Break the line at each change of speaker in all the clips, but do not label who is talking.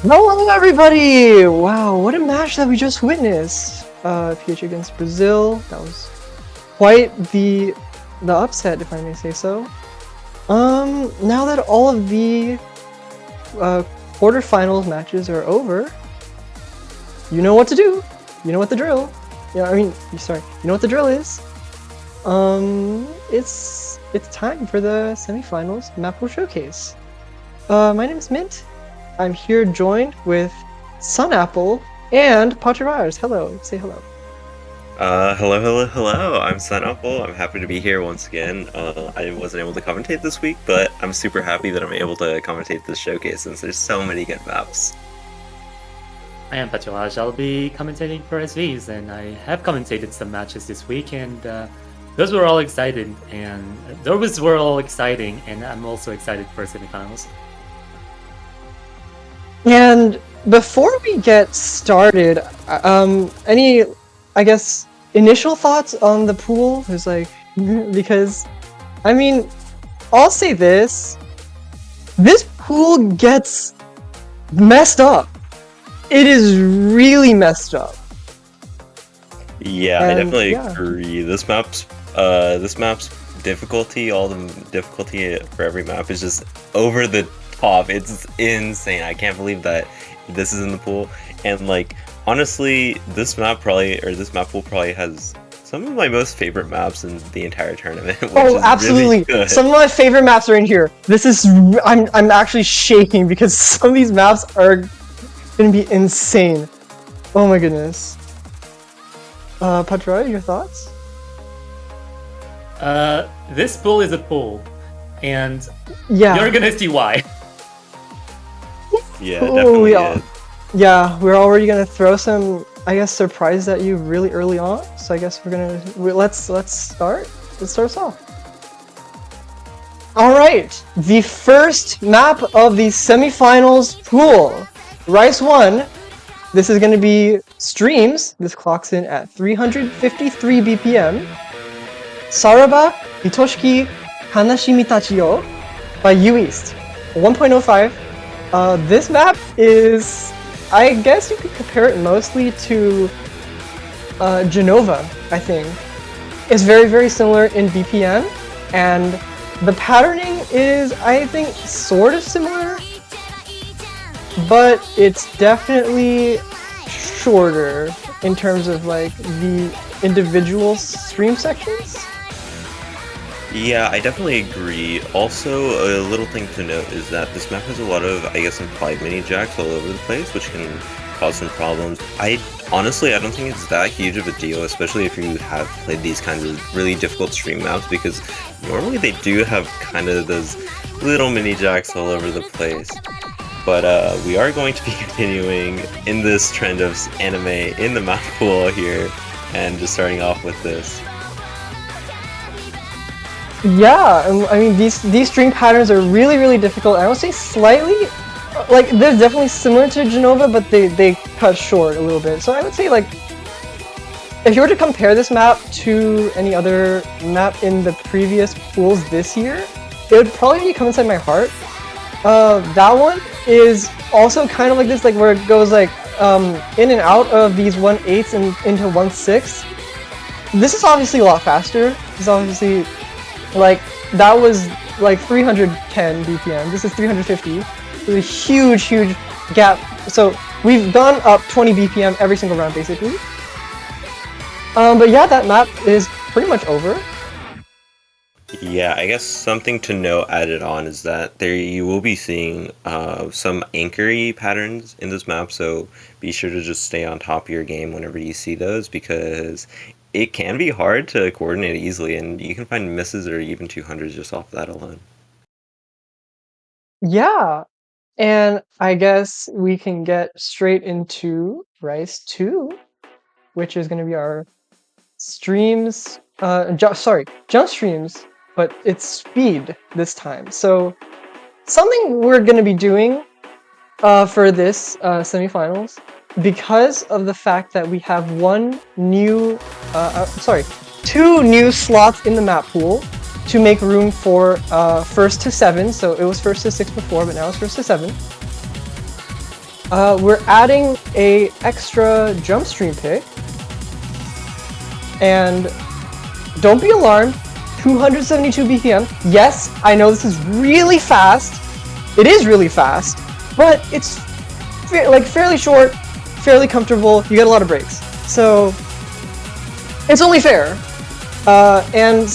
Hello, everybody! Wow, what a match that we just witnessed. PH against Brazil. That was quite the upset, if I may say so. Now that all of the quarterfinals matches are over, you know what to do. You know what the drill. You know what the drill is. It's time for the semifinals map pool showcase. My name is Mint. I'm here joined with Sunapple and Patravars. Hello, say hello.
Hello. I'm Sunapple. I'm happy to be here once again. I wasn't able to commentate this week, but I'm super happy that I'm able to commentate this showcase since there's so many good maps.
I am Patrolage. I'll be commentating for SVs, and I have commentated some matches this week, and those were all exciting, and I'm also excited for semifinals.
And before we get started, any, I guess, initial thoughts on the pool? There's like, because, I mean, I'll say this pool gets messed up. It is really messed up.
Yeah, I definitely agree. This map's difficulty, all the difficulty for every map is just over the top. It's insane. I can't believe that this is in the pool. And like, honestly, this map pool probably has some of my most favorite maps in the entire tournament.
Oh, absolutely! Really, some of my favorite maps are in here. This is I'm actually shaking because some of these maps are gonna be insane. Oh my goodness. Patra, your thoughts?
This pool is a pool, and
yeah,
you're gonna see why.
Yeah, definitely.
Yeah, we're already gonna throw some, I guess, surprises at you really early on. So I guess let's start. Let's start us off. All right, the first map of the semifinals pool, Rice 1. This is going to be streams. This clocks in at 353 BPM. Saraba Hitoshiki Hanashimi Tachiyo by U East, 1.05. This map is, I guess you could compare it mostly to Genova, I think. It's very, very similar in BPM, and the patterning is, I think, sort of similar, but it's definitely shorter in terms of like the individual stream sections.
Yeah, I definitely agree. Also, a little thing to note is that this map has a lot of, I guess, implied mini jacks all over the place, which can cause some problems. Honestly, I don't think it's that huge of a deal, especially if you have played these kinds of really difficult stream maps, because normally they do have kind of those little mini jacks all over the place. But we are going to be continuing in this trend of anime in the map pool here, and just starting off with this.
Yeah, I mean, these string patterns are really, really difficult. I would say slightly, like, they're definitely similar to Genova, but they cut short a little bit. So I would say, like, if you were to compare this map to any other map in the previous pools this year, it would probably be Come Inside My Heart. That one is also kind of like this, like, where it goes, like, in and out of these 1/8s and into 1/6. This is obviously a lot faster. This is obviously... like, that was like 310 BPM. This is 350. There's a huge, huge gap. So we've gone up 20 BPM every single round, basically. But yeah, that map is pretty much over.
Yeah, I guess something to note added on is that you will be seeing some anchory patterns in this map, so be sure to just stay on top of your game whenever you see those, because it can be hard to coordinate easily, and you can find misses or even 200s just off that alone.
Yeah, and I guess we can get straight into Rice 2, which is going to be our streams, jump streams, but it's speed this time. So something we're going to be doing for this semifinals, because of the fact that we have two new slots in the map pool to make room for first to 7. So it was first to 6 before, but now it's first to 7. We're adding a extra jump stream pick. And don't be alarmed, 272 BPM. Yes, I know this is really fast. It is really fast, but it's fairly short, fairly comfortable. You get a lot of breaks, so it's only fair. And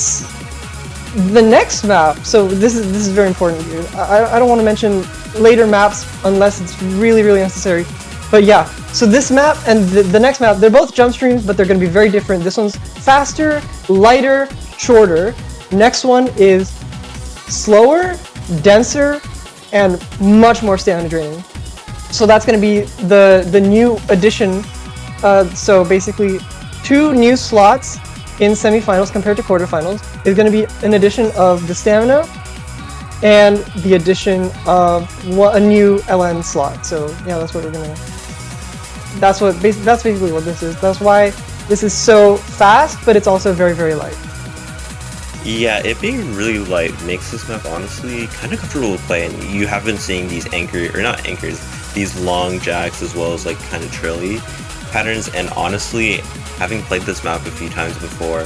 the next map. So this is very important here. I don't want to mention later maps unless it's really necessary. But yeah, so this map and the next map, they're both jump streams, but they're going to be very different. This one's faster, lighter, shorter. Next one is slower, denser, and much more stamina draining. So that's going to be the new addition. So basically, 2 new slots in semifinals compared to quarterfinals is going to be an addition of the stamina and the addition of a new LN slot. So yeah, that's what we're gonna. That's basically what this is. That's why this is so fast, but it's also very light.
Yeah, it being really light makes this map honestly kind of comfortable to play, and you have been seeing these these long jacks as well as like kind of trilly patterns, and honestly, having played this map a few times before,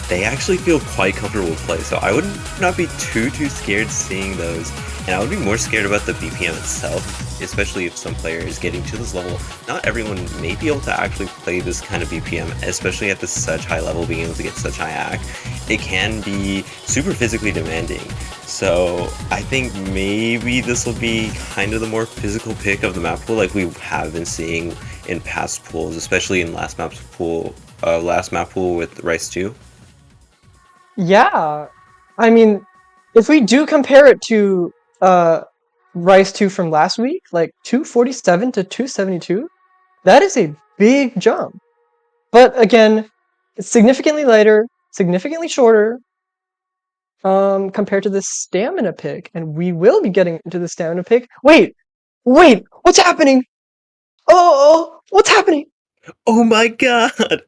they actually feel quite comfortable to play, so I would not be too scared seeing those, and I would be more scared about the BPM itself, especially if some player is getting to this level. Not everyone may be able to actually play this kind of BPM, especially at this such high level, being able to get such high AC. It can be super physically demanding, so I think maybe this will be kind of the more physical pick of the map pool like we have been seeing in past pools, especially in last map pool with Rice 2.
Yeah, I mean, if we do compare it to Rice 2 from last week, like 247 to 272, that is a big jump. But again, it's significantly lighter, significantly shorter compared to the stamina pick, and we will be getting into the stamina pick. Wait, what's happening? Oh, what's happening?
Oh my god!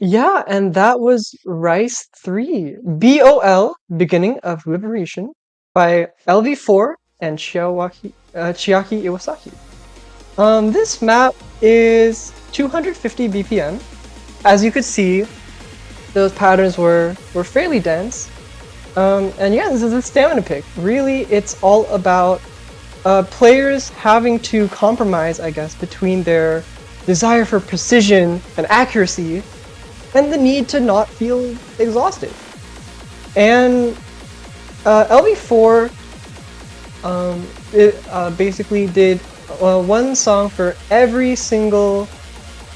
Yeah, and that was Rice 3. BOL, Beginning of Liberation, by LV4 and Chiaki Iwasaki. This map is 250 BPM. As you could see, those patterns were fairly dense. And yeah, this is a stamina pick. Really, it's all about players having to compromise, I guess, between their desire for precision and accuracy and the need to not feel exhausted. And LV4 basically did one song for every single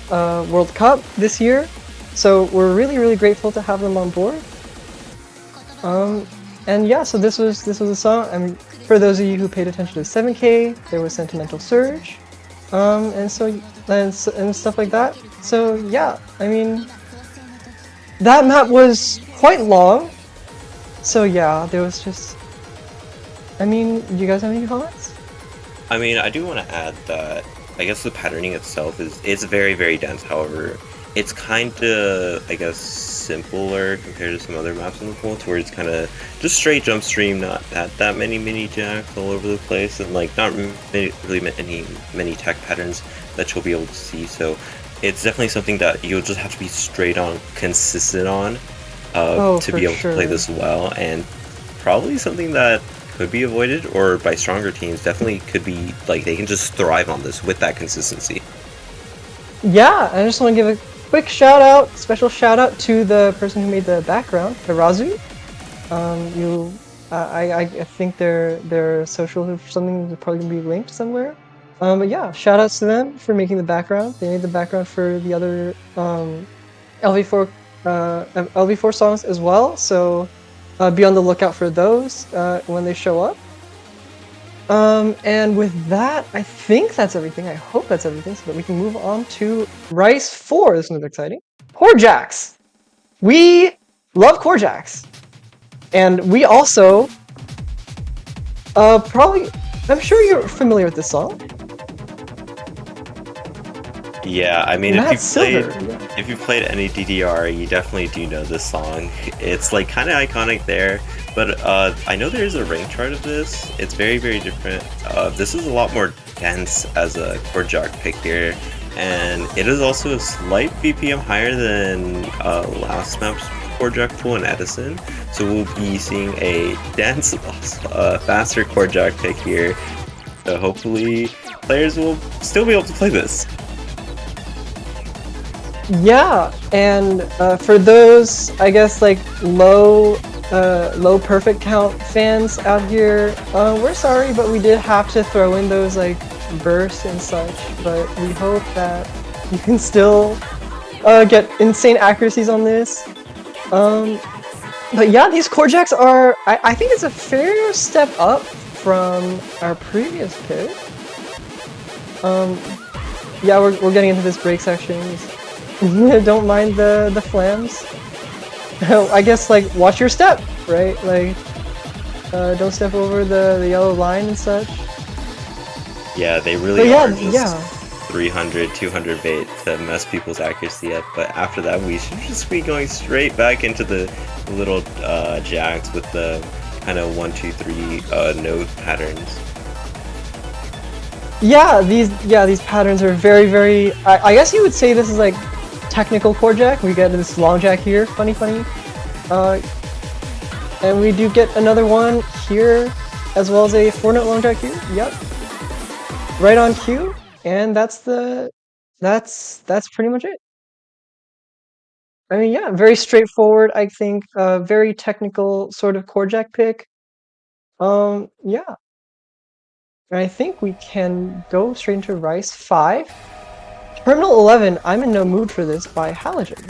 World Cup this year, so we're really grateful to have them on board. And yeah, so this was a song. I mean, for those of you who paid attention to 7K, there was Sentimental Surge, and stuff like that. So yeah, I mean, that map was quite long. So yeah, there was just. I mean, do you guys have any comments?
I mean, I do want to add that I guess the patterning itself is very dense. However, it's kind of, I guess, simpler compared to some other maps in the pool, to where it's kind of just straight jump stream, not that many mini jacks all over the place, and like not really many tech patterns that you'll be able to see. So it's definitely something that you'll just have to be straight on, consistent on, to be able to play this well, and probably something that could be avoided, or by stronger teams definitely could be, like, they can just thrive on this with that consistency.
Yeah, I just want to give a quick special shout out to the person who made the background, Hirazu. I think their social or something is probably gonna be linked somewhere. But yeah, shout outs to them for making the background. They made the background for the other LV4 songs as well. So be on the lookout for those when they show up. And with that, I think that's everything. I hope that's everything, so that we can move on to Rice 4. This one's exciting. Core Jacks. We love Core Jacks. And we also probably, I'm sure you're familiar with this song.
Yeah, I mean,
Silver.
if you've played any DDR, you definitely do know this song. It's like kind of iconic there, but I know there's a rank chart of this. It's very different. This is a lot more dense as a core jack pick here, and it is also a slight BPM higher than last map's core jack pool in Edison. So we'll be seeing a dense, faster core jack pick here. So hopefully players will still be able to play this.
Yeah, and for those, I guess, like low perfect count fans out here, we're sorry, but we did have to throw in those like bursts and such. But we hope that you can still get insane accuracies on this. But yeah, these core jacks are, I think it's a fair step up from our previous pick. Yeah, we're getting into this break section. Don't mind the flams. I guess, like, watch your step, right? Like, don't step over the yellow line and such.
Yeah, they really are just 300, 200 bait to mess people's accuracy up, but after that we should just be going straight back into the little jacks with the kind of 1, 2, 3 note patterns.
Yeah, these patterns are very. I guess you would say this is like technical core jack. We get this long jack here, funny. And we do get another one here, as well as a 4-note long jack here. Yep, right on cue. And that's pretty much it. I mean, yeah, very straightforward. I think very technical sort of core jack pick. Yeah. And I think we can go straight into Rice 5. Terminal 11, I'm in no mood for this, by Halogen.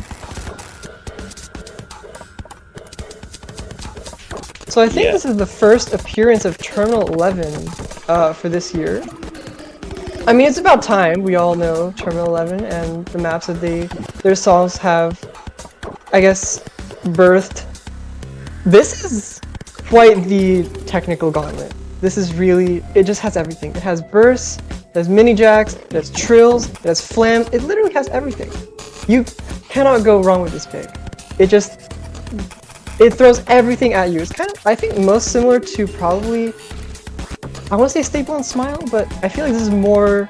So I think this is the first appearance of Terminal 11 for this year. I mean, it's about time. We all know Terminal 11 and the maps that their songs have, I guess, birthed. This is quite the technical gauntlet. This is really, it just has everything. It has bursts, it has mini jacks, it has trills, it has flams, it literally has everything. You cannot go wrong with this pick. It throws everything at you. It's kind of, I think, most similar to probably, I want to say Staple and Smile, but I feel like this is more.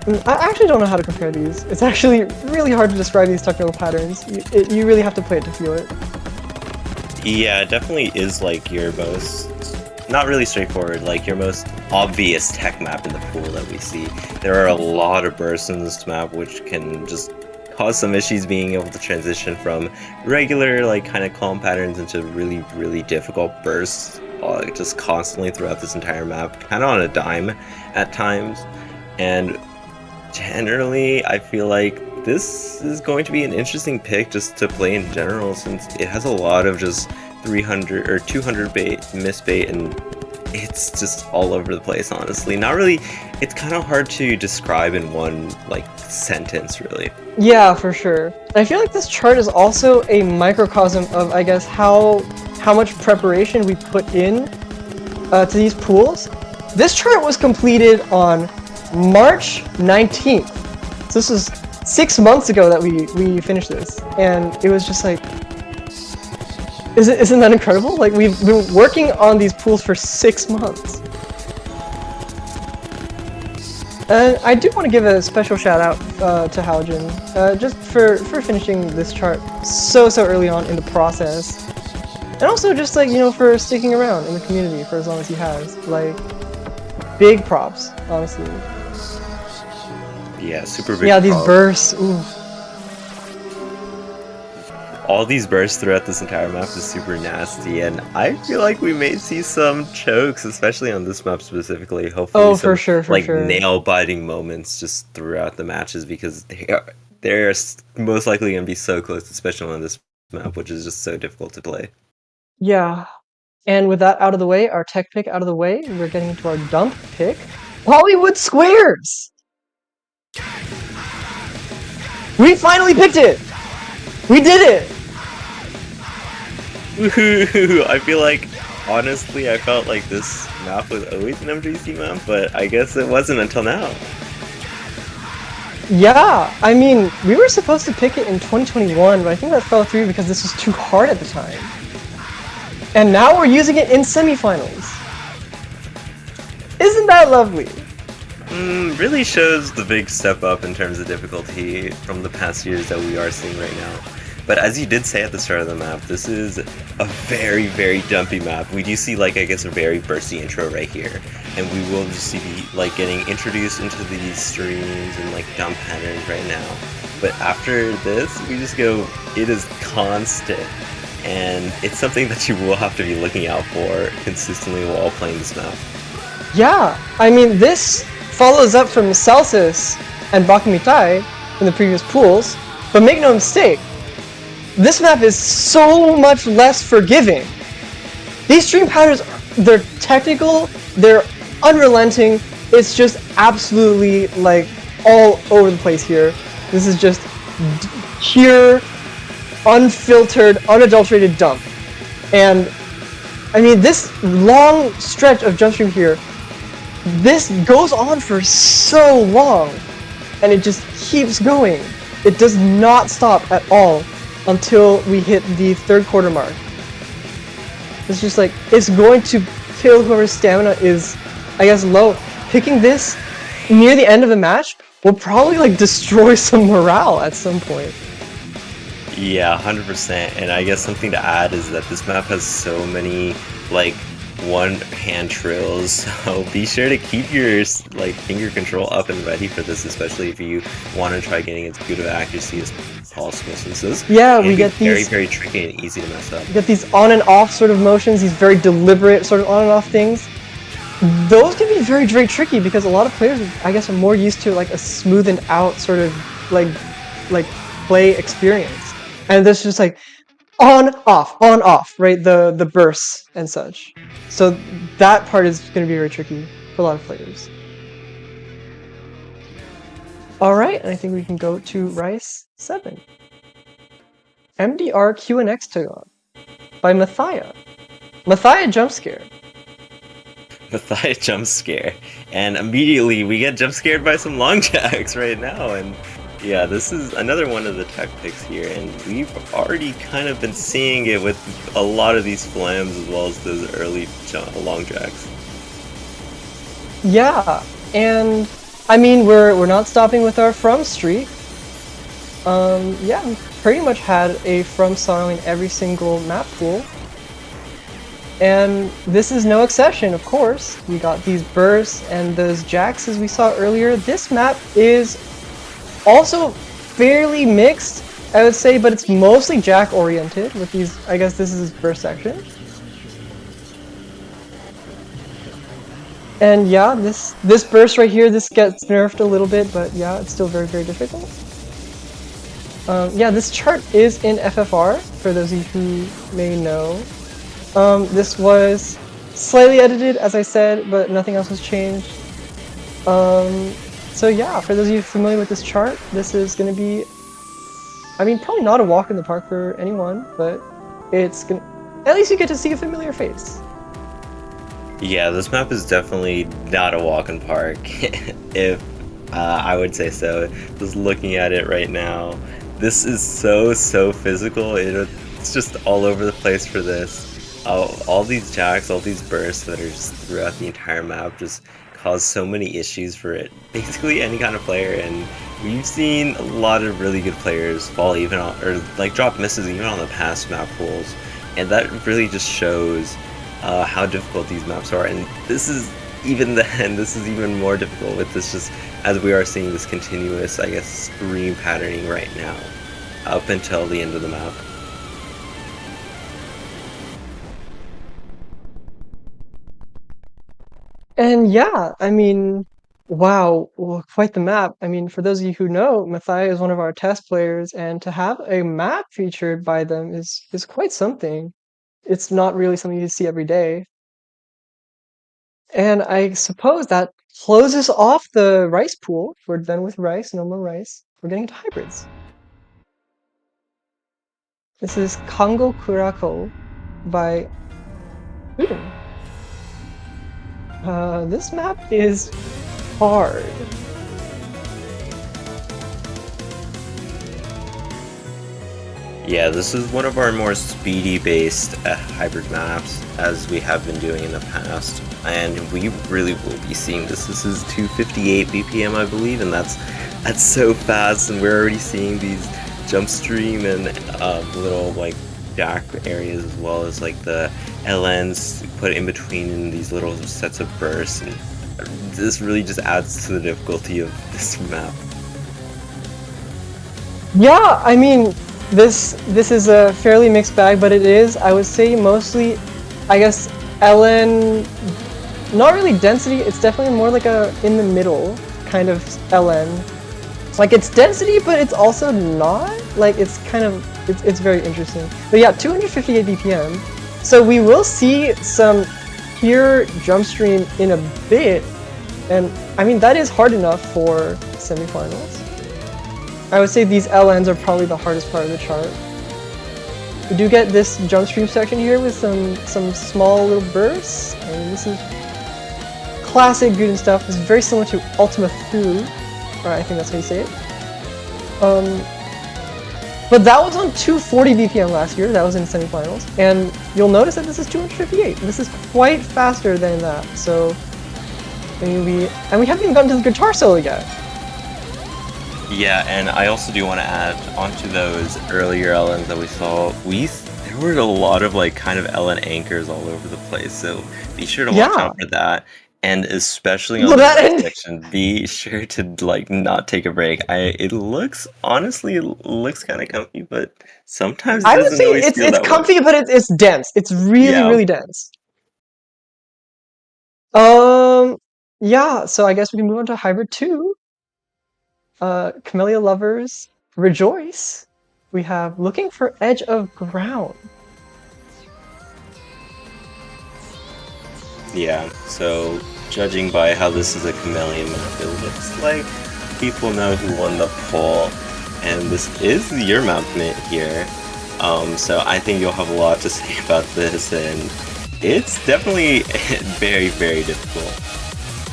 I actually don't know how to compare these. It's actually really hard to describe these technical patterns. You really have to play it to feel it.
Yeah, it definitely is like your most, not really straightforward, like your most obvious tech map in the pool that we see. There are a lot of bursts in this map which can just cause some issues being able to transition from regular like kind of calm patterns into really, really difficult bursts just constantly throughout this entire map, kind of on a dime at times. And generally, I feel like this is going to be an interesting pick just to play in general, since it has a lot of just 300 or 200 bait, miss bait, and it's just all over the place, honestly. Not really, it's kind of hard to describe in one, like, sentence, really.
Yeah, for sure. I feel like this chart is also a microcosm of, I guess, how much preparation we put in to these pools. This chart was completed on March 19th. So this was 6 months ago that we finished this, and it was just like, isn't that incredible? Like, we've been working on these pools for 6 months. And I do want to give a special shout out to Haojin, just for finishing this chart so early on in the process. And also just like, for sticking around in the community for as long as he has. Like, big props, honestly.
Yeah, super big.
Yeah, these bursts. Ooh.
All these bursts throughout this entire map is super nasty, and I feel like we may see some chokes, especially on this map specifically. Hopefully,
For sure.
nail-biting moments just throughout the matches, because they're most likely going to be so close, especially on this map, which is just so difficult to play.
Yeah. And with that out of the way, our tech pick out of the way, we're getting into our dump pick. Hollywood Squares! We finally picked it! We did it!
Woohoo! I feel like, honestly, I felt like this map was always an MGC map, but I guess it wasn't until now.
Yeah, I mean, we were supposed to pick it in 2021, but I think that fell through because this was too hard at the time. And now we're using it in semifinals. Isn't that lovely?
Really shows the big step up in terms of difficulty from the past years that we are seeing right now. But as you did say at the start of the map, this is a very, very dumpy map. We do see, like, I guess, a very bursty intro right here. And we will just be, like, getting introduced into these streams and, like, dump patterns right now. But after this, we just go, it is constant. And it's something that you will have to be looking out for consistently while playing this map.
Yeah, I mean, this follows up from Celsius and Bakumitai in the previous pools, but make no mistake, this map is so much less forgiving. These stream patterns, they're technical, they're unrelenting, it's just absolutely, like, all over the place here. This is just pure, unfiltered, unadulterated dump. And, I mean, this long stretch of jump stream here, this goes on for so long, and it just keeps going. It does not stop at all until we hit the third quarter mark. It's just like, it's going to kill whoever's stamina is, I guess, low. Picking this near the end of the match will probably, like, destroy some morale at some point.
Yeah, 100%. And I guess something to add is that this map has so many, like, one-hand trills, so be sure to keep your, like, finger control up and ready for this, especially if you want to try getting as good of accuracy as possible, since this
we get
very,
these
very tricky and easy to mess up.
You get these on and off sort of motions, these very deliberate sort of on and off things. Those can be very, very tricky because a lot of players, I guess, are more used to, like, a smoothened out sort of like play experience, and this just like on off, right? The bursts and such. So that part is going to be very tricky for a lot of players. All right, and I think we can go to Rice 7. MDR QNX Tagon by Mathia. Mathia jump scare.
Mathia jump scare, and immediately we get jump scared by some long jacks right now, and Yeah, this is another one of the tech picks here, and we've already kind of been seeing it with a lot of these flams as well as those early long jacks.
Yeah, and I mean we're not stopping with our from streak. Yeah, we pretty much had a from song in every single map pool. And this is no exception, of course. We got these bursts and those jacks as we saw earlier. This map is also fairly mixed, I would say, but it's mostly jack oriented with these, I guess this is burst section. And yeah, this burst right here, this gets nerfed a little bit, but yeah, it's still very, very difficult. Yeah, this chart is in FFR, for those of you who may know. This was slightly edited, as I said, but nothing else was changed. So yeah, for those of you familiar with this chart, this is going to be, I mean, probably not a walk in the park for anyone, but it's gonna, at least you get to see a familiar face.
Yeah, this map is definitely not a walk in park, if I would say so. Just looking at it right now, this is so physical. It's just all over the place for this. All these jacks, all these bursts that are just throughout the entire map just cause so many issues for it. Basically any kind of player, and we've seen a lot of really good players fall even on, or like drop misses even on the past map pools, and that really just shows how difficult these maps are. And this is even then, this is even more difficult with this, just as we are seeing this continuous, I guess, screen patterning right now, up until the end of the map.
And yeah, I mean, wow, well, quite the map. I mean, for those of you who know, Mathai is one of our test players, and to have a map featured by them is quite something. It's not really something you see every day. And I suppose that closes off the rice pool. We're done with rice, no more rice. We're getting into hybrids. This is Kango Kurako by Uden. This map is hard.
Yeah, this is one of our more speedy-based hybrid maps, as we have been doing in the past, and we really will be seeing this. This is 258 BPM, I believe, and that's so fast, and we're already seeing these jump stream and little like jack areas, as well as like the LNs put in between in these little sets of bursts, and this really just adds to the difficulty of this map.
Yeah, I mean, this is a fairly mixed bag, but it is, I would say, mostly, I guess, LN, not really density, it's definitely more like a in the middle kind of LN. Like, it's density, but it's also not. Like, it's kind of, it's very interesting. But yeah, 258 BPM. So we will see some pure jump stream in a bit, and I mean, that is hard enough for semifinals. I would say these LNs are probably the hardest part of the chart. We do get this jump stream section here with some small little bursts, and this is classic Guden stuff. This is very similar to Ultima Thu, or I think that's how you say it. But that was on 240 BPM last year. That was in semifinals, and you'll notice that this is 258. This is quite faster than that. So, we haven't even gotten to the guitar solo yet.
Yeah, and I also do want to add onto those earlier LNs that we saw, there were a lot of like kind of LN anchors all over the place, so be sure to watch out for that. And especially on the right section, be sure to like not take a break. It looks, honestly, it looks kind of comfy, but sometimes it doesn't always feel that way.
It's comfy, but it's dense. It's really, really dense. Yeah, so I guess we can move on to Hybrid 2. Camellia Lovers, Rejoice. We have Looking for Edge of Ground.
Yeah, so judging by how this is a Camellia map, it looks like people know who won the poll, and this is your map here. So I think you'll have a lot to say about this, and it's definitely very, very difficult.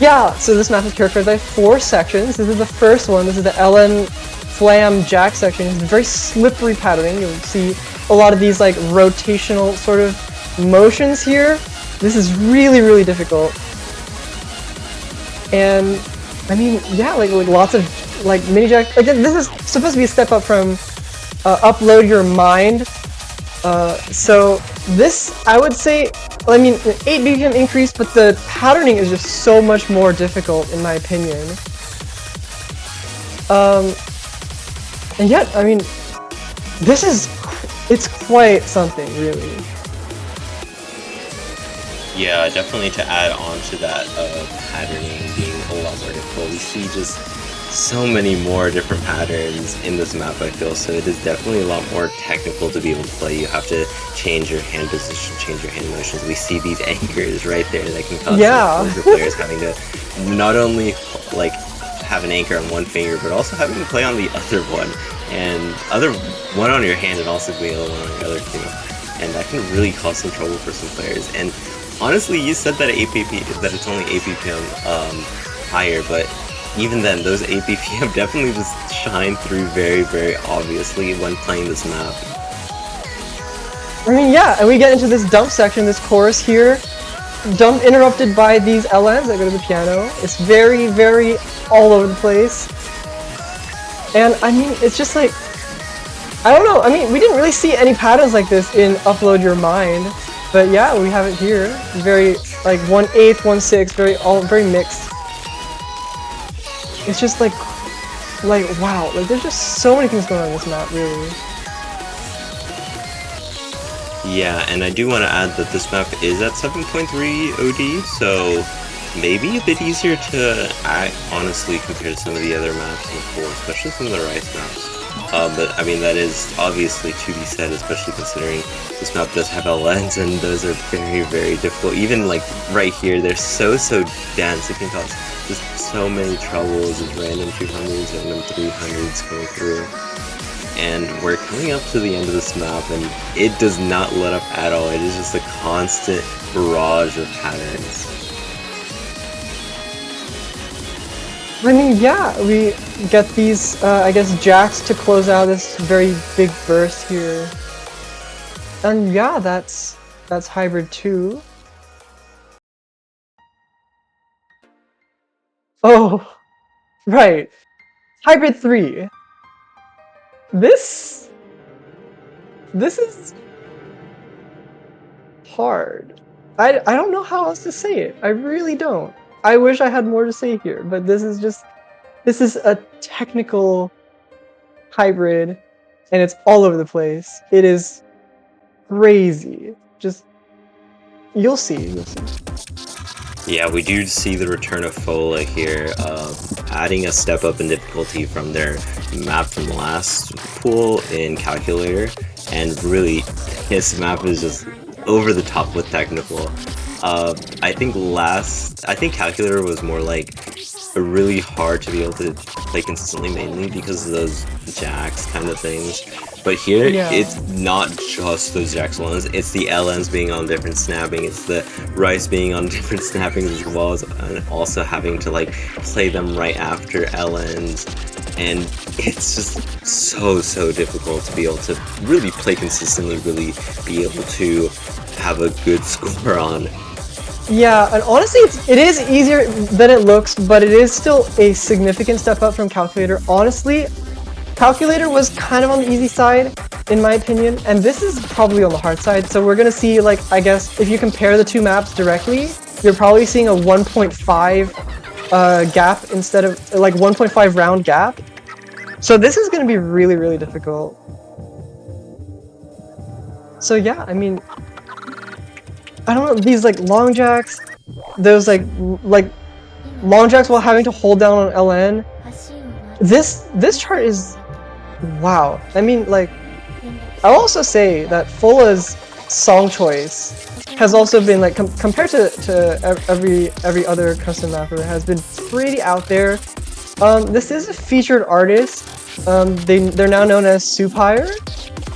Yeah, so this map is characterized by 4 sections. This is the first one. This is the LN flam jack section. It's very slippery patterning. You'll see a lot of these like rotational sort of motions here. This is really, really difficult. And I mean, yeah, like lots of like mini jack. Like this is supposed to be a step up from Upload Your Mind. So this, I would say, I mean, an 8 BPM increase, but the patterning is just so much more difficult in my opinion. And yet, I mean, it's quite something, really.
Yeah, definitely to add on to that patterning being a lot more difficult, we see just so many more different patterns in this map, I feel, so it is definitely a lot more technical to be able to play. You have to change your hand position, change your hand motions. We see these anchors right there that can cause for players having to not only like have an anchor on one finger, but also having to play on the other one, and other one on your hand and also the other one on your other finger. And that can really cause some trouble for some players. And honestly, you said that that it's only 8 BPM higher, but even then, those 8 BPM definitely just shine through very, very obviously when playing this map.
I mean, yeah, and we get into this dump section, this chorus here, dump interrupted by these LNs that go to the piano. It's very, very all over the place. And I mean, it's just like, I don't know, I mean, we didn't really see any patterns like this in Upload Your Mind, but yeah, we have it here. Very, like, 1/8, 1/6, very mixed. It's just like wow, like there's just so many things going on in this map, really.
Yeah, and I do want to add that this map is at 7.3 OD, so maybe a bit easier to act, honestly, compared to some of the other maps in the pool, especially some of the Rice maps. But I mean, that is obviously to be said, especially considering this map does have LNs, and those are very, very difficult. Even like right here, they're so dense, it can cause just so many troubles with random 200s, random 300s going through. And we're coming up to the end of this map, and it does not let up at all. It is just a constant barrage of patterns.
I mean, yeah, we get these, I guess, jacks to close out this very big burst here. And yeah, that's Hybrid 2. Oh, right. Hybrid 3. This is hard. I don't know how else to say it. I really don't. I wish I had more to say here, but this is a technical hybrid, and it's all over the place. It is crazy. Just, you'll see.
Yeah, we do see the return of Fola here, adding a step up in difficulty from their map from last pool in Calculator, and really, his map is just over the top with technical. I think Calculator was more like really hard to be able to play consistently, mainly because of those jacks kind of things. But here, it's not just those jacks ones, it's the LNs being on different snapping, it's the Rice being on different snappings as well, and also having to like play them right after LNs. And it's just so difficult to be able to really play consistently, really be able to have a good score on.
Yeah, and honestly, it is easier than it looks, but it is still a significant step up from Calculator. Honestly, Calculator was kind of on the easy side, in my opinion, and this is probably on the hard side. So we're gonna see, like, I guess, if you compare the two maps directly, you're probably seeing a 1.5 gap instead of, like, 1.5 round gap. So this is gonna be really difficult. So yeah, I mean, I don't know, these like long jacks, those like long jacks while having to hold down on LN. This chart is, wow. I mean, like, I'll also say that Fola's song choice has also been like compared to every other custom mapper, has been pretty out there. This is a featured artist. They're now known as Supire.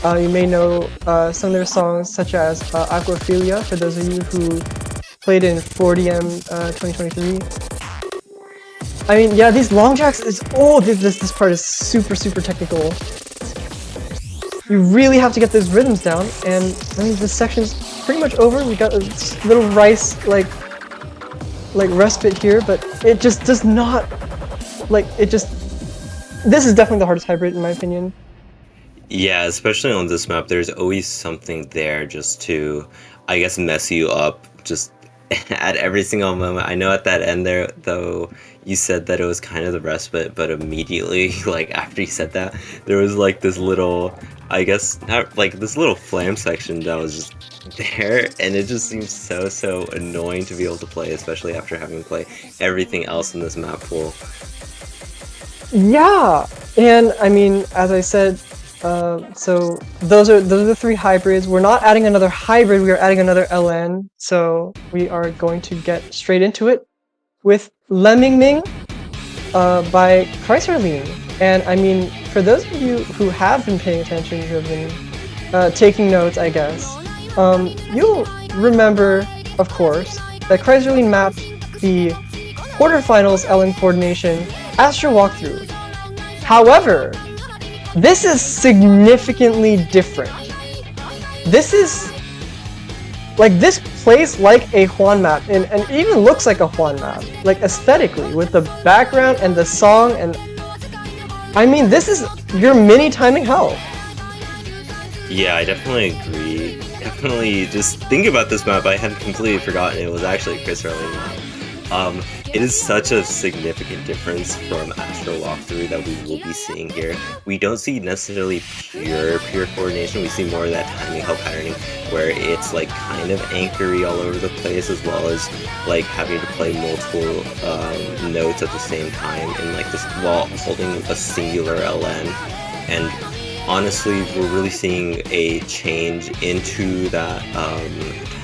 You may know some of their songs, such as Aquaphilia, for those of you who played in 4DM 2023. I mean, yeah, these long jacks is this part is super technical. You really have to get those rhythms down, and I mean this section's pretty much over. We got a little rice like respite here, but it just does not this is definitely the hardest hybrid in my opinion.
Yeah, especially on this map, there's always something there just to, I guess, mess you up just at every single moment. I know at that end there, though, you said that it was kind of the respite, but immediately, like, after you said that, there was, like, this little, I guess, not, like, this little flam section that was just there, and it just seems so annoying to be able to play, especially after having played everything else in this map pool.
Yeah, and I mean, as I said, so those are the three hybrids. We're not adding another hybrid, we are adding another LN. So we are going to get straight into it with Lemming Ming by Kreiserling. And I mean, for those of you who have been paying attention, who have been taking notes, I guess, you'll remember, of course, that Kreiserling mapped the quarterfinals LN coordination Astro Walkthrough. However, this is significantly different. This is like this plays like a Juan map and even looks like a Juan map, like aesthetically with the background and the song, and I mean this is your mini timing hell.
Yeah, I definitely agree. Definitely just think about this map. I had completely forgotten it was actually a Chris Erling map. It is such a significant difference from Astro Walkthrough that we will be seeing here. We don't see necessarily pure coordination, we see more of that timing hell patterning where it's like kind of anchory all over the place, as well as like having to play multiple notes at the same time and like this while holding a singular LN. And honestly, we're really seeing a change into that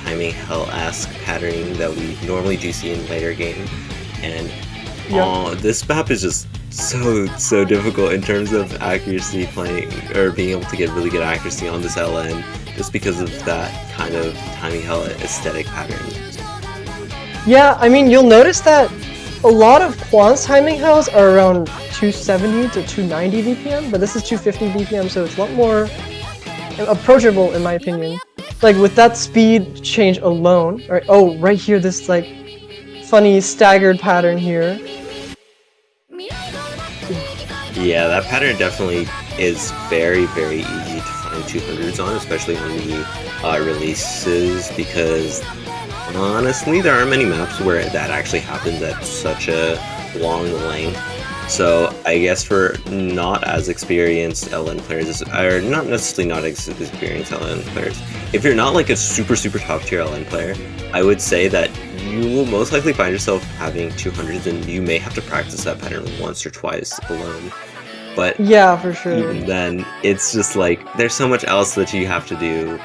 timing hell-esque patterning that we normally do see in later game. And this map is just so difficult in terms of accuracy playing, or being able to get really good accuracy on this LN, just because of that kind of timing hell aesthetic pattern.
Yeah, I mean, you'll notice that a lot of Quan's timing hells are around 270 to 290 BPM, but this is 250 BPM, so it's a lot more approachable in my opinion. Like with that speed change alone, right? Oh, right here, this like funny staggered pattern here.
Yeah, that pattern definitely is very easy to find 200s on, especially on the releases, because honestly, there aren't many maps where that actually happens at such a long length. So I guess for not as experienced LN players, or not necessarily not experienced LN players, if you're not like a super top tier LN player, I would say that you will most likely find yourself having 200s, and you may have to practice that pattern once or twice alone. But
yeah, for sure.
Even then, it's just like there's so much else that you have to do.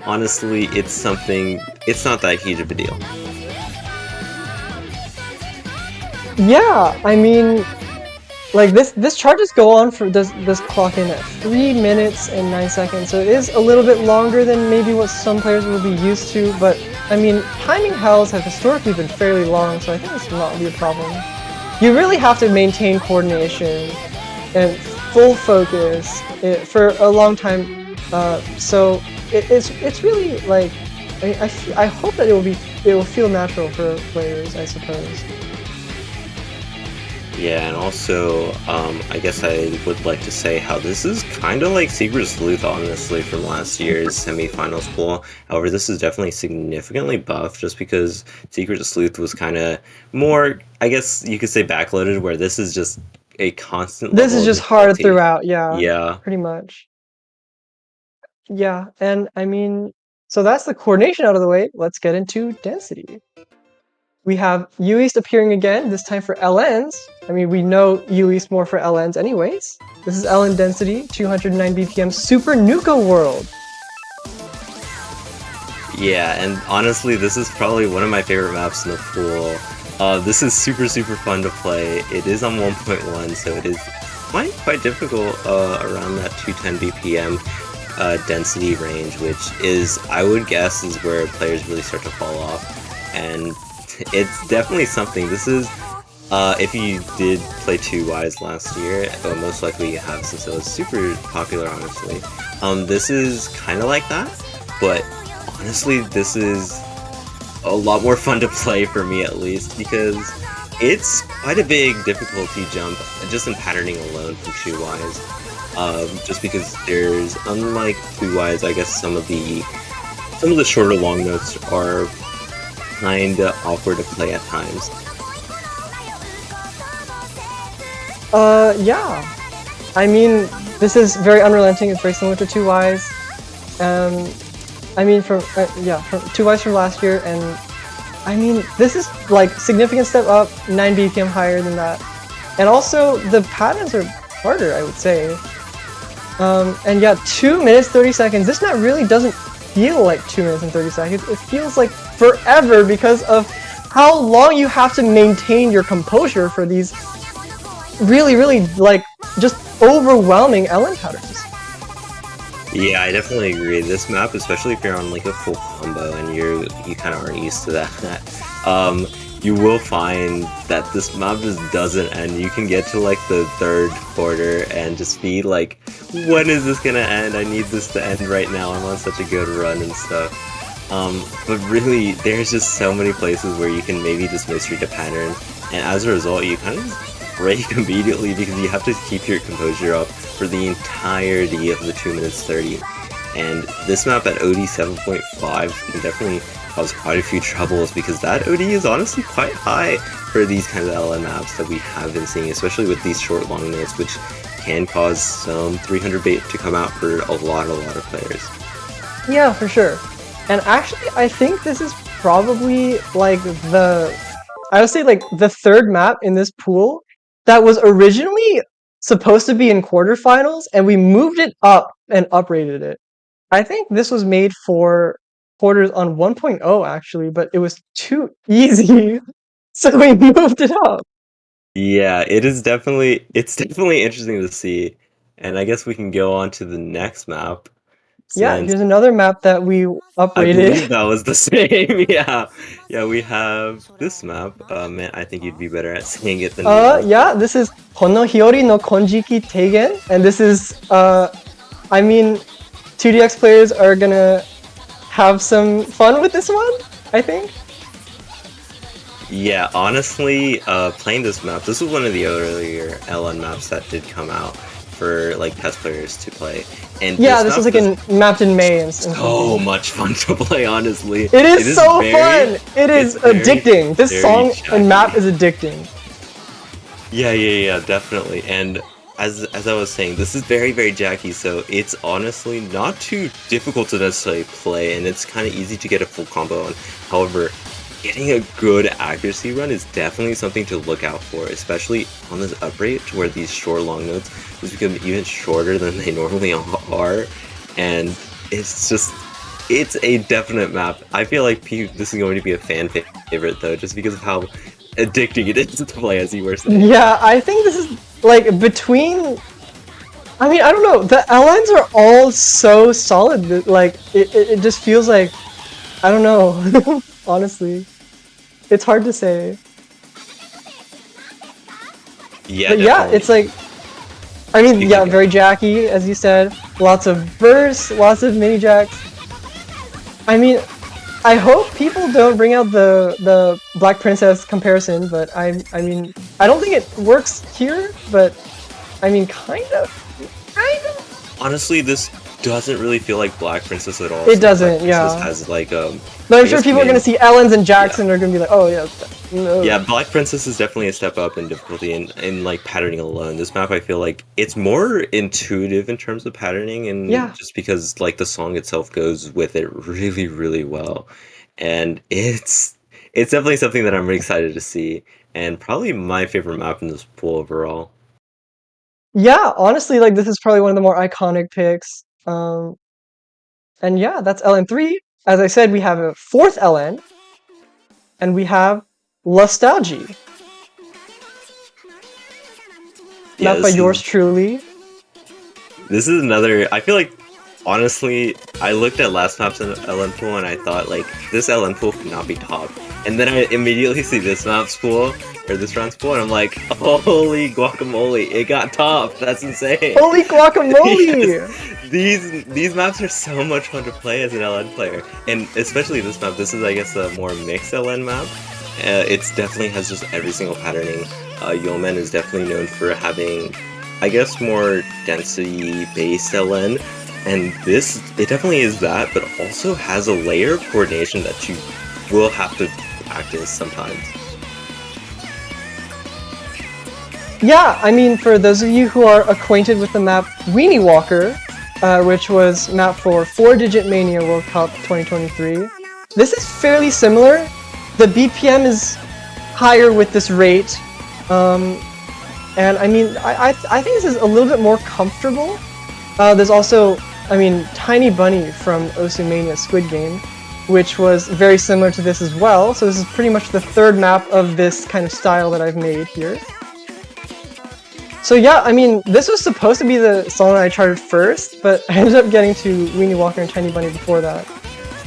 Honestly, it's not that huge of a deal.
Yeah, I mean, like this charges go on for this clock in at 3 minutes and 9 seconds, so it is a little bit longer than maybe what some players will be used to, but I mean, timing hells have historically been fairly long, so I think this will not be a problem. You really have to maintain coordination and full focus for a long time, so it's really like I hope that it will feel natural for players, I suppose.
Yeah, and also, I guess I would like to say how this is kind of like Secret Sleuth, honestly, from last year's semifinals pool. However, this is definitely significantly buffed, just because Secret Sleuth was kind of more, I guess you could say, backloaded, where this is just a constant level.
This is just hard throughout, yeah. Pretty much. Yeah, and I mean, so that's the coordination out of the way. Let's get into density. We have U-East appearing again, this time for LNs. I mean, we know U-East more for LNs anyways. This is LN density, 209 BPM, Super Nuka World.
Yeah, and honestly, this is probably one of my favorite maps in the pool. This is super fun to play. It is on 1.1, so it is quite difficult around that 210 BPM density range, which is, I would guess, is where players really start to fall off. And it's definitely something. This is If you did play 2Ys last year, most likely you have since it was super popular, honestly. This is kind of like that, but honestly, this is a lot more fun to play for me at least because it's quite a big difficulty jump just in patterning alone from 2Ys. Just because there's, unlike 2Ys, I guess some of the shorter long notes are kinda awkward to play at times.
Yeah. I mean, this is very unrelenting. It's very similar to 2Ys. I mean, from 2Ys from last year, and I mean, this is like significant step up, 9 BPM higher than that, and also the patterns are harder, I would say. And yeah, 2 minutes 30 seconds. This map really doesn't feel like 2 minutes and 30 seconds. It feels like forever because of how long you have to maintain your composure for these really, really like just overwhelming LN patterns.
Yeah, I definitely agree. This map, especially if you're on like a full combo and you kind of aren't used to that, you will find that this map just doesn't end. You can get to like the third quarter and just be like, when is this gonna end? I need this to end right now. I'm on such a good run and stuff. But really, there's just so many places where you can maybe just misread a pattern, and as a result, you kind of just break immediately because you have to keep your composure up for the entirety of the 2 minutes 30. And this map at OD 7.5 can definitely cause quite a few troubles because that OD is honestly quite high for these kinds of LN maps that we have been seeing, especially with these short long notes, which can cause some 300 bait to come out for a lot of players.
Yeah, for sure. And actually, I think this is probably like I would say like the third map in this pool that was originally supposed to be in quarterfinals, and we moved it up and uprated it. I think this was made for quarters on 1.0 actually, but it was too easy, so we moved it up.
Yeah, it's definitely interesting to see. And I guess we can go on to the next map
Yeah,
since
here's another map that we
I believe
uprated.
that was the same. Yeah. Yeah, we have this map. Man, I think you'd be better at saying it than me, honestly.
Yeah, this is Kono Hiyori no Konjiki Teigen, and this is I mean, 2DX players are gonna have some fun with this one, I think.
Yeah, honestly, playing this map, this was one of the earlier LN maps that did come out for like test players to play. And
Yeah,
this
this
map
was like
is
mapped in May and
so
something.
much fun to play, honestly.
It is so fun! It
It's
is
very,
addicting. This
very
song and map
chatty.
is addicting.
Yeah, definitely. And as I was saying, this is very Jacky, so it's honestly not too difficult to necessarily play, and it's kind of easy to get a full combo on. However, getting a good accuracy run is definitely something to look out for, especially on this uprate where these short long notes just become even shorter than they normally are, and it's a definite map. I feel like this is going to be a fan favorite though, just because of how addicting it is to play, as you were saying.
Yeah, I think this is like between. I mean, I don't know. The LNs are all so solid that like it just feels like I don't know. Honestly, it's hard to say.
Yeah,
But yeah,
definitely.
it's like I mean,
You can
yeah,
go.
very Jacky, as you said. Lots of verse, lots of mini jacks. I mean, I hope people don't bring out the Black Princess comparison, but I mean, I don't think it works here, but I mean, kind of.
Honestly, this doesn't really feel like Black Princess at all.
It
Since Black
doesn't,
Princess
yeah.
has like
But I'm
I
sure
guess
people are gonna
main.
see Ellens and
Yeah.
Jackson are gonna be like, oh yeah, no.
Yeah, Black Princess is definitely a step up in difficulty in like patterning alone. This map, I feel like it's more intuitive in terms of patterning, and
Yeah.
just because like the song itself goes with it really well, and it's definitely something that I'm excited to see, and probably my favorite map in this pool overall.
Yeah, honestly, like this is probably one of the more iconic picks. And yeah, that's LN3. As I said, we have a fourth LN, and we have Nostalgia,
Yeah,
mapped by yours truly.
this is another. I feel like honestly, I looked at last map's LN pool and I thought, like, this LN pool could not be top. And then I immediately see this map's pool, or this round's pool, and I'm like, holy guacamole, it got top. That's insane.
Holy guacamole!
Yes. These maps are so much fun to play as an LN player, and especially this map. This is, I guess, a more mixed LN map. It's definitely has just every single patterning. Yeoman is definitely known for having, I guess, more density-based LN, and this, it definitely is that, but also has a layer of coordination that you will have to practice sometimes.
Yeah, I mean, for those of you who are acquainted with the map Weenie Walker, which was map for 4-Digit Mania World Cup 2023, this is fairly similar. The BPM is higher with this rate, and I mean, I think this is a little bit more comfortable. There's also, I mean, Tiny Bunny from Osumania Squid Game, which was very similar to this as well. So this is pretty much the third map of this kind of style that I've made here. So yeah, I mean, this was supposed to be the song that I charted first, but I ended up getting to Weenie Walker and Tiny Bunny before that.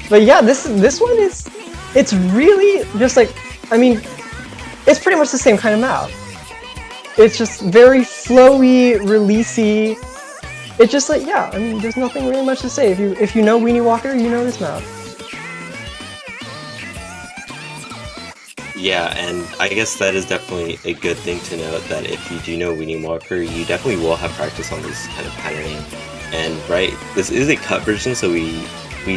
But yeah, this one is, it's really just like, I mean, it's pretty much the same kind of map. It's just very flowy, releasey. It's just like, yeah, I mean, there's nothing really much to say. If you know Weenie Walker, you know this map.
Yeah, and I guess that is definitely a good thing to note, that if you do know Weenie Walker, you definitely will have practice on this kind of patterning. And right, this is a cut version, so we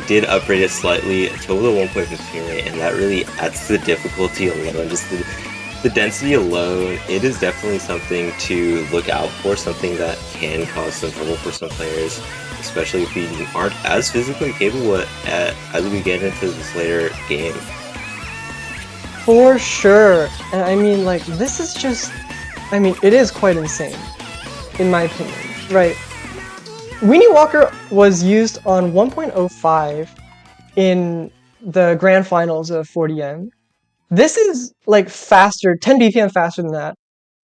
did upgrade it slightly to the 1.15 rate, and that really adds to the difficulty alone. Just the density alone, it is definitely something to look out for, something that can cause some trouble for some players, especially if you aren't as physically capable as we get into this later game.
For sure. And I mean, like, this is just, I mean, it is quite insane, in my opinion, right? Weenie Walker was used on 1.05 in the grand finals of 40M. This is, like, faster, 10 BPM faster than that.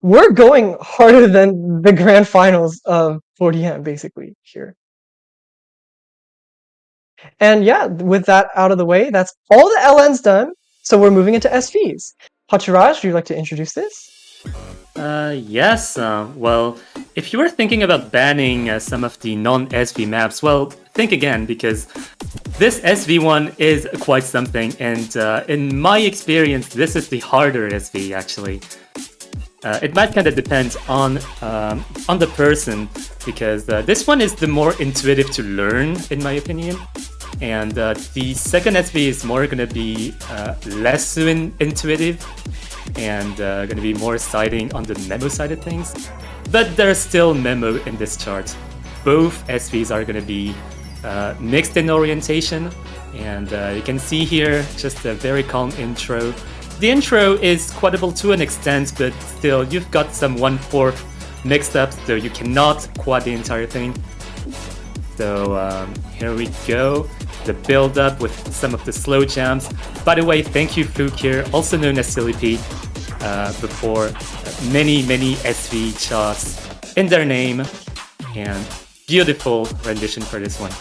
We're going harder than the grand finals of 40M, basically, here. And yeah, with that out of the way, that's all the LN's done. So we're moving into SVs. Hachiraj, would you like to introduce this?
Yes. Well, if you were thinking about banning some of the non-SV maps, well, think again, because this SV one is quite something, and in my experience, this is the harder SV, actually. It might kind of depend on the person, because this one is the more intuitive to learn, in my opinion. And the second SV is more going to be less intuitive and going to be more siding on the memo side of things. But there's still memo in this chart. Both SVs are going to be mixed in orientation. And you can see here just a very calm intro. The intro is quadable to an extent, but still you've got some 1/4 mixed up, so you cannot quad the entire thing. So here we go. The build up with some of the slow jams. By the way, thank you Fook here, also known as Silly Pete, before many SV shots in their name, and beautiful rendition for this one.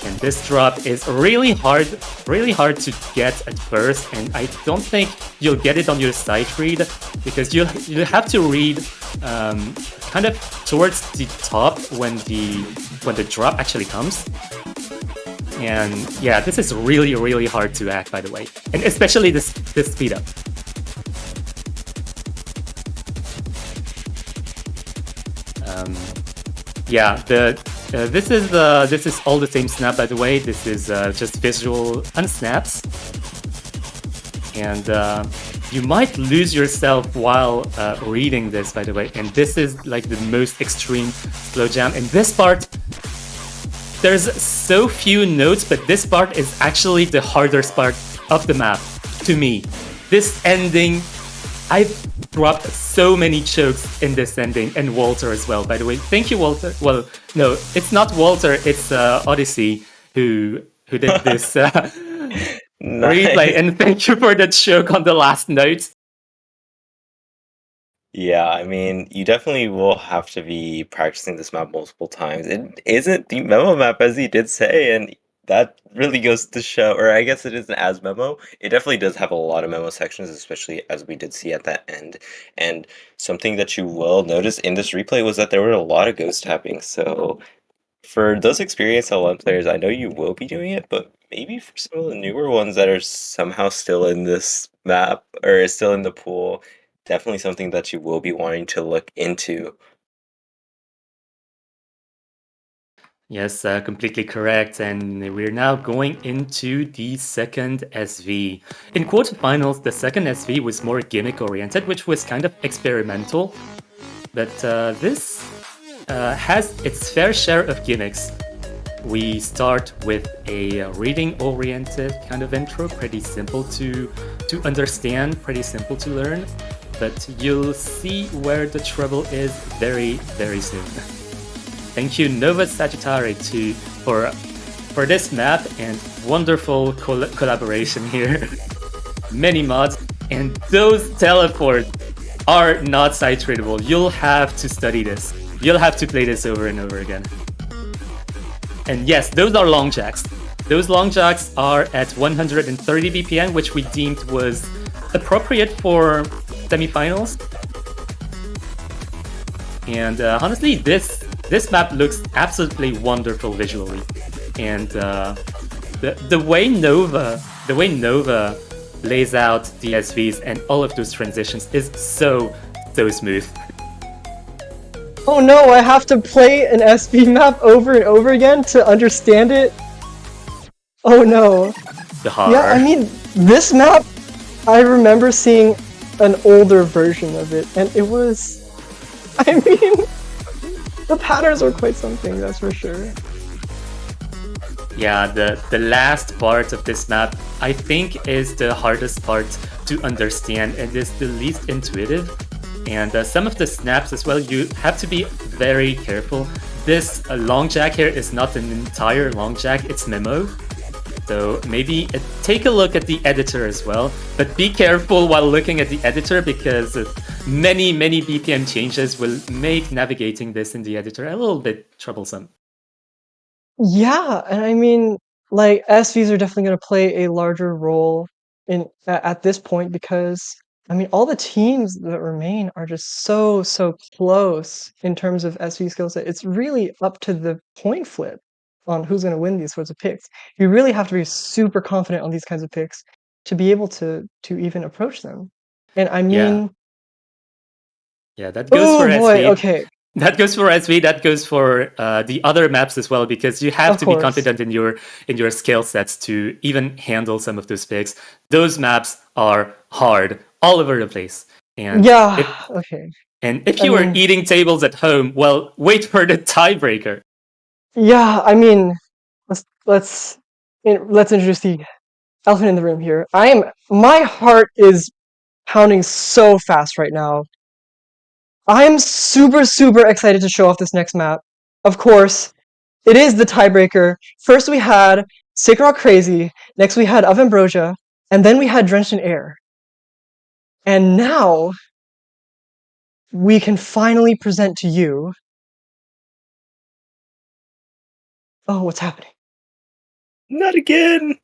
And this drop is really hard to get at first, and I don't think you'll get it on your sight read, because you have to read kind of towards the top when the drop actually comes. And yeah, this is really hard to act, by the way, and especially this speed up. Yeah, this is all the same snap, by the way. This is just visual unsnaps, and you might lose yourself while reading this, by the way. And this is like the most extreme slow jam. In this part, there's so few notes, but this part is actually the hardest part of the map to me. This ending, I've dropped so many chokes in this ending, and Walter as well, by the way. Thank you, Walter. Well, no, it's not Walter, it's Odyssey who did this replay, and thank you for that choke on the last note.
Yeah, I mean, you definitely will have to be practicing this map multiple times. It isn't the memo map, as he did say, and that really goes to show, or I guess it isn't as memo. It definitely does have a lot of memo sections, especially as we did see at that end. And something that you will notice in this replay was that there were a lot of ghost tapping. So for those experienced L1 players, I know you will be doing it, but maybe for some of the newer ones that are somehow still in this map or still in the pool, definitely something that you will be wanting to look into.
Yes, completely correct. And we're now going into the second SV. In quarterfinals, the second SV was more gimmick oriented, which was kind of experimental. But this has its fair share of gimmicks. We start with a reading-oriented kind of intro, pretty simple to understand, pretty simple to learn, but you'll see where the trouble is very, very soon. Thank you, Nova Sagittari, for this map and wonderful collaboration here. Many mods, and those teleports are not side tradable. You'll have to study this. You'll have to play this over and over again. And yes, those are long jacks. Those long jacks are at 130 BPM, which we deemed was appropriate for semifinals. And honestly, this map looks absolutely wonderful visually. And the way Nova lays out the SVs and all of those transitions is so smooth.
Oh no, I have to play an SV map over and over again to understand it? Oh no.
The horror.
Yeah, I mean, this map, I remember seeing an older version of it, and it was... I mean, the patterns were quite something, that's for sure.
Yeah, the last part of this map, I think, is the hardest part to understand and is the least intuitive. And some of the snaps as well, you have to be very careful. This long jack here is not an entire long jack, it's memo. So maybe take a look at the editor as well, but be careful while looking at the editor because many BPM changes will make navigating this in the editor a little bit troublesome.
Yeah, and I mean, like, SVs are definitely going to play a larger role at this point because, I mean, all the teams that remain are just so close in terms of SV skill set. It's really up to the point flip on who's going to win these sorts of picks. You really have to be super confident on these kinds of picks to be able to even approach them. And I mean,
yeah, that goes for
oh boy,
SV.
okay.
That goes for SV. That goes for the other maps as well, because you have
Of
to be
course.
confident in your skill sets to even handle some of those picks. Those maps are hard all over the place. And
Yeah, okay.
And if
I
you were
mean-
eating tables at home, well, wait for the tiebreaker.
Yeah, I mean, let's introduce the elephant in the room here. My heart is pounding so fast right now. I'm super excited to show off this next map. Of course, it is the tiebreaker. First we had Sick Rock Crazy, next we had Of Ambrosia, and then we had Drenched in Air. And now we can finally present to you... Oh, what's happening?
Not again!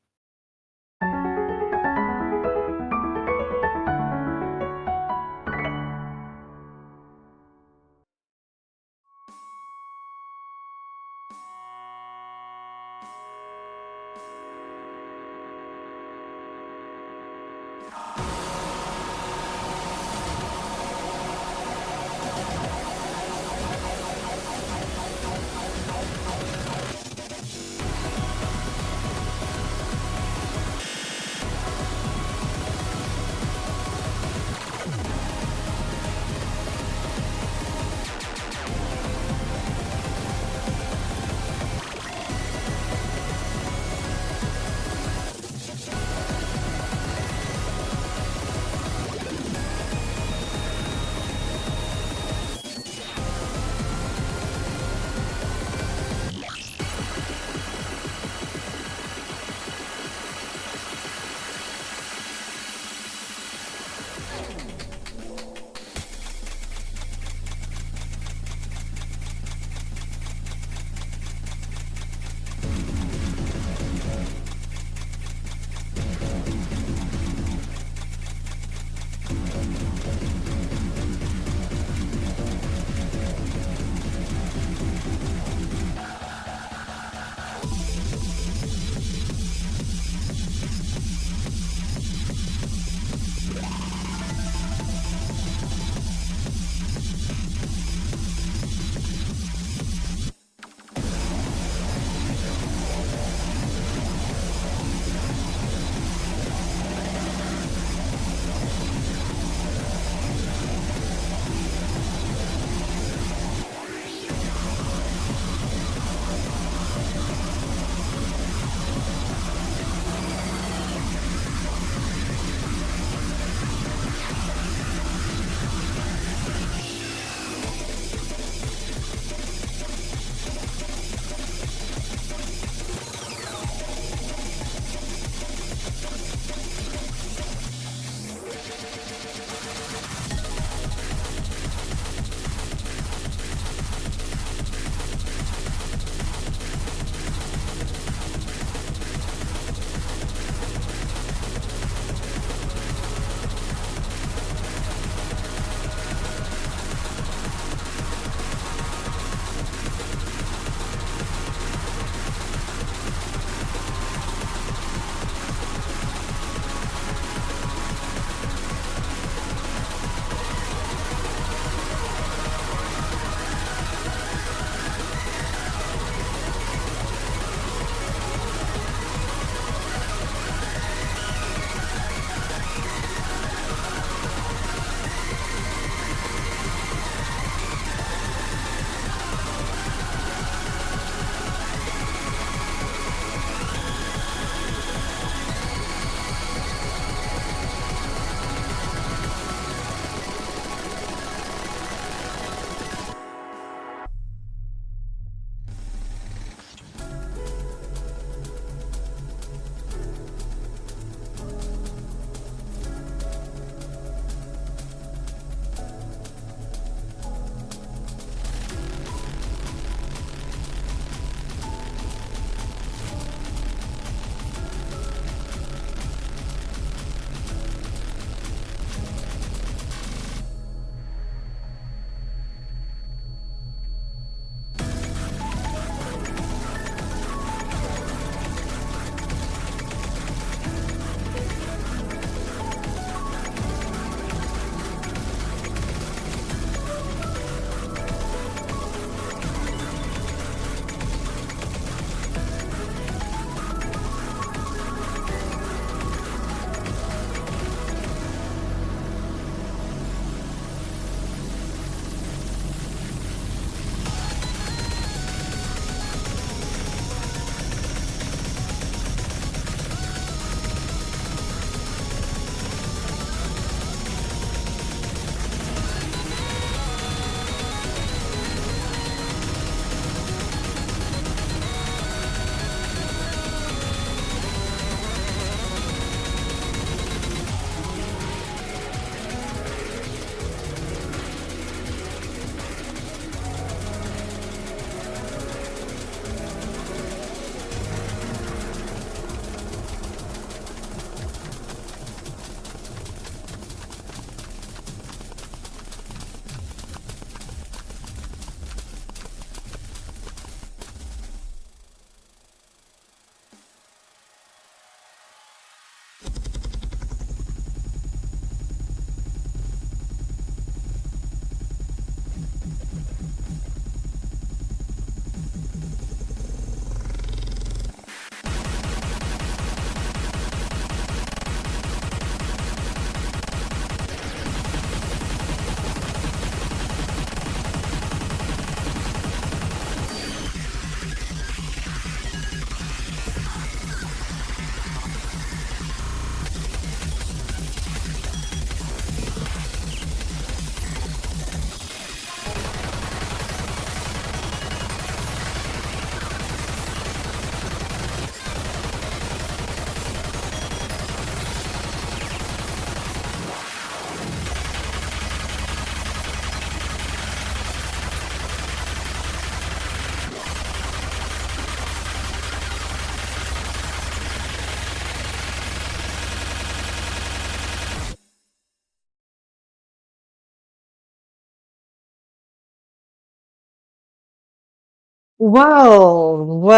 Well.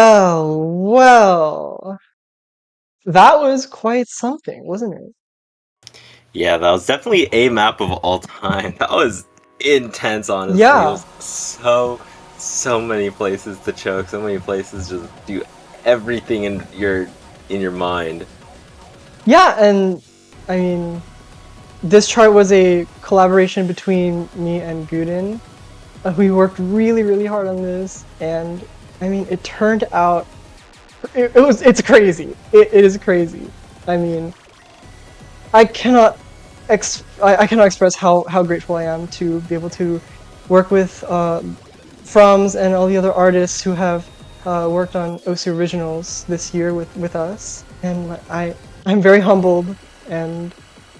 That was quite something, wasn't it?
Yeah, that was definitely a map of all time. That was intense, honestly. It
Yeah.
was so many places to choke, so many places just do everything in your mind.
Yeah, and I mean, this chart was a collaboration between me and Guden. We worked really, really hard on this, and I mean, it turned out. It's crazy. It is crazy. I mean, I cannot I cannot express how grateful I am to be able to work with Frums and all the other artists who have worked on OC Originals this year with us. And like, I'm very humbled and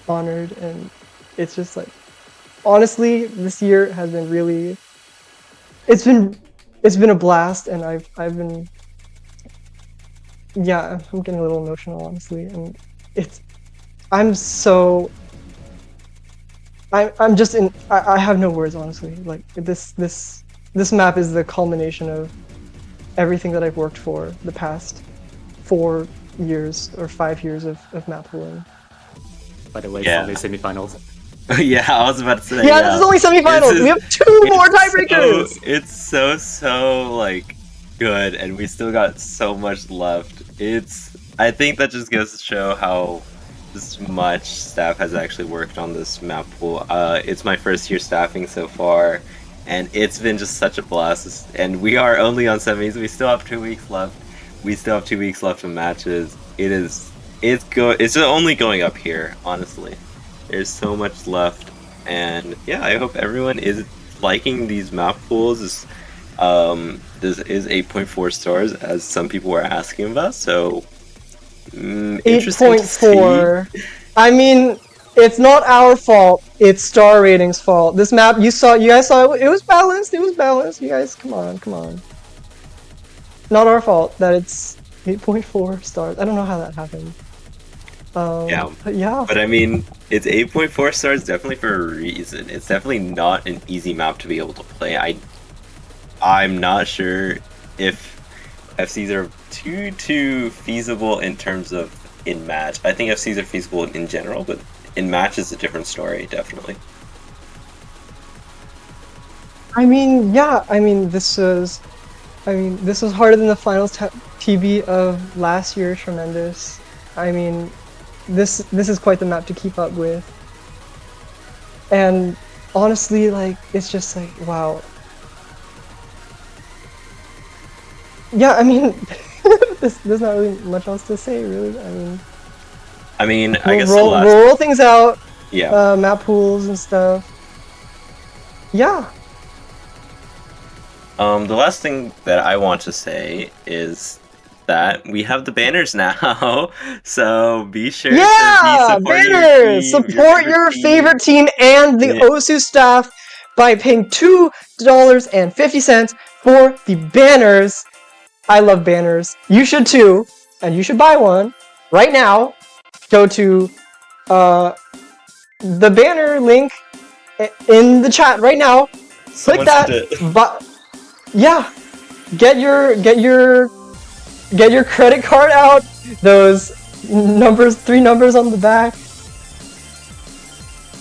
honored, and it's just like, honestly, this year has been really, it's been it's been a blast, and I've been, yeah, I'm getting a little emotional, honestly, and it's I'm so I'm just in. I have no words, honestly. Like this map is the culmination of everything that I've worked for the past 4 years or 5 years of map pooling.
By the way, it's
Yeah.
only semifinals.
Yeah, I was about to say.
Yeah, this is only semifinals. We have two more tiebreakers.
It's so like good, and we still got so much left. I think that just goes to show how this much staff has actually worked on this map pool. It's my first year staffing so far, and it's been just such a blast. And we are only on semis. We still have 2 weeks left. We still have 2 weeks left of matches. It's only going up here, honestly. There's so much left, and yeah, I hope everyone is liking these map pools. This is 8.4 stars, as some people were asking about. So, interesting to see.
8.4. I mean, it's not our fault. It's star ratings' fault. This map, you guys saw it. It was balanced. It was balanced. You guys, come on. Not our fault that it's 8.4 stars. I don't know how that happened.
Yeah.
But yeah.
But I mean, it's 8.4 stars definitely for a reason. It's definitely not an easy map to be able to play. I'm not sure if FCs are too feasible in terms of in match. I think FCs are feasible in general, but in match is a different story, definitely.
I mean, yeah. I mean, this was harder than the finals TB of last year. Tremendous. I mean, this is quite the map to keep up with. And honestly, like, it's just like, wow. Yeah, I mean, there's not really much else to say, really.
I mean, I guess
we'll roll things out.
Yeah.
Map pools and stuff. Yeah.
The last thing that I want to say is that we have the banners now, so be sure to be
banners! Support your favorite team and the OSU staff by paying $2.50 for the banners. I love banners. You should too, and you should buy one right now. Go to the banner link in the chat right now. Click that. But yeah, get your credit card out. Those numbers, 3 numbers on the back.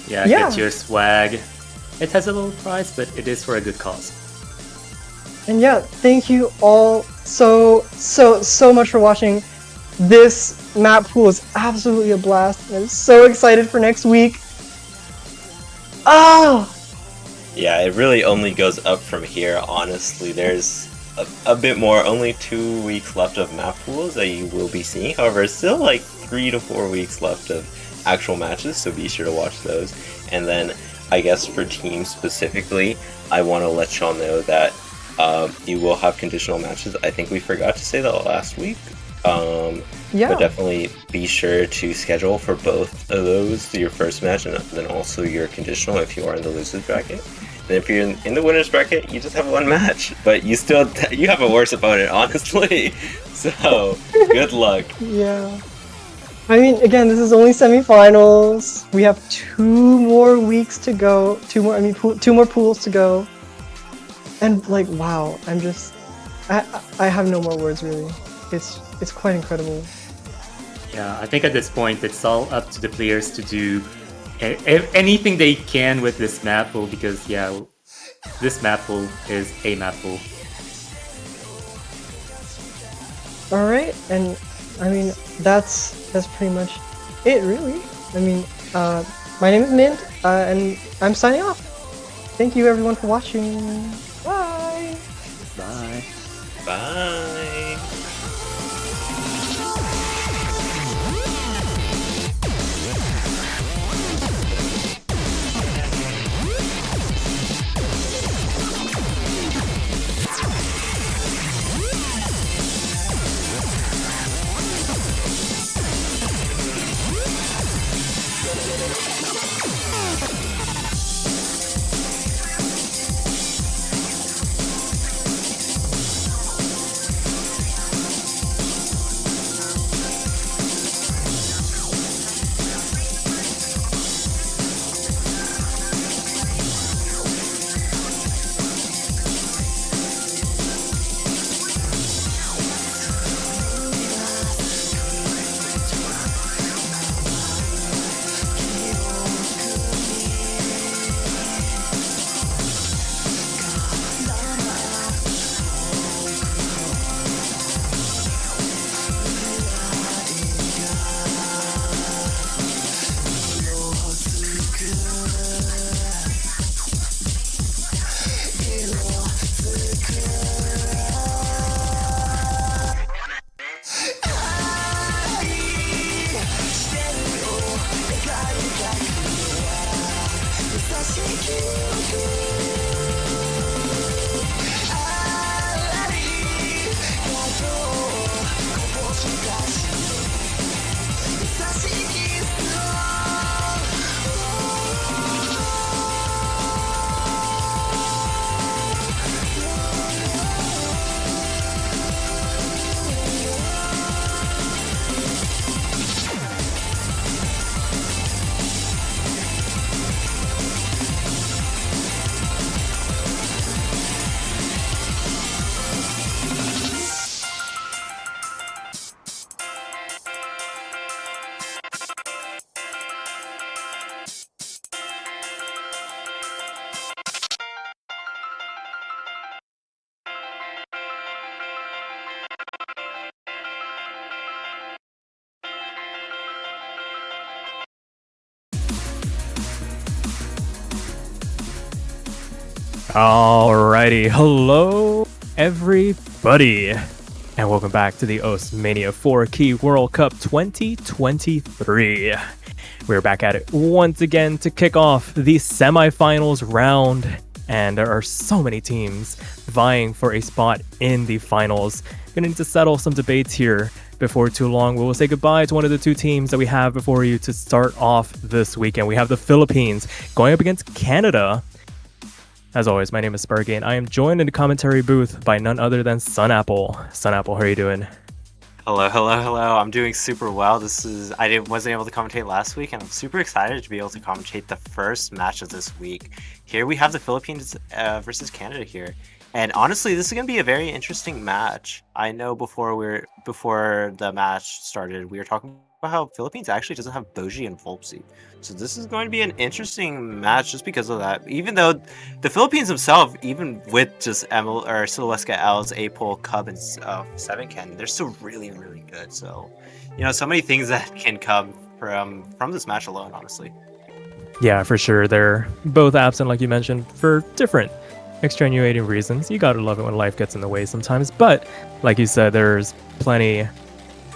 Yeah, get your swag. It has a little price, but it is for a good cause.
And yeah, thank you all so much for watching. This map pool is absolutely a blast, and I'm so excited for next week. Oh!
Yeah, it really only goes up from here, honestly. There's a bit more, only 2 weeks left of map pools that you will be seeing. However, still like 3 to 4 weeks left of actual matches, so be sure to watch those. And then, I guess for teams specifically, I want to let y'all know that you will have conditional matches. I think we forgot to say that last week. But definitely be sure to schedule for both of those, your first match and then also your conditional if you are in the losers bracket. And if you're in the winners bracket, you just have 1 match, but you have a worse opponent, honestly. So good luck.
Yeah. I mean, again, this is only semifinals. We have 2 more weeks to go. 2 more pools to go. And like, wow, I have no more words really. It's quite incredible.
Yeah, I think at this point it's all up to the players to do anything they can with this map pool because yeah, this map pool is a map pool.
All right, and I mean that's pretty much it really. I mean, my name is Mint, and I'm signing off. Thank you everyone for watching. Bye.
Bye.
Bye.
Alrighty, hello everybody, and welcome back to the Mania 4 Key World Cup 2023. We're back at it once again to kick off the semifinals round, and there are so many teams vying for a spot in the finals. Gonna need to settle some debates here before too long. We will say goodbye to one of the two teams that we have before you to start off this weekend. We have the Philippines going up against Canada. As always, my name is Sparky, and I am joined in the commentary booth by none other than Sunapple. Sunapple, how are you doing?
Hello. I'm doing super well. I wasn't able to commentate last week, and I'm super excited to be able to commentate the first match of this week. Here we have the Philippines versus Canada here, and honestly, this is going to be a very interesting match. I know before the match started, we were talking about how Philippines actually doesn't have Boji and Volpsy. So this is going to be an interesting match just because of that. Even though the Philippines themselves, even with just Silweska L's A-Pole, Cub, and 7Ken, they're still really, really good. So, so many things that can come from this match alone, honestly.
Yeah, for sure. They're both absent, like you mentioned, for different extenuating reasons. You gotta love it when life gets in the way sometimes. But, like you said, there's plenty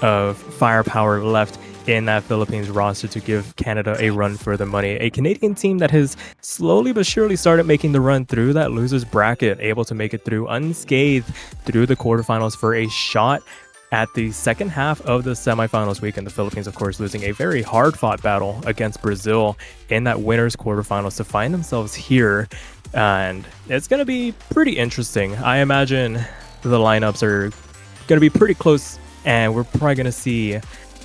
of firepower left in that Philippines roster to give Canada a run for the money. A Canadian team that has slowly but surely started making the run through that losers bracket, able to make it through unscathed through the quarterfinals for a shot at the second half of the semifinals weekend. The Philippines, of course, losing a very hard-fought battle against Brazil in that winners quarterfinals to find themselves here. And it's going to be pretty interesting. I imagine the lineups are going to be pretty close, and we're probably going to see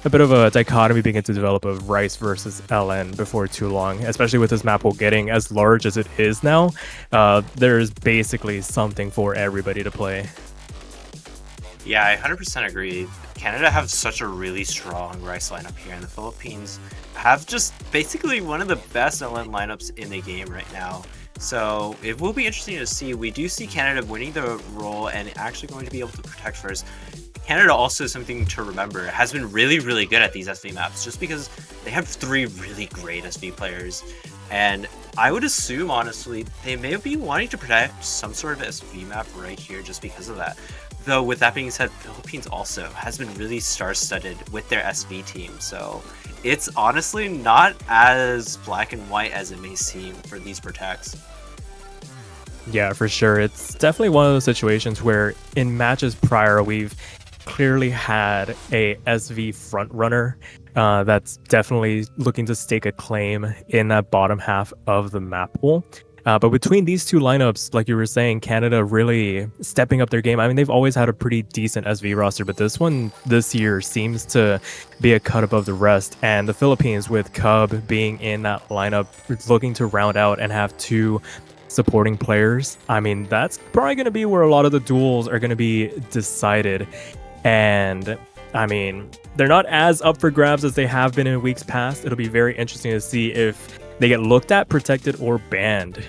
a bit of a dichotomy begin to develop of Rice versus LN before too long, especially with this map pool getting as large as it is now. There's basically something for everybody to play.
Yeah, I 100% agree. Canada have such a really strong rice lineup here, and the Philippines have just basically one of the best LN lineups in the game right now. So it will be interesting to see. We do see Canada winning the role and actually going to be able to protect first. Canada also, something to remember, has been really, really good at these SV maps just because they have 3 really great SV players. And I would assume, honestly, they may be wanting to protect some sort of SV map right here just because of that. Though, with that being said, Philippines also has been really star-studded with their SV team, so it's honestly not as black and white as it may seem for these protects.
Yeah, for sure. It's definitely one of those situations where in matches prior, we've clearly had a SV front runner that's definitely looking to stake a claim in that bottom half of the map pool. But between these two lineups, like you were saying, Canada really stepping up their game. I mean, they've always had a pretty decent SV roster, but this one this year seems to be a cut above the rest. And the Philippines, with Cub being in that lineup, looking to round out and have 2 supporting players. I mean, that's probably going to be where a lot of the duels are going to be decided. And I mean, they're not as up for grabs as they have been in weeks past. It'll be very interesting to see if they get looked at, protected, or banned.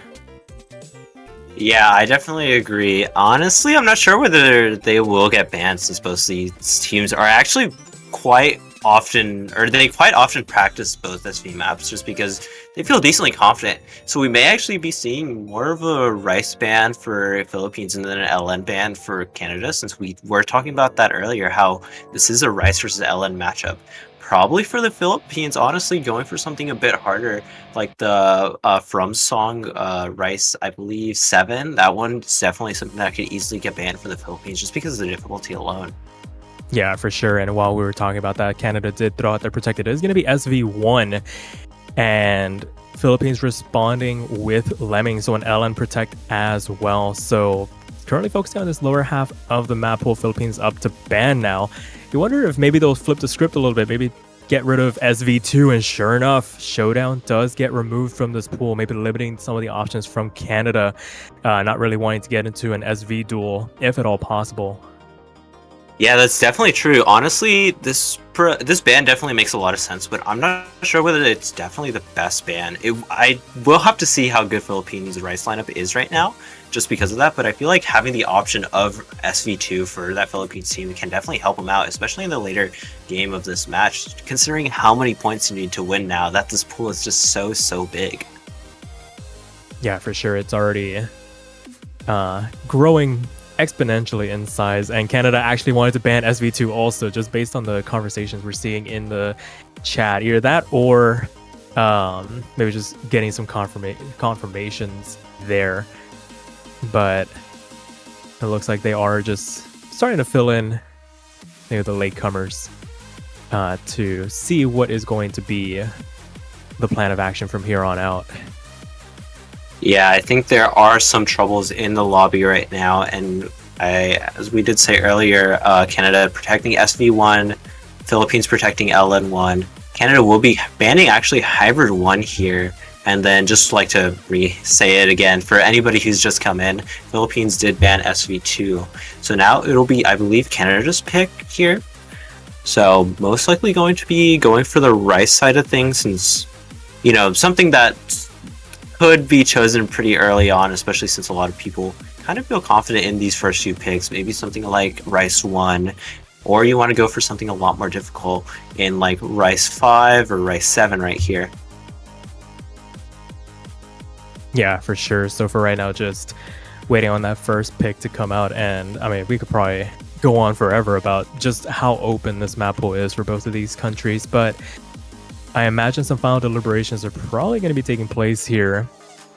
Yeah, I definitely agree. Honestly, I'm not sure whether they will get banned since both these teams are actually quite often, or they quite often practice both SV maps just because they feel decently confident. So we may actually be seeing more of a Rice ban for Philippines and then an LN ban for Canada, since we were talking about that earlier, how this is a Rice versus LN matchup. Probably for the Philippines, honestly, going for something a bit harder, like the From song, Rice, I believe, 7. That one's definitely something that could easily get banned for the Philippines just because of the difficulty alone.
Yeah, for sure. And while we were talking about that, Canada did throw out their protected. It is going to be SV1, and Philippines responding with Lemming, so an LN protect as well. So currently focusing on this lower half of the map pool, Philippines up to ban now. You wonder if maybe they'll flip the script a little bit, maybe get rid of SV2, and sure enough, Showdown does get removed from this pool, maybe limiting some of the options from Canada, not really wanting to get into an SV duel, if at all possible.
Yeah, that's definitely true. Honestly, this ban definitely makes a lot of sense, but I'm not sure whether it's definitely the best ban. I will have to see how good Philippines' Rice lineup is right now, just because of that. But I feel like having the option of SV2 for that Philippines team can definitely help them out, especially in the later game of this match, considering how many points you need to win now that this pool is just so big.
Yeah, for sure. It's already growing exponentially in size, and Canada actually wanted to ban SV2 also, just based on the conversations we're seeing in the chat. Either that or maybe just getting some confirmations there. But it looks like they are just starting to fill in the latecomers to see what is going to be the plan of action from here on out.
Yeah, I think there are some troubles in the lobby right now, and as we did say earlier, Canada protecting SV1, Philippines protecting LN1. Canada will be banning actually Hybrid 1 here, and then just like to re-say it again, for anybody who's just come in, Philippines did ban SV2. So now it'll be, I believe, Canada's pick here. So most likely going to be going for the Rice side of things, since, you know, something that could be chosen pretty early on, especially since a lot of people kind of feel confident in these first few picks. Maybe something like Rice 1, or you want to go for something a lot more difficult in like Rice 5 or Rice 7 right here.
Yeah, for sure. So for right now, just waiting on that first pick to come out. And I mean, we could probably go on forever about just how open this map pool is for both of these countries, but I imagine some final deliberations are probably going to be taking place here.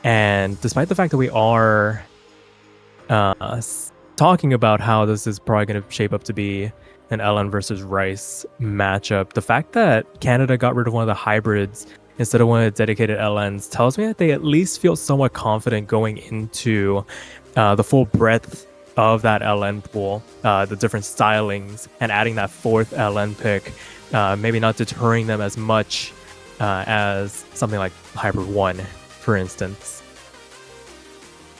And despite the fact that we are talking about how this is probably going to shape up to be an LN versus Rice matchup, the fact that Canada got rid of one of the hybrids instead of one of the dedicated LNs tells me that they at least feel somewhat confident going into the full breadth of that LN pool, the different stylings, and adding that 4th LN pick, maybe not deterring them as much as something like Hybrid 1, for instance.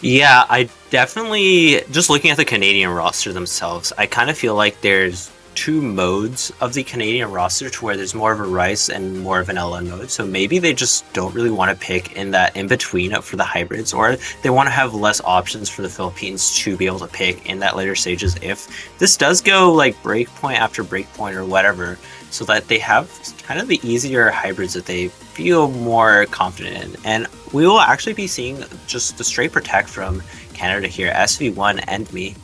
Yeah, I definitely, just looking at the Canadian roster themselves, I kind of feel like there's two modes of the Canadian roster to where there's more of a Rice and more of an LN mode. So maybe they just don't really want to pick in that in between for the hybrids, or they want to have less options for the Philippines to be able to pick in that later stages if this does go like breakpoint after breakpoint or whatever, so that they have kind of the easier hybrids that they feel more confident in. And we will actually be seeing just the straight protect from Canada here, SV1 and me.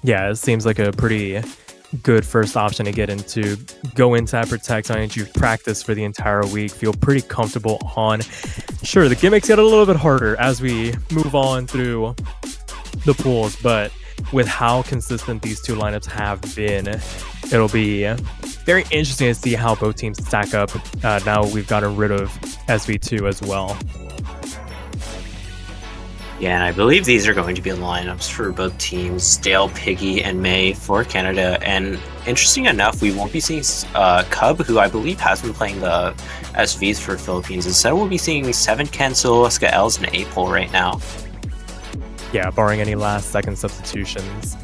Yeah, it seems like a pretty good first option to get into. Go into that protect on it. You've practiced for the entire week, feel pretty comfortable on. Sure, the gimmicks get a little bit harder as we move on through the pools, but with how consistent these two lineups have been, it'll be very interesting to see how both teams stack up. Now we've gotten rid of SV2 as well.
Yeah, and I believe these are going to be the lineups for both teams, Dale, Piggy, and May for Canada. And interesting enough, we won't be seeing Cub, who I believe has been playing the SVs for Philippines. Instead, we'll be seeing 7 Ken, Soloska, Els, and Apol right now.
Yeah, barring any last-second substitutions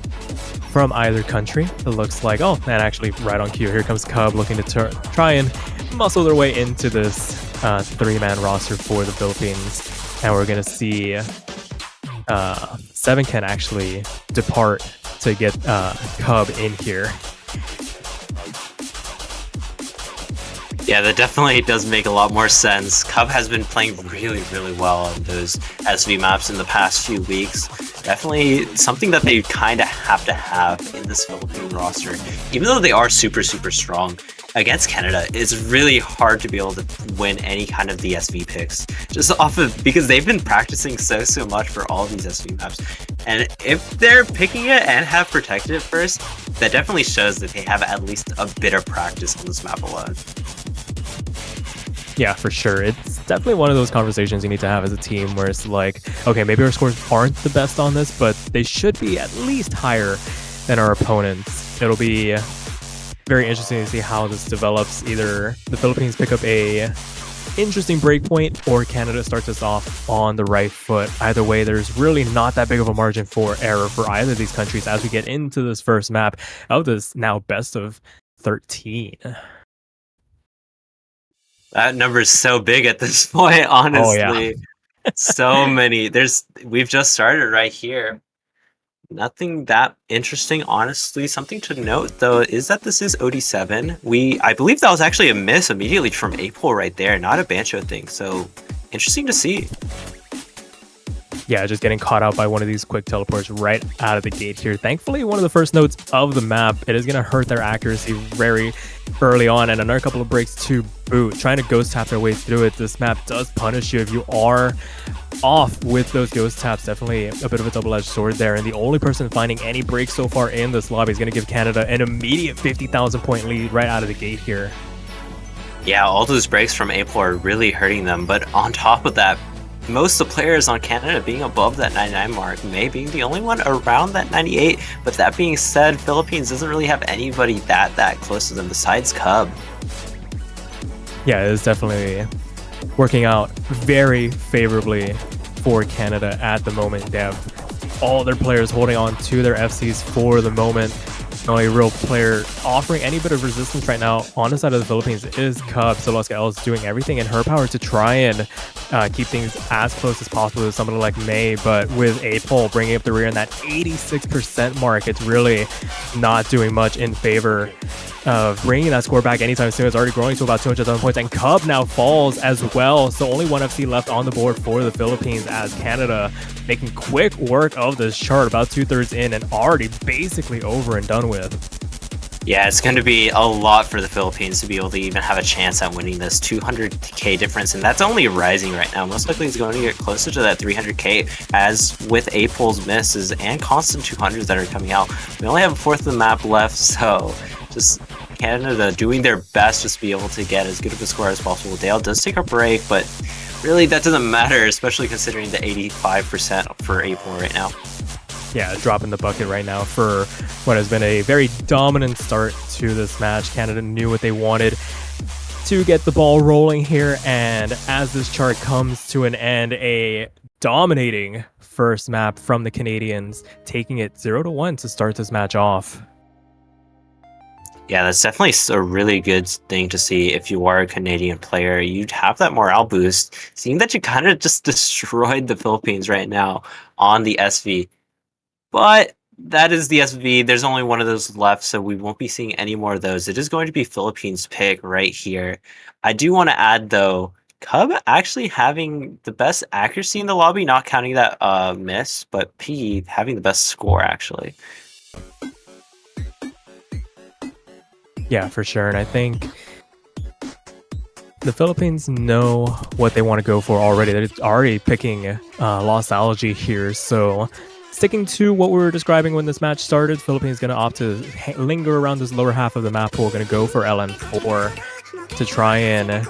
from either country, it looks like, oh, and actually right on cue, here comes Cub looking to try and muscle their way into this 3-man roster for the Philippines. And we're going to see 7 can actually depart to get Cub in here.
Yeah, that definitely does make a lot more sense. Cub has been playing really, really well on those SV maps in the past few weeks. Definitely something that they kind of have in this Philippine roster. Even though they are super, super strong, against Canada, it's really hard to be able to win any kind of the SV picks. Just off of, because they've been practicing so much for all these SV maps. And if they're picking it and have protected it first, that definitely shows that they have at least a bit of practice on this map alone.
Yeah, for sure. It's definitely one of those conversations you need to have as a team where it's like, okay, maybe our scores aren't the best on this, but they should be at least higher than our opponents. It'll be very interesting to see how this develops. Either the Philippines pick up a interesting breakpoint or Canada starts us off on the right foot. Either way, there's really not that big of a margin for error for either of these countries as we get into this first map of this now best of 13.
That number is so big at this point, honestly.
Oh, yeah.
So many. We've just started right here. Nothing that interesting, honestly. Something to note, though, is that this is OD7. I believe that was actually a miss immediately from Apol right there, not a Bancho thing. So, interesting to see.
Yeah, just getting caught out by one of these quick teleports right out of the gate here. Thankfully, one of the first notes of the map. It is going to hurt their accuracy very early on, and another couple of breaks to boot. Trying to ghost tap their way through it. This map does punish you if you are off with those ghost taps. Definitely a bit of a double-edged sword there, and the only person finding any breaks so far in this lobby is going to give Canada an immediate 50,000 point lead right out of the gate here.
Yeah, all those breaks from Apol are really hurting them, but on top of that, most of the players on Canada being above that 99 mark, May being the only one around that 98. But that being said, Philippines doesn't really have anybody that close to them besides Cub.
Yeah, it is definitely working out very favorably for Canada at the moment. They have all their players holding on to their FCs for the moment. The only real player offering any bit of resistance right now on the side of the Philippines is Cub. Soloska Els doing everything in her power to try and keep things as close as possible to somebody like May, but with Apol bringing up the rear in that 86% mark, it's really not doing much in favor of bringing that score back anytime soon. It's already growing to about 200,000 points, and Cub now falls as well. So only one FC left on the board for the Philippines as Canada making quick work of this chart, about 2/3 in and already basically over and done with.
Yeah, it's going to be a lot for the Philippines to be able to even have a chance at winning this 200k difference, and that's only rising right now. Most likely it's going to get closer to that 300k, as with Apol's misses and constant 200s that are coming out. We only have a fourth of the map left, so just Canada doing their best just to be able to get as good of a score as possible. Dale does take a break, but really that doesn't matter, especially considering the 85% for Apol right now.
Yeah, drop in the bucket right now for what has been a very dominant start to this match. Canada knew what they wanted to get the ball rolling here, and as this chart comes to an end, a dominating first map from the Canadians, taking it 0-1 to start this match off.
Yeah, that's definitely a really good thing to see if you are a Canadian player. You'd have that morale boost, seeing that you kind of just destroyed the Philippines right now on the SV. But that is the SV. There's only one of those left, so we won't be seeing any more of those. It is going to be Philippines pick right here. I do want to add, though, Cub actually having the best accuracy in the lobby, not counting that miss, but P having the best score, actually.
Yeah, for sure. And I think the Philippines know what they want to go for already. They're already picking Lostology here. So sticking to what we were describing when this match started, Philippines going to opt to linger around this lower half of the map pool. Going to go for LN4 to try and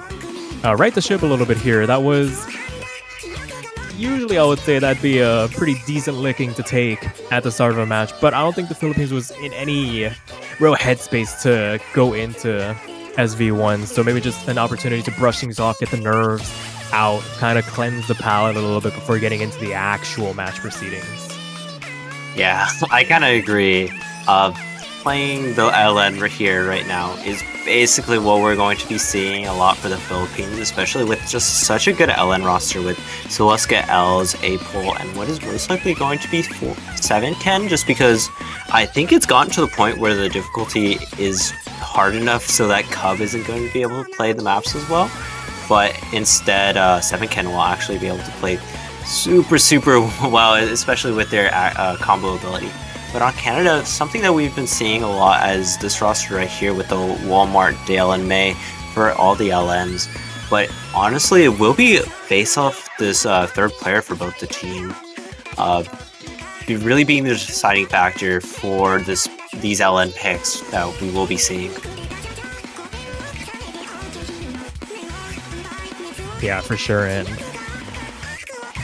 right the ship a little bit here. That was... Usually I would say that'd be a pretty decent licking to take at the start of a match, but I don't think the Philippines was in any real headspace to go into SV1, so maybe just an opportunity to brush things off, get the nerves out, kind of cleanse the palate a little bit before getting into the actual match proceedings.
Yeah, I kind of agree. Playing the LN here right now is basically what we're going to be seeing a lot for the Philippines, especially with just such a good LN roster with Celestia, Els, Apol, and what is most likely going to be 7ken, just because I think it's gotten to the point where the difficulty is hard enough so that Cub isn't going to be able to play the maps as well, but instead 7ken will actually be able to play super well, especially with their combo ability. But on Canada, something that we've been seeing a lot as this roster right here with the Walmart, Dale, and May for all the LNs. But honestly, it will be based off this third player for both the team. Really being the deciding factor for these LN picks that we will be seeing.
Yeah, for sure. And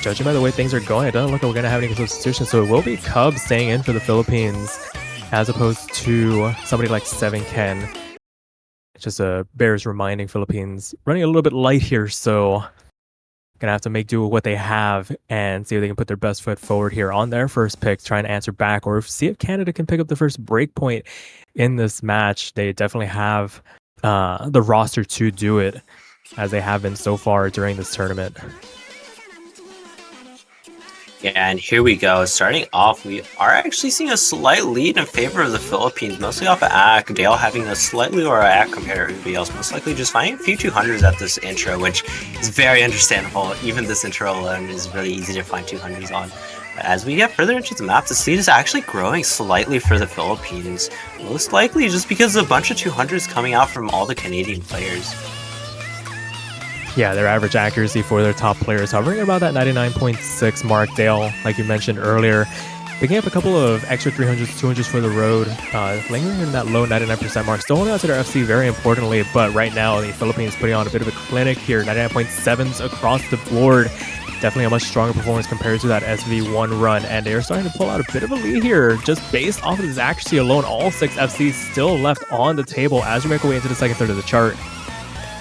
judging by the way things are going, it doesn't look like we're going to have any substitutions, so it will be Cub staying in for the Philippines as opposed to somebody like 7ken. It's just bears reminding Philippines running a little bit light here, so going to have to make do with what they have and see if they can put their best foot forward here on their first pick, try and answer back, or see if Canada can pick up the first break point in this match. They definitely have the roster to do it, as they have been so far during this tournament.
Yeah, and here we go. Starting off, we are actually seeing a slight lead in favor of the Philippines, mostly off of AK. Dale having a slightly lower AK compared to everybody else, most likely just finding a few 200s at this intro, which is very understandable. Even this intro alone is really easy to find 200s on. But as we get further into the map, this lead is actually growing slightly for the Philippines, most likely just because of a bunch of 200s coming out from all the Canadian players.
Yeah, their average accuracy for their top players hovering about that 99.6 mark. Dale, like you mentioned earlier, picking up a couple of extra 300s, 200s for the road, lingering in that low 99% mark. Still holding out to their FC very importantly, but right now the Philippines putting on a bit of a clinic here. 99.7s across the board. Definitely a much stronger performance compared to that SV1 run, and they're starting to pull out a bit of a lead here just based off of this accuracy alone. All 6 FCs still left on the table as we make our way into the second third of the chart.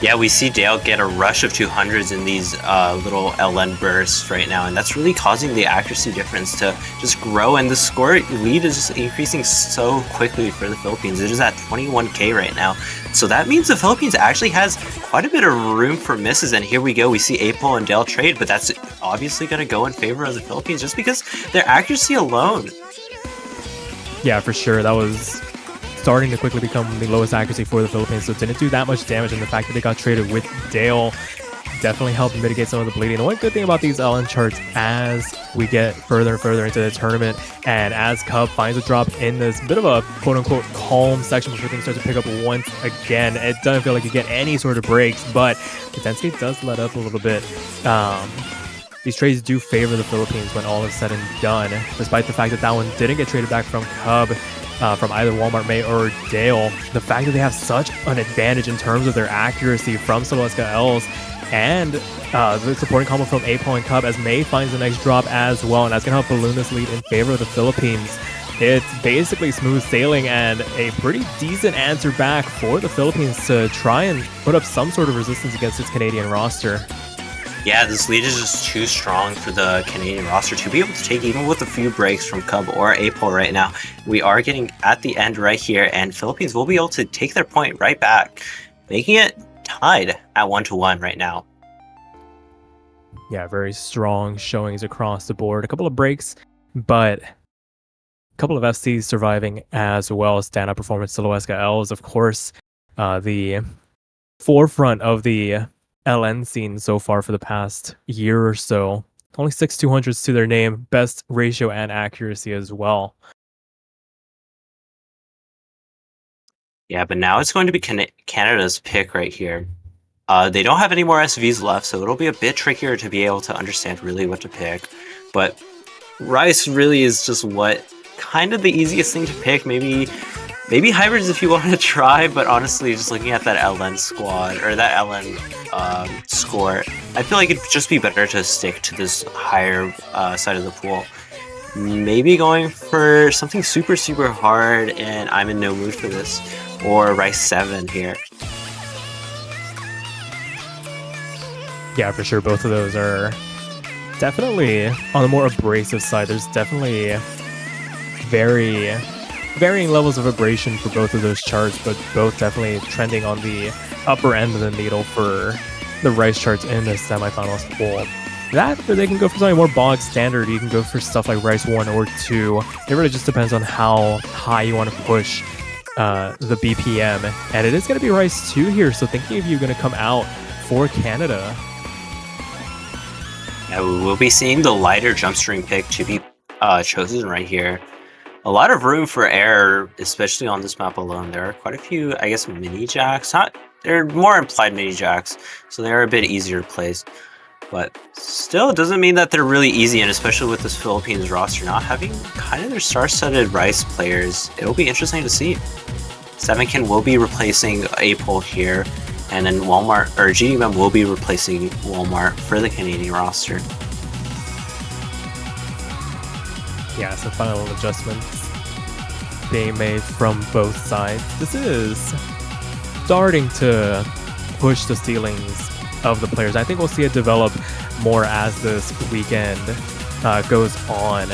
Yeah, we see Dale get a rush of 200s in these little LN bursts right now, and that's really causing the accuracy difference to just grow, and the score lead is just increasing so quickly for the Philippines. It is at 21k right now, so that means the Philippines actually has quite a bit of room for misses, and here we go. We see Apol and Dale trade, but that's obviously going to go in favor of the Philippines just because their accuracy alone.
Yeah, for sure. That was starting to quickly become the lowest accuracy for the Philippines, so it didn't do that much damage, and the fact that they got traded with Dale definitely helped mitigate some of the bleeding. The one good thing about these LN charts as we get further and further into the tournament, and as Cub finds a drop in this bit of a quote-unquote calm section before things start to pick up once again, it doesn't feel like you get any sort of breaks, but the 10 does let up a little bit. These trades do favor the Philippines when all is said and done, despite the fact that that one didn't get traded back from Cub, from either Walmart, May, or Dale. The fact that they have such an advantage in terms of their accuracy from Celestia, Els, and the supporting combo from Apol and Cub as May finds the next drop as well, and that's going to help balloon this lead in favor of the Philippines. It's basically smooth sailing and a pretty decent answer back for the Philippines to try and put up some sort of resistance against its Canadian roster.
Yeah, this lead is just too strong for the Canadian roster to be able to take, even with a few breaks from Cub or Apol right now. We are getting at the end right here, and Philippines will be able to take their point right back, making it tied at 1-1 right now.
Yeah, very strong showings across the board. A couple of breaks, but a couple of FCs surviving as well. Stand-up performance to Loeska Elves, of course. The forefront of the LN scene so far for the past year or so. Only 6 200s to their name, best ratio and accuracy as well.
Yeah, but now it's going to be Canada's pick right here. They don't have any more SVs left, so it'll be a bit trickier to be able to understand really what to pick. But Rice really is just what kind of the easiest thing to pick. Maybe hybrids if you want to try, but honestly, just looking at that LN squad or that LN score, I feel like it'd just be better to stick to this higher side of the pool. Maybe going for something super, super hard, and I'm in no mood for this, or Rice 7 here.
Yeah, for sure. Both of those are definitely on the more abrasive side. There's definitely very varying levels of abrasion for both of those charts, but both definitely trending on the upper end of the needle for the Rice charts in the semifinals pool. That, or they can go for something more bog standard. You can go for stuff like Rice 1 or 2. It really just depends on how high you want to push the BPM. And it is going to be Rice 2 here, so thinking of you going to come out for Canada.
Yeah, we will be seeing the lighter jump stream pick to be chosen right here. A lot of room for error, especially on this map alone. There are quite a few, I guess, mini jacks. They're more implied mini jacks, so they're a bit easier to place. But still, it doesn't mean that they're really easy, and especially with this Philippines roster not having kind of their star-studded Rice players, it'll be interesting to see. Sevenkin will be replacing Apol here, and then Walmart or GDM will be replacing Walmart for the Canadian roster.
Yeah, some final adjustments being made from both sides. This is starting to push the ceilings of the players. I think we'll see it develop more as this weekend goes on,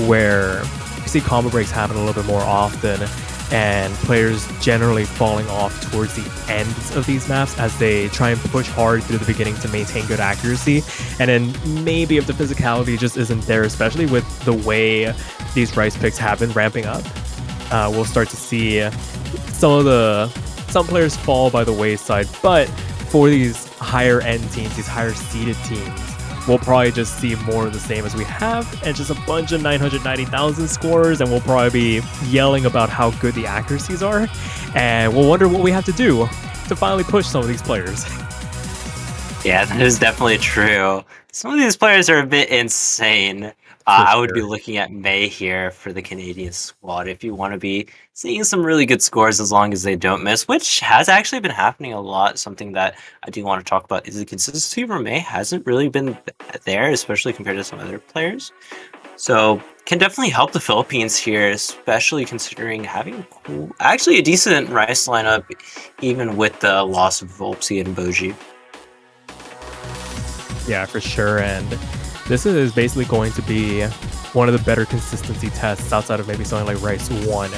where you see combo breaks happen a little bit more often, and players generally falling off towards the ends of these maps as they try and push hard through the beginning to maintain good accuracy. And then maybe if the physicality just isn't there, especially with the way these Rice picks have been ramping up, we'll start to see some players fall by the wayside. But for these higher end teams, these higher seeded teams, we'll probably just see more of the same as we have, and just a bunch of 990,000 scores, and we'll probably be yelling about how good the accuracies are, and we'll wonder what we have to do to finally push some of these players.
Yeah, that is definitely true. Some of these players are a bit insane. I would be looking at May here for the Canadian squad if you want to be seeing some really good scores as long as they don't miss, which has actually been happening a lot. Something that I do want to talk about is the consistency for May hasn't really been there, especially compared to some other players. So can definitely help the Philippines here, especially considering having actually a decent Rice lineup, even with the loss of Volpsy and Boji.
Yeah, for sure. And this is basically going to be one of the better consistency tests outside of maybe something like Rice 1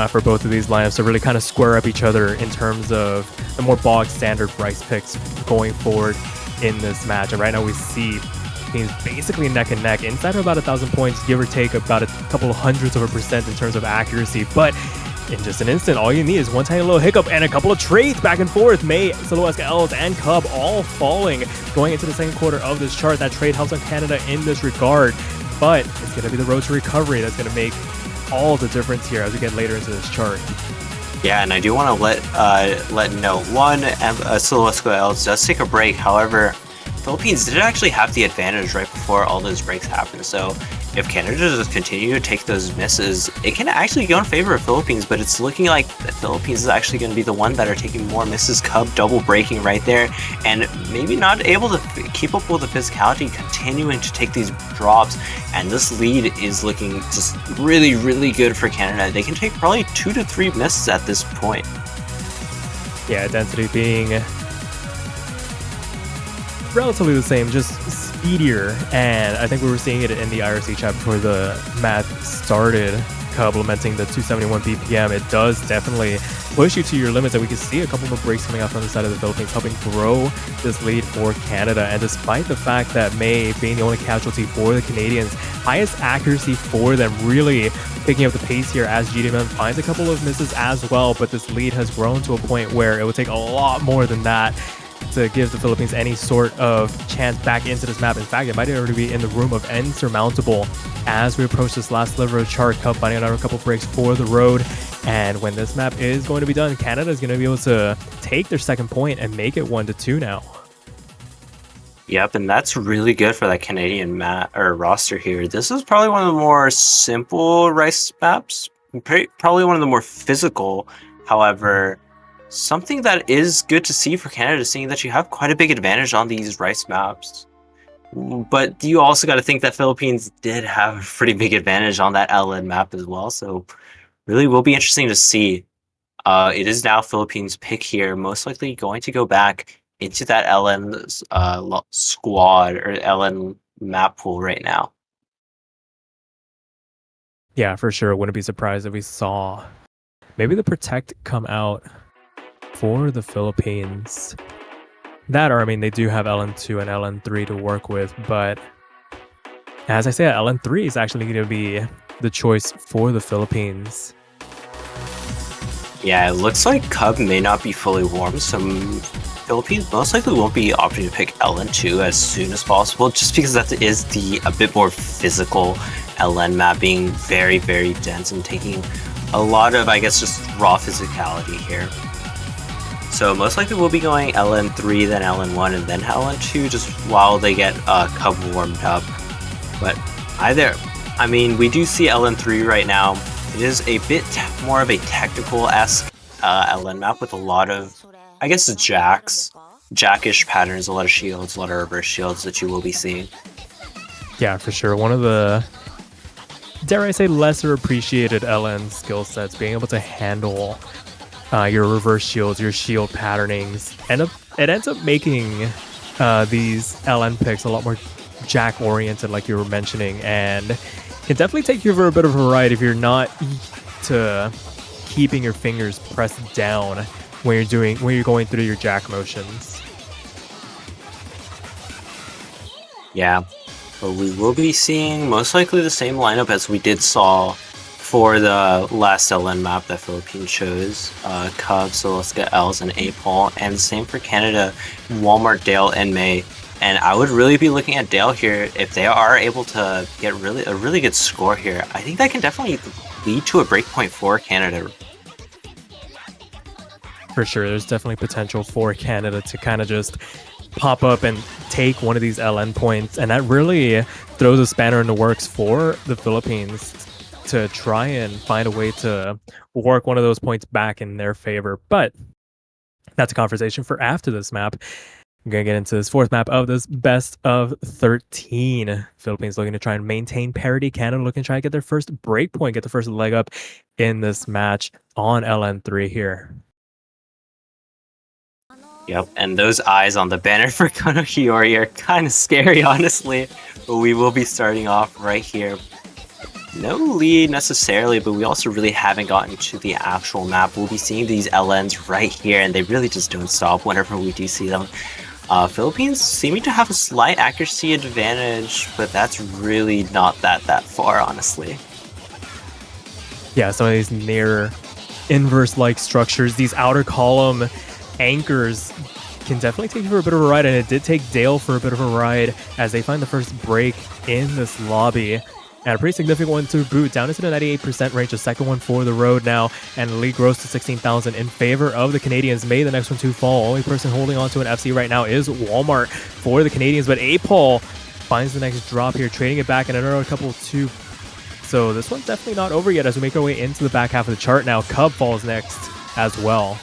for both of these lineups to really kind of square up each other in terms of the more bog standard Rice picks going forward in this match. And right now we see teams basically neck and neck inside of about 1,000 points, give or take about a couple of hundreds of a percent in terms of accuracy. But in just an instant, all you need is one tiny little hiccup and a couple of trades back and forth. May, Soloweska Elves, and Cub all falling going into the second quarter of this chart. That trade helps on Canada in this regard, but it's going to be the road to recovery that's going to make all the difference here as we get later into this chart.
Yeah, and I do want to let know one, Soloweska Elves does take a break. However, Philippines did actually have the advantage right before all those breaks happened. So if Canada does continue to take those misses, it can actually go in favor of Philippines, but it's looking like the Philippines is actually going to be the one that are taking more misses. Cub double breaking right there, and maybe not able to keep up with the physicality, continuing to take these drops, and this lead is looking just really, really good for Canada. They can take probably 2 to 3 misses at this point.
Yeah, density being relatively the same, just speedier. And I think we were seeing it in the IRC chat before the match started, Cub lamenting the 271 BPM. It does definitely push you to your limits, and we can see a couple more breaks coming out from the side of the Philippines, helping grow this lead for Canada. And despite the fact that May being the only casualty for the Canadians, highest accuracy for them, really picking up the pace here as GDM finds a couple of misses as well, but this lead has grown to a point where it would take a lot more than that to give the Philippines any sort of chance back into this map. In fact, it might already be in the room of insurmountable as we approach this last sliver of chart. Cup finding out a couple breaks for the road, and when this map is going to be done, Canada is going to be able to take their second point and make it 1-2 now.
Yep, and that's really good for that Canadian map or roster here. This is probably one of the more simple Rice maps, probably one of the more physical. However, something that is good to see for Canada, seeing that you have quite a big advantage on these Rice maps. But you also got to think that Philippines did have a pretty big advantage on that LN map as well. So really will be interesting to see. It is now Philippines' pick here, most likely going to go back into that LN squad or LN map pool right now.
Yeah, for sure. Wouldn't be surprised if we saw maybe the Protect come out for the Philippines. That, or I mean, they do have LN2 and LN3 to work with, but as I say, LN3 is actually going to be the choice for the Philippines.
Yeah, it looks like Cub may not be fully warm. Some Philippines most likely won't be opting to pick LN2 as soon as possible, just because that is a bit more physical LN map, being very, very dense and taking a lot of, I guess, just raw physicality here. So most likely we'll be going LN3, then LN1, and then LN2, just while they get Cub warmed up. But I mean, we do see LN3 right now. It is a bit more of a technical-esque LN map with a lot of, I guess, jackish patterns, a lot of shields, a lot of reverse shields that you will be seeing.
Yeah, for sure. One of the, dare I say, lesser appreciated LN skill sets, being able to handle your reverse shields, your shield patternings, and it ends up making these LN picks a lot more jack oriented, like you were mentioning, and can definitely take you for a bit of a ride if you're not to keeping your fingers pressed down when you're going through your jack motions.
Yeah, but we will be seeing most likely the same lineup as we did saw for the last LN map that Philippines chose. Cub, Celestica, Els, and A-Paul, and the same for Canada, Walmart, Dale, and May. And I would really be looking at Dale here. If they are able to get a really good score here, I think that can definitely lead to a breakpoint for Canada.
For sure, there's definitely potential for Canada to kind of just pop up and take one of these LN points, and that really throws a spanner in the works for the Philippines to try and find a way to work one of those points back in their favor. But that's a conversation for after this map. I'm going to get into this fourth map of this best of 13. Philippines looking to try and maintain parity. Canada looking to try and get their first break point, get the first leg up in this match on LN3 here.
Yep, and those eyes on the banner for Kono Hiyori are kind of scary, honestly. But we will be starting off right here. No lead necessarily, but we also really haven't gotten to the actual map. We'll be seeing these LNs right here, and they really just don't stop whenever we do see them. Philippines seeming to have a slight accuracy advantage, but that's really not that far, honestly.
Yeah, some of these near inverse-like structures, these outer column anchors can definitely take you for a bit of a ride, and it did take Dale for a bit of a ride as they find the first break in this lobby. And a pretty significant one to boot, down into the 98% range. The second one for the road now, and the lead grows to 16,000 in favor of the Canadians. May the next one to fall. Only person holding on to an FC right now is Walmart for the Canadians, but A-Paul finds the next drop here, trading it back, and another couple two. So this one's definitely not over yet as we make our way into the back half of the chart now. Cub falls next as well.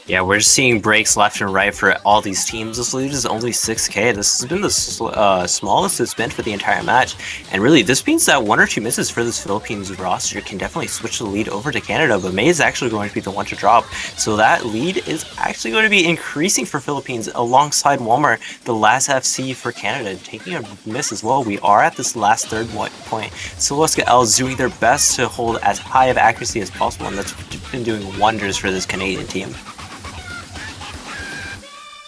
Yeah, we're seeing breaks left and right for all these teams. This lead is only 6k. This has been the smallest it's been for the entire match. And really, this means that 1 or 2 misses for this Philippines roster can definitely switch the lead over to Canada, but May is actually going to be the one to drop. So that lead is actually going to be increasing for Philippines alongside Walmart, the last FC for Canada, taking a miss as well. We are at this last third point. Celestia L is doing their best to hold as high of accuracy as possible, and that's been doing wonders for this Canadian team.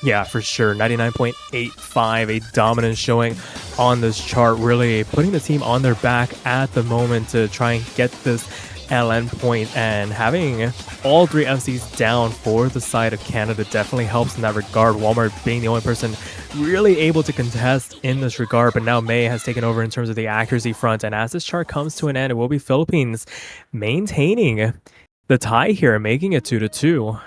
Yeah, for sure. 99.85, a dominant showing on this chart, really putting the team on their back at the moment to try and get this LN point, and having all 3 FCs down for the side of Canada definitely helps in that regard. Walmart being the only person really able to contest in this regard, but now May has taken over in terms of the accuracy front, and as this chart comes to an end, it will be Philippines maintaining the tie here, making it 2-2.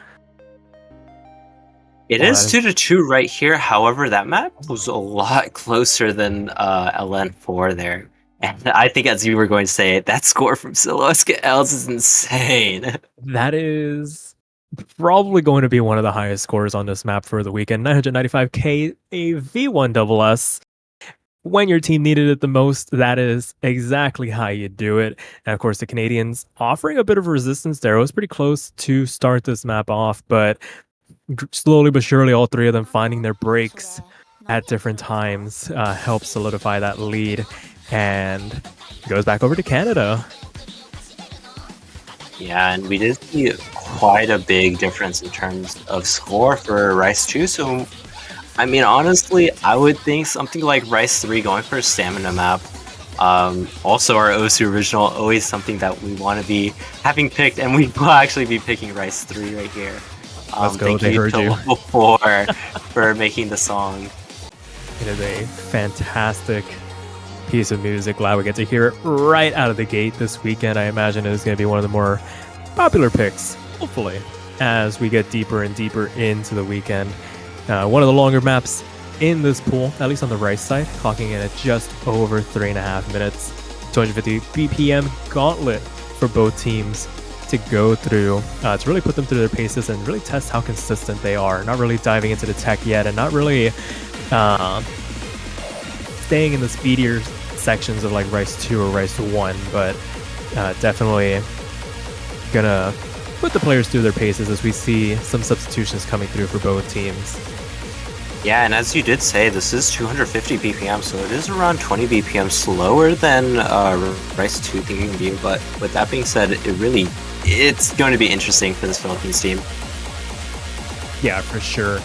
It
Well,
is 2-2 right here. However, that map was a lot closer than LN4 there. And I think, as you were going to say, that score from Celestia Els is insane.
That is probably going to be one of the highest scores on this map for the weekend. 995k, a V1 double S. When your team needed it the most, that is exactly how you do it. And of course, the Canadians offering a bit of resistance there. It was pretty close to start this map off, but slowly but surely, all 3 of them finding their breaks at different times helps solidify that lead. And it goes back over to Canada.
Yeah, and we did see quite a big difference in terms of score for Rice 2. So, I mean, honestly, I would think something like Rice 3 going for a stamina map. Also, our OSU original, always something that we want to be having picked, and we will actually be picking Rice 3 right here.
Let's go,
thank
they heard
to
you.
Level 4 for making the song.
It is a fantastic piece of music. Glad we get to hear it right out of the gate this weekend. I imagine it is going to be one of the more popular picks, hopefully, as we get deeper and deeper into the weekend. One of the longer maps in this pool, at least on the right side, clocking in at just over 3.5 minutes. 250 BPM gauntlet for both teams to go through to really put them through their paces and really test how consistent they are. Not really diving into the tech yet, and not really staying in the speedier sections of like Rice 2 or Rice 1, but definitely gonna put the players through their paces as we see some substitutions coming through for both teams.
Yeah, and as you did say, this is 250 BPM, so it is around 20 BPM slower than Rice 2 Thinking View, but with that being said, it's going to be interesting for this Philippines team.
Yeah, for sure.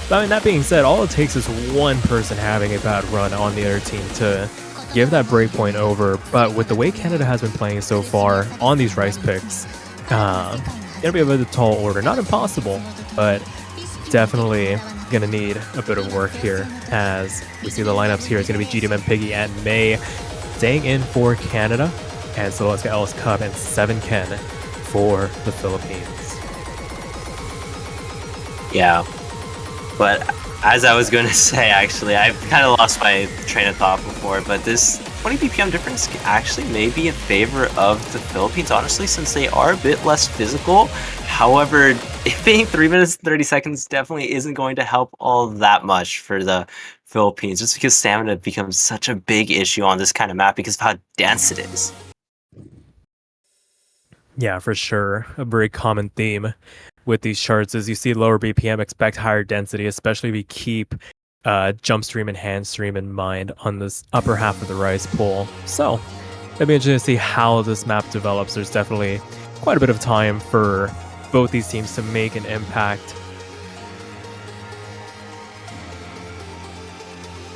But I mean, that being said, all it takes is one person having a bad run on the other team to give that breakpoint over. But with the way Canada has been playing so far on these Rice picks, it'll be a bit of a tall order. Not impossible, but definitely going to need a bit of work here. As we see the lineups here, it's going to be GDM and Piggy and May staying in for Canada, and so let's get Ellis Cub and 7Ken for the Philippines.
Yeah, but as I was going to say, actually, I've kind of lost my train of thought before, but this 20 BPM difference actually may be in favor of the Philippines, honestly, since they are a bit less physical. However, it being 3 minutes and 30 seconds definitely isn't going to help all that much for the Philippines, just because stamina becomes such a big issue on this kind of map because of how dense it is.
Yeah, for sure. A very common theme with these charts is you see lower BPM, expect higher density, especially if you keep jump stream and hand stream in mind on this upper half of the Rice pool. So it'll be interesting to see how this map develops. There's definitely quite a bit of time for both these teams to make an impact.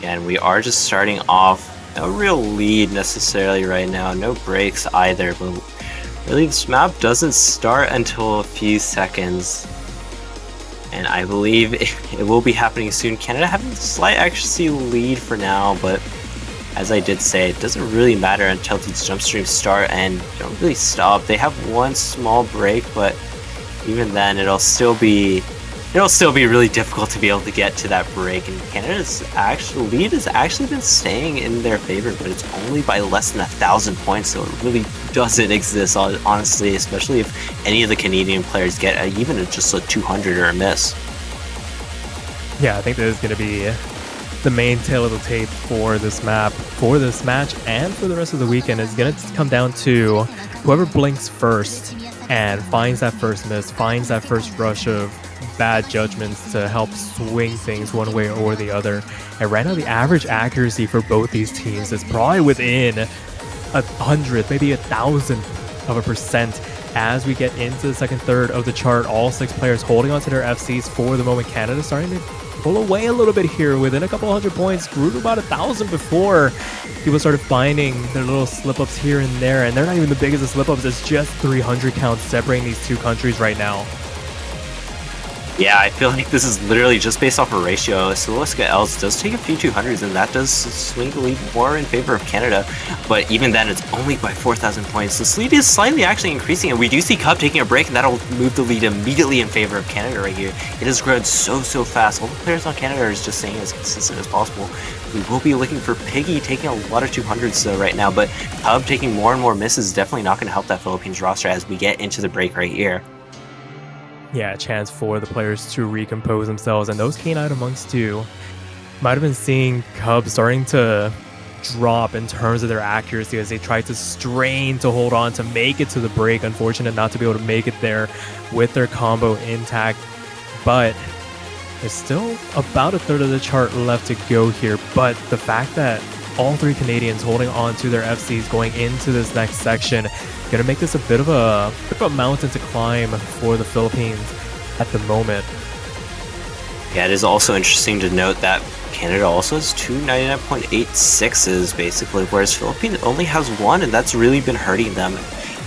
And we are just starting off, no real lead necessarily right now, no breaks either, but really this map doesn't start until a few seconds. And I believe it will be happening soon. Canada having a slight accuracy lead for now, but as I did say, it doesn't really matter until these jump streams start and don't really stop. They have one small break, but even then it'll still be it'll still be really difficult to be able to get to that break. And Canada's lead has actually been staying in their favor, but it's only by less than 1,000 points, so it really doesn't exist, honestly, especially if any of the Canadian players get even just a 200 or a miss.
Yeah, I think that is going to be the main tail of the tape for this map, for this match, and for the rest of the weekend. Is going to come down to whoever blinks first and finds that first miss, finds that first rush of bad judgments to help swing things one way or the other. And right now, the average accuracy for both these teams is probably within 100, maybe 1,000% as we get into the second third of the chart. All 6 players holding onto their FCs for the moment. Canada starting to pull away a little bit here within a couple hundred points. Grew to about 1,000 before people started finding their little slip-ups here and there, and they're not even the biggest of slip-ups. It's just 300 counts separating these two countries right now.
Yeah, I feel like this is literally just based off a ratio. Siluska Els does take a few 200s, and that does swing the lead more in favor of Canada. But even then, it's only by 4,000 points. This lead is slightly actually increasing, and we do see Cub taking a break, and that'll move the lead immediately in favor of Canada right here. It has grown so fast. All the players on Canada are just staying as consistent as possible. We will be looking for Piggy taking a lot of 200s though right now, but Cub taking more and more misses is definitely not going to help that Philippines roster as we get into the break right here.
Yeah, a chance for the players to recompose themselves, and those K9 amongst two might have been seeing Cub starting to drop in terms of their accuracy as they tried to strain to hold on to make it to the break. Unfortunate not to be able to make it there with their combo intact, but there's still about a third of the chart left to go here. But the fact that all 3 Canadians holding on to their FCs going into this next section gonna make this a bit of a mountain to climb for the Philippines at the moment.
Yeah, it is also interesting to note that Canada also has 2 99.86s basically, whereas Philippines only has 1, and that's really been hurting them.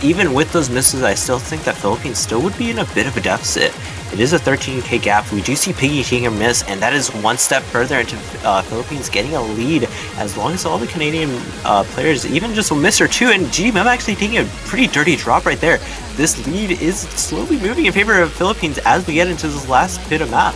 Even with those misses, I still think that Philippines still would be in a bit of a deficit. It is a 13k gap. We do see Piggy taking a miss, and that is one step further into Philippines getting a lead, as long as all the Canadian players, even just a miss or 2, and GMM actually taking a pretty dirty drop right there. This lead is slowly moving in favor of Philippines as we get into this last bit of map.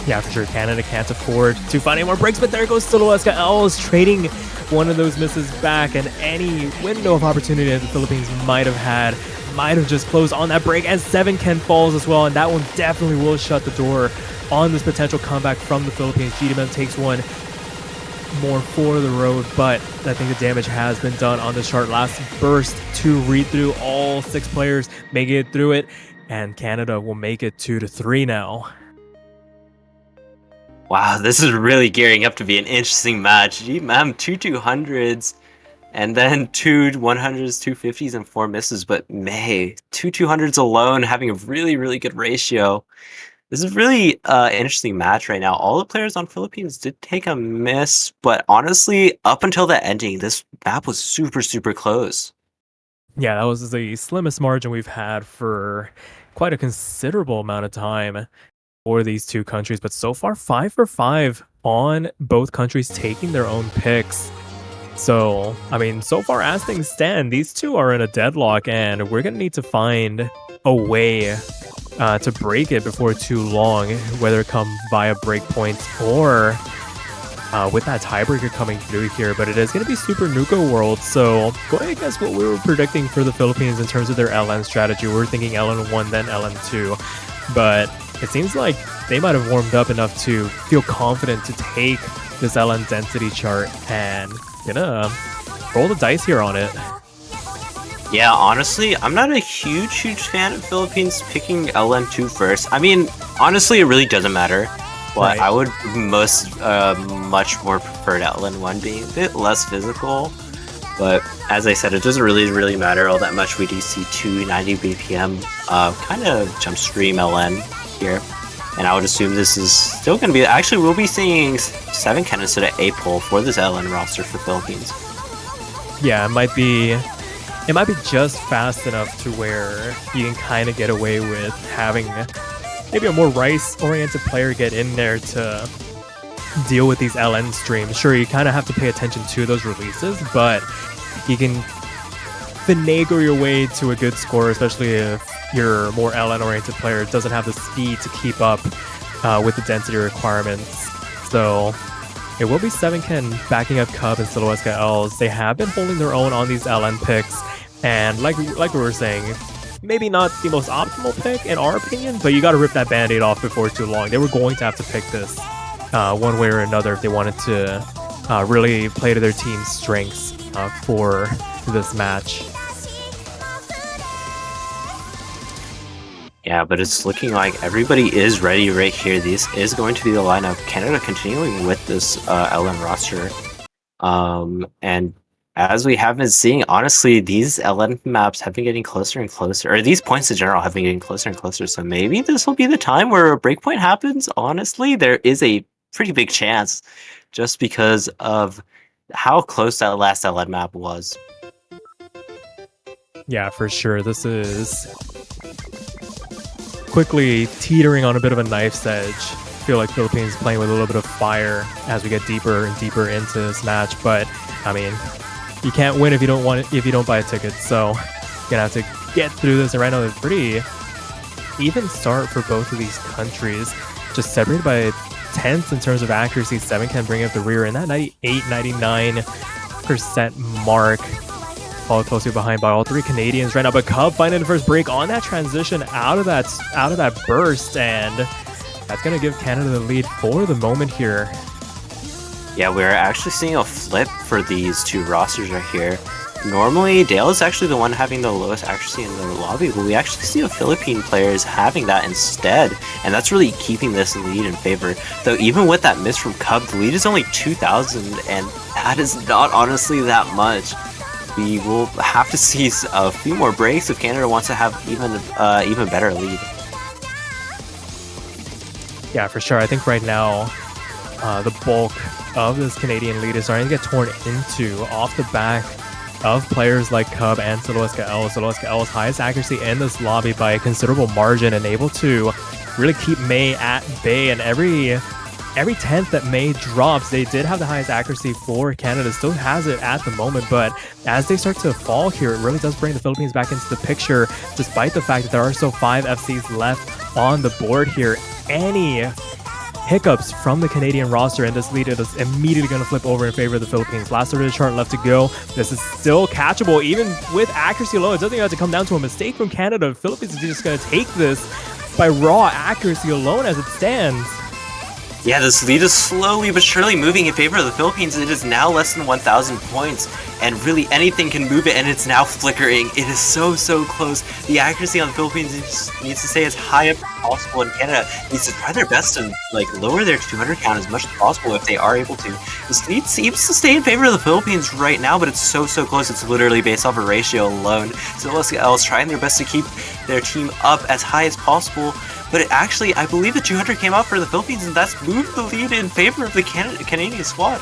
Yeah, for sure, Canada can't afford to find any more breaks, but there goes Siluska Els trading one of those misses back, and any window of opportunity that the Philippines might have had might have just closed on that break, as 7Ken falls as well, and that one definitely will shut the door on this potential comeback from the Philippines. GDM takes one more for the road, but I think the damage has been done on the chart. Last burst to read through, all 6 players make it through it, and Canada will make it 2-3 now.
Wow, this is really gearing up to be an interesting match. GMM 2 200s, and then 2 100s, 2 50s, and 4 misses. But May, 2 200s alone, having a really good ratio. This is really an interesting match right now. All the players on Philippines did take a miss, but honestly, up until the ending, this map was super close.
Yeah, that was the slimmest margin we've had for quite a considerable amount of time for these two countries, but so far 5 for 5 on both countries taking their own picks. So, I mean, so far as things stand, these two are in a deadlock, and we're going to need to find a way to break it before too long, whether it come via breakpoints or with that tiebreaker coming through here. But it is going to be Super Nuka World, so going against what we were predicting for the Philippines in terms of their LN strategy. We were thinking LN1, then LN2, but it seems like they might have warmed up enough to feel confident to take this LN density chart and gonna roll the dice here on it.
Yeah, honestly, I'm not a huge fan of Philippines picking LN2 first. I mean, honestly, it really doesn't matter. But
Right.
I would much more prefer LN1 being a bit less physical. But as I said, it doesn't really matter all that much. We do see 290 BPM kind of jump stream LN here. And I would assume this is still going to be... Actually, we'll be seeing 7Ken instead of A-Pole for this LN roster for Philippines.
Yeah, it might be just fast enough to where you can kind of get away with having maybe a more Rice-oriented player get in there to deal with these LN streams. Sure, you kind of have to pay attention to those releases, but you can finagle your way to a good score, especially if your more LN-oriented player doesn't have the speed to keep up with the density requirements. So it will be 7ken backing up Cub and Silhouette Els. They have been holding their own on these LN picks, and like we were saying, maybe not the most optimal pick in our opinion, but you got to rip that band-aid off before too long. They were going to have to pick this one way or another if they wanted to really play to their team's strengths for this match.
Yeah, but it's looking like everybody is ready right here. This is going to be the lineup. Canada continuing with this LN roster. And as we have been seeing, honestly, these LN maps have been getting closer and closer, or these points in general have been getting closer and closer. So maybe this will be the time where a breakpoint happens. Honestly, there is a pretty big chance just because of how close that last LN map was.
Yeah, for sure. This is quickly teetering on a bit of a knife's edge. I feel like Philippines playing with a little bit of fire as we get deeper and deeper into this match. But I mean, you can't win if you don't buy a ticket. So you're gonna have to get through this. And right now, it's a pretty even start for both of these countries, just separated by tenths in terms of accuracy. 7ken bring up the rear, and that 98-99% mark, followed closely behind by all three Canadians right now. But Cub finding the first break on that transition out of that burst, and that's gonna give Canada the lead for the moment here.
Yeah, we're actually seeing a flip for these two rosters right here. Normally, Dale is actually the one having the lowest accuracy in the lobby, but we actually see the Philippine players having that instead, and that's really keeping this lead in favor. Though even with that miss from Cub, the lead is only 2,000, and that is not honestly that much. We will have to see a few more breaks if Canada wants to have even better lead.
Yeah, for sure. I think right now, the bulk of this Canadian lead is starting to get torn into off the back of players like Cub and Silhouette Els. Silhouette Els highest accuracy in this lobby by a considerable margin, and able to really keep May at bay. And every 10th that May drops, they did have the highest accuracy for Canada, still has it at the moment, but as they start to fall here, it really does bring the Philippines back into the picture, despite the fact that there are still 5 FCs left on the board here. Any hiccups from the Canadian roster, and this lead is immediately going to flip over in favor of the Philippines. Last third of the chart left to go. This is still catchable, even with accuracy alone. It doesn't even have to come down to a mistake from Canada. The Philippines is just going to take this by raw accuracy alone as it stands.
Yeah, this lead is slowly but surely moving in favor of the Philippines. It is now less than 1,000 points, and really anything can move it, and it's now flickering. It is so close. The accuracy on the Philippines needs to stay as high as possible, and Canada needs to try their best to lower their 200 count as much as possible if they are able to. This lead seems to stay in favor of the Philippines right now, but it's so close. It's literally based off a ratio alone. So Els trying their best to keep their team up as high as possible. But it actually, I believe the 200 came out for the Philippines, and that's moved the lead in favor of the Canadian squad.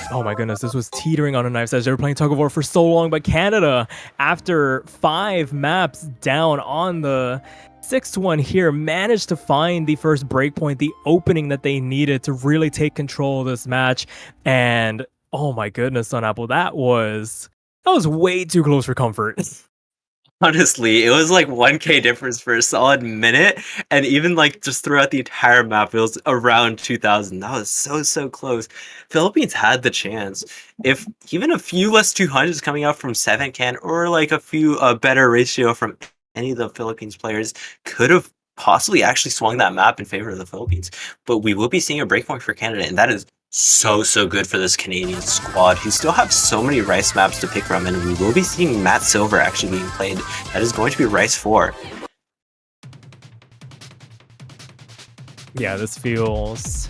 Oh my goodness, this was teetering on a knife's edge. They were playing tug of war for so long, but Canada, after 5 maps down on the 6th one here, managed to find the first breakpoint, the opening that they needed to really take control of this match. And oh my goodness, Sun Apple, that was way too close for comfort.
Honestly, it was like 1k difference for a solid minute, and even just throughout the entire map, it was around 2,000. That was so close. Philippines had the chance. If even a few less 200s coming out from 7ken, or a few better ratio from any of the Philippines players, could have possibly actually swung that map in favor of the Philippines. But we will be seeing a breakpoint for Canada, and that is so good for this Canadian squad, who still have so many Rice maps to pick from, and we will be seeing Matt Silver actually being played. That is going to be Rice 4.
Yeah, this feels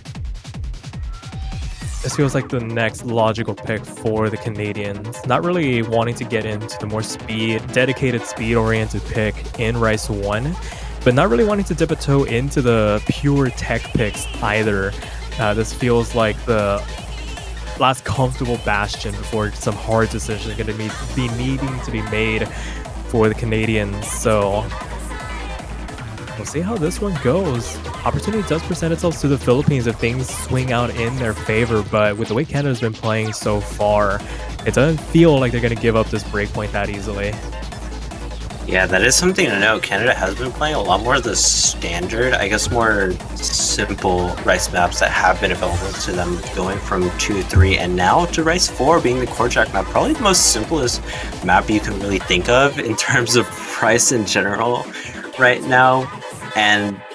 like the next logical pick for the Canadians. Not really wanting to get into the more dedicated speed-oriented pick in Rice 1, but not really wanting to dip a toe into the pure tech picks either. This feels like the last comfortable bastion before some hard decisions are going to be needing to be made for the Canadians. So we'll see how this one goes. Opportunity does present itself to the Philippines if things swing out in their favor, but with the way Canada's been playing so far, it doesn't feel like they're going to give up this breakpoint that easily.
Yeah, that is something to note. Canada has been playing a lot more of the standard, I guess more simple Rice maps that have been available to them, going from 2, 3, and now to Rice 4 being the core jack map. Probably the most simplest map you can really think of in terms of Rice in general right now.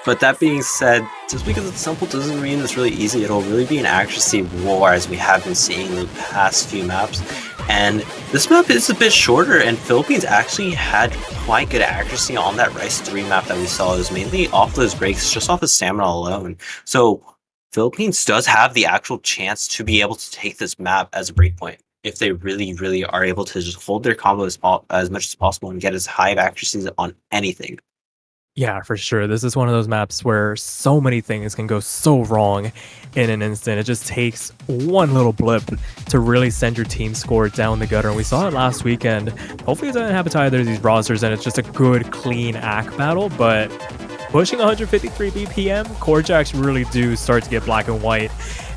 But that being said, just because it's simple doesn't mean it's really easy. It'll really be an accuracy war as we have been seeing the past few maps. And this map is a bit shorter, and Philippines actually had quite good accuracy on that Rice 3 map that we saw. It was mainly off those breaks, just off of stamina alone. So Philippines does have the actual chance to be able to take this map as a breakpoint if they really, really are able to just hold their combo as much as possible and get as high of accuracies on anything.
Yeah, for sure. This is one of those maps where so many things can go so wrong in an instant. It just takes one little blip to really send your team score down the gutter. And we saw it last weekend. Hopefully it doesn't happen to either of these rosters and it's just a good, clean ACK battle. But pushing 153 BPM, core jacks really do start to get black and white.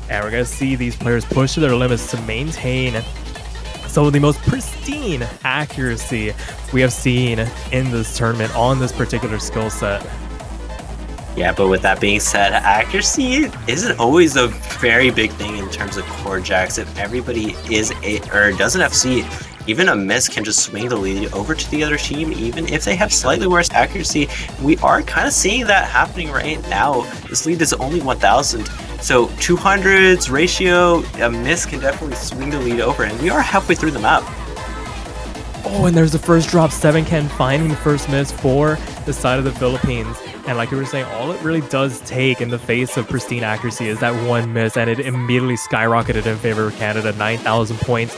And we're going to see these players push to their limits to maintain some of the most pristine accuracy we have seen in this tournament on this particular skill set.
Yeah, but with that being said, accuracy isn't always a very big thing in terms of core jacks. If everybody doesn't FC, even a miss can just swing the lead over to the other team, even if they have slightly worse accuracy. We are kind of seeing that happening right now. This lead is only 1,000. So 200s ratio, a miss can definitely swing the lead over, and we are halfway through the map.
Oh, and there's the first drop. 7ken finding the first miss for the side of the Philippines. And like you were saying, all it really does take in the face of pristine accuracy is that one miss, and it immediately skyrocketed in favor of Canada. 9,000 points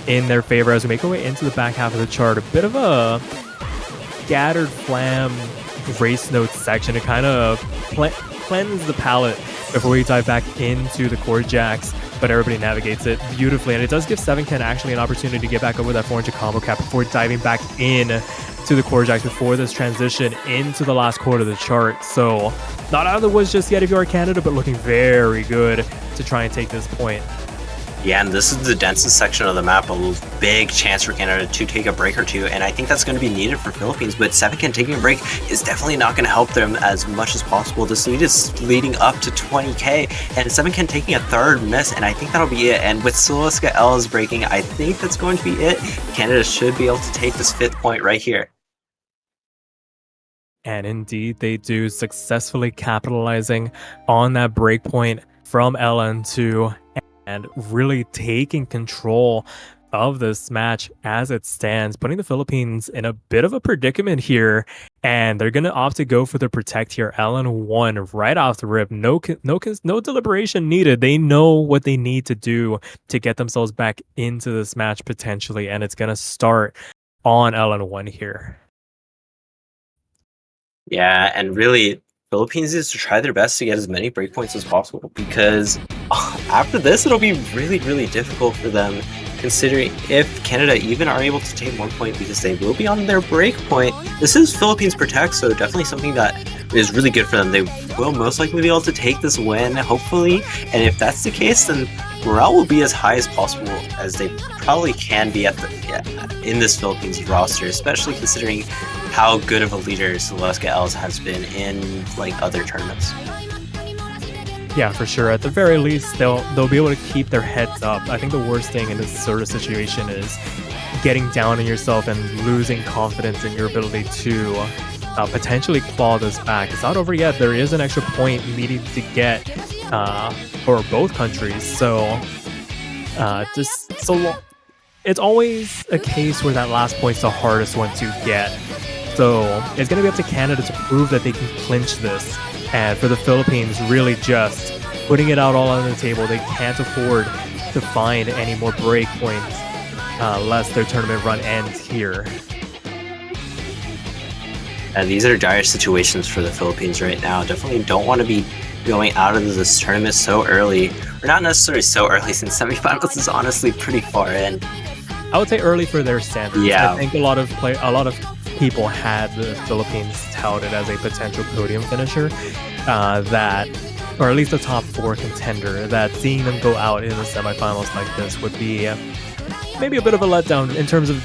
in their favor as we make our way into the back half of the chart. A bit of a scattered flam race notes section to kind of cleanse the palette before we dive back into the core jacks, but everybody navigates it beautifully, and it does give 7ken actually an opportunity to get back over that 400 combo cap before diving back in to the core jacks before this transition into the last quarter of the chart. So not out of the woods just yet if you are Canada, but looking very good to try and take this point.
Yeah, and this is the densest section of the map, a big chance for Canada to take a break or two, and I think that's going to be needed for Philippines, but 7ken taking a break is definitely not going to help them as much as possible. This lead is leading up to 20k, and 7ken taking a third miss, and I think that'll be it. And with Soloska L's breaking, I think that's going to be it. Canada should be able to take this 5th point right here.
And indeed, they do, successfully capitalizing on that breakpoint from LN2 and really taking control of this match as it stands, putting the Philippines in a bit of a predicament here. And they're going to opt to go for the protect here. LN1 right off the rip. No deliberation needed. They know what they need to do to get themselves back into this match potentially. And it's going to start on LN1 here.
Yeah, and really, Philippines is to try their best to get as many breakpoints as possible, because after this, it'll be really, really difficult for them, considering if Canada even are able to take 1 point, because they will be on their breakpoint. This is Philippines Protect, so definitely something that is really good for them. They will most likely be able to take this win, hopefully, and if that's the case, then morale will be as high as possible as they probably can be in this Philippines roster, especially considering how good of a leader Soloska Els has been in like other tournaments.
Yeah, for sure. At the very least, they'll be able to keep their heads up. I think the worst thing in this sort of situation is getting down on yourself and losing confidence in your ability to potentially claw this back. It's not over yet. There is an extra point needed to get for both countries. So it's always a case where that last point's the hardest one to get. So it's going to be up to Canada to prove that they can clinch this. And for the Philippines, really just putting it out all on the table. They can't afford to find any more break points lest their tournament run ends here.
And these are dire situations for the Philippines right now. Definitely don't want to be going out of this tournament so early. Or not necessarily so early, since semifinals is honestly pretty far in.
I would say early for their standards.
Yeah.
I think a lot of people had the Philippines touted as a potential podium finisher, or at least a top 4 contender, that seeing them go out in the semifinals like this would be maybe a bit of a letdown in terms of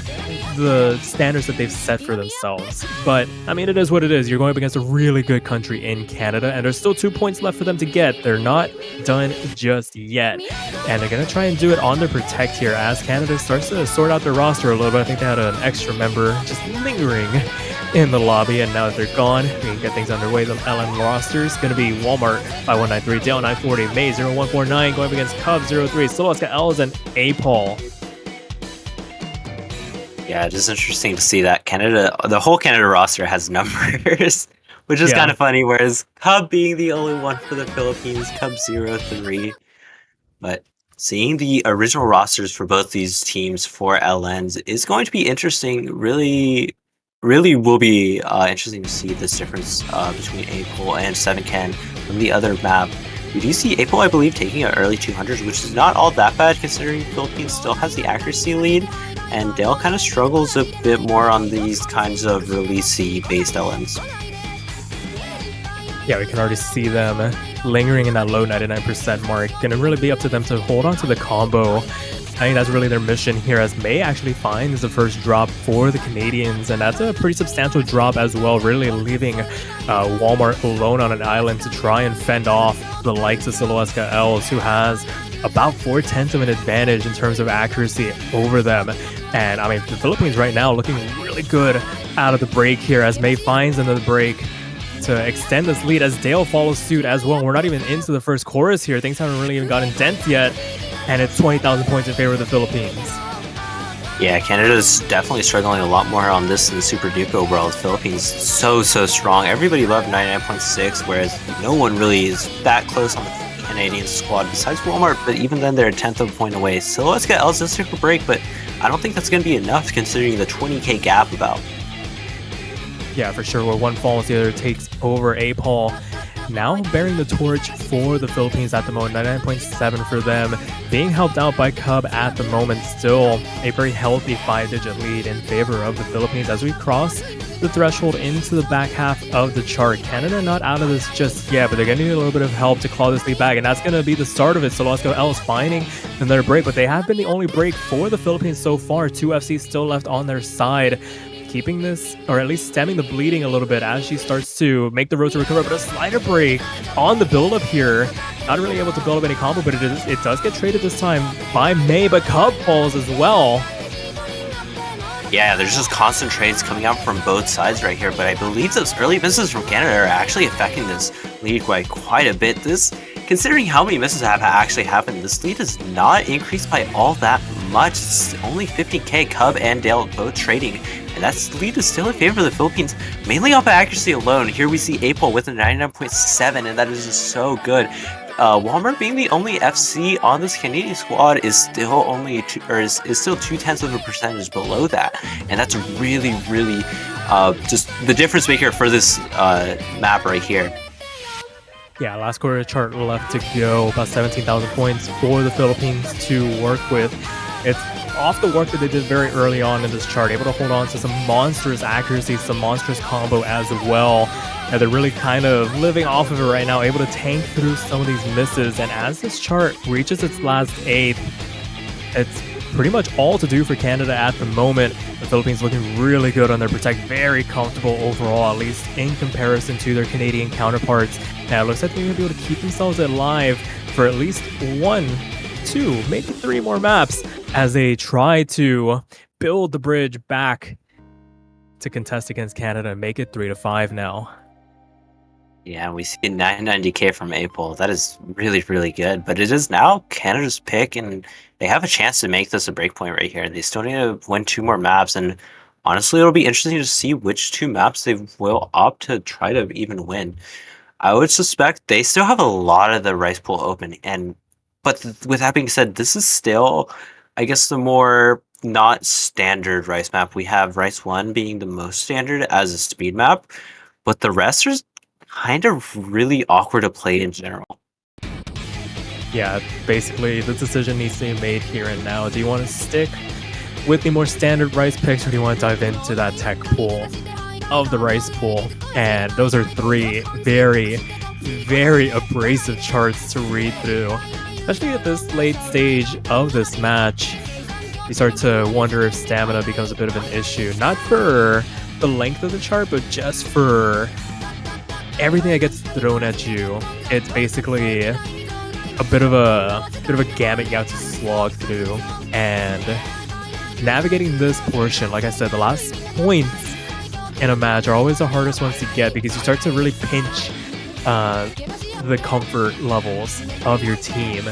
the standards that they've set for themselves. But I mean, it is what it is. You're going up against a really good country in Canada, and there's still 2 points left for them to get. They're not done just yet, and they're gonna try and do it on their protect here as Canada starts to sort out their roster a little bit. I think they had an extra member just lingering in the lobby, and now that they're gone, we can get things underway. The LM roster is going to be Walmart 5193, Dale 940, May 0149 going up against Cub 03, Soloska Els, and APOL.
Yeah, it is interesting to see that Canada, the whole Canada roster has numbers, which is kind of funny, whereas Cub being the only one for the Philippines, Cub 03. But seeing the original rosters for both these teams for LNs is going to be interesting. Really will be interesting to see this difference between APOL and 7can from the other map. We do see APOL, I believe, taking an early 200s, which is not all that bad considering Philippines still has the accuracy lead, and Dale kind of struggles a bit more on these kinds of releasey based LNs.
Yeah, we can already see them lingering in that low 99% mark. Gonna really be up to them to hold on to the combo. I think that's really their mission here, as May actually finds the first drop for the Canadians, and that's a pretty substantial drop as well, really leaving Walmart alone on an island to try and fend off the likes of Soloska Els, who has about 4/10 of an advantage in terms of accuracy over them. And I mean, the Philippines right now looking really good out of the break here, as May finds another break to extend this lead, as Dale follows suit as well. We're not even into the first chorus here. Things haven't really even gotten dense yet, and it's 20,000 points in favor of the Philippines.
Yeah, Canada's definitely struggling a lot more on this in the Super Duco world. Philippines so strong. Everybody loved 99.6, whereas no one really is that close on the Canadian squad besides Walmart, but even then they're a 10th of a point away. So let's get Els just took a break, but I don't think that's going to be enough considering the 20k gap about.
Yeah, for sure. Where one falls, the other takes over. APOL now bearing the torch for the Philippines at the moment. 99.7 for them, being helped out by Cub at the moment. Still a very healthy 5-digit lead in favor of the Philippines as we cross the threshold into the back half of the chart. Canada not out of this just yet, but they're going to need a little bit of help to claw this lead back, and that's going to be the start of it. So Soloska Els finding another break, but they have been the only break for the Philippines so far. 2 FCs still left on their side, keeping this, or at least stemming the bleeding a little bit as she starts to make the road to recover. But a slider break on the build-up here. Not really able to build up any combo, but it does get traded this time by May, but Cub falls as well.
Yeah, there's just constant trades coming out from both sides right here, but I believe those early misses from Canada are actually affecting this lead by quite a bit. Considering how many misses have actually happened, this lead is not increased by all that much. It's only 50k. Cub and Dale both trading, and that lead is still in favor of the Philippines, mainly off of accuracy alone. Here we see APOL with a 99.7, and that is just so good. Walmart being the only FC on this Canadian squad is still only is still 0.2 of a percentage below that, and that's really just the difference maker for this map right here.
Yeah, last quarter chart left to go, about 17,000 points for the Philippines to work with. It's off the work that they did very early on in this chart, able to hold on to some monstrous accuracy, some monstrous combo as well. And they're really kind of living off of it right now, able to tank through some of these misses. And as this chart reaches its last eighth, it's pretty much all to do for Canada at the moment. The Philippines looking really good on their protect, very comfortable overall, at least in comparison to their Canadian counterparts. Now it looks like they're going to be able to keep themselves alive for at least 1, 2, maybe 3 more maps as they try to build the bridge back to contest against Canada and make it 3-5 now.
Yeah, we see 990k from APOL. That is really good, but it is now Canada's pick, and they have a chance to make this a breakpoint right here. They still need to win 2 more maps, and honestly, it'll be interesting to see which 2 maps they will opt to try to even win. I would suspect they still have a lot of the rice pool open, but with that being said, this is still, I guess, the more not standard rice map. We have rice 1 being the most standard as a speed map, but the rest are kind of really awkward to play in general.
Yeah, basically the decision needs to be made here and now. Do you want to stick with the more standard rice picks, or do you want to dive into that tech pool of the rice pool? And those are 3 very abrasive charts to read through, especially at this late stage of this match. you start to wonder if stamina becomes a bit of an issue. Not for the length of the chart, but just for everything that gets thrown at you. It's basically a bit of a gamut you have to slog through, and navigating this portion, like I said, the last points in a match are always the hardest ones to get because you start to really pinch the comfort levels of your team,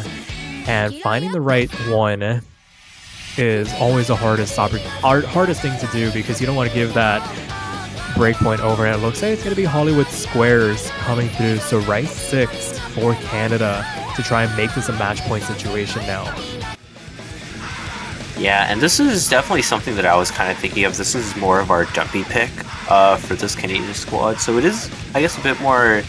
and finding the right one is always the hardest thing to do because you don't want to give that breakpoint over, and it looks like it's going to be Hollywood Squares coming through. So right 6 for Canada to try and make this a match point situation now.
Yeah, and this is definitely something that I was kind of thinking of. This is more of our dumpy pick for this Canadian squad, so it is, I guess, a bit more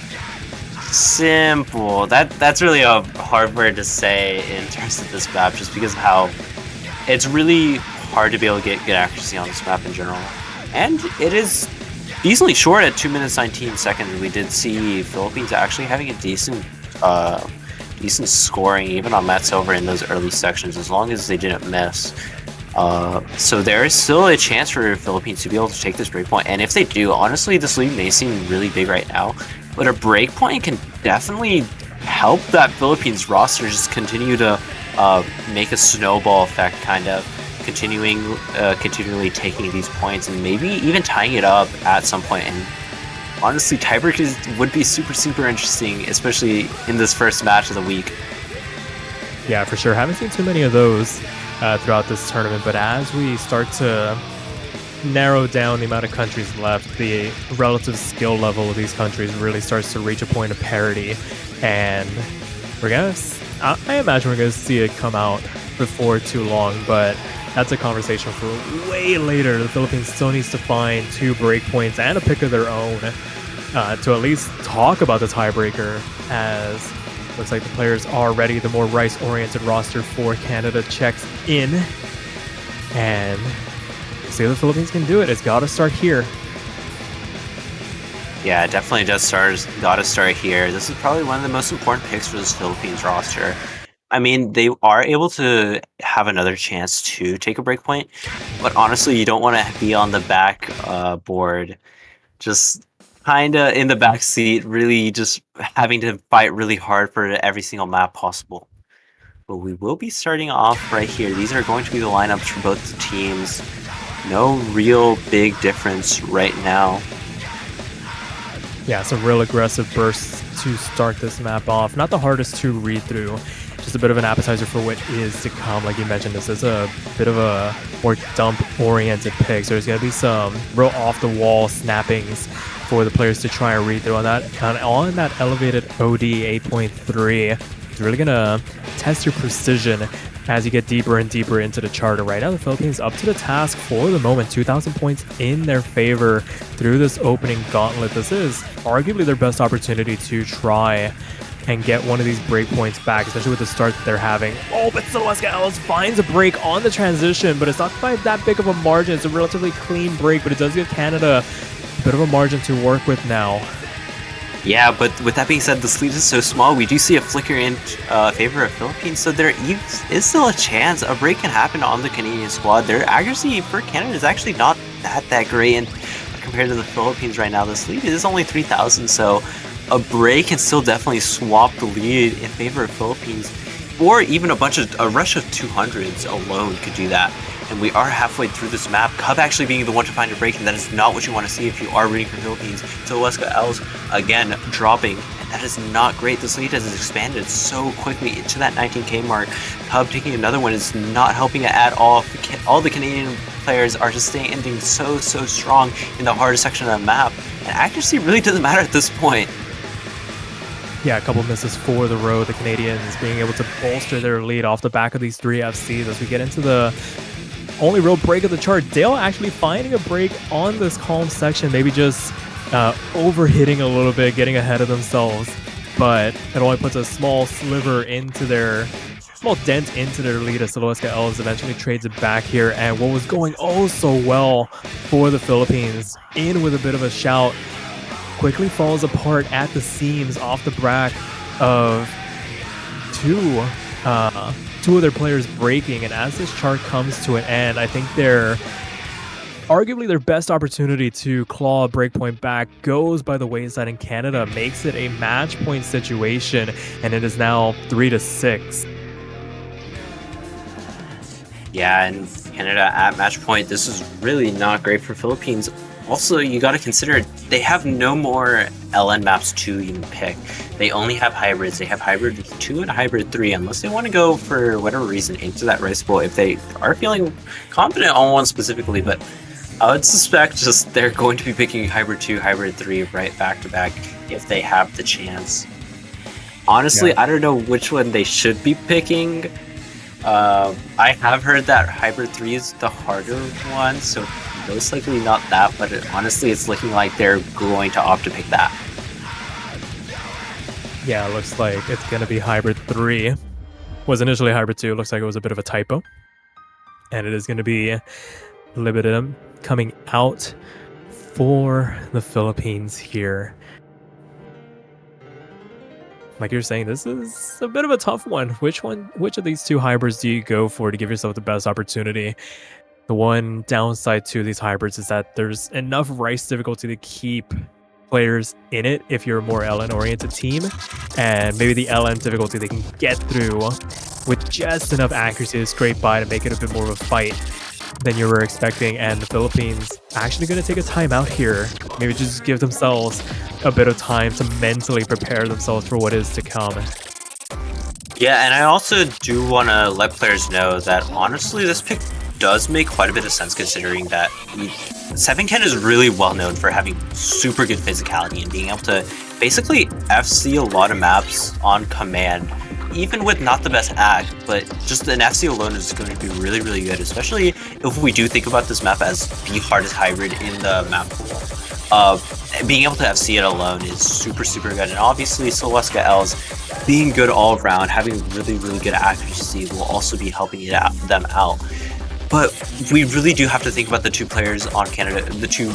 simple. That's really a hard word to say in terms of this map, just because of how it's really hard to be able to get good accuracy on this map in general. And it is decently short at 2 minutes 19 seconds. We did see Philippines actually having a decent scoring even on Matt Silver in those early sections, as long as they didn't miss. So there is still a chance for Philippines to be able to take this breakpoint, and if they do, honestly, this lead may seem really big right now, but a breakpoint can definitely help that Philippines roster just continue to make a snowball effect, kind of continually taking these points and maybe even tying it up at some point. And honestly, tiebreakers would be super interesting, especially in this first match of the week.
Yeah, for sure. Haven't seen too many of those throughout this tournament, but as we start to narrow down the amount of countries left, the relative skill level of these countries really starts to reach a point of parity, and I imagine we're gonna see it come out before too long, but that's a conversation for way later. The Philippines still needs to find 2 breakpoints and a pick of their own to at least talk about the tiebreaker, as looks like the players are ready. The more rice-oriented roster for Canada checks in, and see if the Philippines can do it. It's got to start here.
Yeah, it definitely does got to start here. This is probably one of the most important picks for this Philippines roster. I mean, they are able to have another chance to take a breakpoint, but honestly, you don't want to be on the back board, just kind of in the back seat, really just having to fight really hard for every single map possible. But we will be starting off right here. These are going to be the lineups for both the teams. No real big difference right now.
Yeah, some real aggressive bursts to start this map off. Not the hardest to read through, just a bit of an appetizer for what is to come. Like you mentioned, this is a bit of a more dump-oriented pick, so there's going to be some real off-the-wall snappings for the players to try and read through on that. On that elevated OD 8.3, it's really going to test your precision as you get deeper and deeper into the chart. And right now, the Philippines up to the task for the moment. 2,000 points in their favor through this opening gauntlet. This is arguably their best opportunity to try and get one of these breakpoints back, especially with the start that they're having. Oh, but Celeste Ellis finds a break on the transition, but it's not by that big of a margin. It's a relatively clean break, but it does give Canada a bit of a margin to work with now.
Yeah, but with that being said, this lead is so small. We do see a flicker in favor of Philippines, so there is still a chance a break can happen on the Canadian squad. Their accuracy for Canada is actually not that great, and compared to the Philippines right now, this lead is only 3,000, so a break can still definitely swap the lead in favor of Philippines, or even a rush of 200s alone could do that. And we are halfway through this map. Cub actually being the one to find a break, and that is not what you want to see if you are rooting for Philippines. Celeste Els again dropping, and that is not great. This lead has expanded so quickly to that 19k mark. Cub taking another one is not helping it at all. All the Canadian players are just standing so strong in the hardest section of the map, and accuracy really doesn't matter at this point.
Yeah, a couple misses for the road. The Canadians being able to bolster their lead off the back of these 3 FCs as we get into the only real break of the chart. Dale actually finding a break on this calm section, maybe just overhitting a little bit, getting ahead of themselves, but it only puts a small dent into their lead as Celeste Ellis eventually trades it back here. And what was going oh so well for the Philippines, in with a bit of a shout, quickly falls apart at the seams off the back of 2 two of their players breaking, and as this chart comes to an end, I think they're arguably their best opportunity to claw a breakpoint back goes by the wayside, and Canada makes it a match point situation, and it is now 3-6.
Yeah, and Canada at match point, this is really not great for Philippines. Also, you got to consider they have no more LN maps to even pick. They only have hybrids. They have hybrid 2 and hybrid 3, unless they want to go for whatever reason into that rice bowl if they are feeling confident on one specifically. But I would suspect just they're going to be picking hybrid 2, hybrid 3 right back to back if they have the chance. Honestly,
Yeah.
I don't know which one they should be picking. I have heard that hybrid 3 is the harder one, so most likely not that, but honestly it's looking like they're going to opt to pick that.
Yeah, it looks like it's going to be hybrid 3. Was initially hybrid 2. Looks like it was a bit of a typo. And it is going to be Libidum coming out for the Philippines here. Like you're saying, this is a bit of a tough one. Which of these two hybrids do you go for to give yourself the best opportunity? The one downside to these hybrids is that there's enough rice difficulty to keep players in it if you're a more LN-oriented team, and maybe the LN difficulty they can get through with just enough accuracy to scrape by to make it a bit more of a fight than you were expecting. And the Philippines actually going to take a timeout here. Maybe just give themselves a bit of time to mentally prepare themselves for what is to come.
Yeah, and I also do want to let players know that honestly this pick does make quite a bit of sense considering that 7ken is really well known for having super good physicality and being able to basically FC a lot of maps on command, even with not the best act, but just an FC alone is going to be really, really good, especially if we do think about this map as the hardest hybrid in the map pool. Being able to FC it alone is super, super good, and obviously Soloweska Els being good all around, having really, really good accuracy will also be helping them out. But we really do have to think about the two players on Canada, the two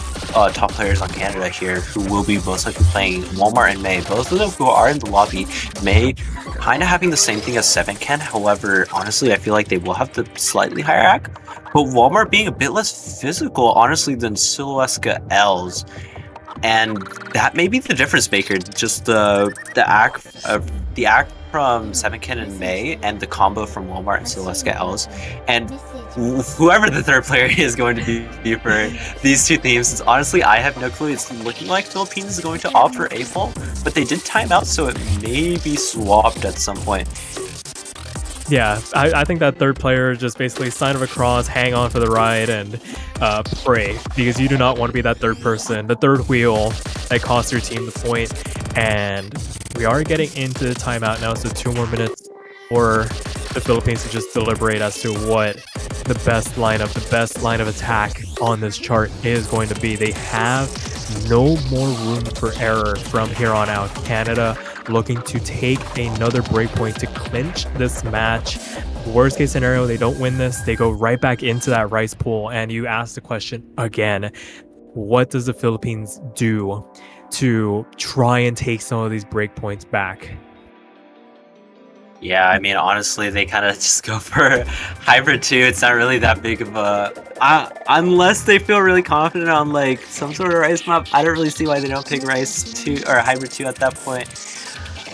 top players on Canada here, who will be most likely playing Walmart and May. Both of them who are in the lobby. May kind of having the same thing as 7ken. However, honestly, I feel like they will have the slightly higher act. But Walmart being a bit less physical, honestly, than Soloweska Els. And that may be the difference maker. Just the act from 7ken and May, and the combo from Walmart and Soloweska Els, and whoever the third player is going to be for these two teams. Honestly, I have no clue. It's looking like Philippines is going to opt for A-Ball, but they did time out, so it may be swapped at some point.
Yeah, I think that third player just basically sign of a cross, hang on for the ride, and pray, because you do not want to be that third person, the third wheel that costs your team the point. And we are getting into the timeout now, so 2 more minutes for the Philippines to just deliberate as to what the best line of attack on this chart is going to be. They have no more room for error from here on out. Canada looking to take another breakpoint to clinch this match. Worst case scenario, they don't win this, they go right back into that rice pool, and you ask the question again, what does the Philippines do to try and take some of these breakpoints back?
Yeah, I mean, honestly, they kind of just go for hybrid 2. It's not really that big of a... unless they feel really confident on, like, some sort of rice map, I don't really see why they don't pick rice 2 or hybrid 2 at that point.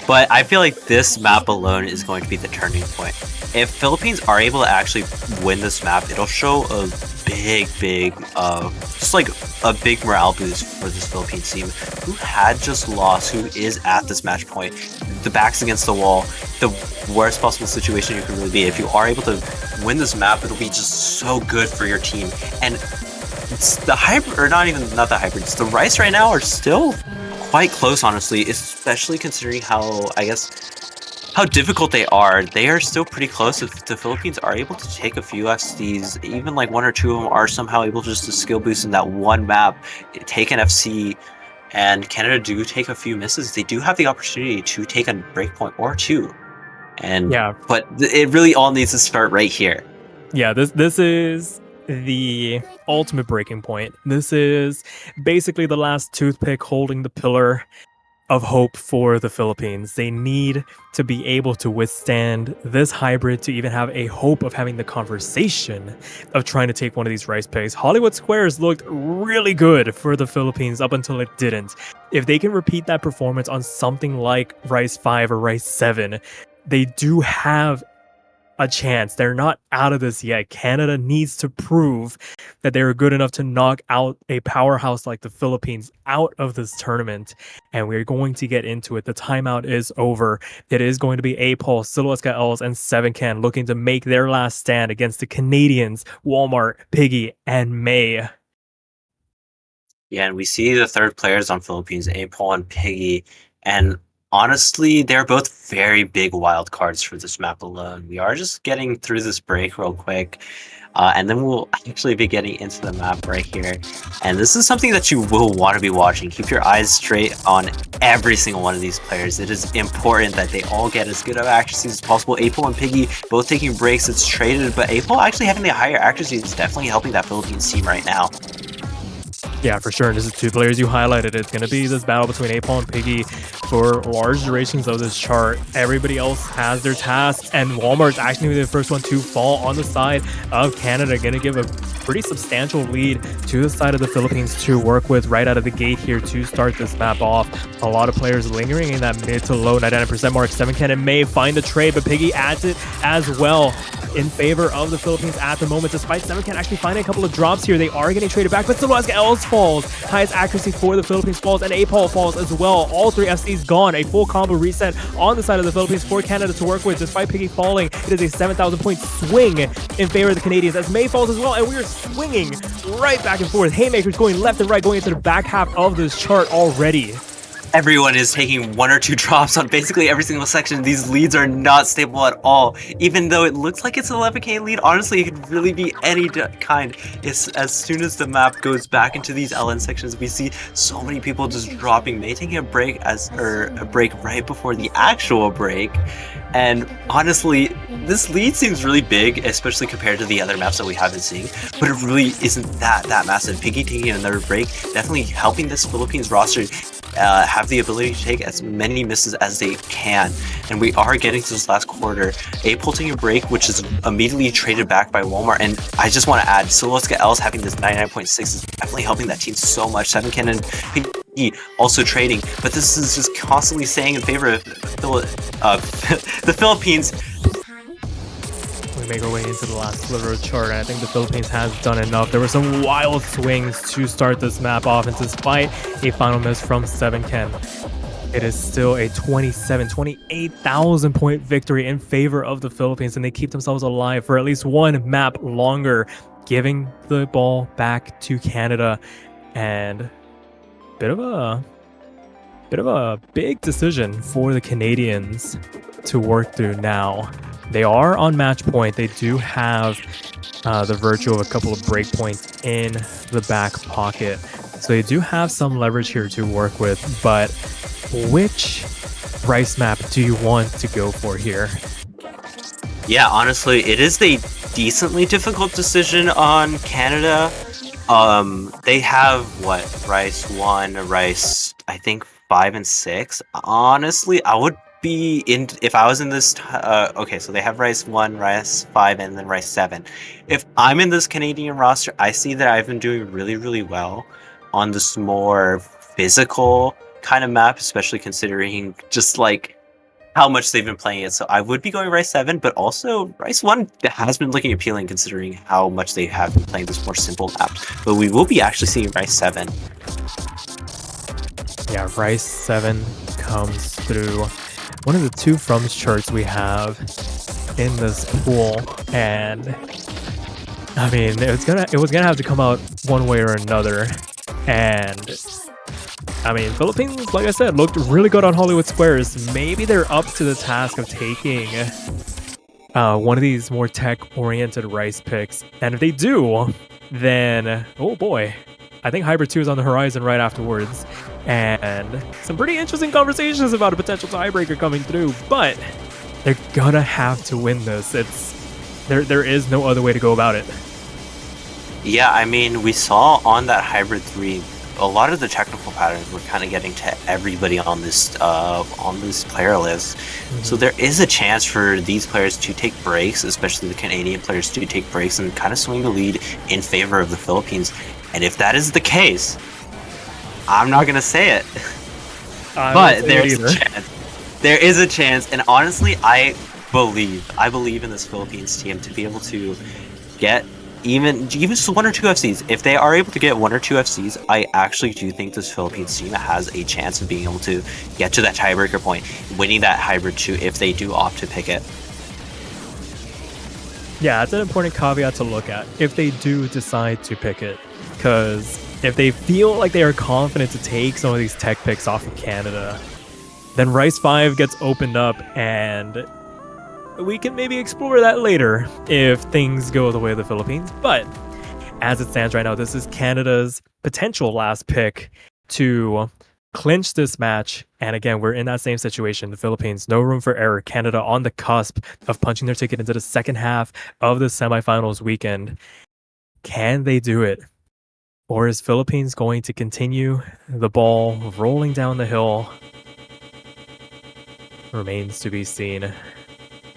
But I feel like this map alone is going to be the turning point. If Philippines are able to actually win this map, it'll show a big, just like a big morale boost for this Philippines team, who had just lost, who is at this match point. The back's against the wall, the worst possible situation you can really be. If you are able to win this map, it'll be just so good for your team. And it's the hybrid, or not the hybrids, the rice right now are still quite close, honestly, especially considering how difficult they are. They are still pretty close. If the Philippines are able to take a few FCs, even like 1 or 2 of them are somehow able just to skill boost in that one map, take an FC, and Canada do take a few misses, they do have the opportunity to take a breakpoint or 2. And
Yeah.
But it really all needs to start right here.
Yeah, this is the ultimate breaking point. This is basically the last toothpick holding the pillar of hope for the Philippines. They need to be able to withstand this hybrid to even have a hope of having the conversation of trying to take one of these rice picks. Hollywood Squares looked really good for the Philippines up until it didn't. If they can repeat that performance on something like Rice 5 or Rice 7, they do have a chance. They're not out of this yet. Canada needs to prove that they're good enough to knock out a powerhouse like the Philippines out of this tournament. And we're going to get into it. The timeout is over. It is going to be A-Pulse, Silhouette Els, and 7can looking to make their last stand against the Canadians, Walmart, Piggy, and May.
Yeah, and we see the third players on Philippines, Apol and Piggy, and honestly, they're both very big wild cards for this map alone. We are just getting through this break real quick, and then we'll actually be getting into the map right here. And this is something that you will want to be watching. Keep your eyes straight on every single one of these players. It is important that they all get as good of accuracy as possible. Apol and Piggy both taking breaks. It's traded, but Apol actually having the higher accuracy is definitely helping that Philippines team right now.
Yeah, for sure. And this is two players you highlighted. It's going to be this battle between Apol and Piggy for large durations of this chart. Everybody else has their tasks, and Walmart's actually going to be the first one to fall on the side of Canada. Going to give a pretty substantial lead to the side of the Philippines to work with right out of the gate here to start this map off. A lot of players lingering in that mid to low 99% mark. 7can and May find the trade, but Piggy adds it as well in favor of the Philippines at the moment. Despite 7can actually finding a couple of drops here, they are getting traded back, but Silhouette Els falls. Highest accuracy for the Philippines falls, and Apol falls as well. All three FCs gone. A full combo reset on the side of the Philippines for Canada to work with. Despite Piggy falling, it is a 7,000 point swing in favor of the Canadians as May falls as well, and we are swinging right back and forth. Haymakers going left and right, going into the back half of this chart already.
Everyone is taking one or two drops on basically every single section. These leads are not stable at all. Even though it looks like it's an 11k lead, honestly, it could really be any kind. It's as soon as the map goes back into these LN sections, we see so many people just dropping. May taking a break a break right before the actual break. And honestly, this lead seems really big, especially compared to the other maps that we have been seeing, but it really isn't that massive. Piggy taking another break, definitely helping this Philippines roster have the ability to take as many misses as they can. And we are getting to this last quarter. Apol taking a break, which is immediately traded back by Walmart. And I just want to add, Silhouette Els having this 99.6 is definitely helping that team so much. 7can and Piggy also trading, but this is just constantly staying in favor of the Philippines.
We make our way into the last sliver of chart, and I think the Philippines has done enough. There were some wild swings to start this map off, and despite a final miss from 7can, it is still a 28,000 point victory in favor of the Philippines, and they keep themselves alive for at least one map longer, giving the ball back to Canada. And bit of a big decision for the Canadians to work through now. They are on match point. They do have the virtue of a couple of breakpoints in the back pocket. So they do have some leverage here to work with, but which rice map do you want to go for here?
Yeah, honestly, it is a decently difficult decision on Canada. They have what, Rice 1, Rice, I think 5 and 6. Honestly, I would be in if I was in this okay, so they have Rice 1, Rice 5, and then Rice 7. If I'm in this Canadian roster, I see that I've been doing really well on this more physical kind of map, especially considering just like how much they've been playing it. So I would be going Rice 7, but also Rice 1 has been looking appealing considering how much they have been playing this more simple map. But we will be actually seeing Rice 7.
Yeah, Rice 7 comes through. One of the two froms charts we have in this pool, and I mean it was gonna have to come out one way or another. And I mean, Philippines, like I said, looked really good on Hollywood Squares. Maybe they're up to the task of taking one of these more tech-oriented rice picks. And if they do, then, oh boy, I think Hybrid 2 is on the horizon right afterwards. And some pretty interesting conversations about a potential tiebreaker coming through. But they're gonna have to win this. There is no other way to go about it.
Yeah, I mean, we saw on that Hybrid 3, a lot of the technical patterns were kind of getting to everybody on this player list. So there is a chance for these players to take breaks, especially the Canadian players to take breaks and kind of swing the lead in favor of the Philippines. And if that is the case, I'm not gonna say it, but there is a chance. There is a chance, and honestly, I believe in this Philippines team to be able to get even just 1 or 2 FCs. If they are able to get 1 or 2 FCs, I actually do think this Philippines team has a chance of being able to get to that tiebreaker point, winning that hybrid 2 if they do opt to pick it.
Yeah, it's an important caveat to look at if they do decide to pick it, because if they feel like they are confident to take some of these tech picks off of Canada, then Rice 5 gets opened up, and we can maybe explore that later if things go the way of the Philippines. But as it stands right now, this is Canada's potential last pick to clinch this match. And again, we're in that same situation. The Philippines, no room for error. Canada on the cusp of punching their ticket into the second half of the semifinals weekend. Can they do it? Or is Philippines going to continue the ball rolling down the hill? Remains to be seen.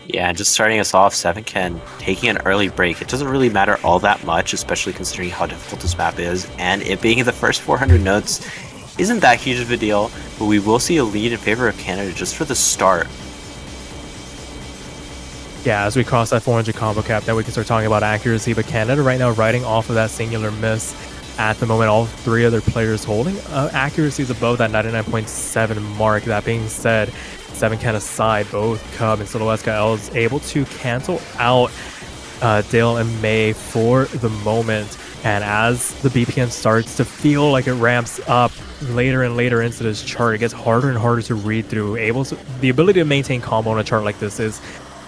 Yeah, just starting us off, 7ken taking an early break. It doesn't really matter all that much, especially considering how difficult this map is, and it being in the first 400 notes isn't that huge of a deal, but we will see a lead in favor of Canada just for the start.
Yeah, as we cross that 400 combo cap, then we can start talking about accuracy, but Canada right now riding off of that singular miss. At the moment, all 3 other players holding accuracy is above that 99.7 mark. That being said, 7ken aside, both Cub and Siloeska is able to cancel out Dale and May for the moment. And as the BPM starts to feel like it ramps up later and later into this chart, it gets harder and harder to read through. The ability to maintain combo on a chart like this is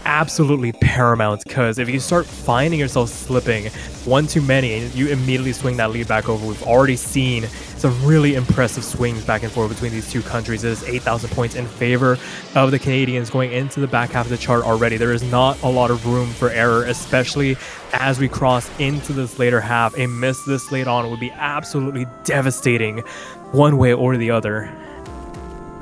absolutely paramount, because if you start finding yourself slipping one too many and you immediately swing that lead back over, we've already seen some really impressive swings back and forth between these 2 countries. It is 8,000 points in favor of the Canadians going into the back half of the chart already. There is not a lot of room for error, especially as we cross into this later half. A miss this late on would be absolutely devastating one way or the other.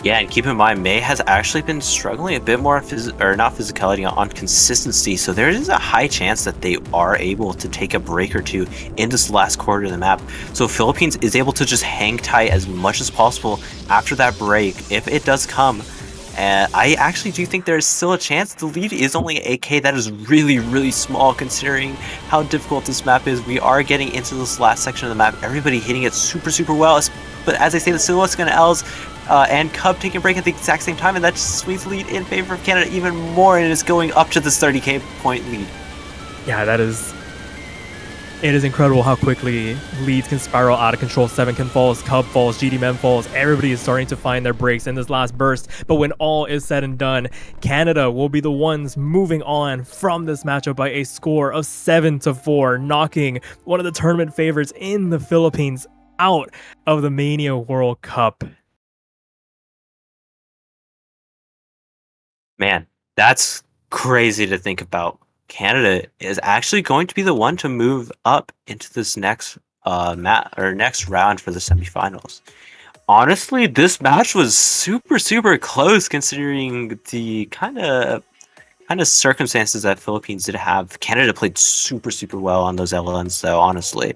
Yeah, and keep in mind, May has actually been struggling a bit more physicality on consistency, so there is a high chance that they are able to take a break or 2 in this last quarter of the map. So Philippines is able to just hang tight as much as possible after that break, if it does come. And I actually do think there's still a chance. The lead is only 8k. That is really, really small considering how difficult this map is. We are getting into this last section of the map. Everybody hitting it super, super well. But as I say, the Siloeska and Els and Cub taking a break at the exact same time, and that just swings the lead in favor of Canada even more, and it's going up to this 30k point lead.
Yeah, it is incredible how quickly leads can spiral out of control. 7ken falls, Cub falls, GD Men falls. Everybody is starting to find their breaks in this last burst. But when all is said and done, Canada will be the ones moving on from this matchup by a score of 7-4, knocking one of the tournament favorites in the Philippines out of the Mania World Cup.
Man, that's crazy to think about. Canada is actually going to be the one to move up into this next next round for the semifinals. Honestly, this match was super, super close considering the kind of circumstances that Philippines did have. Canada played super, super well on those LNs, so honestly.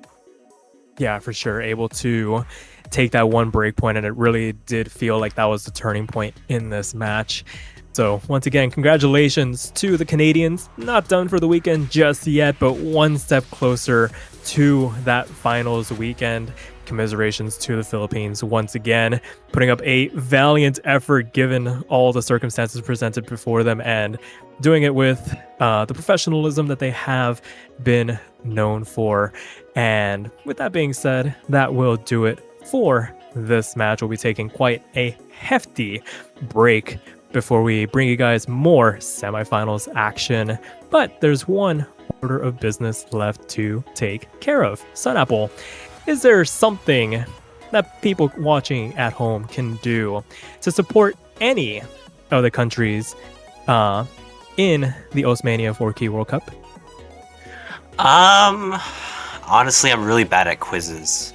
Yeah, for sure. Able to take that one break point, and it really did feel like that was the turning point in this match. So once again, congratulations to the Canadians. Not done for the weekend just yet, but one step closer to that finals weekend. Commiserations to the Philippines once again, putting up a valiant effort given all the circumstances presented before them, and doing it with the professionalism that they have been known for. And with that being said, that will do it for this match. We'll be taking quite a hefty break before we bring you guys more semifinals action. But there's one order of business left to take care of. Sunapple, is there something that people watching at home can do to support any of the countries in the Osmania 4K World Cup?
Honestly, I'm really bad at quizzes.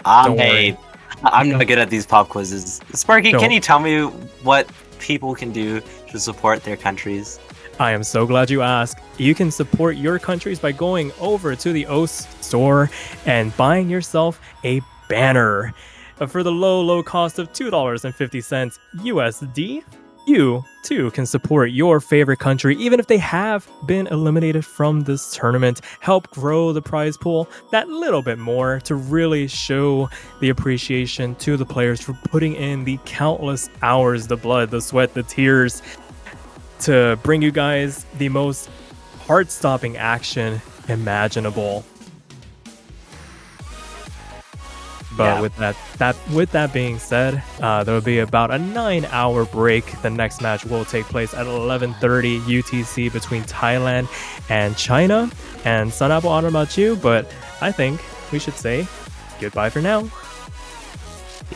Don't worry.
I'm not good at these pop quizzes. Sparky,
No.
can you tell me what people can do to support their countries?
I am so glad you asked. You can support your countries by going over to the OS store and buying yourself a banner. For the low cost of $2.50 USD, you too can support your favorite country, even if they have been eliminated from this tournament. Help grow the prize pool that little bit more to really show the appreciation to the players for putting in the countless hours, the blood, the sweat, the tears, to bring you guys the most heart-stopping action imaginable. But
Yeah.
with that being said, there will be about a 9-hour break. The next match will take place at 11:30 UTC between Thailand and China. And Sunapple, I don't know about you, but I think we should say goodbye for now.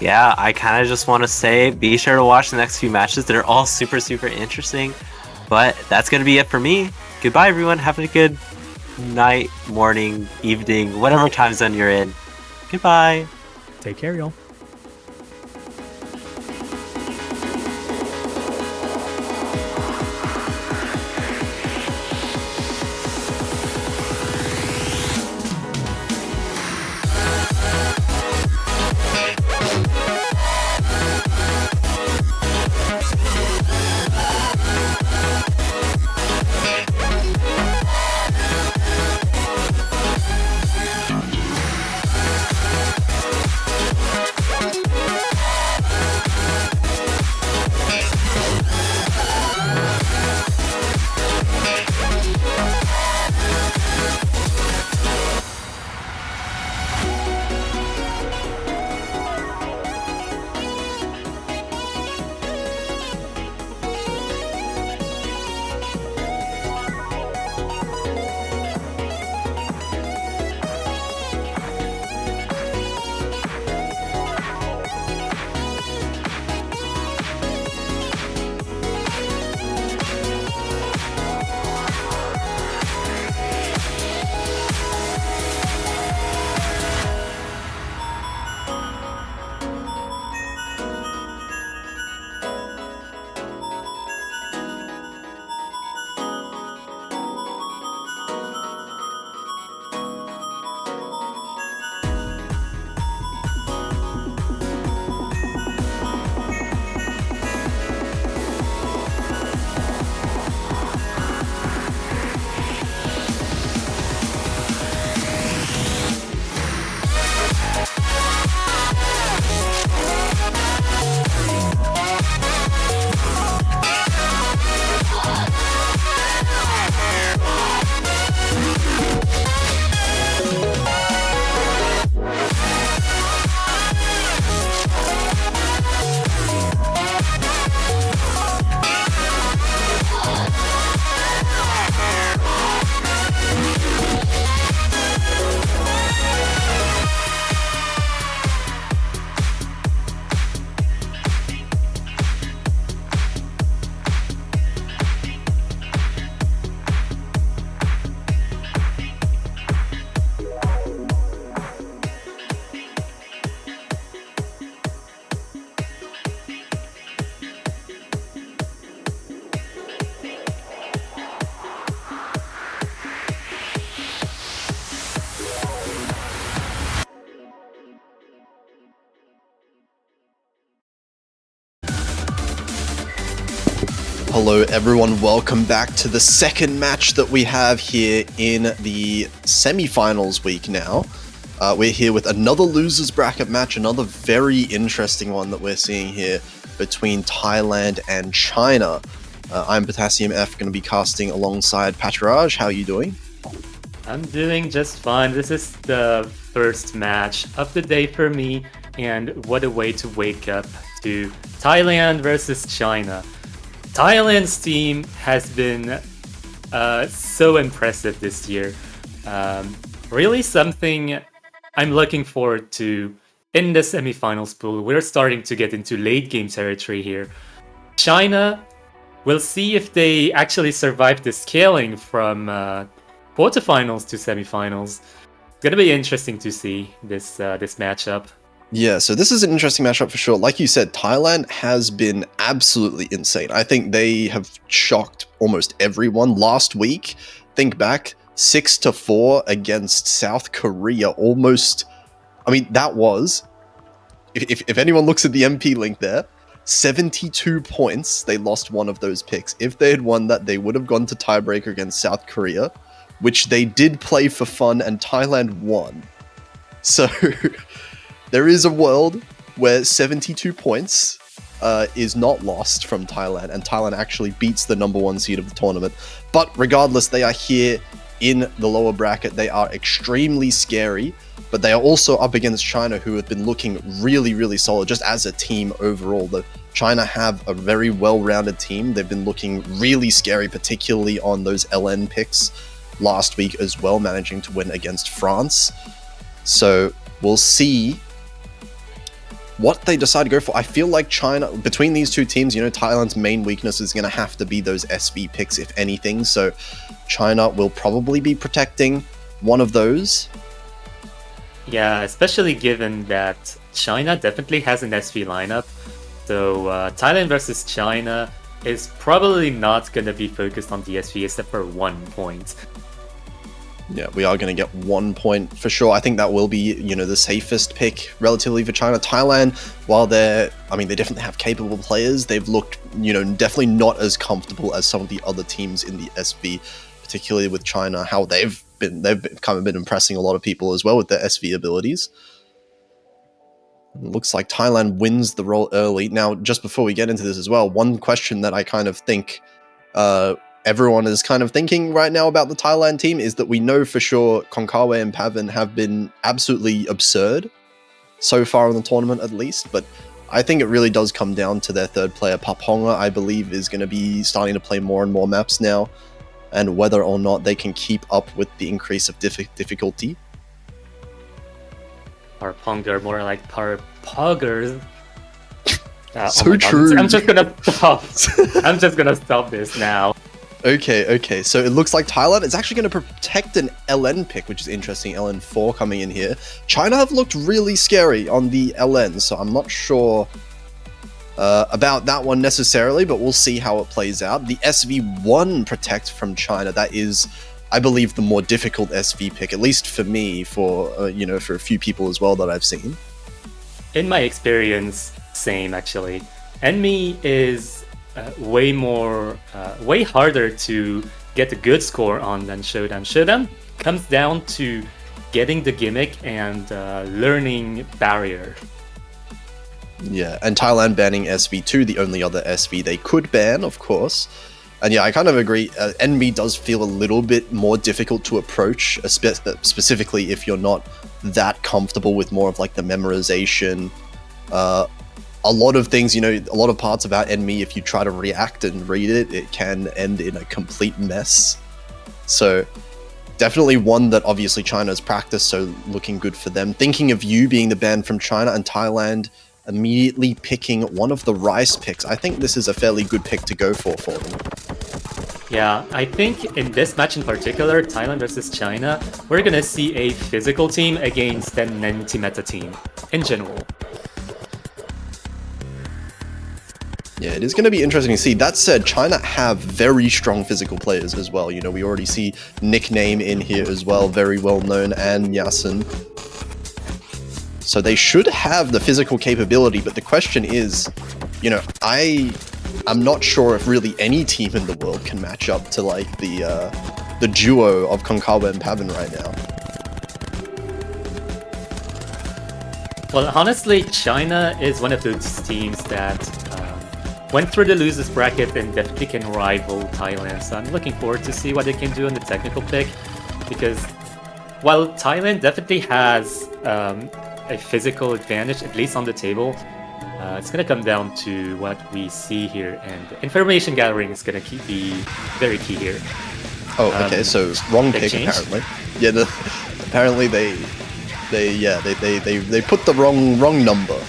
Yeah, I kind of just want to say be sure to watch the next few matches. They're all super, super interesting. But that's going to be it for me. Goodbye, everyone. Have a good night, morning, evening, whatever time zone you're in. Goodbye.
Take care, y'all.
Hello everyone, welcome back to the second match that we have here in the semi-finals week now. We're here with another losers bracket match, another very interesting one that we're seeing here between Thailand and China. I'm Potassium F, going to be casting alongside Patraj. How are you doing?
I'm doing just fine. This is the first match of the day for me, and what a way to wake up to Thailand versus China. Thailand's team has been so impressive this year. Really something I'm looking forward to in the semifinals pool. We're starting to get into late game territory here. China, we'll see if they actually survive the scaling from quarterfinals to semifinals. It's gonna be interesting to see this matchup.
Yeah, so this is an interesting matchup for sure. Like you said, Thailand has been absolutely insane. I think they have shocked almost everyone. Last week, think back, 6-4 against South Korea. Almost, I mean, that was, if anyone looks at the MP link there, 72 points. They lost one of those picks. If they had won that, they would have gone to tiebreaker against South Korea, which they did play for fun, and Thailand won. So there is a world where 72 points is not lost from Thailand, and Thailand actually beats the number 1 seed of the tournament. But regardless, they are here in the lower bracket. They are extremely scary, but they are also up against China, who have been looking really, really solid just as a team overall. China have a very well-rounded team. They've been looking really scary, particularly on those LN picks last week as well, managing to win against France. So we'll see what they decide to go for. I feel like China, between these two teams, Thailand's main weakness is going to have to be those SV picks, if anything. So China will probably be protecting one of those.
Yeah, especially given that China definitely has an SV lineup. So Thailand versus China is probably not going to be focused on the SV except for 1 point.
Yeah, we are going to get 1 point for sure. I think that will be, the safest pick relatively for China. Thailand, while they definitely have capable players, they've looked, definitely not as comfortable as some of the other teams in the SV, particularly with China, how they've kind of been impressing a lot of people as well with their SV abilities. It looks like Thailand wins the roll early. Now, just before we get into this as well, one question that I kind of think everyone is kind of thinking right now about the Thailand team is that we know for sure Konkawa and Pavan have been absolutely absurd so far in the tournament, at least, but I think it really does come down to their third player. Paponga, I believe, is going to be starting to play more and more maps now, and whether or not they can keep up with the increase of difficulty.
Parponger, more like Parpoggers.
So true.
I'm just gonna stop. I'm just gonna stop this now.
Okay, so it looks like Thailand is actually going to protect an LN pick, which is interesting. LN4 coming in here. China have looked really scary on the LN, so I'm not sure about that one necessarily, but we'll see how it plays out. The SV1 protect from China, that is, I believe, the more difficult SV pick, at least for me, for for a few people as well that I've seen.
In my experience, same actually. Enemy is way harder to get a good score on than Shodan. Shodan comes down to getting the gimmick and learning barrier.
Yeah, and Thailand banning SV2, the only other SV they could ban, of course. And yeah, I kind of agree. Enemy does feel a little bit more difficult to approach, specifically if you're not that comfortable with more of like the memorization. A lot of things, a lot of parts about Enemy, if you try to react and read it, it can end in a complete mess. So definitely one that obviously China's practiced, so looking good for them. Thinking of you being the ban from China, and Thailand immediately picking one of the Rice picks. I think this is a fairly good pick to go for them.
Yeah, I think in this match in particular, Thailand versus China, we're gonna see a physical team against an anti-meta team in general.
Yeah, it is going to be interesting to see. That said, China have very strong physical players as well. We already see Nickname in here as well, very well known, and Yasin. So they should have the physical capability, but the question is, I'm not sure if really any team in the world can match up to like the duo of Konkawa and Pavan right now.
Well, honestly, China is one of those teams that went through the losers bracket and definitely can rival Thailand. So I'm looking forward to see what they can do on the technical pick, because while Thailand definitely has a physical advantage, at least on the table, it's going to come down to what we see here, and information gathering is going to be very key here.
Oh, okay, so wrong pick
changed?
apparently. Yeah, apparently they put the wrong number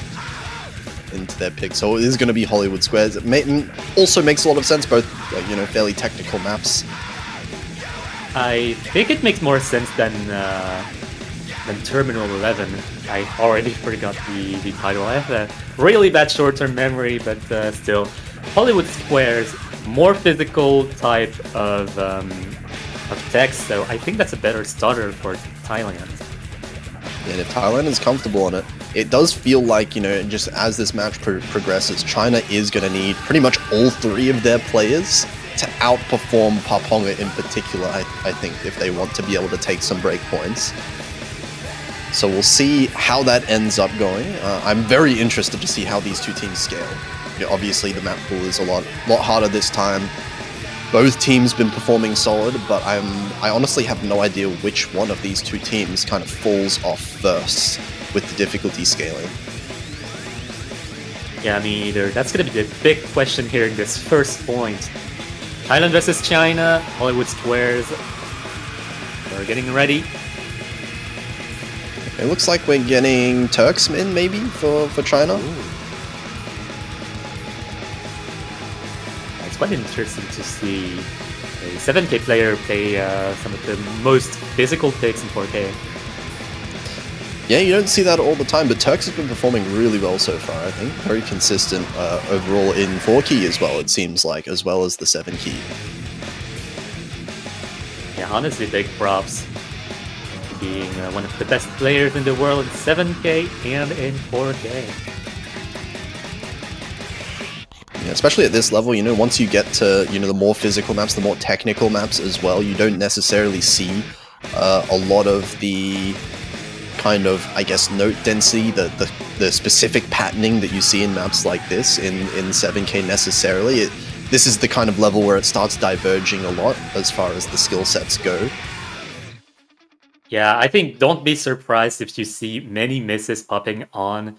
into their pick, so it is going to be Hollywood Squares. It also makes a lot of sense, both fairly technical maps.
I think it makes more sense than then Terminal 11. I already forgot the title. I have a really bad short-term memory, but still. Hollywood Squares, more physical type of text, so I think that's a better starter for Thailand.
And if Thailand is comfortable on it, it does feel like, just as this match progresses, China is going to need pretty much all three of their players to outperform Paponga in particular, I think, if they want to be able to take some break points. So we'll see how that ends up going. I'm very interested to see how these two teams scale. Obviously, the map pool is a lot harder this time. Both teams been performing solid, but I honestly have no idea which one of these two teams kind of falls off first with the difficulty scaling.
Yeah, me either. That's gonna be the big question here in this first point. Thailand versus China, Hollywood Squares. We're getting ready.
It looks like we're getting Turks in maybe for China.
Ooh. It's quite interesting to see a 7K player play some of the most physical picks in 4K.
Yeah, you don't see that all the time, but Turks has been performing really well so far, I think. Very consistent overall in 4-key as well, it seems like, as well as the 7-key.
Yeah, honestly, big props. Being one of the best players in the world in 7K and in 4K.
Yeah, especially at this level, once you get to, the more physical maps, the more technical maps as well, you don't necessarily see a lot of the kind of, I guess, note density, the specific patterning that you see in maps like this in 7K necessarily. This is the kind of level where it starts diverging a lot as far as the skill sets go.
Yeah, I think don't be surprised if you see many misses popping on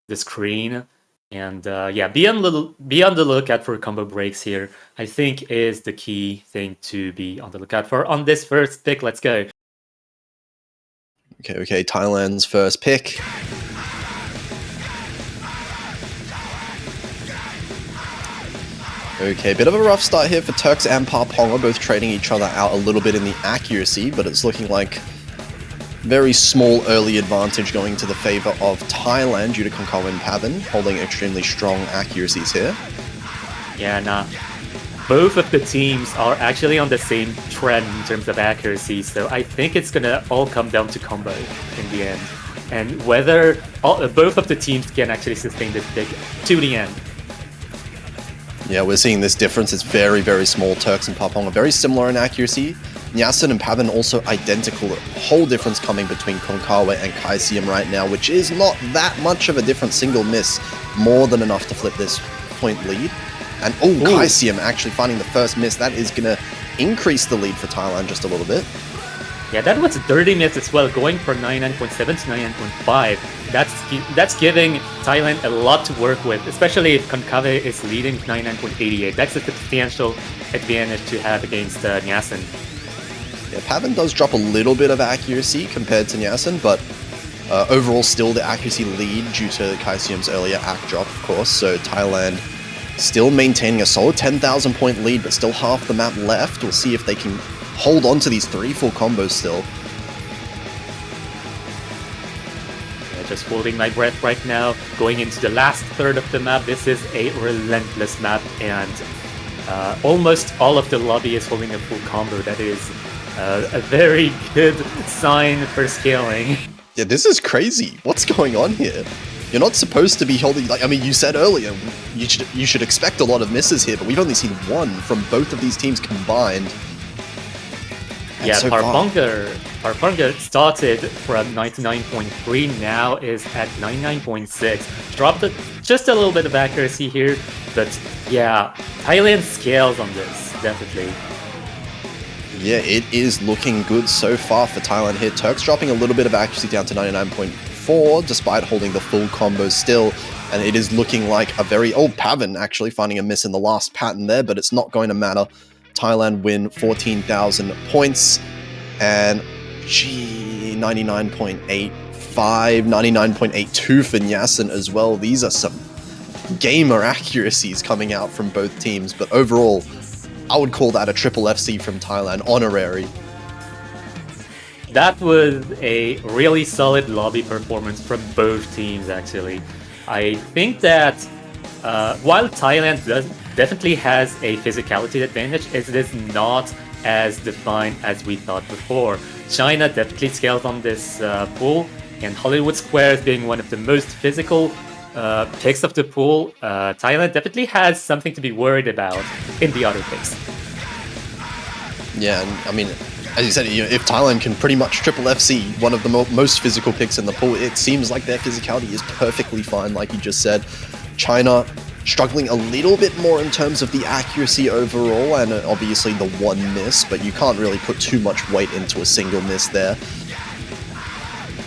the screen. And yeah, be on the lookout for combo breaks here. I think is the key thing to be on the lookout for on this first pick. Let's go.
Okay, Thailand's first pick. Okay, bit of a rough start here for Turks and Paponga, both trading each other out a little bit in the accuracy, but it's looking like very small early advantage going to the favor of Thailand due to Konkawa and Pavan holding extremely strong accuracies here.
Yeah, nah. Both of the teams are actually on the same trend in terms of accuracy, so I think it's gonna all come down to combo in the end. And whether both of the teams can actually sustain this pick to the end.
Yeah, we're seeing this difference. It's very, very small. Turks and Paponga very similar in accuracy. Nyasin and Pavan also identical. Whole difference coming between Konkawa and Kaisium right now, which is not that much of a different single miss. More than enough to flip this point lead. And Kaisium actually finding the first miss. That is going to increase the lead for Thailand just a little bit.
Yeah, that was a dirty miss as well, going from 99.7 to 99.5. That's giving Thailand a lot to work with, especially if Konkawa is leading 99.88. That's a substantial advantage to have against Nyasin.
Yeah, Pavan does drop a little bit of accuracy compared to Nyasin, but overall still the accuracy lead due to Kaisium's earlier act drop, of course. So Thailand still maintaining a solid 10,000 point lead, but still half the map left. We'll see if they can hold on to these 3 full combos still.
Yeah, just holding my breath right now, going into the last third of the map. This is a relentless map, and almost all of the lobby is holding a full combo. That is a very good sign for scaling.
Yeah, this is crazy. What's going on here? You're not supposed to be holding, you said earlier, you should expect a lot of misses here, but we've only seen one from both of these teams combined. And
yeah,
so
Parpunga started from 99.3, now is at 99.6. Dropped just a little bit of accuracy here, but yeah, Thailand scales on this, definitely.
Yeah, it is looking good so far for Thailand here. Turks dropping a little bit of accuracy down to 99.4, despite holding the full combo still. And it is looking like a very... Pavan actually finding a miss in the last pattern there, but it's not going to matter. Thailand win 14,000 points. And, 99.85, 99.82 for Nyasin as well. These are some gamer accuracies coming out from both teams, but overall, I would call that a triple FC from Thailand, honorary.
That was a really solid lobby performance from both teams, actually. I think that while Thailand definitely has a physicality advantage, it is not as defined as we thought before. China definitely scales on this pool, and Hollywood Squares being one of the most physical picks of the pool, Thailand definitely has something to be worried about in the other picks.
Yeah, and I mean, as you said, if Thailand can pretty much triple FC one of the most physical picks in the pool, it seems like their physicality is perfectly fine, like you just said. China struggling a little bit more in terms of the accuracy overall, and obviously the one miss, but you can't really put too much weight into a single miss there.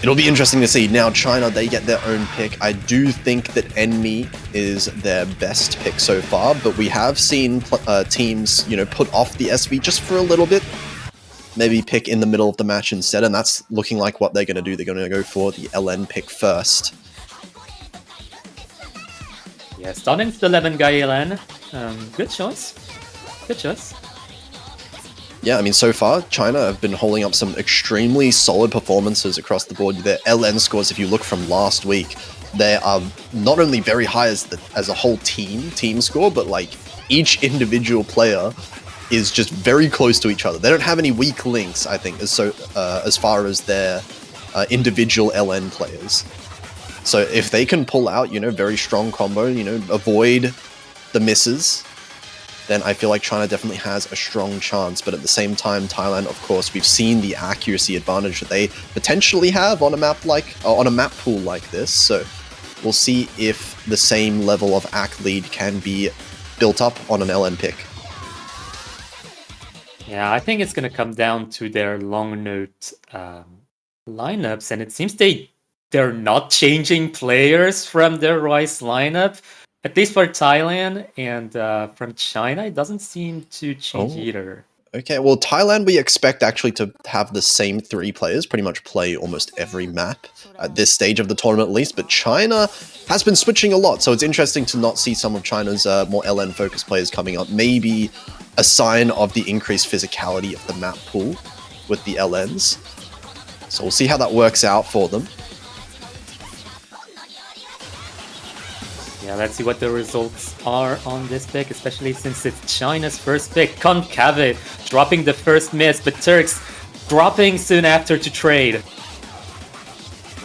It'll be interesting to see. Now China, they get their own pick. I do think that Enmi is their best pick so far, but we have seen teams, put off the SV just for a little bit. Maybe pick in the middle of the match instead, and that's looking like what they're going to do. They're going to go for the LN pick first.
Yeah, stunning the 11 guy LN. Good choice. Good choice.
Yeah, I mean, so far, China have been holding up some extremely solid performances across the board. Their LN scores, if you look from last week, they are not only very high as a whole team score, but like each individual player is just very close to each other. They don't have any weak links, I think, as far as their individual LN players. So if they can pull out, very strong combo, avoid the misses, then I feel like China definitely has a strong chance. But at the same time, Thailand, of course, we've seen the accuracy advantage that they potentially have on a map pool like this. So we'll see if the same level of AC lead can be built up on an LN pick.
Yeah, I think it's going to come down to their long note lineups, and it seems they're not changing players from their Rice lineup. At least for Thailand, and from China, it doesn't seem to change either.
Okay, well, Thailand, we expect actually to have the same 3 players pretty much play almost every map at this stage of the tournament at least, but China has been switching a lot, so it's interesting to not see some of China's more LN-focused players coming up. Maybe a sign of the increased physicality of the map pool with the LNs. So we'll see how that works out for them.
Yeah, let's see what the results are on this pick, especially since it's China's first pick. Concave dropping the first miss, but Turks dropping soon after to trade.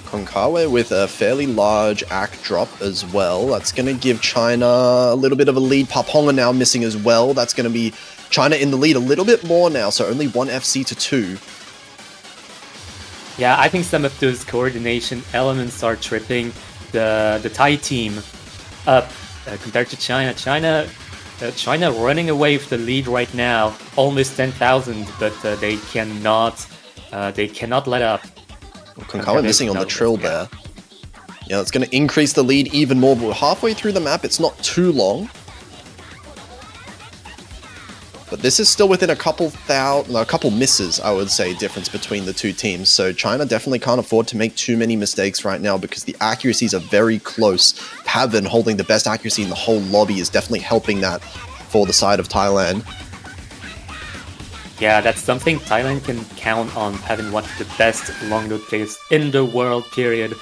Konkawa with a fairly large AC drop as well. That's going to give China a little bit of a lead. Paponga now missing as well. That's going to be China in the lead a little bit more now, so only 1 FC to 2.
Yeah, I think some of those coordination elements are tripping the Thai team up compared to China. China running away with the lead right now, almost 10,000, but they cannot let up.
Konkawa missing on the trill there. Yeah, that's going to increase the lead even more, but we're halfway through the map. It's not too long. But this is still within a couple misses, I would say, difference between the two teams. So China definitely can't afford to make too many mistakes right now because the accuracies are very close. Pavan holding the best accuracy in the whole lobby is definitely helping that for the side of Thailand.
Yeah, that's something Thailand can count on, having one of the best long note players in the world, period.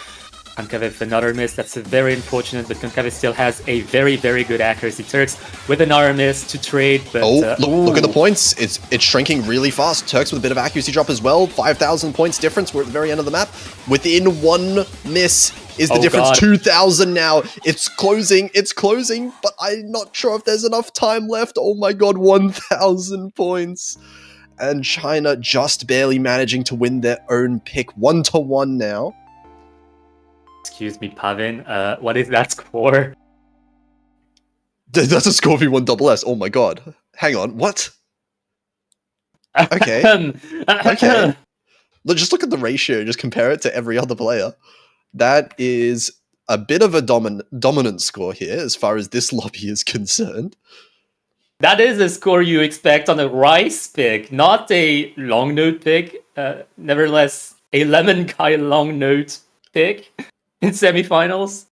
Concave with another miss, that's very unfortunate, but Concave still has a very, very good accuracy. Turks with another miss to trade, but...
look at the points. It's shrinking really fast. Turks with a bit of accuracy drop as well. 5,000 points difference. We're at the very end of the map. Within 1 miss is the difference. God. 2,000 now. It's closing, but I'm not sure if there's enough time left. Oh my god, 1,000 points. And China just barely managing to win their own pick. 1-1 now.
Excuse me, Pavin. What is that score?
That's a score v1SS. Oh my god. Hang on. What? Okay. Okay. Just look at the ratio. Just compare it to every other player. That is a bit of a dominant score here as far as this lobby is concerned.
That is a score you expect on a Rice pick, not a long note pick. Nevertheless, a Lemon Guy long note pick in semifinals.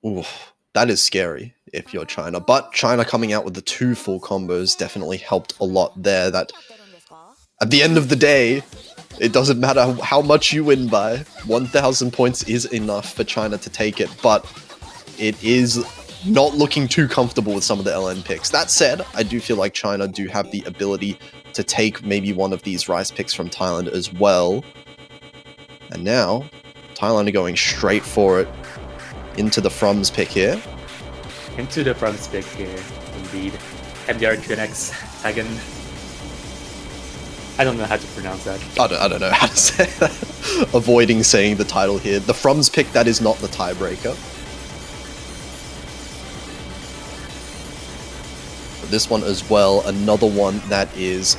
Ooh, that is scary if you're China. But China coming out with the 2 full combos definitely helped a lot there. That at the end of the day, It doesn't matter how much you win by. 1,000 points is enough for China to take it, but it is not looking too comfortable with some of the LN picks. That said, I do feel like China do have the ability to take maybe one of these Rice picks from Thailand as well. And now, Thailand are going straight for it into the Frums pick here.
Into the front pick here, indeed. MDR QNX Tagan. I don't know how to pronounce that.
I don't know how to say that. Avoiding saying the title here. The Frums pick, that is not the tiebreaker. But this one as well, another one that is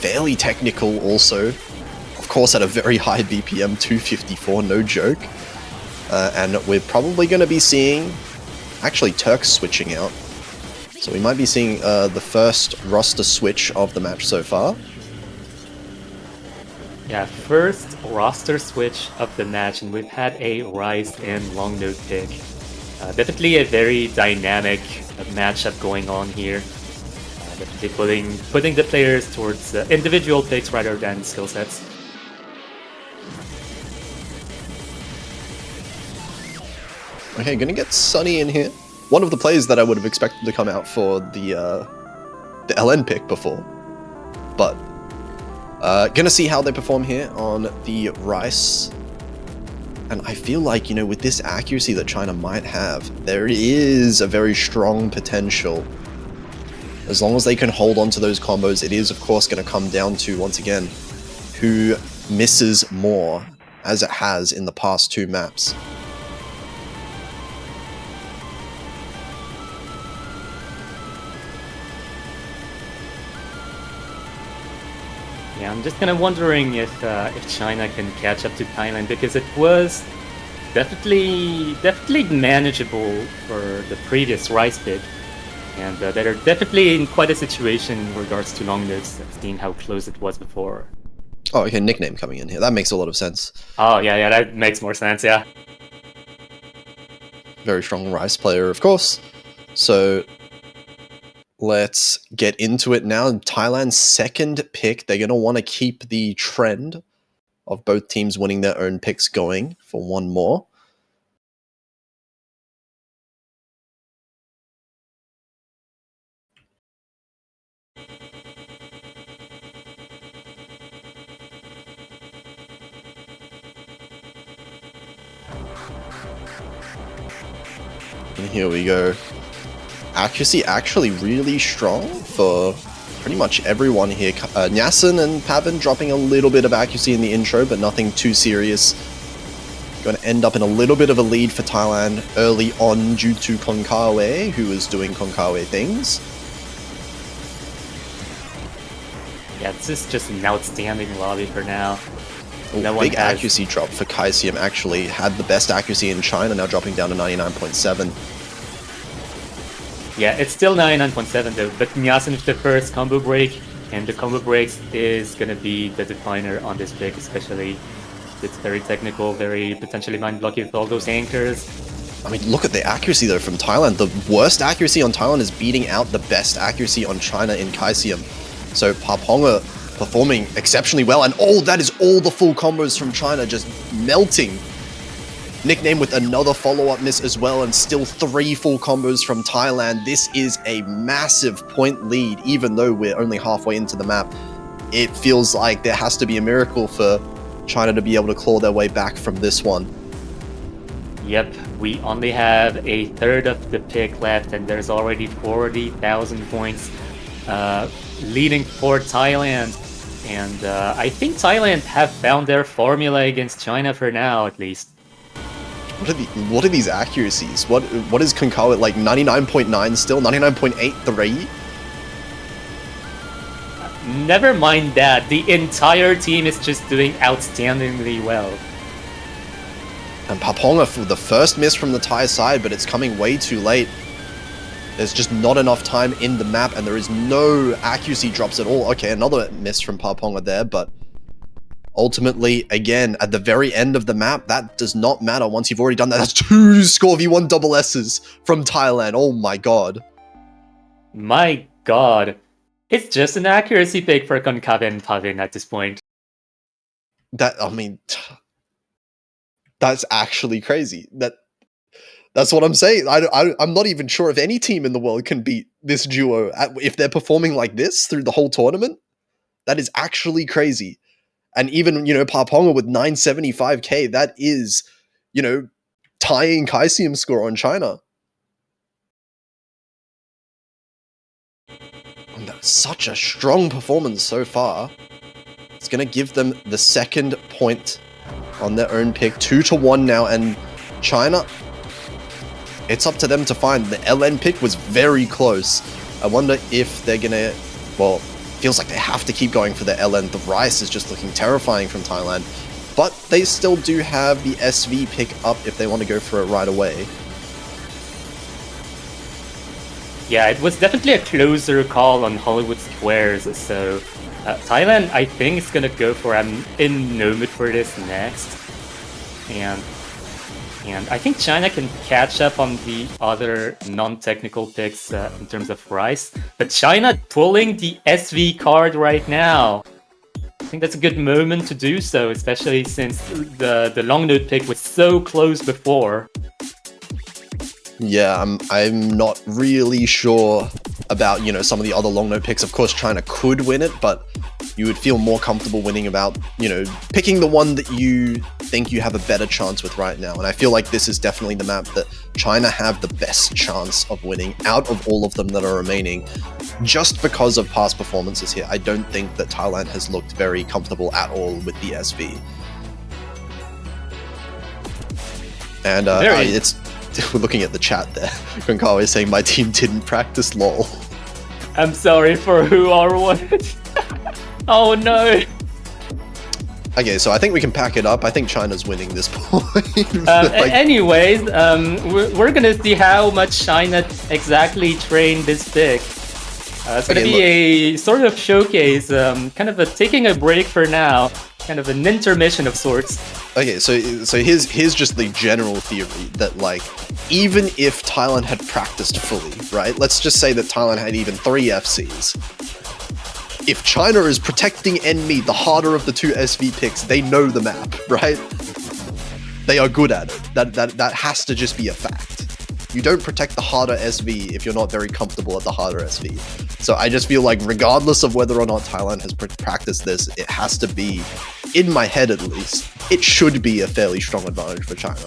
fairly technical also. Of course, at a very high BPM, 254, no joke. And we're probably going to be seeing, actually, Turks switching out. So we might be seeing the first roster switch of the match so far.
Yeah, first roster switch of the match, and we've had a Rice and long note pick. Definitely a very dynamic matchup going on here. Definitely putting the players towards individual picks rather than skill sets.
Okay, gonna get Sunny in here. One of the players that I would have expected to come out for the LN pick before. But gonna see how they perform here on the Rice. And I feel like, you know, with this accuracy that China might have, there is a very strong potential. As long as they can hold on to those combos, it is, of course, going to come down to, once again, who misses more, as it has in the past two maps.
Yeah, I'm just kind of wondering if China can catch up to Thailand, because it was definitely manageable for the previous Rice pick, and they're definitely in quite a situation in regards to long notes, seeing how close it was before.
Oh, okay, nickname coming in here. That makes a lot of sense.
Oh yeah, that makes more sense. Yeah.
Very strong Rice player, of course. So let's get into it now. Thailand's second pick. They're going to want to keep the trend of both teams winning their own picks going for one more. And here we go. Accuracy actually really strong for pretty much everyone here. Nyasin and Pavin dropping a little bit of accuracy in the intro, but nothing too serious. Going to end up in a little bit of a lead for Thailand early on due to Konkawe, who is doing Konkawe things.
Yeah, this is just an outstanding lobby for now.
Oh, big accuracy drop for Kaisium. Actually had the best accuracy in China, now dropping down to 99.7.
Yeah, it's still 99.7 though, but Nyasin with the first combo break, and the combo breaks is gonna be the definer on this pick especially. It's very technical, very potentially mind-blocking with all those anchors.
I mean, look at the accuracy though from Thailand. The worst accuracy on Thailand is beating out the best accuracy on China in Kaisium. So Paponga performing exceptionally well, and oh, that is all the full combos from China just melting. Nickname with another follow-up miss as well, and still 3 full combos from Thailand. This is a massive point lead, even though we're only halfway into the map. It feels like there has to be a miracle for China to be able to claw their way back from this one.
Yep, we only have a third of the pick left, and there's already 40,000 points leading for Thailand. And I think Thailand have found their formula against China for now, at least.
What are these accuracies? What is Konkawa like? 99.9 still? 99.83?
Never mind that. The entire team is just doing outstandingly well.
And Paponga for the first miss from the Thai side, but it's coming way too late. There's just not enough time in the map, and there is no accuracy drops at all. Okay, another miss from Paponga there, but ultimately, again, at the very end of the map, that does not matter once you've already done that. That's 2 Score V1 double S's from Thailand. Oh my god.
My god. It's just an accuracy pick for Konkawa and Pavin at this point.
I mean, that's actually crazy. That's what I'm saying. I'm not even sure if any team in the world can beat this duo if they're performing like this through the whole tournament. That is actually crazy. And even, Paponga with 975k, that is, tying Kaisium's score on China. And that's such a strong performance so far. It's going to give them the second point on their own pick. 2-1 now, and China, it's up to them to find. The LN pick was very close. I wonder if they're going to, well, feels like they have to keep going for the LN. The Rice is just looking terrifying from Thailand, but they still do have the SV pick up if they want to go for it right away.
Yeah, it was definitely a closer call on Hollywood Squares, so Thailand, I think, is gonna go for an in-nomad for this next, and I think China can catch up on the other non-technical picks in terms of Rice, but China pulling the SV card right now. I think that's a good moment to do so, especially since the long node pick was so close before.
Yeah, I'm not really sure about, some of the other long note picks. Of course, China could win it, but you would feel more comfortable winning about, picking the one that you think you have a better chance with right now. And I feel like this is definitely the map that China have the best chance of winning out of all of them that are remaining, just because of past performances here. I don't think that Thailand has looked very comfortable at all with the SV. And we're looking at the chat there. Konkawa is saying my team didn't practice LOL.
I'm sorry for who or what. Oh no.
Okay, so I think we can pack it up. I think China's winning this point.
Anyways, we're gonna see how much China exactly trained this pick. It's gonna be a sort of showcase, kind of taking a break for now, kind of an intermission of sorts.
Okay, so here's just the general theory that, like, even if Thailand had practiced fully, right? Let's just say that Thailand had even 3 FCs. If China is protecting Enmi, the harder of the 2 SV picks, they know the map, right? They are good at it. That has to just be a fact. You don't protect the harder SV if you're not very comfortable at the harder SV. So I just feel like regardless of whether or not Thailand has practiced this, it has to be, in my head at least, it should be a fairly strong advantage for China.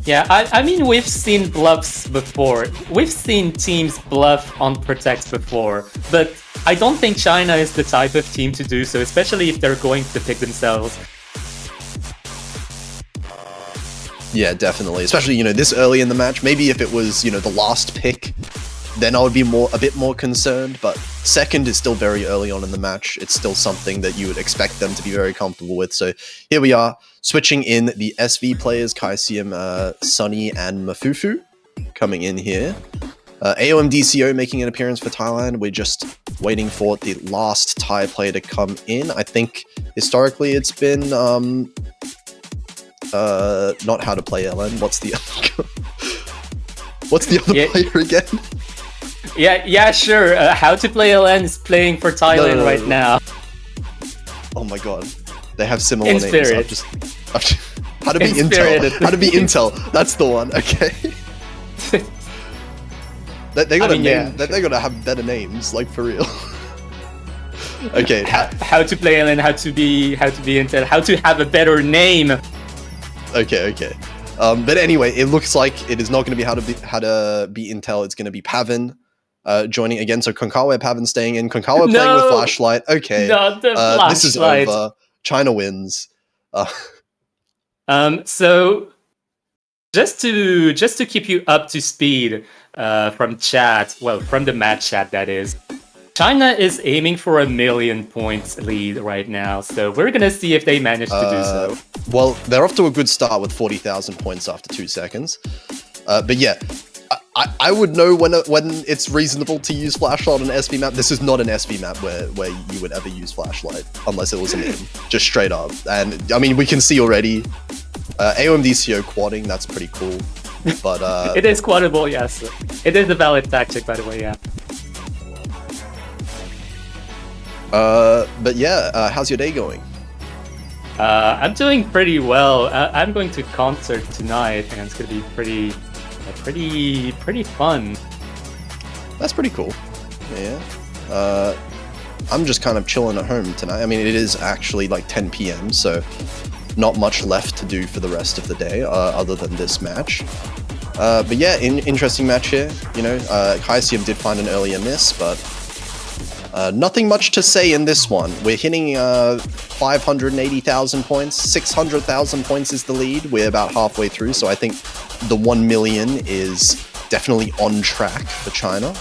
Yeah, I mean, we've seen bluffs before. We've seen teams bluff on protect before, but I don't think China is the type of team to do so, especially if they're going to pick themselves.
Yeah, definitely. Especially, this early in the match. Maybe if it was, the last pick, then I would be a bit more concerned. But second is still very early on in the match. It's still something that you would expect them to be very comfortable with. So here we are, switching in the SV players, Kaisium, Sunny, and Mafufu coming in here. AOMDCO making an appearance for Thailand. We're just waiting for the last Thai player to come in. I think historically it's been not how to play LN. What's the other player again?
Yeah, sure. How to play LN is playing for Thailand right now.
Oh my god, they have similar names. How to be
Inspirited.
Intel? How to be Intel? That's the one. Okay. They got They got to have better names, like for real. Okay.
How to play LN? How to be Intel? How to have a better name?
Okay. But anyway, it looks like it is not going to be how to be Intel. It's going to be Pavin joining again. So Konkawa, Pavin staying in. Konkawa playing with Flashlight. Okay.
Not the Flashlight.
This is over. China wins.
So just to keep you up to speed from chat, well, from the match chat that is, China is aiming for 1 million points lead right now, so we're gonna see if they manage to do so.
Well, they're off to a good start with 40,000 points after 2 seconds. But yeah, I would know when it's reasonable to use Flashlight on an SV map. This is not an SV map where you would ever use Flashlight, unless it was an aim, just straight up. And I mean, we can see already, AOMDCO quadding, that's pretty cool. But
it is quaddable, yes. It is a valid tactic, by the way, yeah.
But yeah, how's your day going?
I'm doing pretty well. I'm going to concert tonight, and it's gonna be pretty fun.
That's pretty cool. Yeah. I'm just kind of chilling at home tonight. I mean, it is actually like 10 p.m., so not much left to do for the rest of the day, other than this match. But yeah, interesting match here. You know, Kaisium did find an earlier miss, but nothing much to say in this one. We're hitting 580,000 points. 600,000 points is the lead. We're about halfway through, so I think the 1 million is definitely on track for China.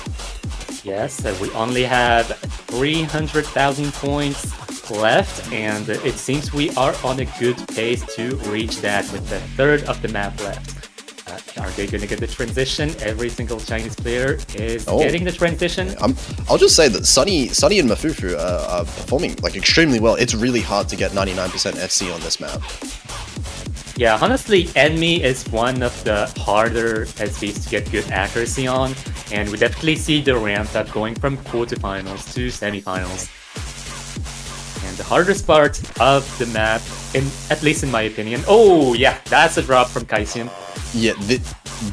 Yes, we only have 300,000 points left, and it seems we are on a good pace to reach that with the third of the map left. Are they going to get the transition? Every single Chinese player is getting the transition.
I'll just say that Sunny and Mafufu are performing like extremely well. It's really hard to get 99% FC on this map.
Yeah, honestly, Enemy is one of the harder SVs to get good accuracy on, and we definitely see the ramp up going from quarterfinals to semifinals. And the hardest part of the map, at least in my opinion, oh yeah, that's a drop from Kaisium.
Yeah,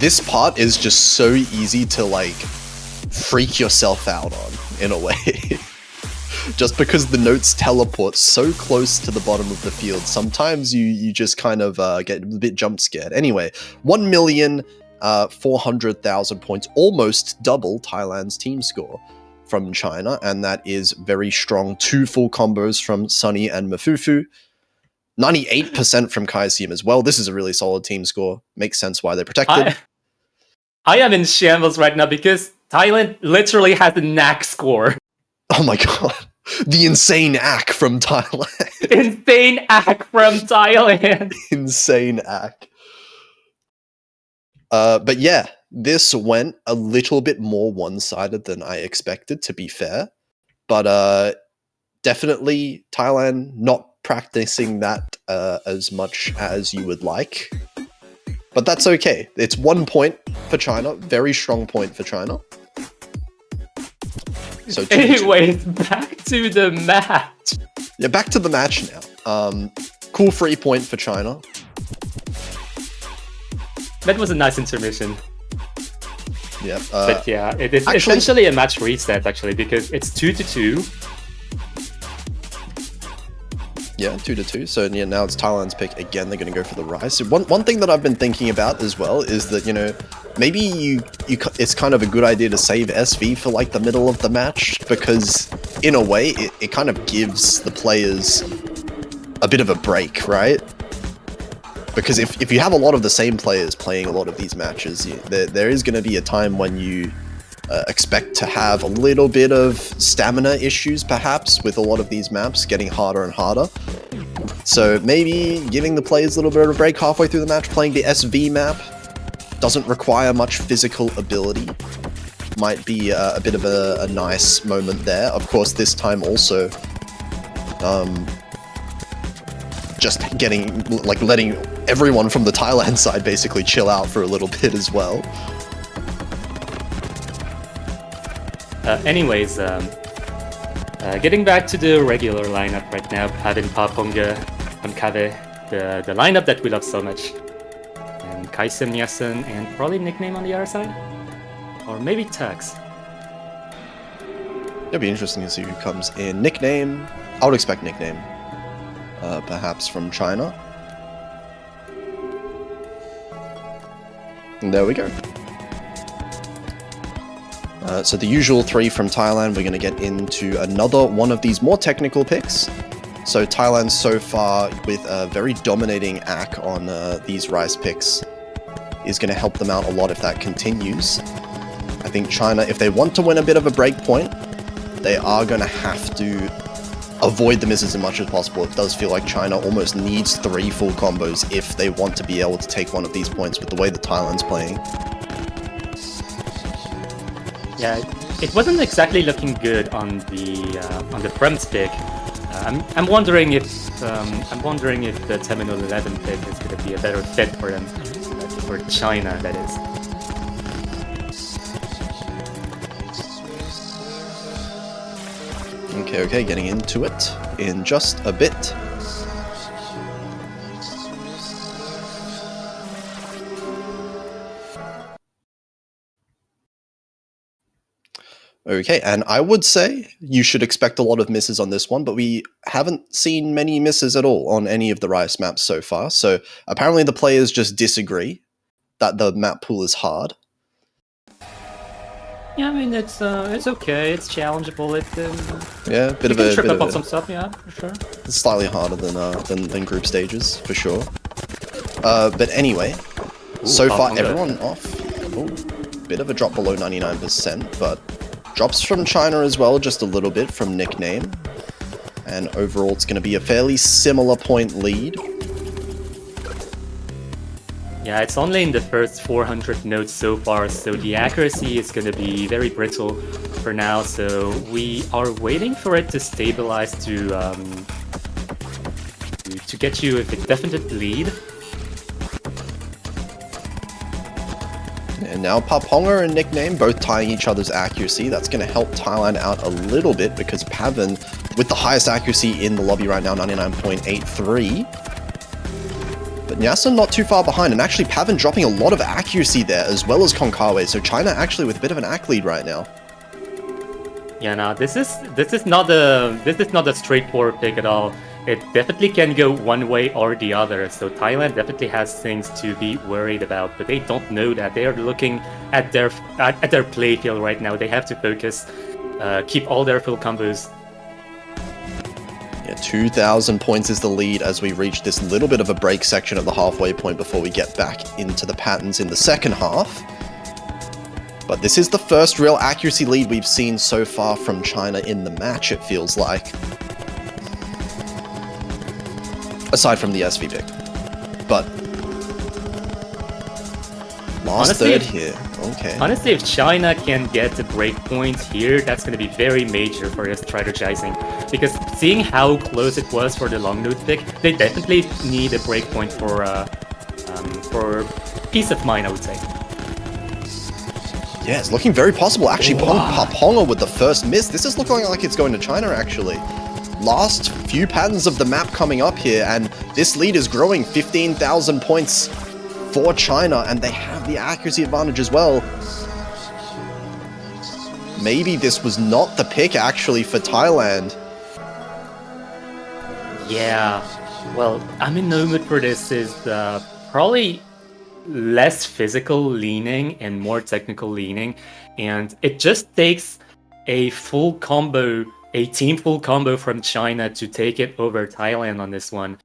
this part is just so easy to like freak yourself out on in a way. Just because the notes teleport so close to the bottom of the field, sometimes you just kind of get a bit jump scared. Anyway, 1,400,000 points, almost double Thailand's team score from China, and that is very strong. 2 full combos from Sunny and Mafufu. 98% from Kaisium as well. This is a really solid team score. Makes sense why they're protected.
I am in shambles right now because Thailand literally has a knack score.
Oh my god. The insane ack from Thailand.
Insane act from Thailand.
Insane ack. But yeah, this went a little bit more one-sided than I expected, to be fair. But definitely Thailand not practicing that as much as you would like. But that's okay. It's 1 point for China. Very strong point for China. So
anyways, back to the match.
Yeah, back to the match now. Cool free point for China.
That was a nice intermission.
Yeah.
But yeah, it is essentially a match reset actually because it's 2-2.
Yeah, 2-2. So yeah, now it's Thailand's pick again. They're going to go for the rise. So one thing that I've been thinking about as well is that, you know, maybe it's kind of a good idea to save SV for like the middle of the match, because in a way it kind of gives the players a bit of a break, right? Because if you have a lot of the same players playing a lot of these matches, there is going to be a time when you expect to have a little bit of stamina issues, perhaps, with a lot of these maps getting harder and harder. So maybe giving the players a little bit of a break halfway through the match, playing the SV map, doesn't require much physical ability, might be a bit of a nice moment there. Of course, this time also just letting everyone from the Thailand side basically chill out for a little bit as well.
Anyways, getting back to the regular lineup right now, having Paponga and Kave, the lineup that we love so much. And Kaisen, Nyasen, and probably Nickname on the other side? Or maybe Tux.
It'll be interesting to see who comes in. Nickname, I would expect Nickname, perhaps from China. And there we go. So the usual 3 from Thailand. We're going to get into another one of these more technical picks. So Thailand so far with a very dominating ack on these Rice picks is going to help them out a lot if that continues. I think China, if they want to win a bit of a break point, they are going to have to avoid the misses as much as possible. It does feel like China almost needs 3 full combos if they want to be able to take one of these points with the way that Thailand's playing.
Yeah, it wasn't exactly looking good on the Prem's pick. I'm wondering if the Terminal 11 pick is going to be a better fit for them, for China, that is.
Okay, getting into it in just a bit. Okay, and I would say you should expect a lot of misses on this one, but we haven't seen many misses at all on any of the Rice maps so far. So apparently the players just disagree that the map pool is hard.
Yeah, I mean it's okay. It's challengeable.
Yeah, bit
You
of
can
a
trip
bit
up
of
on some stuff. Yeah, for sure.
it's slightly harder than group stages for sure. But anyway, so far
Pop
everyone off. Ooh, bit of a drop below 99%, but drops from China as well, just a little bit from Nickname. And overall, it's going to be a fairly similar point lead.
Yeah, it's only in the first 400 nodes so far, so the accuracy is going to be very brittle for now. So we are waiting for it to stabilize to get you a definite lead.
And now Paponga and Nickname both tying each other's accuracy. That's going to help Thailand out a little bit because Pavan, with the highest accuracy in the lobby right now, 99.83. But Nyasa not too far behind, and actually Pavan dropping a lot of accuracy there as well as Konkawa. So China actually with a bit of an acc lead right now.
Yeah, no, this is not a straightforward pick at all. It definitely can go one way or the other. So Thailand definitely has things to be worried about, but they don't know that. They are looking at their playfield right now. They have to focus, keep all their full combos.
Yeah, 2,000 points is the lead as we reach this little bit of a break section at the halfway point before we get back into the patterns in the second half. But this is the first real accuracy lead we've seen so far from China in the match, it feels like. Aside from the SV pick. But last
Honestly,
third here. Okay.
Honestly, if China can get a breakpoint here, that's going to be very major for their strategizing. Because seeing how close it was for the long node pick, they definitely need a breakpoint for peace of mind, I would say.
Yeah, it's looking very possible. Actually, Paponga with the first miss. This is looking like it's going to China, actually. Last few patterns of the map coming up here, and this lead is growing. 15,000 points for China, and they have the accuracy advantage as well. Maybe this was not the pick, actually, for Thailand.
Yeah, well, I'm in no mood for this. Is probably less physical leaning and more technical leaning, and it just takes a full combo, a team full combo from China to take it over Thailand on this one.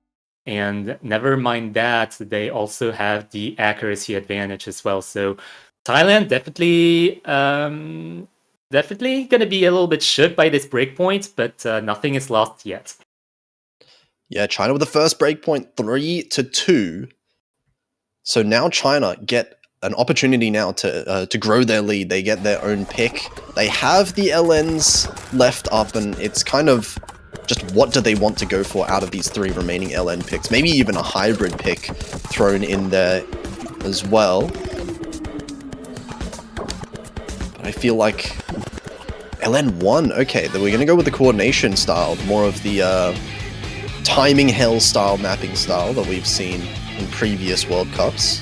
And never mind that, they also have the accuracy advantage as well. So Thailand definitely going to be a little bit shook by this breakpoint, but nothing is lost yet.
Yeah, China with the first breakpoint, 3-2. So now China get an opportunity now to grow their lead. They get their own pick. They have the LNs left up, and it's kind of just what do they want to go for out of these three remaining LN picks. Maybe even a hybrid pick thrown in there as well. But I feel like LN1, okay, then we're going to go with the coordination style, more of the timing hell style mapping style that we've seen in previous World Cups.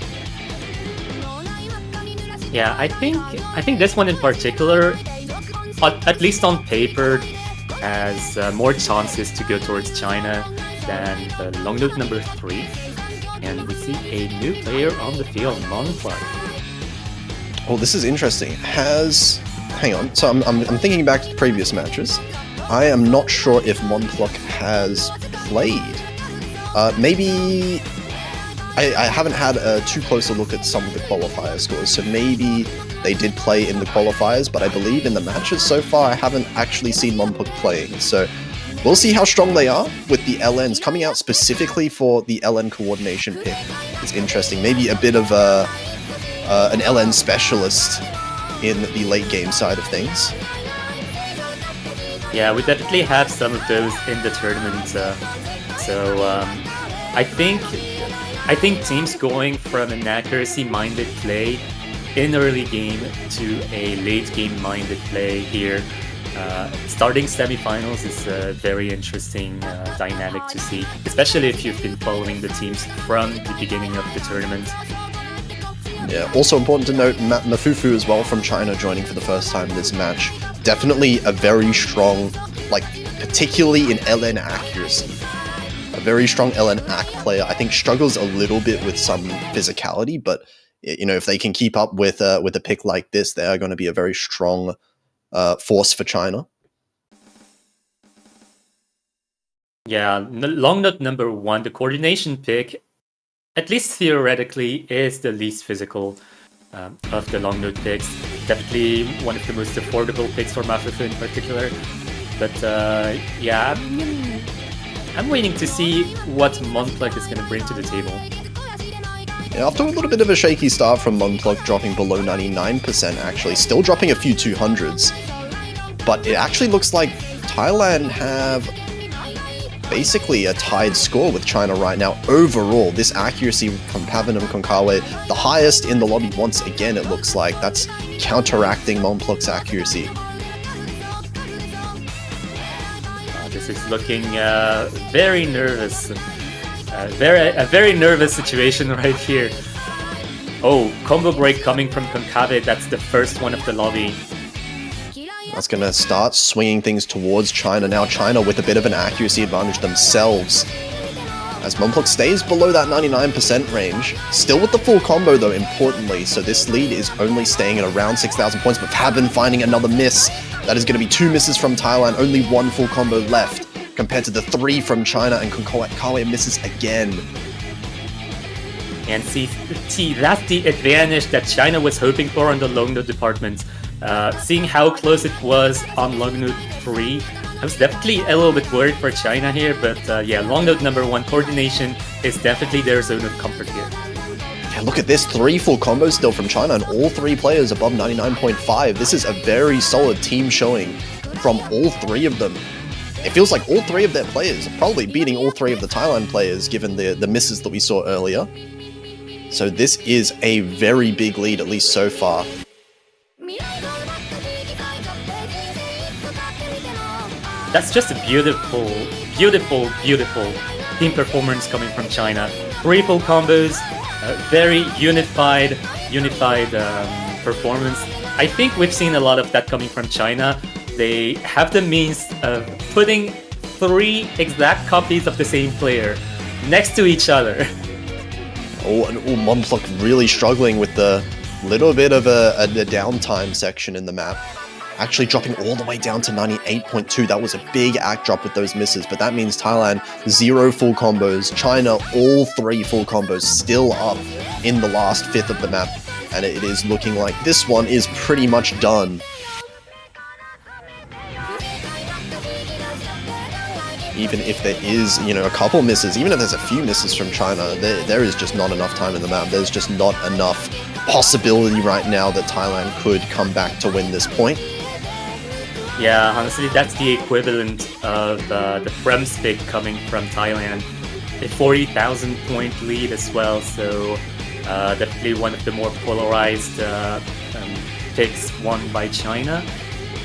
Yeah, I think this one in particular, at least on paper, has more chances to go towards China than the long node number 3. And we see a new player on the field, Monplug.
Oh, this is interesting. Hang on. So I'm thinking back to the previous matches. I am not sure if Monplug has played. Maybe I haven't had a too close a look at some of the qualifier scores, so maybe they did play in the qualifiers, but I believe in the matches so far I haven't actually seen Monplug playing. So we'll see how strong they are with the LNs. Coming out specifically for the LN coordination pick is interesting. Maybe a bit of an LN specialist in the late game side of things.
Yeah, we definitely have some of those in the tournament. I think teams going from an accuracy-minded play in early game to a late game-minded play here, starting semifinals is a very interesting dynamic to see, especially if you've been following the teams from the beginning of the tournament.
Yeah, also important to note Mafufu as well from China joining for the first time in this match. definitely a very strong, like, particularly in LN accuracy. A very strong LN AC player. I think struggles a little bit with some physicality, but you know, if they can keep up with a pick like this, they are going to be a very strong force for China.
Yeah, long node number 1, the coordination pick, at least theoretically, is the least physical of the long node picks. Definitely one of the most affordable picks for Mafufu in particular. But yeah, I'm waiting to see what Monplug is going to bring to the table.
Yeah, after a little bit of a shaky start from Monplug dropping below 99%, actually, still dropping a few 200s. But it actually looks like Thailand have basically a tied score with China right now. Overall, this accuracy from Pavan and Konkawe, the highest in the lobby once again, it looks like. That's counteracting Monplug's accuracy.
This is looking very nervous. A very nervous situation right here. Oh, combo break coming from Konkawe. That's the first one of the lobby.
That's going to start swinging things towards China. Now China with a bit of an accuracy advantage themselves. As Monplug stays below that 99% range. Still with the full combo though, importantly. So this lead is only staying at around 6,000 points. But Pavan finding another miss. That is going to be 2 misses from Thailand. Only 1 full combo left. Compared to the 3 from China, and Konkawe misses again.
And see, that's the advantage that China was hoping for on the long node department. Seeing how close it was on long node 3, I was definitely a little bit worried for China here, but yeah, long node number 1 coordination is definitely their zone of comfort here.
Yeah, look at this, 3 full combos still from China, and all 3 players above 99.5. This is a very solid team showing from all 3 of them. It feels like all 3 of their players are probably beating all 3 of the Thailand players, given the misses that we saw earlier. So this is a very big lead, at least so far.
That's just a beautiful, beautiful, beautiful team performance coming from China. 3 full combos, very unified performance. I think we've seen a lot of that coming from China. They have the means of putting 3 exact copies of the same player next to each other.
Oh, and Monplug really struggling with the little bit of a downtime section in the map. Actually dropping all the way down to 98.2. That was a big act drop with those misses, but that means Thailand, 0 full combos. China, all 3 full combos, still up in the last 5th of the map. And it is looking like this one is pretty much done. Even if there is, you know, a couple misses, even if there's a few misses from China, there is just not enough time in the map. There's just not enough possibility right now that Thailand could come back to win this point.
Yeah, honestly, that's the equivalent of the Prems pick coming from Thailand. A 40,000 point lead as well, so definitely one of the more polarized picks won by China.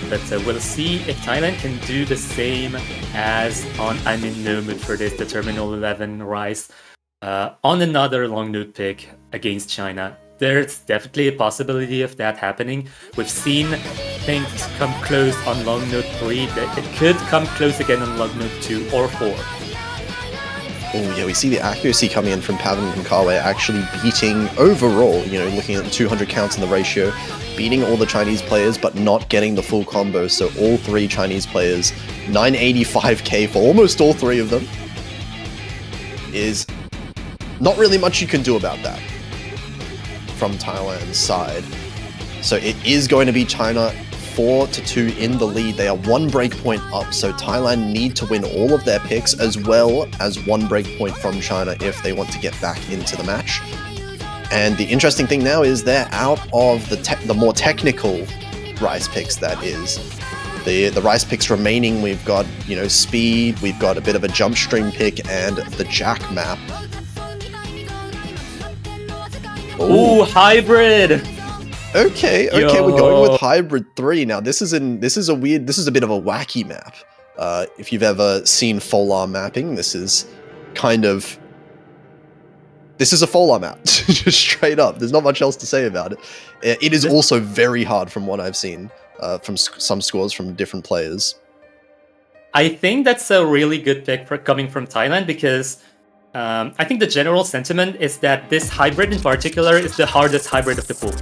But we'll see if Thailand can do the same as on I'm in no mood for this, the Terminal 11 Rise, on another long node pick against China. There's definitely a possibility of that happening. We've seen things come close on long node 3, that it could come close again on long node 2 or 4.
Oh yeah, we see the accuracy coming in from Pavan and Konkawe actually beating overall, you know, looking at the 200 counts in the ratio, beating all the Chinese players but not getting the full combo. So all 3 Chinese players, 985k for almost all 3 of them, is not really much you can do about that from Thailand's side. So it is going to be China 4-2 in the lead. They are 1 breakpoint up, so Thailand need to win all of their picks as well as 1 breakpoint from China if they want to get back into the match. And the interesting thing now is they're out of the more technical Rise picks, that is. The Rise picks remaining, we've got, you know, speed, we've got a bit of a jump stream pick, and the Jack map.
Ooh, hybrid!
Okay,
Yo.
we're going with Hybrid 3. Now this is a bit of a wacky map. If you've ever seen Folar mapping, this is a Folar map, just straight up. There's not much else to say about it. It is also very hard from what I've seen. from some scores from different players.
I think that's a really good pick for coming from Thailand because I think the general sentiment is that this hybrid in particular is the hardest hybrid of the pool.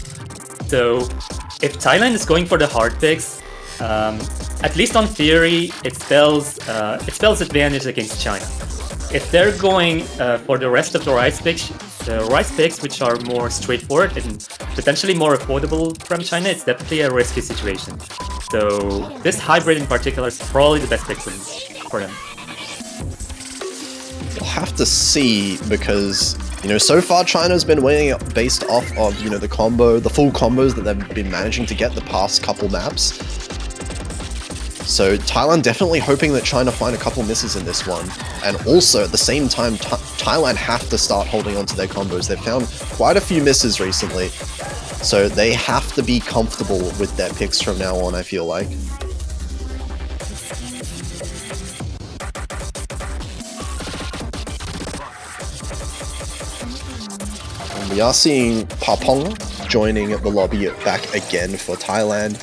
So if Thailand is going for the hard picks, at least on theory, it spells advantage against China. If they're going for the rest of the rice picks, which are more straightforward and potentially more affordable from China, it's definitely a risky situation. So this hybrid in particular is probably the best pick for them.
We'll have to see because, so far China's been winning based off of, the full combos that they've been managing to get the past couple maps. So Thailand definitely hoping that China find a couple misses in this one. And also, at the same time, Thailand have to start holding on to their combos. They've found quite a few misses recently. So they have to be comfortable with their picks from now on, I feel like. And we are seeing Papong joining the lobby back again for Thailand.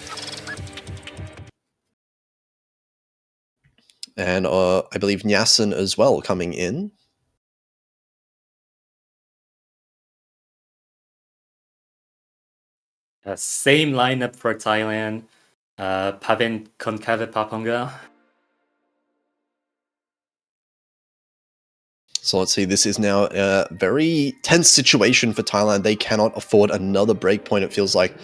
And I believe Nyasin as well coming in.
Same lineup for Thailand. Pavin Konkave Paponga.
So let's see, this is now a very tense situation for Thailand. They cannot afford another breakpoint. It feels like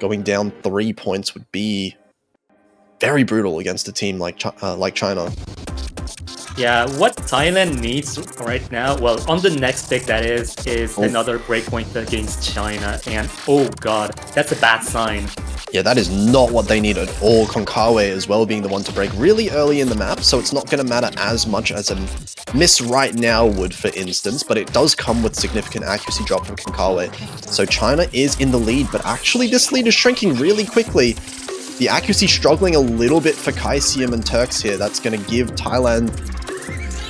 going down 3 points would be very brutal against a team like China.
Yeah, what Thailand needs right now, well, on the next pick that is another breakpoint against China, and oh god, that's a bad sign.
Yeah, that is not what they need at all. Konkawe as well being the one to break really early in the map, so it's not going to matter as much as a miss right now would, for instance, but it does come with significant accuracy drop from Konkawe. So China is in the lead, but actually this lead is shrinking really quickly. The accuracy struggling a little bit for Kaisium and Turks here. That's going to give Thailand...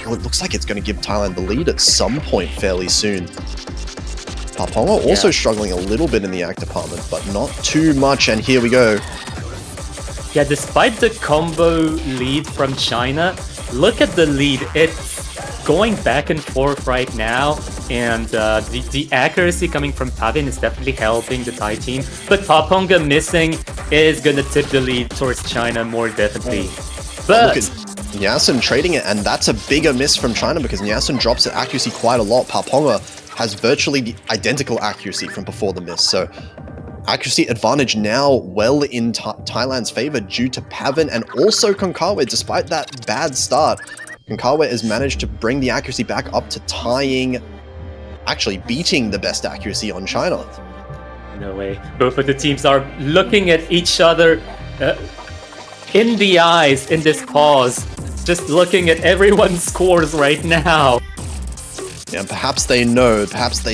Oh, it looks like it's going to give Thailand the lead at some point fairly soon. Paponga also struggling a little bit in the act department, but not too much, and here we go.
Yeah, despite the combo lead from China, look at the lead. It's going back and forth right now, and the accuracy coming from Pavin is definitely helping the Thai team, but Paponga missing is going to tip the lead towards China more definitely. But...
Look at Nyasin trading it, and that's a bigger miss from China because Nyasin drops the accuracy quite a lot. Paponga has virtually the identical accuracy from before the miss, so accuracy advantage now well in Thailand's favor due to Pavin and also Konkawe. Despite that bad start, Konkawe has managed to bring the accuracy back up to actually beating the best accuracy on China.
No way. Both of the teams are looking at each other in the eyes in this pause, just looking at everyone's scores right now.
Yeah, perhaps they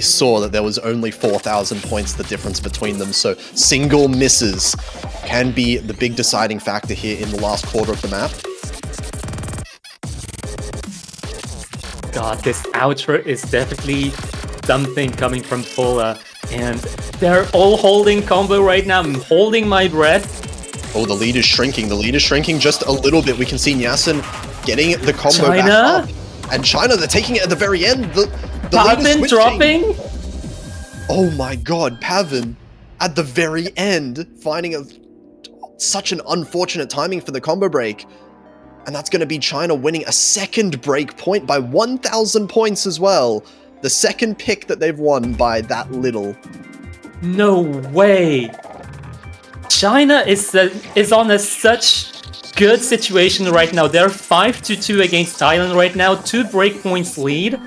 saw that there was only 4,000 points the difference between them, so single misses can be the big deciding factor here in the last quarter of the map.
God, this outro is definitely something coming from Pola, and they're all holding combo right now. I'm holding my breath.
Oh, the lead is shrinking. The lead is shrinking just a little bit. We can see Nyasin getting the combo
China?
back up. And China, they're taking it at the very end. The lead is
Pavin
switching.
dropping?
Oh my god, Pavin at the very end, finding such an unfortunate timing for the combo break. And that's going to be China winning a second break point by 1,000 points as well. The second pick that they've won by that little.
No way. China is on such good situation right now. They're 5-2 against Thailand right now, 2 breakpoints lead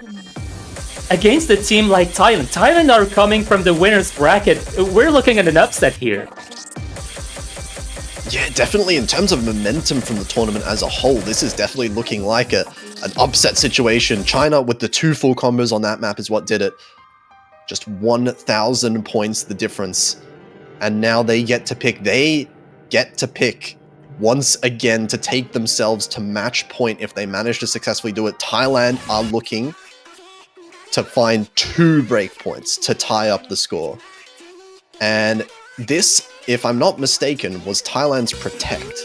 against a team like Thailand. Thailand are coming from the winner's bracket. We're looking at an upset here.
Yeah, definitely in terms of momentum from the tournament as a whole, this is definitely looking like an upset situation. China with the 2 full combos on that map is what did it. Just 1,000 points the difference. And now they get to pick. They get to pick once again to take themselves to match point if they manage to successfully do it. Thailand are looking to find 2 breakpoints to tie up the score. And this if I'm not mistaken, was Thailand's Protect.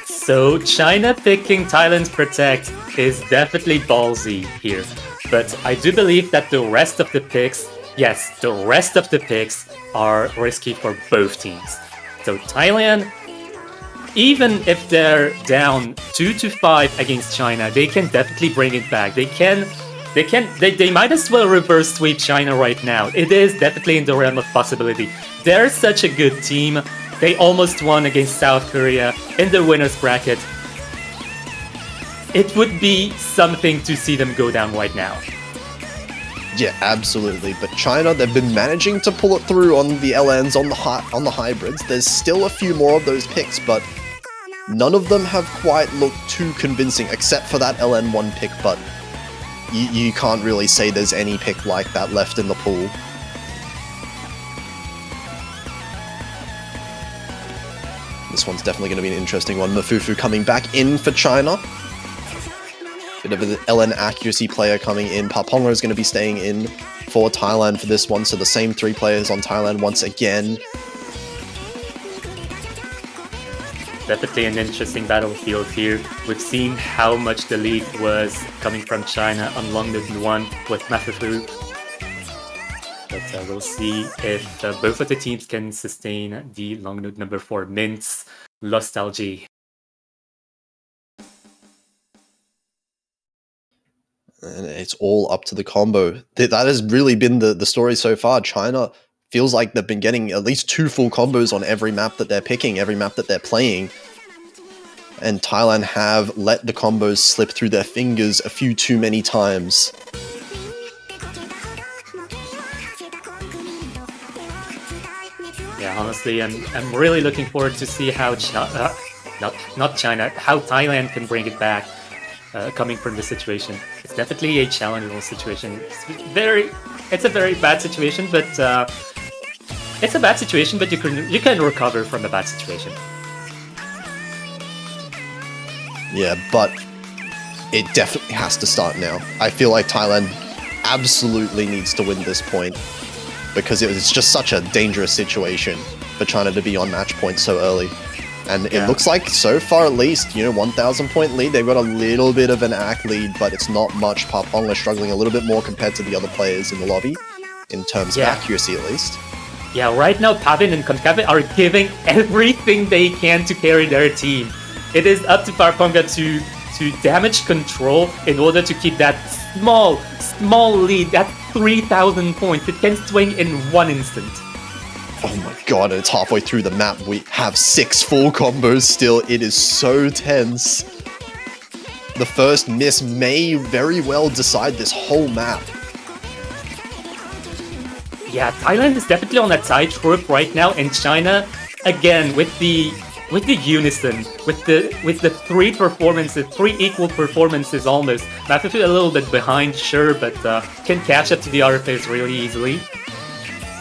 So China picking Thailand's Protect is definitely ballsy here. But I do believe that the rest of the picks, yes, the rest of the picks are risky for both teams. So Thailand, even if they're down 2-5 against China, they can definitely bring it back. They might as well reverse sweep China right now. It is definitely in the realm of possibility. They're such a good team. They almost won against South Korea in the winner's bracket. It would be something to see them go down right now.
Yeah, absolutely. But China, they've been managing to pull it through on the LNs, on the hybrids. There's still a few more of those picks, but none of them have quite looked too convincing, except for that LN1 pick, but you can't really say there's any pick like that left in the pool. This one's definitely going to be an interesting one. Mafufu coming back in for China. Bit of an LN accuracy player coming in. Paponga is going to be staying in for Thailand for this one, so the same 3 players on Thailand once again.
Definitely an interesting battlefield here. We've seen how much the lead was coming from China on long node 1 with Mafufu. But we'll see if both of the teams can sustain the long node number 4 Mint's Nostalgie.
And it's all up to the combo. That has really been the story so far. China feels like they've been getting at least 2 full combos on every map that they're picking, every map that they're playing. And Thailand have let the combos slip through their fingers a few too many times.
Yeah, honestly, I'm really looking forward to see how not China, how Thailand can bring it back, coming from this situation. It's definitely a challengeable situation. It's a very bad situation, but it's a bad situation, but you can recover from a bad situation.
Yeah, but it definitely has to start now. I feel like Thailand absolutely needs to win this point, because it's just such a dangerous situation for China to be on match point so early. And it looks like, so far at least, 1,000 point lead. They've got a little bit of an ACK lead, but it's not much. Paponga struggling a little bit more compared to the other players in the lobby, in terms of accuracy at least.
Yeah, right now Pavin and Concave are giving everything they can to carry their team. It is up to Paponga to damage control in order to keep that small lead, that 3,000 points. It can swing in one instant.
Oh my god, and it's halfway through the map. We have 6 full combos still. It is so tense. The first miss may very well decide this whole map.
Yeah, Thailand is definitely on a tightrope right now, and China, again, with the unison, with the 3 performances, 3 equal performances almost. Mafufu a little bit behind, sure, but can catch up to the other players really easily.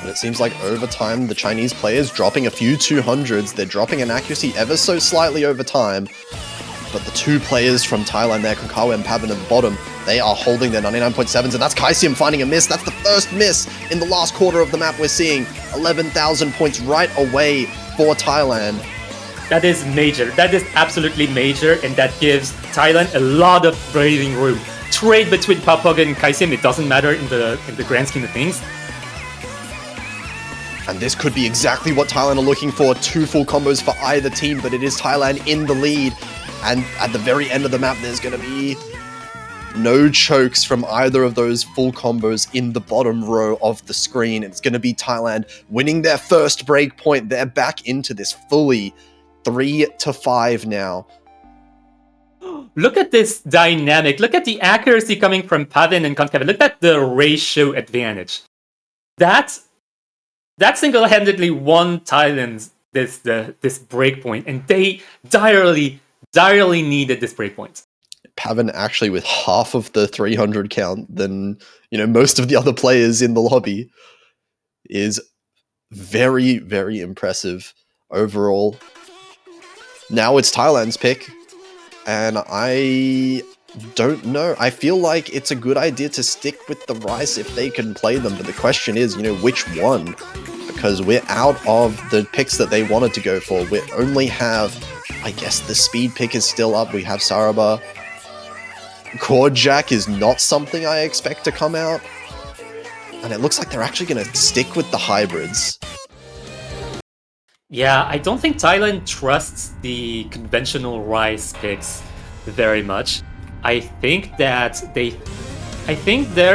And it seems like over time, the Chinese players dropping a few 200s. They're dropping an accuracy ever so slightly over time. But the 2 players from Thailand there, Konkawa and Pavin at the bottom, they are holding their 99.7s, and that's Kaisium finding a miss. That's the first miss in the last quarter of the map we're seeing. 11,000 points right away for Thailand.
That is major. That is absolutely major, and that gives Thailand a lot of breathing room. Trade between Paponga and Kaisium, it doesn't matter in the grand scheme of things.
And this could be exactly what Thailand are looking for. 2 full combos for either team, but it is Thailand in the lead. And at the very end of the map, there's going to be no chokes from either of those full combos in the bottom row of the screen. It's going to be Thailand winning their first break point. They're back into this fully 3-5 now.
Look at this dynamic. Look at the accuracy coming from Pavin and Concave. Look at the ratio advantage. That single-handedly won Thailand this breakpoint, and they direly needed this breakpoint.
Pavin actually with half of the 300 count than most of the other players in the lobby is very, very impressive overall. Now it's Thailand's pick, and I don't know. I feel like it's a good idea to stick with the Rice if they can play them, but the question is, which one? because we're out of the picks that they wanted to go for. We only have, I guess the speed pick is still up. We have Saraba. Chord Jack is not something I expect to come out. And it looks like they're actually going to stick with the hybrids.
Yeah, I don't think Thailand trusts the conventional Rice picks very much. I think they're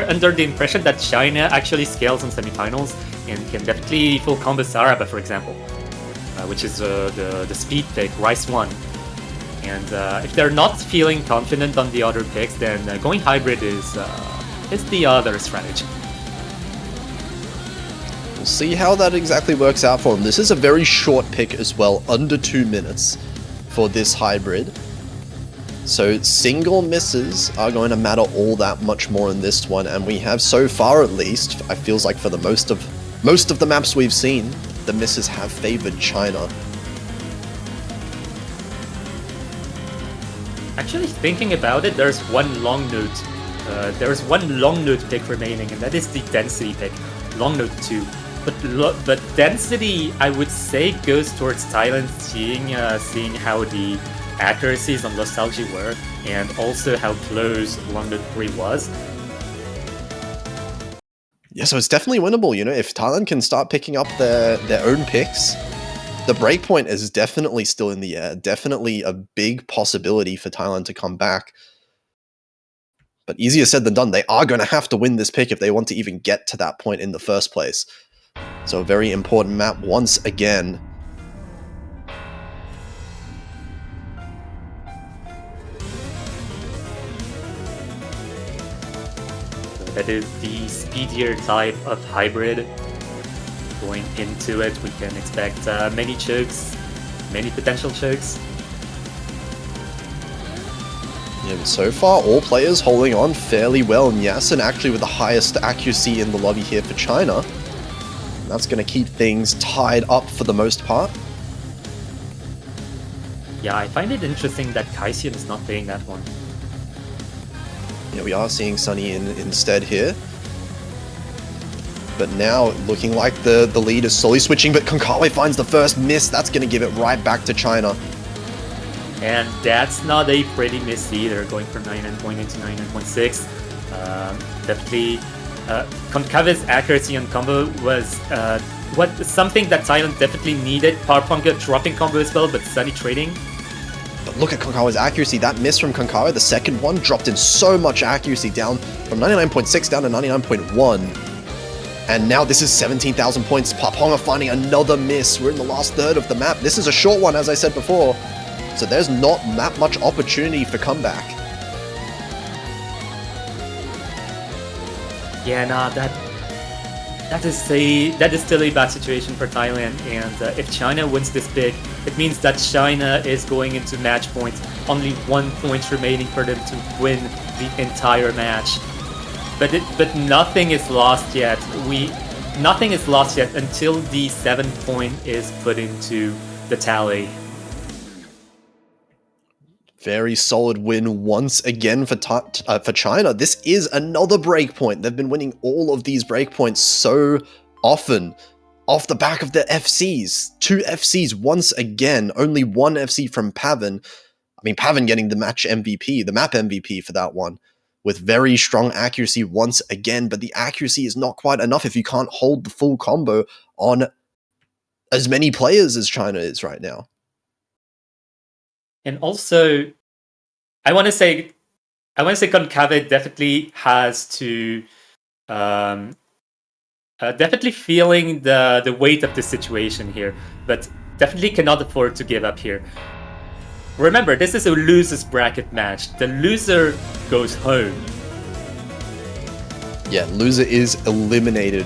under the impression that China actually scales in semifinals and can definitely full combo Saraba, for example, which is the speed pick, Rice 1. And if they're not feeling confident on the other picks, then going hybrid is the other strategy.
We'll see how that exactly works out for them. This is a very short pick as well, under 2 minutes for this hybrid. So single misses are going to matter all that much more in this one, and we have so far at least, I feels like for the most of the maps we've seen, the misses have favored China.
Actually, thinking about it, there's one long note. There's one long note pick remaining, and that is the density pick, long note 2. But density, I would say, goes towards Thailand, seeing how the accuracies on Nostalgia were, and also how close long note 3 was.
Yeah, so it's definitely winnable, you know, if Thailand can start picking up their own picks. The breakpoint is definitely still in the air, definitely a big possibility for Thailand to come back. But easier said than done, they are going to have to win this pick if they want to even get to that point in the first place. So a very important map once again.
That is the speedier type of hybrid. Going into it, we can expect many chokes, many potential chokes.
Yeah, but so far, all players holding on fairly well. And Yasin actually with the highest accuracy in the lobby here for China. And that's going to keep things tied up for the most part.
Yeah, I find it interesting that Kaisian is not playing that one.
Yeah, we are seeing Sunny instead here. But now looking like the lead is slowly switching, but Konkawa finds the first miss. That's going to give it right back to China.
And that's not a pretty miss either, going from 99.8 to 99.6. Definitely, Konkawa's accuracy on combo was something that Thailand definitely needed. Powerpunker dropping combo as well, but Sunny trading.
But look at Konkawa's accuracy. That miss from Konkawa, the second one, dropped in so much accuracy, down from 99.6 down to 99.1. And now this is 17,000 points. Paponga finding another miss. We're in the last third of the map. This is a short one, as I said before. So there's not that much opportunity for comeback.
Yeah, nah, that is still a bad situation for Thailand. And if China wins this pick, it means that China is going into match point. Only 1 point remaining for them to win the entire match. But nothing is lost yet. Nothing is lost yet until the 7 point is put into the tally.
Very solid win once again for China. This is another breakpoint. They've been winning all of these breakpoints so often off the back of their FCs. 2 FCs once again. Only 1 FC from Pavan. I mean, Pavan getting the match MVP, the map MVP for that one, with very strong accuracy once again, but the accuracy is not quite enough if you can't hold the full combo on as many players as China is right now.
And also, I want to say Konkawa definitely has to definitely feeling the weight of the situation here, but definitely cannot afford to give up here. Remember, this is a losers bracket match. The loser goes home.
Yeah, loser is eliminated,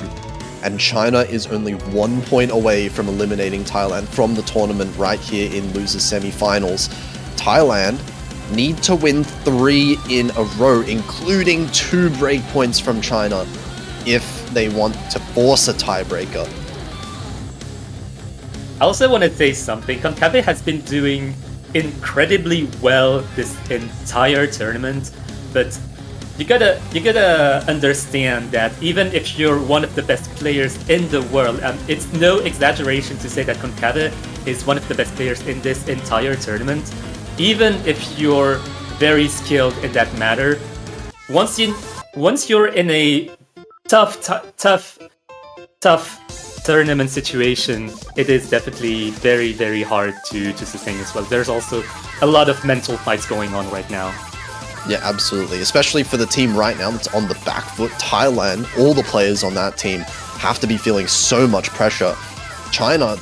and China is only 1 point away from eliminating Thailand from the tournament right here in losers semifinals. Thailand need to win 3 in a row, including 2 breakpoints from China, if they want to force a tiebreaker.
I also want to say something. Konkawa has been doing incredibly well this entire tournament, but you gotta understand that even if you're one of the best players in the world, it's no exaggeration to say that Concave is one of the best players in this entire tournament. Even if you're very skilled in that matter, once you're in a tough tournament situation, it is definitely very hard to sustain as well. There's also a lot of mental fights going on right now.
Yeah, absolutely. Especially for the team right now that's on the back foot. Thailand, all the players on that team have to be feeling so much pressure. China,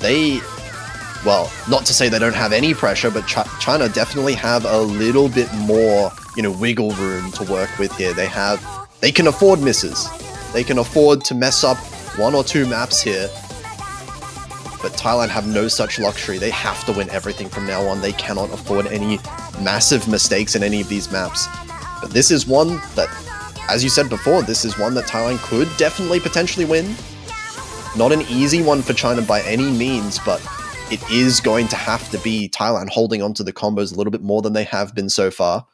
well, not to say they don't have any pressure, but China definitely have a little bit more, wiggle room to work with here. They can afford misses. They can afford to mess up 1 or 2 maps here. But Thailand have no such luxury. They have to win everything from now on. They cannot afford any massive mistakes in any of these maps. But this is one that, as you said before, this is one that Thailand could definitely potentially win. Not an easy one for China by any means, but it is going to have to be Thailand holding on to the combos a little bit more than they have been so far.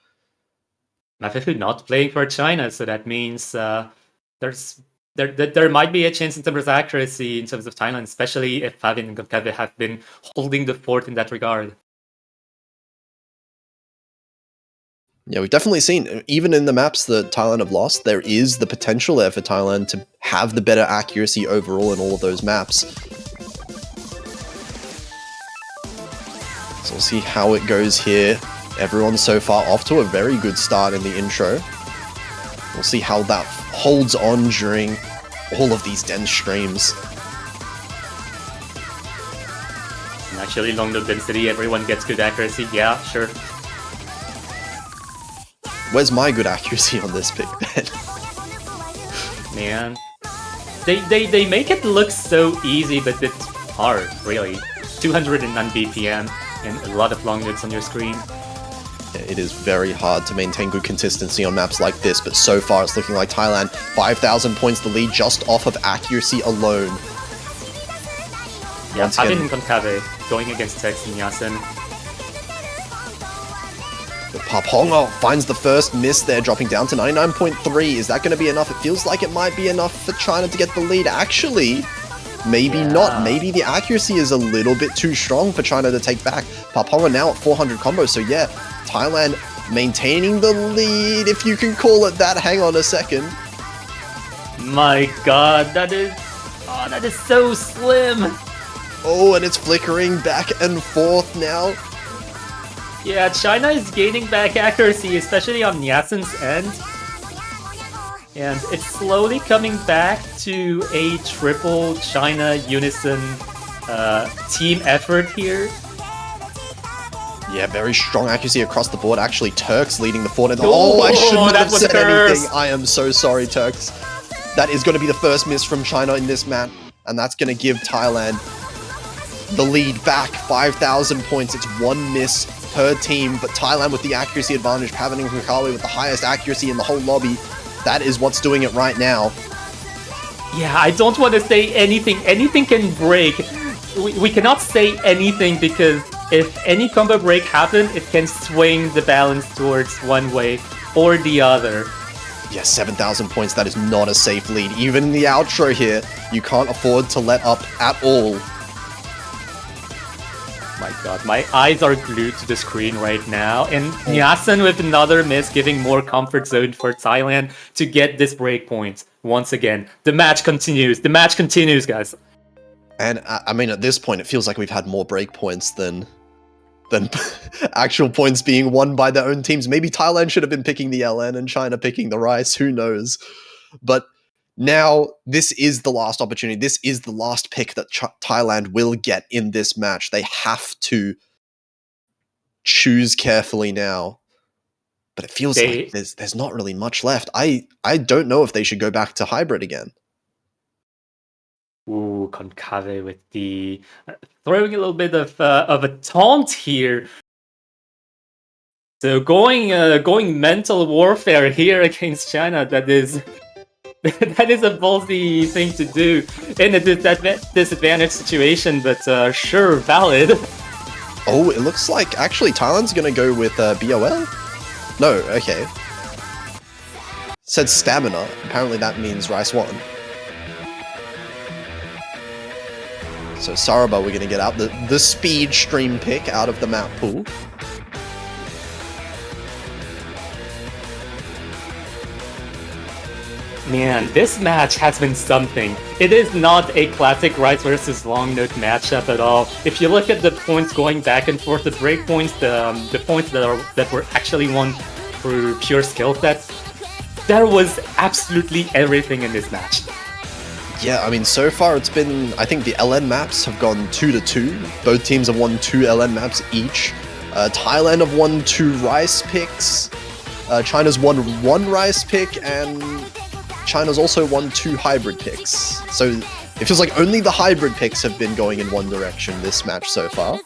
Mafifu not playing for China, so that means there might be a chance in terms of accuracy in terms of Thailand, especially if Favin and Concave have been holding the fort in that regard.
Yeah, we've definitely seen, even in the maps that Thailand have lost, there is the potential there for Thailand to have the better accuracy overall in all of those maps. So we'll see how it goes here. Everyone so far off to a very good start in the intro. We'll see how that holds on during all of these dense streams.
Actually, long low density, everyone gets good accuracy. Yeah, sure.
Where's my good accuracy on this pick, Ben?
Man. They make it look so easy, but it's hard, really. 209 BPM and a lot of long nodes on your screen.
Yeah, it is very hard to maintain good consistency on maps like this, but so far it's looking like Thailand, 5,000 points the lead just off of accuracy alone.
Yeah, Favin and Concave going against Tex and Yasen.
Papongo finds the first miss there, dropping down to 99.3. Is that going to be enough? It feels like it might be enough for China to get the lead. Actually, maybe not. Maybe the accuracy is a little bit too strong for China to take back. Papongo now at 400 combos, so yeah, Thailand maintaining the lead, if you can call it that. Hang on a second.
My god, that is so slim.
Oh, and it's flickering back and forth now.
Yeah, China is gaining back accuracy, especially on Yasen's end. And it's slowly coming back to a triple China unison team effort here.
Yeah, very strong accuracy across the board. Actually, Turks leading the fort.
Oh,
I shouldn't have
was
said
cursed.
anything. I am so sorry, Turks. That is going to be the first miss from China in this map, and that's going to give Thailand the lead back. 5,000 points. It's one miss per team, but Thailand with the accuracy advantage. Pavan and Kakawi with the highest accuracy in the whole lobby. That is what's doing it right now.
Yeah, I don't want to say anything. Anything can break. We cannot say anything because if any combo break happens, it can swing the balance towards one way or the other.
Yeah, 7,000 points. That is not a safe lead. Even in the outro here, you can't afford to let up at all.
My god, my eyes are glued to the screen right now. And Nyasen with another miss, giving more comfort zone for Thailand to get this breakpoint. Once again, the match continues. The match continues, guys.
And I mean, at this point, it feels like we've had more breakpoints than actual points being won by their own teams. Maybe Thailand should have been picking the LN and China picking the Rice. Who knows? But now, this is the last opportunity. This is the last pick that Thailand will get in this match. They have to choose carefully now. But it feels like there's not really much left. I don't know if they should go back to hybrid again.
Ooh, Concave with the throwing a little bit of a taunt here. So going mental warfare here against China. That is that is a ballsy thing to do in a disadvantaged situation, but sure, valid.
Oh, it looks like actually Thailand's gonna go with BOL. No, okay. said stamina. Apparently that means Rice won. So Saraba, we're going to get out the speed stream pick out of the map pool.
Man, this match has been something. It is not a classic Rice versus Long Note matchup at all. If you look at the points going back and forth, the break points, the points that were actually won through pure skill sets, there was absolutely everything in this match.
Yeah, I mean, so far it's been, I think the LN maps have gone 2-2. Both teams have won 2 LN maps each. Thailand have won 2 Rice picks. China's won 1 Rice pick, and China's also won 2 hybrid picks. So it feels like only the hybrid picks have been going in one direction this match so far.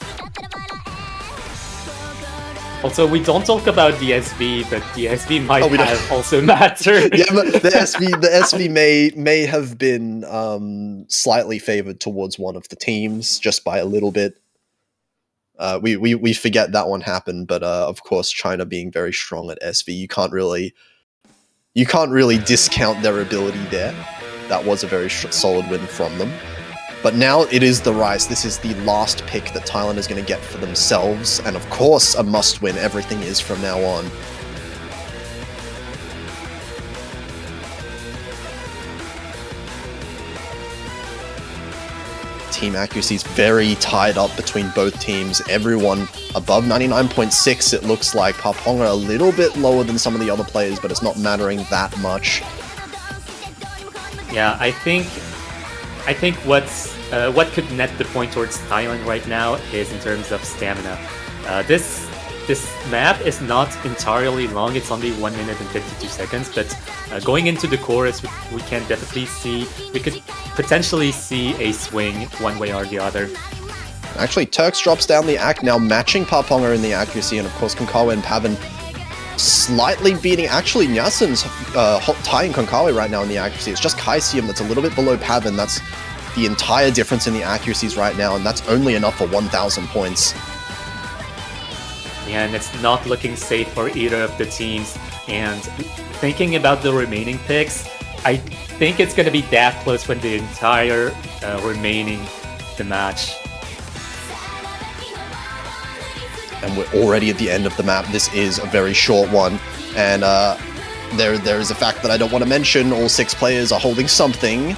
Also, we don't talk about the SV, but the SV might
we don't.
have also mattered.
Yeah, but the SV may have been slightly favored towards one of the teams just by a little bit. We forget that one happened, but of course, China being very strong at SV, you can't really discount their ability there. That was a very solid win from them. But now it is the Rice. This is the last pick that Thailand is going to get for themselves, and of course a must-win. Everything is from now on. Team accuracy is very tied up between both teams. Everyone above 99.6, it looks like. Paponga a little bit lower than some of the other players, but it's not mattering that much.
Yeah, I think what could net the point towards Thailand right now is in terms of stamina. This map is not entirely long, it's only 1 minute and 52 seconds, but going into the chorus, we can definitely see, we could potentially see a swing one way or the other.
Actually, Turks drops down the act now, matching Paponga in the accuracy, and of course Konkawa and Pavan slightly beating, actually Nyasen's tying Konkawa right now in the accuracy. It's just Kaisium that's a little bit below Pavan. That's the entire difference in the accuracies right now, and that's only enough for 1,000 points.
Yeah, and it's not looking safe for either of the teams. And thinking about the remaining picks, I think it's going to be that close when the entire remaining the match.
And we're already at the end of the map. This is a very short one, and there is a fact that I don't want to mention. All 6 players are holding something.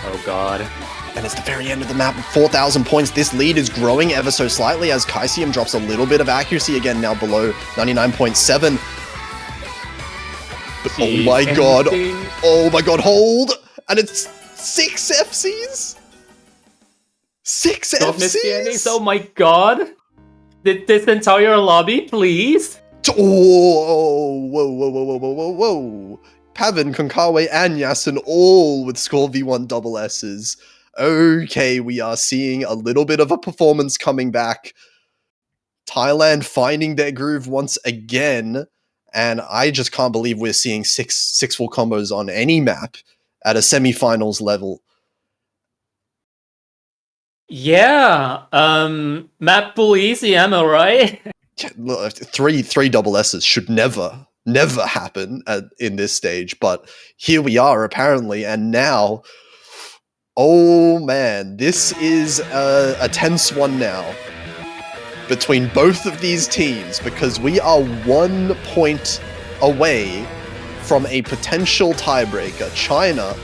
Oh god.
And it's the very end of the map, 4,000 points. This lead is growing ever so slightly as Kaisium drops a little bit of accuracy again, now below 99.7. But oh my god, hold! And it's 6 FCs? 6
Don't miss the
FCs?
endings, oh my god! This entire lobby, please?
Oh, whoa. Pavan, Konkawa, and Yasin all with score V1 double S's. Okay, we are seeing a little bit of a performance coming back. Thailand finding their groove once again, and I just can't believe we're seeing six full combos on any map at a semi-finals level.
Yeah, map pool easy, am I right?
Three double S's should never happen in this stage, but here we are apparently, and now, oh man, this is a tense one now between both of these teams, because we are 1 point away from a potential tiebreaker. China,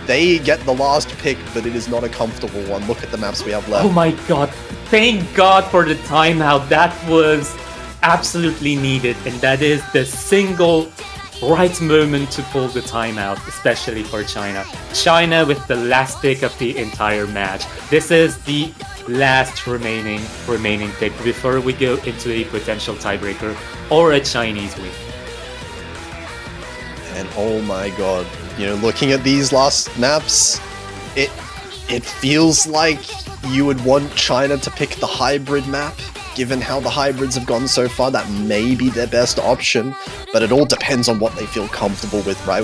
they get the last pick, but it is not a comfortable one. Look at the maps we have left.
Oh my god, thank god for the timeout. That was absolutely needed, and that is the single right moment to pull the timeout, especially for China. China with the last pick of the entire match. This is the last remaining pick before we go into a potential tiebreaker or a Chinese win.
And oh my god, looking at these last maps, it feels like you would want China to pick the hybrid map. Given how the hybrids have gone so far, that may be their best option, but it all depends on what they feel comfortable with, right?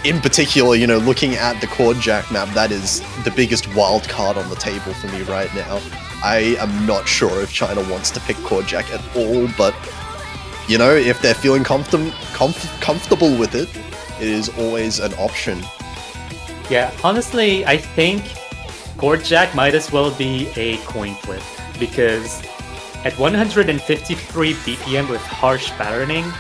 In particular, looking at the Chord Jack map, that is the biggest wild card on the table for me right now. I am not sure if China wants to pick Chord Jack at all, but you know, if they're feeling comfortable with it, it is always an option.
Yeah, honestly, I think Court Jack might as well be a coin flip, because at 153 BPM with harsh patterning,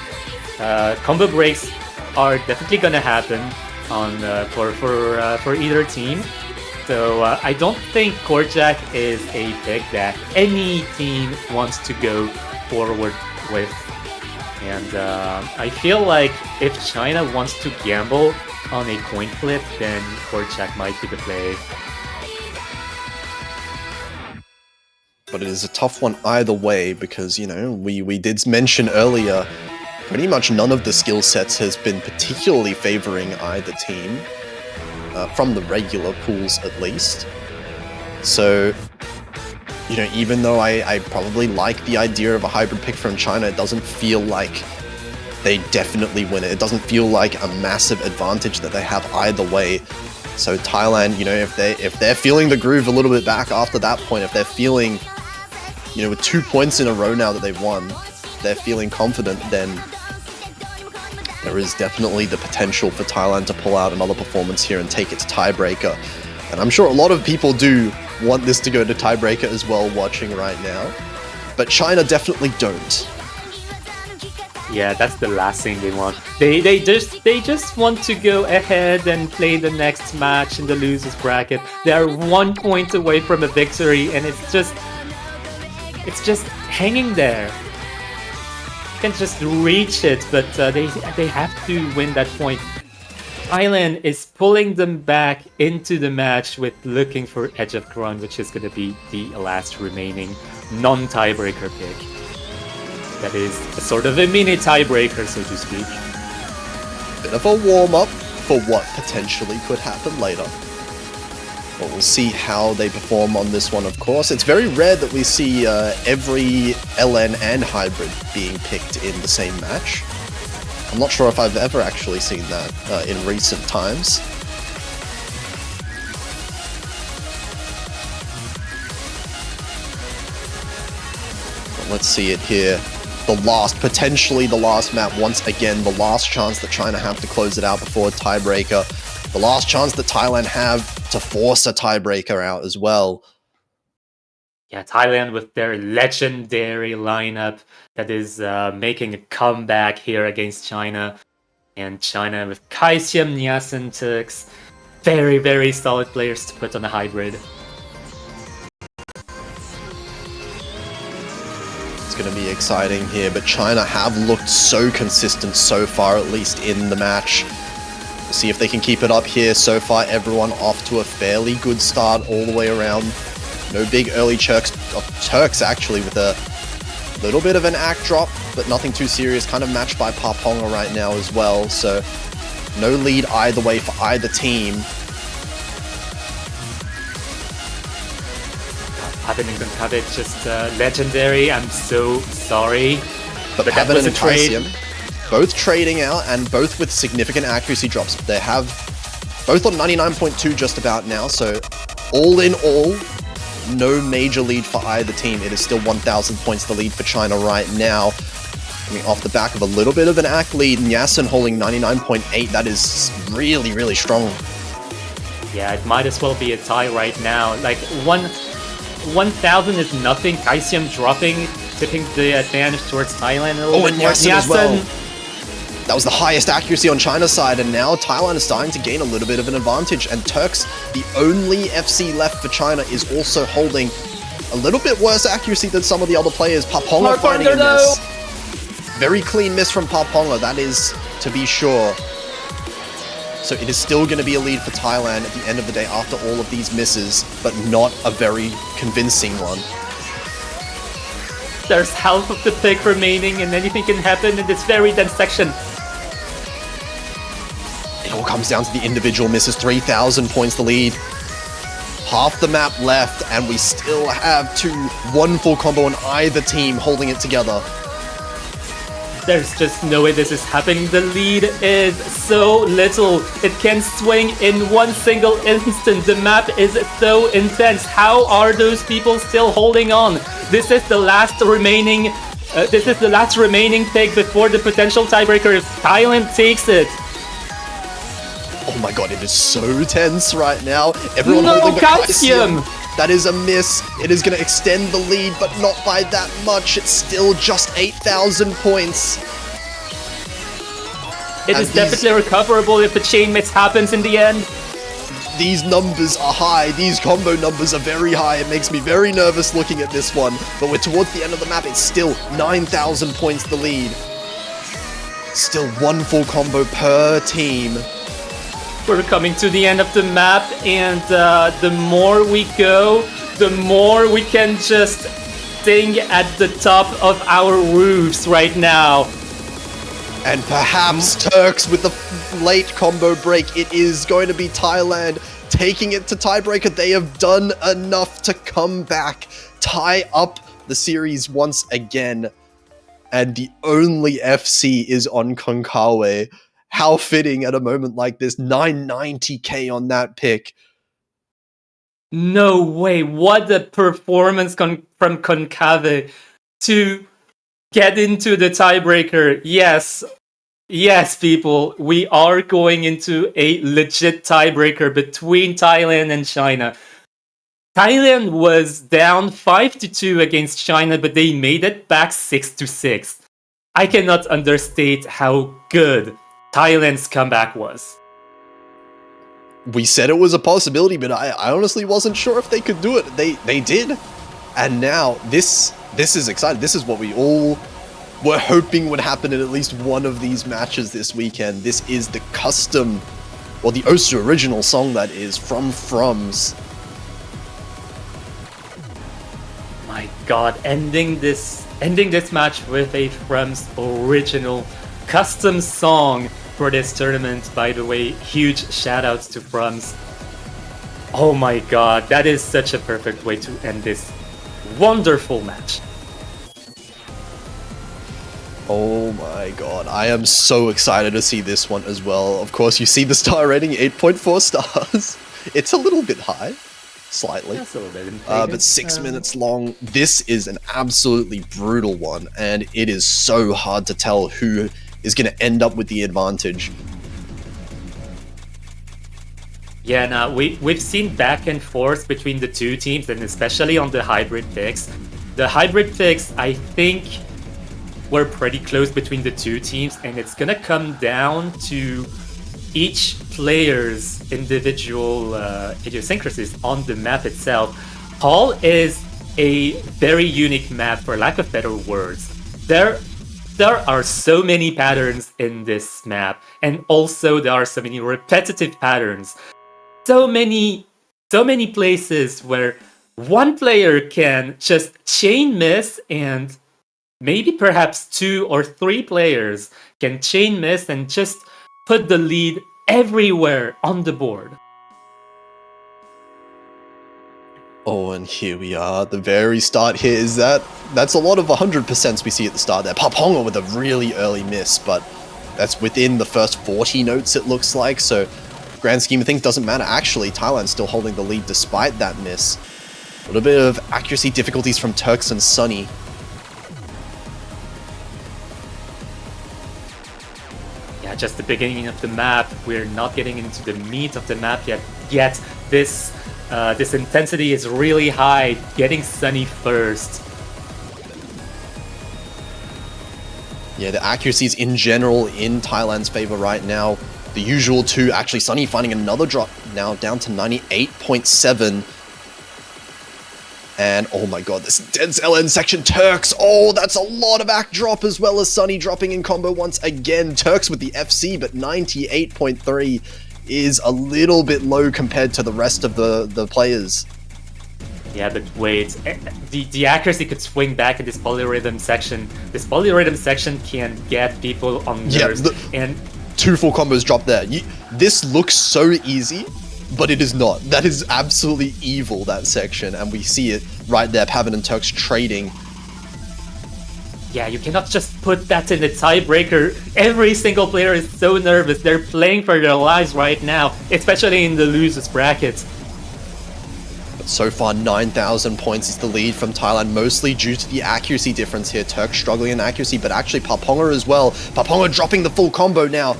combo breaks are definitely gonna happen on for either team. So I don't think Court Jack is a pick that any team wants to go forward with. And I feel like if China wants to gamble on a coin flip, then Court Jack might be the play.
But it is a tough one either way because, you know, we did mention earlier, pretty much none of the skill sets has been particularly favoring either team, from the regular pools at least. So, you know, even though I probably like the idea of a hybrid pick from China, it doesn't feel like they definitely win it. It doesn't feel like a massive advantage that they have either way. So Thailand, you know, if they're feeling the groove a little bit back after that point, if they're feeling, you know, with 2 points in a row now that they've won, they're feeling confident, then there is definitely the potential for Thailand to pull out another performance here and take it to tiebreaker. And I'm sure a lot of people do want this to go to tiebreaker as well watching right now, but China definitely don't.
Yeah, that's the last thing they want. They just want to go ahead and play the next match in the losers bracket. They are 1 point away from a victory, and it's just hanging there. You can just reach it, but they have to win that point. Thailand is pulling them back into the match with looking for Edge of Crown, which is going to be the last remaining non-tiebreaker pick. That is a sort of a mini tiebreaker, so to speak.
Bit of a warm-up for what potentially could happen later. But we'll see how they perform on this one, of course. It's very rare that we see every LN and hybrid being picked in the same match. I'm not sure if I've ever actually seen that in recent times. But let's see it here. Potentially the last map, once again, the last chance that China have to close it out before a tiebreaker. The last chance that Thailand have to force a tiebreaker out as well.
Yeah, Thailand with their legendary lineup that is making a comeback here against China. And China with Kaisium, Nyasen, Turks. Very, very solid players to put on a hybrid.
It's going to be exciting here, but China have looked so consistent so far, at least in the match. We'll see if they can keep it up here. So far, everyone off to a fairly good start all the way around. No big early Turks actually, with a little bit of an act drop, but nothing too serious. Kind of matched by Paponga right now as well, so no lead either way for either team.
Pavan and Gonkabit just legendary. I'm so sorry.
But
that
Pavan
was
and
a trade.
Kaisium, both trading out and both with significant accuracy drops. They have both on 99.2 just about now, so all in all, no major lead for either team. It is still 1,000 points the lead for China right now. Coming off the back of a little bit of an act lead, Nyasen holding 99.8. That is really, really strong.
Yeah, it might as well be a tie right now. Like 1,000 is nothing. Kaisium dropping, tipping the advantage towards Thailand a little bit
and
more.
Nyasen as well. That was the highest accuracy on China's side, and now Thailand is starting to gain a little bit of an advantage. And Turks, the only FC left for China, is also holding a little bit worse accuracy than some of the other players. Paponga finding a miss. Very clean miss from Paponga, that is to be sure. So it is still going to be a lead for Thailand at the end of the day after all of these misses, but not a very convincing one.
There's half of the pick remaining, and anything can happen in this very dense section.
It all comes down to the individual misses. 3,000 points the lead. Half the map left, and we still have one full combo on either team holding it together.
There's just no way this is happening. The lead is so little. It can swing in one single instant. The map is so intense. How are those people still holding on? This is the last remaining This is the last remaining pick before the potential tiebreaker if Thailand takes it.
Oh my god, it is so tense right now. Everyone
No,
holding the
Calcium!
That is a miss. It is going to extend the lead, but not by that much. It's still just 8,000 points.
It is definitely recoverable if the chain miss happens in the end.
These numbers are high. These combo numbers are very high. It makes me very nervous looking at this one. But we're towards the end of the map. It's still 9,000 points the lead. Still one full combo per team.
We're coming to the end of the map, and the more we go, the more we can just sing at the top of our roofs right now.
And perhaps Turks with the late combo break. It is going to be Thailand taking it to tiebreaker. They have done enough to come back, tie up the series once again. And the only FC is on Konkawa. How fitting at a moment like this. 990k on that pick.
No way, what a performance from Konkave to get into the tiebreaker. Yes, people, we are going into a legit tiebreaker between Thailand and China. Thailand was down 5-2 against China, but they made it back 6-6. I cannot understate how good Thailand's comeback was.
We said it was a possibility, but I honestly wasn't sure if they could do it. They did. And now this is exciting. This is what we all were hoping would happen in at least one of these matches this weekend. This is the custom, or the Osu original song that is from Frums.
My god, ending this match with a Frums original custom song for this tournament. By the way, huge shoutouts to Frums. Oh my god, that is such a perfect way to end this wonderful match.
Oh my god, I am so excited to see this one as well. Of course, you see the star rating, 8.4 stars. It's a little bit high, slightly.
That's a little bit
but 6 minutes long. This is an absolutely brutal one, and it is so hard to tell who is going to end up with the advantage.
Yeah, now we've seen back and forth between the two teams, and especially on the hybrid picks. The hybrid picks, I think, were pretty close between the two teams, and it's gonna come down to each player's individual idiosyncrasies on the map itself. Hall is a very unique map, for lack of better words. There are so many patterns in this map, and also there are so many repetitive patterns. So many places where one player can just chain miss, and maybe perhaps 2 or 3 players can chain miss and just put the lead everywhere on the board.
Oh, and here we are. The very start here is that's a lot of 100% we see at the start there. Paponga with a really early miss, but that's within the first 40 notes it looks like, so grand scheme of things doesn't matter. Actually, Thailand's still holding the lead despite that miss. A little bit of accuracy difficulties from Turks and Sunny.
Yeah, just the beginning of the map. We're not getting into the meat of the map yet. This intensity is really high. Getting Sunny first.
Yeah, the accuracies in general in Thailand's favor right now. The usual 2, actually Sunny finding another drop now down to 98.7. And oh my god, this dense LN section, Turks, oh, that's a lot of act drop, as well as Sunny dropping in combo once again. Turks with the FC, but 98.3 is a little bit low compared to the rest of the players.
Yeah, but wait, the accuracy could swing back in this polyrhythm section. This polyrhythm section can get people on nerves, and
2 full combos drop there. This looks so easy, but it is not. That is absolutely evil, that section, and we see it right there, Pavan and Turks trading.
Yeah, you cannot just put that in the tiebreaker. Every single player is so nervous. They're playing for their lives right now, especially in the losers bracket.
So far, 9,000 points is the lead from Thailand, mostly due to the accuracy difference here. Turk struggling in accuracy, but actually Paponga as well. Paponga dropping the full combo now.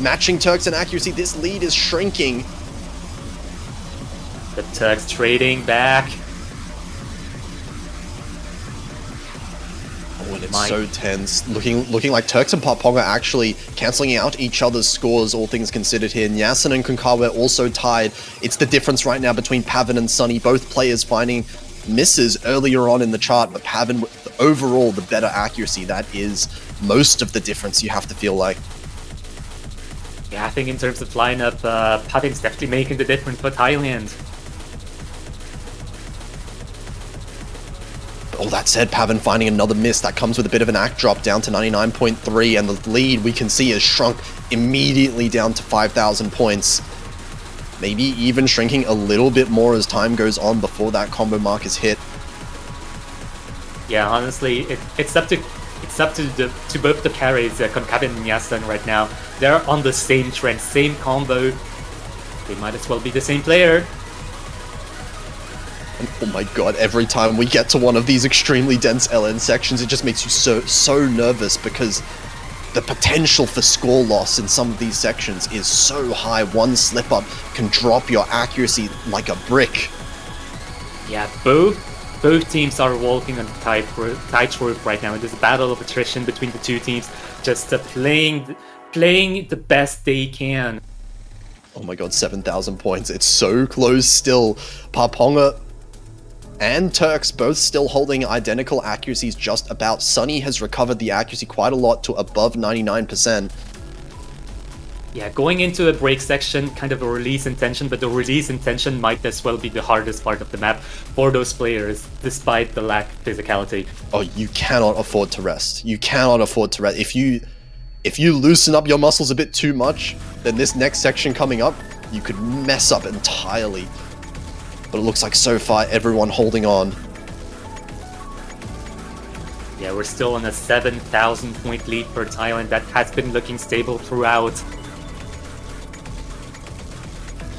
Matching Turks in accuracy, this lead is shrinking.
The Turks trading back.
Oh, and it's so tense. Looking like Turks and Paponga actually cancelling out each other's scores, all things considered here. Nyasin and Konkawa also tied. It's the difference right now between Pavin and Sunny. Both players finding misses earlier on in the chart, but Pavin, overall, the better accuracy. That is most of the difference, you have to feel like.
Yeah, I think in terms of lineup, Pavin's definitely making the difference for Thailand.
All that said, Pavin finding another miss. That comes with a bit of an act drop down to 99.3, and the lead we can see has shrunk immediately down to 5,000 points. Maybe even shrinking a little bit more as time goes on before that combo mark is hit.
Yeah, honestly, it's up to both the carries, Konkawa and Nyasan right now. They're on the same trend, same combo. They might as well be the same player.
And oh my god, every time we get to one of these extremely dense LN sections, it just makes you so nervous, because the potential for score loss in some of these sections is so high. One slip up can drop your accuracy like a brick.
Yeah, both teams are walking on tightrope right now. There's a battle of attrition between the two teams, just playing the best they can.
Oh my god, 7,000 points. It's so close still. Paponga and Turks both still holding identical accuracies just about. Sunny has recovered the accuracy quite a lot to above 99%.
Yeah, going into a break section, kind of a release intention, but the release intention might as well be the hardest part of the map for those players, despite the lack of physicality.
Oh, you cannot afford to rest. You cannot afford to rest. If you loosen up your muscles a bit too much, then this next section coming up, you could mess up entirely. But it looks like so far everyone holding on.
Yeah, we're still on a 7,000 point lead for Thailand. That has been looking stable throughout.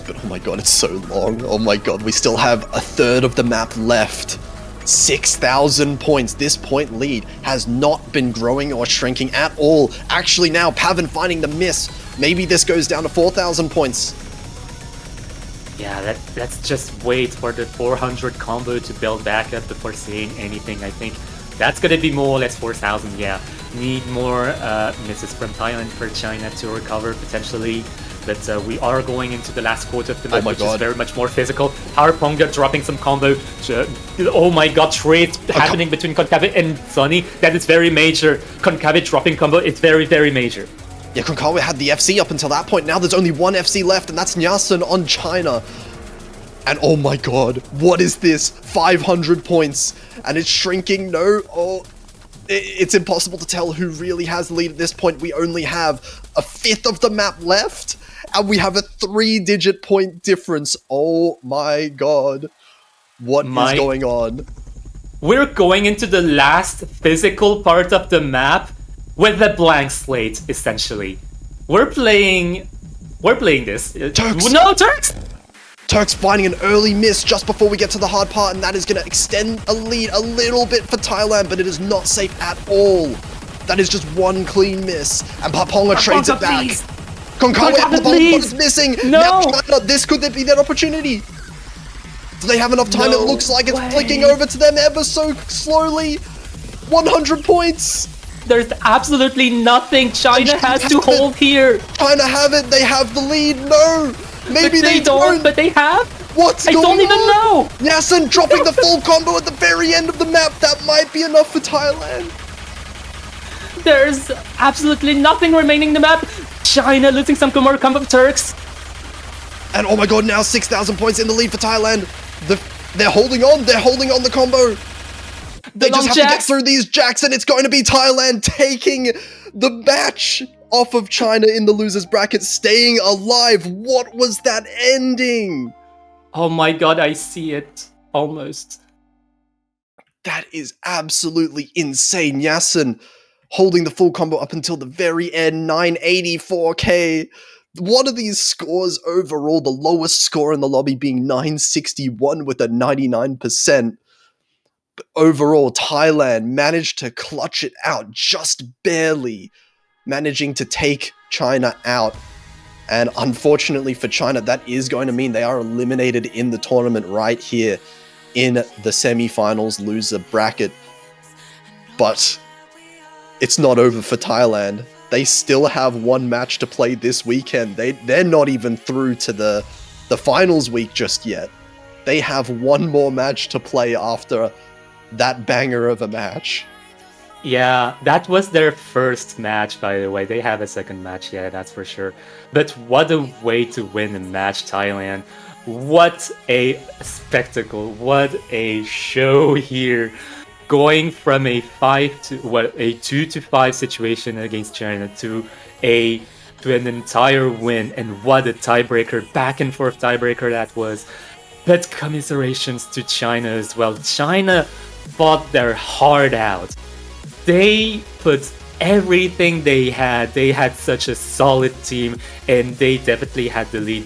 But oh my god, it's so long. Oh my god, we still have a third of the map left. 6,000 points. This point lead has not been growing or shrinking at all. Actually now, Pavin finding the miss. Maybe this goes down to 4,000 points.
Yeah, let's just wait for the 400 combo to build back up before saying anything. I think that's gonna be more or less 4,000, yeah. Need more misses from Thailand for China to recover, potentially. But we are going into the last quarter of the map, which is very much more physical. Paponga dropping some combo. Oh my god, trade happening between Konkawa and Sunny. That is very major. Konkawa dropping combo, it's very, very major.
Yeah, Konkawa had the FC up until that point. Now there's only one FC left, and that's Nyasin on China. And oh my god, what is this? 500 points, and it's shrinking. No, oh, it's impossible to tell who really has the lead at this point. We only have a fifth of the map left, and we have a 3-digit point difference. Oh my god, what is going on?
We're going into the last physical part of the map with a blank slate, essentially. We're playing this.
Turks!
No, Turks!
Turks finding an early miss just before we get to the hard part, and that is going to extend a lead a little bit for Thailand, but it is not safe at all. That is just one clean miss, and Paponga trades it back. Konkawa is missing.
No.
Now China, this could be their opportunity. Do they have enough time?
No
it looks like it's
way.
flicking over to them ever so slowly. 100 points.
There's absolutely nothing China has to hold here.
China have it. They have the lead. No. Maybe
they don't, but they have?
What's
I
going on?
don't even know!
Nyasin dropping the full combo at the very end of the map. That might be enough for Thailand.
There's absolutely nothing remaining in the map. China losing some more combo Turks.
And oh my god, now 6,000 points in the lead for Thailand. They're holding on. They're holding on the combo. They just have to get through these jacks, and it's going to be Thailand taking the match off of China in the losers bracket, staying alive. What was that ending?
Oh my god, I see it. Almost.
That is absolutely insane. Nyasin holding the full combo up until the very end. 984k. What are these scores overall? The lowest score in the lobby being 961 with a 99%. Overall, Thailand managed to clutch it out just barely, managing to take China out. And unfortunately for China, that is going to mean they are eliminated in the tournament right here in the semi-finals loser bracket. But it's not over for Thailand. They still have one match to play this weekend. They're not even through to the finals week just yet. They have one more match to play after that banger of a match.
Yeah, that was their first match, by the way. They have a second match, yeah, that's for sure. But what a way to win a match, Thailand. What a spectacle. What a show here. Going from a 2-5 situation against China to an entire win, and what a tiebreaker, back and forth tiebreaker that was. But commiserations to China as well. China fought their heart out. They put everything they had. They had such a solid team, and they definitely had the lead.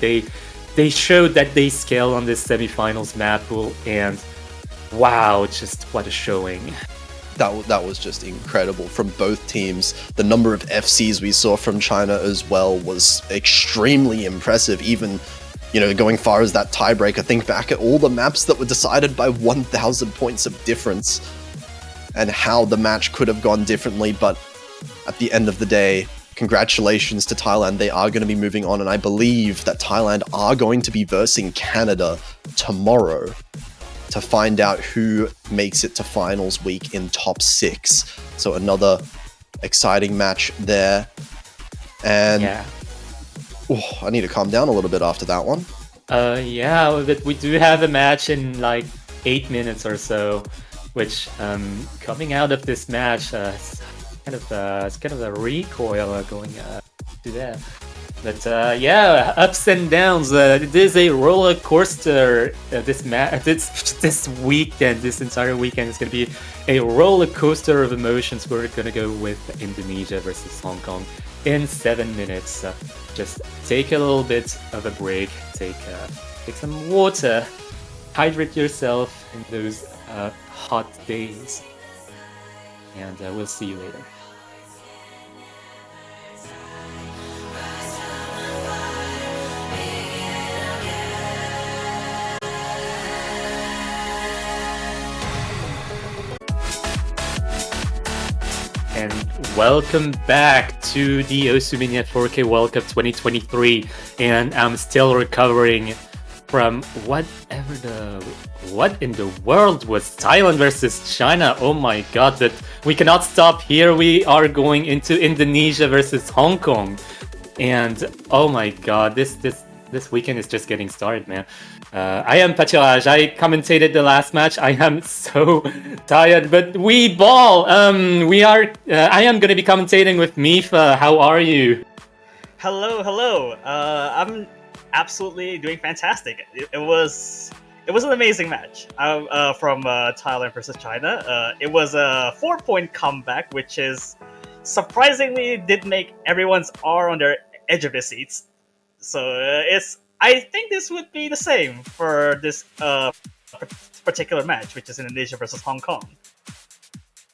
They showed that they scale on this semifinals map pool, and wow, just what a showing.
That was just incredible from both teams. The number of FCs we saw from China as well was extremely impressive, even, going far as that tiebreaker. Think back at all the maps that were decided by 1,000 points of difference and how the match could have gone differently. But at the end of the day, congratulations to Thailand. They are going to be moving on, and I believe that Thailand are going to be versing Canada tomorrow to find out who makes it to finals week in top 6. So another exciting match there. And
yeah.
I need to calm down a little bit after that one.
Yeah, but we do have a match in like 8 minutes or so, which coming out of this match, it's kind of a recoil going to that. But yeah, ups and downs. It is a roller coaster. This weekend, this entire weekend is going to be a roller coaster of emotions. We're going to go with Indonesia versus Hong Kong in 7 minutes. Just take a little bit of a break. Take some water. Hydrate yourself in those hot days. And we'll see you later. And welcome back to the Osumania 4K World Cup 2023. And I'm still recovering from what in the world was Thailand versus China? Oh my god, but we cannot stop here. We are going into Indonesia versus Hong Kong. And oh my god, this weekend is just getting started, man. I am Pachiraj. I commentated the last match. I am so tired, but we ball. I am gonna be commentating with Mifa. How are you?
Hello. I'm absolutely doing fantastic. It was an amazing match from Thailand versus China. It was a 4-point comeback, which is surprisingly did make everyone's R on their edge of their seats. So I think this would be the same for this particular match, which is Indonesia versus Hong Kong.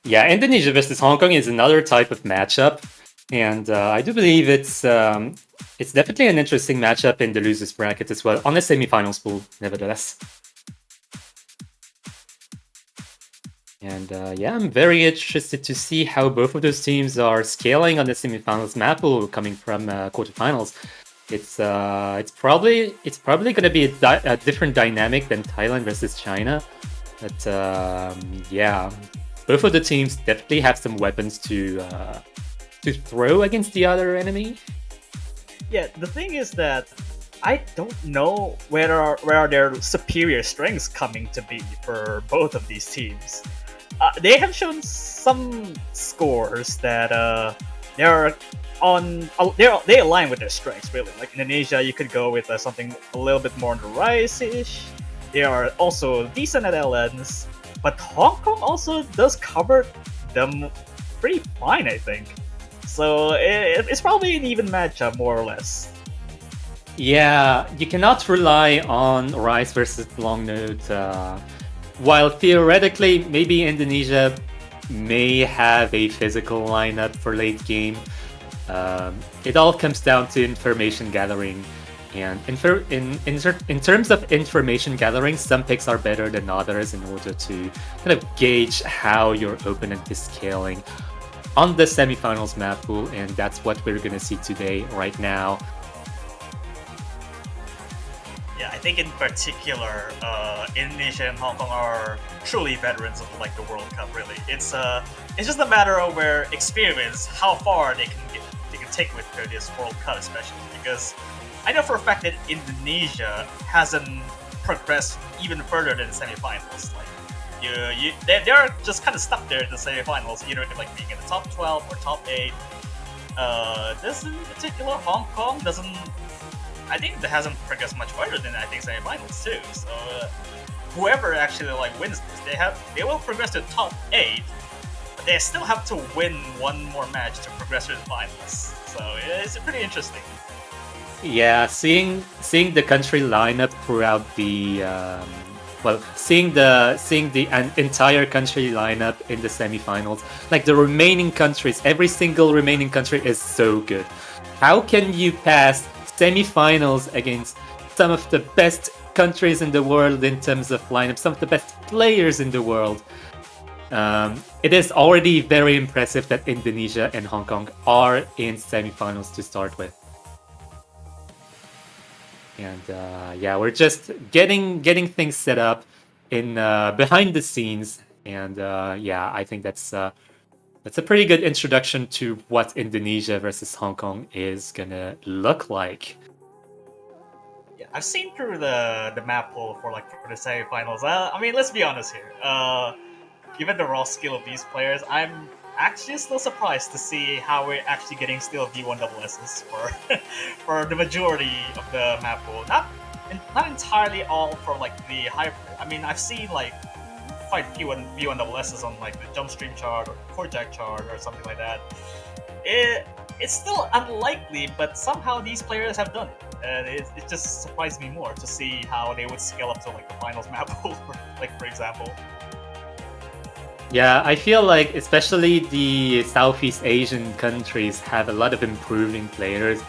Yeah, Indonesia versus Hong Kong is another type of matchup, and I do believe it's definitely an interesting matchup in the losers bracket as well, on the semifinals pool, nevertheless. And yeah, I'm very interested to see how both of those teams are scaling on the semifinals map pool coming from quarterfinals. It's probably going to be a different dynamic than Thailand versus China, but yeah, both of the teams definitely have some weapons to throw against the other enemy.
Yeah, the thing is that I don't know where are their superior strengths coming to be for both of these teams. They have shown some scores that they align with their strengths, really. Like Indonesia, you could go with something a little bit more on the rise-ish. They are also decent at LNs, but Hong Kong also does cover them pretty fine, I think. So it's probably an even matchup, more or less.
Yeah, you cannot rely on Rice versus Longnote. While theoretically, maybe Indonesia may have a physical lineup for late game, it all comes down to information gathering. And in terms of information gathering, some picks are better than others in order to kind of gauge how your opponent is scaling on the semifinals map pool, and that's what we're gonna see today, right now.
Yeah, I think in particular, Indonesia and Hong Kong are truly veterans of like the World Cup. Really, it's just a matter of where experience, how far they can take with this World Cup, especially because I know for a fact that Indonesia hasn't progressed even further than semifinals. Like they're just kind of stuck there in the semifinals, either like being in the top 12 or top 8. This in particular, Hong Kong doesn't. I think that hasn't progressed much further than I think semifinals too. So whoever actually like wins this, they will progress to top 8, but they still have to win one more match to progress to the finals. So it's pretty interesting.
Yeah, seeing the country lineup throughout the seeing the entire country lineup in the semifinals, like the remaining countries, every single remaining country is so good. How can you pass semifinals against some of the best countries in the world in terms of lineup, some of the best players in the world? It is already very impressive that Indonesia and Hong Kong are in semifinals to start with. And yeah, we're just getting things set up in behind the scenes, and yeah, I think that's a pretty good introduction to what Indonesia versus Hong Kong is gonna look like.
Yeah, I've seen through the map pool for the semifinals. I mean, let's be honest here. Given the raw skill of these players, I'm actually still surprised to see how we're actually getting still V1SSs for for the majority of the map pool. Not entirely all for like the high. I mean, I've seen like quite a few V1SSs on like the jump stream chart or core jack chart or something like that. It's still unlikely, but somehow these players have done it, and it just surprised me more to see how they would scale up to like the finals map pool, for example.
Yeah, I feel like especially the Southeast Asian countries have a lot of improving players.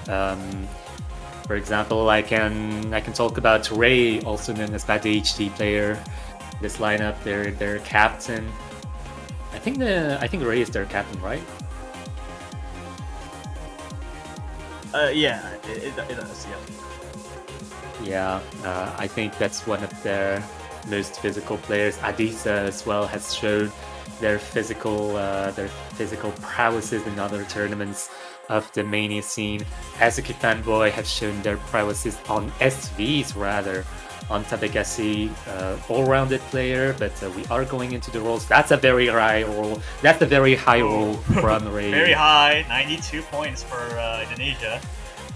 For example, I can talk about Ray, also known as Bad HD player. This lineup, their captain. I think Ray is their captain, right?
Yeah, it does. Yeah.
Yeah, I think that's one of their most physical players. Adisa as well has shown their physical prowesses in other tournaments of the mania scene. Hazuki Fanboy have shown their prowesses on SVs rather. On Tabegasi, all-rounded player, but we are going into the rolls. That's a very high roll. That's a very high roll from Ray.
Very high, 92 points for Indonesia.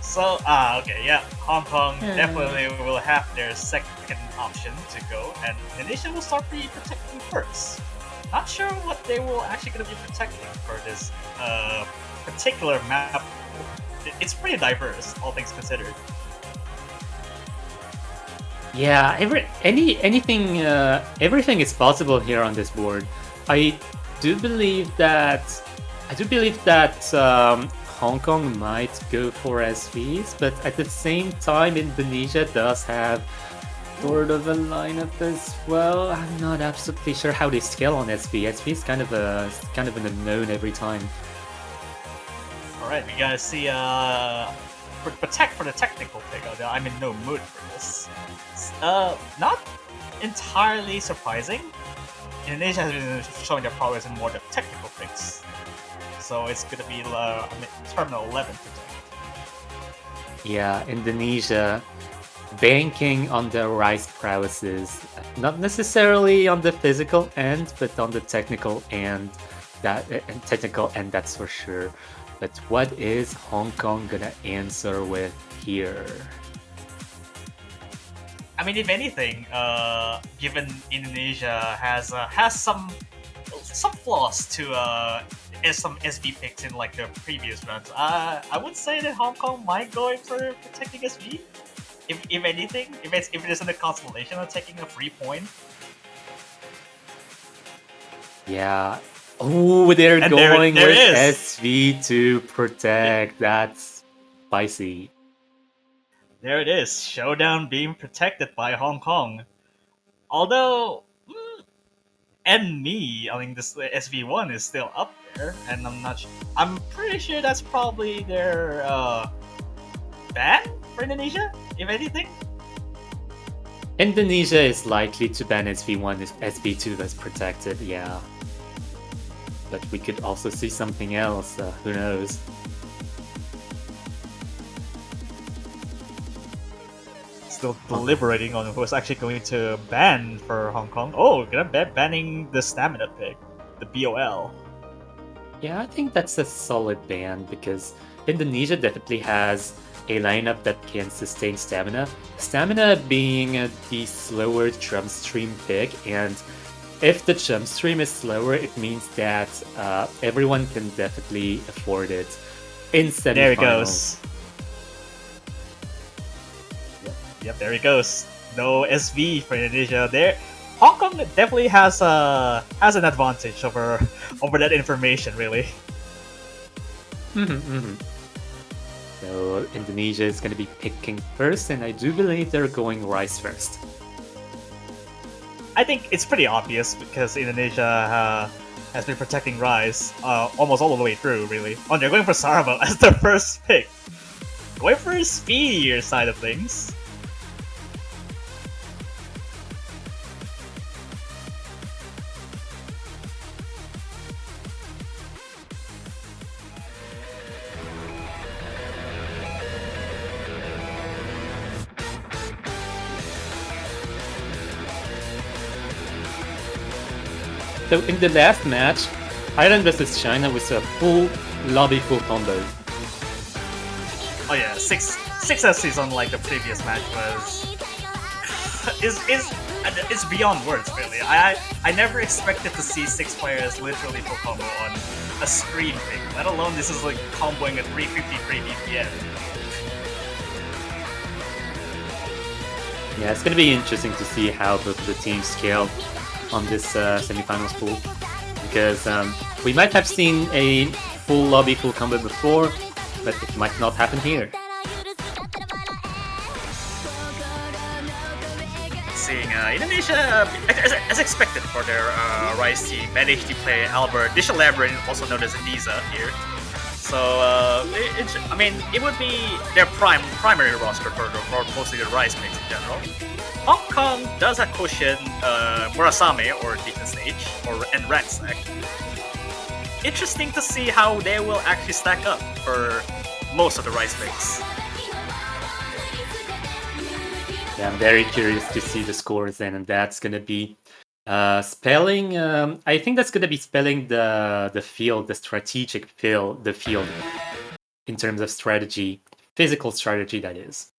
So, okay, yeah, Hong Kong definitely will have their second option to go, and Indonesia will start the protecting first. Not sure what they will actually going to be protecting for this particular map. It's pretty diverse, all things considered.
Yeah, everything is possible here on this board. I do believe that Hong Kong might go for SVs, but at the same time, Indonesia does have sort of a lineup as well. I'm not absolutely sure how they scale on SV. SV is kind of an unknown every time.
All right, we gotta see. Protect for the technical pick. I'm in no mood for this. Not entirely surprising. Indonesia has been showing their progress in more the technical picks, so it's gonna be Terminal 11 protect.
Yeah, Indonesia banking on their Rice prowesses, not necessarily on the physical end, but on the technical end. That's for sure. But what is Hong Kong gonna answer with here?
I mean, if anything, given Indonesia has some flaws to some SV picks in like the previous rounds. I would say that Hong Kong might go for protecting SV. If anything, if it isn't a consolation of taking a 3 point.
Yeah. Oh, they're
And
going
there
with
is.
SV to protect. That's spicy.
There it is. Showdown being protected by Hong Kong. Although, and me, I mean, this SV1 is still up there, and I'm pretty sure that's probably their ban for Indonesia, if anything.
Indonesia is likely to ban SV1 if SV2 is protected, yeah. But we could also see something else, who knows.
Still deliberating on who's actually going to ban for Hong Kong. Oh, gonna banning the stamina pick, the BOL.
Yeah, I think that's a solid ban because Indonesia definitely has a lineup that can sustain stamina. Stamina being the slower jump stream pick, and if the jump stream is slower, it means that everyone can definitely afford it in semifinals.
There he goes. Yep, there he goes. No SV for Indonesia. There, Hong Kong definitely has an advantage over that information, really.
So Indonesia is going to be picking first, and I do believe they're going Rice first.
I think it's pretty obvious because Indonesia has been protecting Rise almost all the way through, really. Oh, they're going for Saramo as their first pick. Going for a speedier side of things.
So in the last match, Ireland versus China was a full lobby full combo.
Oh yeah, six SCs on like the previous match was it's beyond words, really. I never expected to see 6 players literally full combo on a screen pick, let alone this is like comboing at 353 BPM.
Yeah, it's gonna be interesting to see how both of the teams scale on this semifinals pool, because we might have seen a full lobby full combo before, but it might not happen here.
Seeing Indonesia, as expected for their Rise team, managed to play Albert, Digital Labyrinth, also known as Adiza here. So, I mean, it would be their primary roster for mostly the Rise picks in general. Hong Kong does have cushion Murasame or Defense Stage and Racksack. Interesting to see how they will actually stack up for most of the Rise picks.
Yeah, I'm very curious to see the scores then, and that's gonna be spelling. I think that's gonna be spelling the field, the strategic field, the field in terms of strategy, physical strategy, that is.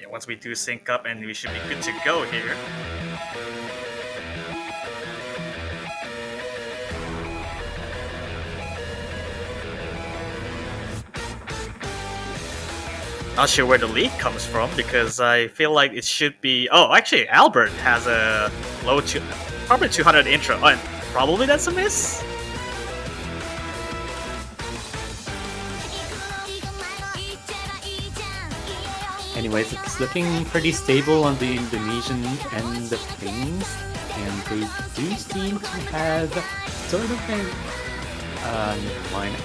Yeah, once we do sync up, and we should be good to go here. Not sure where the lead comes from because I feel like it should be. Oh, actually, Albert has a low probably 200 intro, and probably that's a miss.
Anyways, it's looking pretty stable on the Indonesian end of things, and they do seem to have sort of a never mind.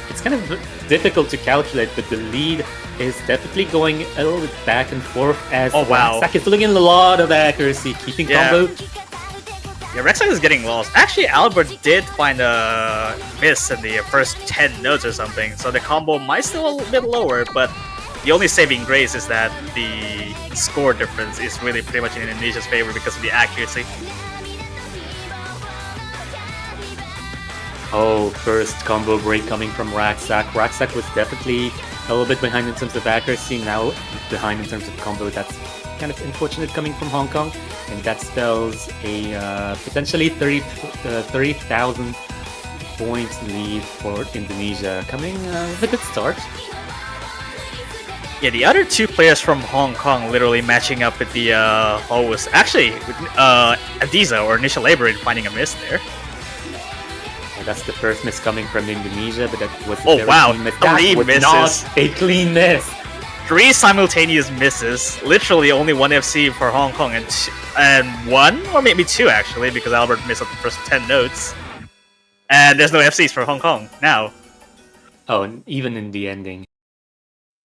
It's kind of difficult to calculate, but the lead is definitely going a little bit back and forth as Racksack is looking a lot of accuracy, keeping combo.
Yeah, Racksack is getting lost. Actually, Albert did find a miss in the first 10 notes or something, so the combo might still a bit lower, but the only saving grace is that the score difference is really pretty much in Indonesia's favor because of the accuracy.
Oh, first combo break coming from Racksack. Racksack was definitely a little bit behind in terms of accuracy, now behind in terms of combo. That's kind of unfortunate coming from Hong Kong. and that spells a potentially 30,000 points lead for Indonesia, coming with a good start.
Yeah, the other two players from Hong Kong literally matching up with the was actually with Adiza or Initial Labor and finding a miss there.
That's the first miss coming from Indonesia, but that was a
Oh,
very
wow,
clean miss.
3
That was
misses.
not a clean miss.
3 simultaneous misses. Literally only 1 FC for Hong Kong and 1 or maybe 2 actually, because Albert missed up the first 10 notes. And there's no FCs for Hong Kong now.
Oh, and even in the ending.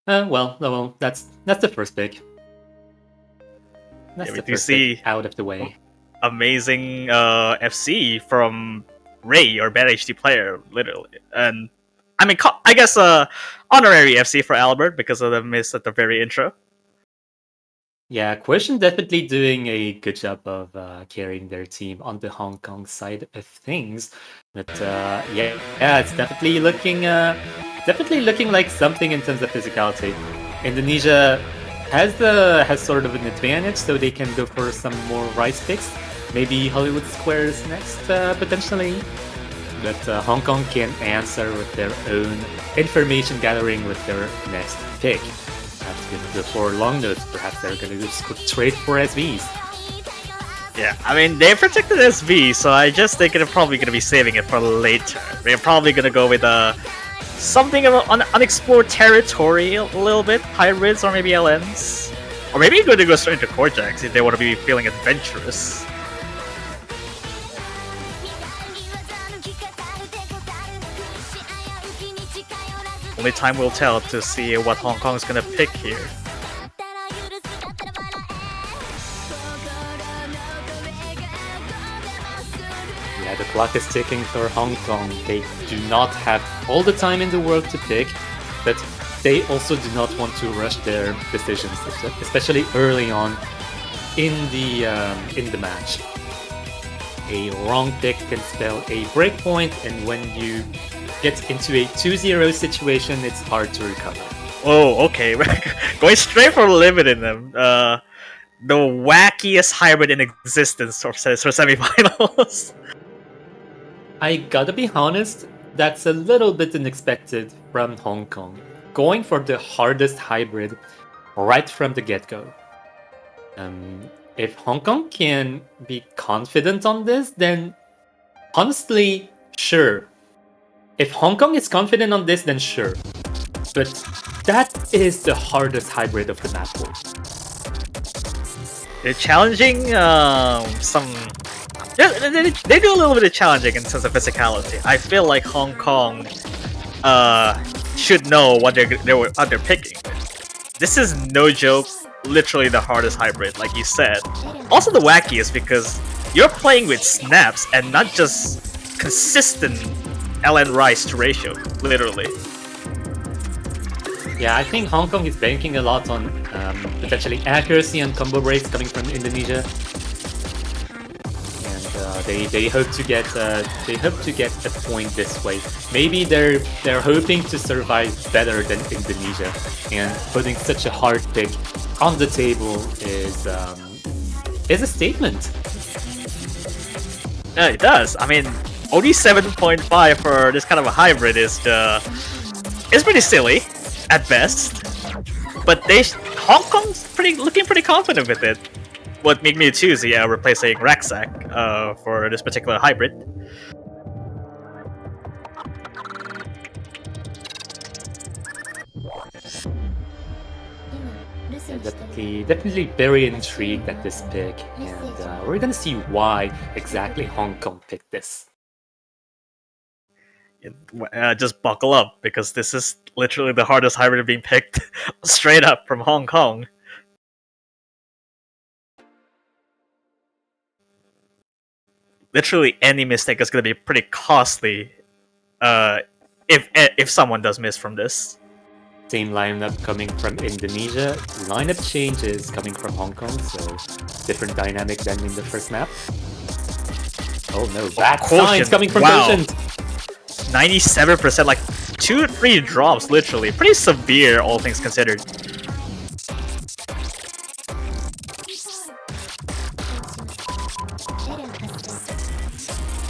Well, that's the first pick. That's
Yeah,
the
we do
first pick
see
out of the way.
amazing FC from Ray, or bad HD player, literally. And I mean, I guess honorary FC for Albert because of the miss at the very intro.
Yeah, Question definitely doing a good job of carrying their team on the Hong Kong side of things. But yeah, it's definitely looking like something in terms of physicality. Indonesia has sort of an advantage, so they can go for some more rice picks. Maybe Hollywood Squares next, potentially. But Hong Kong can answer with their own information gathering with their next pick. Perhaps before long notes, perhaps they're gonna just go straight for SVs.
Yeah, I mean, they protected SV, so I just think they're probably going to be saving it for later. They're probably going to go with something of an unexplored territory a little bit, hybrids or maybe LNs. Or maybe going to go straight into Cortex if they want to be feeling adventurous. Only time will tell to see what Hong Kong's going to pick here.
Yeah, the clock is ticking for Hong Kong. They do not have all the time in the world to pick, but they also do not want to rush their decisions, especially early on in the match. A wrong pick can spell a breakpoint, and when you get into a 2-0 situation, it's hard to recover.
Oh, okay. Going straight for limiting them. The wackiest hybrid in existence for semifinals.
I gotta be honest, that's a little bit unexpected from Hong Kong. Going for the hardest hybrid right from the get-go. If Hong Kong can be confident on this, then honestly, sure. If Hong Kong is confident on this, then sure. But that is the hardest hybrid of the map pool.
They're challenging they do a little bit of challenging in terms of physicality. I feel like Hong Kong should know what they're picking. This is no joke, literally the hardest hybrid, like you said. Also the wackiest because you're playing with snaps and not just consistent LN Rice to ratio, literally.
Yeah, I think Hong Kong is banking a lot on potentially accuracy and combo breaks coming from Indonesia, and they hope to get a point this way. Maybe they're hoping to survive better than Indonesia, and putting such a hard pick on the table is a statement.
Yeah, it does. I mean, only 7.5 for this kind of a hybrid is pretty silly at best. But Hong Kong's looking pretty confident with it. What made me choose replacing Raksak for this particular hybrid.
Definitely very intrigued at this pick, and we're gonna see why exactly Hong Kong picked this.
Just buckle up, because this is literally the hardest hybrid being picked straight up from Hong Kong. Literally any mistake is going to be pretty costly if someone does miss from this.
Same lineup coming from Indonesia, lineup changes coming from Hong Kong, so different dynamic than in the first map. Oh no, bad signs coming from Quotient!
97%, like 2-3 drops, literally. Pretty severe, all things considered.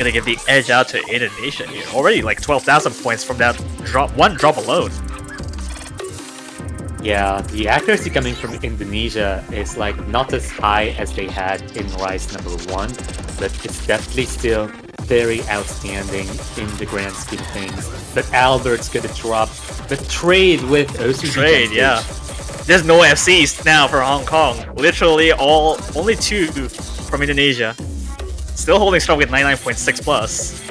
gonna give the edge out to Indonesia here. Already like 12,000 points from that one drop alone.
Yeah, the accuracy coming from Indonesia is like not as high as they had in Rise #1, but it's definitely still very outstanding in the grand scheme of things. But Albert's gonna drop the trade with OCG.
Trade, yeah. There's no FCs now for Hong Kong. Literally only 2 from Indonesia. Still holding strong with 99.6 plus.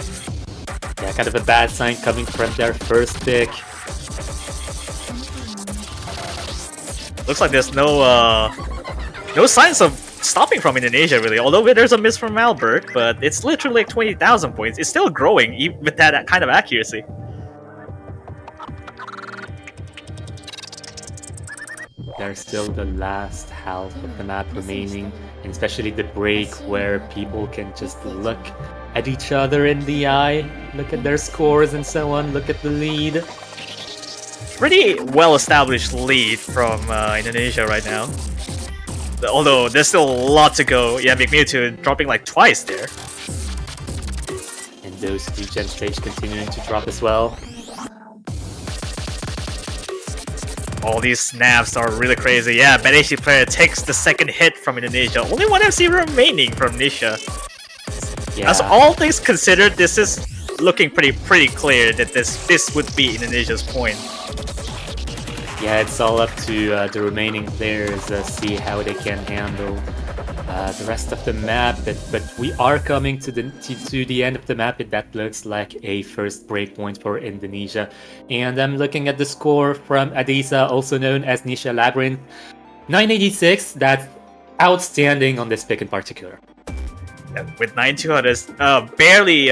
Yeah, kind of a bad sign coming from their first pick.
Looks like there's no signs of stopping from Indonesia really. Although there's a miss from Albert, but it's literally like 20,000 points. It's still growing even with that kind of accuracy.
There's still the last half of the map remaining, and especially the break where people can just look at each other in the eye, look at their scores and so on, look at the lead.
Pretty well-established lead from Indonesia right now. Although there's still a lot to go. Yeah, Mewtwo dropping like twice there.
And those 3 gen stage continuing to drop as well.
All these snaps are really crazy. Yeah, bad HD player takes the second hit from Indonesia. Only 1 FC remaining from Nisha.
Yeah.
As all things considered, this is looking pretty clear that this would be Indonesia's point.
Yeah, it's all up to the remaining players, see how they can handle the rest of the map. But we are coming to the end of the map, and that looks like a first breakpoint for Indonesia. And I'm looking at the score from Adisa, also known as Nisha Labyrinth. 986, that's outstanding on this pick in particular.
Yeah, with 9200, barely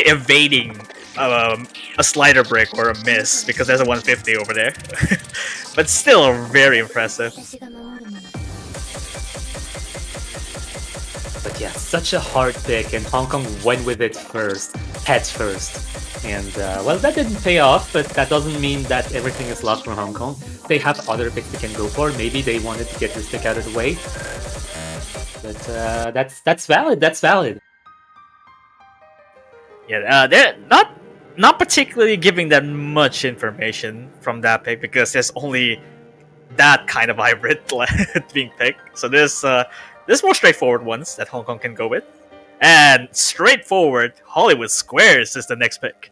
evading a slider break or a miss because there's a 150 over there. But still very impressive.
But yeah, such a hard pick, and Hong Kong went with it first, heads first. And well, that didn't pay off, but that doesn't mean that everything is lost for Hong Kong. They have other picks they can go for. Maybe they wanted to get this pick out of the way. But that's valid. That's valid.
Yeah, they're not particularly giving that much information from that pick because there's only that kind of hybrid being picked. So there's more straightforward ones that Hong Kong can go with, and straightforward Hollywood Squares is the next pick.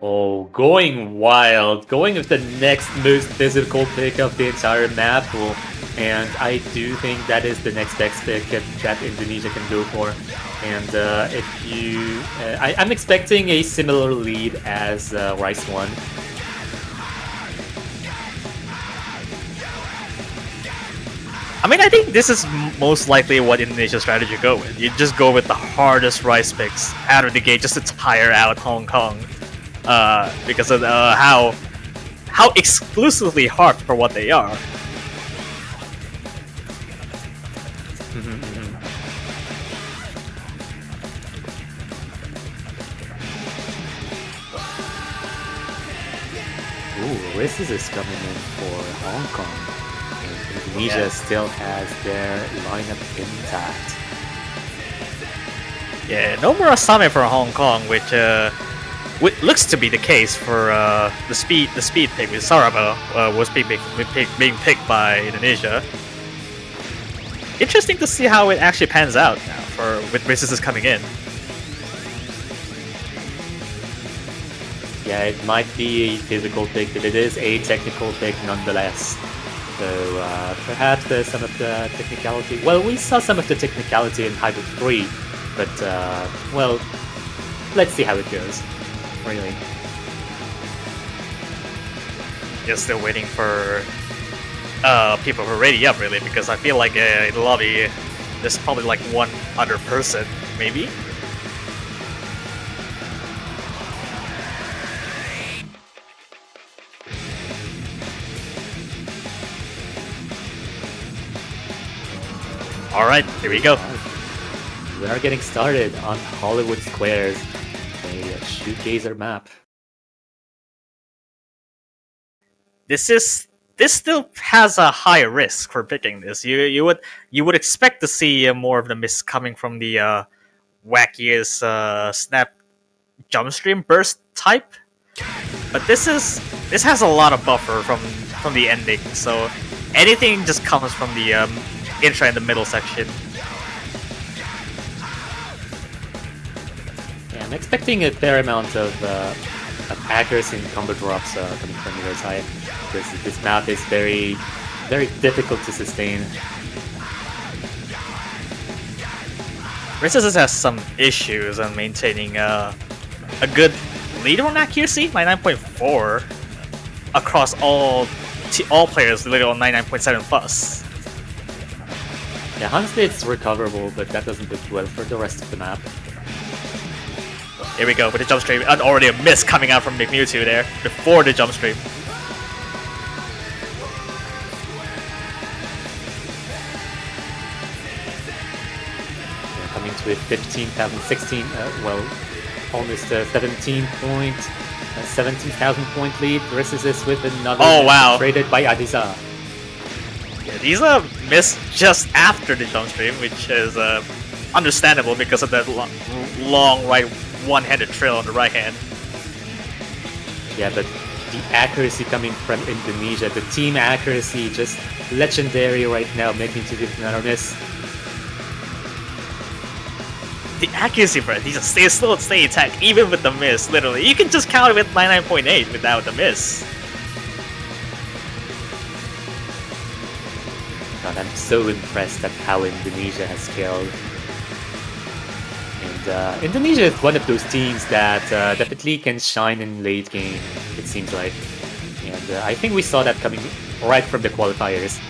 Oh, going wild, going with the next most physical pick of the entire map, and I do think that is the next best pick that Indonesia can go for. And if you, I'm expecting a similar lead as Rice 1.
I mean, I think this is most likely what Indonesia's strategy go with. You just go with the hardest Rice picks out of the gate just to tire out Hong Kong, because of how exclusively hard for what they are.
Ooh, Risses is coming in for Hong Kong. And Indonesia still has their lineup intact.
Yeah, no more Asame for Hong Kong, which looks to be the case for the speed pick with Saraba was being picked by Indonesia. Interesting to see how it actually pans out now with Risses coming in.
Yeah, it might be a physical pick, but it is a technical pick nonetheless. So perhaps some of the technicality... Well, we saw some of the technicality in Hybrid 3, but, well, let's see how it goes, really.
Just still waiting for people who are ready up, really, because I feel like in the lobby, there's probably like one other person, maybe? Alright, here we go.
We are getting started on Hollywood Squares, a shootgazer map.
This still has a high risk for picking this. You would expect to see more of the miss coming from the wackiest snap jump stream burst type. But this has a lot of buffer from the ending, so anything just comes from the intro and the middle section.
Yeah, I'm expecting a fair amount of accuracy and combo drops coming from your side, because this map is very, very difficult to sustain.
Versus has some issues on maintaining a good lead on accuracy, 99.4 across all players, literally on 99.7 plus.
Yeah, honestly it's recoverable, but that doesn't look well for the rest of the map.
Here we go with the jump stream, and already a miss coming out from McMewtwo there before the jump stream.
Coming to a 15,016, well, almost 17,000 point lead versus this with another traded by Adiza.
Yeah, these missed just after the jump stream, which is understandable because of that long right one-handed trail on the right hand.
Yeah, but the accuracy coming from Indonesia, the team accuracy, just legendary right now, making to give another miss.
The accuracy for it, they still stay intact even with the miss, literally. You can just count it with 99.8 without the miss.
God, I'm so impressed at how Indonesia has scaled. And Indonesia is one of those teams that definitely can shine in late game, it seems like. And I think we saw that coming right from the qualifiers.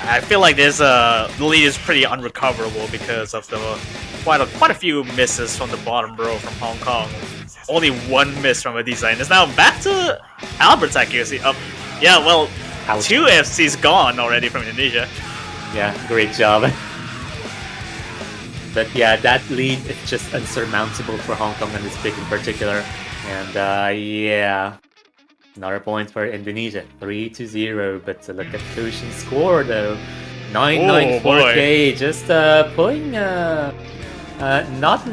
I feel like the lead is pretty unrecoverable because of the quite a few misses from the bottom row from Hong Kong. Only one miss from a design. It's now back to Albert's accuracy. Yeah, well,
Ouch.
2 FC's gone already from Indonesia.
Yeah, great job. But yeah, that lead is just unsurmountable for Hong Kong on this pick in particular. And yeah, another point for Indonesia, 3-0. But look at Koshin's score though, 994k. Just pulling, not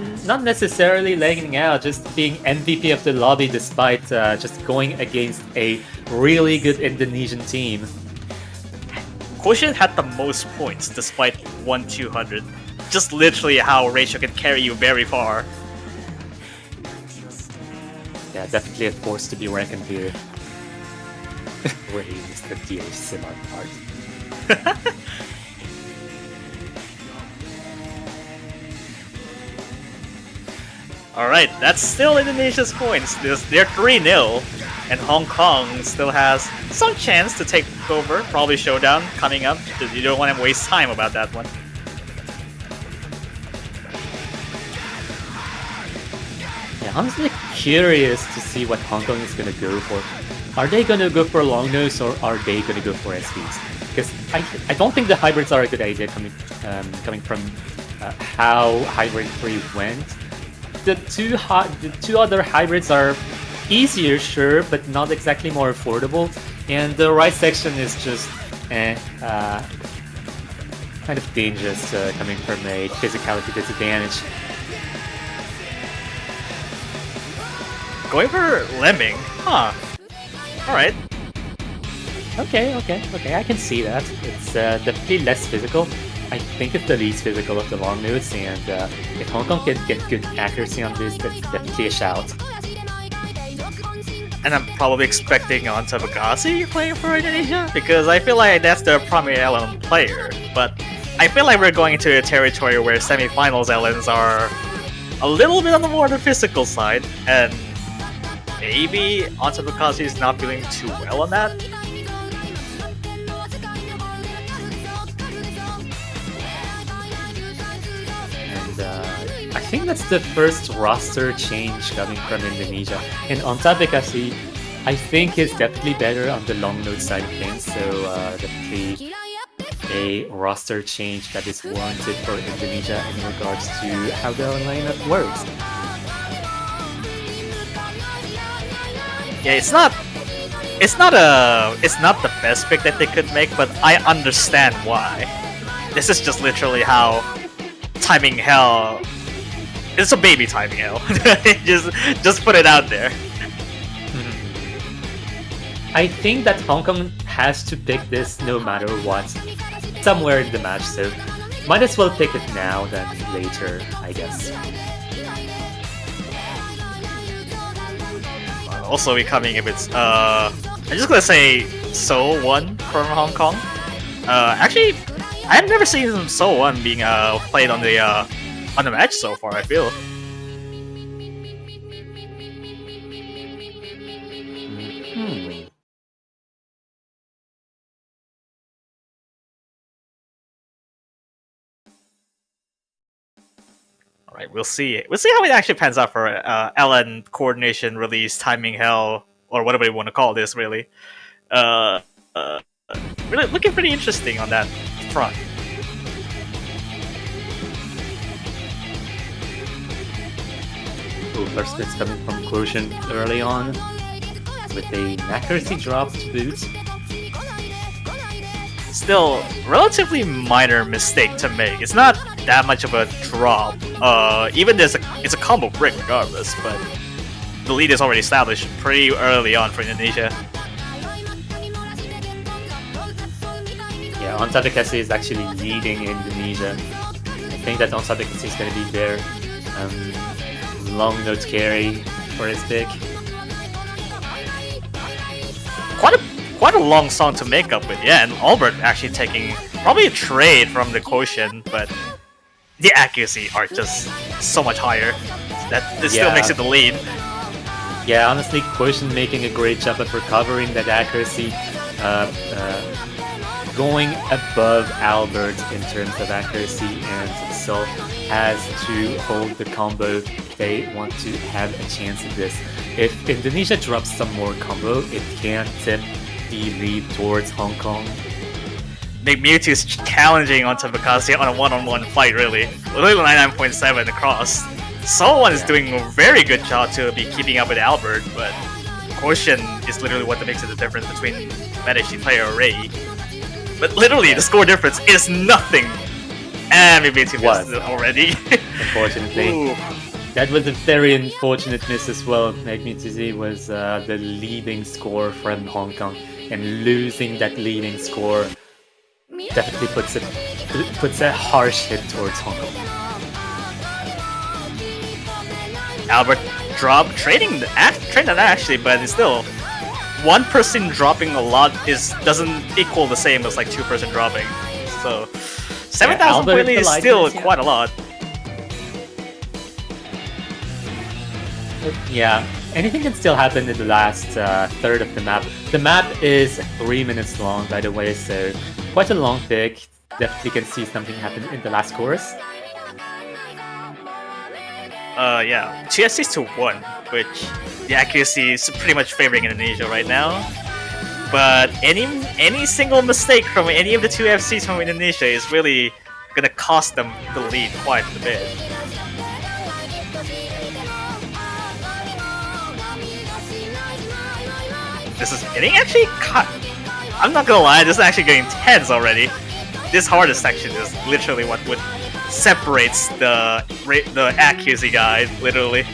necessarily laying out, just being MVP of the lobby despite just going against a really good Indonesian team.
Quotient had the most points despite 1-200. Just literally how ratio can carry you very far.
Yeah, definitely a force to be reckoned here. Where he is the dear Simon part.
Alright, that's still Indonesia's points. They're 3-0, and Hong Kong still has some chance to take over. Probably Showdown coming up. You don't want to waste time about that one.
Yeah, I'm honestly curious to see what Hong Kong is gonna go for. Are they gonna go for long nose or are they gonna go for SVs? Because I don't think the hybrids are a good idea coming from how Hybrid 3 went. The two other hybrids are easier, sure, but not exactly more affordable. And the right section is just kind of dangerous coming from a physicality disadvantage.
Going for Lemming? Huh. Alright.
Okay, I can see that. It's definitely less physical. I think it's the least physical of the long notes, and if Hong Kong can get good accuracy on this, that's definitely a shout.
And I'm probably expecting on Tabagasi playing for Indonesia, because I feel like that's their primary LN player. But I feel like we're going into a territory where semifinals LNs are a little bit on the more the physical side, and maybe Tabagasi is not feeling too well on that.
I think that's the first roster change coming from Indonesia. And on Tabekasi, I think he's definitely better on the long note side of things, so definitely a roster change that is warranted for Indonesia in regards to how the lineup works.
Yeah, it's not it's not the best pick that they could make, but I understand why. This is just literally how timing hell. It's a baby timing hell. just put it out there.
I think that Hong Kong has to pick this no matter what, somewhere in the match, so might as well pick it now than later, I guess.
Also becoming a bit, I'm just gonna say Seoul 1 from Hong Kong. Actually, I've never seen Seoul 1 being played on the match so far, I feel. Alright, we'll see. We'll see how it actually pans out for LN coordination, release, timing hell, or whatever you want to call this, really. Really looking pretty interesting on that front.
Ooh, first hits coming from Quotient early on, with a accuracy drop to boot.
Still, relatively minor mistake to make. It's not that much of a drop. Even it's a combo break regardless, but the lead is already established pretty early on for Indonesia.
Yeah, Ontabekase is actually leading Indonesia. I think that Ontabekase is going to be there. Long note carry for his pick.
Quite a long song to make up with, yeah, and Albert actually taking probably a trade from the Quotient, but the accuracy are just so much higher that it still makes it the lead.
Yeah, honestly, Quotient making a great job at recovering that accuracy, going above Albert in terms of accuracy, and Seoul has to hold the combo if they want to have a chance at this. If Indonesia drops some more combo, it can tip the lead towards Hong Kong.
Big Mewtwo is challenging on Tabakasi on a one-on-one fight, really. Literally 99.7 across. Someone is doing a very good job to be keeping up with Albert, but Quotient is literally what makes it the difference between Medici player or Ray. But literally, the score difference is nothing. And Big Mewtwo missed it already.
Unfortunately.
Ooh.
That was a very unfortunate miss as well. Magnifici was the leading score from Hong Kong, and losing that leading score definitely puts a harsh hit towards Hong Kong.
Albert dropped trading that actually, but it's still one person dropping a lot doesn't equal the same as like two person dropping. So 7,000 really is still quite a lot.
Yeah, anything can still happen in the last third of the map. The map is 3 minutes long, by the way, so quite a long pick. Definitely can see something happen in the last course.
Yeah, 2 SCs to 1, which the accuracy is pretty much favoring Indonesia right now. But any single mistake from any of the 2 FCs from Indonesia is really gonna cost them the lead quite a bit. This is getting actually cut. I'm not gonna lie, this is actually getting tense already. This hardest section is literally what would separates the accuracy guy, literally.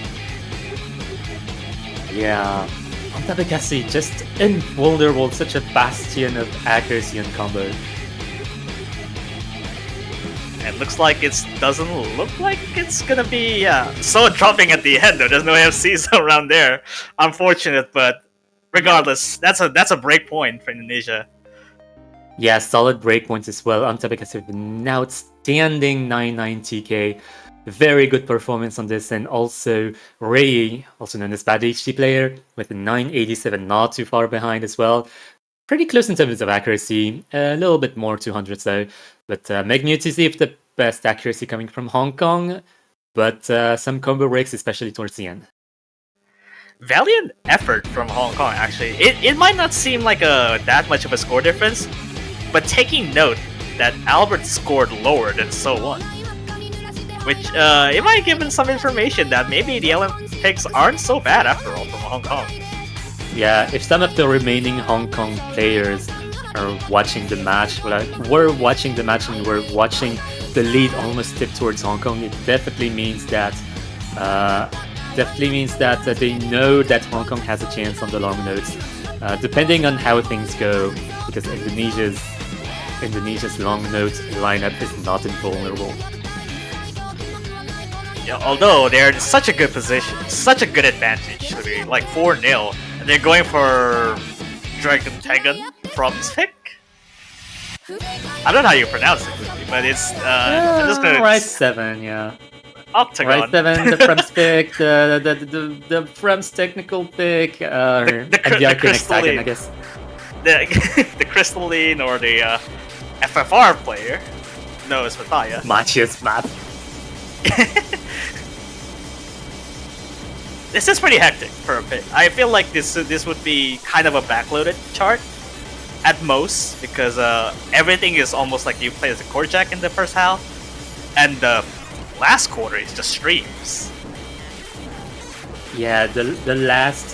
Yeah, Ontabekase just invulnerable, such a bastion of accuracy and combo.
And looks like it doesn't look like it's gonna be so dropping at the end though. There's no FCs around there. Unfortunate, but regardless, that's a break point for Indonesia.
Yeah, solid breakpoints as well. Ontabekase with an outstanding 9-9 TK. Very good performance on this, and also Ray, also known as Bad HT player, with a 987, not too far behind as well. Pretty close in terms of accuracy, a little bit more 200s though. But Magnifici with the best accuracy coming from Hong Kong, but some combo breaks, especially towards the end.
Valiant effort from Hong Kong, actually. It might not seem like that much of a score difference, but taking note that Albert scored lower than So won, which it might give him some information that maybe the LM picks aren't so bad after all from Hong Kong.
Yeah, if some of the remaining Hong Kong players are watching the match, were watching the match and were watching the lead almost tip towards Hong Kong, it definitely means that they know that Hong Kong has a chance on the long notes, depending on how things go, because Indonesia's long note lineup is not invulnerable.
Yeah, although they're in such a good position, such a good advantage to be like 4-0, and they're going for Dragon Tegan from pick. I don't know how you pronounce it, but it's I'm just gonna
Rise 7, yeah.
Octagon.
Rise 7, the Frem's pick, the Frem's technical pick, and the Arcane Hexagon, I guess.
The Crystalline or the FFR player. No, it's Mataya.
Machia's map.
This is pretty hectic for a pick. I feel like this would be kind of a backloaded chart at most, because everything is almost like you play as a core jack in the first half, and the last quarter is just streams.
Yeah, the last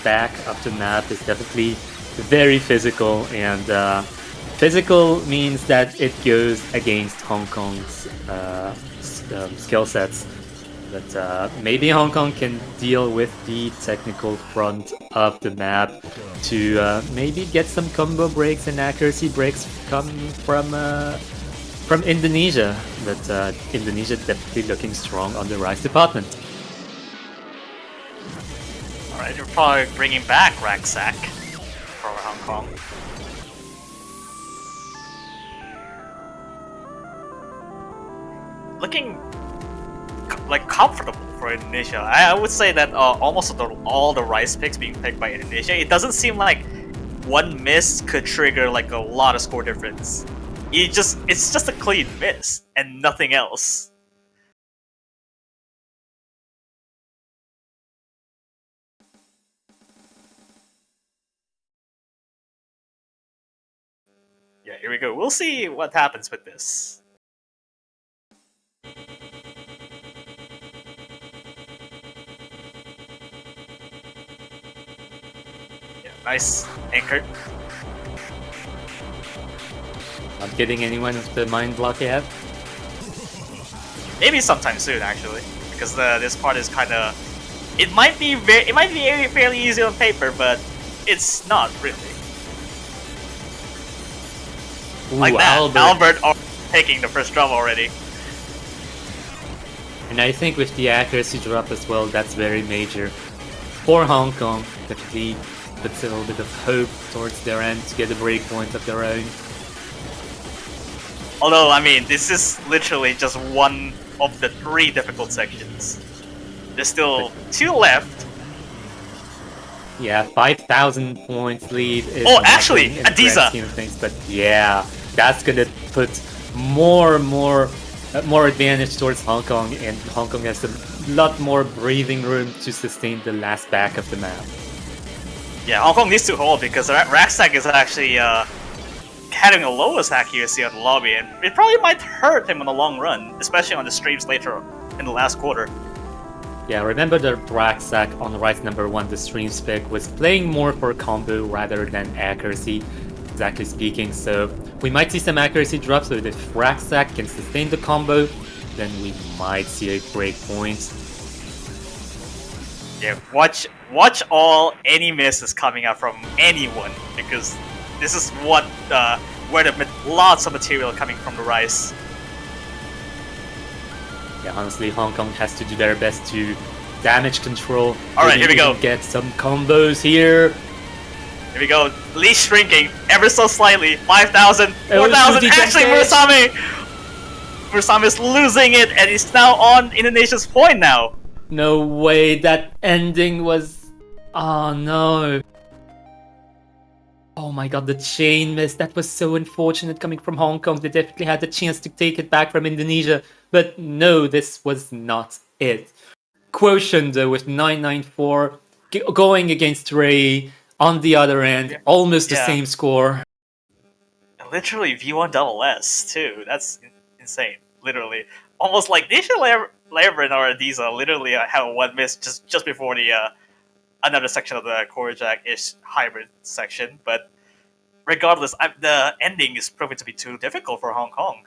back of the map is definitely very physical, and physical means that it goes against Hong Kong's skill sets. But maybe Hong Kong can deal with the technical front of the map to maybe get some combo breaks and accuracy breaks come from Indonesia. But Indonesia definitely looking strong on the Rise department.
Alright, you're probably bringing back Rucksack for Hong Kong. Looking like comfortable for Indonesia. I would say that almost all the Rise picks being picked by Indonesia, it doesn't seem like one miss could trigger like a lot of score difference. It's just a clean miss and nothing else. Yeah, here we go. We'll see what happens with this. Yeah, nice anchor.
Not getting anyone with the mind block yet.
Maybe sometime soon, actually, because this part is kind of. It might be fairly easy on paper, but it's not really.
Ooh,
Like that, Albert taking the first drum already.
And I think with the accuracy drop as well, that's very major for Hong Kong. Definitely puts a little bit of hope towards their end to get a breakpoint of their own.
Although, I mean, this is literally just one of the 3 difficult sections. There's still 2 left.
Yeah, 5,000 points lead. Is
Actually,
nothing in the grand
Adiza!
scheme of things, but yeah, that's gonna put more advantage towards Hong Kong, and Hong Kong has a lot more breathing room to sustain the last back of the map.
Yeah, Hong Kong needs to hold because Rucksack is actually having the lowest accuracy on the lobby, and it probably might hurt him in the long run, especially on the streams later in the last quarter.
Yeah, remember the Rucksack on Rise number 1, the stream spec, was playing more for combo rather than accuracy, exactly speaking, so we might see some accuracy drops, but if Rucksack can sustain the combo, then we might see a break point.
Yeah, watch any misses coming out from anyone, because this is where lots of material coming from the Rise.
Yeah, honestly, Hong Kong has to do their best to damage control.
Alright, here we go.
Get some combos here.
Here we go. Lee shrinking ever so slightly. 5,000, 4,000. Actually, Mursame is losing it, and he's now on Indonesia's point now.
No way, that ending was... Oh no. Oh my god, the chain miss. That was so unfortunate coming from Hong Kong. They definitely had the chance to take it back from Indonesia. But no, this was not it. Quotient though with 994 going against Ray on the other end. Almost the same score.
Literally V1 double S too. That's insane. Literally. Almost like Nisha Levin or Adiza literally have one miss just before the another section of the core jack-ish hybrid section, but regardless, the ending is proving to be too difficult for Hong Kong,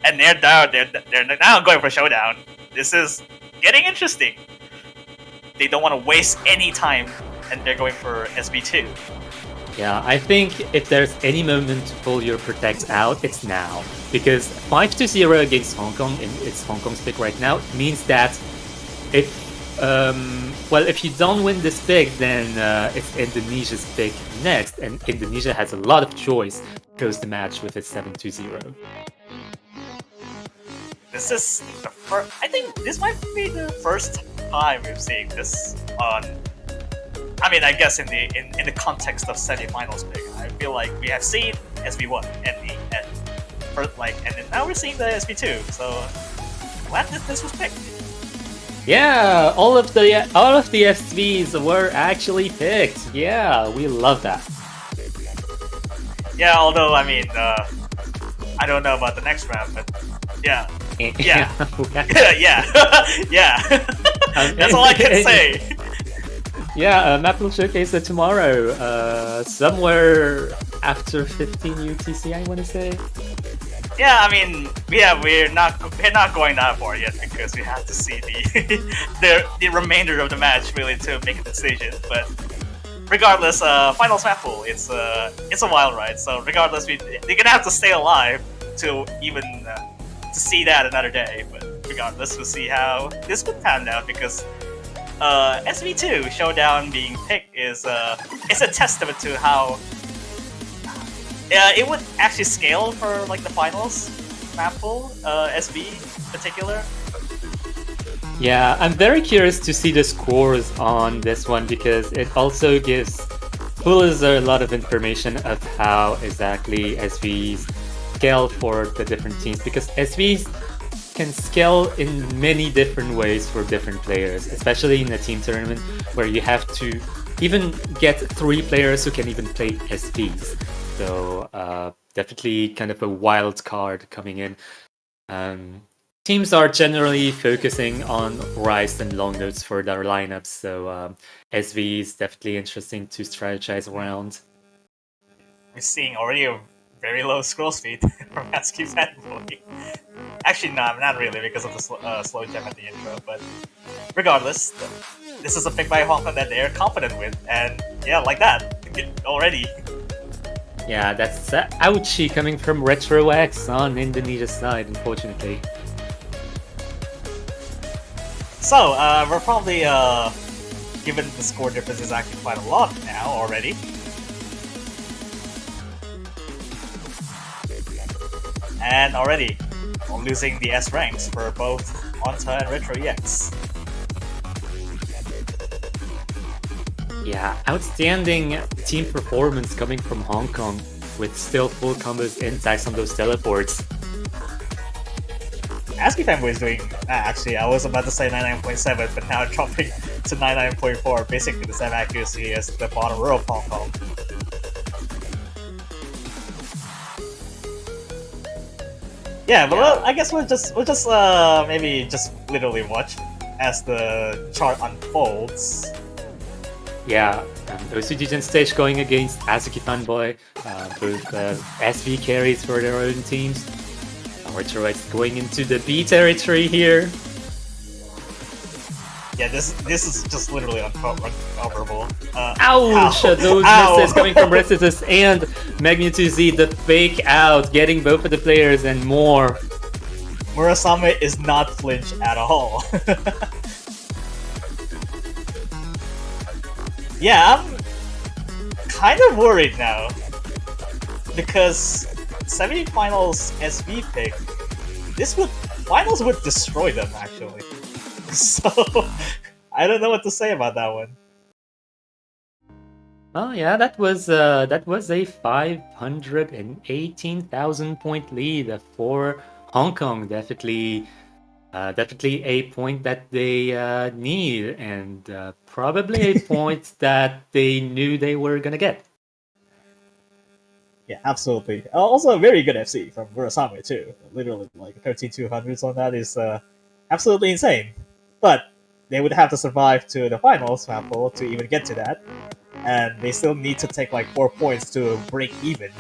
and they're now going for showdown. This is getting interesting. They don't want to waste any time, and they're going for SB2.
Yeah, I think if there's any moment to pull your protect out, it's now. Because 5-0 against Hong Kong, and it's Hong Kong's pick right now, means that if if you don't win this pick, then it's Indonesia's pick next, and Indonesia has a lot of choice to close the match with a 7-0.
This is the first. I think this might be the first time we've seen this on. I mean, I guess in the context of semifinals pick, I feel like we have seen SB1 and then now we're seeing the SB2. So glad that this was picked.
Yeah, all of the SVs were actually picked. Yeah, we love that.
Yeah, although I mean, I don't know about the next round, but yeah, yeah, yeah. That's all I can say.
Yeah, map will showcase it tomorrow, somewhere after 15 UTC, I want to say.
Yeah, I mean, we're not going that far yet because we have to see the remainder of the match really to make a decision. But regardless, finals map pool, it's a wild ride. So regardless, they're gonna have to stay alive to even to see that another day. But regardless, we'll see how this would pan out because SV2 Showdown being picked is it's a testament to how it would actually scale for like the finals map pool, SV in particular.
Yeah, I'm very curious to see the scores on this one because it also gives Pullers a lot of information of how exactly SVs scale for the different teams because SVs can scale in many different ways for different players, especially in a team tournament where you have to even get 3 players who can even play SVs. So definitely kind of a wild card coming in. Teams are generally focusing on Rise and long notes for their lineups, so SV is definitely interesting to strategize around.
We're seeing already a very low scroll speed from Askew Fanboy. Actually, no, not really because of the slow gem at the intro, but regardless, this is a pick by Hong Kong that they're confident with, and yeah, like that, already.
Yeah, that's ouchie coming from Retro X on Indonesia's side, unfortunately.
So, we're probably, given the score difference is actually quite a lot now already. And already, losing the S ranks for both Onta and Retro EX.
Yeah, outstanding team performance coming from Hong Kong with still full combos intact on those teleports.
Askew Fanboy is doing... actually, I was about to say 99.7, but now dropping to 99.4, basically the same accuracy as the bottom row of Hong Kong. Yeah, but well, I guess we'll just maybe just literally watch as the chart unfolds.
Yeah, OCGN stage going against Azuki Fanboy, both SV carries for their own teams. Retro X going into the B territory here.
Yeah, this is just literally uncoverable.
Ouch! Those misses coming from Resitus and Magnitude Z, the fake out, getting both of the players and more.
Murasame is not flinch at all. Yeah, I'm kind of worried now. Because semifinals SV pick, finals would destroy them actually. So I don't know what to say about that one.
Oh yeah, that was a 518,000 point lead for Hong Kong. Definitely a point that they need, and probably a point that they knew they were gonna get.
Yeah, absolutely. Also, a very good FC from Murasame too. Literally, like 13,200s on that is absolutely insane. But they would have to survive to the finals sample to even get to that, and they still need to take like 4 points to break even.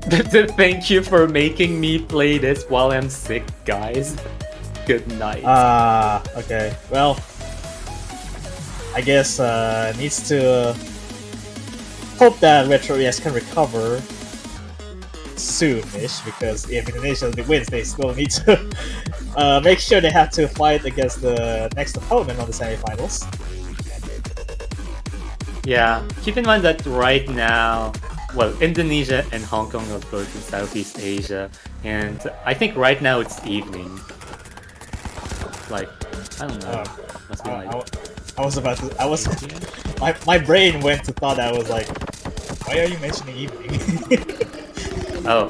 Thank you for making me play this while I'm sick, guys. Good night.
Okay. Well, I guess needs to hope that Retro EX can recover soon-ish, because if Indonesia wins, they still need to make sure they have to fight against the next opponent on the semifinals.
Yeah, keep in mind that right now, well, Indonesia and Hong Kong are both in Southeast Asia, and I think right now it's evening. Like, I don't know. Must be like
I was about to. I was.
8 p.m.?
My brain went to thought. I was like, why are you mentioning evening?
Oh,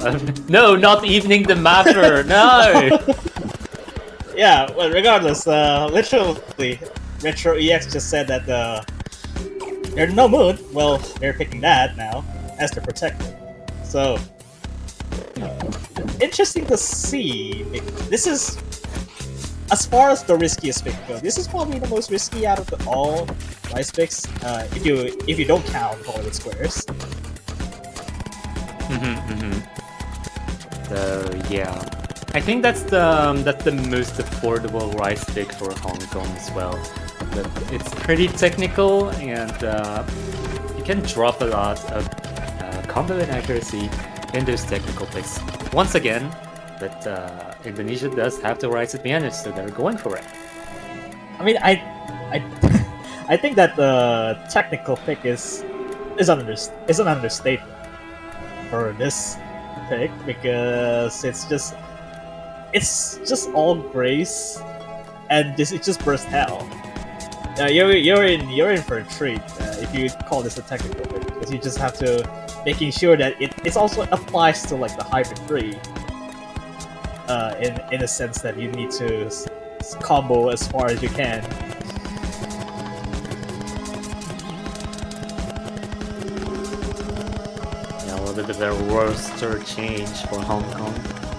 no, not evening the mapper, no!
Yeah, well, regardless, literally, Retro EX just said that they're in no mood. Well, they're picking that now as their protector. So, interesting to see. This is, as far as the riskiest pick goes, this is probably the most risky out of all rice picks. If you don't count Hollywood Squares.
So yeah, I think that's the most affordable rice pick for Hong Kong as well. But it's pretty technical, and you can drop a lot of combo and accuracy in those technical picks. Once again, but Indonesia does have the rice advantage, so they're going for it.
I mean, I think that the technical pick is an understatement for this pick, because it's just all grace, and it just burst hell. You're in for a treat if you call this a technical pick, because you just have to making sure that it also applies to like the hybrid 3. In a sense that you need to combo as far as you can.
Yeah, a little bit of a roster change for Hong Kong.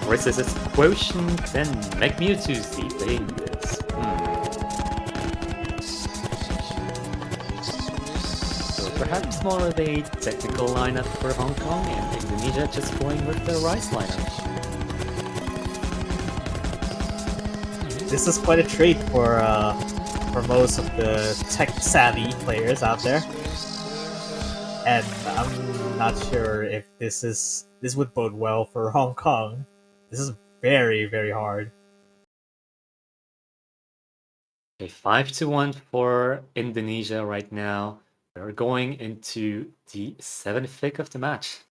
Versus its Quotient and Mewtwo playing this. So perhaps more of a technical lineup for Hong Kong, and Indonesia just going with the rice lineup.
This is quite a treat for most of the tech-savvy players out there, and I'm not sure if this would bode well for Hong Kong. This is very, very hard.
Okay, 5-1 for Indonesia right now. They're going into the 7th pick of the match.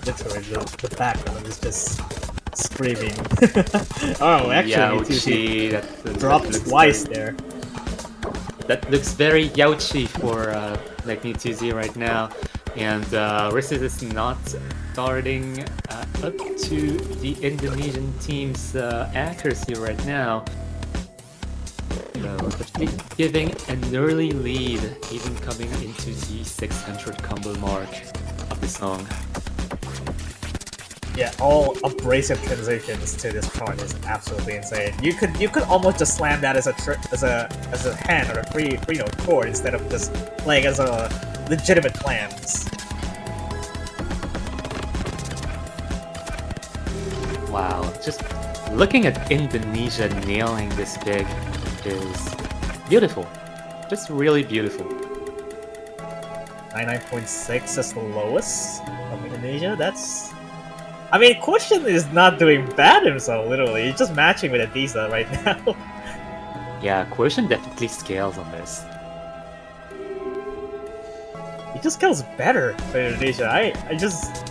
Literally, the background is just screaming. Oh, actually,
Yauchi,
dropped twice there.
That looks very Yauchi for Magnitude right now. And Risset is not starting up to the Indonesian team's accuracy right now. So, but giving an early lead, even coming into the 600 combo mark of the song.
Yeah, all abrasive transitions to this part is absolutely insane. You could almost just slam that as a hand or a free note chord instead of just playing as a legitimate clams.
Wow, just looking at Indonesia nailing this pick is beautiful. Just really beautiful.
99.6 is the lowest from Indonesia. That's... I mean, Question is not doing bad himself, literally. He's just matching with Adiza right now.
Yeah, Quotient definitely scales on this.
He just scales better for Indonesia. I'm just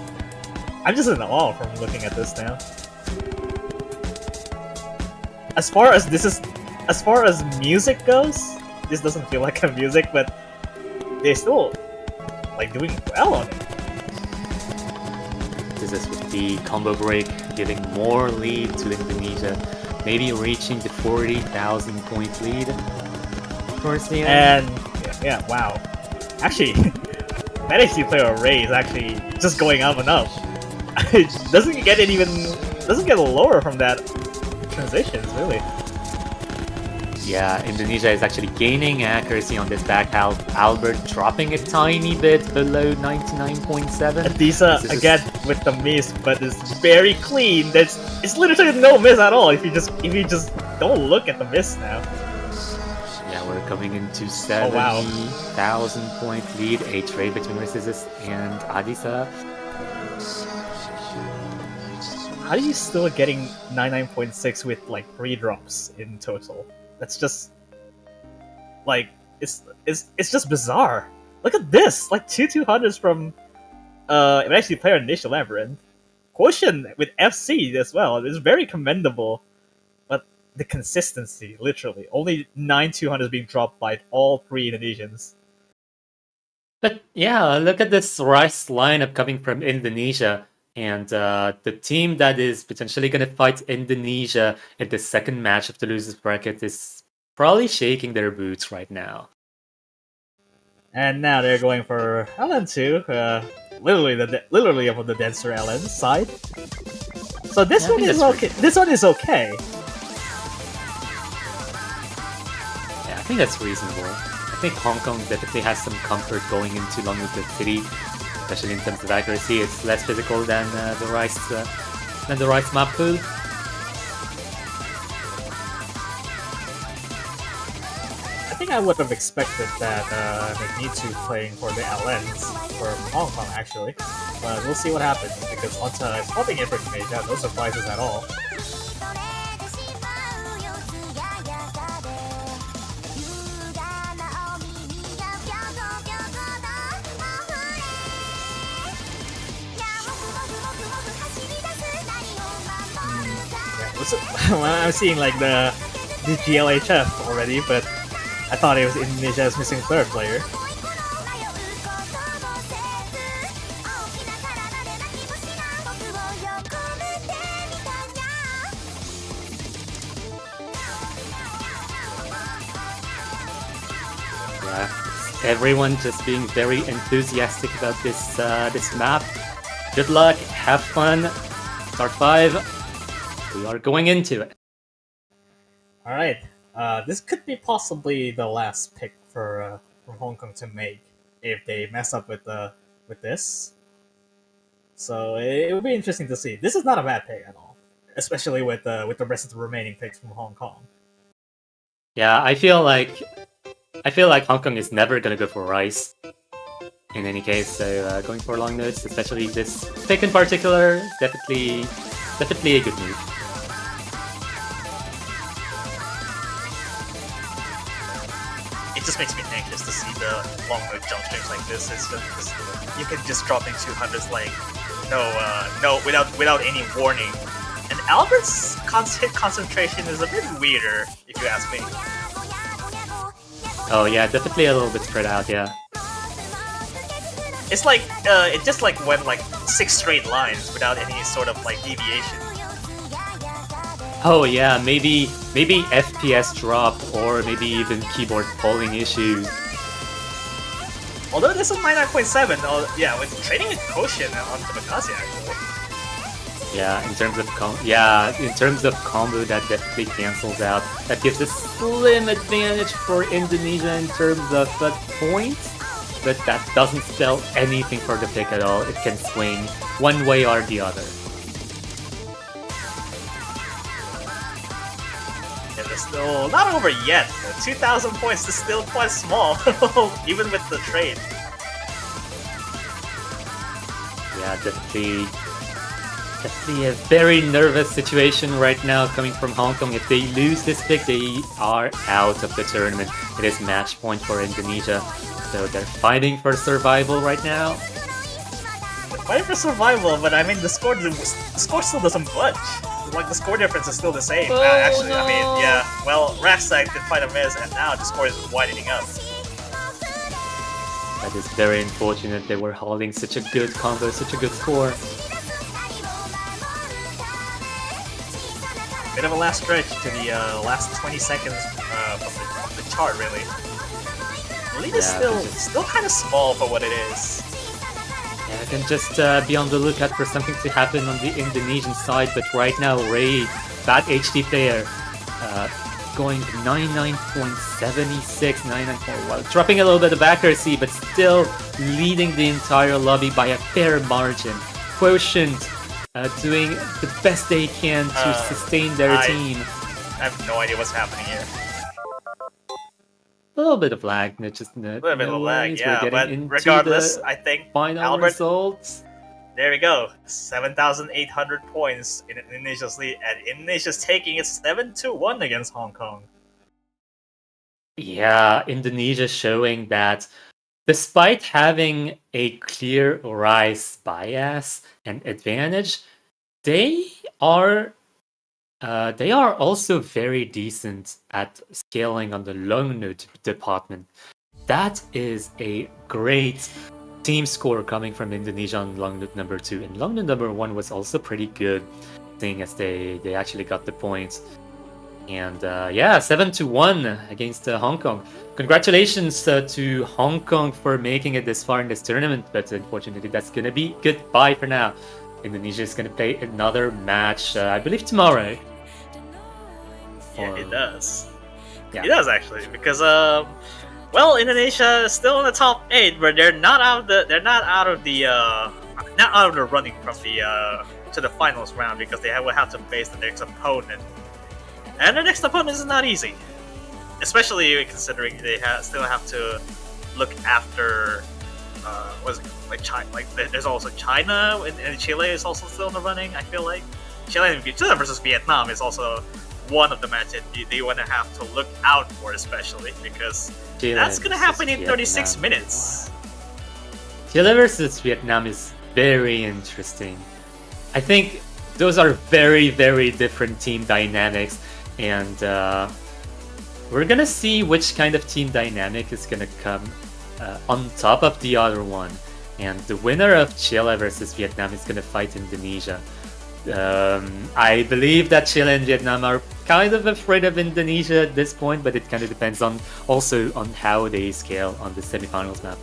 in awe from looking at this now. As far as music goes, this doesn't feel like a music, but they're still like doing well on it.
This is with the combo break, giving more lead to Indonesia, maybe reaching the 40,000 point lead. course, yeah.
And yeah, wow. Actually, managed player Ray is actually just going up and up. It doesn't get lower from that transitions really.
Yeah, Indonesia is actually gaining accuracy on this back half. Albert dropping a tiny bit below 99.7.
Adisa
This is
again with the miss, but it's very clean. It's literally no miss at all if you just don't look at the miss now.
Yeah, we're coming into
Oh, wow.
70,000 point lead. A trade between Narcissus and Adisa.
How are you still getting 99.6 with like 3 drops in total? That's just like it's just bizarre. Look at this, like 200s from actually player initial labyrinth. Quotient with FC as well. It's very commendable, but the consistency, literally, only 9 200s being dropped by all 3 Indonesians.
But yeah, look at this Rice lineup coming from Indonesia. And the team that is potentially going to fight Indonesia in the second match of the losers bracket is probably shaking their boots right now.
And now they're going for LN2, literally on the denser LN side. So this
Yeah, I
one
think
is
that's
okay. This one is okay.
Yeah, I think that's reasonable. I think Hong Kong definitely has some comfort going into Longwood City, especially in terms of accuracy. It's less physical than the Rice map pool.
I think I would have expected that Magnitude playing for the LNs for Hong Kong actually, but we'll see what happens because Onta is popping in for Indonesia. No surprises at all. Well, I'm seeing like the GLHF already, but I thought it was Indonesia's missing third player.
Yeah, everyone just being very enthusiastic about this this map. Good luck, have fun. Start 5. We are going into it.
All right, this could be possibly the last pick for from Hong Kong to make if they mess up with this. So it would be interesting to see. This is not a bad pick at all, especially with the rest of the remaining picks from Hong Kong.
Yeah, I feel like Hong Kong is never gonna go for Rice. In any case, so going for long notes, especially this pick in particular, definitely a good move.
It just makes me anxious to see the long mode jump streams like this. It's just you can just drop in 200s like without any warning. And Albert's hit concentration is a bit weirder, if you ask me.
Oh yeah, definitely a little bit spread out, yeah.
It's like it just like went like 6 straight lines without any sort of like deviation.
Oh yeah, maybe FPS drop or maybe even keyboard polling issues.
Although this is 99.7, yeah, with trading with Quotient on Tabakazi actually.
Yeah, in terms of combo, that definitely cancels out. That gives a slim advantage for Indonesia in terms of points, but that doesn't spell anything for the pick at all. It can swing one way or the other.
And it's still not over yet. 2,000 points is still quite small, even with the trade.
Yeah, definitely a very nervous situation right now coming from Hong Kong. If they lose this pick, they are out of the tournament. It is match point for Indonesia. So they're fighting for survival right now.
They're fighting for survival, but I mean the score still doesn't budge. Like the score difference is still the same. Actually,
no.
I mean, yeah. Well, Raxac did fight a miss, and now the score is widening up.
That is very unfortunate. They were holding such a good combo, such a good score.
Bit of a last stretch to the last 20 seconds from the chart, really.
lead is still kind of small for what it is.
Yeah, I can just be on the lookout for something to happen on the Indonesian side, but right now Ray, that HD player, going 99.76, 99.1, dropping a little bit of accuracy, but still leading the entire lobby by a fair margin. Quotient doing the best they can to sustain their team.
I have no idea what's happening here.
A little bit of lag, just a
little bit of lag, yeah,
we're
but
getting into
regardless,
the
I think
final
Albert,
results.
there we go, 7,800 points in Indonesia's lead, and Indonesia's taking it 7-1 against Hong Kong.
Yeah, Indonesia showing that despite having a clear rise bias and advantage, they are also very decent at scaling on the long node department. That is a great team score coming from Indonesia on long node number 2, and long node number 1 was also pretty good, seeing as they actually got the points. And yeah, 7-1 against Hong Kong. Congratulations to Hong Kong for making it this far in this tournament, but unfortunately that's gonna be goodbye for now. Indonesia is gonna play another match, I believe tomorrow.
Yeah, it does.
Yeah.
It does actually, because well, Indonesia is still in the top 8, but they're not out of the running from the to the finals round, because they will have to face the next opponent. And the next opponent is not easy, especially considering they still have to look after China. Like there's also China and Chile is also still in the running. I feel like Chile versus Vietnam is also one of the matches they want to have to look out for, especially because
Chile
that's gonna happen in
Vietnam.
36 minutes.
Chile versus Vietnam is very interesting. I think those are very, very different team dynamics, and we're gonna see which kind of team dynamic is gonna come on top of the other one. And the winner of Chile versus Vietnam is gonna fight Indonesia. I believe that Chile and Vietnam are kind of afraid of Indonesia at this point, but it kind of depends also on how they scale on the semifinals map.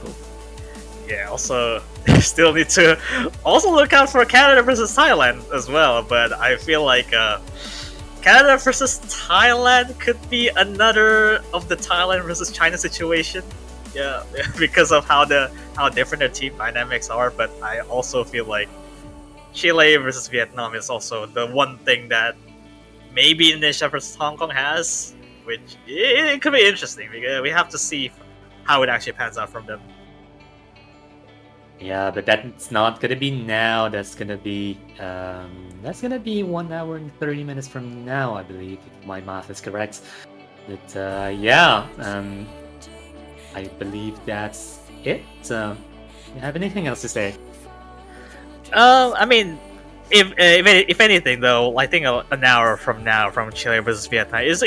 Yeah, also still need to also look out for Canada versus Thailand as well, but I feel like Canada versus Thailand could be another of the Thailand versus China situation. Yeah, because of how different their team dynamics are, but I also feel like Chile versus Vietnam is also the one thing that maybe Indonesia versus Hong Kong has, which it could be interesting because we have to see how it actually pans out from them.
Yeah, but that's not gonna be now. That's gonna be 1 hour and 30 minutes from now, I believe, if my math is correct. But yeah, I believe that's it. You have anything else to say?
I mean, if anything though, I think an hour from now, from Chile versus Vietnam is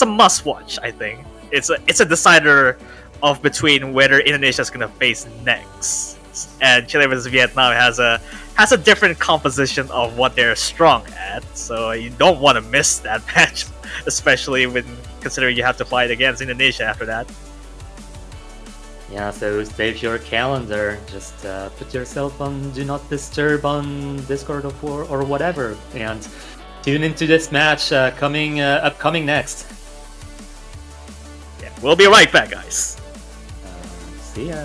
a must watch. I think it's a decider of between whether Indonesia is gonna face next, and Chile versus Vietnam has a different composition of what they're strong at. So you don't want to miss that match, especially when considering you have to fight against Indonesia after that.
Yeah, so save your calendar. Just put yourself on Do Not Disturb on Discord or whatever, and tune into this match upcoming next.
Yeah, we'll be right back, guys.
See ya.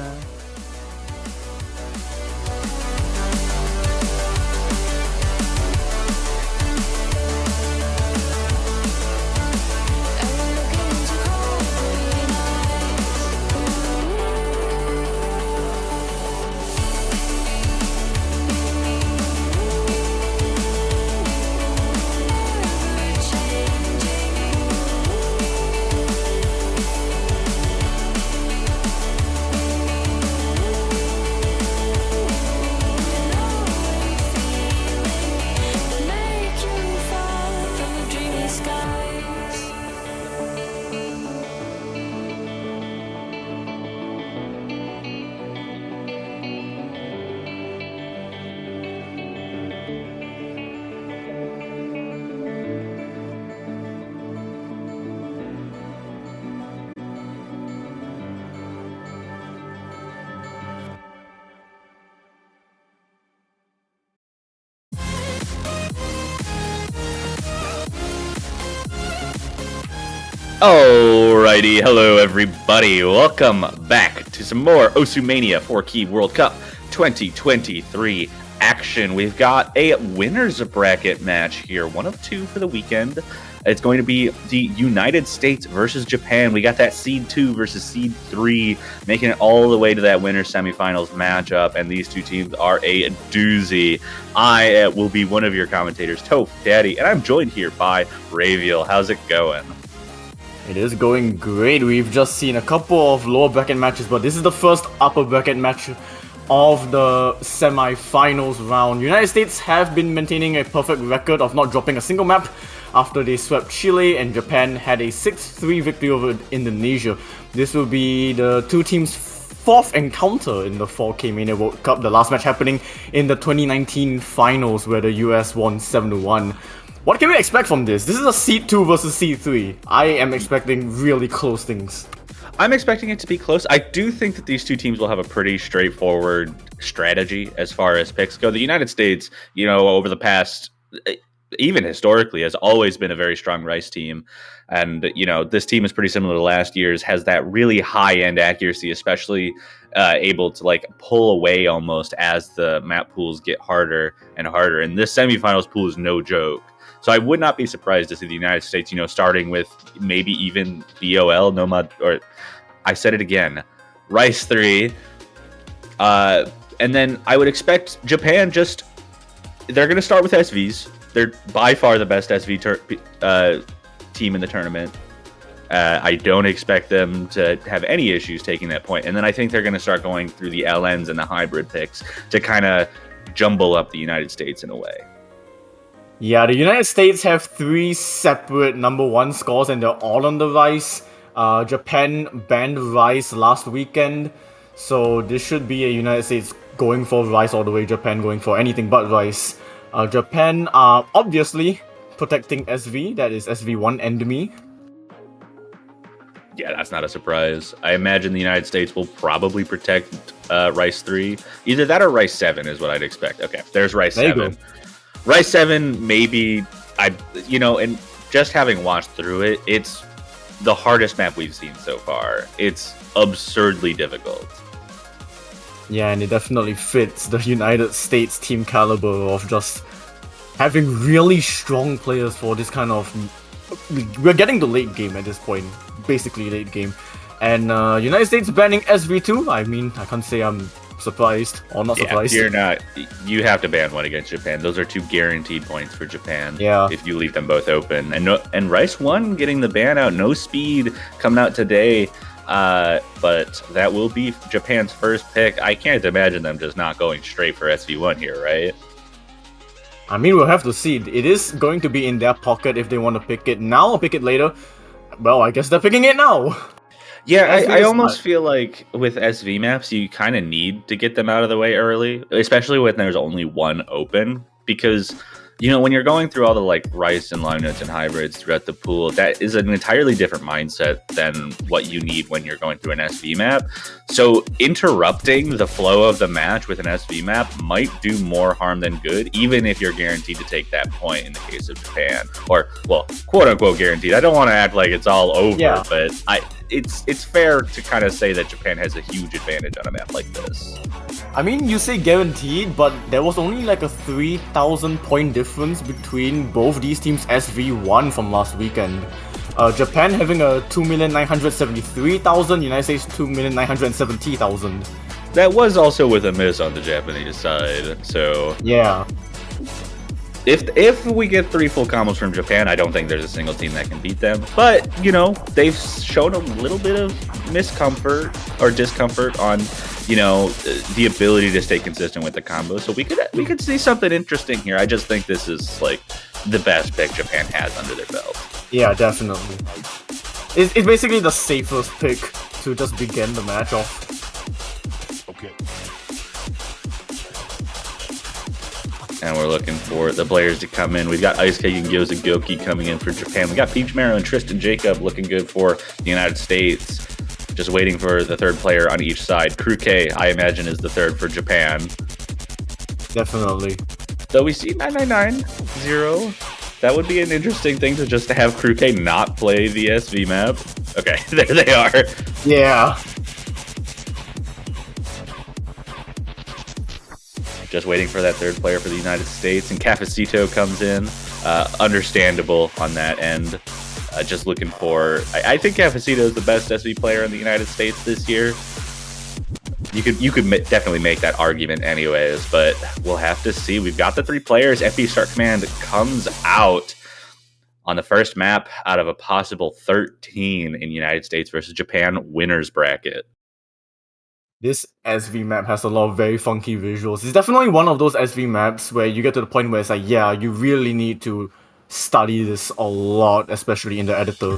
Alrighty, hello everybody. Welcome back to some more Osumania 4Key World Cup 2023 action. We've got a winners bracket match here, one of two for the weekend. It's going to be the United States versus Japan. We got that Seed 2 versus Seed 3, making it all the way to that winner semifinals matchup, and these two teams are a doozy. I will be one of your commentators, Toph Daddy, and I'm joined here by Raviel. How's it going?
It is going great. We've just seen a couple of lower bracket matches, but this is the first upper bracket match of the semi-finals round. United States have been maintaining a perfect record of not dropping a single map after they swept Chile, and Japan had a 6-3 victory over Indonesia. This will be the two teams' fourth encounter in the 4K Mania World Cup, the last match happening in the 2019 finals where the US won 7-1. What can we expect from this? This is a Seed 2 versus Seed 3. I am expecting really close things.
I'm expecting it to be close. I do think that these two teams will have a pretty straightforward strategy as far as picks go. The United States, over the past, even historically, has always been a very strong Rice team. And, this team is pretty similar to last year's, has that really high-end accuracy, especially able to, pull away almost as the map pools get harder and harder. And this semifinals pool is no joke. So I would not be surprised to see the United States, starting with maybe even BOL, Nomad, or I said it again, Rice 3. And then I would expect Japan they're going to start with SVs. They're by far the best SV team in the tournament. I don't expect them to have any issues taking that point. And then I think they're going to start going through the LNs and the hybrid picks to kind of jumble up the United States in a way.
Yeah, the United States have 3 separate number 1 scores and they're all on the Rice. Japan banned Rice last weekend, so this should be a United States going for Rice all the way, Japan going for anything but Rice. Japan are obviously protecting SV, that is SV1 Enemy.
Yeah, that's not a surprise. I imagine the United States will probably protect Rice 3. Either that or Rice 7 is what I'd expect. Okay, there's Rice 7. Rice 7, maybe, and just having watched through it, it's the hardest map we've seen so far. It's absurdly difficult.
Yeah, and it definitely fits the United States team caliber of just having really strong players for this kind of... We're getting the late game at this point, basically late game. And United States banning SV2, I mean, I can't say I'm surprised or not surprised.
You're not. You have to ban one against Japan. Those are 2 guaranteed points for Japan.
Yeah.
If you leave them both open, and Rice 1 getting the ban out, no speed coming out today. But that will be Japan's first pick. I can't imagine them just not going straight for SV1 here, right?
I mean, we'll have to see. It is going to be in their pocket if they want to pick it now or pick it later. Well, I guess they're picking it now.
Yeah, I almost feel like with SV maps, you kind of need to get them out of the way early, especially when there's only one open, because, when you're going through all the Rice and long notes and hybrids throughout the pool, that is an entirely different mindset than what you need when you're going through an SV map. So interrupting the flow of the match with an SV map might do more harm than good, even if you're guaranteed to take that point in the case of Japan. Or, well, quote unquote guaranteed. I don't want to act like it's all over, but it's fair to kind of say that Japan has a huge advantage on a map like this.
I mean, you say guaranteed, but there was only a 3,000 point difference between both these teams' SV1 from last weekend. Japan having a 2,973,000, United States 2,970,000.
That was also with a miss on the Japanese side, so...
Yeah.
If we get 3 full combos from Japan, I don't think there's a single team that can beat them. But, they've shown a little bit of discomfort on, the ability to stay consistent with the combo. So we could see something interesting here. I just think this is, the best pick Japan has under their belt.
Yeah, definitely. It's basically the safest pick to just begin the match off.
Okay. And we're looking for the players to come in. We've got Ice Cake and Gyoza Goki coming in for Japan. We got Peach Marrow and Tristan Jacob looking good for the United States. Just waiting for the third player on each side. Crew K, I imagine, is the third for Japan.
Definitely.
So we see 999, 0, That would be an interesting thing to just have Crew K not play the SV map. Okay, there they are.
Yeah.
Just waiting for that third player for the United States, and Cafecito comes in. Understandable on that end. Just looking for... I think Cafecito is the best SV player in the United States this year. You could definitely make that argument anyways, but we'll have to see. We've got the 3 players. FB Start Command comes out on the first map out of a possible 13 in United States versus Japan winners bracket.
This SV map has a lot of very funky visuals. It's definitely one of those SV maps where you get to the point where it's like, yeah, you really need to study this a lot, especially in the editor.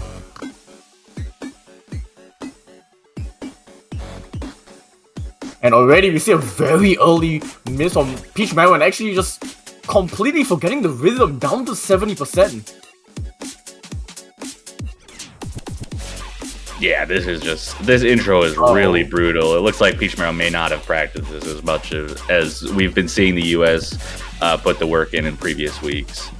And already we see a very early miss from Peach Mario and actually just completely forgetting the rhythm down to 70%.
Yeah, this intro is really brutal. It looks like Peach Mario may not have practiced this as much as we've been seeing the US put the work in previous weeks.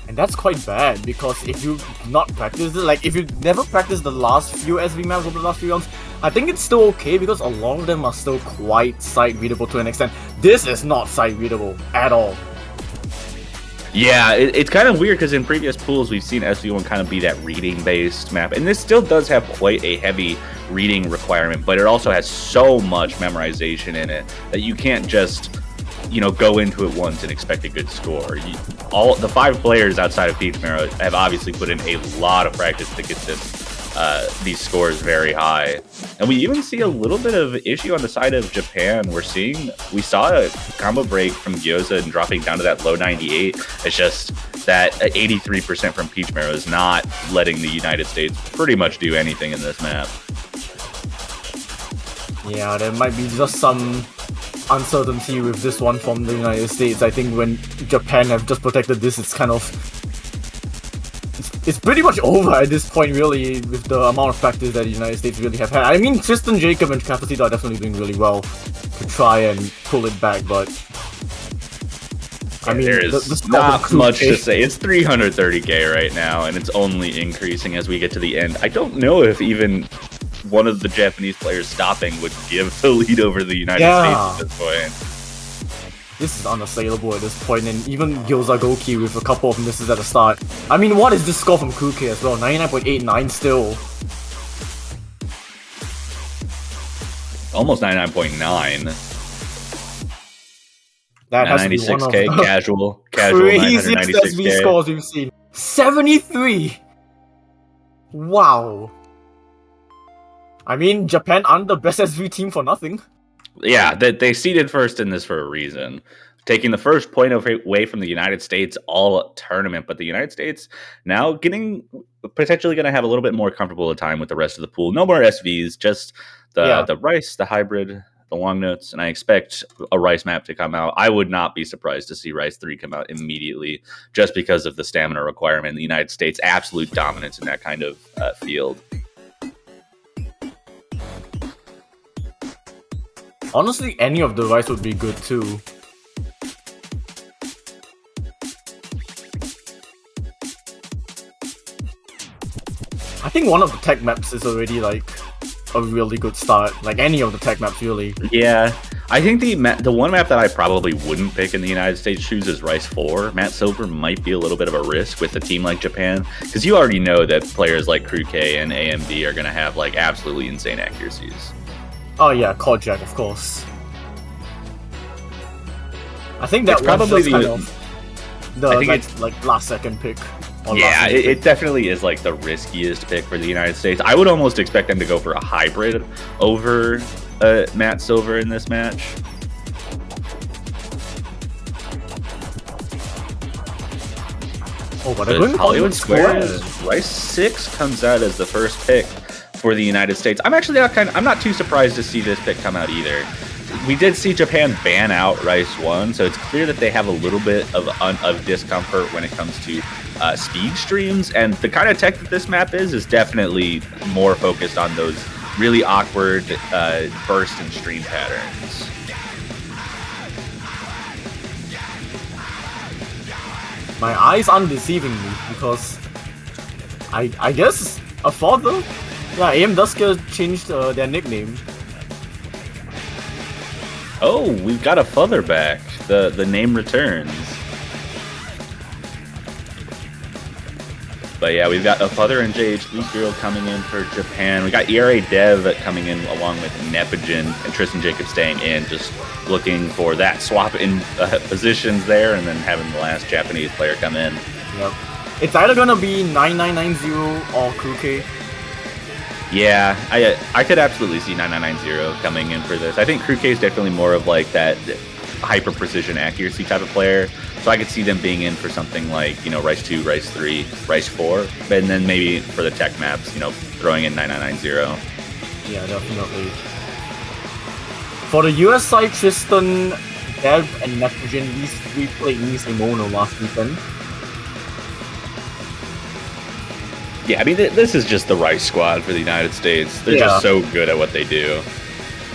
And that's quite bad, because if you not practice it, like if you never practice the last few SV maps over the last few rounds, I think it's still okay because a lot of them are still quite sight-readable to an extent. This is not sight-readable at all.
Yeah, it's kind of weird because in previous pools we've seen SV1 kind of be that reading-based map, and this still does have quite a heavy reading requirement, but it also has so much memorization in it that you can't just, go into it once and expect a good score. All the 5 players outside of Peach Mario have obviously put in a lot of practice to get these scores very high. And we even see a little bit of issue on the side of Japan. We saw a combo break from Gyoza and dropping down to that low 98. It's just that 83% from Peach Mario is not letting the United States pretty much do anything in this map.
Yeah, there might be just some uncertainty with this one from the United States. I think when Japan have just protected this, it's kind of... It's pretty much over at this point, really, with the amount of practice that the United States really have had. I mean, Tristan, Jacob, and Cafecito are definitely doing really well to try and pull it back, but... I mean,
there is not much to say. It's 330k right now, and it's only increasing as we get to the end. I don't know if even one of the Japanese players stopping would give the lead over the United States at this point.
This is unassailable at this point, and even Gyoza Goki with a couple of misses at the start. I mean, what is this score from Kuke as well? 99.89 still.
Almost 99.9.
That has to be one of the
casual
craziest
996K.
SV scores we've seen. 73! Wow. I mean, Japan aren't the best SV team for nothing.
Yeah, they seeded first in this for a reason. Taking the first point away from the United States all tournament, but the United States now potentially going to have a little bit more comfortable a time with the rest of the pool. No more SVs, just the Rice, the hybrid, the long notes, and I expect a Rice map to come out. I would not be surprised to see Rice 3 come out immediately just because of the stamina requirement in the United States, absolute dominance in that kind of field.
Honestly, any of the Rice would be good too. I think one of the tech maps is already like a really good start. Like any of the tech maps, really.
Yeah, I think the one map that I probably wouldn't pick in the United States shoes is Rice 4. Matt Silver might be a little bit of a risk with a team like Japan, because you already know that players like Crew K and AMD are going to have like absolutely insane accuracies.
Oh yeah, Kojak, of course. I think that's
probably
like last second pick.
Yeah, it definitely is like the riskiest pick for the United States. I would almost expect them to go for a hybrid over Matt Silver in this match.
Oh, but Hollywood
Squares, Rice 6 comes out as the first pick for the United States. I'm actually I'm not too surprised to see this pick come out either. We did see Japan ban out Rice 1, so it's clear that they have a little bit of discomfort when it comes to speed streams, and the kind of tech that this map is definitely more focused on those really awkward burst and stream patterns.
My eyes aren't deceiving me because I guess a father. Yeah, AM Dusker changed their nickname.
Oh, we've got a father back. The name returns. But yeah, we've got a father and JH League Girl coming in for Japan. We got ERA Dev coming in along with Nepogen and Tristan Jacob staying in, just looking for that swap in positions there, and then having the last Japanese player come in.
Yep. It's either gonna be 9990 or Kuke.
Yeah, I could absolutely see 9990 coming in for this. I think Kruke is definitely more of like that hyper precision accuracy type of player. So I could see them being in for something like, Rice 2, Rice 3, Rice 4, and then maybe for the tech maps, throwing in 9990.
Yeah, definitely. For the US side, Tristan, Dev, and Nepogen, these three played Nisimono last weekend.
Yeah, I mean, this is just the Rice squad for the United States. They're just so good at what they do.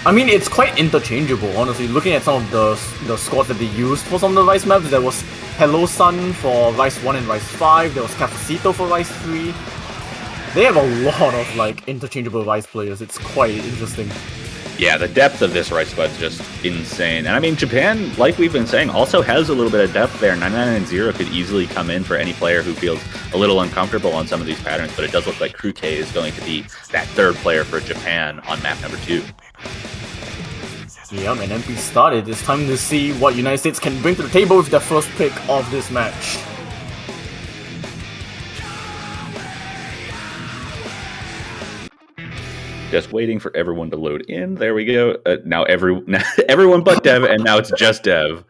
I mean, it's quite interchangeable, honestly. Looking at some of the squads that they used for some of the Rice maps, there was Hello Sun for Rice 1 and Rice 5, there was Cafecito for Rice 3. They have a lot of, interchangeable Rice players. It's quite interesting.
Yeah, the depth of this Rice squad is just insane. And I mean, Japan, like we've been saying, also has a little bit of depth there. 9990 could easily come in for any player who feels a little uncomfortable on some of these patterns, but it does look like Kruke is going to be that third player for Japan on map number 2.
Yeah, and MP started. It's time to see what United States can bring to the table with their first pick of this match.
Just waiting for everyone to load in. There we go. Now everyone but Dev, and now it's just Dev.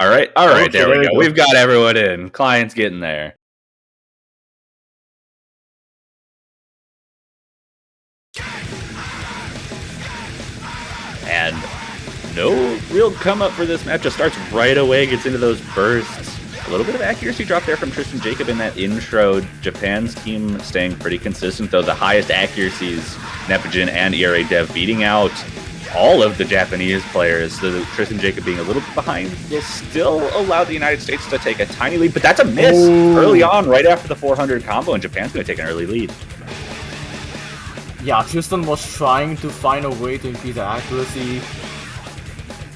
All right, okay, there we go. We've got everyone in. Client's getting there. And no real come up for this match. Just starts right away, gets into those bursts. A little bit of accuracy drop there from Tristan Jacob in that intro. Japan's team staying pretty consistent, though. The highest accuracies, Nepogen and ERA Dev beating out all of the Japanese players. So Tristan Jacob being a little bit behind will still allow the United States to take a tiny lead, but that's a miss early on, right after the 400 combo, and Japan's going to take an early lead.
Yeah, Tristan was trying to find a way to increase their accuracy.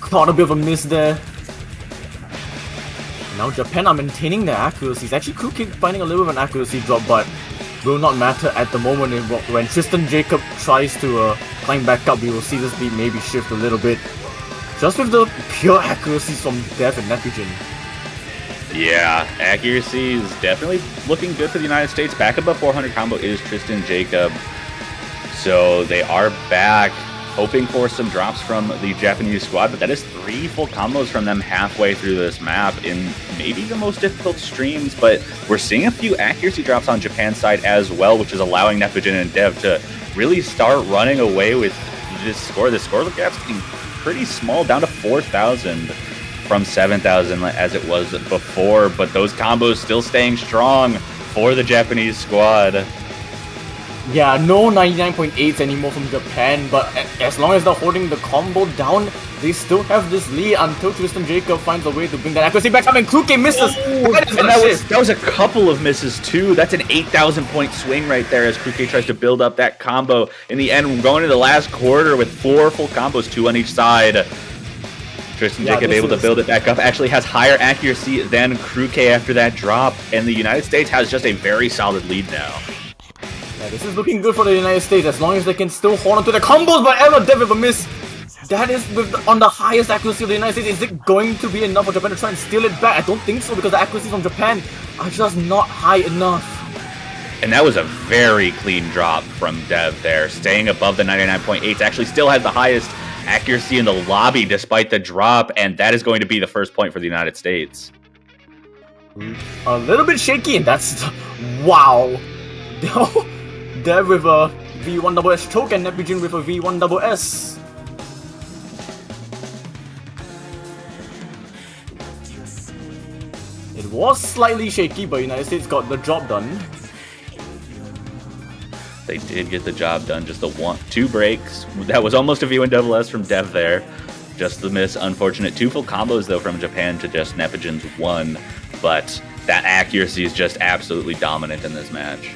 Caught a bit of a miss there. Now Japan are maintaining their accuracies. Actually, Kuki finding a little bit of an accuracy drop, but will not matter at the moment. When Tristan Jacob tries to climb back up, we will see this lead maybe shift a little bit. Just with the pure accuracies from Dev and Nepogen.
Yeah, accuracy is definitely looking good for the United States. Back above 400 combo is Tristan Jacob. So they are back, hoping for some drops from the Japanese squad, but that is 3 full combos from them halfway through this map in maybe the most difficult streams, but we're seeing a few accuracy drops on Japan's side as well, which is allowing Nepogen and Dev to really start running away with this score. The score gap's getting pretty small, down to 4,000 from 7,000 as it was before, but those combos still staying strong for the Japanese squad.
Yeah, no 99.8s anymore from Japan, but as long as they're holding the combo down, they still have this lead until Tristan Jacob finds a way to bring that accuracy back up, and Kuke misses!
That was a couple of misses too. That's an 8,000 point swing right there as Kuke tries to build up that combo. In the end, we're going into the last quarter with 4 full combos, 2 on each side. Tristan Jacob able to build it back up, actually has higher accuracy than Kruke after that drop, and the United States has just a very solid lead now.
Yeah, this is looking good for the United States as long as they can still hold on to the combos, but ever Dev with a miss. That is on the highest accuracy of the United States. Is it going to be enough for Japan to try and steal it back? I don't think so, because the accuracy from Japan are just not high enough.
And that was a very clean drop from Dev there, staying above the 99.8s. Actually still has the highest accuracy in the lobby despite the drop, and that is going to be the first point for the United States.
A little bit shaky, and that's... wow. Dev with a V1SS choke and Nepogen with a V1SS. It was slightly shaky, but United States got the job done.
They did get the job done, just the 2 breaks. That was almost a V1SS from Dev there. Just the miss, unfortunate. 2 full combos, though, from Japan to just Nepogen's 1. But that accuracy is just absolutely dominant in this match.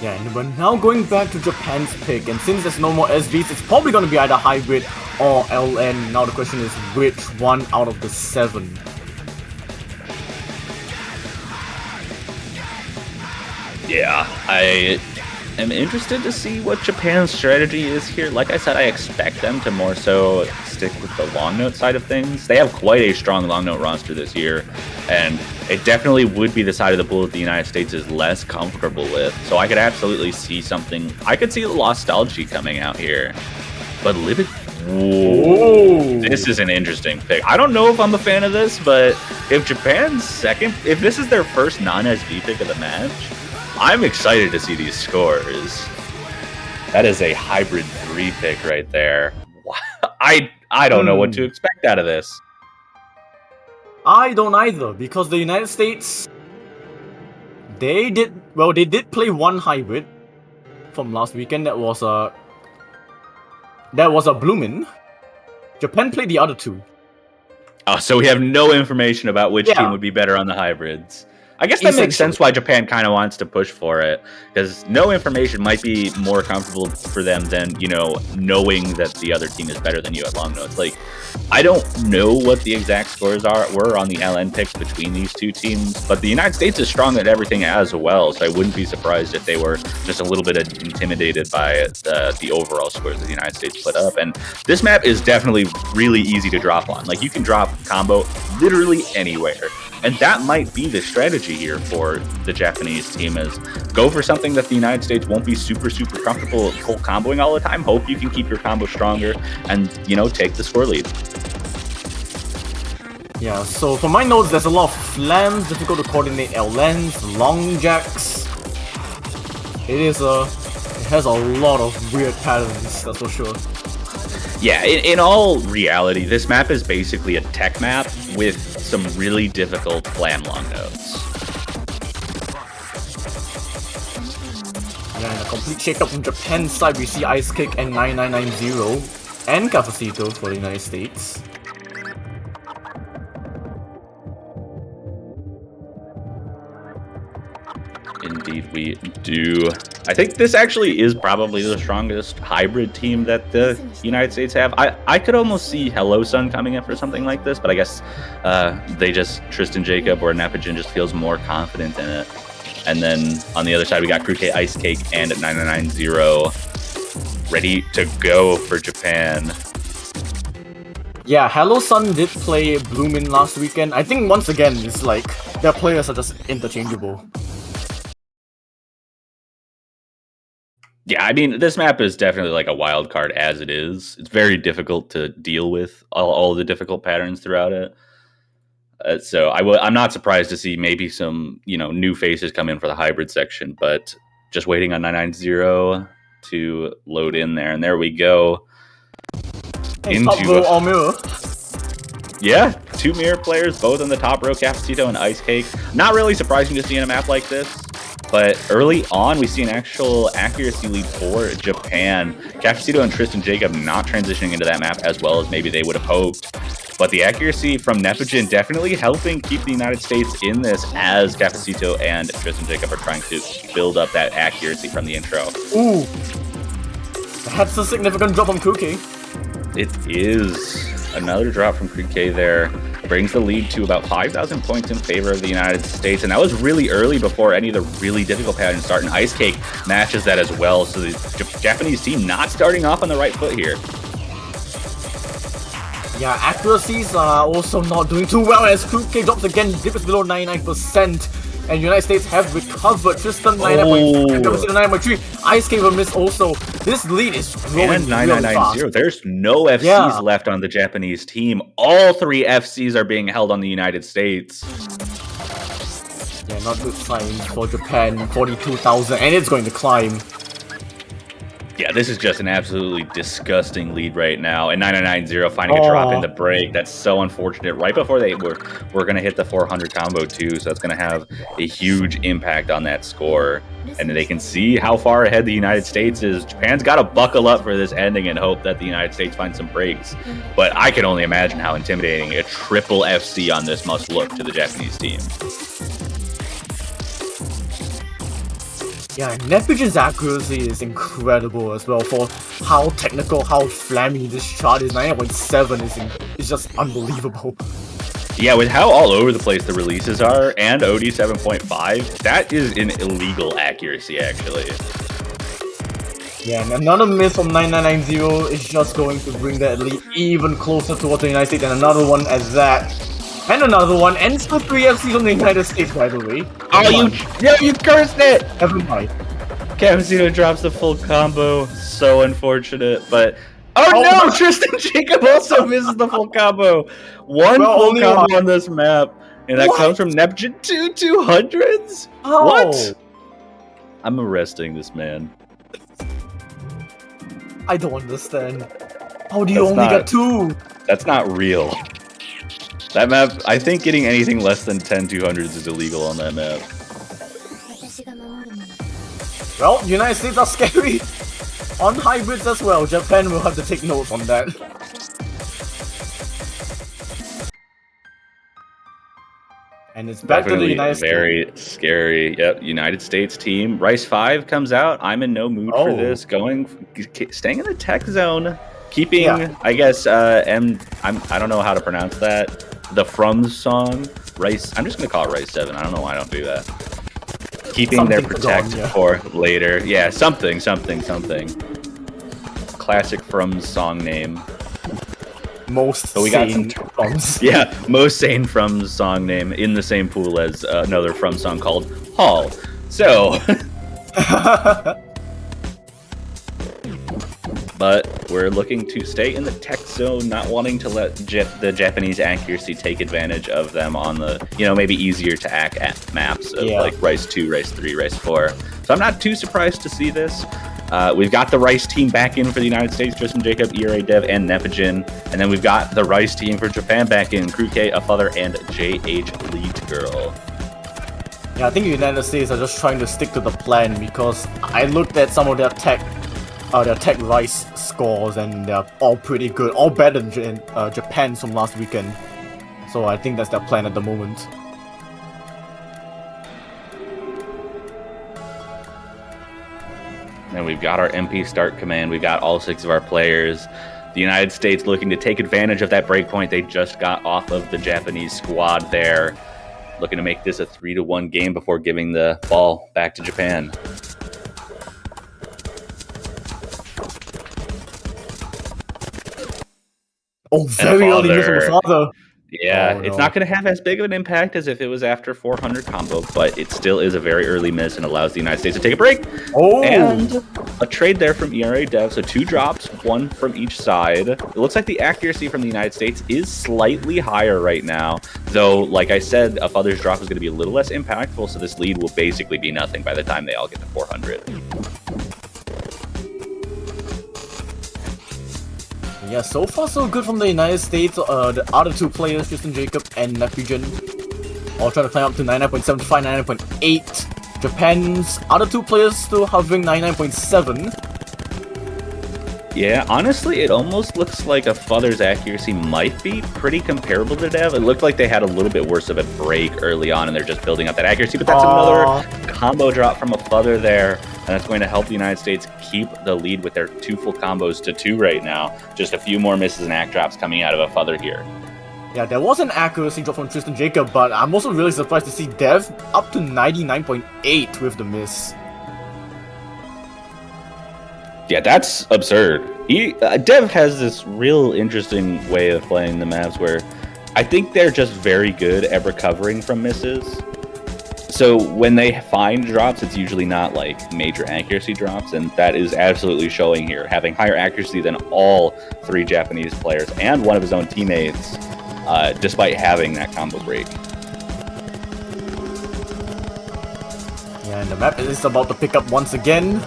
Yeah, and we're now going back to Japan's pick, and since there's no more SVs, it's probably going to be either hybrid or LN. Now the question is, which one out of the 7?
Yeah, I am interested to see what Japan's strategy is here. Like I said, I expect them to more so stick with the long note side of things. They have quite a strong long note roster this year, and it definitely would be the side of the pool that the United States is less comfortable with. So I could absolutely see something. I could see the Lostalgia coming out here, but Libid. Whoa, this is an interesting pick. I don't know if I'm a fan of this, but if Japan's second, if this is their first non-SV pick of the match, I'm excited to see these scores. That is a hybrid 3 pick right there. I don't know what to expect out of this.
I don't either, because the United States, they did play one hybrid from last weekend. That was a Bloomin'. Japan played the other 2.
Oh, so we have no information about which team would be better on the hybrids. I guess that makes sense why Japan kind of wants to push for it, because no information might be more comfortable for them than, you know, knowing that the other team is better than you at long notes. Like, I don't know what the exact scores were on the LN picks between these two teams, but the United States is strong at everything as well, so I wouldn't be surprised if they were just a little bit intimidated by the overall scores that the United States put up. And this map is definitely really easy to drop on. Like, you can drop combo literally anywhere. And that might be the strategy here for the Japanese team, is go for something that the United States won't be super comfortable full comboing all the time. Hope you can keep your combo stronger and, you know, take the score lead.
Yeah, so for my notes, there's a lot of flams, difficult to coordinate LNs, long jacks. It has a lot of weird patterns, that's for sure.
Yeah, in all reality, this map is basically a tech map with some really difficult flam long notes.
Yeah, in a complete shake-up from Japan's side, we see Ice Kick and 9990 and Cafecito for the United States.
Indeed we do. I think this actually is probably the strongest hybrid team that the United States have. I could almost see Hello Sun coming in for something like this, but I guess Tristan Jacob or Nepogen just feels more confident in it. And then on the other side, we got Crew K, Ice Cake, and 9990 ready to go for Japan.
Yeah, Hello Sun did play Bloomin' last weekend. I think once again, it's like their players are just interchangeable.
Yeah, I mean, this map is definitely like a wild card as it is. It's very difficult to deal with all the difficult patterns throughout it. So I'm not surprised to see maybe some, you know, new faces come in for the hybrid section, but just waiting on 990 to load in there. And there we go.
Top row all mirror.
Yeah, 2 mirror players, both on the top row, Cafecito and Ice Cake. Not really surprising to see in a map like this. But early on, we see an actual accuracy lead for Japan. Cafecito and Tristan Jacob not transitioning into that map as well as maybe they would have hoped. But the accuracy from Nepogen definitely helping keep the United States in this, as Cafecito and Tristan Jacob are trying to build up that accuracy from the intro.
Ooh, that's a significant drop on Cookie.
It is. Another drop from Creed K there. Brings the lead to about 5,000 points in favor of the United States. And that was really early before any of the really difficult patterns start. And Ice Cake matches that as well. So the Japanese team not starting off on the right foot here.
Yeah, accuracies are also not doing too well as Crew K drops again, dips below 99%. And United States have recovered. Tristan 99.3, Ice Cake will miss also. This lead is growing really fast.
There's no FCs left on the Japanese team. All 3 FCs are being held on the United States.
Yeah, not good signs for Japan. 42,000, and it's going to climb.
Yeah, this is just an absolutely disgusting lead right now. And 990 finding a drop in the break. That's so unfortunate. Right before we're going to hit the 400 combo too, so that's going to have a huge impact on that score. And they can see how far ahead the United States is. Japan's got to buckle up for this ending and hope that the United States finds some breaks. But I can only imagine how intimidating a triple FC on this must look to the Japanese team.
Yeah, Nepigen's accuracy is incredible as well for how technical, how flammy this shot is. 9.7 is just unbelievable.
Yeah, with how all over the place the releases are, and OD 7.5, that is an illegal accuracy, actually.
Yeah, and another miss from 9990 is just going to bring that lead even closer towards the United States, and another one as that. And another one, and still 3 FCs from the United States, by the way.
You cursed it!
Never mind.
Cavazino drops the full combo. So unfortunate, but... Oh no! Tristan Jacob also misses the full combo. One full combo on this map, and that comes from Neptune 200s?
Oh.
What? I'm arresting this man.
I don't understand. How do you only get 2?
That's not real. That map, I think getting anything less than 10 200s is illegal on that map.
Well, United States are scary on hybrids as well. Japan will have to take note on that. And it's back to the United States.
Very scary. Yep, United States team. Rice 5 comes out. I'm in no mood for this. Staying in the tech zone. Keeping, I guess, I don't know how to pronounce that. The From song, Rice. I'm just gonna call it Rice 7. I don't know why I don't do that. Keeping something their protect for later. Yeah, something. Classic From song name.
Most sane Frums.
Yeah, most sane From song name in the same pool as another From song called Hall. So. But we're looking to stay in the tech zone, not wanting to let the Japanese accuracy take advantage of them on the, maybe easier to act at maps of like Rice 2, Rice 3, Rice 4. So I'm not too surprised to see this. We've got the Rice team back in for the United States, Tristan Jacob, ERA Dev, and Nepigen. And then we've got the Rice team for Japan back in, Kruke, Afother, and JH Lead Girl.
Yeah, I think the United States are just trying to stick to the plan because I looked at some of their tech Rice scores and they're all pretty good, all better than Japan's from last weekend. So I think that's their plan at the moment.
And we've got our MP start command. We've got all 6 of our players. The United States looking to take advantage of that breakpoint they just got off of the Japanese squad there. Looking to make this a 3-1 game before giving the ball back to Japan.
Oh, very early miss from Afother.
Yeah, it's not going to have as big of an impact as if it was after 400 combo, but it still is a very early miss and allows the United States to take a break.
Oh!
And a trade there from ERA Dev, so 2 drops, 1 from each side. It looks like the accuracy from the United States is slightly higher right now, though, like I said, Afother's drop is going to be a little less impactful, so this lead will basically be nothing by the time they all get to 400.
Yeah, so far so good from the United States. The other 2 players, Tristan Jacob and Nepigen, all trying to climb up to 99.75, 99.8. Japan's other 2 players still hovering 99.7.
Yeah, honestly, it almost looks like Afother's accuracy might be pretty comparable to Dev. It looked like they had a little bit worse of a break early on, and they're just building up that accuracy. But that's another combo drop from Afother there, and that's going to help the United States keep the lead with their 2 full combos to 2 right now. Just a few more misses and act drops coming out of Afother here.
Yeah, there was an accuracy drop from Tristan Jacob, but I'm also really surprised to see Dev up to 99.8 with the miss.
Yeah, that's absurd. Dev has this real interesting way of playing the maps where I think they're just very good at recovering from misses. So when they find drops, it's usually not like major accuracy drops, and that is absolutely showing here, having higher accuracy than all 3 Japanese players and one of his own teammates, despite having that combo break.
Yeah, and the map is about to pick up once again.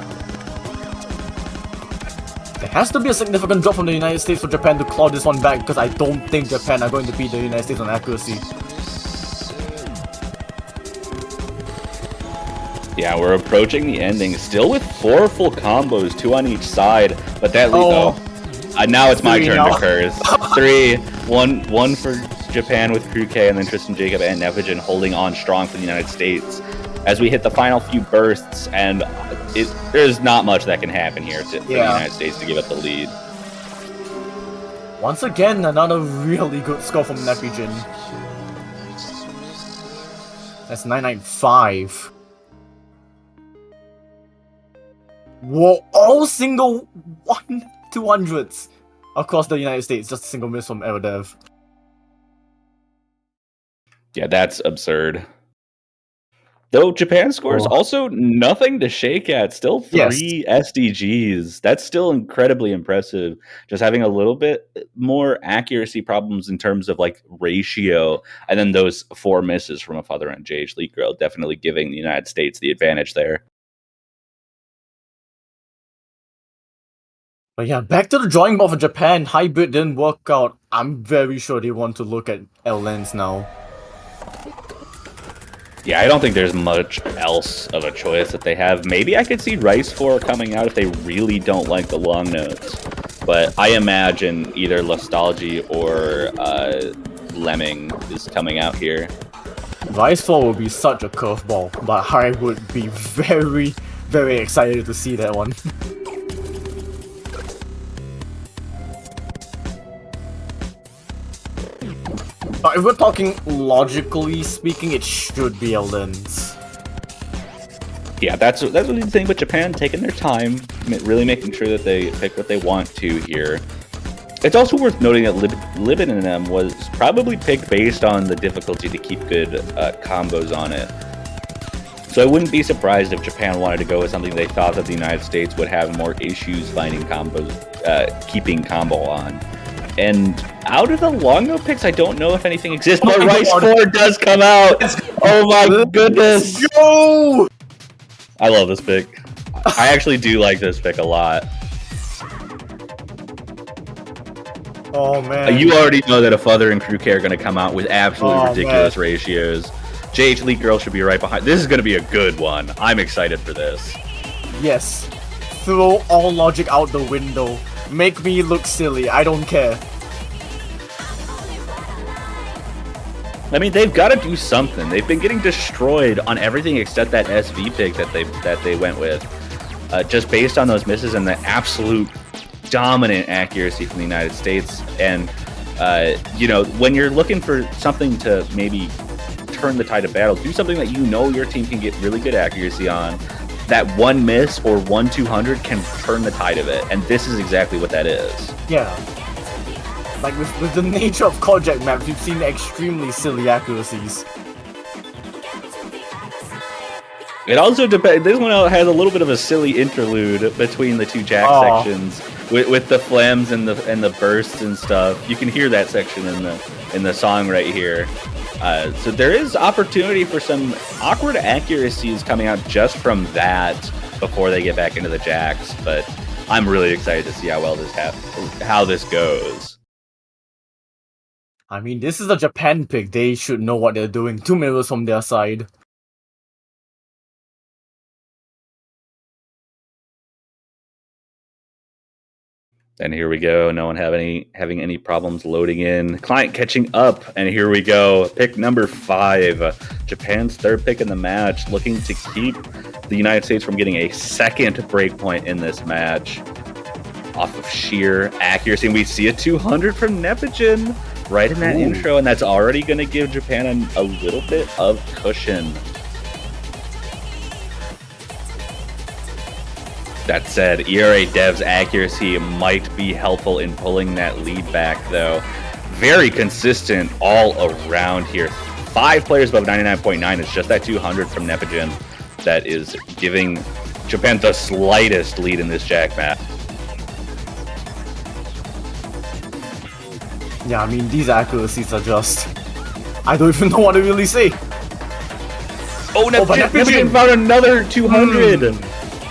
It has to be a significant drop from the United States for Japan to claw this one back, because I don't think Japan are going to beat the United States on accuracy.
Yeah, we're approaching the ending, still with 4 full combos, 2 on each side, but that leads. Now it's my turn to curse. 3, 1 for Japan with Crew K, and then Tristan Jacob and Nevijin holding on strong for the United States. As we hit the final few bursts, and there's not much that can happen here for the United States to give up the lead.
Once again, another really good score from Nevijin. That's 995. Whoa, all single 200s across the United States, just a single miss from Aerodev.
Yeah, that's absurd. Though Japan scores also nothing to shake at, still 3 SDGs. That's still incredibly impressive. Just having a little bit more accuracy problems in terms of like ratio, and then those 4 misses from a Father and JH League Girl definitely giving the United States the advantage there.
But yeah, back to the drawing board for Japan. Hybrid didn't work out. I'm very sure they want to look at L-Lens now.
Yeah, I don't think there's much else of a choice that they have. Maybe I could see Rice 4 coming out if they really don't like the long notes. But I imagine either Nostalgia or Lemming is coming out here.
Rice 4 would be such a curveball, but I would be very, very excited to see that one. But if we're talking logically speaking, it should be L-Lens.
Yeah, that's what the thing with Japan, taking their time, really making sure that they pick what they want to here. It's also worth noting that Libidinem was probably picked based on the difficulty to keep good combos on it. So I wouldn't be surprised if Japan wanted to go with something they thought that the United States would have more issues finding combos, keeping combo on. And out of the long note picks, I don't know if anything exists, but Rice 4 does come out! Oh my goodness!
Let's go!
I love this pick. I actually do like this pick a lot.
Oh man.
You already know that a Father and Crew K are going to come out with absolutely ridiculous ratios. JH League Girl should be right behind. This is going to be a good one. I'm excited for this.
Yes. Throw all logic out the window. Make me look silly. I don't care.
I mean, they've got to do something. They've been getting destroyed on everything except that SV pick that they went with, just based on those misses and the absolute dominant accuracy from the United States. And you know, when you're looking for something to maybe turn the tide of battle, do something that you know your team can get really good accuracy on. That one miss or 1-200 can turn the tide of it, and this is exactly what that is.
Yeah. Like with the nature of Kojak maps, we've seen extremely silly accuracies.
It also depends. This one has a little bit of a silly interlude between the two Jack sections, with the flams and the bursts and stuff. You can hear that section in the song right here. So there is opportunity for some awkward accuracies coming out just from that before they get back into the Jacks. But I'm really excited to see how this goes.
I mean, this is a Japan pick. They should know what they're doing. 2 mirrors from their side.
And here we go. No one having any problems loading in. Client catching up, and here we go. Pick number 5. Japan's third pick in the match, looking to keep the United States from getting a second breakpoint in this match. Off of sheer accuracy, and we see a 200 from Nevijin right in that intro, and that's already going to give Japan a little bit of cushion. That said, ERA Dev's accuracy might be helpful in pulling that lead back, though. Very consistent all around here. 5 players above 99.9. It's just that 200 from Nevijin that is giving Japan the slightest lead in this Jack map.
Yeah, I mean, these accuracies are just... I don't even know what to really say.
Oh, Nevijin found another 200!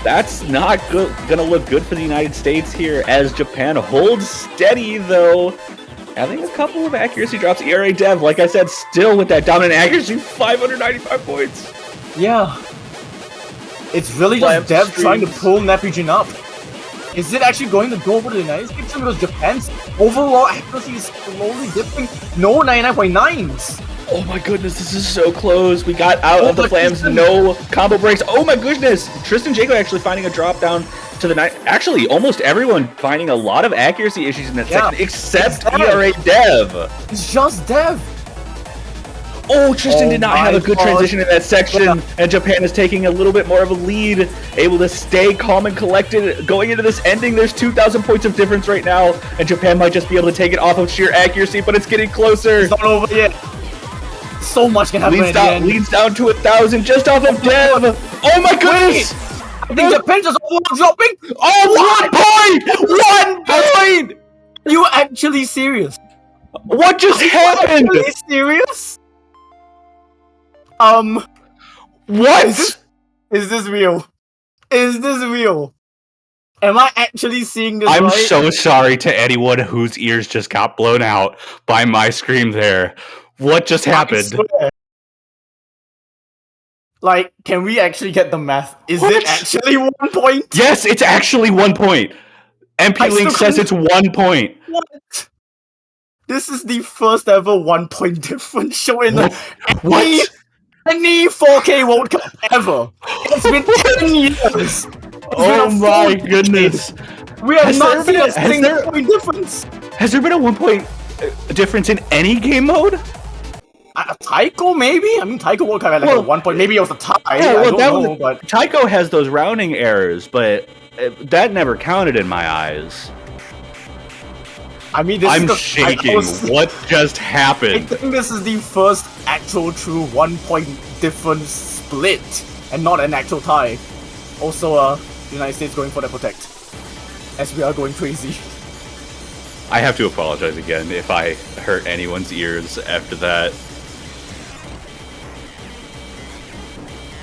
That's not good. Gonna look good for the United States here as Japan holds steady, though. Having a couple of accuracy drops. ERA Dev, like I said, still with that dominant accuracy, 595 points.
Yeah. It's really just Dev trying to pull Napujin up. Is it actually going to go over to the United States? Because Japan's overall accuracy is slowly dipping. No 99.9s.
Oh my goodness, this is so close. We got out of the flams, no combo breaks. Oh my goodness. Tristan Jaco actually finding a drop down to the night. Actually, almost everyone finding a lot of accuracy issues in that section, except ERA Dev.
It's just Dev.
Oh, Tristan did not have a good transition in that section, and Japan is taking a little bit more of a lead, able to stay calm and collected. Going into this ending, there's 2,000 points of difference right now, and Japan might just be able to take it off of sheer accuracy, but it's getting closer.
It's not over yet. So much can happen
leads down to 1,000 just off of Dev. Oh my goodness!
I think Japan just dropping.
Oh, 1 point! 1 point!
Are you actually serious?
What just happened?
Are you serious?
What?
Is this real? Is this real? Am I actually seeing this
I'm
right?
so sorry to anyone whose ears just got blown out by my scream there. What just happened?
Like, can we actually get the math? Is it actually 1 point?
Yes, it's actually 1 point. MP Link says it's 1 point.
What? This is the first ever 1 point difference show in any 4K World Cup ever. It's been 10 years.
Oh my goodness.
We have not seen a single point difference.
Has there been a 1 point difference in any game mode?
Taiko, maybe? I mean, Taiko World Cup had like a 1 point. Maybe it was a tie.
Yeah,
I don't know, but
Taiko has those rounding errors, but that never counted in my eyes.
I mean, this
I'm
is
shaking. What just happened?
I think this is the first actual true 1 point difference split, and not an actual tie. Also, United States going for the protect, as we are going crazy.
I have to apologize again if I hurt anyone's ears after that.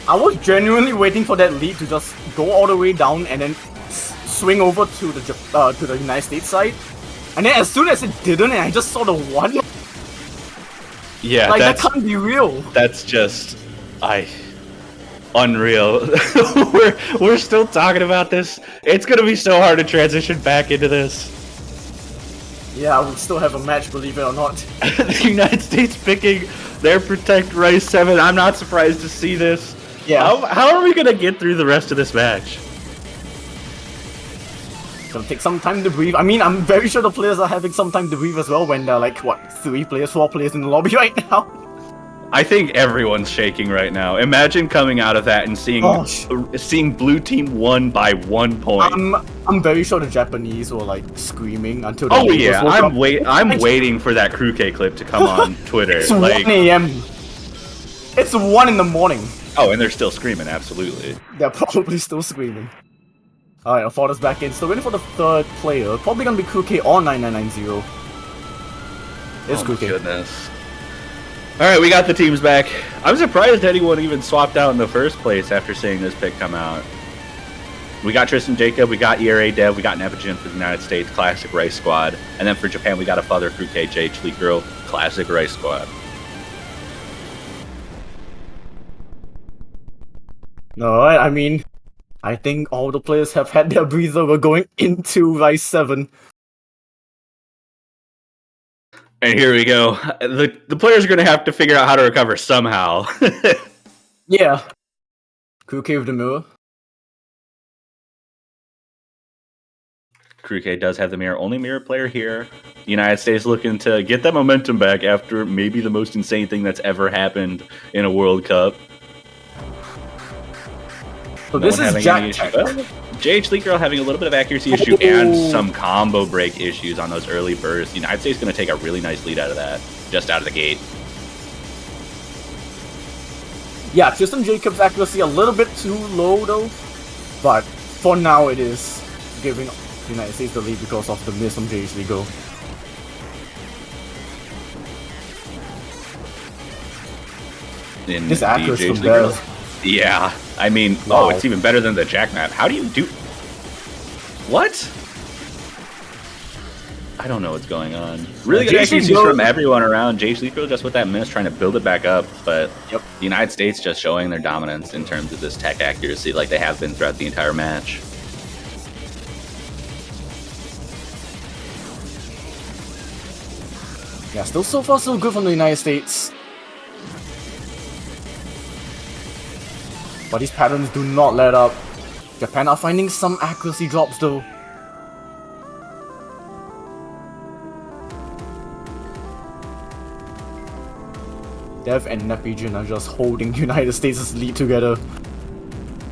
I was genuinely waiting for that lead to just go all the way down and then swing over to the United States side. And then as soon as it didn't, and I just saw the 1.
Yeah,
like that can't be real.
That's just unreal. we're still talking about this. It's gonna be so hard to transition back into this.
Yeah, we still have a match, believe it or not.
The United States picking their Protect Rice 7. I'm not surprised to see this.
Yeah.
How are we gonna get through the rest of this match?
Gonna take some time to breathe. I mean, I'm very sure the players are having some time to breathe as well when there are like, what, 3 players, 4 players in the lobby right now?
I think everyone's shaking right now. Imagine coming out of that and seeing blue team won by 1 point.
I'm very sure the Japanese were like screaming until.
Oh yeah, I'm waiting for that Crew K clip to come on Twitter.
It's 1 a.m. It's 1 in the morning.
Oh, and they're still screaming. Absolutely.
They're probably still screaming. Alright, Alforda's back in. Still waiting for the 3rd player. Probably gonna be Crew K or 9990. It's Crew K.
Goodness. Alright, we got the teams back. I'm surprised anyone even swapped out in the first place after seeing this pick come out. We got Tristan Jacob, we got ERA Dev, we got Neptune for the United States, Classic Rice Squad. And then for Japan, we got a Father Crew K, League Girl, Classic Rice Squad.
Alright, I mean, I think all the players have had their breather. We're going into Rice 7.
And here we go. The players are going to have to figure out how to recover somehow.
Yeah. Crew K with the mirror.
Crew K does have the mirror. Only mirror player here. The United States looking to get that momentum back after maybe the most insane thing that's ever happened in a World Cup.
So this is Jack.
JH League Girl having a little bit of accuracy issue and some combo break issues on those early bursts. United States going to take a really nice lead out of that, just out of the gate.
Yeah, Tristan Jacobs' accuracy a little bit too low though, but for now it is giving the United States the lead because of the miss from JH League Girl.
In
His accuracy
JH
from
League Girl.
there.
Yeah. I mean,
Wow.
oh, it's even better than the Jack map. How do you do... What? I don't know what's going on. Really good
Jason
accuracies
Go-
from everyone around. Jay Schliekro just with that miss trying to build it back up, but
Yep.
the United States just showing their dominance in terms of this tech accuracy like they have been throughout the entire match.
Yeah, still so far so good from the United States. But these patterns do not let up. Japan are finding some accuracy drops though. Dev and Nepijin are just holding United States' lead together.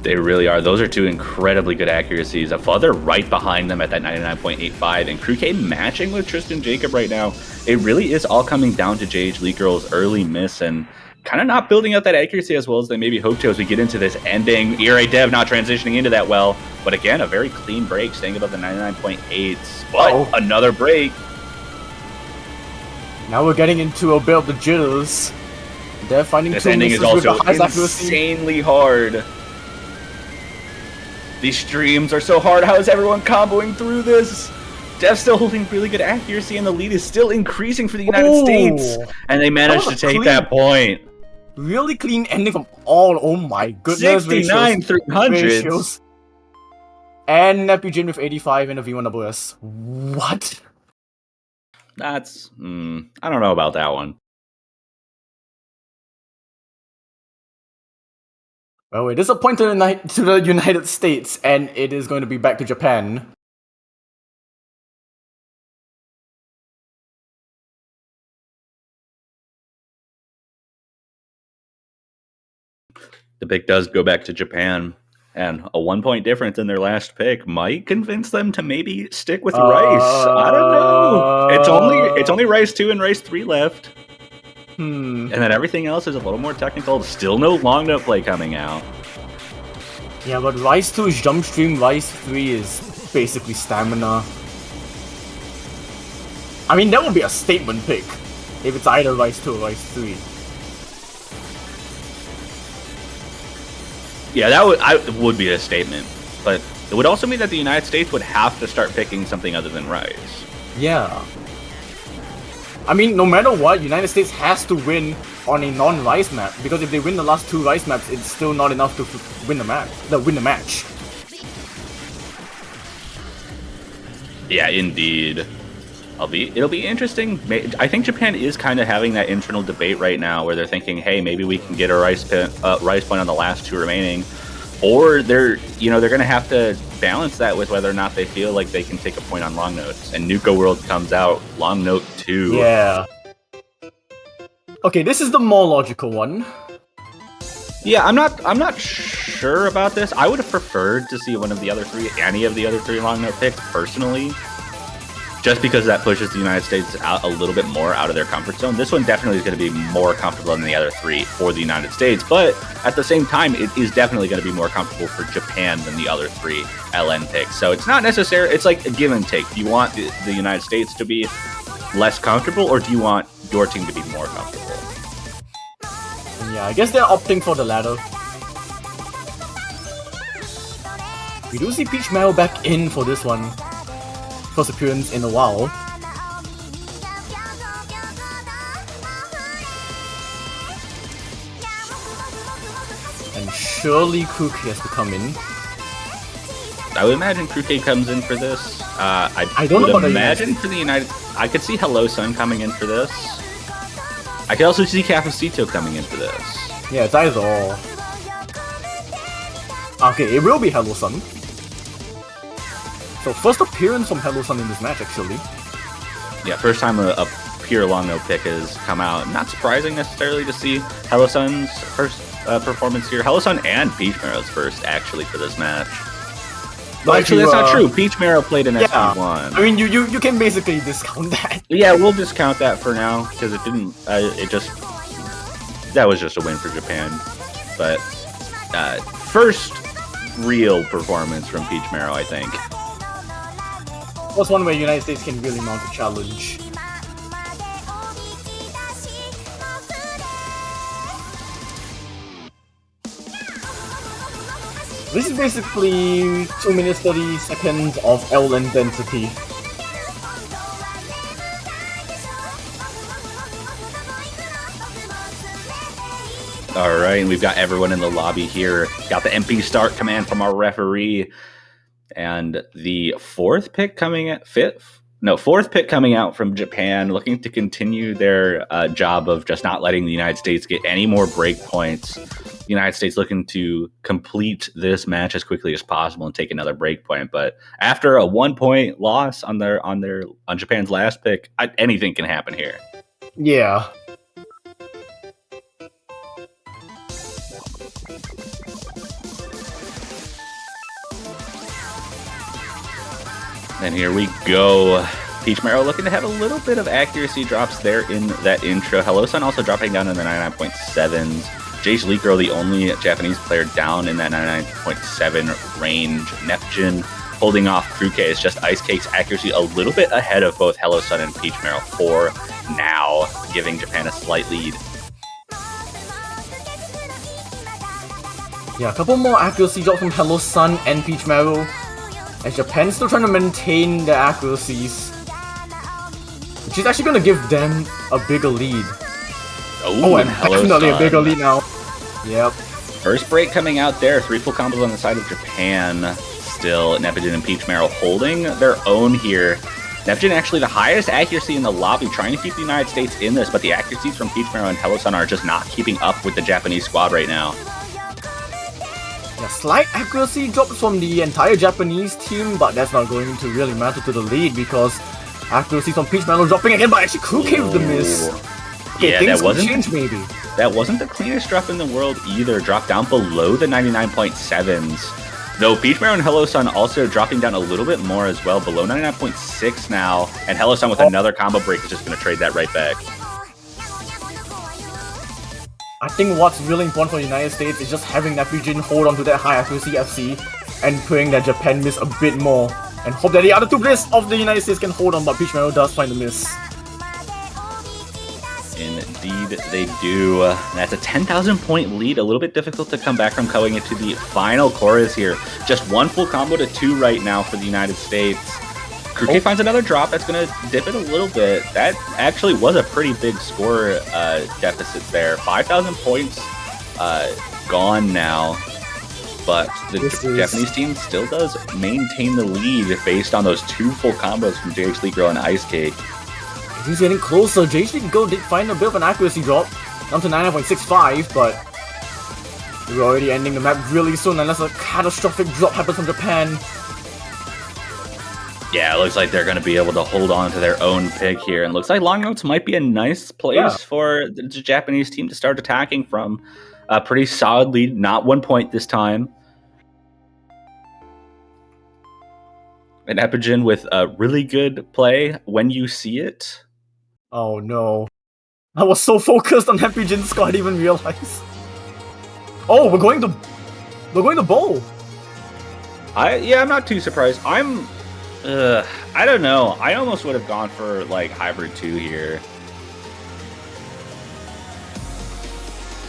They really are. Those are two incredibly good accuracies. A Father right behind them at that 99.85, and Crew K matching with Tristan Jacob right now. It really is all coming down to JH Leekerl's early miss and kind of not building up that accuracy as well as they maybe hoped to as we get into this ending. ERA Dev not transitioning into that well, but again, a very clean break, staying above the 99.8. But
Uh-oh.
another break.
Now we're getting into a bit of the jitters. They're finding
This
two
ending is
misses with the
also
highest accuracy.
insanely hard. These streams are so hard. How is everyone comboing through this? Dev's still holding really good accuracy, and the lead is still increasing for the United
Ooh.
States. And they managed to
was a
take
clean-
that point.
Really clean ending from all. Oh my goodness.
69 300s.
Ratios. And Nepijin with 85 and a V1SS. What?
That's... I don't know about that one.
Well, it is a point to the United States, and it is going to be back to Japan.
The pick does go back to Japan. And a 1 point difference in their last pick might convince them to maybe stick with Rice. I don't know. It's only Rice 2 and Rice 3 left. And then everything else is a little more technical. Still no long note play coming out.
Yeah, but Rice 2 is jump stream, Rice 3 is basically stamina. I mean, that would be a statement pick if it's either Rice 2 or Rice 3.
Yeah, that would be a statement. But it would also mean that the United States would have to start picking something other than Rice.
Yeah. I mean, no matter what, United States has to win on a non-Rice map, because if they win the last two Rice maps, it's still not enough to win the match.
Yeah, indeed. It'll be interesting. I think Japan is kind of having that internal debate right now where they're thinking, hey, maybe we can get a rice point on the last two remaining. Or they're going to have to balance that with whether or not they feel like they can take a point on long notes. And Nuka World comes out, long note 2.
Yeah. Okay, this is the more logical one.
Yeah, I'm not sure about this. I would have preferred to see any of the other three long note picks personally. Just because that pushes the United States out a little bit more out of their comfort zone. This one definitely is going to be more comfortable than the other three for the United States, but at the same time, it is definitely going to be more comfortable for Japan than the other three LN picks. So it's not necessarily, it's like a give and take. Do you want the United States to be less comfortable, or do you want your team to be more comfortable?
Yeah, I guess they're opting for the latter. We do see Peach Mel back in for this one. First appearance in a while. And surely Crook has to come in.
I would imagine Kruke comes in for this. I
don't know
would
about the
imagine for the United... I could see Hello Sun coming in for this. I could also see Cafecito coming in for this.
Yeah, it's either or. Okay, it will be Hello Sun. So first appearance from Hello Sun in this match, actually.
Yeah, first time a pure long no pick has come out. Not surprising necessarily to see Hello Sun's first performance here. Hello Sun and Peach Marrow's first, actually, for this match. Well, actually, that's not true. Peach Marrow played in SP1.
I mean, you can basically discount that.
Yeah, we'll discount that for now, because it didn't... that was just a win for Japan. But first real performance from Peach Marrow, I think.
Was one where United States can really mount a challenge. This is basically 2 minutes 30 seconds of L intensity.
All right, and we've got everyone in the lobby here. Got the MP start command from our referee, and the fourth pick coming out from Japan, looking to continue their job of just not letting the United States get any more break points. The United States looking to complete this match as quickly as possible and take another break point. But after a 1-point loss on Japan's last pick, anything can happen here.
Yeah.
And here we go. Peach Marrow looking to have a little bit of accuracy drops there in that intro. Hello Sun also dropping down in the 99.7s. Jace Leaker, the only Japanese player down in that 99.7 range. Neptune holding off Kruke is just Ice Cake's accuracy a little bit ahead of both Hello Sun and Peach Marrow for now, giving Japan a slight lead.
Yeah, a couple more accuracy drops from Hello Sun and Peach Marrow, as Japan's still trying to maintain their accuracies, which is actually going to give them a bigger lead.
Oh,
and definitely a bigger lead now. Yep.
First break coming out there. 3 full combos on the side of Japan. Still, Neptune and Peach Marrow holding their own here. Neptune actually the highest accuracy in the lobby, trying to keep the United States in this, but the accuracies from Peach Marrow and Hello Sun are just not keeping up with the Japanese squad right now.
Yeah, slight accuracy drops from the entire Japanese team, but that's not going to really matter to the lead because accuracy from Peach Marrow dropping again, but actually Kruke with the miss. Okay,
Yeah,
things
that wasn't
change maybe.
That wasn't the cleanest drop in the world either. Dropped down below the 99.7s. Though Peach Marrow and Hello Sun also dropping down a little bit more as well, below 99.6 now. And Hello Sun with another combo break is just going to trade that right back.
I think what's really important for the United States is just having that region hold on to that high accuracy FC and praying that Japan miss a bit more. And hope that the other two players of the United States can hold on, but Peach Marrow does find the miss.
Indeed, they do. That's a 10,000 point lead. A little bit difficult to come back from going into the final chorus here. Just 1 full combo to 2 right now for the United States. Kruke finds another drop that's going to dip it a little bit. That actually was a pretty big score deficit there. 5,000 points gone now. But the Japanese team still does maintain the lead based on those 2 full combos from JH Girl and Ice Cake.
He's getting closer. JH Girl did find a bit of an accuracy drop, down to 99.65, but we're already ending the map really soon unless a catastrophic drop happens from Japan.
Yeah, it looks like they're going to be able to hold on to their own pick here. And looks like long notes might be a nice place for the Japanese team to start attacking from. A pretty solid lead, not 1 point this time. And Epigen with a really good play when you see it.
Oh no. I was so focused on Happy Jin's squad, I didn't even realize. Oh, we're going to bowl.
I'm not too surprised. I don't know. I almost would have gone for like Hybrid 2 here.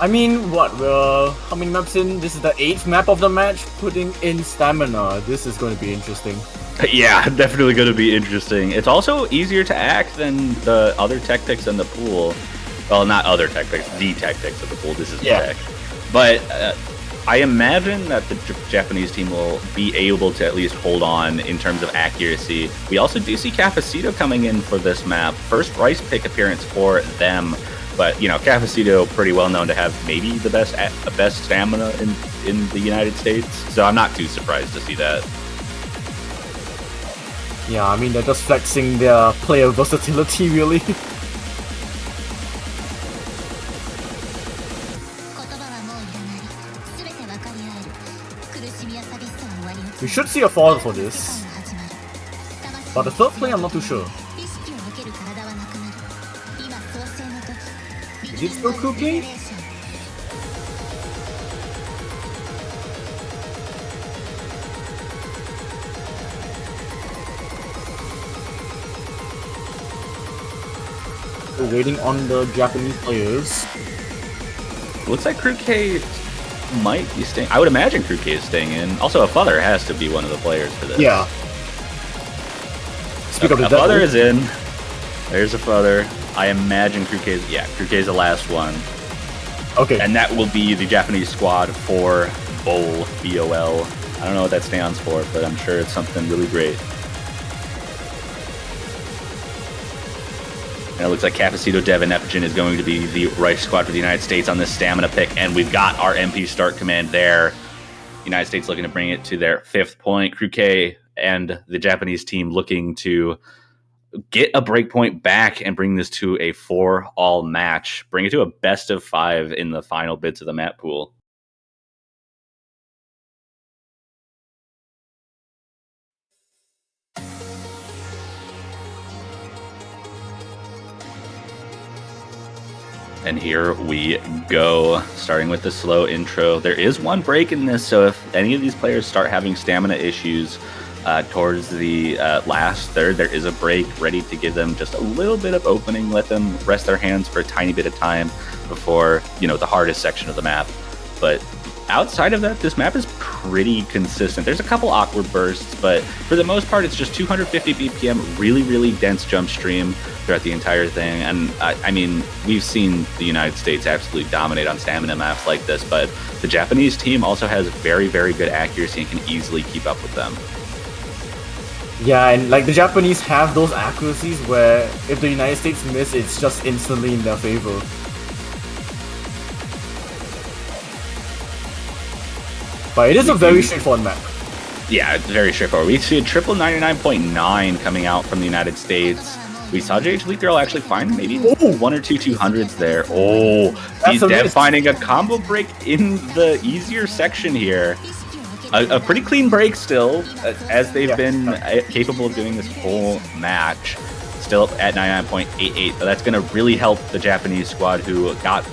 I mean, what? How many maps in? This is the 8th map of the match. Putting in stamina. This is going to be interesting.
Yeah, definitely going to be interesting. It's also easier to act than the other tech picks in the pool. Well, not other tech picks, the tech picks of the pool. This is the tech. But I imagine that the Japanese team will be able to at least hold on in terms of accuracy. We also do see Cafecito coming in for this map. First Rice pick appearance for them. But, you know, Cafecito pretty well known to have maybe the best stamina in the United States. So I'm not too surprised to see that.
Yeah, I mean, they're just flexing their player versatility, really. We should see a fall for this. But the third play, I'm not too sure. Is it still Kruke? We're waiting on the Japanese players.
Looks like Kruke might be staying. I would imagine Kruke is staying in. Also, a Father has to be one of the players for this.
Yeah. Speak of the
A
devil.
Father is in. There's a Father. I imagine Kruke is the last one.
Okay.
And that will be the Japanese squad for BOL, B-O-L. I don't know what that stands for, but I'm sure it's something really great. And it looks like Capacito, Dev, and Epigen is going to be the right squad for the United States on this stamina pick, and we've got our MP start command there. United States looking to bring it to their 5th point. Kruke and the Japanese team looking to get a breakpoint back and bring this to a 4-all match. Bring it to a best of 5 in the final bits of the map pool. And here we go, starting with the slow intro. There is one break in this, so if any of these players start having stamina issues towards the last third, there is a break ready to give them just a little bit of opening, let them rest their hands for a tiny bit of time before, the hardest section of the map. But outside of that, this map is pretty consistent. There's a couple awkward bursts, but for the most part, it's just 250 BPM, really, really dense jump stream throughout the entire thing. And I mean, we've seen the United States absolutely dominate on stamina maps like this, but the Japanese team also has very, very good accuracy and can easily keep up with them.
Yeah, and like the Japanese have those accuracies where if the United States miss, it's just instantly in their favor. But it is a very straightforward map.
Yeah, it's very straightforward. We see a triple 99.9 coming out from the United States. We saw JH Elite Girl actually find maybe 1 or 2 200s there. Oh, he's Dev finding a combo break in the easier section here. A pretty clean break still, as they've been capable of doing this whole match. Still at 99.88, but that's going to really help the Japanese squad who got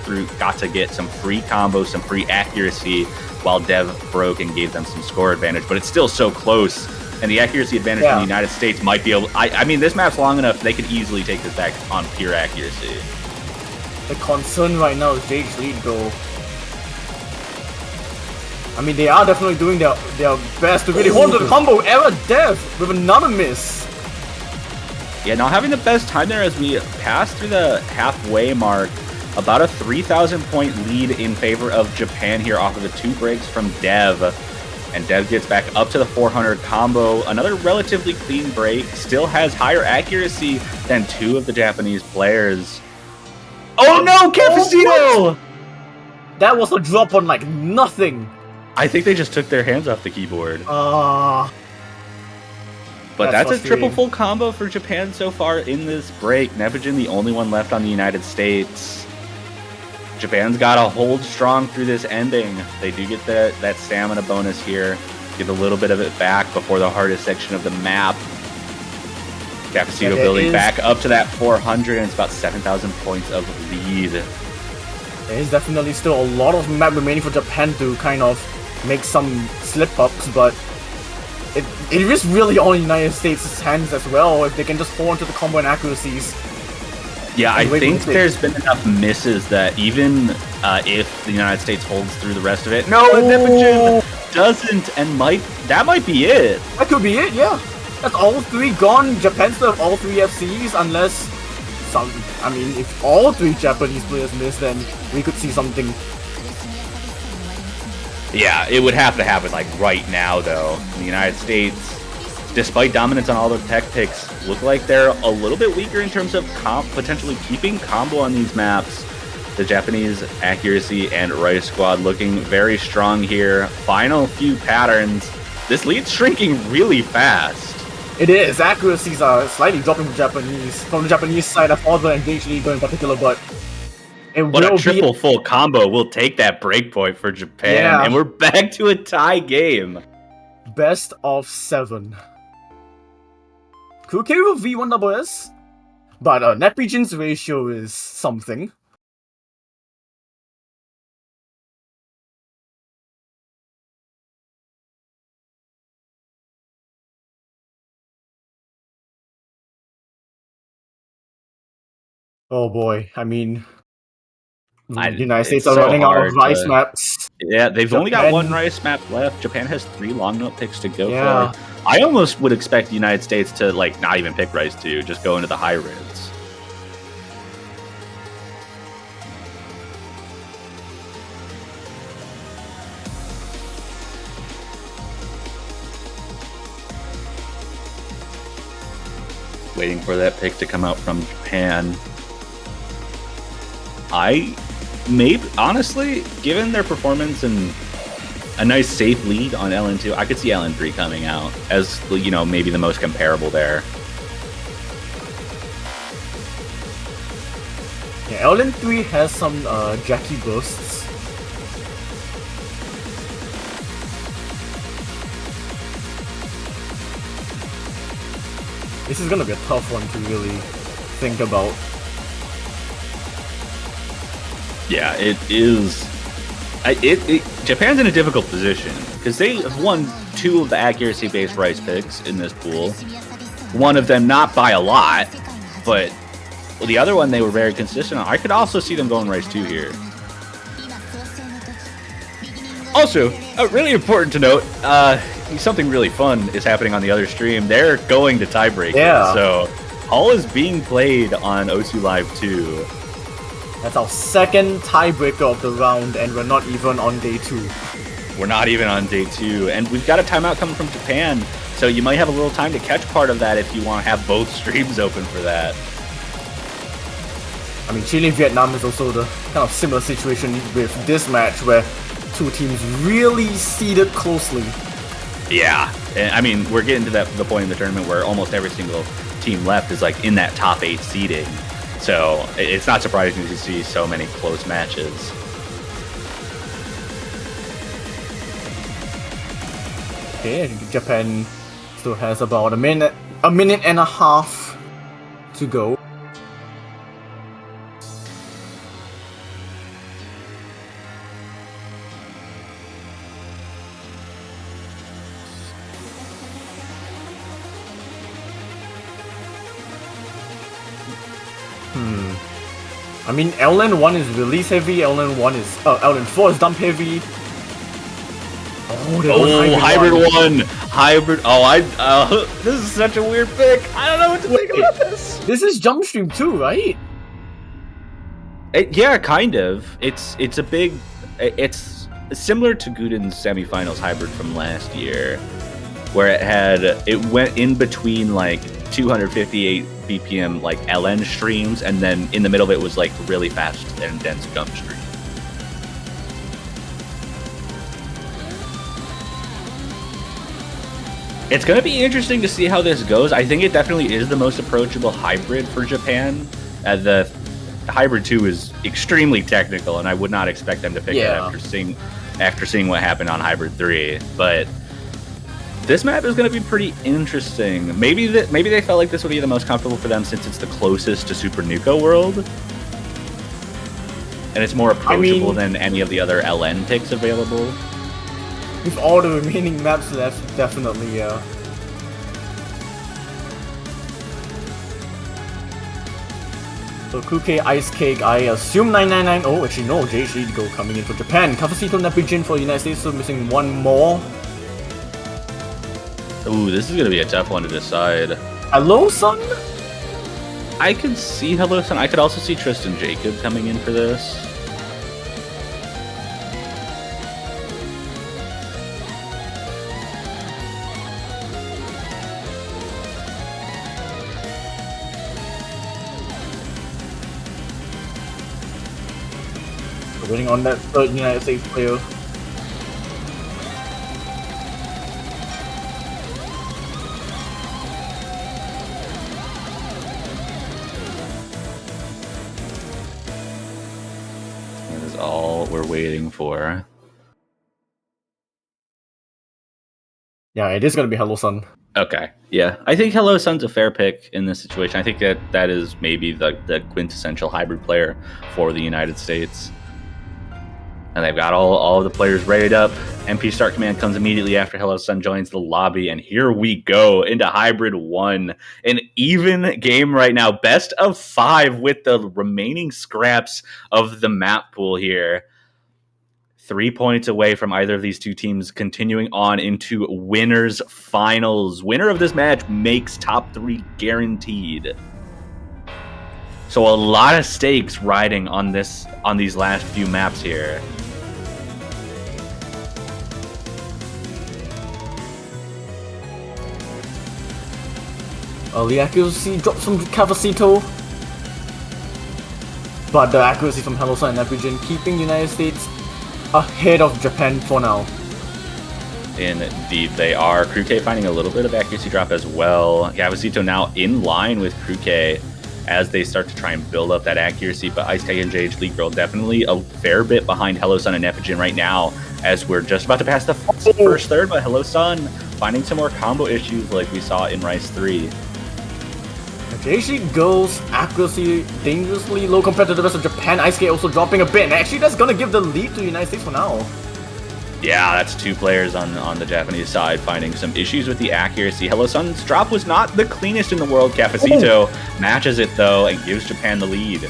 to get some free combos, some free accuracy, while Dev broke and gave them some score advantage. But it's still so close, and the accuracy advantage from the United States might be able... I mean, this map's long enough, they could easily take this back on pure accuracy.
The concern right now is JH Lead, though. I mean, they are definitely doing their best to really hold the combo. Error Dev with another miss.
Yeah, not having the best time there as we pass through the halfway mark. About a 3,000 point lead in favor of Japan here off of the 2 breaks from Dev. And Dev gets back up to the 400 combo. Another relatively clean break. Still has higher accuracy than 2 of the Japanese players. Oh no, Capacito!
That was a drop on like nothing.
I think they just took their hands off the keyboard. But that's a triple full combo for Japan so far in this break. Nepijin the only one left on the United States. Japan's got to hold strong through this ending. They do get that stamina bonus here. Get a little bit of it back before the hardest section of the map. Capacito building back up to that 400, and it's about 7,000 points of lead.
There is definitely still a lot of map remaining for Japan to kind of make some slip-ups, but it is really on the United States' hands as well if they can just hold onto the combo and accuracies.
Yeah, I think there's been enough misses that even if the United States holds through the rest of it, Nepijin doesn't, and that might be it.
That could be it, yeah. That's all 3 gone. Japan still have all 3 FCs unless if all 3 Japanese players miss, then we could see something.
Yeah, it would have to happen like right now, though. The United States, despite dominance on all their tech picks, look like they're a little bit weaker in terms of potentially keeping combo on these maps. The Japanese accuracy and Rice squad looking very strong here. Final few patterns. This lead's shrinking really fast.
It is. Accuracies are slightly dropping from the Japanese side of Order and JH League in particular, but
what a triple full combo will take that breakpoint for Japan, and we're back to a tie game.
Best of 7. Kruke with V1SS, but Nepijin's ratio is something. Oh boy, I mean, United States
it's
are
so
running out of
hard
rice
to-
maps.
Yeah, they've only got
Japan-
one rice map left. Japan has 3 long note picks to go
Yeah.
for. I almost would expect the United States to like not even pick rice 2, just go into the hybrids. Waiting for that pick to come out from Japan. Honestly, given their performance and a nice safe lead on LN2, I could see LN3 coming out as, maybe the most comparable there.
Yeah, LN3 has some Jackie bursts. This is gonna be a tough one to really think about.
Yeah, it is. Japan's in a difficult position because they have won 2 of the accuracy-based rice picks in this pool. One of them not by a lot, but the other one they were very consistent on. I could also see them going rice 2 here. Also, really important to note, something really fun is happening on the other stream. They're going to tiebreakers,
Yeah.
so Hall is being played on O2 Live 2.
That's our second tiebreaker of the round, and we're not even on day 2.
We're not even on day 2, and we've got a timeout coming from Japan, so you might have a little time to catch part of that if you want to have both streams open for that.
I mean, Chile-Vietnam is also the kind of similar situation with this match, where 2 teams really seeded closely.
Yeah, and I mean, we're getting to the point in the tournament where almost every single team left is like in that top 8 seeding. So it's not surprising to see so many close matches.
Okay, Japan still has about a minute and a half to go. I mean, LN1 is release heavy, LN4 is dump heavy. Oh, they're going
hybrid one! Hybrid. This is such a weird pick. I don't know what to think about this.
This is jump stream too, right?
Yeah, kind of. It's similar to Guden's semifinals hybrid from last year, where it went in between like 258 BPM like LN streams, and then in the middle of it was like really fast and dense jump stream. It's going to be interesting to see how this goes. I think it definitely is the most approachable hybrid for Japan. The hybrid 2 is extremely technical, and I would not expect them to pick it after seeing what happened on hybrid 3. But this map is going to be pretty interesting. Maybe they felt like this would be the most comfortable for them since it's the closest to Super Nuka World, and it's more approachable than any of the other LN picks available.
With all the remaining maps left, definitely, yeah. So Kuke, Ice Cake, I assume 999. Oh, actually no, JHD Go coming in for Japan. Cafecito Nepijin for United States, so missing one more.
Ooh, this is going to be a tough one to decide.
Hello, son?
I could see Hello Son. I could also see Tristan Jacob coming in for this.
Waiting on that third United States player.
That is all we're waiting for.
Yeah, it is gonna be Hello Son.
Okay, yeah. I think Hello Son's a fair pick in this situation. I think that is maybe the quintessential hybrid player for the United States. And they've got all of the players rated up. MP Start Command comes immediately after Hello Sun joins the lobby. And here we go into Hybrid 1. An even game right now. Best of 5 with the remaining scraps of the map pool here. 3 points away from either of these two teams continuing on into winners finals. Winner of this match makes top 3 guaranteed. So a lot of stakes riding on these last few maps here.
Early accuracy drops from Cavacito. But the accuracy from Hello Sun and Epigen keeping United States ahead of Japan for now.
Indeed, they are. Kruke finding a little bit of accuracy drop as well. Cavacito now in line with Kruke as they start to try and build up that accuracy. But Ice Kite and JH League Girl definitely a fair bit behind Hello Sun and Epigen right now as we're just about to pass the first third. But Hello Sun finding some more combo issues like we saw in Rise 3.
JC Girls' accuracy dangerously low compared to the rest of Japan. Ice Skate also dropping a bit, and actually that's gonna give the lead to the United States for now.
Yeah, that's 2 players on the Japanese side finding some issues with the accuracy. Hello Sun's drop was not the cleanest in the world. Cafecito matches it though and gives Japan the lead.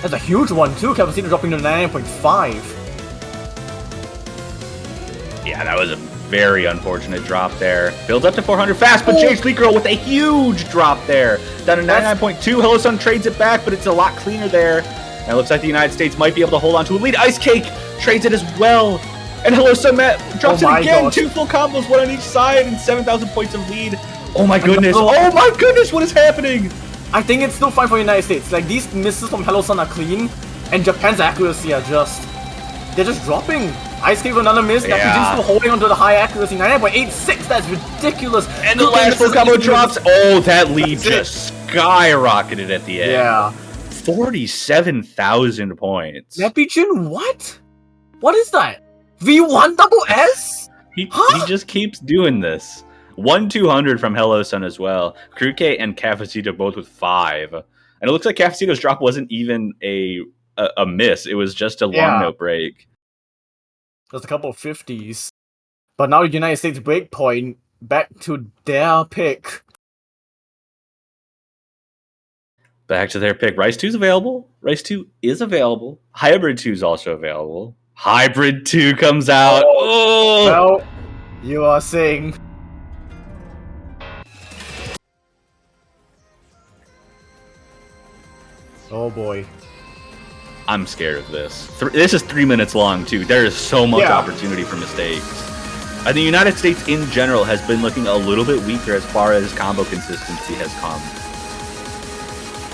That's a huge one too. Cafecito dropping to 9.5.
Yeah, that was a very unfortunate drop there. Builds up to 400 fast, but Jade Sleek Girl with a huge drop there. Down to 99.2. Hello Sun trades it back, but it's a lot cleaner there. And it looks like the United States might be able to hold on to a lead. Ice Cake trades it as well. And Hello Sun drops it again.
Gosh.
2 full combos, 1 on each side, and 7,000 points of lead. Oh my goodness. Oh my goodness, what is happening?
I think it's still fine for the United States. Like, these misses from Hello Sun are clean, and Japan's accuracy are they're just dropping. Ice Skate with another miss.
Yeah.
Epigen's still holding onto the high accuracy. 99.86, that's ridiculous.
And the last full combo drops. Oh, that lead just skyrocketed at the end.
Yeah.
47,000 points.
Epigen, what? What is that? V1 double S?
He just keeps doing this. 1-200 from Hello Sun as well. Kruke and Cafecito both with 5. And it looks like Cafecito's drop wasn't even a miss. It was just a long note break.
There's a couple of 50s. But now the United States breakpoint back to their pick.
Back to their pick. Rise 2 is available. Rise 2 is available. Hybrid 2 is also available. Hybrid 2 comes out. Oh!
Well, you are saying. Oh boy.
I'm scared of this. This is 3 minutes long, too. There is so much opportunity for mistakes. The United States, in general, has been looking a little bit weaker as far as combo consistency has come.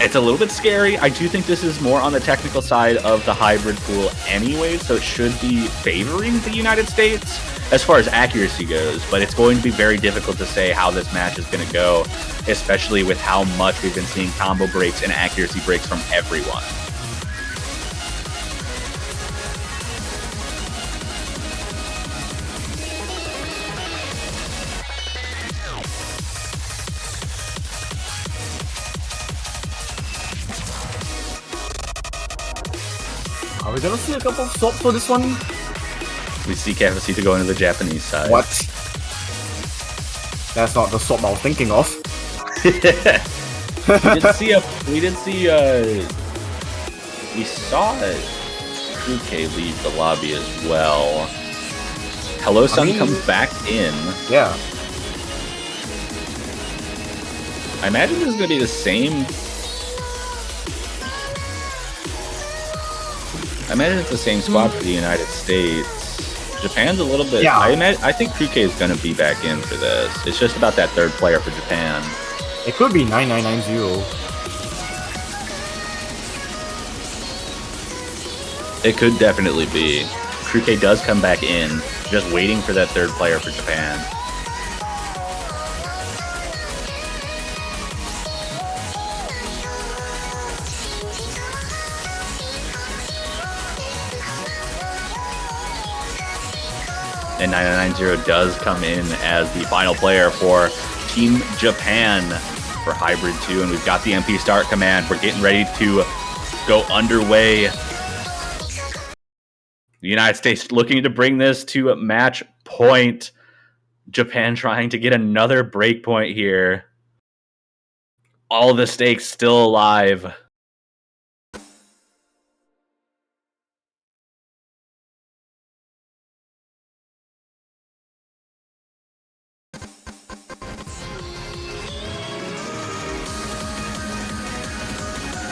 It's a little bit scary. I do think this is more on the technical side of the hybrid pool anyway, so it should be favoring the United States as far as accuracy goes, but it's going to be very difficult to say how this match is going to go, especially with how much we've been seeing combo breaks and accuracy breaks from everyone.
Are we gonna see a couple of swaps for this one?
We see Cafecito go into the Japanese side.
What? That's not the swap I was thinking of.
We saw Kruke leave the lobby as well. Hello Sun comes back in.
Yeah.
I imagine this is going to be the same. I imagine it's the same squad for the United States. Japan's a little bit.
Yeah.
I think Kruke is going to be back in for this. It's just about that third player for Japan.
It could be 9990.
It could definitely be. Kruke does come back in, just waiting for that third player for Japan. And 9990 does come in as the final player for Team Japan for Hybrid 2. And we've got the MP start command. We're getting ready to go underway. The United States looking to bring this to match point. Japan trying to get another break point here. All the stakes still alive.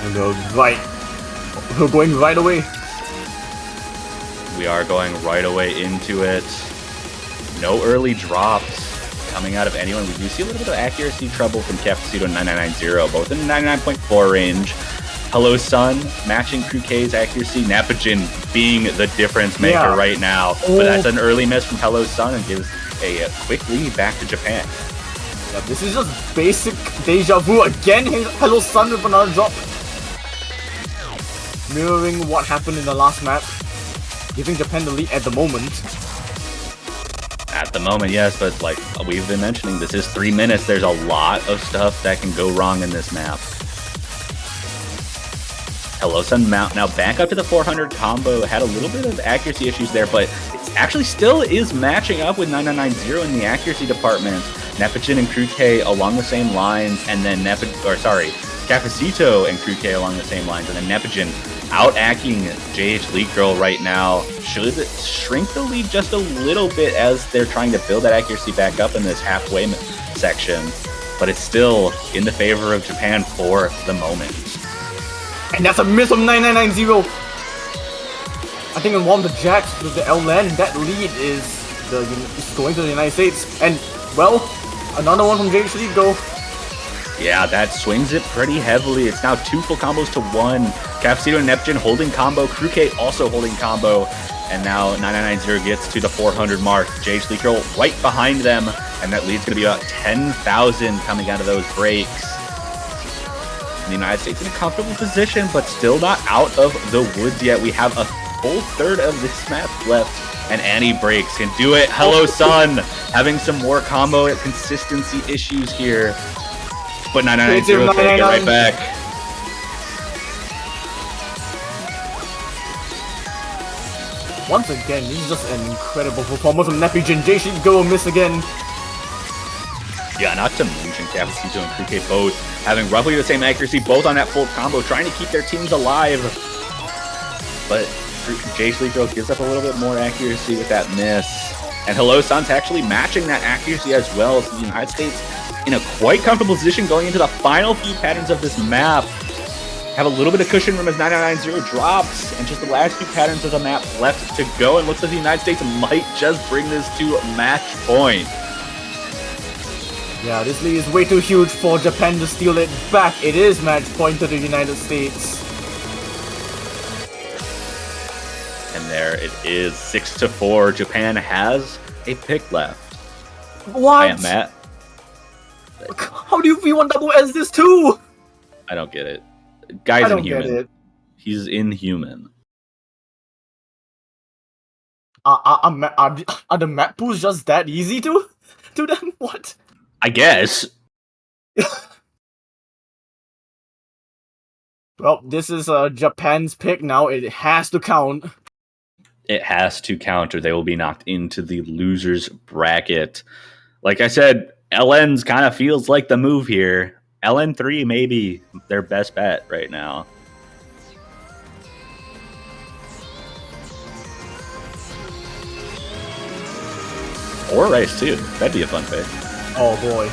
And we're going right away.
We are going right away into it. No early drops coming out of anyone. We do see a little bit of accuracy trouble from Cafecito and 9990, both in the 99.4 range. Hello Sun matching Crew K's accuracy. Napajin being the difference maker right now. But that's an early miss from Hello Sun and gives a quick lead back to Japan.
Yeah, this is just basic deja vu again. Hello Sun with another drop. Mirroring what happened in the last map. Giving Japan the lead at the moment.
At the moment, yes, but like we've been mentioning, this is 3 minutes. There's a lot of stuff that can go wrong in this map. Hello Sun Mount now back up to the 400 combo. Had a little bit of accuracy issues there, but it actually still is matching up with 9990 in the accuracy department. Nepajin and Crew K along the same lines, and then Cafecito and Crew K along the same lines, and then Nepajin out-acking JH League Girl right now. Should shrink the lead just a little bit as they're trying to build that accuracy back up in this halfway section, but it's still in the favor of Japan for the moment.
And that's a miss from 9990. I think in one of the jacks with the LN, that lead is going to the United States. And, well, another one from JH League Girl.
Yeah, that swings it pretty heavily. It's now 2 full combos to 1. Cafecito and Neptune holding combo. Crew K also holding combo. And now 9990 gets to the 400 mark. JH League Girl right behind them. And that lead's going to be about 10,000 coming out of those breaks. And the United States in a comfortable position, but still not out of the woods yet. We have a full third of this map left. And Annie breaks can do it. Hello Sun having some more combo consistency issues here. But 9990 will take it right back.
Once again, this is just an incredible performance from Nepijin. JC go miss again.
Yeah, not to mention Cafecito and Crew K both having roughly the same accuracy, both on that full combo, trying to keep their teams alive. But JH League Girl gives up a little bit more accuracy with that miss. And Hello Sun's actually matching that accuracy as well. So the United States in a quite comfortable position going into the final few patterns of this map. Have a little bit of cushion room as 9990 drops, and just the last few patterns of the map left to go. And looks like the United States might just bring this to match point.
Yeah, this lead is way too huge for Japan to steal it back. It is match point to the United States.
And there it is, 6-4. Japan has a pick left.
What?
I am Matt.
How do you V1 double as this too?
I don't get it. Guy's
I don't
inhuman.
get it.
He's inhuman.
Are the map pools just that easy to them? What?
I guess.
Well, this is Japan's pick now. It has to count.
It has to count or they will be knocked into the losers bracket. Like I said, LN's kind of feels like the move here. LN3 may be their best bet right now. Or Rice too. That'd be a fun pick.
Oh boy.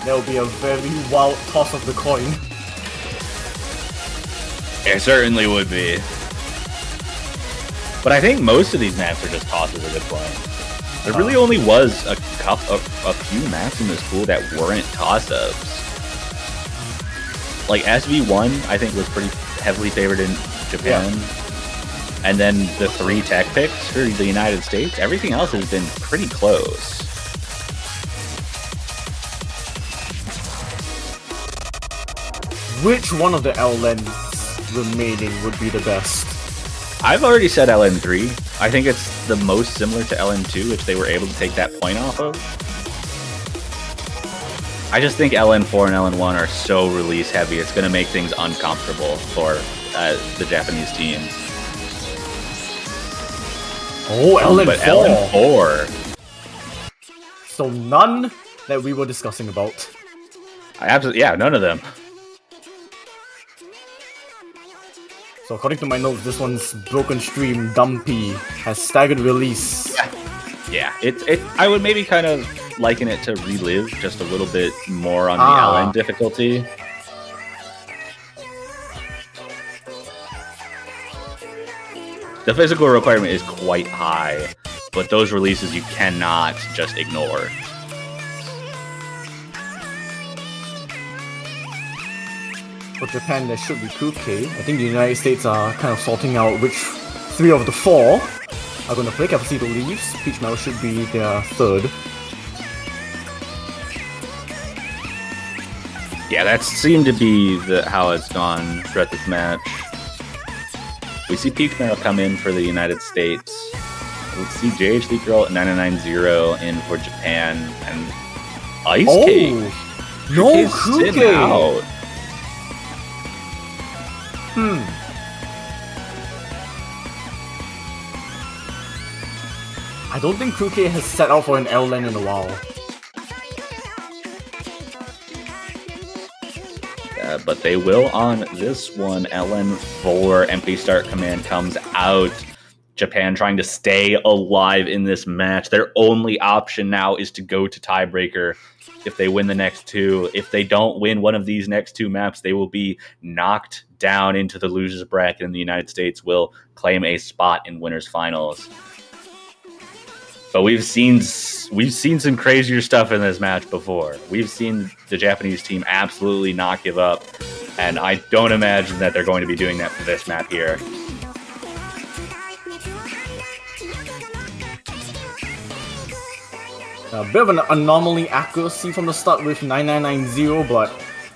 That would be a very wild toss of the coin.
It certainly would be. But I think most of these maps are just tosses at this point. There really only was a few maps in this pool that weren't toss-ups. Like SV1, I think was pretty heavily favored in Japan. Yeah. And then the 3 tech picks for the United States. Everything else has been pretty close.
Which one of the LNs remaining would be the best?
I've already said LN3. I think it's the most similar to LN2, which they were able to take that point off of. I just think LN4 and LN1 are so release heavy. It's going to make things uncomfortable for the Japanese teams.
Oh, LN4.
But LN4,
So none that we were discussing about.
none of them.
So according to my notes, this one's Broken Stream Dumpy has staggered release.
Yeah, I would maybe kind of liken it to Relive, just a little bit more on the LN difficulty. The physical requirement is quite high, but those releases you cannot just ignore.
For Japan, there should be Kuke. I think the United States are kind of sorting out which 3 of the 4 are going to play. Cafecito leaves. Peach Mel should be their 3rd.
Yeah, that seemed to be how it's gone throughout this match. We see Peach Marrow come in for the United States. Let's see JH League Girl 990 in for Japan, and Ice Cake.
No
is sitting
Kuke!
out.
I don't think Kuke has set out for an L lane in a while.
But they will on this one. LN4 empty start command comes out. Japan trying to stay alive in this match. Their only option now is to go to tiebreaker if they win the next 2. If they don't win one of these next 2 maps, they will be knocked down into the losers bracket, and the United States will claim a spot in winners finals. But we've seen some crazier stuff in this match before. We've seen the Japanese team absolutely not give up, and I don't imagine that they're going to be doing that for this map here.
A bit of an anomaly accuracy from the start with 9990, but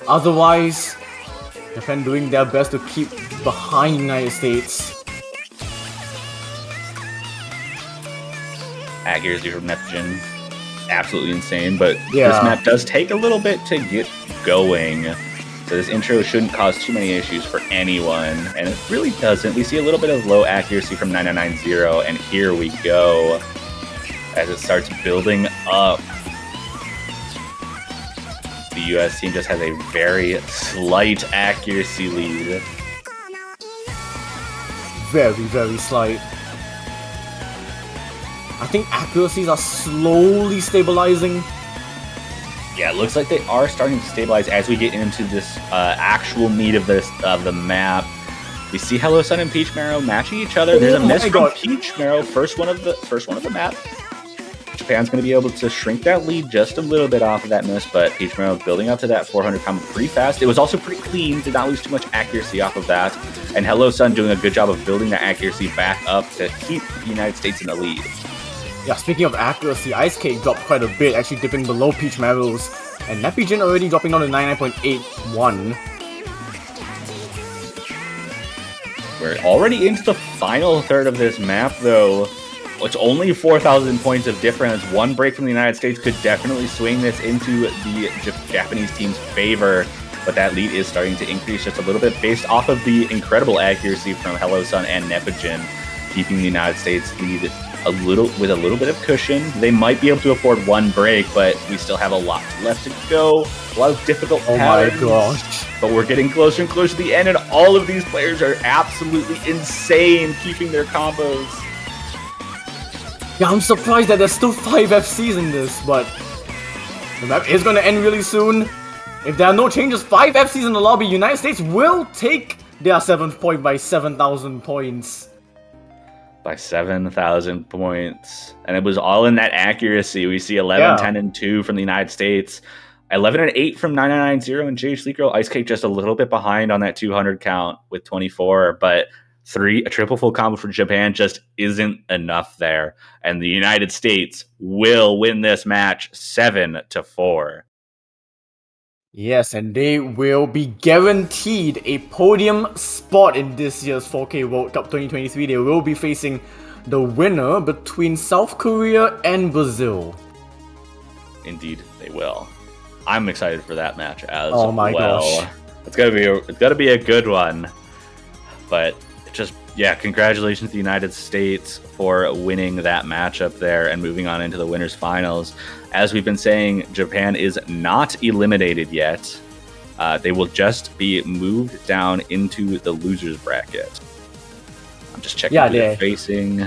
otherwise, Japan doing their best to keep behind the United States.
Accuracy from Neptune, absolutely insane, but
Yeah.
this map does take a little bit to get going, so this intro shouldn't cause too many issues for anyone, and it really doesn't. We see a little bit of low accuracy from 9990, and here we go as it starts building up. The US team just has a very slight accuracy lead.
Very, very slight. I think accuracies are slowly stabilizing.
Yeah, it looks like they are starting to stabilize as we get into this actual meat of the map. We see Hello Sun and Peach Marrow matching each other. There's a
Oh
miss
my
from
God.
Peach Marrow, first one of the map. Japan's going to be able to shrink that lead just a little bit off of that miss, but Peach Marrow building up to that 400 combo pretty fast. It was also pretty clean, did not lose too much accuracy off of that. And Hello Sun doing a good job of building that accuracy back up to keep the United States in the lead.
Yeah, speaking of accuracy, Ice Cake dropped quite a bit, actually dipping below Peach Marrow's, and Nepijin already dropping down to 99.81.
We're already into the final third of this map, though. It's only 4,000 points of difference. One break from the United States could definitely swing this into the Japanese team's favor, but that lead is starting to increase just a little bit based off of the incredible accuracy from Hello Sun and Nepijin, keeping the United States lead with a little bit of cushion. They might be able to afford one break, but we still have a lot left to go. A lot of difficult patterns.
Oh my gosh.
But we're getting closer and closer to the end, and all of these players are absolutely insane keeping their combos.
Yeah, I'm surprised that there's still 5 FCs in this, but the map is going to end really soon. If there are no changes, 5 FCs in the lobby, United States will take their 7th point by 7,000 points.
By 7,000 points. And it was all in that accuracy. We see 11,
Yeah.
10, and 2 from the United States. 11 and 8 from 9990 and JH League Girl. Ice Cake just a little bit behind on that 200 count with 24. But a triple full combo for Japan just isn't enough there. And the United States will win this match 7-4.
Yes, and they will be guaranteed a podium spot in this year's 4K World Cup 2023. They will be facing the winner between South Korea and Brazil.
Indeed, they will. I'm excited for that match as
Oh my
well.
gosh.
It's gonna be a good one. But congratulations to the United States for winning that matchup there and moving on into the winners finals. As we've been saying, Japan is not eliminated yet. They will just be moved down into the losers bracket. I'm just checking who they're facing.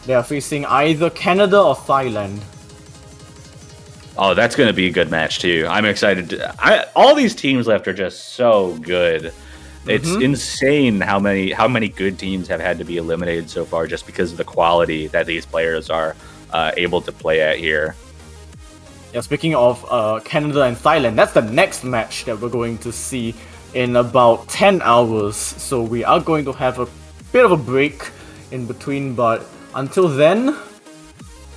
They are facing either Canada or Thailand.
Oh, that's going to be a good match too. I'm excited. All these teams left are just so good. It's insane how many good teams have had to be eliminated so far just because of the quality that these players are able to play at here.
Yeah, speaking of Canada and Thailand, that's the next match that we're going to see in about 10 hours. So we are going to have a bit of a break in between, but until then,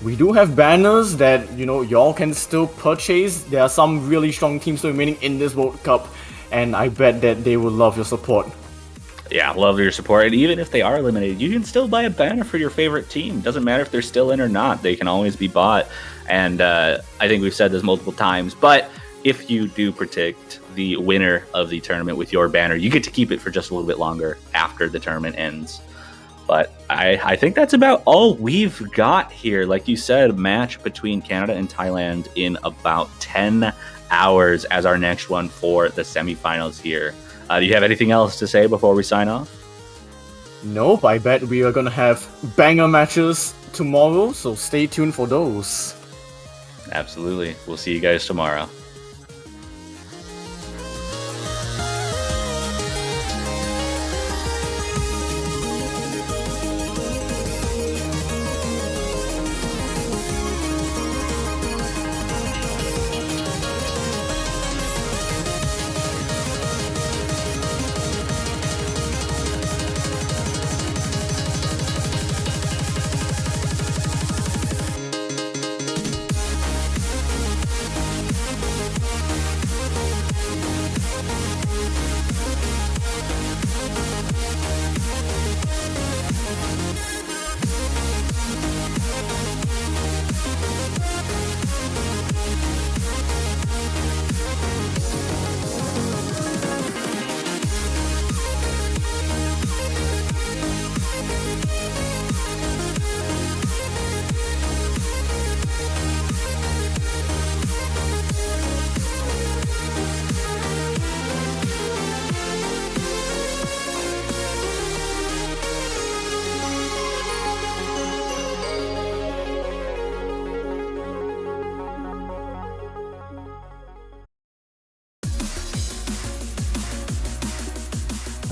we do have banners that, y'all can still purchase. There are some really strong teams remaining in this World Cup, and I bet that they will love your support.
Yeah, love your support. And even if they are eliminated, you can still buy a banner for your favorite team. Doesn't matter if they're still in or not. They can always be bought. And I think we've said this multiple times, but if you do predict the winner of the tournament with your banner, you get to keep it for just a little bit longer after the tournament ends. But I think that's about all we've got here. Like you said, a match between Canada and Thailand in about 10 hours as our next one for the semifinals here. Do you have anything else to say before we sign off?
Nope, I bet we are gonna have banger matches tomorrow, so stay tuned for those.
Absolutely. We'll see you guys tomorrow.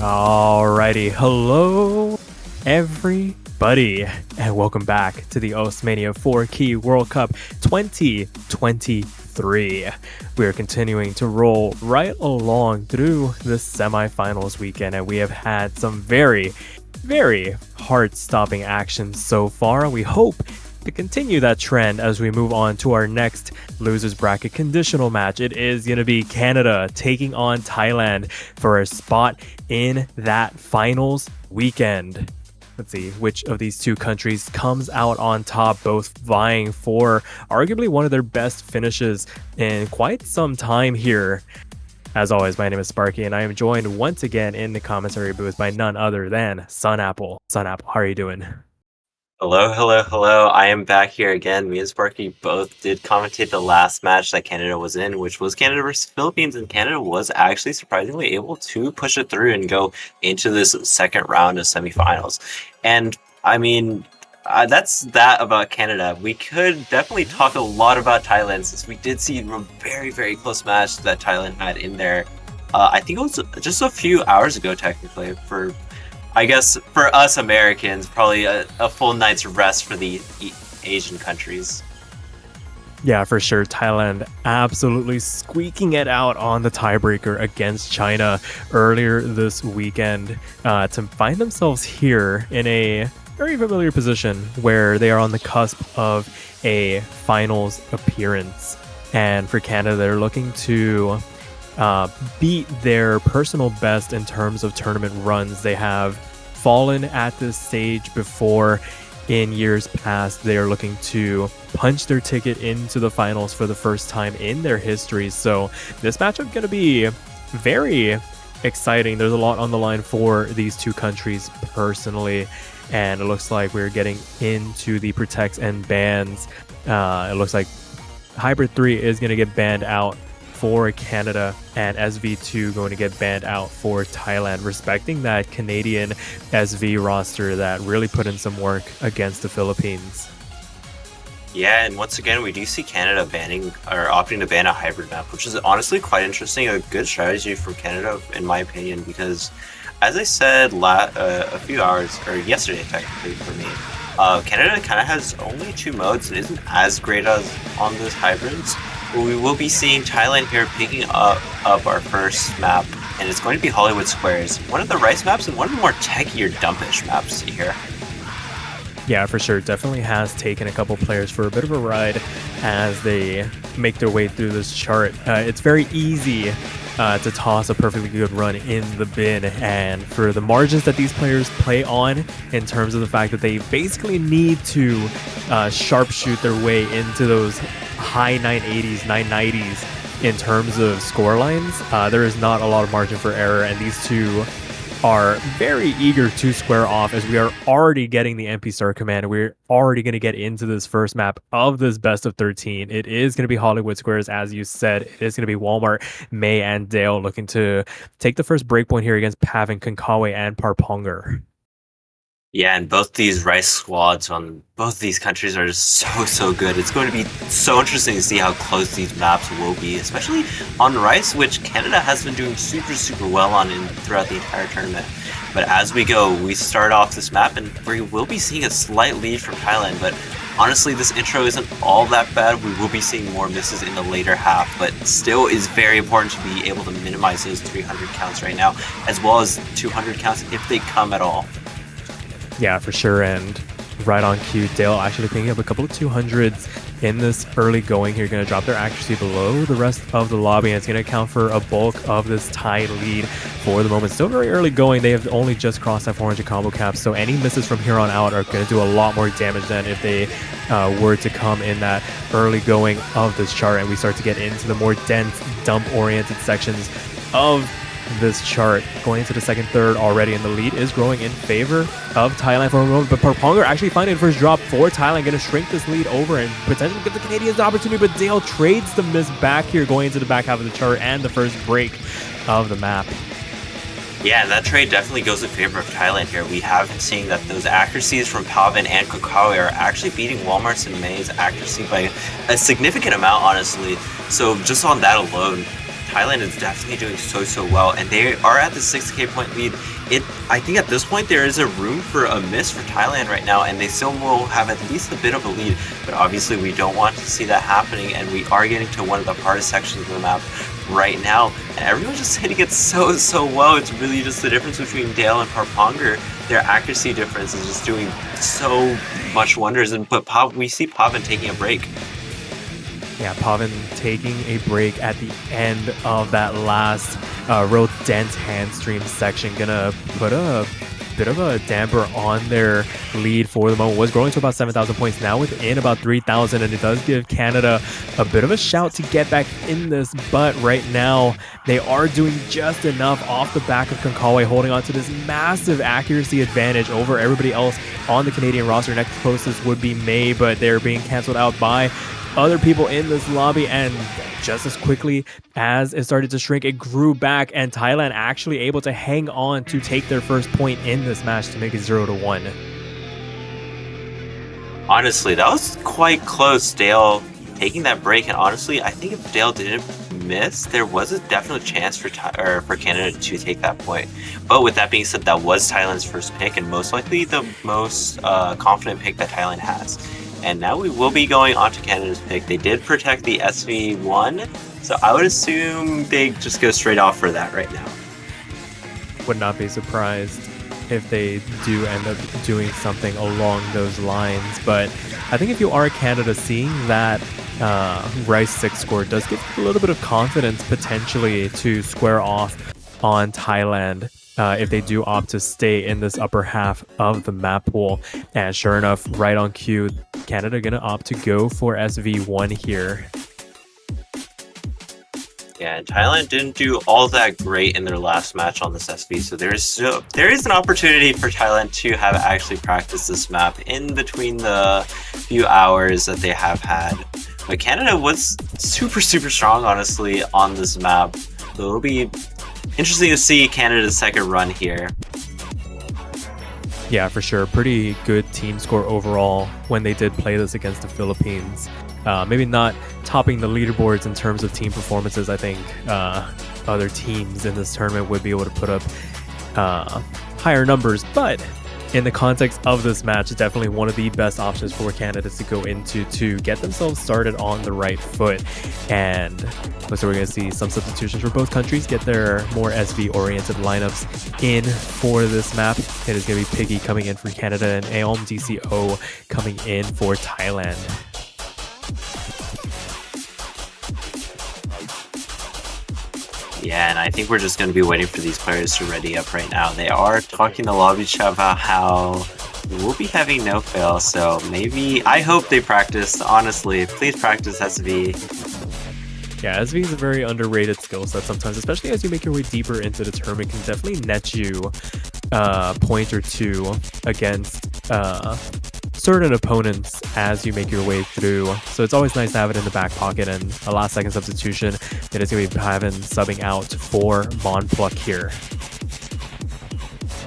Alrighty, hello everybody, and welcome back to the Mania 4 Key World Cup 2023. We are continuing to roll right along through the semifinals weekend, and we have had some very, very heart-stopping action so far. We hope to continue that trend as we move on to our next losers bracket conditional match. It is going to be Canada taking on Thailand for a spot in that finals weekend. Let's see which of these two countries comes out on top, both vying for arguably one of their best finishes in quite some time here. As always, my name is Sparky, and I am joined once again in the commentary booth by none other than Sunapple. Sunapple, how are you doing?
Hello, hello, hello. I am back here again. Me and Sparky both did commentate the last match that Canada was in, which was Canada versus Philippines, and Canada was actually surprisingly able to push it through and go into this second round of semifinals. And I mean, that's that about Canada. We could definitely talk a lot about Thailand since we did see a very, very close match that Thailand had in there. I think it was just a few hours ago, technically, I guess for us Americans, probably a full night's rest for the Asian countries.
Yeah, for sure. Thailand absolutely squeaking it out on the tiebreaker against China earlier this weekend to find themselves here in a very familiar position where they are on the cusp of a finals appearance. And for Canada, they're looking to beat their personal best in terms of tournament runs. They have fallen at this stage before in years past, they are looking to punch their ticket into the finals for the first time in their history. So this matchup going to be very exciting. There's a lot on the line for these two countries personally, and it looks like we're getting into the protects and bans. It looks like Hybrid 3 is going to get banned out for Canada, and SV2 going to get banned out for Thailand, respecting that Canadian SV roster that really put in some work against the Philippines.
Yeah, and once again, we do see Canada banning or opting to ban a hybrid map, which is honestly quite interesting. A good strategy from Canada, in my opinion, because as I said a few hours, or yesterday technically for me, Canada kind of has only 2 modes and isn't as great as on those hybrids. But we will be seeing Thailand here picking up our first map, and it's going to be Hollywood Squares. One of the rice maps and one of the more techier dumpish maps here.
Yeah, for sure. Definitely has taken a couple players for a bit of a ride as they make their way through this chart. It's very easy to toss a perfectly good run in the bin, and for the margins that these players play on, in terms of the fact that they basically need to sharpshoot their way into those high 980s, 990s in terms of score lines, there is not a lot of margin for error, and these two are very eager to square off as we are already getting the MP Star command. We're already going to get into this first map of this best of 13. It is going to be Hollywood Squares, as you said. It is going to be Walmart, May, and Dale looking to take the first breakpoint here against Pavin, Konkawi, and Parponger.
Yeah, and both these rice squads on both these countries are just so good. It's going to be so interesting to see how close these maps will be, especially on rice, which Canada has been doing super well on throughout the entire tournament. But as we go, we start off this map, and we will be seeing a slight lead from Thailand. But honestly, this intro isn't all that bad. We will be seeing more misses in the later half, but still is very important to be able to minimize those 300 counts right now, as well as 200 counts if they come at all.
Yeah, for sure, and right on cue, Dale actually picking up a couple of 200s in this early going here. Going to drop their accuracy below the rest of the lobby, and it's going to account for a bulk of this tie lead for the moment. Still very early going. They have only just crossed that 400 combo cap, so any misses from here on out are going to do a lot more damage than if they were to come in that early going of this chart, and we start to get into the more dense, dump-oriented sections of this chart. Going into the second, third already, and the lead is growing in favor of Thailand for a moment, but Parponger actually finding the first drop for Thailand, going to shrink this lead over and potentially give the Canadians the opportunity, but Dale trades the miss back here going into the back half of the chart and the first break of the map.
Yeah, that trade definitely goes in favor of Thailand here. We have been seeing that those accuracies from Pavin and Konkawi are actually beating Walmart's and May's accuracy by a significant amount, honestly. So just on that alone, Thailand is definitely doing so well, and they are at the 6k point lead. I think at this point there is a room for a miss for Thailand right now, and they still will have at least a bit of a lead, but obviously we don't want to see that happening, and we are getting to one of the hardest sections of the map right now, and everyone's just hitting it so well. It's really just the difference between Dale and Parponger. Their accuracy difference is just doing so much wonders, but we see Pavin taking a break.
Yeah, Pavin taking a break at the end of that last real dense hand stream section. Gonna put a bit of a damper on their lead for the moment. Was growing to about 7,000 points, now within about 3,000, and it does give Canada a bit of a shout to get back in this, but right now they are doing just enough off the back of Konkawi, holding on to this massive accuracy advantage over everybody else on the Canadian roster. Next closest would be May, but they're being canceled out by other people in this lobby, and just as quickly as it started to shrink, it grew back, and Thailand actually able to hang on to take their first point in this match to make it 0-1.
Honestly, that was quite close, Dale taking that break, and honestly, I think if Dale didn't miss, there was a definite chance for Canada to take that point. But with that being said, that was Thailand's first pick, and most likely the most confident pick that Thailand has. And now we will be going on to Canada's pick. They did protect the SV1, so I would assume they just go straight off for that right now.
Would not be surprised if they do end up doing something along those lines. But I think if you are Canada, seeing that Rice 6 score does give you a little bit of confidence potentially to square off on Thailand. if they do opt to stay in this upper half of the map pool. And sure enough, right on cue, Canada going to opt to go for SV1 here.
Yeah, and Thailand didn't do all that great in their last match on this SV, so there is an opportunity for Thailand to have actually practiced this map in between the few hours that they have had. But Canada was super strong, honestly, on this map, so it'll be interesting to see Canada's second run here.
Yeah, for sure. Pretty good team score overall when they did play this against the Philippines. Maybe not topping the leaderboards in terms of team performances. I think other teams in this tournament would be able to put up higher numbers, but in the context of this match, definitely one of the best options for Canada to go into to get themselves started on the right foot. And so we're going to see some substitutions for both countries, get their more SV-oriented lineups in for this map. It is going to be Piggy coming in for Canada and Aeom DCO coming in for Thailand.
Yeah, and I think we're just going to be waiting for these players to ready up right now. They are talking to lobby chat about how we'll be having no fail, so maybe, I hope they practice, honestly. Please practice SV.
Yeah, SV is a very underrated skill set sometimes, especially as you make your way deeper into the tournament. Can definitely net you a point or two against certain opponents as you make your way through. So it's always nice to have it in the back pocket. And a last second substitution that is going to be having subbing out for Monpluck here.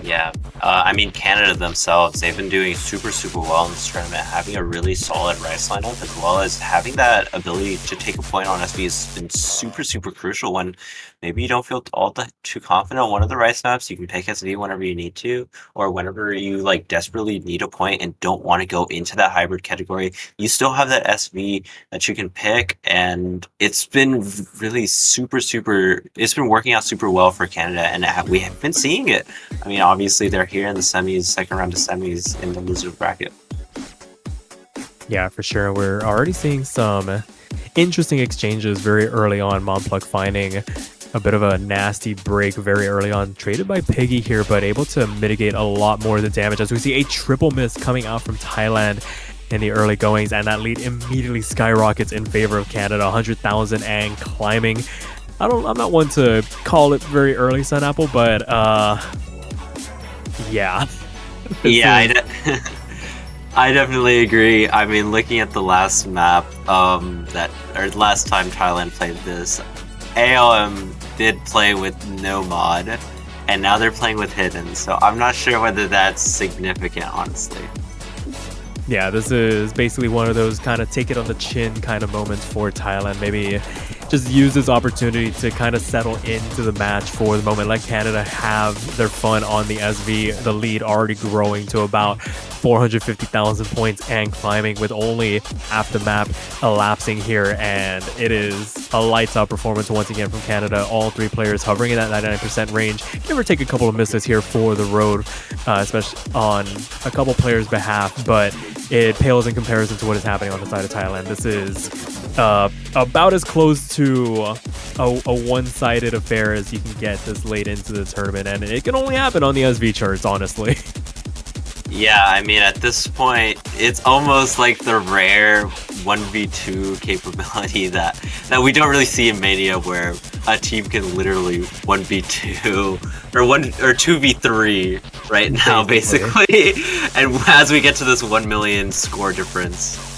Yeah, I mean, Canada themselves, they've been doing super well in this tournament, having a really solid Rice lineup, as well as having that ability to take a point on SV has been super crucial. When maybe you don't feel all that too confident on one of the Rice maps, you can take SV whenever you need to, or whenever you like desperately need a point and don't want to go into that hybrid category, you still have that SV that you can pick, and it's been really it's been working out super well for Canada, and we have been seeing it. I mean, obviously they're here in the semis, second round of semis in the loser bracket.
Yeah, for sure. We're already seeing some interesting exchanges very early on. Monpluck finding a bit of a nasty break very early on, traded by Piggy here, but able to mitigate a lot more of the damage as we see a triple miss coming out from Thailand in the early goings, and that lead immediately skyrockets in favor of Canada, 100,000 and climbing. I'm not one to call it very early, Sun Apple, but yeah.
Yeah, I definitely agree. I mean, looking at the last map, last time Thailand played this, AOM did play with no mod, and now they're playing with hidden. So I'm not sure whether that's significant, honestly.
Yeah, this is basically one of those kind of take it on the chin kind of moments for Thailand. Maybe just use this opportunity to kind of settle into the match for the moment. Let Canada have their fun on the SV. The lead already growing to about 450,000 points and climbing with only half the map elapsing here. And it is a lights out performance once again from Canada. All three players hovering in that 99% range. Give or take a couple of misses here for the road, especially on a couple players' behalf. But it pales in comparison to what is happening on the side of Thailand. This is about as close to a one-sided affair as you can get this late into the tournament, and it can only happen on the SV charts, honestly.
Yeah, I mean, at this point, it's almost like the rare 1v2 capability that we don't really see in Mania, where a team can literally 1v2 or 2v3 right now, basically. And as we get to this 1 million score difference.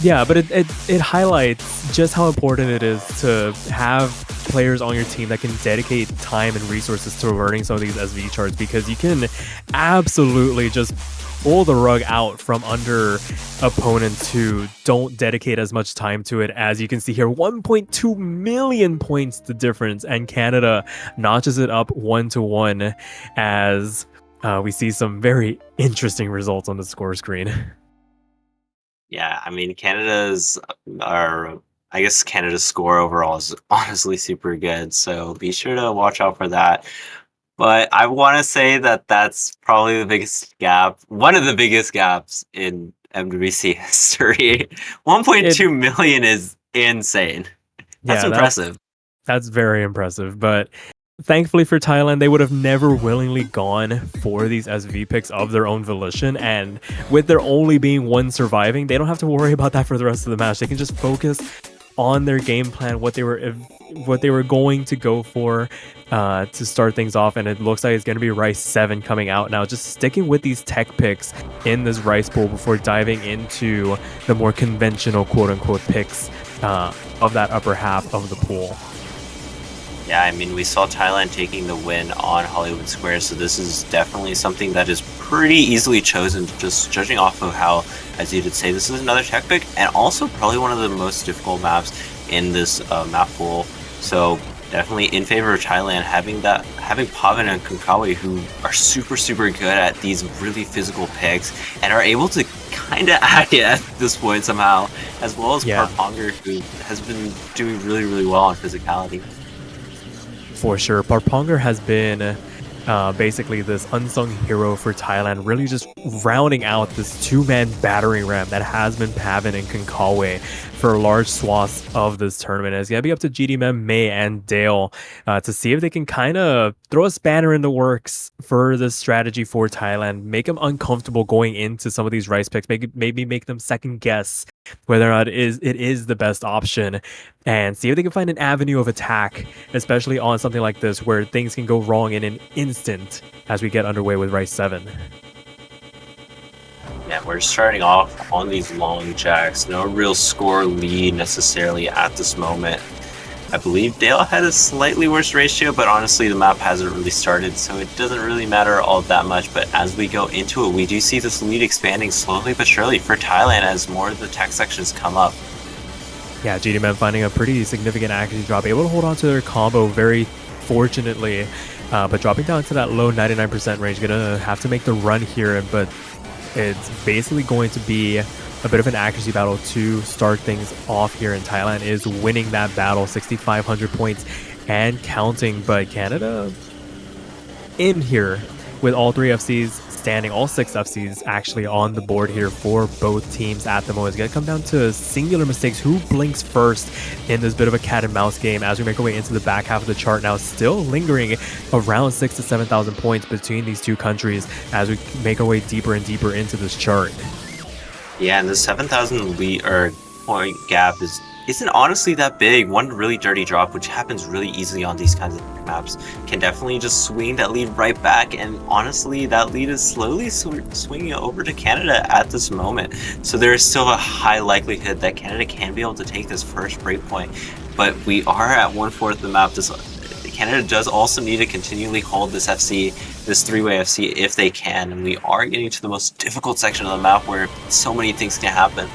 Yeah, but it highlights just how important it is to have players on your team that can dedicate time and resources to learning some of these SV charts, because you can absolutely just pull the rug out from under opponents who don't dedicate as much time to it. As you can see here, 1.2 million points the difference, and Canada notches it up 1-1 as we see some very interesting results on the score screen.
Yeah, I mean, Canada's score overall is honestly super good, so be sure to watch out for that. But I want to say that that's probably the biggest gap, one of the biggest gaps in MWC history. 1.2 million is insane. That's impressive.
That's very impressive, but thankfully for Thailand, they would have never willingly gone for these SV picks of their own volition. And with there only being one surviving, they don't have to worry about that for the rest of the match. They can just focus on their game plan, what they were going to go for to start things off. And it looks like it's going to be Rice 7 coming out now, just sticking with these tech picks in this Rice pool before diving into the more conventional quote-unquote picks of that upper half of the pool.
Yeah, I mean, we saw Thailand taking the win on Hollywood Square, so this is definitely something that is pretty easily chosen, just judging off of how, as you did say, this is another tech pick, and also probably one of the most difficult maps in this map pool. So definitely in favor of Thailand, having Pavan and Konkawi, who are super good at these really physical picks and are able to kind of act it at this point somehow, as well as Parponger, who has been doing really well on physicality.
For sure. Parponger has been basically this unsung hero for Thailand, really just rounding out this two-man battering ram that has been Pavan and Konkawi for large swaths of this tournament. It's going to be up to GDMM, May, and Dale to see if they can kind of throw a spanner in the works for this strategy for Thailand, make them uncomfortable going into some of these Rice picks, maybe make them second guess whether or not it is the best option, and see if they can find an avenue of attack, especially on something like this where things can go wrong in an instant as we get underway with Rice 7.
Yeah, we're starting off on these long jacks. No real score lead necessarily at this moment. I believe Dale had a slightly worse ratio, but honestly the map hasn't really started, so it doesn't really matter all that much. But as we go into it, we do see this lead expanding slowly but surely for Thailand as more of the tech sections come up.
Yeah, GDMM finding a pretty significant accuracy drop, able to hold on to their combo very fortunately, but dropping down to that low 99% range. Gonna have to make the run here, but it's basically going to be a bit of an accuracy battle to start things off here, and Thailand is winning that battle, 6,500 points and counting. But Canada in here with all three FCs standing, all six FCs actually on the board here for both teams at the moment. It's going to come down to singular mistakes. Who blinks first in this bit of a cat and mouse game as we make our way into the back half of the chart now, still lingering around 6,000 to 7,000 points between these two countries as we make our way deeper and deeper into this chart.
Yeah, and the 7,000 point gap isn't honestly that big. One really dirty drop, which happens really easily on these kinds of maps, can definitely just swing that lead right back. And honestly, that lead is slowly swinging over to Canada at this moment. So there is still a high likelihood that Canada can be able to take this first breakpoint. But we are at 1/4 of the map. Canada does also need to continually hold this FC, this three-way FC, if they can. And we are getting to the most difficult section of the map where so many things can happen.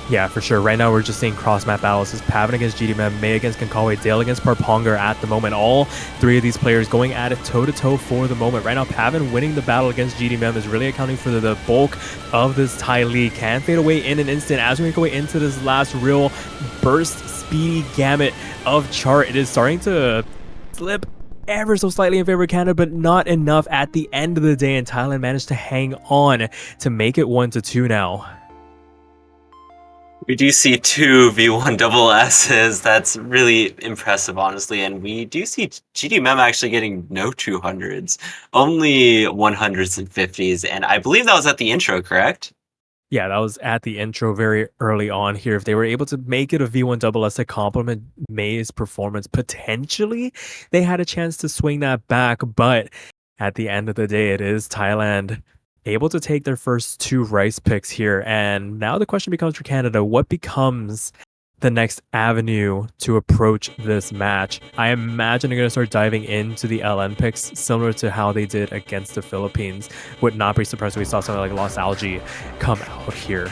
Yeah, for sure. Right now, we're just seeing cross-map battles. It's Pavan against GDMM, May against Konkawi, Dale against Parponger at the moment. All three of these players going at it toe-to-toe for the moment. Right now, Pavan winning the battle against GDMM is really accounting for the bulk of this Thai league. Can fade away in an instant as we make our way into this last real burst, speedy gamut of chart. It is starting to slip ever so slightly in favor of Canada, but not enough at the end of the day, and Thailand managed to hang on to make it 1-2 now.
We do see 2 V1 double S's. That's really impressive, honestly. And we do see GDMM actually getting no 200s, only 100s and 50s. And I believe that was at the intro, correct?
Yeah, that was at the intro very early on here. If they were able to make it a V1 double S to complement May's performance, potentially they had a chance to swing that back. But at the end of the day, it is Thailand able to take their first 2 Rice picks here. And now the question becomes for Canada, what becomes the next avenue to approach this match? I imagine they're going to start diving into the LN picks, similar to how they did against the Philippines. Would not be surprised if we saw something like Lost Algae come out here.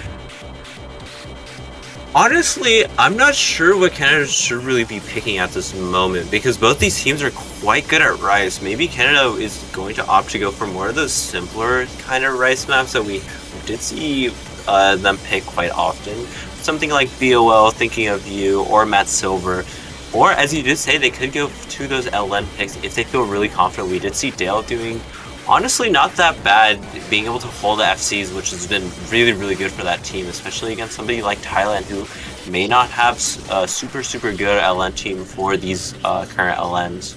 Honestly, I'm not sure what Canada should really be picking at this moment, because both these teams are quite good at Rice. Maybe Canada is going to opt to go for more of those simpler kind of Rice maps that we did see them pick quite often. Something like BOL, Thinking of You, or Matt Silver. Or, as you did say, they could go to those LN picks if they feel really confident. We did see Dale doing, honestly, not that bad, being able to hold the FCs, which has been really good for that team, especially against somebody like Thailand, who may not have a super good LN team for these current LNs.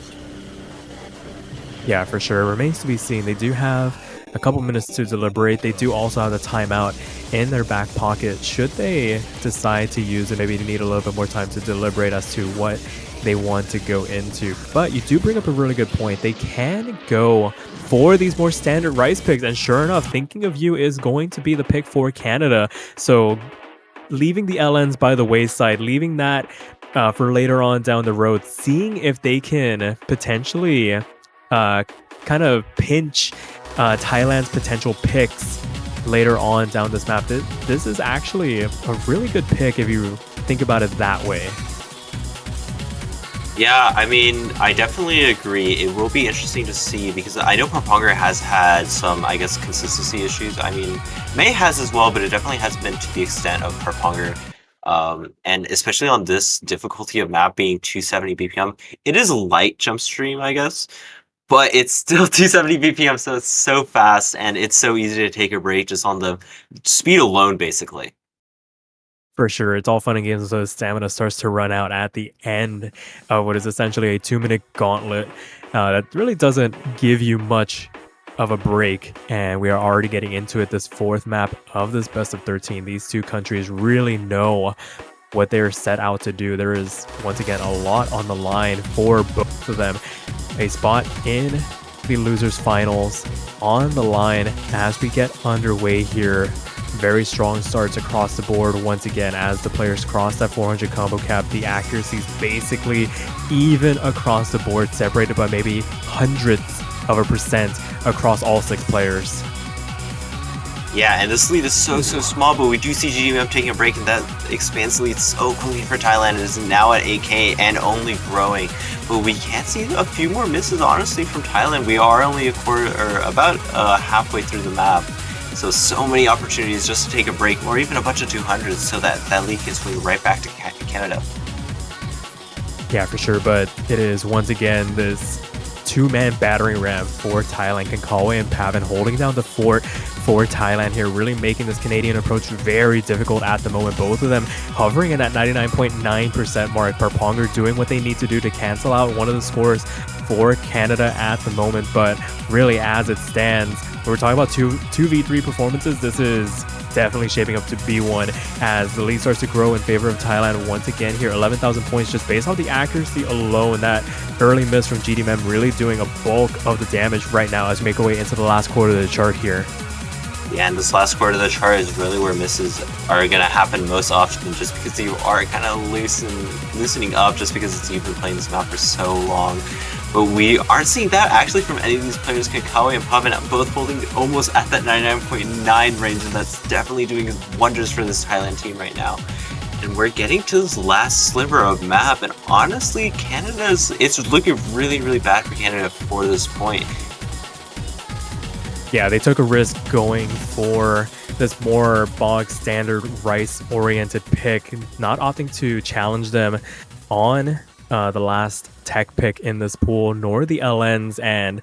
Yeah, for sure. It remains to be seen. They do have a couple minutes to deliberate. They do also have the timeout in their back pocket. Should they decide to use it, maybe they need a little bit more time to deliberate as to what they want to go into. But you do bring up a really good point. They can go for these more standard Rice picks. And sure enough, Thinking of You is going to be the pick for Canada. So leaving the LNs by the wayside, leaving that for later on down the road, seeing if they can potentially kind of pinch Thailand's potential picks later on down this map. This is actually a really good pick if you think about it that way.
Yeah, I mean, I definitely agree. It will be interesting to see because I know Proponger has had some, I guess, consistency issues. I mean, May has as well, but it definitely has been to the extent of Proponger. And especially on this difficulty of map being 270 BPM, it is a light jump stream, I guess. But it's still 270 BPM, so it's so fast and it's so easy to take a break just on the speed alone, basically.
For sure, it's all fun and games until stamina starts to run out at the end of what is essentially a 2-minute gauntlet that really doesn't give you much of a break. And we are already getting into it, this fourth map of this best of 13. These two countries really know what they're set out to do. There is, once again, a lot on the line for both of them. A spot in the losers finals on the line as we get underway here. Very strong starts across the board once again as the players cross that 400 combo cap. The accuracy is basically even across the board, separated by maybe hundredths of a percent across all 6 players.
Yeah, and this lead is so small, but we do see GDM taking a break, and that expands the lead so quickly for Thailand. It is now at 8K and only growing. But we can see a few more misses, honestly, from Thailand. We are only a quarter, or about halfway through the map. So many opportunities just to take a break, or even a bunch of 200s, so that lead can swing right back to Canada.
Yeah, for sure, but it is once again this 2-man battering ram for Thailand. Kankawa and Pavin holding down the fort for Thailand here, really making this Canadian approach very difficult at the moment. Both of them hovering in that 99.9% mark. Parponger doing what they need to do to cancel out one of the scores for Canada at the moment, but really as it stands, we're talking about 2v3 performances. This is definitely shaping up to be one as the lead starts to grow in favor of Thailand once again here. 11,000 points just based off the accuracy alone. That early miss from GDM really doing a bulk of the damage right now as we make our way into the last quarter of the chart here.
Yeah, and this last quarter of the chart is really where misses are going to happen most often, just because you are kind of loosening up just because you've been playing this map for so long. But we aren't seeing that actually from any of these players. Kankawa and Pavin both holding almost at that 99.9 range, and that's definitely doing wonders for this Thailand team right now. And we're getting to this last sliver of map, and honestly, it's looking really bad for Canada for this point.
Yeah, they took a risk going for this more bog standard Rice-oriented pick, not opting to challenge them on the last tech pick in this pool, nor the LNs, and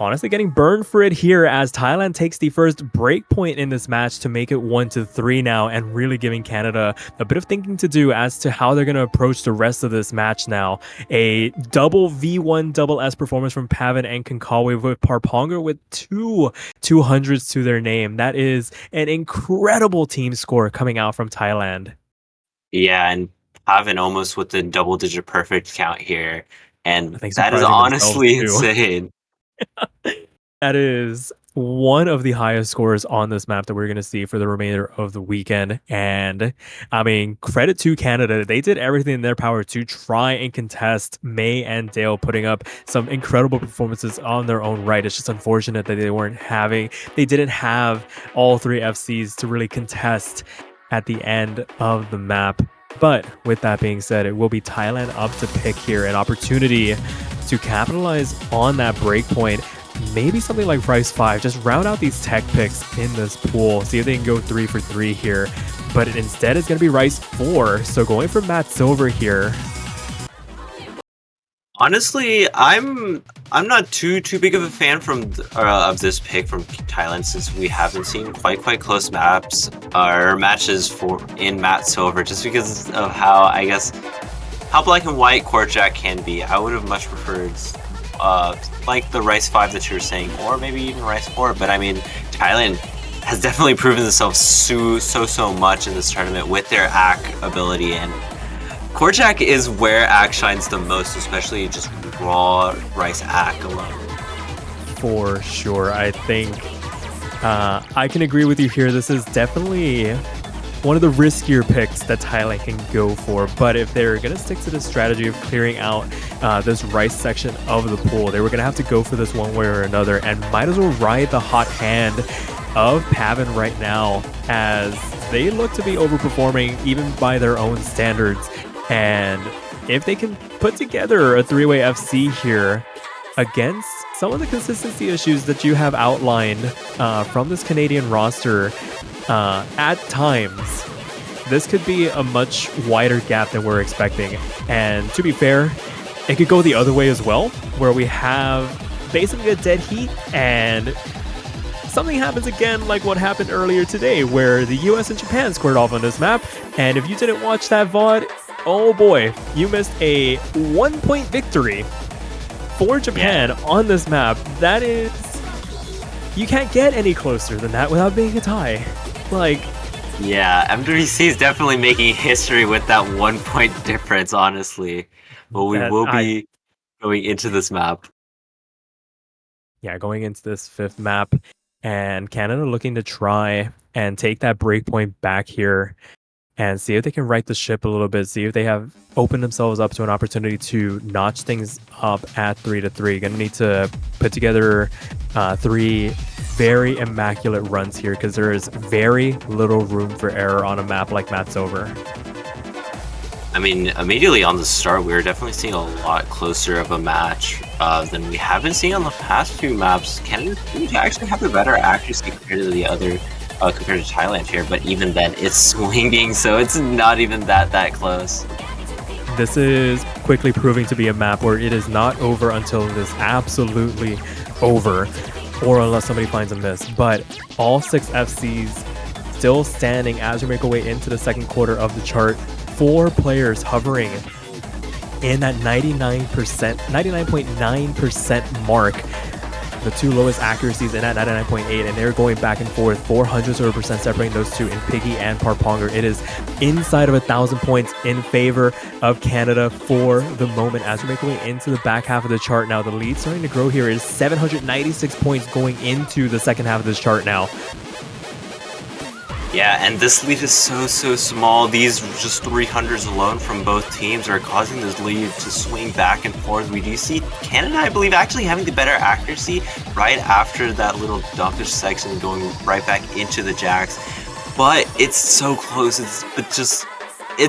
honestly getting burned for it here as Thailand takes the first break point in this match to make it 1-3 now, and really giving Canada a bit of thinking to do as to how they're going to approach the rest of this match now. A double V1 double S performance from Pavin and Kankawa with Parponger with 2 200s to their name. That is an incredible team score coming out from Thailand.
Yeah, and Pavin almost with the double-digit perfect count here, and
I think
that is honestly insane.
That is one of the highest scores on this map that we're going to see for the remainder of the weekend. And I mean, credit to Canada. They did everything in their power to try and contest May and Dale, putting up some incredible performances on their own right. It's just unfortunate that they didn't have all 3 FCs to really contest at the end of the map. But with that being said, it will be Thailand up to pick here, an opportunity to capitalize on that break point. Maybe something like Rice 5, just round out these tech picks in this pool, see if they can go 3 for 3 here. But instead, it's going to be Rice 4, so going for Matt Silver here.
Honestly, I'm not too big of a fan of this pick from Thailand, since we haven't seen quite close maps or matches in Matt Silver, just because of how black and white Court Jack can be. I would have much preferred like the Rice 5 that you were saying, or maybe even Rice 4. But I mean, Thailand has definitely proven themselves so much in this tournament with their ACK ability, and Korchak is where ACK shines the most, especially just raw Rice ACK alone.
For sure. I think I can agree with you here. This is definitely one of the riskier picks that Thailand can go for. But if they're going to stick to the strategy of clearing out this Rice section of the pool, they were going to have to go for this one way or another, and might as well ride the hot hand of Pavin right now, as they look to be overperforming even by their own standards. And if they can put together a three-way FC here against some of the consistency issues that you have outlined from this Canadian roster, at times, this could be a much wider gap than we're expecting. And to be fair, it could go the other way as well, where we have basically a dead heat and something happens again like what happened earlier today, where the US and Japan squared off on this map. And if you didn't watch that VOD, oh boy, you missed a 1-point victory for Japan on this map. That is, you can't get any closer than that without being a tie. Like,
yeah, MWC is definitely making history with that 1-point difference, honestly. But we will be going into this map.
Yeah, going into this 5th map, and Canada looking to try and take that breakpoint back here and see if they can right the ship a little bit, see if they have opened themselves up to an opportunity to notch things up at 3-3. Gonna need to put together 3 very immaculate runs here, because there is very little room for error on a map like Matt's Over.
I mean, immediately on the start, we were definitely seeing a lot closer of a match than we have been seeing on the past few maps. Canada seems to actually have a better accuracy compared to the other, compared to Thailand here, but even then, it's swinging, so it's not even that close.
This is quickly proving to be a map where it is not over until it is absolutely over, or unless somebody finds a miss. But all 6 FCs still standing as we make our way into the second quarter of the chart. 4 players hovering in that 99.9% mark. The 2 lowest accuracies in at 99.8, and they're going back and forth, 400% separating those 2 in Piggy and Parponger. It is inside of 1,000 points in favor of Canada for the moment as we make our way into the back half of the chart now. The lead starting to grow here. It is 796 points going into the second half of this chart now.
Yeah, and this lead is so small. These just 300s alone from both teams are causing this lead to swing back and forth. We do see Canada, I believe, actually having the better accuracy right after that little dumpish section, going right back into the jacks. But it's so close. It's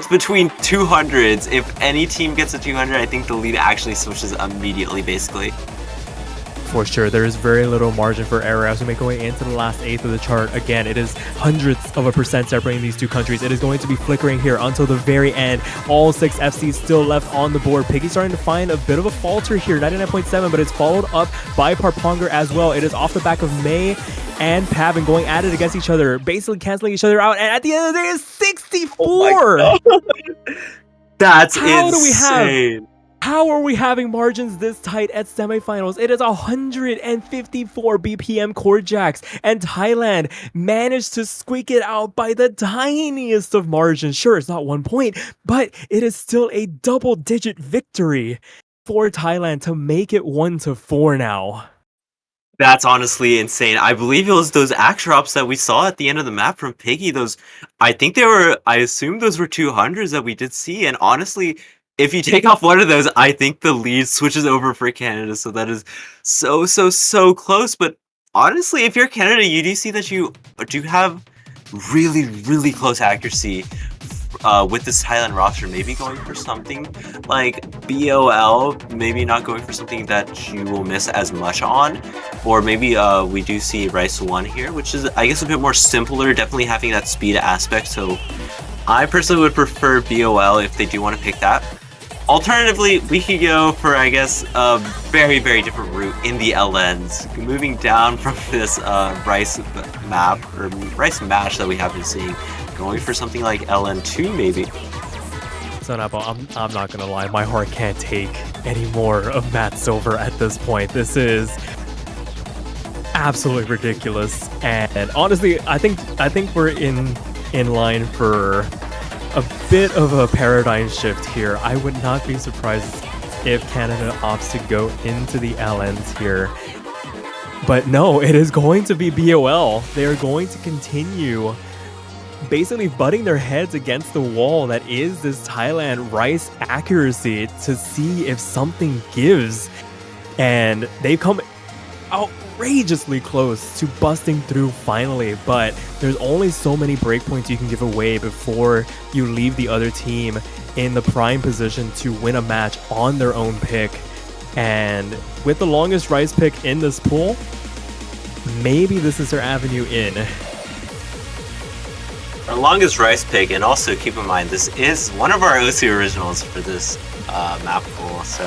between 200s. If any team gets a 200, I think the lead actually switches immediately, basically.
For sure, there is very little margin for error as we make our way into the last 1/8 of the chart. Again, it is hundreds of a percent separating these 2 countries. It is going to be flickering here until the very end. All 6 FCs still left on the board. Piggy starting to find a bit of a falter here, 99.7, but it's followed up by Parponger as well. It is off the back of May and Pavin going at it against each other, basically canceling each other out. And at the end of the day, it's 64!
Oh that's
How
insane!
How are we having margins this tight at semifinals? It is 154 BPM core jacks, and Thailand managed to squeak it out by the tiniest of margins. Sure, it's not 1 point, but it is still a double-digit victory for Thailand to make it 1-4 now.
That's honestly insane. I believe it was those axe drops that we saw at the end of the map from Piggy. I assume those were 200s that we did see, and honestly, if you take off one of those, I think the lead switches over for Canada, so that is so close. But honestly, if you're Canada, you do see that you do have really close accuracy with this Thailand roster. Maybe going for something like BOL, maybe not going for something that you will miss as much on, or maybe we do see Rice 1 here, which is, I guess, a bit more simpler, definitely having that speed aspect. So I personally would prefer BOL if they do want to pick that. Alternatively, we could go for, I guess, a very, very different route in the LNs. Moving down from this Rice map, or Rice match that we have been seeing, going for something like LN2 maybe.
So Apple, I'm not gonna lie, my heart can't take any more of Matt Silver at this point. This is absolutely ridiculous, and honestly, I think we're in line for a bit of a paradigm shift here. I would not be surprised if Canada opts to go into the LNs here. But no, it is going to be BOL. They are going to continue basically butting their heads against the wall that is this Thailand Rice accuracy to see if something gives. And they've come outrageously close to busting through finally, but there's only so many breakpoints you can give away before you leave the other team in the prime position to win a match on their own pick. And with the longest Rice pick in this pool, maybe this is their avenue in.
Our longest Rice pick, and also keep in mind, this is one of our OC originals for this map pool, so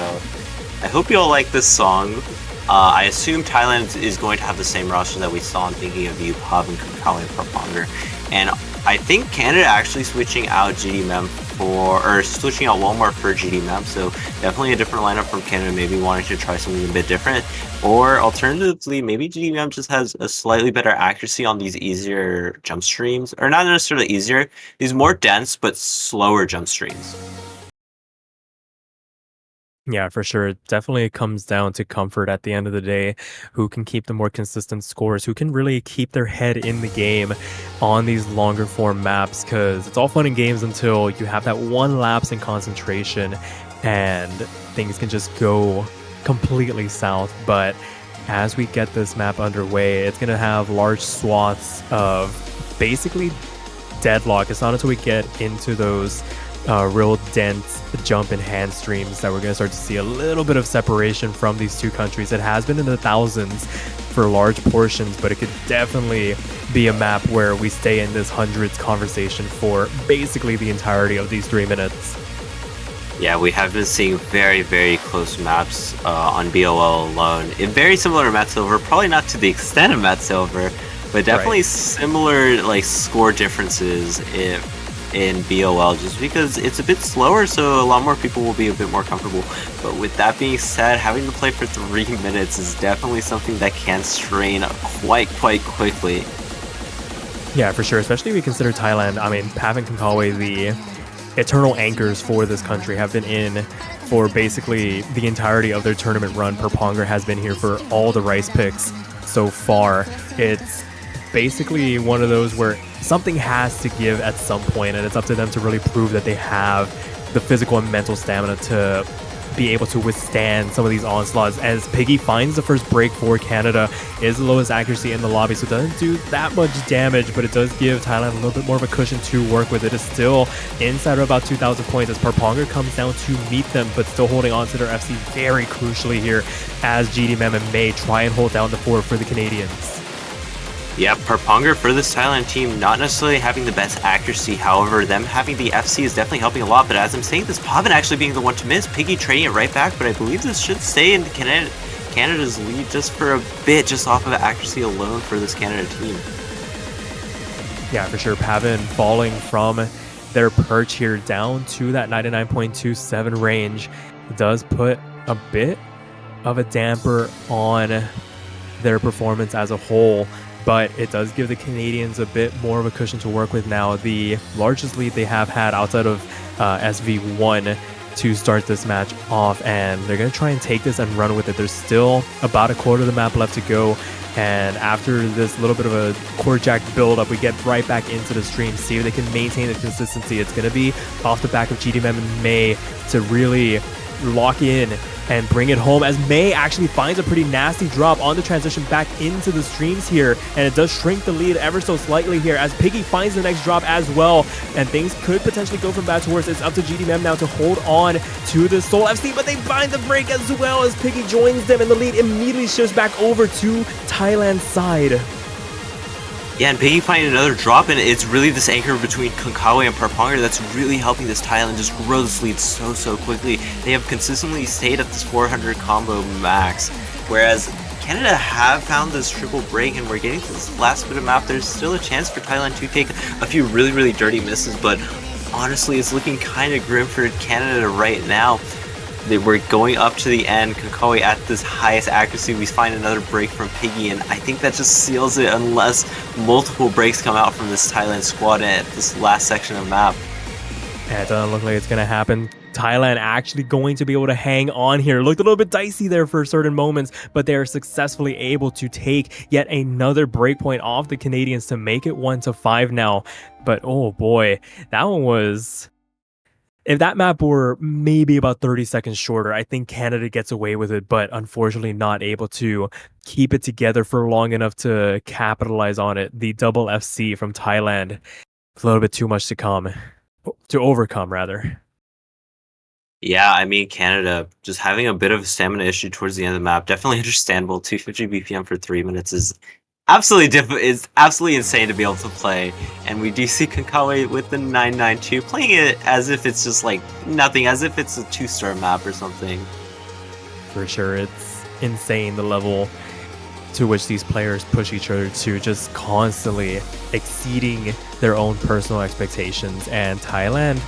I hope you all like this song. I assume Thailand is going to have the same roster that we saw in Thinking of You, Pav and Kakali and Propanger. And I think Canada actually switching out GDMem switching out Walmart for GDMem, so definitely a different lineup from Canada, maybe wanting to try something a bit different. Or alternatively, maybe GDMem just has a slightly better accuracy on these easier jump streams, or not necessarily easier, these more dense but slower jump streams.
Yeah, for sure. It definitely comes down to comfort at the end of the day. Who can keep the more consistent scores? Who can really keep their head in the game on these longer form maps? Because it's all fun and games until you have that one lapse in concentration and things can just go completely south. But as we get this map underway, it's going to have large swaths of basically deadlock. It's not until we get into those real dense jump and hand streams that we're going to start to see a little bit of separation from these two countries. It has been in the thousands for large portions, but it could definitely be a map where we stay in this hundreds conversation for basically the entirety of these 3 minutes.
Yeah, we have been seeing very, very close maps on BOL alone. Very similar to Matt Silver, probably not to the extent of Matt Silver, but definitely similar like score differences in BOL, just because it's a bit slower, so a lot more people will be a bit more comfortable. But with that being said, having to play for 3 minutes is definitely something that can strain quite quickly.
Yeah, for sure, especially if we consider Thailand. I mean, Pav and Konkawi, the eternal anchors for this country, have been in for basically the entirety of their tournament run. Perponger has been here for all the Rice picks so far. It's basically one of those where something has to give at some point, and it's up to them to really prove that they have the physical and mental stamina to be able to withstand some of these onslaughts. As Piggy finds the first break for Canada, is the lowest accuracy in the lobby, so it doesn't do that much damage, but it does give Thailand a little bit more of a cushion to work with. It is still inside of about 2,000 points as Parponger comes down to meet them, but still holding on to their FC very crucially here as GDMem and May try and hold down the fort for the Canadians.
Yeah, Parponger for this Thailand team, not necessarily having the best accuracy. However, them having the FC is definitely helping a lot. But as I'm saying this, Pavin actually being the one to miss, Piggy trading it right back. But I believe this should stay in Canada's lead just for a bit, just off of accuracy alone for this Canada team.
Yeah, for sure. Pavin falling from their perch here down to that 99.27 range does put a bit of a damper on their performance as a whole. But it does give the Canadians a bit more of a cushion to work with now. The largest lead they have had outside of SV1 to start this match off, and they're going to try and take this and run with it. There's still about a quarter of the map left to go, and after this little bit of a core jack build-up, we get right back into the stream, see if they can maintain the consistency. It's going to be off the back of GDMem and May to really lock in and bring it home, as May actually finds a pretty nasty drop on the transition back into the streams here, and it does shrink the lead ever so slightly here as Piggy finds the next drop as well, and things could potentially go from bad to worse. It's up to GDMem now to hold on to the Seoul FC, but they find the break as well as Piggy joins them, and the lead immediately shifts back over to Thailand's side.
Yeah, and Piggy finding another drop, and it's really this anchor between Konkawa and Parponger that's really helping this Thailand just grow this lead so quickly. They have consistently stayed at this 400 combo max, whereas Canada have found this triple break, and we're getting to this last bit of map. There's still a chance for Thailand to take a few really dirty misses, but honestly, it's looking kind of grim for Canada right now. They were going up to the end. Konkawa at this highest accuracy. We find another break from Piggy, and I think that just seals it unless multiple breaks come out from this Thailand squad at this last section of map.
Yeah, it doesn't look like it's going to happen. Thailand actually going to be able to hang on here. Looked a little bit dicey there for certain moments, but they are successfully able to take yet another breakpoint off the Canadians to make it 1-5 now. But oh boy, that one was... If that map were maybe about 30 seconds shorter, I think Canada gets away with it, but unfortunately not able to keep it together for long enough to capitalize on it. The double FC from Thailand, a little bit too much to overcome rather.
Yeah, I mean, Canada just having a bit of a stamina issue towards the end of the map. Definitely understandable. 250 BPM for 3 minutes is absolutely insane to be able to play. And we do see Konkawa with the 992 playing it as if it's just like nothing, as if it's a 2-star map or something.
For sure, it's insane the level to which these players push each other to, just constantly exceeding their own personal expectations. And Thailand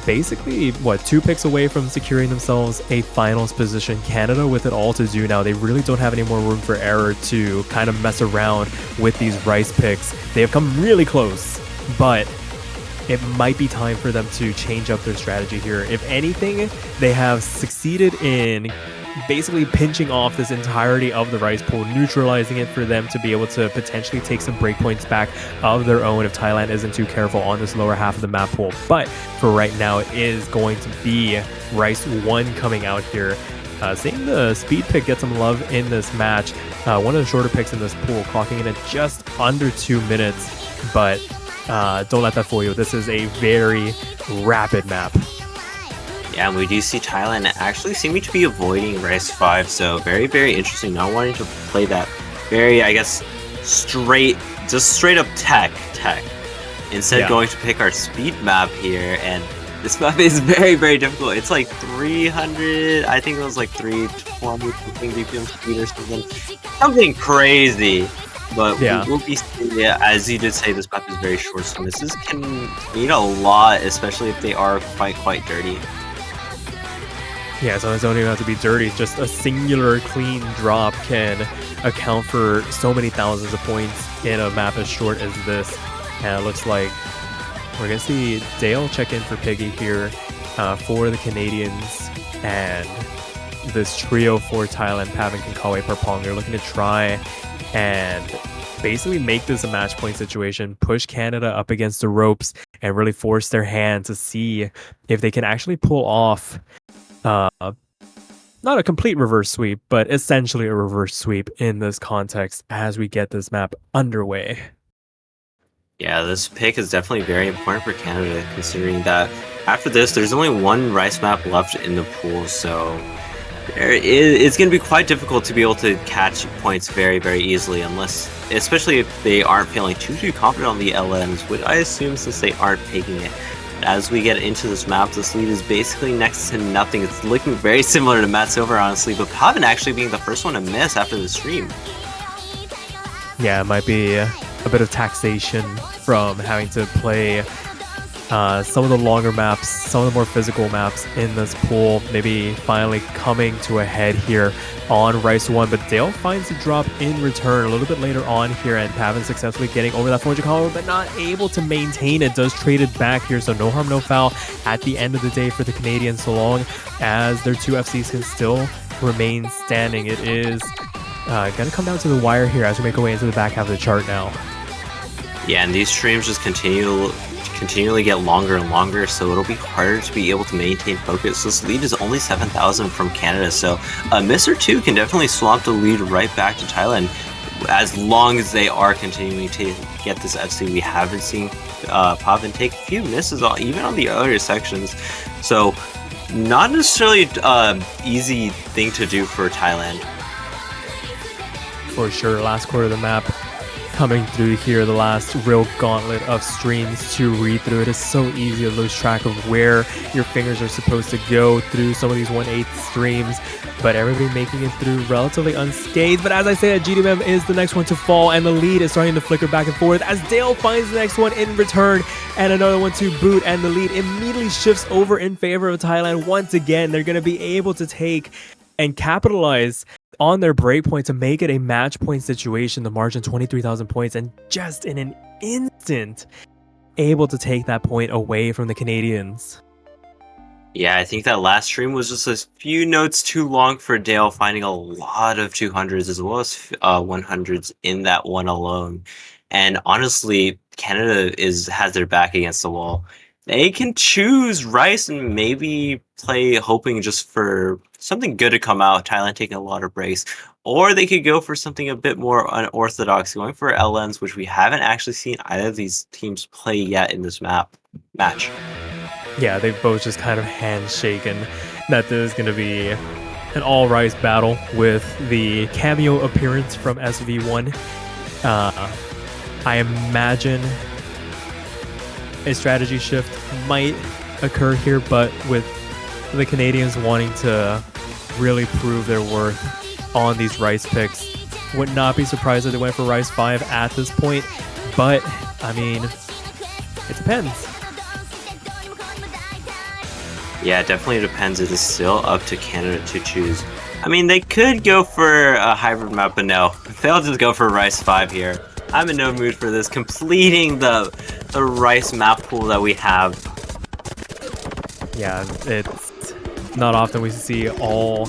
basically, 2 picks away from securing themselves a finals position. Canada with it all to do now. They really don't have any more room for error to kind of mess around with these rice picks. They have come really close, but it might be time for them to change up their strategy here. If anything, they have succeeded in basically pinching off this entirety of the rice pool, neutralizing it for them to be able to potentially take some breakpoints back of their own if Thailand isn't too careful on this lower half of the map pool. But for right now, it is going to be Rice 1 coming out here. Seeing the speed pick get some love in this match. One of the shorter picks in this pool, clocking in at just under 2 minutes. But don't let that fool you. This is a very rapid map.
Yeah, and we do see Thailand actually seeming to be avoiding Rice 5, so very interesting. Not wanting to play that very, I guess, straight up tech. Instead going to pick our speed map here, and this map is very difficult. It's like 300, I think it was like 320 something BPM speed or something crazy. But we will be seeing, as you did say, this map is very short, so misses can mean a lot, especially if they are quite dirty.
Yeah, so it don't even have to be dirty. Just a singular clean drop can account for so many thousands of points in a map as short as this. And it looks like we're going to see Dale check in for Piggy here for the Canadians. And this trio for Thailand, Pavan, Konkawa, Parpong, they're looking to try and basically make this a match point situation, push Canada up against the ropes, and really force their hand to see if they can actually pull off not a complete reverse sweep, but essentially a reverse sweep in this context as we get this map underway.
Yeah, this pick is definitely very important for Canada, considering that after this, there's only one rice map left in the pool, so it's going to be quite difficult to be able to catch points very easily, unless, especially if they aren't feeling too confident on the LMs, which I assume since they aren't taking it. As we get into this map, this lead is basically next to nothing. It's looking very similar to Matt Silver, honestly, but Pavan actually being the first one to miss after the stream.
Yeah, it might be a bit of taxation from having to play some of the longer maps, some of the more physical maps in this pool, maybe finally coming to a head here on Rice 1, but Dale finds a drop in return a little bit later on here, and Pavan successfully getting over that 400 combo, but not able to maintain it. Does trade it back here, so no harm, no foul at the end of the day for the Canadians, so long as their 2 FCs can still remain standing. It is gonna come down to the wire here as we make our way into the back half of the chart now.
Yeah, and these streams just continually get longer and longer, so it'll be harder to be able to maintain focus. This lead is only 7,000 from Canada, so a miss or two can definitely swamp the lead right back to Thailand. As long as they are continuing to get this FC, we haven't seen Pavan take a few misses, even on the earlier sections. So not necessarily easy thing to do for Thailand.
For sure, last quarter of the map coming through here, the last real gauntlet of streams to read through. It is so easy to lose track of where your fingers are supposed to go through some of these 1/8 streams, but everybody making it through relatively unscathed. But as I said, GDMM is the next one to fall, and the lead is starting to flicker back and forth as Dale finds the next one in return, and another one to boot, and the lead immediately shifts over in favor of Thailand. Once again, they're going to be able to take and capitalize on their breakpoint to make it a match point situation. The margin 23,000 points, and just in an instant able to take that point away from the Canadians.
Yeah, I think that last stream was just a few notes too long for Dale, finding a lot of 200s as well as 100s in that one alone. And honestly, Canada has their back against the wall. They can choose Rice and maybe play hoping just for something good to come out, Thailand taking a lot of breaks. Or they could go for something a bit more unorthodox, going for LMs, which we haven't actually seen either of these teams play yet in this match.
Yeah, they've both just kind of handshaken that there's going to be an all-Rice battle with the cameo appearance from SV1. I imagine a strategy shift might occur here, but with the Canadians wanting to really prove their worth on these Rice picks, would not be surprised if they went for Rice 5 at this point, but I mean, it depends.
Yeah, it definitely depends. It is still up to Canada to choose. I mean, they could go for a hybrid map, but no, they'll just go for Rice 5 here. I'm in no mood for this, completing the Rice map pool that we have.
Yeah, it's not often we see all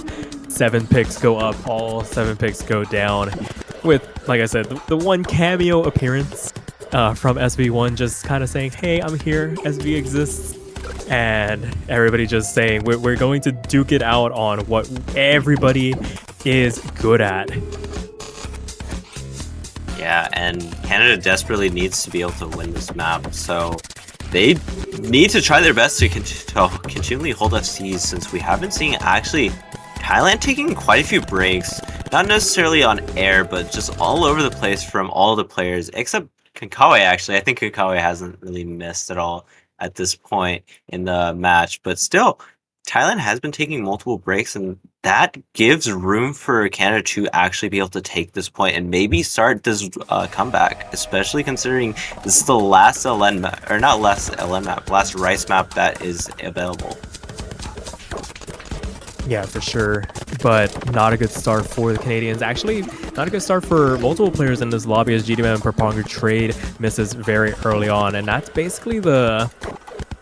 7 picks go up, all 7 picks go down. With, like I said, the one cameo appearance from SV1 just kind of saying, hey, I'm here, SV exists. And everybody just saying, we're going to duke it out on what everybody is good at.
Yeah, and Canada desperately needs to be able to win this map, so they need to try their best to continually hold FCs, since we have been seeing actually Thailand taking quite a few breaks, not necessarily on air, but just all over the place from all the players, except Konkawi actually. I think Konkawi hasn't really missed at all at this point in the match, but still, Thailand has been taking multiple breaks, and that gives room for Canada to actually be able to take this point and maybe start this comeback, especially considering this is the last LN map, or not last LN map, last Rice map that is available.
Yeah, for sure, but not a good start for the Canadians. Actually, not a good start for multiple players in this lobby, as GDM and Perponga trade misses very early on, and that's basically the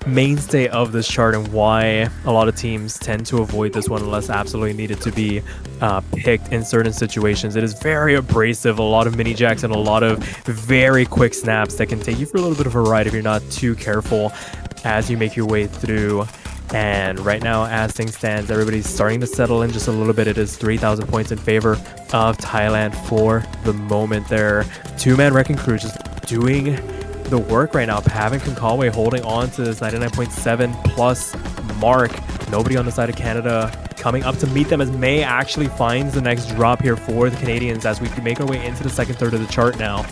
mainstay of this chart and why a lot of teams tend to avoid this one unless absolutely needed to be picked in certain situations. It is very abrasive, a lot of mini jacks and a lot of very quick snaps that can take you for a little bit of a ride if you're not too careful as you make your way through. And right now, as things stand, everybody's starting to settle in just a little bit. It is 3,000 points in favor of Thailand for the moment. Their two-man wrecking crew just doing the work right now. Pav and Konkawi holding on to this 99.7 plus mark. Nobody on the side of Canada coming up to meet them, as May actually finds the next drop here for the Canadians as we make our way into the second third of the chart now.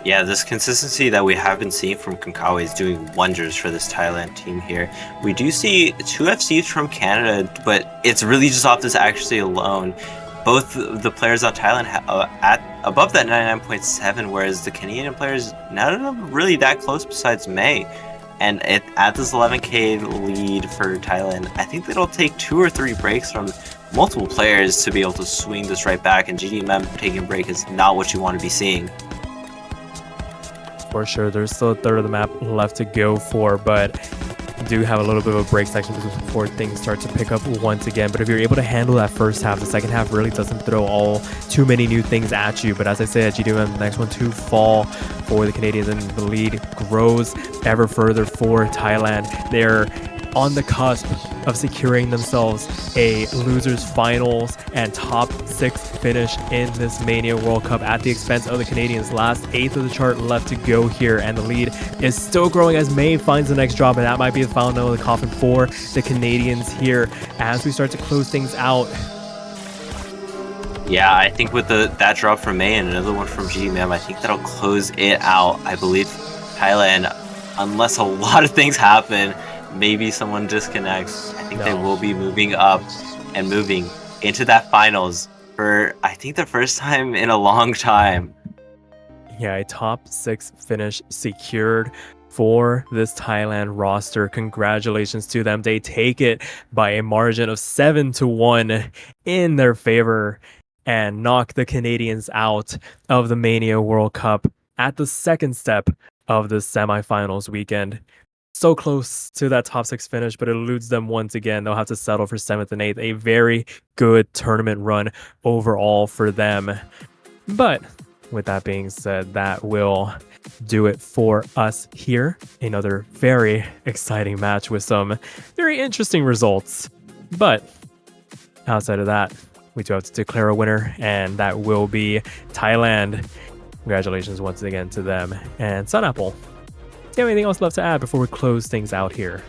Yeah, this consistency that we have been seeing from Konkawi is doing wonders for this Thailand team here. We do see 2 FCs from Canada, but it's really just off this accuracy alone. Both the players on Thailand at above that 99.7, whereas the Canadian players, none of them really that close besides May. And at this 11k lead for Thailand, I think it'll take 2 or 3 breaks from multiple players to be able to swing this right back, and GDMM taking a break is not what you want to be seeing.
For sure, there's still a third of the map left to go for, but do have a little bit of a break section before things start to pick up once again. But if you're able to handle that first half, the second half really doesn't throw too many new things at you. But as I said, GDM, the next one to fall for the Canadians, and the lead grows ever further for Thailand. They're on the cusp of securing themselves a losers finals and top 6 finish in this Mania World Cup at the expense of the Canadians. Last 8th of the chart left to go here, and the lead is still growing as May finds the next drop, and that might be the final nail in the coffin for the Canadians here as we start to close things out.
Yeah, I think with that drop from May and another one from GMM, I think that'll close it out. I believe Thailand, unless a lot of things happen, maybe someone disconnects, I think they
No.
will be moving up and moving into that finals for, I think, the first time in a long time.
Yeah, a top 6 finish secured for this Thailand roster. Congratulations to them. They take it by a margin of 7-1 in their favor and knock the Canadians out of the Mania World Cup at the second step of the semifinals weekend. So close to that top 6 finish, but it eludes them once again. They'll have to settle for 7th and 8th. A very good tournament run overall for them. But with that being said, that will do it for us here. Another very exciting match with some very interesting results. But outside of that, we do have to declare a winner, and that will be Thailand. Congratulations once again to them. And Sunapple, do you have anything else left to add before we close things out here?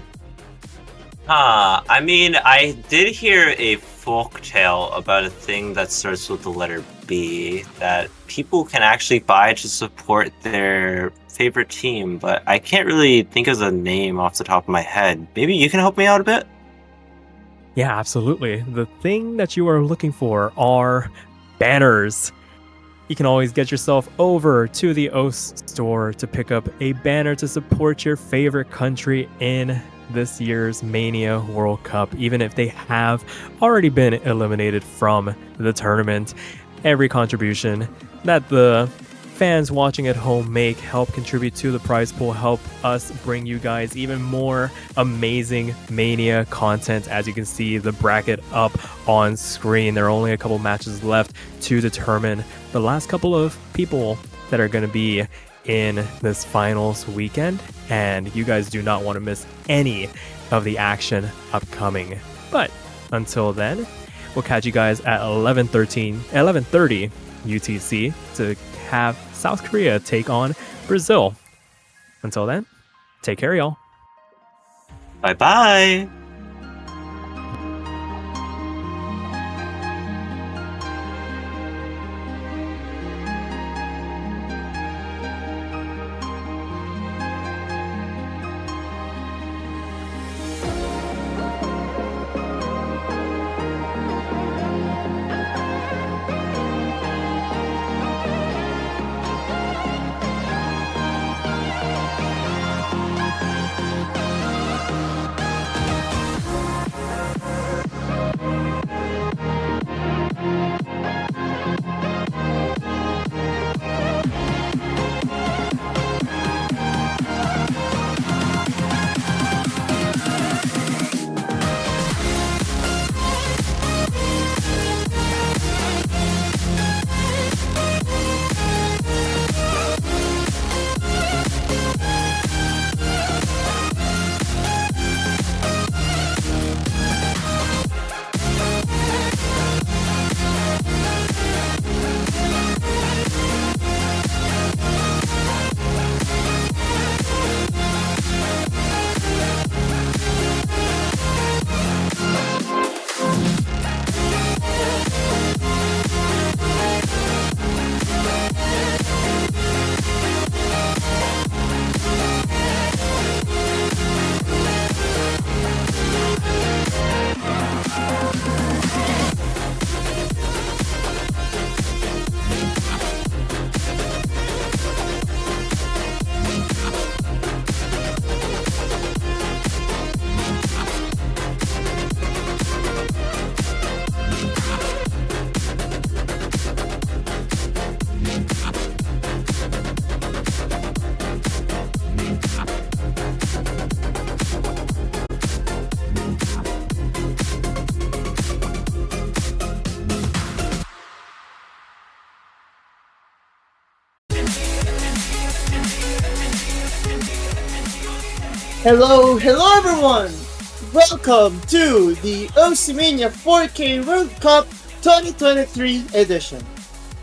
I mean, I did hear a folk tale about a thing that starts with the letter B that people can actually buy to support their favorite team, but I can't really think of the name off the top of my head. Maybe you can help me out a bit?
Yeah, absolutely. The thing that you are looking for are banners. You can always get yourself over to the OS store to pick up a banner to support your favorite country in this year's Mania World Cup, even if they have already been eliminated from the tournament. Every contribution that the fans watching at home make help contribute to the prize pool, help us bring you guys even more amazing Mania content. As you can see the bracket up on screen, there are only a couple matches left to determine the last couple of people that are going to be in this finals weekend, and you guys do not want to miss any of the action upcoming. But until then, we'll catch you guys at 11:30 UTC to have South Korea take on Brazil. Until then, take care, y'all.
Bye-bye!
Hello everyone! Welcome to the Oceania 4K World Cup 2023 edition.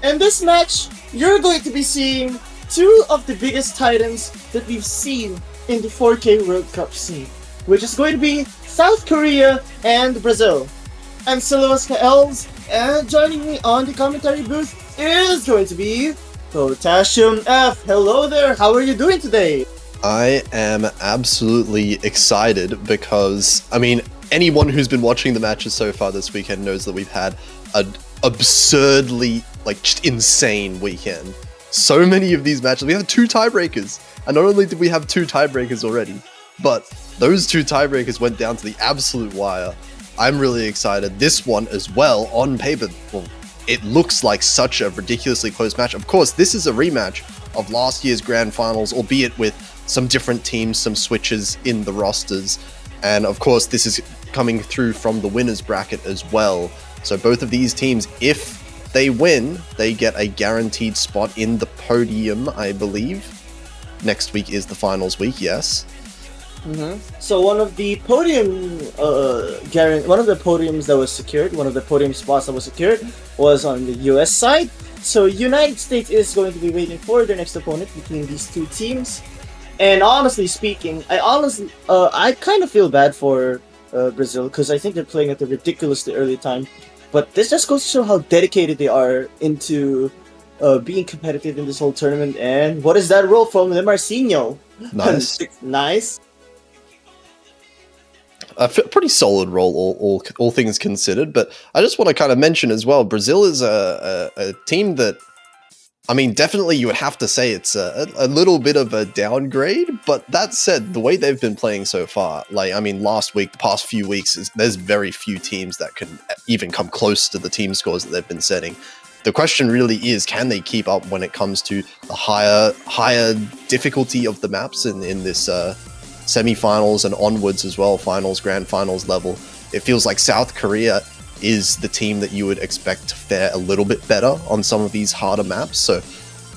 In this match, you're going to be seeing two of the biggest titans that we've seen in the 4K World Cup scene, which is going to be South Korea and Brazil. I'm Silas Els, and joining me on the commentary booth is going to be Potassium F. Hello there, how are you doing today?
I am absolutely excited because, I mean, anyone who's been watching the matches so far this weekend knows that we've had an absurdly, just insane weekend. So many of these matches, we have 2 tiebreakers, and not only did we have 2 tiebreakers already, but those 2 tiebreakers went down to the absolute wire. I'm really excited. This one as well, on paper, well, it looks like such a ridiculously close match. Of course, this is a rematch of last year's grand finals, albeit with some different teams, some switches in the rosters. And of course, this is coming through from the winners bracket as well. So both of these teams, if they win, they get a guaranteed spot in the podium, I believe. Next week is the finals week, yes.
So one of the podium, one of the podiums that was secured, one of the podium spots that was secured was on the US side. So United States is going to be waiting for their next opponent between these 2 teams. And honestly speaking, I kind of feel bad for Brazil because I think they're playing at a ridiculously early time. But this just goes to show how dedicated they are into being competitive in this whole tournament. And what is that roll from Marcinho?
Nice.
Nice.
A pretty solid role, all things considered. But I just want to kind of mention as well, Brazil is a team that, I mean, definitely you would have to say it's a little bit of a downgrade. But that said, the way they've been playing so far, last week, the past few weeks, there's very few teams that can even come close to the team scores that they've been setting. The question really is, can they keep up when it comes to the higher difficulty of the maps in this semifinals and onwards as well, finals, grand finals level? It feels like South Korea is the team that you would expect to fare a little bit better on some of these harder maps. So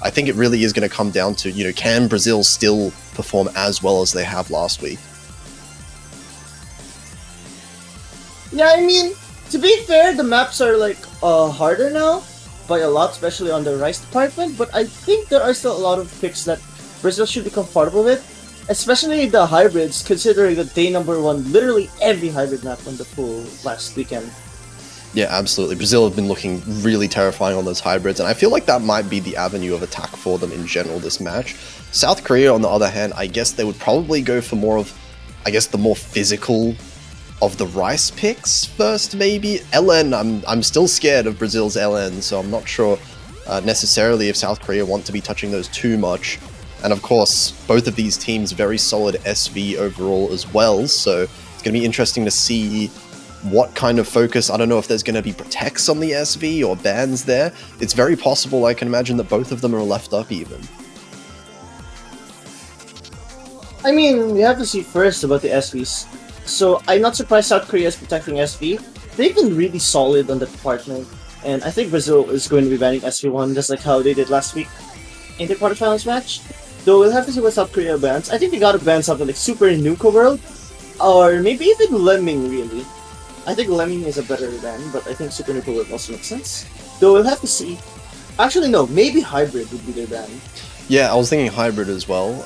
I think it really is going to come down to, can Brazil still perform as well as they have last week?
Yeah, I mean, to be fair, the maps are harder now by a lot, especially on the rice department, but I think there are still a lot of picks that Brazil should be comfortable with, especially the hybrids, considering that they number 1 literally every hybrid map on the full last weekend.
Yeah, absolutely. Brazil have been looking really terrifying on those hybrids, and I feel like that might be the avenue of attack for them in general this match. South Korea, on the other hand, I guess they would probably go for more of, the more physical of the rice picks first, maybe. LN, I'm still scared of Brazil's LN, so I'm not sure necessarily if South Korea want to be touching those too much. And of course, both of these teams very solid SV overall as well, so it's going to be interesting to see what kind of focus. I don't know if there's going to be protects on the SV or bans there. It's very possible, I can imagine, that both of them are left up even.
I mean, we have to see first about the SVs. So I'm not surprised South Korea is protecting SV. They've been really solid on the department, and I think Brazil is going to be banning SV1 just like how they did last week in the quarterfinals match. Though we'll have to see what South Korea bans. I think they gotta ban something like Super Nuka World, or maybe even Lemming, really. I think Lemming is a better ban, but I think Super Nuka World also makes sense. Though we'll have to see. Actually, no, maybe Hybrid would be their ban.
Yeah, I was thinking hybrid as well.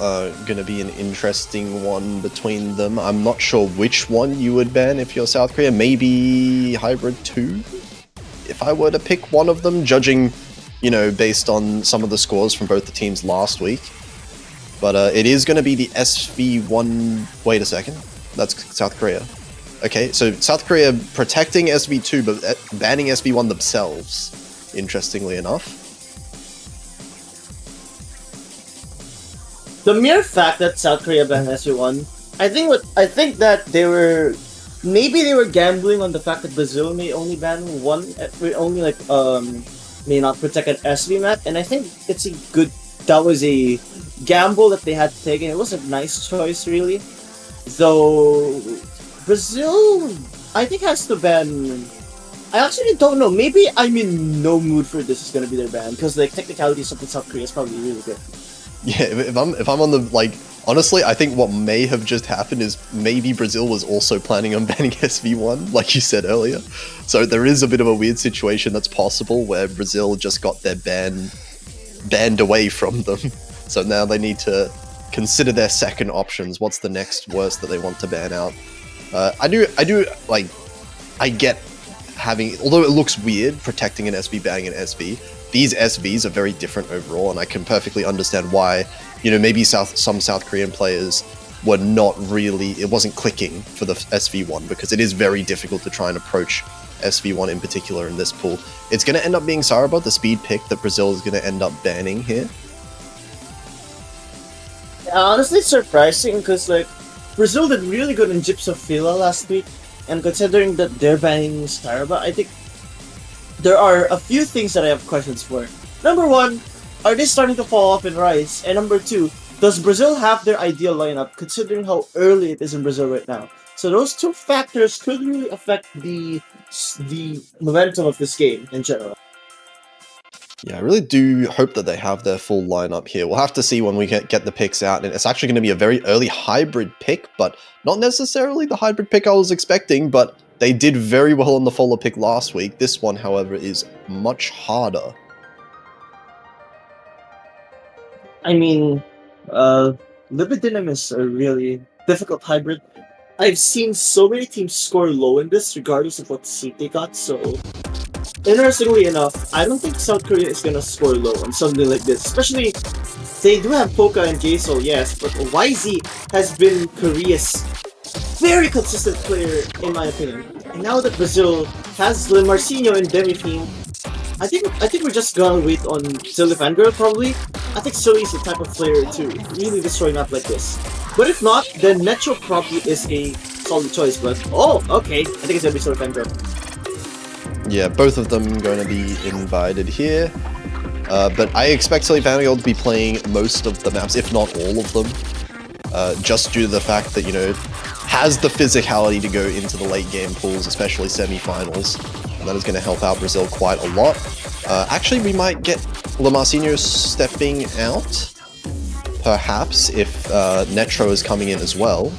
Gonna be an interesting one between them. I'm not sure which one you would ban if you're South Korea. Maybe hybrid 2? If I were to pick one of them, judging, based on some of the scores from both the teams last week. But it is gonna be the SV1... Wait a second. That's South Korea. Okay, so South Korea protecting SV2, but banning SV1 themselves, interestingly enough.
The mere fact that South Korea banned SV1, I think that they were gambling on the fact that Brazil may only ban one, may not protect an SV map, and I think that was a gamble that they had to take, and it was a nice choice, really. Though Brazil, I think, has to ban. I actually don't know. Maybe I'm in no mood for this is gonna be their ban, because technicalities of South Korea is probably really good.
Yeah, if I'm on the, honestly, I think what may have just happened is maybe Brazil was also planning on banning SV1, like you said earlier. So there is a bit of a weird situation that's possible where Brazil just got their banned away from them. So now they need to consider their second options. What's the next worst that they want to ban out? I get although it looks weird protecting an SV, banning an SV, these SVs are very different overall, and I can perfectly understand why, maybe some South Korean players were not really, it wasn't clicking for the SV1, because it is very difficult to try and approach SV1 in particular in this pool. It's going to end up being Saraba, the speed pick that Brazil is going to end up banning here.
Yeah, honestly, it's surprising because Brazil did really good in Gypsophila last week, and considering that they're banning Saraba, I think there are a few things that I have questions for. Number one, are they starting to fall off in Rise? And number two, does Brazil have their ideal lineup considering how early it is in Brazil right now? So those two factors could really affect the momentum of this game in general.
Yeah, I really do hope that they have their full lineup here. We'll have to see when we get the picks out, and it's actually going to be a very early hybrid pick, but not necessarily the hybrid pick I was expecting, but they did very well on the follow pick last week. This one, however, is much harder.
I mean, Libidinum is a really difficult hybrid. I've seen so many teams score low in this, regardless of what seed they got, so interestingly enough, I don't think South Korea is gonna score low on something like this. Especially, they do have Poka and Gaesol, yes, but YZ has been Korea's very consistent player, in my opinion. And now that Brazil has Marcinho and Demifine, I think we're just gonna wait on Silly Fangirl probably. I think Silly is the type of player to really destroy map like this. But if not, then Metro probably is a solid choice. But oh, okay, I think it's gonna be Silly Fangirl.
Yeah, both of them going to be invited here. But I expect Silly Fangirl to be playing most of the maps, if not all of them. Just due to the fact that, has the physicality to go into the late game pools, especially semifinals. And that is going to help out Brazil quite a lot. Actually, we might get Marcinho stepping out, perhaps, if Netro is coming in as well.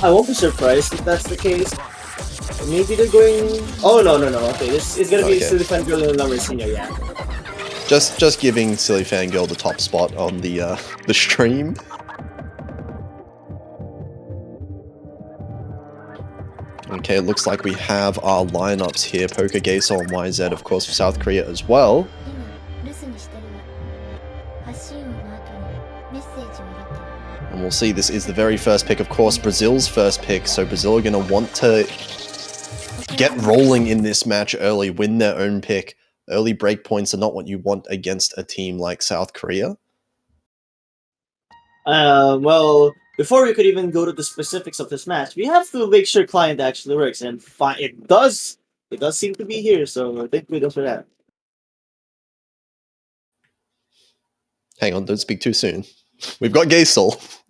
I won't be surprised if that's the case. Maybe they're going... Oh, no. Okay, this is going to be Silly Fangirl and Marcinho, yeah.
Just giving Silly Fangirl the top spot on the stream. Okay, it looks like we have our lineups here. Poker, Gaesol, and YZ, of course, for South Korea as well. And we'll see, this is the very first pick, of course, Brazil's first pick. So Brazil are going to want to get rolling in this match early, win their own pick. Early breakpoints are not what you want against a team like South Korea.
Well, before we could even go to the specifics of this match, we have to make sure client actually works, and it does seem to be here, so thank you for that.
Hang on, don't speak too soon. We've got Gaesol.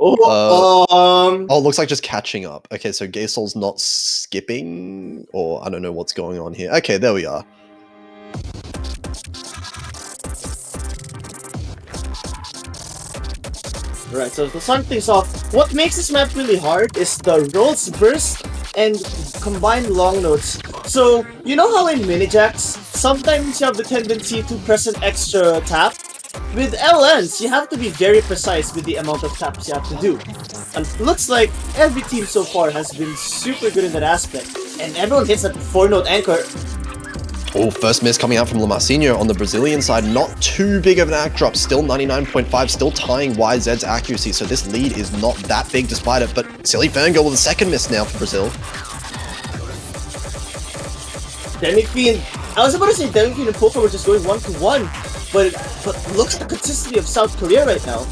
Oh,
it looks like just catching up. Okay, so Gaesol's not skipping, or I don't know what's going on here. Okay, there we are.
Right, so to start things off, what makes this map really hard is the rolls burst and combined long notes. So, you know how in mini-jacks, sometimes you have the tendency to press an extra tap? With LNs, you have to be very precise with the amount of taps you have to do. And it looks like every team so far has been super good in that aspect, and everyone hits that 4-note anchor.
Oh, first miss coming out from Marcinho on the Brazilian side. Not too big of an act drop. Still 99.5, still tying YZ's accuracy. So this lead is not that big despite it. But Silly Fangirl with a second miss now for Brazil.
Demifine, I was about to say Demifine and Poker were just going 1-1. But look at the consistency of South Korea right now.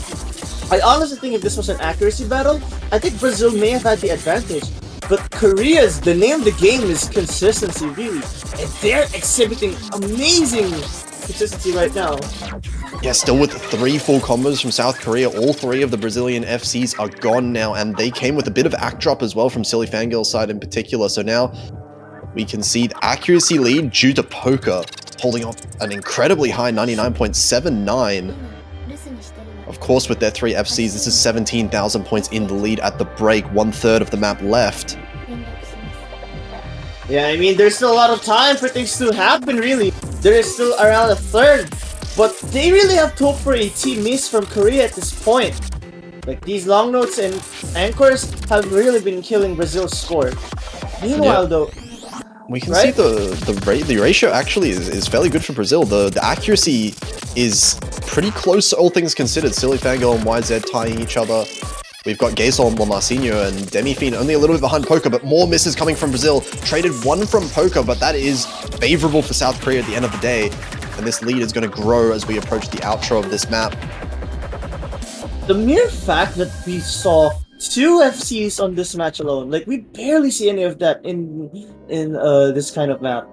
I honestly think if this was an accuracy battle, I think Brazil may have had the advantage. But the name of the game is consistency, really. And they're exhibiting amazing consistency right now.
Yeah, still with 3 full combos from South Korea. All 3 of the Brazilian FCs are gone now, and they came with a bit of act drop as well from Silly Fangirl's side in particular. So now we can see the accuracy lead due to Poker holding up an incredibly high 99.79. Of course, with their 3 FCs, this is 17,000 points in the lead at the break, 1/3 of the map left.
Yeah, I mean, there's still a lot of time for things to happen, really. There is still around 1/3. But they really have to hope for a team miss from Korea at this point. Like, these long notes and anchors have really been killing Brazil's score. Meanwhile, though,
We can
Right?
see the ratio actually is fairly good for Brazil. The accuracy is pretty close, all things considered. Silly Fangirl and YZ tying each other. We've got Gazel and Lamarcinho and Demi-Fiend only a little bit behind Poker, but more misses coming from Brazil. Traded one from Poker, but that is favorable for South Korea at the end of the day. And this lead is going to grow as we approach the outro of this map.
The mere fact that we saw 2 FCs on this match alone, like we barely see any of that in this kind of map.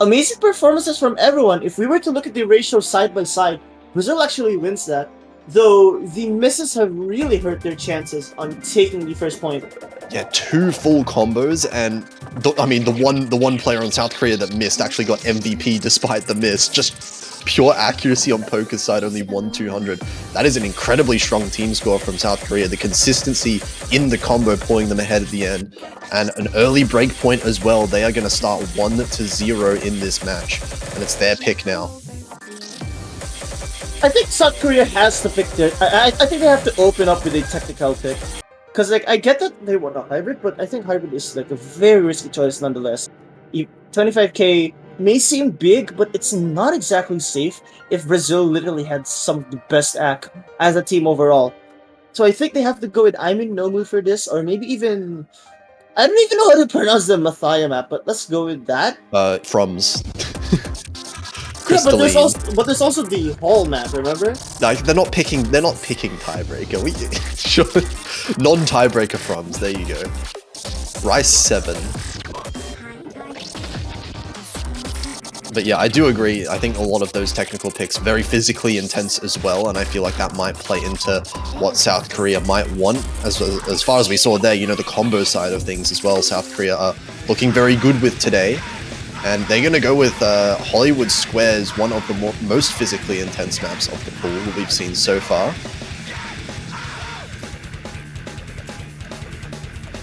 Amazing performances from everyone. If we were to look at the ratio side by side, Brazil actually wins that. Though the misses have really hurt their chances on taking the first point.
Yeah, 2 full combos, and the one player on South Korea that missed actually got MVP despite the miss. Just pure accuracy on Poker's side, only 1-200. That is an incredibly strong team score from South Korea. The consistency in the combo pulling them ahead at the end, and an early break point as well. They are going to start 1-0 in this match, and it's their pick now.
I think South Korea has to pick their. I think they have to open up with a technical pick. Because, like, I get that they want a hybrid, but I think hybrid is, like, a very risky choice nonetheless. 25k may seem big, but it's not exactly safe if Brazil literally had some of the best act as a team overall. So I think they have to go with Aimin Nomu for this, or maybe even... I don't even know how to pronounce the Mathaya map, but let's go with that.
From's.
Yeah, but there's also the Hall map, remember?
No, they're not picking tiebreaker. Sure, non-tiebreaker Froms. There you go. Rice 7. But yeah, I do agree. I think a lot of those technical picks very physically intense as well, and I feel like that might play into what South Korea might want. As far as we saw there, you know, the combo side of things as well. South Korea are looking very good with today. And they're going to go with Hollywood Squares, one of the most physically intense maps of the pool that we've seen so far.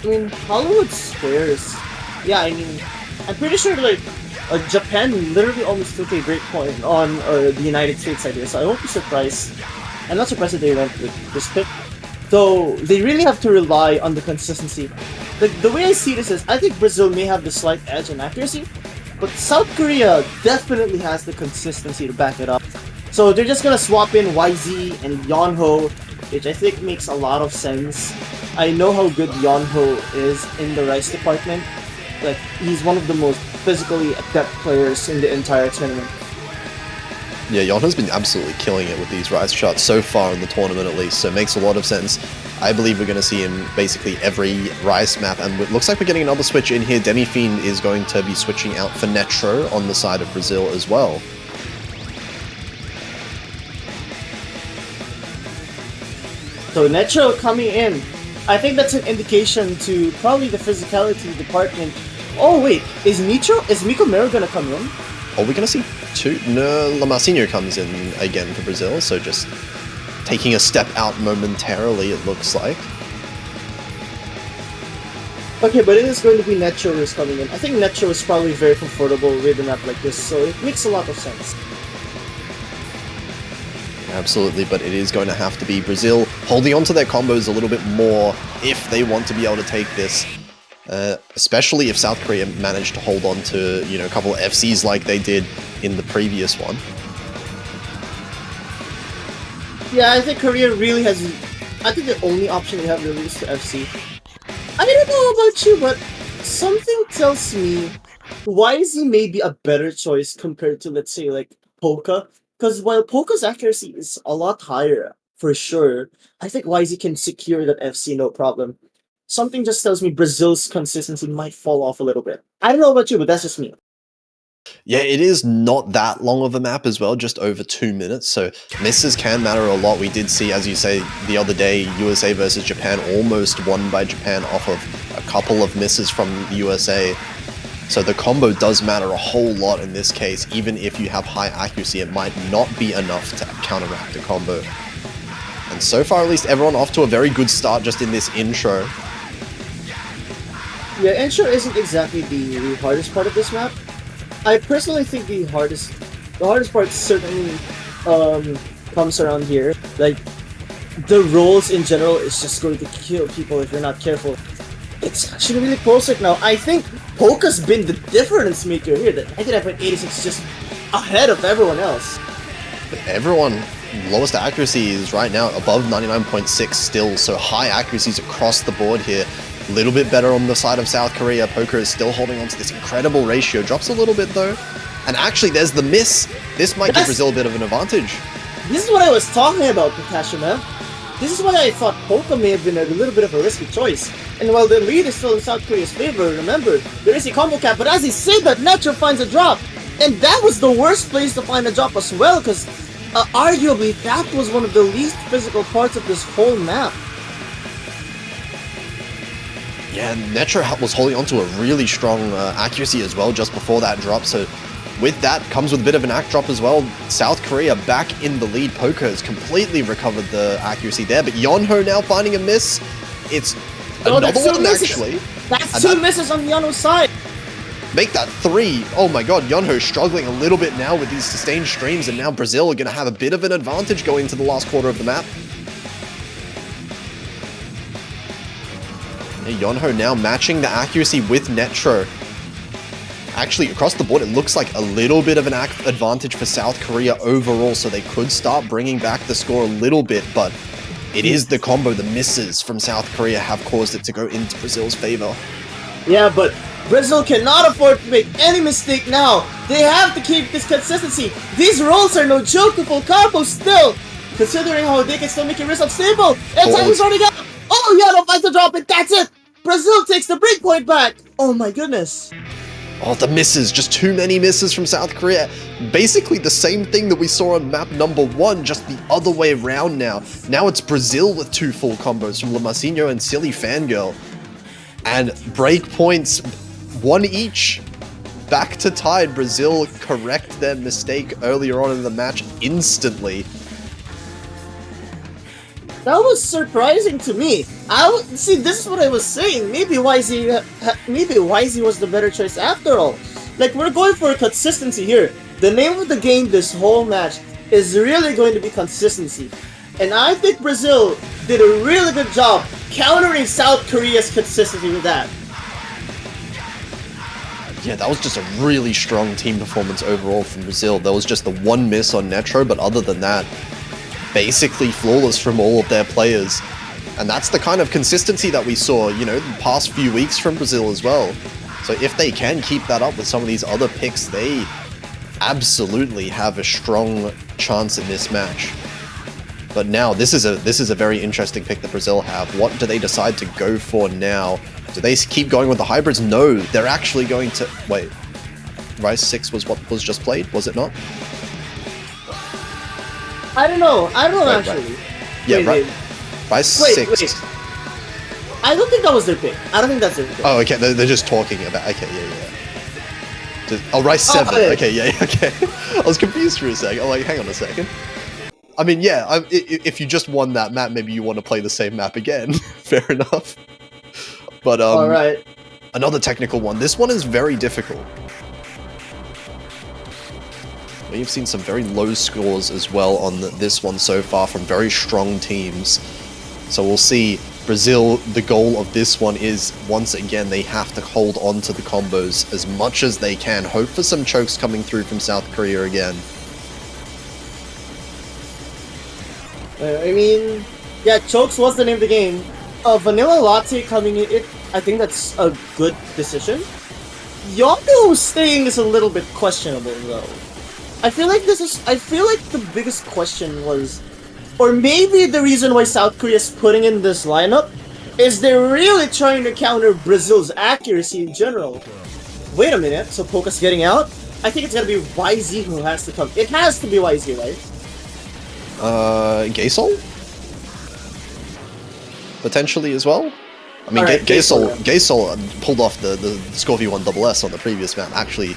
I mean, Hollywood Squares. Yeah, I mean, I'm pretty sure, like, Japan literally almost took a great point on the United States idea, so I won't be surprised. I'm not surprised that they went with this pick. Though, they really have to rely on the consistency. The way I see this is, I think Brazil may have the slight edge in accuracy, but South Korea definitely has the consistency to back it up. So they're just gonna swap in YZ and Yonho, which I think makes a lot of sense. I know how good Yonho is in the Rice department. Like, he's one of the most physically adept players in the entire tournament.
Yeah, Yonho's been absolutely killing it with these Rice shots so far in the tournament at least, so it makes a lot of sense. I believe we're going to see him basically every Rice map, and it looks like we're getting another switch in here. Demi-Fiend is going to be switching out for Netro on the side of Brazil as well.
So Netro coming in. I think that's an indication to probably the physicality department. Oh wait, is Miko Mero gonna come in?
Are we going to see two? No, Lamarcinho comes in again for Brazil, so just taking a step out momentarily, it looks like.
Okay, but it is going to be Netro who's coming in. I think Netro is probably very comfortable with a map like this, so it makes a lot of sense.
Absolutely, but it is going to have to be Brazil holding on to their combos a little bit more if they want to be able to take this. Especially if South Korea managed to hold on to, you know, a couple of FCs like they did in the previous one.
Yeah, I think Korea really has... I think the only option they have really is to FC. I don't know about you, but something tells me YZ may be a better choice compared to, let's say, like, Polka. Because while Polka's accuracy is a lot higher, for sure, I think YZ can secure that FC no problem. Something just tells me Brazil's consistency might fall off a little bit. I don't know about you, but that's just me.
Yeah, it is not that long of a map as well, just over 2 minutes, so misses can matter a lot. We did see, as you say, the other day, USA versus Japan almost won by Japan off of a couple of misses from the USA. So the combo does matter a whole lot in this case. Even if you have high accuracy, it might not be enough to counteract a combo. And so far, at least, everyone off to a very good start just in this intro.
Yeah, intro isn't exactly the hardest part of this map. I personally think the hardest part certainly comes around here. Like, the rolls in general is just going to kill people if you're not careful. it's actually really close right now. I think Polka's been the difference maker here. The 99.86 is just ahead of everyone else.
Everyone, lowest accuracy is right now above 99.6 still, so high accuracies across the board here. A little bit better on the side of South Korea. Poker is still holding on to this incredible ratio. Drops a little bit though. And actually, there's the miss. This might give Brazil a bit of an advantage.
This is what I was talking about, Pitasha, man. This is why I thought Polka may have been a little bit of a risky choice. And while the lead is still in South Korea's favor, remember, there is a combo cap, but as he said that, Netro finds a drop. And that was the worst place to find a drop as well, because arguably that was one of the least physical parts of this whole map.
Yeah, Netro was holding on to a really strong accuracy as well just before that drop, so with that comes with a bit of an act drop as well. South Korea back in the lead. Poker has completely recovered the accuracy there, but Yonho now finding a miss. It's another one actually.
That's two misses on Yonho's side.
Make that 3. Oh my god, Yonho struggling a little bit now with these sustained streams, and now Brazil are going to have a bit of an advantage going into the last quarter of the map. Yonho now matching the accuracy with Netro. Actually, across the board, it looks like a little bit of an advantage for South Korea overall, so they could start bringing back the score a little bit, but it is the combo, the misses from South Korea have caused it to go into Brazil's favor.
Yeah, but Brazil cannot afford to make any mistake now. They have to keep this consistency. These rolls are no joke with full combos still, considering how they can still make it wrist unstable. And time is running out. Oh, yeah, don't find the drop it. That's it. Brazil takes the break point back. Oh my goodness.
Oh, the misses. Just too many misses from South Korea. Basically the same thing that we saw on map number 1, just the other way around now. Now it's Brazil with 2 full combos from Lamasinho and Silly Fangirl. And break points, 1 each. Back to tied. Brazil correct their mistake earlier on in the match instantly.
That was surprising to me. See, this is what I was saying. Maybe YZ was the better choice after all. Like, we're going for consistency here. The name of the game this whole match is really going to be consistency. And I think Brazil did a really good job countering South Korea's consistency with that.
Yeah, that was just a really strong team performance overall from Brazil. There was just the 1 miss on Netro, but other than that, basically flawless from all of their players. And that's the kind of consistency that we saw, you know, the past few weeks from Brazil as well. So if they can keep that up with some of these other picks, they absolutely have a strong chance in this match. But now, this is a very interesting pick that Brazil have. What do they decide to go for now? Do they keep going with the hybrids? No, they're actually going to... Wait, Rise 6 was what was just played, was it not?
I don't know
Right,
actually.
Yeah,
wait,
Rise 6.
I don't think that was their pick. I don't think that's their pick.
Oh, okay, they're just talking about... Okay, yeah. Rise 7. Okay, yeah, okay. I was confused for a second. I'm like, hang on a second. I mean, yeah, if you just won that map, maybe you want to play the same map again. Fair enough. But,
Alright.
Another technical one. This one is very difficult. We've seen some very low scores as well on this one so far from very strong teams. So we'll see. Brazil, the goal of this one is, once again, they have to hold on to the combos as much as they can. Hope for some chokes coming through from South Korea again.
I mean, yeah, chokes was the name of the game. Vanilla Latte coming in, I think that's a good decision. Yonho staying is a little bit questionable though. I feel like the biggest question was, or maybe the reason why South Korea is putting in this lineup is they're really trying to counter Brazil's accuracy in general. Wait a minute, so Polka's getting out? I think it's gonna be YZ who has to come. It has to be YZ, right?
Gaysol? Potentially as well? I mean,
Alright,
Gaysol pulled off the Scorpio 1 SS on the previous map. Actually,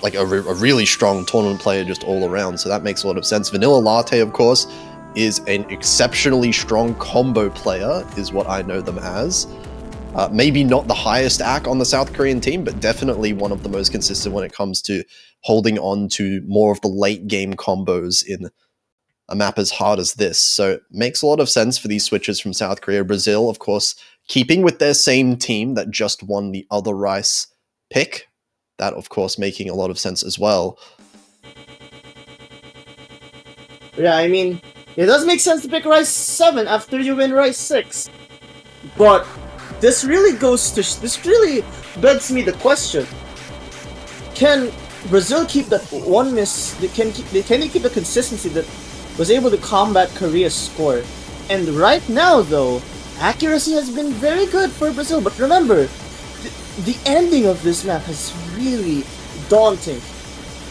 like a really strong tournament player just all around, so that makes a lot of sense. Vanilla Latte, of course, is an exceptionally strong combo player, is what I know them as. Maybe not the highest AC on the South Korean team, but definitely one of the most consistent when it comes to holding on to more of the late game combos in a map as hard as this. So it makes a lot of sense for these switches from South Korea. Brazil, of course, keeping with their same team that just won the other Rice pick. That, of course, making a lot of sense as well.
Yeah, I mean, it does make sense to pick Rice 7 after you win Rice 6. But this really begs me the question. Can Brazil keep that one miss? Can they keep the consistency that was able to combat Korea's score? And right now, though, accuracy has been very good for Brazil. But remember, the ending of this map is really daunting.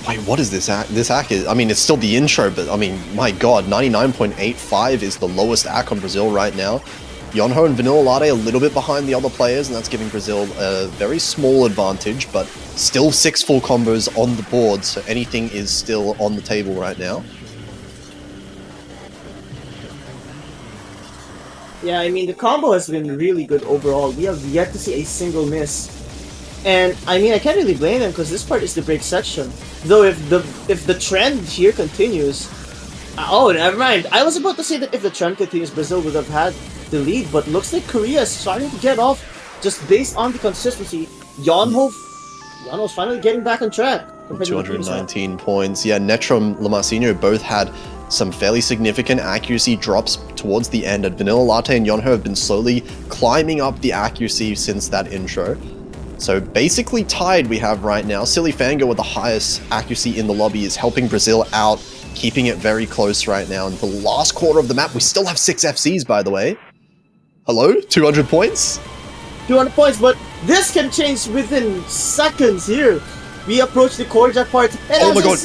Wait, what is this act? This act is, I mean, it's still the intro, but I mean, my god, 99.85 is the lowest act on Brazil right now. Yonho and Vanilla Latte a little bit behind the other players, and that's giving Brazil a very small advantage, but still 6 full combos on the board, so anything is still on the table right now.
Yeah, I mean, the combo has been really good overall. We have yet to see a single miss. And, I mean, I can't really blame them because this part is the break section. Though if the trend here continues... Oh, never mind. I was about to say that if the trend continues, Brazil would have had the lead, but looks like Korea is starting to get off just based on the consistency. Yonho's finally getting back on track.
219 points. Yeah, Netro and Lamarcino both had some fairly significant accuracy drops towards the end, and Vanilla Latte and Yonho have been slowly climbing up the accuracy since that intro. So basically tied we have right now. Silly Fango with the highest accuracy in the lobby is helping Brazil out, keeping it very close right now. In the last quarter of the map, we still have 6 FCs, by the way. Hello? 200 points?
200 points, but this can change within seconds here. We approach the Korjak part, and
oh my god,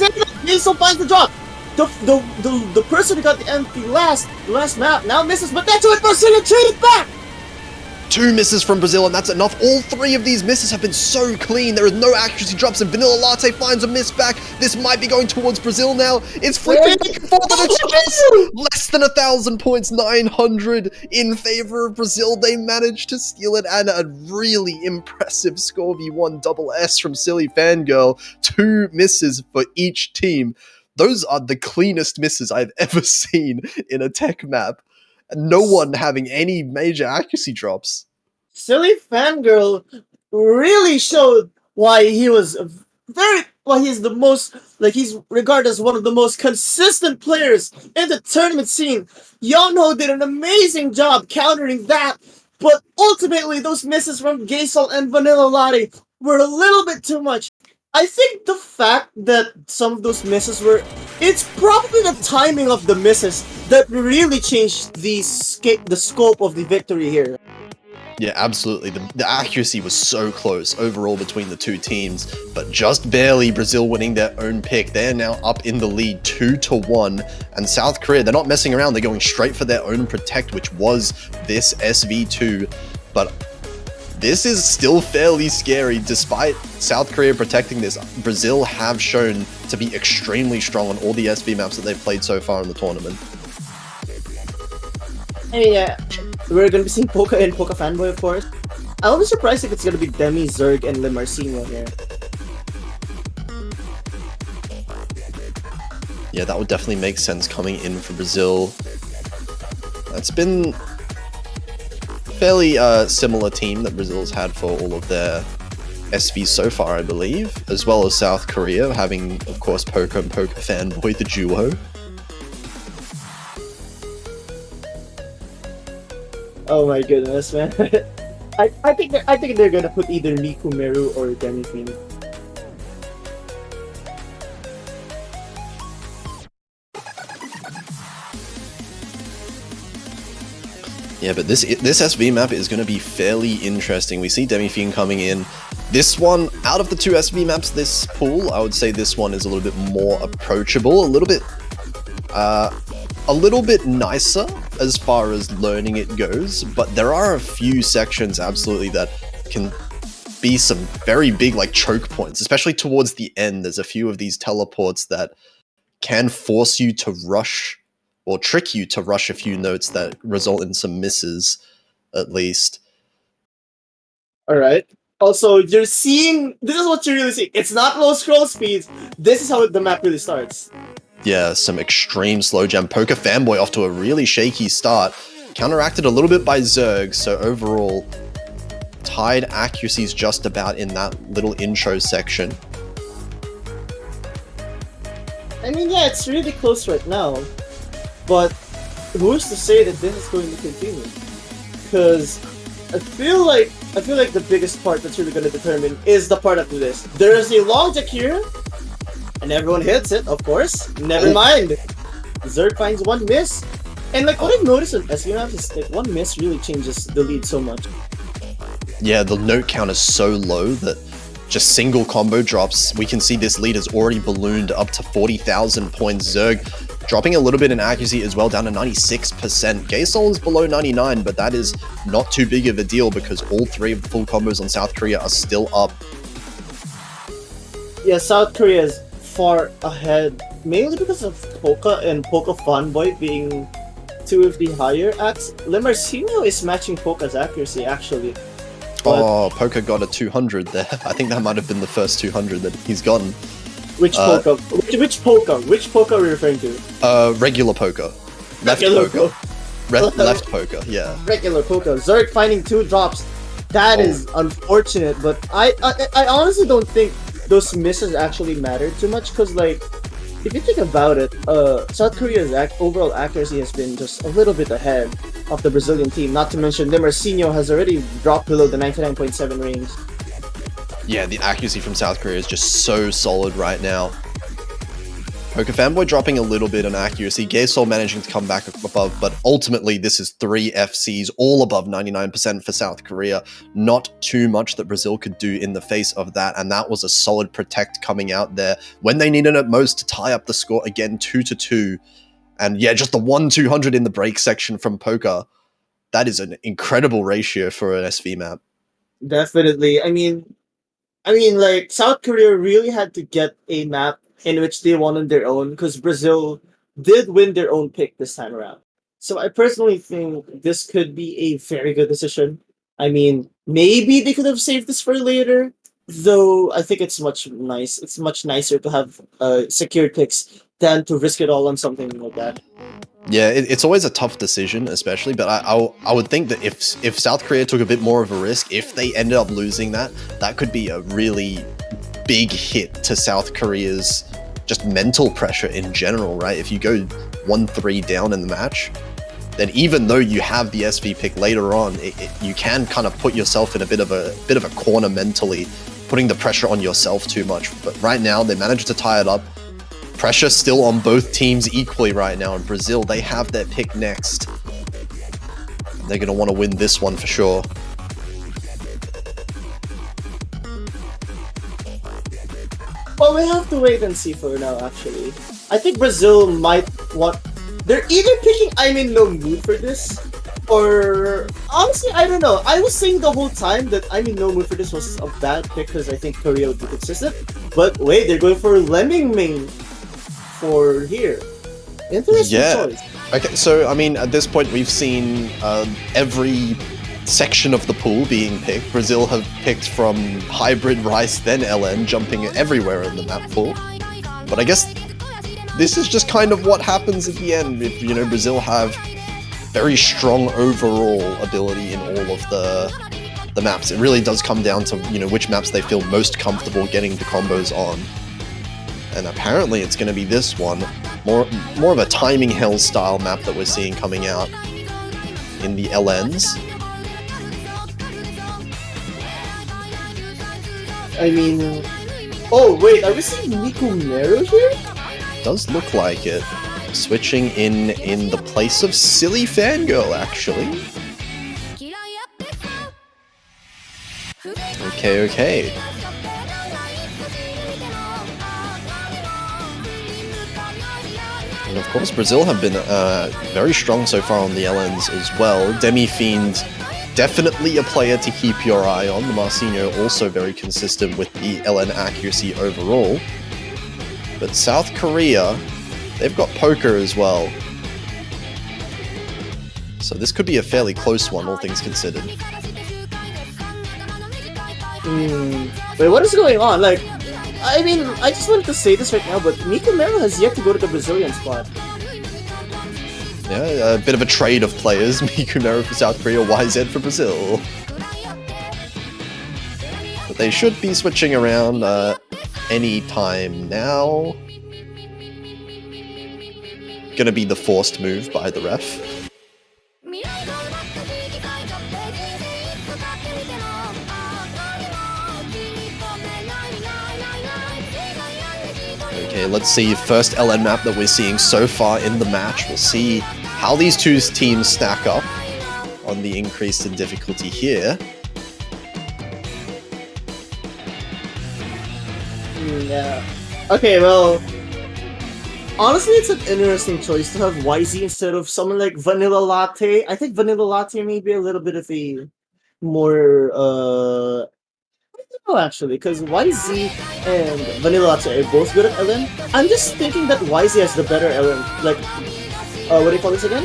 Hazel finds the drop. The person who got the MP last map now misses, but that's it. Brazil traded back.
2 misses from Brazil, and that's enough. All 3 of these misses have been so clean. There is no accuracy drops, and Vanilla Latte finds a miss back. This might be going towards Brazil now. It's flipping back and forth, and it's just less than 1,000 points, 900 in favor of Brazil. They managed to steal it, and a really impressive score V1 double S from Silly Fangirl. 2 misses for each team. Those are the cleanest misses I've ever seen in a tech map. No one having any major accuracy drops.
Silly Fangirl really showed why he was he's the most, like, he's regarded as one of the most consistent players in the tournament scene. Yonho did an amazing job countering that, but ultimately those misses from Gaisel and Vanilla Latte were a little bit too much. I think the fact that some of those misses it's probably the timing of the misses that really changed the scope of the victory here.
Yeah, absolutely. The accuracy was so close overall between the 2 teams, but just barely Brazil winning their own pick. They're now up in the lead 2-1, and South Korea, they're not messing around. They're going straight for their own protect, which was this SV2, but this is still fairly scary. Despite South Korea protecting this, Brazil have shown to be extremely strong on all the SV maps that they've played so far in the tournament.
I mean, yeah, we're gonna be seeing Poca and Poca Fanboy, of course. I'll be surprised if it's gonna be Demi, Zerg, and Lemarcino here.
Yeah, that would definitely make sense coming in for Brazil. That's been fairly similar team that Brazil's had for all of their SVs so far, I believe, as well as South Korea, having, of course, Poca and Poca Fanboy, the duo.
Oh my goodness, man. I think they're gonna put either Miku Meru or Demi Phoenix.
Yeah, but this SV map is going to be fairly interesting. We see Demi-Fiend coming in. This one, out of the 2 SV maps this pool, I would say this one is a little bit more approachable, a little bit nicer as far as learning it goes, but there are a few sections absolutely that can be some very big like choke points, especially towards the end. There's a few of these teleports that can force you to rush or trick you to rush a few notes that result in some misses, at least.
Alright. Also, you're seeing... This is what you're really seeing. It's not low scroll speeds. This is how the map really starts.
Yeah, some extreme slow jam. Poker Fanboy off to a really shaky start. Counteracted a little bit by Zerg, so overall, tied accuracies just about in that little intro section.
I mean, yeah, it's really close right now, but who's to say that this is going to continue? Because I feel like the biggest part that's really going to determine is the part after this. There is a long deck here, and everyone hits it, of course. Never mind. Zerg finds one miss, and like what I've noticed in SV maps is like one miss really changes the lead so much.
Yeah, the note count is so low that just single combo drops. We can see this lead has already ballooned up to 40,000 points. Zerg dropping a little bit in accuracy as well, down to 96%. Gaysol is below 99, but that is not too big of a deal because all three of the full combos on South Korea are still up.
Yeah, South Korea is far ahead, mainly because of Polka and Polka Fanboy being two of the higher acts. Limarcino is matching Polka's accuracy, actually.
Oh, Poker got a 200 there. I think that might have been the first 200 that he's gotten.
Which Polka? Which Polka? Which Polka are we referring to?
Regular Poker. Left
Regular
Poker. Left Poker, yeah.
Regular Polka. Zerg finding 2 drops. That is unfortunate, but I honestly don't think those misses actually matter too much, because like, if you think about it, South Korea's overall accuracy has been just a little bit ahead of the Brazilian team. Not to mention, Limarcino has already dropped below the 99.7 range.
Yeah, the accuracy from South Korea is just so solid right now. Poker Fanboy dropping a little bit on accuracy. Gaysol managing to come back above, but ultimately this is 3 FCs, all above 99% for South Korea. Not too much that Brazil could do in the face of that, and that was a solid protect coming out there when they needed it most to tie up the score again, 2-2. And yeah, just the 1-200 in the break section from Poker. That is an incredible ratio for an SV map.
Definitely. I mean, like South Korea really had to get a map in which they won on their own, because Brazil did win their own pick this time around. So I personally think this could be a very good decision. I mean, maybe they could have saved this for later, though I think it's much nicer to have secured picks than to risk it all on something like that.
Yeah, it's always a tough decision, especially, but I would think that if South Korea took a bit more of a risk, if they ended up losing that could be a really big hit to South Korea's just mental pressure in general, right? If you go 1-3 down in the match, then even though you have the SV pick later on, you can kind of put yourself in a bit of a corner mentally, putting the pressure on yourself too much. But right now, they managed to tie it up. Pressure still on both teams equally right now. In Brazil, they have their pick next. They're going to want to win this one for sure.
Well, we have to wait and see for now, actually. I think Brazil might want... They're either picking I'm in no mood for this, or... Honestly, I don't know. I was saying the whole time that I'm in no mood for this was a bad pick because I think Korea would be consistent. But wait, they're going for Lemming Ming for here. Interesting choice.
Okay, so, I mean, at this point, we've seen every section of the pool being picked. Brazil have picked from Hybrid, Rice, then LN, jumping everywhere in the map pool. But I guess this is just kind of what happens at the end. If, you know, Brazil have very strong overall ability in all of the maps. It really does come down to, you know, which maps they feel most comfortable getting the combos on. And apparently it's going to be this one. More of a timing hell style map that we're seeing coming out in the LNs.
I mean... Oh, wait, are we seeing Nikomero here?
Does look like it. Switching in the place of Silly Fangirl, actually. Okay. And of course, Brazil have been very strong so far on the LNs as well. Demi-Fiend, definitely a player to keep your eye on. The Marcinho also very consistent with the LN accuracy overall. But South Korea, they've got Poker as well. So this could be a fairly close one, all things considered.
Wait, what is going on? Like, I mean, I just wanted to say this right now, but Miku Mero has yet to go to the Brazilian spot.
Yeah, a bit of a trade of players. Miku Mero for South Korea, YZ for Brazil. But they should be switching around any time now. Gonna be the forced move by the ref. Okay, let's see. First LN map that we're seeing so far in the match. We'll see how these two teams stack up on the increase in difficulty here.
Yeah. Okay, well, honestly, it's an interesting choice to have YZ instead of someone like Vanilla Latte. I think Vanilla Latte may be a little bit of a more, no, actually, because YZ and Vanilla Latte are both good at LN. I'm just thinking that YZ has the better LN. Like, what do you call this again?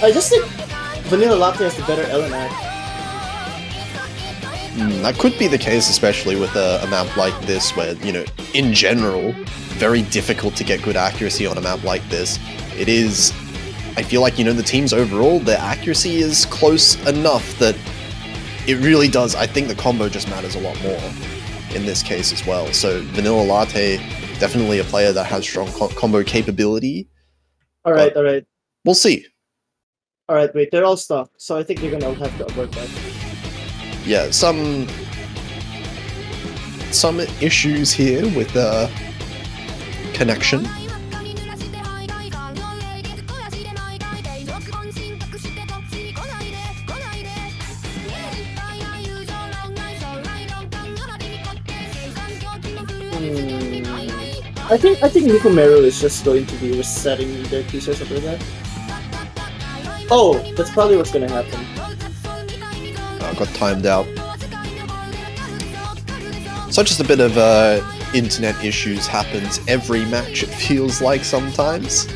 I just think Vanilla Latte has the better LN act.
That could be the case, especially with a map like this, where, you know, in general, very difficult to get good accuracy on a map like this. It is, I feel like, you know, the teams overall, their accuracy is close enough that it really does. I think the combo just matters a lot more in this case as well. So Vanilla Latte, definitely a player that has strong combo capability.
Alright, alright.
We'll see.
Alright, wait, they're all stuck, so I think they're gonna have to avoid that.
Yeah, some issues here with the connection.
I think Miku Mero is just going to be resetting their piece or something like that. Oh, that's probably what's gonna happen.
Got timed out. So just a bit of internet issues happens every match, it feels like sometimes.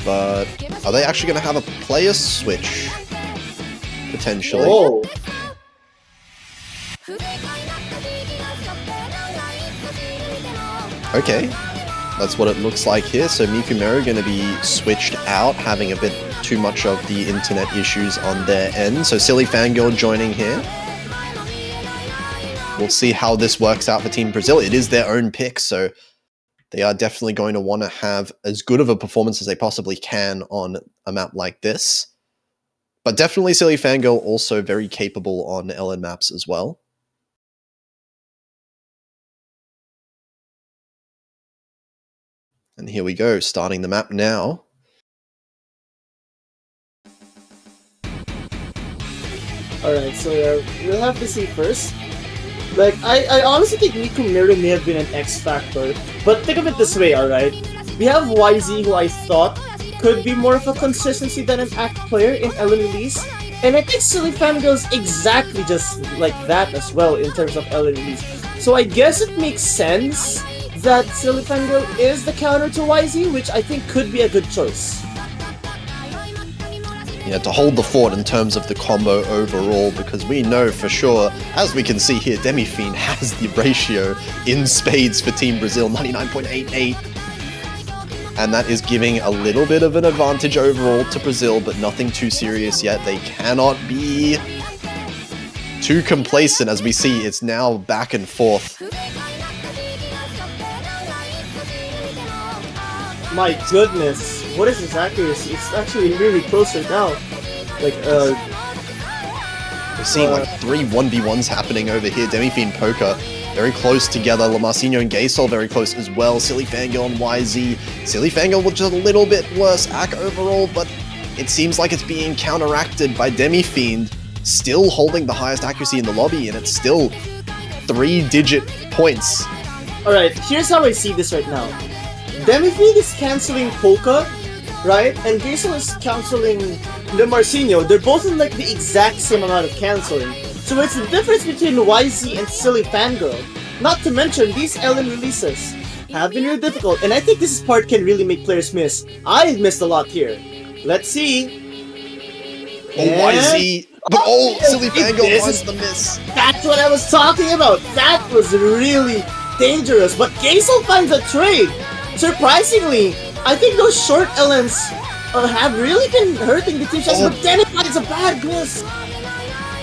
But are they actually going to have a player switch? Potentially.
Oh.
Okay, that's what it looks like here. So Miku Mero going to be switched out, having a bit too much of the internet issues on their end. So Silly Fangirl joining here. We'll see how this works out for Team Brazil. It is their own pick, so they are definitely going to want to have as good of a performance as they possibly can on a map like this. But definitely Silly Fangirl also very capable on LN maps as well. And here we go, starting the map now.
Alright, so we'll have to see first. Like, I honestly think Miku Mero may have been an X factor, but think of it this way, alright? We have YZ, who I thought could be more of a consistency than an act player in LN release, and I think Silly Fangirl's exactly just like that as well in terms of LN release. So I guess it makes sense that Silly Fangirl is the counter to YZ, which I think could be a good choice.
Yeah, to hold the fort in terms of the combo overall, because we know for sure, as we can see here, Demi-Fiend has the ratio in spades for Team Brazil, 99.88. And that is giving a little bit of an advantage overall to Brazil, but nothing too serious yet. They cannot be too complacent. As we see, it's now back and forth.
My goodness, what is his accuracy? It's actually really close right now. Like,
we're seeing like 3 1v1s happening over here. Demi-Fiend Poker very close together. Lamarcino and Gaysol very close as well. Silly Fangirl and YZ. Silly Fangirl with just a little bit worse AC overall, but it seems like it's being counteracted by Demi-Fiend still holding the highest accuracy in the lobby, and it's still 3-digit points.
Alright, here's how I see this right now. Demi-Fiend is canceling Polka, right? And Gaysol is canceling Lamarcino. They're both in like the exact same amount of canceling. So it's the difference between YZ and Silly Fangirl. Not to mention, these LN releases have been really difficult, and I think this part can really make players miss. I missed a lot here. Let's see.
Oh, YZ. But Silly Fangirl
this
finds
is-
the miss.
That's what I was talking about. That was really dangerous. But Gazel finds a trade. Surprisingly, I think those short LMs have really been hurting the team shots, but then it finds a bad miss.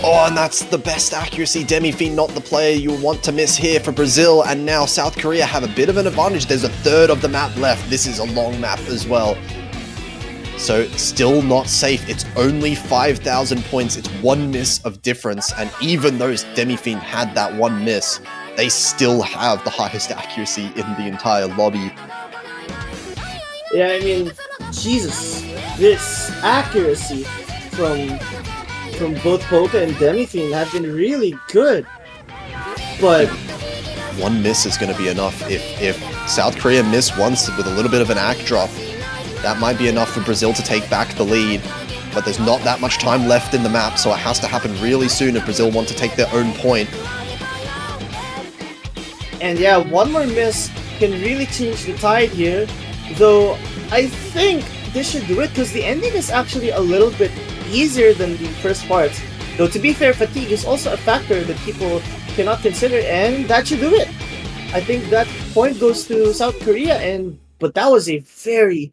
Oh, and that's the best accuracy. Demi-Fiend, not the player you want to miss here for Brazil. And now South Korea have a bit of an advantage. There's a third of the map left. This is a long map as well. So still not safe. It's only 5,000 points. It's one miss of difference. And even though Demi-Fiend had that one miss, they still have the highest accuracy in the entire lobby.
Yeah, I mean, Jesus, this accuracy from both Polka and Demi-Fiend have been really good. But
one miss is going to be enough. If South Korea miss once with a little bit of an act drop, that might be enough for Brazil to take back the lead. But there's not that much time left in the map, so it has to happen really soon if Brazil want to take their own point.
And yeah, one more miss can really change the tide here. Though I think this should do it because the ending is actually a little bit easier than the first parts. Though to be fair, fatigue is also a factor that people cannot consider, and that should do it. I think that point goes to South Korea, but that was a very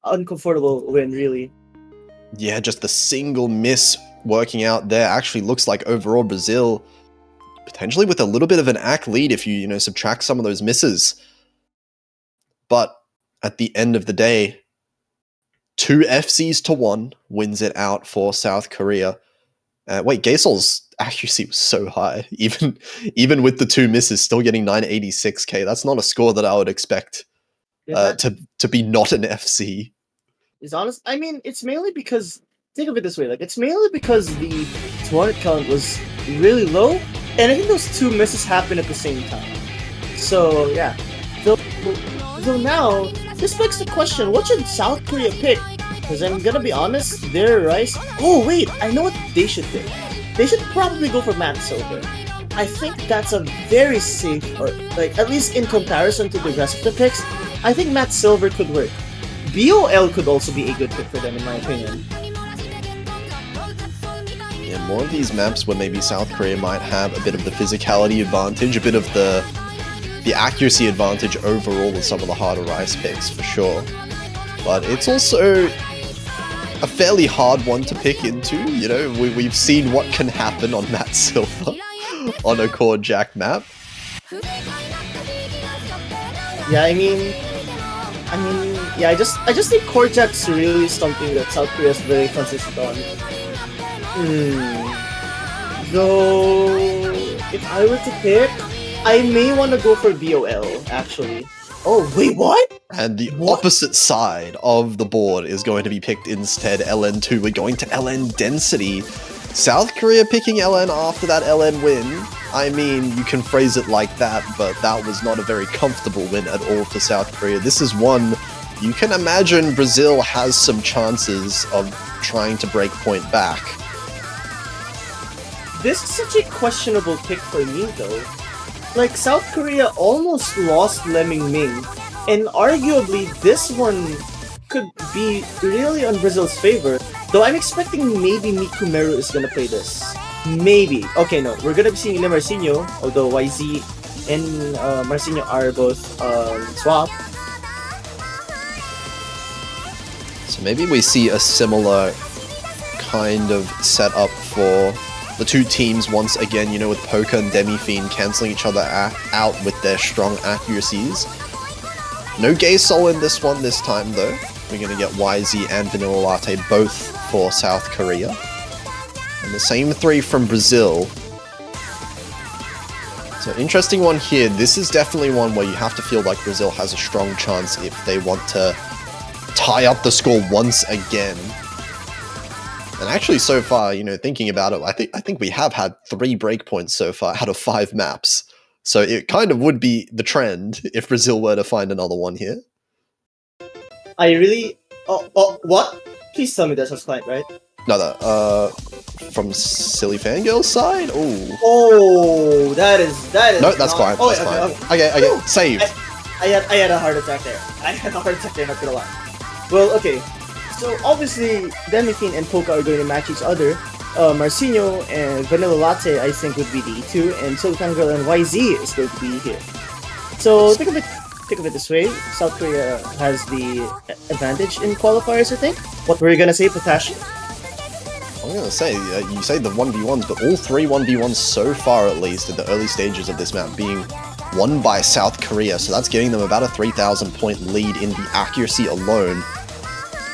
uncomfortable win, really.
Yeah, just the single miss working out there actually looks like overall Brazil potentially with a little bit of an act lead if you subtract some of those misses. But at the end of the day, 2 FCs to 1 wins it out for South Korea. Wait, Gasol's accuracy was so high. Even with the 2 misses, still getting 986k. That's not a score that I would expect to be not an FC.
Is honest. I mean, it's mainly because, think of it this way, like it's mainly because the tournament count was really low, and I think those 2 misses happened at the same time. So yeah. Though now, this begs the question, what should South Korea pick? Because I'm gonna be honest, their Rice... Oh wait, I know what they should pick. They should probably go for Matt Silver. I think that's a very safe, or like at least in comparison to the rest of the picks, I think Matt Silver could work. BOL could also be a good pick for them in my opinion.
Yeah, more of these maps where maybe South Korea might have a bit of the physicality advantage, a bit of the accuracy advantage overall with some of the harder Rice picks for sure. But it's also a fairly hard one to pick into. We've seen what can happen on Matt Silver on a core Jack map.
Yeah, I mean, yeah, I just think core Jack's really something that South Korea is very consistent on. Though, if I were to pick, I may want to go for BOL, actually. Oh, wait, what?
And the opposite side of the board is going to be picked instead, LN2. We're going to LN Density. South Korea picking LN after that LN win. I mean, you can phrase it like that, but that was not a very comfortable win at all for South Korea. This is one you can imagine Brazil has some chances of trying to break point back.
This is such a questionable pick for me, though. Like, South Korea almost lost Lemming Ming, and arguably this one could be really on Brazil's favor, though I'm expecting maybe Mikumeru is gonna play this. Maybe. Okay, no, we're gonna be seeing Marcinho, although YZ and Marcinho are both swap.
So maybe we see a similar kind of setup for the two teams once again, with Poker and Demi-Fiend cancelling each other out with their strong accuracies. No Gay Soul in this one this time though. We're going to get YZ and Vanilla Latte both for South Korea. And the same 3 from Brazil. So interesting one here. This is definitely one where you have to feel like Brazil has a strong chance if they want to tie up the score once again. And actually, so far, thinking about it, I think we have had 3 breakpoints so far out of 5 maps. So it kind of would be the trend if Brazil were to find another one here.
I really... Oh, what? Please tell me that's a client, right?
No, from Silly Fangirl's side?
Oh, that is
No, that's fine.
Oh,
That's fine. Okay,
Woo!
saved.
I had a heart attack there. Not gonna lie. Well, okay. So obviously, Demifine and Polka are going to match each other. Marcinho and Vanilla Latte, I think, would be the E2, and Silicon Girl and YZ is going to be here. So think of it this way: South Korea has the advantage in qualifiers. I think. What were you gonna say, Potash?
I'm gonna say, you say the 1v1s, but all three 1v1s so far, at least, at the early stages of this map, being won by South Korea, so that's giving them about a 3,000 point lead in the accuracy alone.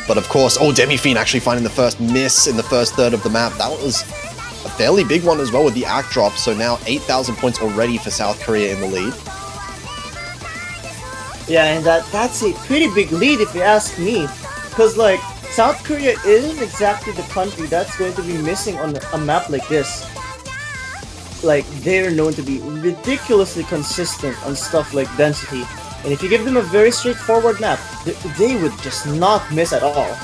But of course, Demifine actually finding the first miss in the first third of the map. That was a fairly big one as well with the act drop, so now 8,000 points already for South Korea in the lead.
Yeah, and that's a pretty big lead if you ask me. Because, like, South Korea isn't exactly the country that's going to be missing on a map like this. Like, they're known to be ridiculously consistent on stuff like density. And if you give them a very straightforward map, they would just not miss at all.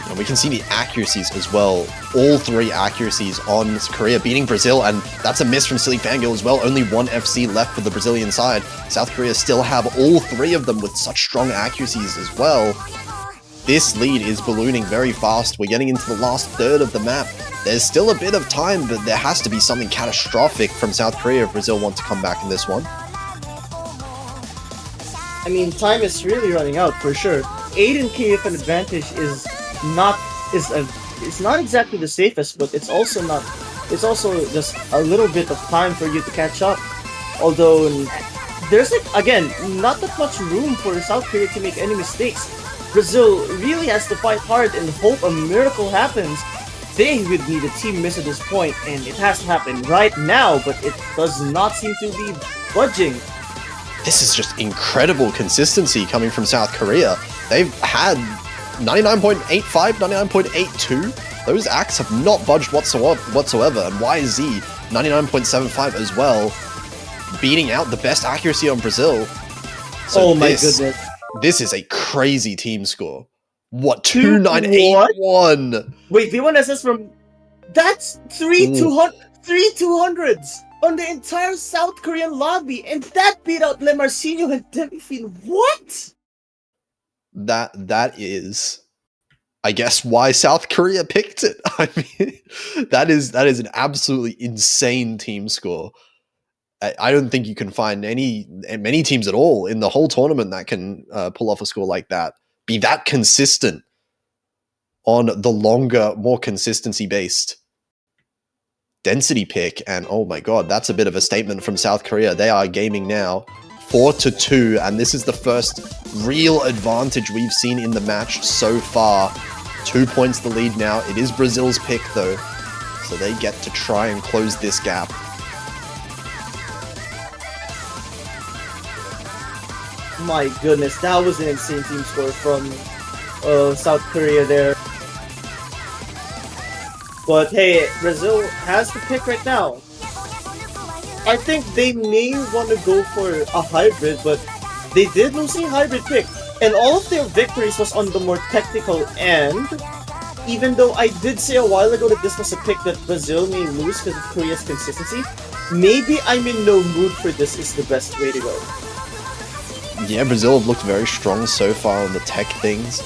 And we can see the accuracies as well. All three accuracies on Korea beating Brazil, and that's a miss from Silly Fangirl as well. Only one FC left for the Brazilian side. South Korea still have all three of them with such strong accuracies as well. This lead is ballooning very fast. We're getting into the last third of the map. There's still a bit of time, but there has to be something catastrophic from South Korea if Brazil want to come back in this one.
I mean, time is really running out for sure. 8 in KF advantage is not it's not exactly the safest, but it's also just a little bit of time for you to catch up. Although there's like again not that much room for South Korea to make any mistakes. Brazil really has to fight hard and hope a miracle happens. They would need a team miss at this point, and it has to happen right now, but it does not seem to be budging.
This is just incredible consistency coming from South Korea. They've had 99.85, 99.82. Those acts have not budged whatsoever, and YZ 99.75 as well, beating out the best accuracy on Brazil. So
my goodness.
This is a crazy team score. What, 2981?
Wait, V1 SS from... That's 200s on the entire South Korean lobby, and that beat out Le Marcinho and Demifine. What?
That is, I guess, why South Korea picked it. I mean, that is an absolutely insane team score. I don't think you can find many teams at all in the whole tournament that can pull off a score like that. Be that consistent on the longer, more consistency-based density pick. And oh my god, that's a bit of a statement from South Korea. They are gaming now 4-2, and this is the first real advantage we've seen in the match so far. 2 points the lead now. It is Brazil's pick though, so they get to try and close this gap.
My goodness, that was an insane team score from South Korea there. But hey, Brazil has the pick right now. I think they may want to go for a hybrid, but they did lose a hybrid pick. And all of their victories was on the more technical end. Even though I did say a while ago that this was a pick that Brazil may lose because of Korea's consistency, maybe I'm in no mood for this is the best way to go.
Yeah, Brazil have looked very strong so far on the tech things.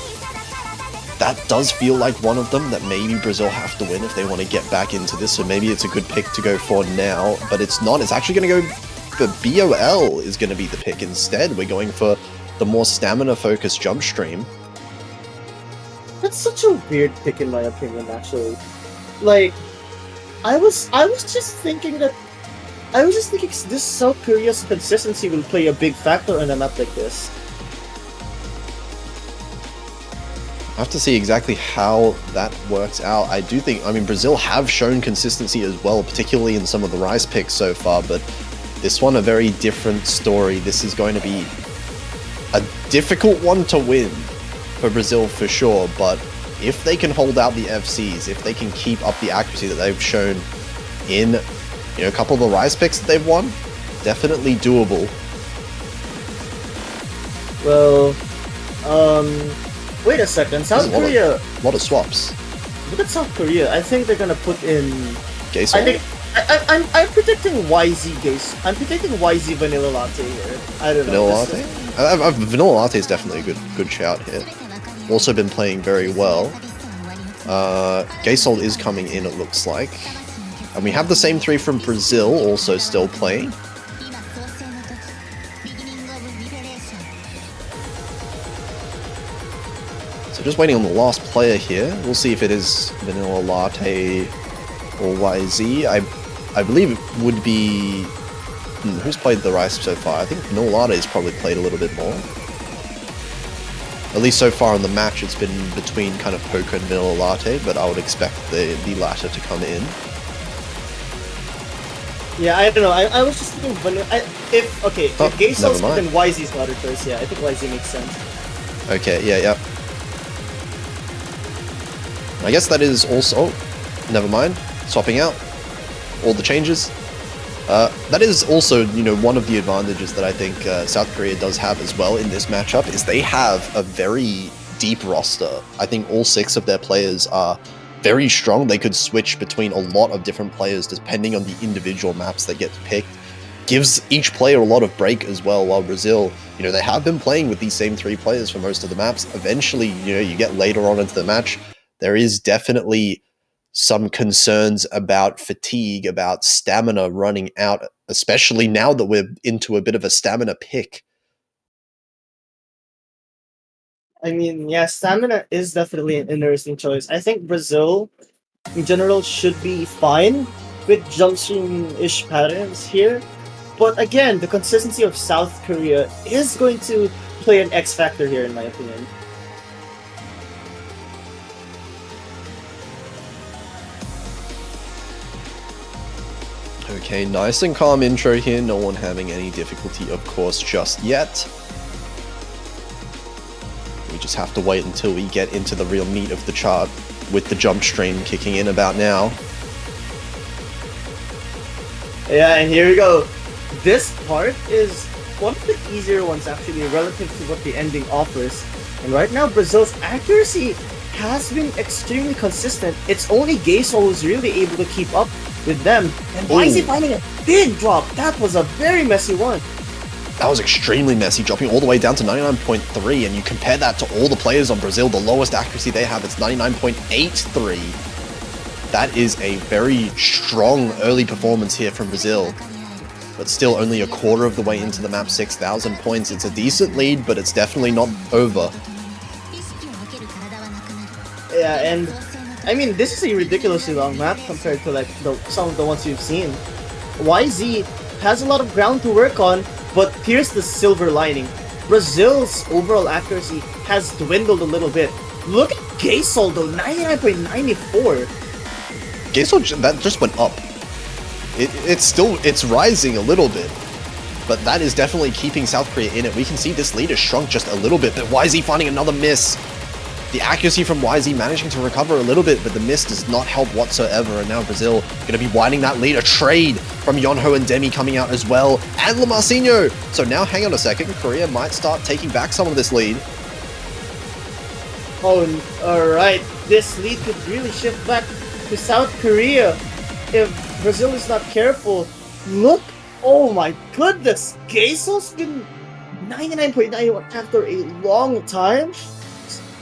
That does feel like one of them that maybe Brazil have to win if they want to get back into this, so maybe it's a good pick to go for now, but it's not. It's actually going to go for BOL is going to be the pick instead. We're going for the more stamina-focused jump stream.
That's such a weird pick in my opinion, actually. Like, I was just thinking this South Korea's consistency will play a big factor on a map like this.
I have to see exactly how that works out. I do think, I mean, Brazil have shown consistency as well, particularly in some of the Rise picks so far, but this one a very different story. This is going to be a difficult one to win for Brazil for sure, but if they can hold out the FCs, if they can keep up the accuracy that they've shown in a couple of the Rise picks that they've won, definitely doable.
Well, wait a second. South Korea.
A lot of swaps.
Look at South Korea. I think they're gonna put in.
Gaysol?
I think I'm predicting YZ Gays. I'm predicting YZ Vanilla Latte here. I don't know.
Vanilla Latte? Vanilla Latte is definitely a good shout here. also been playing very well. Gaysol is coming in, it looks like. And we have the same three from Brazil also still playing. So just waiting on the last player here. We'll see if it is Vanilla Latte or YZ. I believe it would be... who's played the Rice so far? I think Vanilla Latte has probably played a little bit more. At least so far in the match, it's been between kind of Poker and Vanilla Latte, but I would expect the latter to come in.
Yeah, I don't know. I was just thinking vanilla. If Gaysol's
never mind.
then YZ's not at first. Yeah, I think YZ makes sense.
Okay, yeah. I guess that is also... Oh, never mind. Swapping out all the changes. That is also, one of the advantages that I think South Korea does have as well in this matchup, is they have a very deep roster. I think all 6 of their players are very strong. They could switch between a lot of different players depending on the individual maps that get picked. Gives each player a lot of break as well, while Brazil, they have been playing with these same 3 players for most of the maps. Eventually, you get later on into the match, there is definitely some concerns about fatigue, about stamina running out, especially now that we're into a bit of a stamina pick.
I mean, yeah, stamina is definitely an interesting choice. I think Brazil, in general, should be fine with junction-ish patterns here. But again, the consistency of South Korea is going to play an X factor here, in my opinion.
Okay, nice and calm intro here. No one having any difficulty, of course, just yet. We just have to wait until we get into the real meat of the chart, with the jump stream kicking in about now.
Yeah, and here we go. This part is one of the easier ones, actually, relative to what the ending offers. And right now, Brazil's accuracy has been extremely consistent. It's only Gaysol who's really able to keep up with them. And why is he finding a big drop? That was a very messy one.
That was extremely messy, dropping all the way down to 99.3, and you compare that to all the players on Brazil, the lowest accuracy they have, it's 99.83. That is a very strong early performance here from Brazil, but still only a quarter of the way into the map, 6,000 points. It's a decent lead, but it's definitely not over.
Yeah, and I mean, this is a ridiculously long map compared to some of the ones you've seen. YZ has a lot of ground to work on, but here's the silver lining. Brazil's overall accuracy has dwindled a little bit. Look at Gaysol though, 99.94.
Gaysol, that just went up. It's rising a little bit, but that is definitely keeping South Korea in it. We can see this lead has shrunk just a little bit, but YZ finding another miss. The accuracy from YZ managing to recover a little bit, but the miss does not help whatsoever. And now Brazil going to be widening that lead. A trade from Yonho and Demi coming out as well. And Lamarcinho. So now, hang on a second. Korea might start taking back some of this lead.
Oh, alright. This lead could really shift back to South Korea if Brazil is not careful. Look. Oh my goodness. Gaysol's been 99.91 after a long time.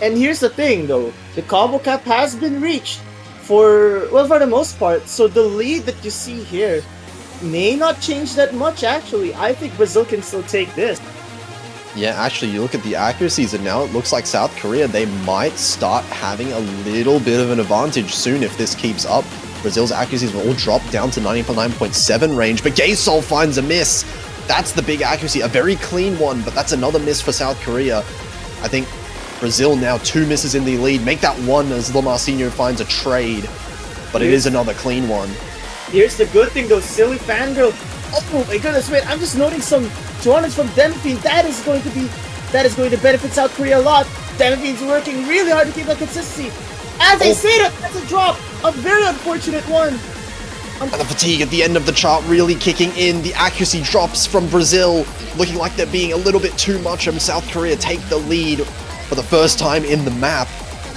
And here's the thing though, the combo cap has been reached for the most part, so the lead that you see here may not change that much actually. I think Brazil can still take this.
Yeah, actually, you look at the accuracies and now it looks like South Korea, they might start having a little bit of an advantage soon if this keeps up. Brazil's accuracies will all drop down to 99.7 range, but Gaysol finds a miss. That's the big accuracy, a very clean one, but that's another miss for South Korea. I think Brazil now 2 misses in the lead. Make that 1 as Lamarcinho finds a trade. But it is another clean one.
Here's the good thing though, silly fangirl. Oh my goodness, wait, I'm just noting some 200s from Demphine. That is going to benefit South Korea a lot. Demphine's working really hard to keep that consistency. As I say that, that's a drop. A very unfortunate one.
And the fatigue at the end of the chart really kicking in. The accuracy drops from Brazil, looking like they're being a little bit too much, and South Korea take the lead for the first time in the map.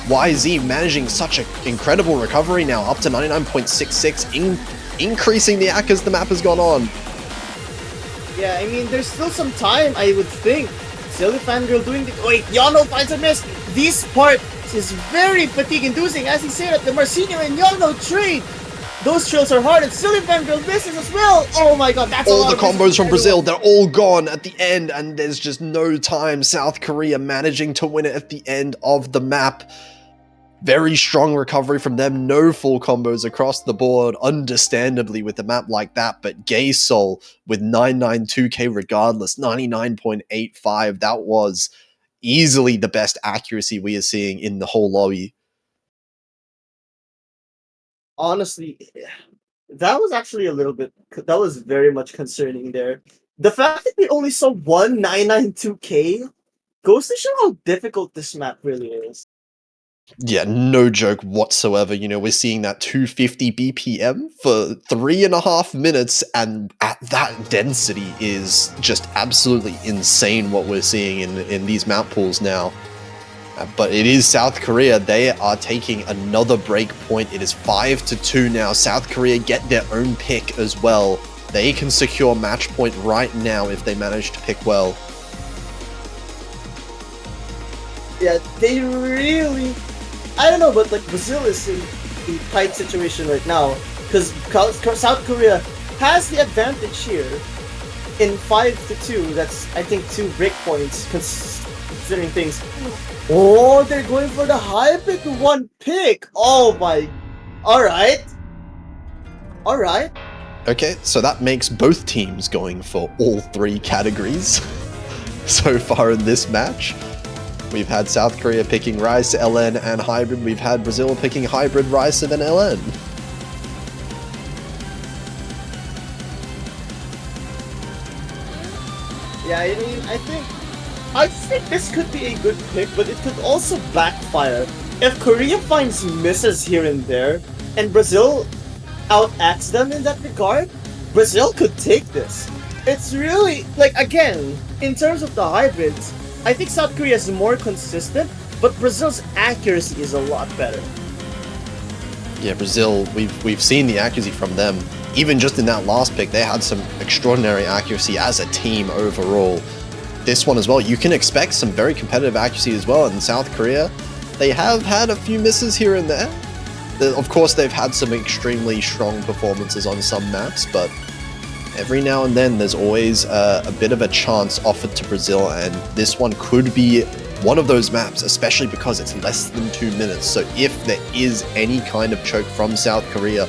YZ managing such an incredible recovery now, up to 99.66, increasing the AC as the map has gone on.
Yeah, I mean, there's still some time, I would think. Silly Fangirl doing the... Wait, Yano finds a miss! This part is very fatigue-inducing, as he said that the Marcinho and Yono trade. Those trails are hard, and Silly Vanguard misses as well. Oh my god, that's a
All
lot
the
of misses
combos from Brazil,
everyone.
they're all gone at the end, and there's just no time. South Korea managing to win it at the end of the map. Very strong recovery from them. No full combos across the board, understandably, with a map like that. But Gay Soul with 992k regardless, 99.85. That was easily the best accuracy we are seeing in the whole lobby.
Honestly, that was actually that was very much concerning there. The fact that we only saw one 992k goes to show how difficult this map really is.
Yeah, no joke whatsoever. You know, we're seeing that 250 BPM for 3.5 minutes, and at that density is just absolutely insane what we're seeing in these map pools now. But it is South Korea. They are taking another break point. It is 5-2 now. South Korea get their own pick as well. They can secure match point right now if they manage to pick well.
Yeah, they really. I don't know, but like Brazil is in a tight situation right now because South Korea has the advantage here in 5-2. That's I think 2 break points considering things. Oh, they're going for the high pick 1 pick. Oh my! All right.
Okay, so that makes both teams going for all 3 categories so far in this match. We've had South Korea picking Rice, LN, and Hybrid. We've had Brazil picking Hybrid, Rice, and then LN.
Yeah, I mean, I think this could be a good pick, but it could also backfire. If Korea finds misses here and there, and Brazil outacts them in that regard, Brazil could take this. It's really, like, again, in terms of the hybrids, I think South Korea is more consistent, but Brazil's accuracy is a lot better.
Yeah, Brazil, we've seen the accuracy from them. Even just in that last pick, they had some extraordinary accuracy as a team overall. This one as well, you can expect some very competitive accuracy as well. In South Korea, they have had a few misses here and there. Of course, they've had some extremely strong performances on some maps, but every now and then there's always a bit of a chance offered to Brazil, and this one could be one of those maps, especially because it's less than 2 minutes. So if there is any kind of choke from South Korea,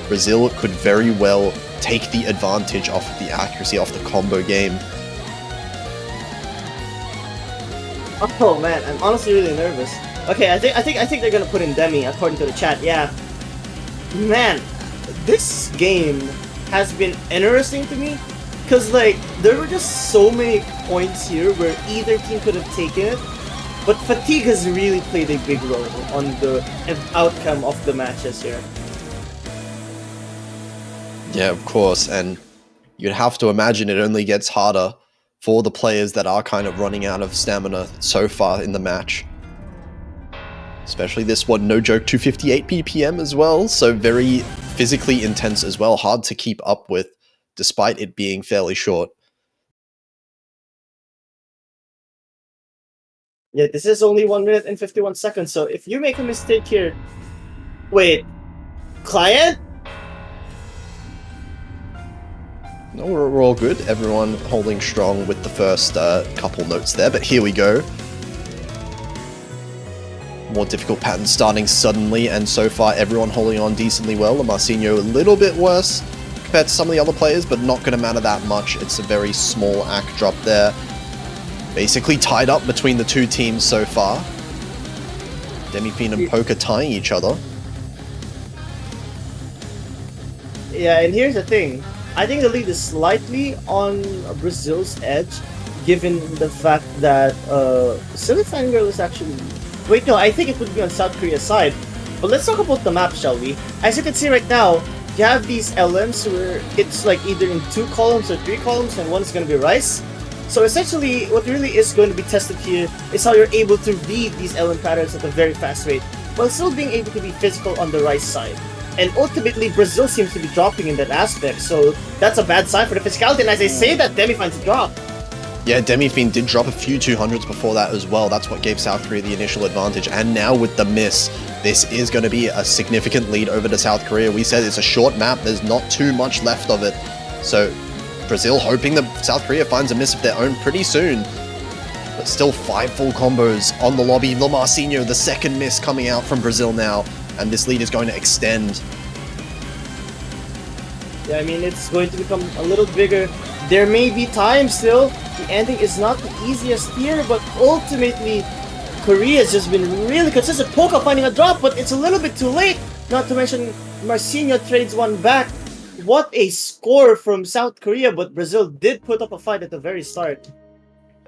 Brazil could very well take the advantage off of the accuracy, off the combo game.
Oh man, I'm honestly really nervous. Okay, I think they're gonna put in Demi according to the chat. Yeah, man, this game has been interesting to me because like there were just so many points here where either team could have taken it, but fatigue has really played a big role on the outcome of the matches here.
Yeah, of course, and you'd have to imagine it only gets harder for the players that are kind of running out of stamina so far in the match. Especially this one, no joke, 258 BPM as well, so very physically intense as well, hard to keep up with, despite it being fairly short.
Yeah, this is only 1 minute and 51 seconds, so if you make a mistake here... Wait, client?
No, we're all good. Everyone holding strong with the first couple notes there, but here we go. More difficult pattern starting suddenly, and so far everyone holding on decently well. Marcinho a little bit worse compared to some of the other players, but not going to matter that much. It's a very small act drop there. Basically tied up between the two teams so far. Demi-Fiend and Poker tying each other.
Yeah, and here's the thing. I think the lead is slightly on Brazil's edge, given the fact that Semifinals is actually... Wait, no, I think it would be on South Korea's side. But let's talk about the map, shall we? As you can see right now, you have these LMs where it's like either in 2 columns or 3 columns, and one is going to be Rice. So essentially, what really is going to be tested here is how you're able to read these LM patterns at a very fast rate, while still being able to be physical on the Rice side. And ultimately, Brazil seems to be dropping in that aspect, so that's a bad sign for the physicality, and as I say that, Demi finds a drop.
Yeah, Demi-Fiend did drop a few 200s before that as well. That's what gave South Korea the initial advantage. And now with the miss, this is going to be a significant lead over to South Korea. We said it's a short map. There's not too much left of it. So Brazil hoping that South Korea finds a miss of their own pretty soon. But still 5 full combos on the lobby. Lamarcinho, the second miss coming out from Brazil now. And this lead is going to extend.
Yeah, I mean, it's going to become a little bigger. There may be time still. The ending is not the easiest here, but ultimately, Korea's just been really consistent. Poca finding a drop, but it's a little bit too late. Not to mention, Marcinho trades one back. What a score from South Korea, but Brazil did put up a fight at the very start.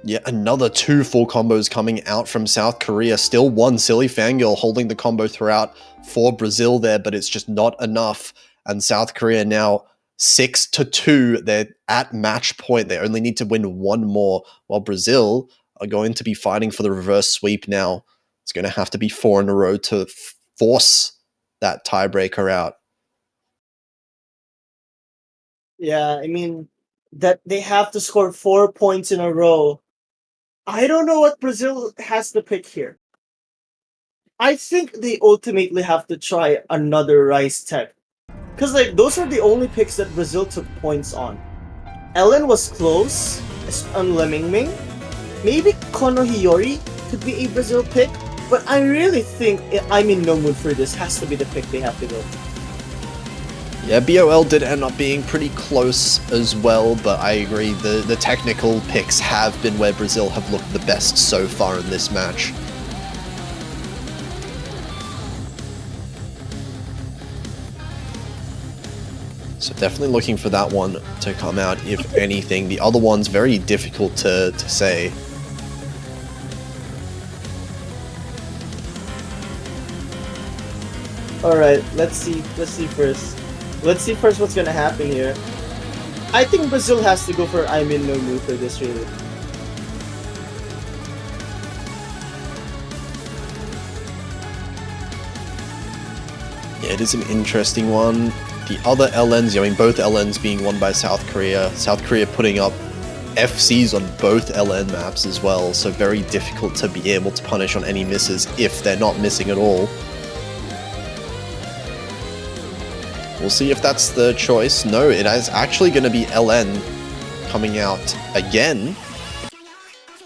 Yeah, another 2 full combos coming out from South Korea. Still one Silly Fangirl holding the combo throughout for Brazil there, but it's just not enough. And South Korea now 6-2. They're at match point. They only need to win one more, while Brazil are going to be fighting for the reverse sweep now. It's going to have to be 4 in a row to force that tiebreaker out.
Yeah, I mean, that they have to score 4 points in a row. I don't know what Brazil has to pick here. I think they ultimately have to try another Rice Tech. Because, like, those are the only picks that Brazil took points on. Ellen was close on Lemming Ming. Maybe Kono Hiyori could be a Brazil pick. But I really think I'm in no mood for this. Has to be the pick they have to go.
Yeah, BOL did end up being pretty close as well, but I agree, the technical picks have been where Brazil have looked the best so far in this match. So definitely looking for that one to come out, if anything. The other one's very difficult to say.
Alright, let's see first. Let's see first what's gonna happen here. I think Brazil has to go for I'm in no mood for this, really.
Yeah, it is an interesting one. The other LNs, I mean, both LNs being won by South Korea. South Korea putting up FCs on both LN maps as well, so very difficult to be able to punish on any misses if they're not missing at all. We'll see if that's the choice. No, it is actually going to be LN coming out again.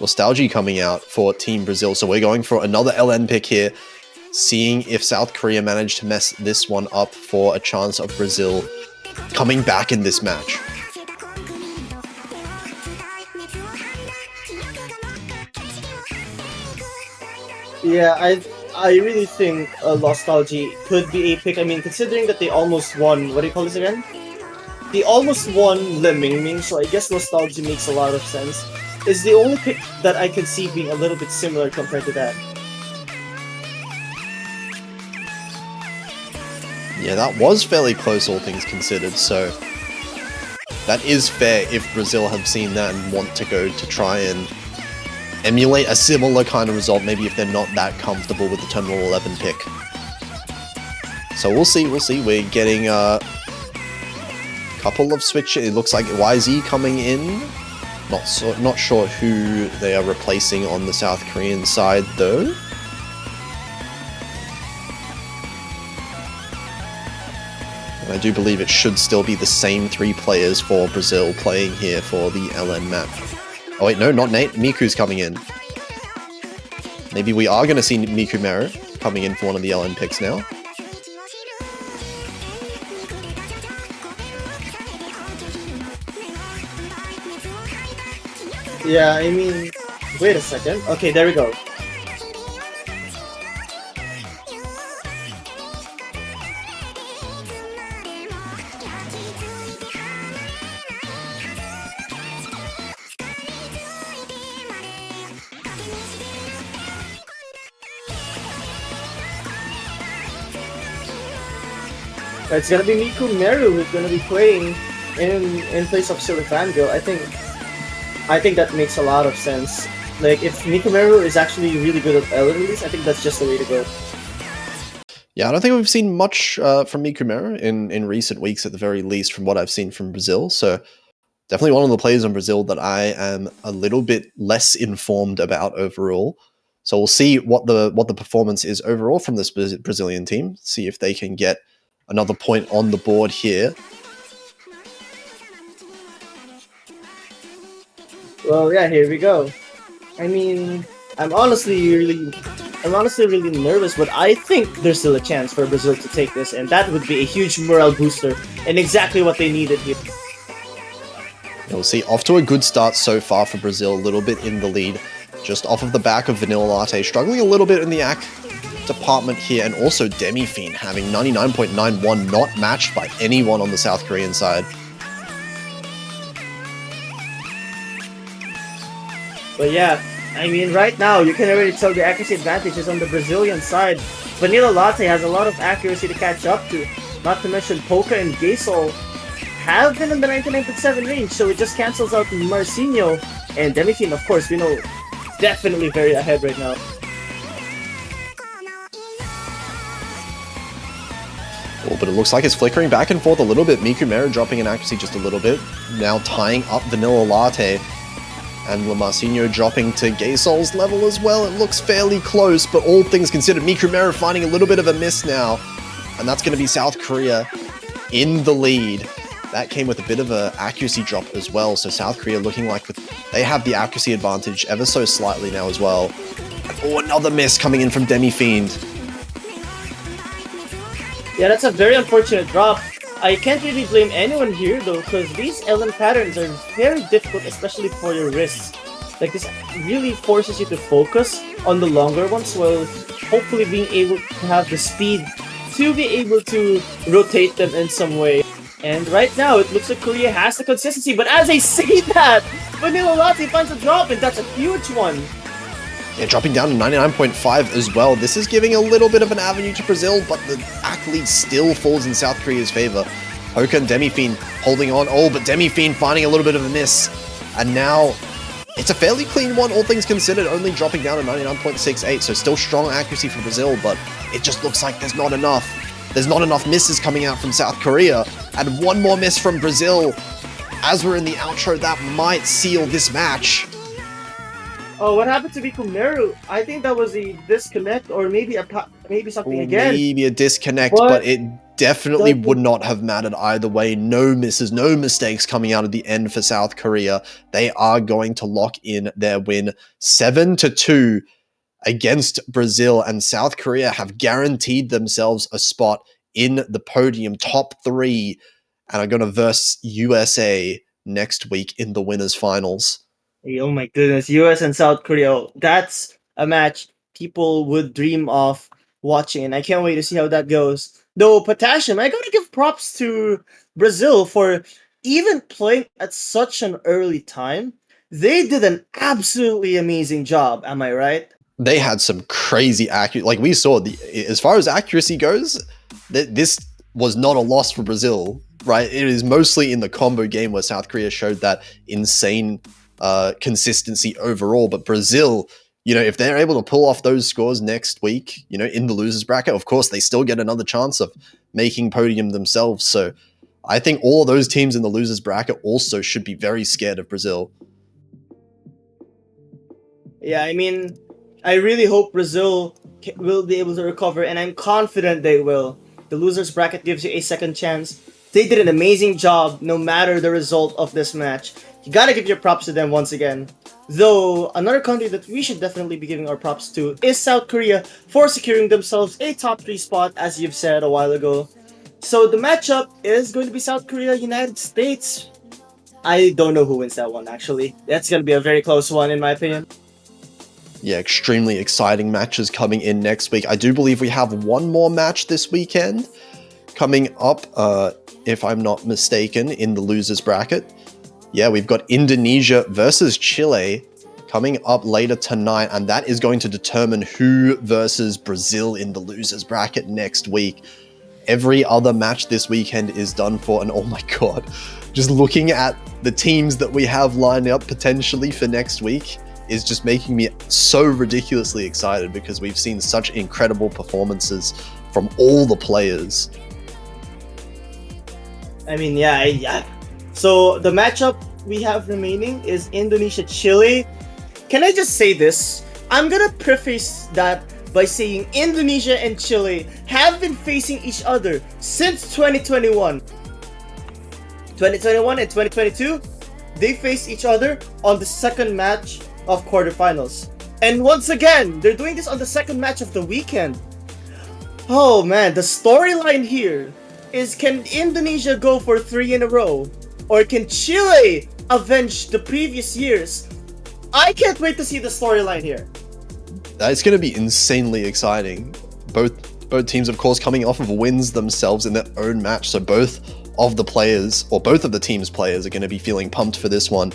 Nostalgia coming out for Team Brazil. So we're going for another LN pick here, seeing if South Korea managed to mess this one up for a chance of Brazil coming back in this match.
Yeah, I really think Nostalgia could be a pick. I mean, considering that they almost won, what do you call this again? They almost won Le Ming Ming, so I guess Nostalgia makes a lot of sense. It's the only pick that I can see being a little bit similar compared to that.
Yeah, that was fairly close, all things considered, so that is fair if Brazil have seen that and want to go to try and emulate a similar kind of result, maybe if they're not that comfortable with the Terminal 11 pick. So we'll see. We're getting a couple of switches. It looks like YZ coming in. Not sure who they are replacing on the South Korean side, though. And I do believe it should still be the same 3 players for Brazil playing here for the LN map. Oh wait, no, not Nate. Miku's coming in. Maybe we are going to see Miku Meru coming in for one of the LN picks now.
Yeah, I mean, wait a second. Okay, there we go. It's gonna be Miku Meru who's gonna be playing in place of Silly Fangirl. I think that makes a lot of sense. Like, if Miku Meru is actually really good at Ellen release, I think that's just the way to go.
Yeah, I don't think we've seen much from Miku Meru in recent weeks, at the very least, from what I've seen from Brazil. So definitely one of the players in Brazil that I am a little bit less informed about overall. So we'll see what the performance is overall from this Brazilian team. See if they can get another point on the board here.
Well, yeah, here we go. I mean, I'm honestly really nervous, but I think there's still a chance for Brazil to take this, and that would be a huge morale booster and exactly what they needed here.
We'll see. Off to a good start so far for Brazil, a little bit in the lead, just off of the back of Vanilla Latte, struggling a little bit in the AC department here, and also Demi-Fiend having 99.91, not matched by anyone on the South Korean side.
But yeah, I mean, right now, you can already tell the accuracy advantage is on the Brazilian side. Vanilla Latte has a lot of accuracy to catch up to, not to mention Polka and Gasol have been in the 99.7 range, so it just cancels out Marcinho. And Demi-Fiend, of course, we know, definitely very ahead right now.
Oh, but it looks like it's flickering back and forth a little bit. Miku Mera dropping in accuracy just a little bit, now tying up Vanilla Latte. And Marcinho dropping to Gasol's level as well. It looks fairly close, but all things considered, Miku Mera finding a little bit of a miss now. And that's going to be South Korea in the lead. That came with a bit of an accuracy drop as well. So South Korea looking like they have the accuracy advantage ever so slightly now as well. Oh, another miss coming in from Demi-Fiend.
Yeah, that's a very unfortunate drop. I can't really blame anyone here though, because these LM patterns are very difficult, especially for your wrists. Like, this really forces you to focus on the longer ones while hopefully being able to have the speed to be able to rotate them in some way. And right now, it looks like Korea has the consistency, but as I say that, Vanilla Latte finds a drop, and that's a huge one.
Yeah, dropping down to 99.5 as well. This is giving a little bit of an avenue to Brazil, but the AC lead still falls in South Korea's favor. Polka and Demi-Fiend holding on. Oh, but Demi-Fiend finding a little bit of a miss. And now it's a fairly clean one, all things considered, only dropping down to 99.68. So still strong accuracy for Brazil, but it just looks like there's not enough. There's not enough misses coming out from South Korea. And one more miss from Brazil. As we're in the outro, that might seal this match.
Oh, what happened to Mikumeru? I think that was a disconnect, or maybe something again.
Maybe a disconnect, but it definitely would not have mattered either way. No misses, no mistakes coming out of the end for South Korea. They are going to lock in their win 7-2 against Brazil, and South Korea have guaranteed themselves a spot in the podium, top 3, and are going to verse USA next week in the winners finals.
Oh my goodness, US and South Korea. That's a match people would dream of watching, and I can't wait to see how that goes. Though, Potassium, I gotta give props to Brazil for even playing at such an early time. They did an absolutely amazing job, am I right?
They had some crazy accuracy. Like, we saw, as far as accuracy goes, this was not a loss for Brazil, right? It is mostly in the combo game where South Korea showed that insane consistency overall. But Brazil, if they're able to pull off those scores next week, in the losers bracket, of course, they still get another chance of making podium themselves. So I think all of those teams in the losers bracket also should be very scared of Brazil.
Yeah, I mean, I really hope Brazil will be able to recover, and I'm confident they will. The losers bracket gives you a second chance. They did an amazing job no matter the result of this match. You gotta give your props to them once again. Though, another country that we should definitely be giving our props to is South Korea for securing themselves a top 3 spot, as you've said a while ago. So the matchup is going to be South Korea, United States. I don't know who wins that one, actually. That's gonna be a very close one, in my opinion.
Yeah, extremely exciting matches coming in next week. I do believe we have one more match this weekend coming up, if I'm not mistaken, in the losers bracket. Yeah, we've got Indonesia versus Chile coming up later tonight, and that is going to determine who versus Brazil in the losers bracket next week. Every other match this weekend is done for, and oh my god, just looking at the teams that we have lined up potentially for next week is just making me so ridiculously excited, because we've seen such incredible performances from all the players.
I mean, yeah. So the matchup we have remaining is Indonesia-Chile. Can I just say this? I'm gonna preface that by saying Indonesia and Chile have been facing each other since 2021. 2021 and 2022, they faced each other on the second match of quarterfinals. And once again, they're doing this on the second match of the weekend. Oh man, the storyline here is, can Indonesia go for 3 in a row? Or can Chile avenge the previous years? I can't wait to see the storyline here.
It's going to be insanely exciting. Both teams, of course, coming off of wins themselves in their own match. So both of the players, or both of the team's players, are going to be feeling pumped for this one.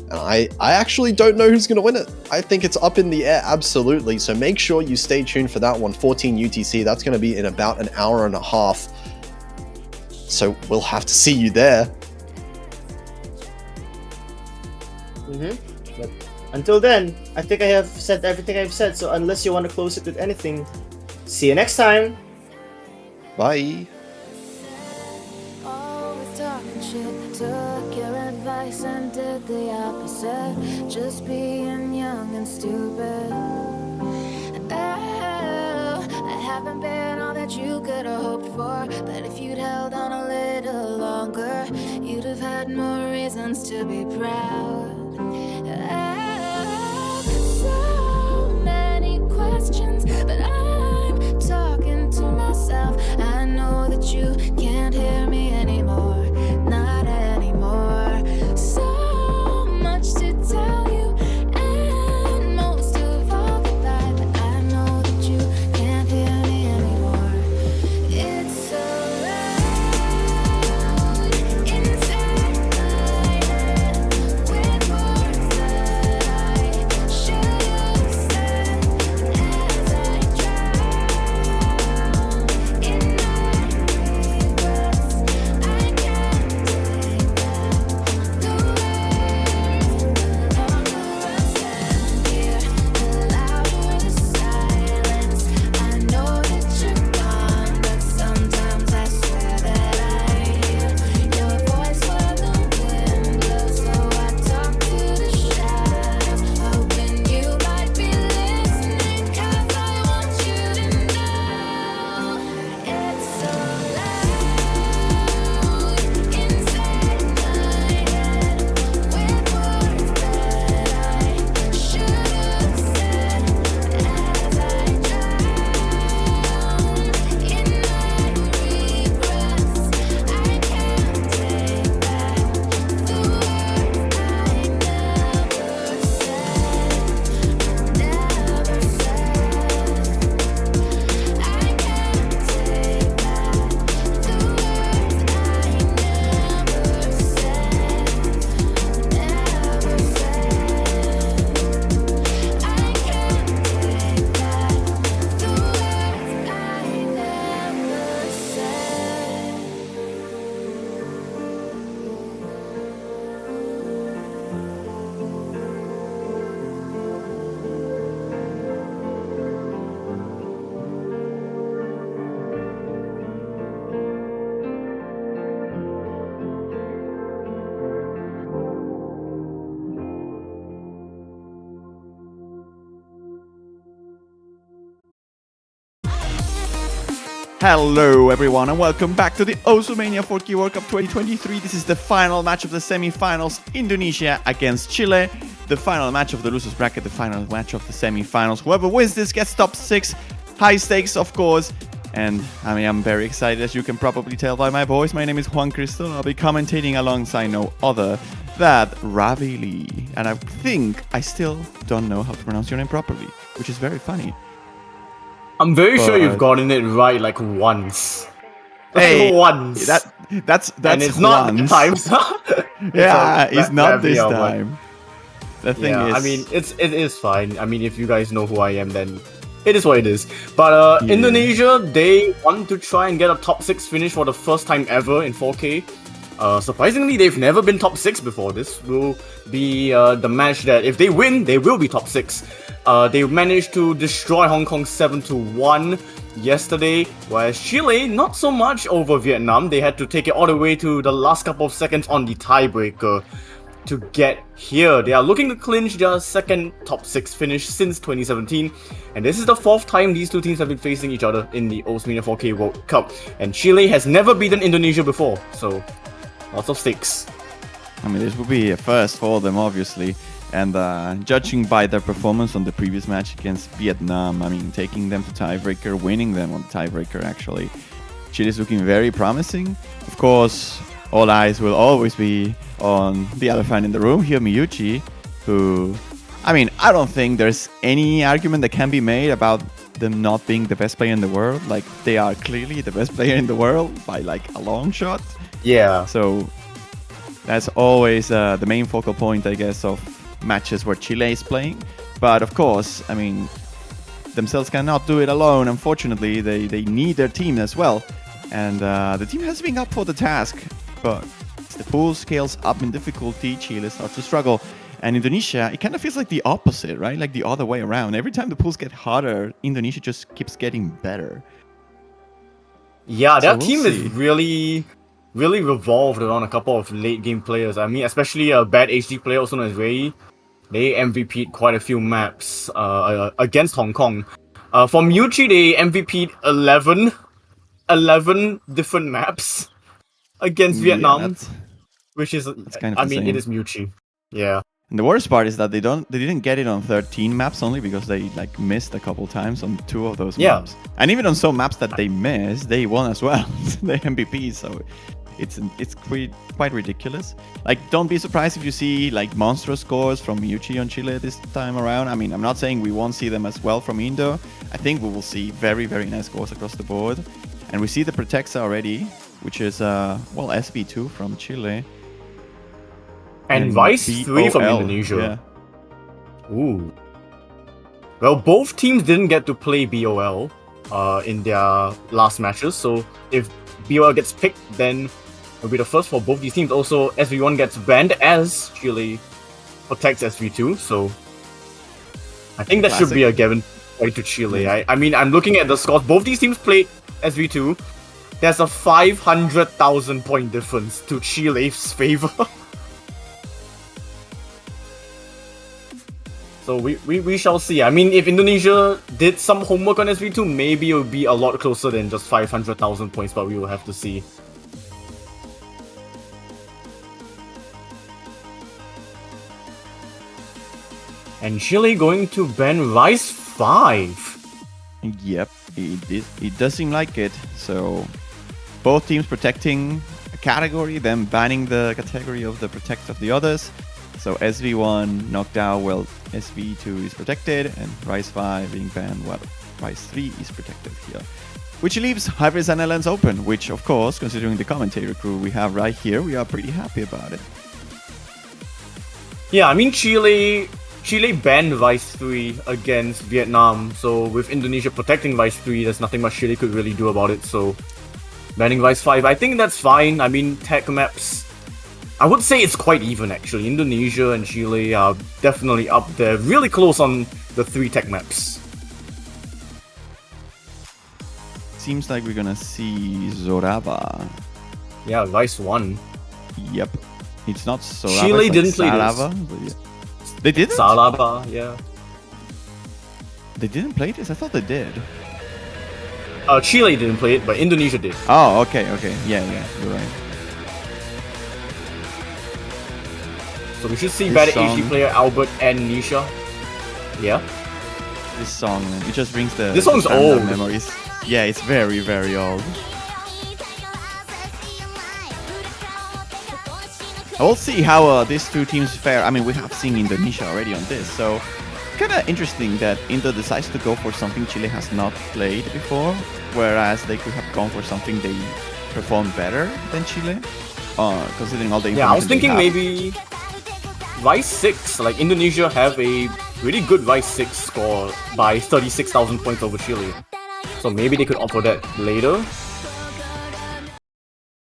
And I actually don't know who's going to win it. I think it's up in the air, absolutely. So make sure you stay tuned for that one, 14 UTC. That's going to be in about an hour and a half. So we'll have to see you there.
But until then, I think I have said everything I've said. So unless you want to close it with anything, see you next time.
Bye.
Always talking shit, took your advice and did the opposite. Just being young and stupid. Oh, I haven't been all that you could have hoped for, but if you'd held on a little longer, you'd have had more reasons to be proud. Oh, so many questions, but I'm talking to myself. I know that you can't hear me anymore, not anymore. So much to tell you, and most of all goodbye, but I know that you can't hear me anymore. It's so loud inside my head, with words that I should have said as I drown in my regrets. I can't take back the words longer I stand here, the louder the silence. I know that you're gone, but sometimes I swear that I hear your voice where the wind blows. So I talk to the shadows, hoping you might be listening, 'cause I want you to know it's so loud inside my head, with words that I should have said as I drown in my regrets. I can't take back the words I never said, never said. I can't take back the words I never said, never said. I can't take back the words I never said.
Hello everyone and welcome back to the Osomania 4K World Cup 2023. This is the final match of the semi-finals, Indonesia against Chile. The final match of the losers bracket, the final match of the semi-finals. Whoever wins this gets top 6. High stakes, of course. And I'm very excited, as you can probably tell by my voice. My name is Juan Cristo. I'll be commentating alongside no other than Ravi Lee. And I think I still don't know how to pronounce your name properly, which is very funny.
I'm very sure
But-
you've gotten it right like once.
Hey,
once.
That's
and it's not
once.
times.
Yeah, it's not this
but-
time. The thing
yeah,
is,
I mean, it is fine. I mean, if you guys know who I am, then it is what it is. But
Yeah.
Indonesia, they want to try and get a top 6 finish for the first time ever in 4K. Surprisingly, they've never been top 6 before. This will be the match that, if they win, they will be top 6. They managed to destroy Hong Kong 7-1 yesterday, whereas Chile, not so much over Vietnam. They had to take it all the way to the last couple of seconds on the tiebreaker. to get here. They are looking to clinch their second top 6 finish since 2017, and this is the 4th time these two teams have been facing each other in the Oceania 4K World Cup. And Chile has never beaten Indonesia before, so lots of stakes.
I mean, this will be a first for them, obviously. And judging by their performance on the previous match against Vietnam, I mean, taking them to tiebreaker, winning them on tiebreaker, actually, Chile is looking very promising. Of course, all eyes will always be on the elephant in the room here, Miyuchi, who, I mean, I don't think there's any argument that can be made about them not being the best player in the world. Like, they are clearly the best player in the world by, like, a long shot.
Yeah.
So that's always the main focal point, I guess, of matches where Chile is playing. But of course, I mean, themselves cannot do it alone. Unfortunately, they need their team as well. And the team has been up for the task. But as the pool scales up in difficulty, Chile starts to struggle. And Indonesia, it kind of feels like the opposite, right? Like the other way around. Every time the pools get harder, Indonesia just keeps getting better.
Yeah, their
So we'll
team
see.
is really revolved around a couple of late game players. I mean, especially a bad HD player also known as Ray. They MVP'd quite a few maps against Hong Kong. For Mewtwo, they MVP'd 11 different maps against Vietnam, which is,
kind of
I mean, it
insane.
is Mewtwo. Yeah.
And the worst part is that they didn't get it on 13 maps only because they like missed a couple times on 2 of those maps. And even on some maps that they missed, they won as well. They MVP, so it's quite ridiculous. Like, don't be surprised if you see like monstrous scores from Miyuchi on Chile this time around. I mean, I'm not saying we won't see them as well from Indo. I think we will see very, very nice scores across the board. And we see the Protexa already, which is well, SV2 from Chile.
And Vice 3 from
BOL,
Indonesia. Yeah. Ooh. Well, both teams didn't get to play BOL in their last matches, so if BOL gets picked, then it'll be the first for both these teams. Also, SV1 gets banned as Chile protects SV2, so I think that should be a given point to Chile. I mean, I'm looking at the scores. Both these teams played SV2. There's a 500,000 point difference to Chile's favor. So we shall see. I mean, if Indonesia did some homework on SV2, maybe it would be a lot closer than just 500,000 points, but we will have to see. And Chile going to ban Rise 5.
Yep, it does seem like it. So both teams protecting a category, then banning the category of the protect of the others. So SV1 knocked out, well, SV2 is protected, and Rise 5 being banned, well, Rise 3 is protected here. Which leaves Hybrids and LNs open, which, of course, considering the commentator crew we have right here, we are pretty happy about it.
Yeah, I mean, Chile banned Vice 3 against Vietnam, so with Indonesia protecting Vice 3, there's nothing much Chile could really do about it, so banning Vice 5, I think that's fine. I mean, tech maps, I would say it's quite even actually. Indonesia and Chile are definitely up there, really close on the 3 tech maps.
Seems like we're gonna see Zoraba.
Yeah, Vice 1.
Yep. It's not Zoraba,
Chile
it's
didn't play
Sarava,
this.
but yeah. They didn't?
Salaba, yeah.
They didn't play this? I thought they did.
Chile didn't play it, but Indonesia did.
Oh, okay. Yeah, you're right.
So we should see
This
better
song-
HD player Albert and Nisha. Yeah.
This song, it just brings the
This song's
standout
old.
memories. Yeah, it's very, very old. We'll see how these two teams fare. I mean, we have seen Indonesia already on this, so kind of interesting that Indo decides to go for something Chile has not played before, whereas they could have gone for something they performed better than Chile, considering all the information
Yeah, I was thinking
they have.
maybe Vice 6, like Indonesia have a really good Vice 6 score by 36,000 points over Chile. So maybe they could opt for that later.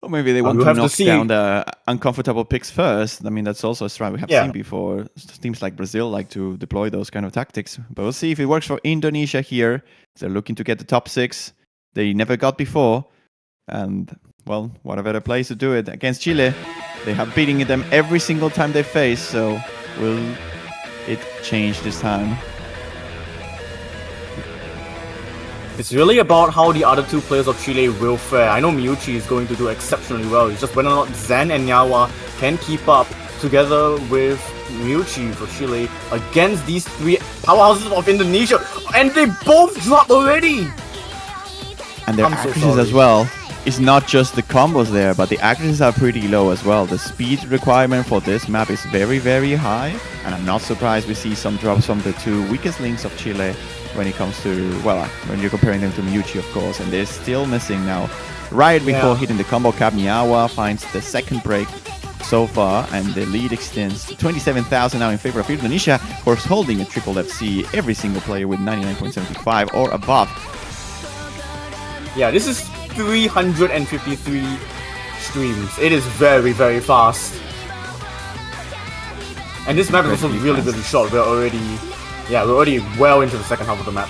Or maybe they want
we'll
to
have to
knock
see.
down the uncomfortable picks first. I mean, that's also a strat we have
Yeah.
seen before. Teams like Brazil like to deploy those kind of tactics. But we'll see if it works for Indonesia here. They're looking to get the top 6. They never got before. And, well, what a better place to do it against Chile. They have beating them every single time they face, so will it change this time?
It's really about how the other two players of Chile will fare. I know Miyuchi is going to do exceptionally well. It's just whether or not Zen and Yawa can keep up together with Miyuchi for Chile against these three powerhouses of Indonesia. And they both dropped already!
And their accuracies as well. It's not just the combos there, but the accuracies are pretty low as well. The speed requirement for this map is very, very high. And I'm not surprised we see some drops from the two weakest links of Chile when it comes to, well, when you're comparing them to Miyuchi, of course. And they're still missing now. Right before hitting the combo cap, Miyawa finds the second break so far, and the lead extends to 27,000 now in favor of Indonesia, of course holding a triple FC every single player with 99.75 or above.
Yeah, this is 353 streams. It is very, very fast. And this map is also really, really short. We're already well into the second half of the map.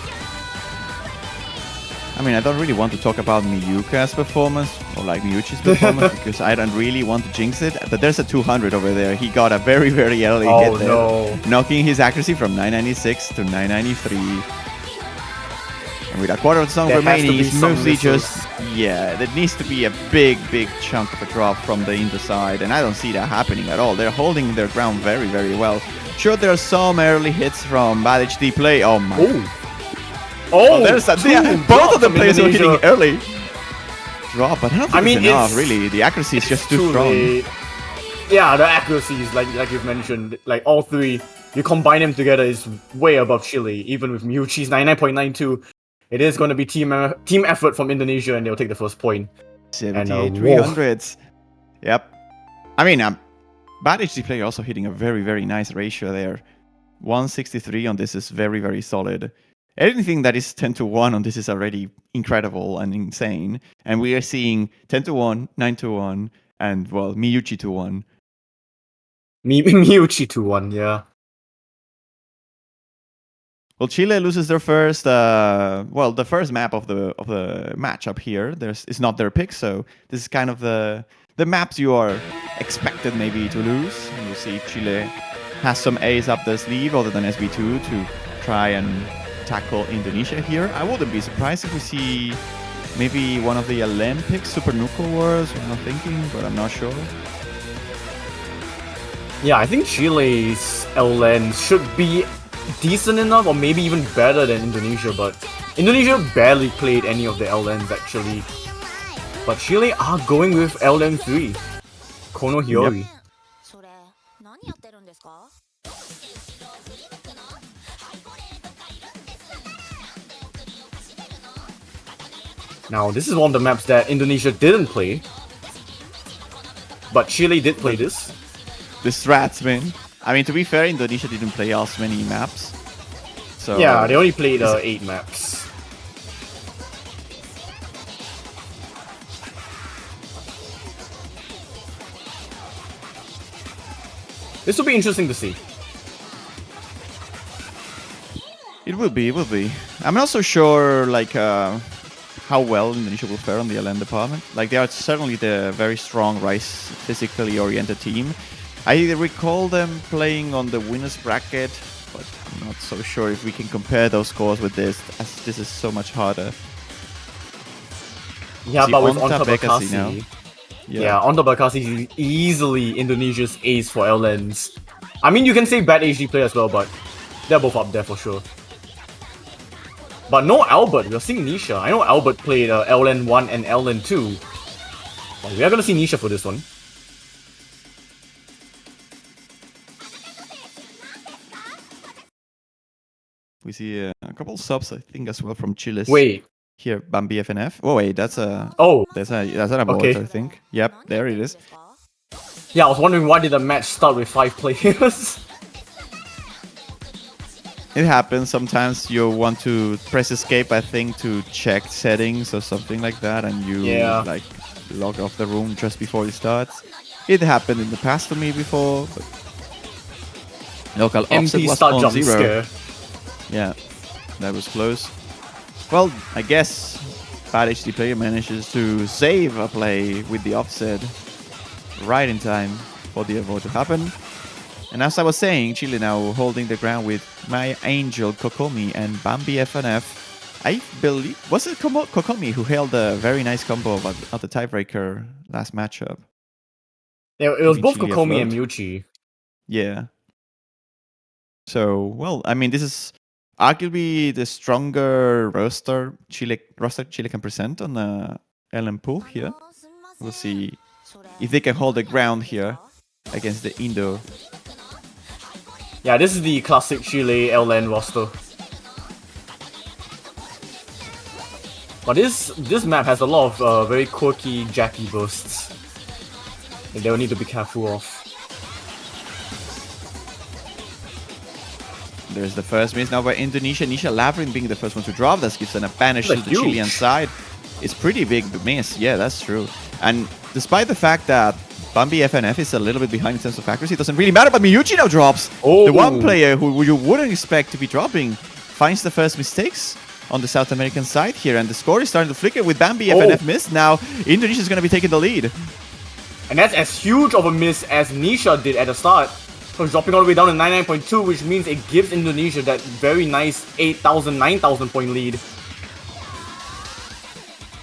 I mean, I don't really want to talk about Miyuka's performance or like Miyuchi's performance because I don't really want to jinx it. But there's a 200 over there. He got a very, very early hit there, knocking his accuracy from 996 to 993. And with a quarter of the song remaining, it's mostly just, there needs to be a big, big chunk of a drop from the Indo side, and I don't see that happening at all. They're holding their ground very, very well. Sure, there are some early hits from Bad HD Play. Oh my. There's a both of the players are hitting early. Drop, but I don't think it's enough, really. The accuracy is just too strong.
Yeah, the accuracy is like you've mentioned, like all three, you combine them together is way above Chile, even with Miyuchi's 99.92. It is going to be team effort from Indonesia, and they'll take the first point.
78 300s. Yep. I mean, Bad HD Player also hitting a very, very nice ratio there. 163 on this is very, very solid. Anything that is 10 to 1 on this is already incredible and insane. And we are seeing 10 to 1, 9 to 1, and, well, Miyuchi to 1.
Miyuchi to 1, yeah.
Well, Chile loses their first, the first map of the matchup here. It's not their pick, so this is kind of the maps you are expected maybe to lose. And we'll see if Chile has some A's up their sleeve other than SB2 to try and tackle Indonesia here. I wouldn't be surprised if we see maybe one of the LN picks, Super Nuko Wars. I'm not thinking, but I'm not sure.
Yeah, I think Chile's LN should be decent enough, or maybe even better than Indonesia, but Indonesia barely played any of the LNs actually. But Chile are going with LN3, Kono Hiyori.
Yep.
Now, this is one of the maps that Indonesia didn't play, but Chile did play this.
The strats, man. I mean, to be fair, Indonesia didn't play as many maps. So
yeah, they only played 8 maps. This will be interesting to see.
It will be, I'm not so sure, like, how well Indonesia will fare on the LN department. Like, they are certainly the very strong Rice physically oriented team. I recall them playing on the winners bracket, but I'm not so sure if we can compare those scores with this, as this is so much harder.
Yeah, but with Onta Bekasi
now.
Yeah, Onta Bekasi is easily Indonesia's ace for LNs. I mean, you can say Bad HD Player as well, but they're both up there for sure. But no Albert, we're seeing Nisha. I know Albert played LN1 and LN2. But we are going to see Nisha for this one.
We see a couple subs, I think, as well from Chiles.
Wait.
Here, Bambi FNF. Oh wait, that's a...
Oh.
That's an abort,
okay.
I think. Yep, there it is.
Yeah, I was wondering why did the match start with 5 players?
It happens. Sometimes you want to press escape, I think, to check settings or something like that, and you like log off the room just before it starts. It happened in the past to me before, but local offset
MP
was
start
on
jump
0.
scare.
Yeah, that was close. Well, I guess Bad HD Player manages to save a play with the offset. right in time for the avoid to happen. And as I was saying, Chile now holding the ground with My Angel, Kokomi, and Bambi FNF. I believe, was it Kokomi who held a very nice combo of the tiebreaker last matchup?
Yeah, it was
Keeping
both
Chile
Kokomi and
afloat.
Miuchi.
Yeah. So, well, I mean, this is arguably the stronger roster Chile can present on the LM pool here. We'll see if they can hold the ground here against the Indo.
Yeah, this is the classic Chile LN roster. But this map has a lot of very quirky Jackie bursts that they'll need to be careful of.
There's the first miss now by Indonesia. Nisha Labyrinth being the first one to drop. That gives an advantage to
That's
the
huge.
Chilean side. It's pretty big miss. Yeah, that's true. And despite the fact that Bambi FNF is a little bit behind in terms of accuracy, it doesn't really matter. But Miyuchi now drops.
Oh.
The one player who you wouldn't expect to be dropping finds the first mistakes on the South American side here. And the score is starting to flicker with Bambi FNF missed. Now Indonesia is going to be taking the lead.
And that's as huge of a miss as Nisha did at the start. So dropping all the way down to 99.2, which means it gives Indonesia that very nice 8,000, 9,000 point lead.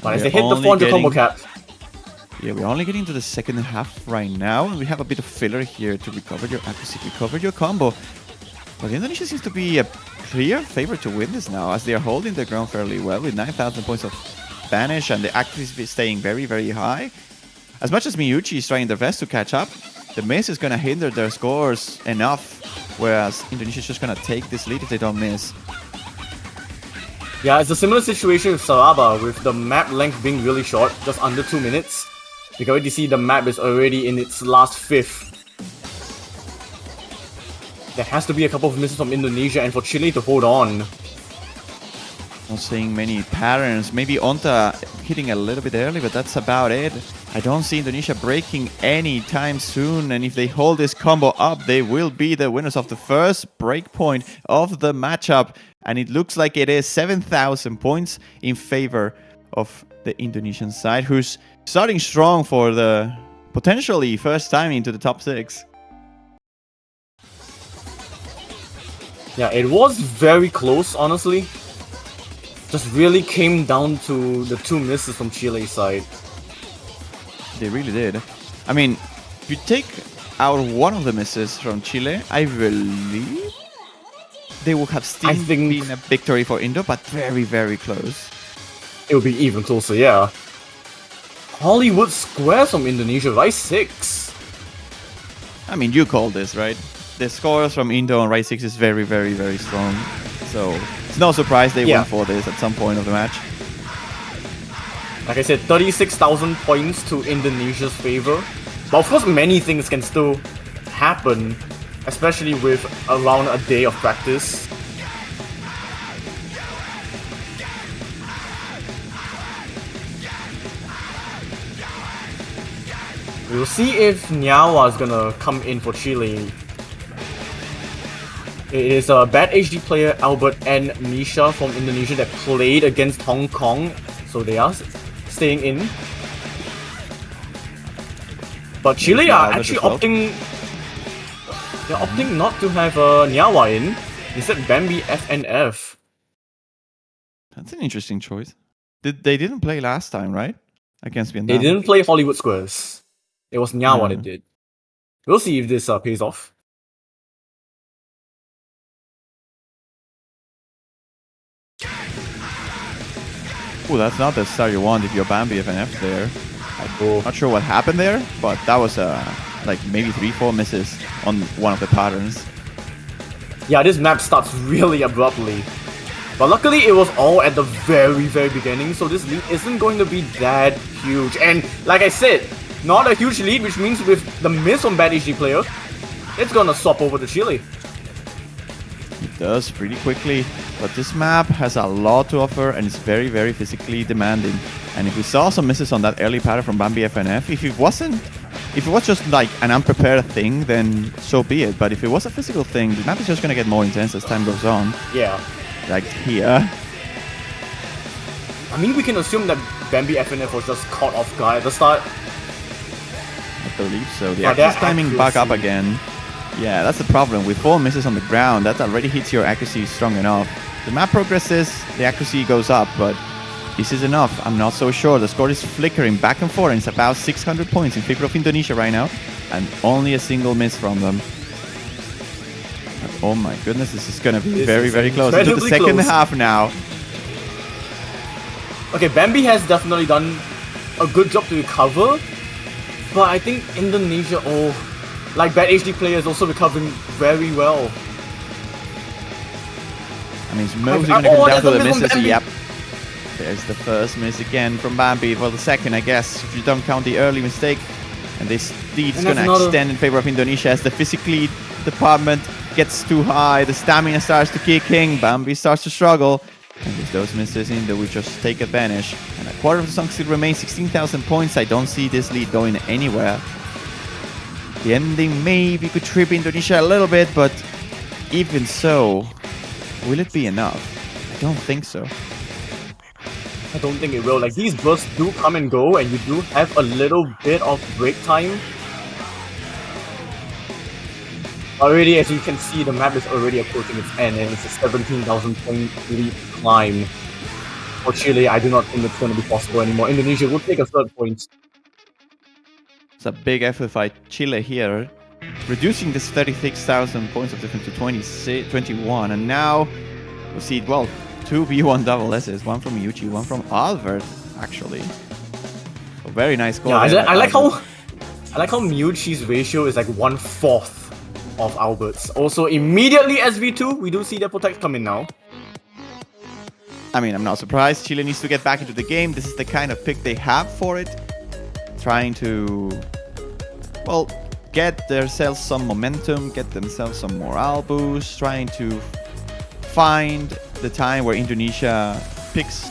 But as they hit the 400 combo cap.
Yeah, we're only getting to the second half right now, and we have a bit of filler here to recover your accuracy, recover your combo. But Indonesia seems to be a clear favorite to win this now, as they are holding the ground fairly well with 9,000 points of Spanish, and the accuracy is staying very, very high. As much as Miyuchi is trying their best to catch up, the miss is going to hinder their scores enough, whereas Indonesia is just going to take this lead if they don't miss.
Yeah, it's a similar situation with Saraba, with the map length being really short, just under 2 minutes. You can already see the map is already in its last fifth. There has to be a couple of misses from Indonesia and for Chile to hold on.
Not seeing many patterns. Maybe Onta hitting a little bit early, but that's about it. I don't see Indonesia breaking anytime soon, and if they hold this combo up, they will be the winners of the first breakpoint of the matchup. And it looks like it is 7,000 points in favor of the Indonesian side, who's starting strong for the potentially first time into the top 6.
Yeah, it was very close, honestly. Just really came down to the 2 misses from Chile's side.
They really did. I mean, if you take out one of the misses from Chile, I believe they would have still been a victory for Indo, but very, very close.
It would be even closer, yeah. Hollywood Squares from Indonesia, Rise 6.
I mean, you called this, right? The scores from Indo on Rise 6 is very, very, very strong. So it's no surprise they went for this at some point of the match.
Like I said, 36,000 points to Indonesia's favor. But of course, many things can still happen, especially with around a day of practice. We'll see if Nyawa is gonna come in for Chile. It is a bad HD player, Albert and Nisha from Indonesia that played against Hong Kong, so they are staying in. But Chile are actually opting not to have Nyawa in. Instead, Bambi FNF.
That's an interesting choice. They didn't play last time, right? Against Vietnam.
They didn't play Hollywood Squares. It was Nyawa that did. We'll see if this pays off.
Oh, that's not the start you want if you're Bambi FNF there. I'm not sure what happened there, but that was like maybe 3-4 misses on one of the patterns.
Yeah, this map starts really abruptly. But luckily it was all at the very, very beginning, so this lead isn't going to be that huge. And like I said, not a huge lead, which means with the miss from bad HD player, it's gonna swap over to Chile.
It does pretty quickly, but this map has a lot to offer and it's very, very physically demanding. And if we saw some misses on that early pattern from Bambi FNF, if it was just like an unprepared thing, then so be it. But if it was a physical thing, the map is just gonna get more intense as time goes on.
Yeah.
Like here.
I mean, we can assume that Bambi FNF was just caught off guard at the start.
I believe so. The
Yeah,
accuracy
that
timing back up
accuracy.
again. Yeah, that's the problem. With 4 misses on the ground, that already hits your accuracy strong enough. The map progresses, the accuracy goes up, but this is enough. I'm not so sure. The score is flickering back and forth, and it's about 600 points in favor of Indonesia right now, and only a single miss from them. Oh my goodness, this is going to be
This
very,
is
very close. Into the
incredibly
second
close.
half now.
Okay, Bambi has definitely done a good job to recover, but I think Indonesia, like Bad HD player, is also recovering very well.
I mean, it's mostly going to come down
there's
to
a
the
miss from
misses.
Bambi.
Yep. There's the first miss again from Bambi. Well, the second, I guess, if you don't count the early mistake. And this lead is
And
going
that's
to
another-
extend in favor of Indonesia as the physically department gets too high. The stamina starts to kick in. Bambi starts to struggle. And with those misses, Indo will just take advantage. And a quarter of the song still remains, 16,000 points. I don't see this lead going anywhere. The ending maybe could trip Indonesia a little bit, but even so, will it be enough? I don't think so.
I don't think it will. Like, these bursts do come and go, and you do have a little bit of break time. Already, as you can see, the map is already approaching its end, and it's a 17,000 point lead climb. For Chile, I do not think it's going to be possible anymore. Indonesia will take a third point.
It's a big effort by Chile here, reducing this 36,000 points of difference to 21, and now we see, well, 2 B1 double S's, one from Yuchi, one from Albert, actually. A very nice score.
Yeah,
there by
I like
Albert.
how Mewtwo's ratio is like 1/4 of Albert's. Also, immediately SV2, we do see their protect coming now.
I mean, I'm not surprised. Chile needs to get back into the game. This is the kind of pick they have for it. Trying to, well, get themselves some momentum, get themselves some morale boost, trying to find the time where Indonesia picks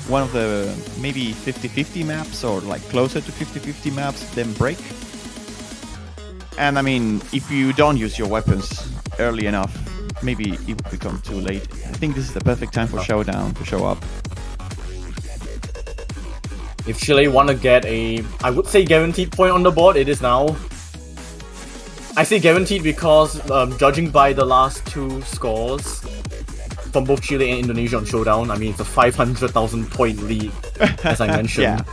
one of the maybe 50-50 maps or like closer to 50-50 maps, then break. And I mean, if you don't use your weapons early enough, maybe it will become too late. I think this is the perfect time for Showdown to show up.
If Chile want to get a, I would say guaranteed point on the board, it is now. I say guaranteed because judging by the last 2 scores from both Chile and Indonesia on Showdown, I mean, it's a 500,000 point lead, as I mentioned.
Yeah.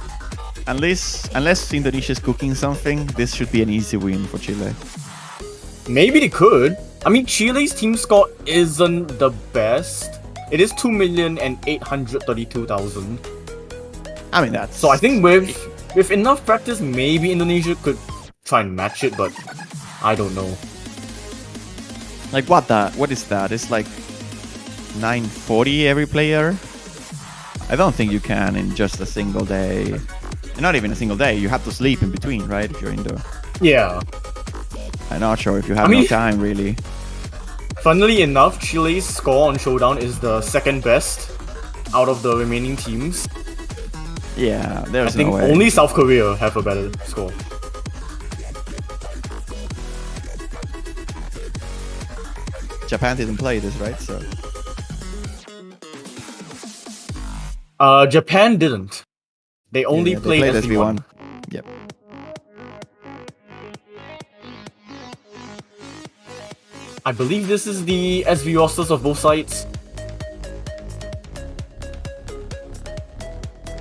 Unless Indonesia's cooking something, this should be an easy win for Chile.
Maybe they could. I mean, Chile's team score isn't the best. It is 2,832,000.
I mean, that's...
So I think with enough practice, maybe Indonesia could try and match it, but I don't know.
Like, what is that? It's like 940 every player? I don't think you can in just a single day. Not even a single day, you have to sleep in between, right? If you're indoor.
Yeah.
I'm not sure if you have no time, really.
Funnily enough, Chile's score on Showdown is the second best out of the remaining teams.
Yeah,
I
there's
think
no way.
only South Korea have a better score.
Japan didn't play this, right? So
Japan didn't. They only
yeah, they
played
played
SV1.
SV1. Yep.
I believe this is the SV rosters of both sides.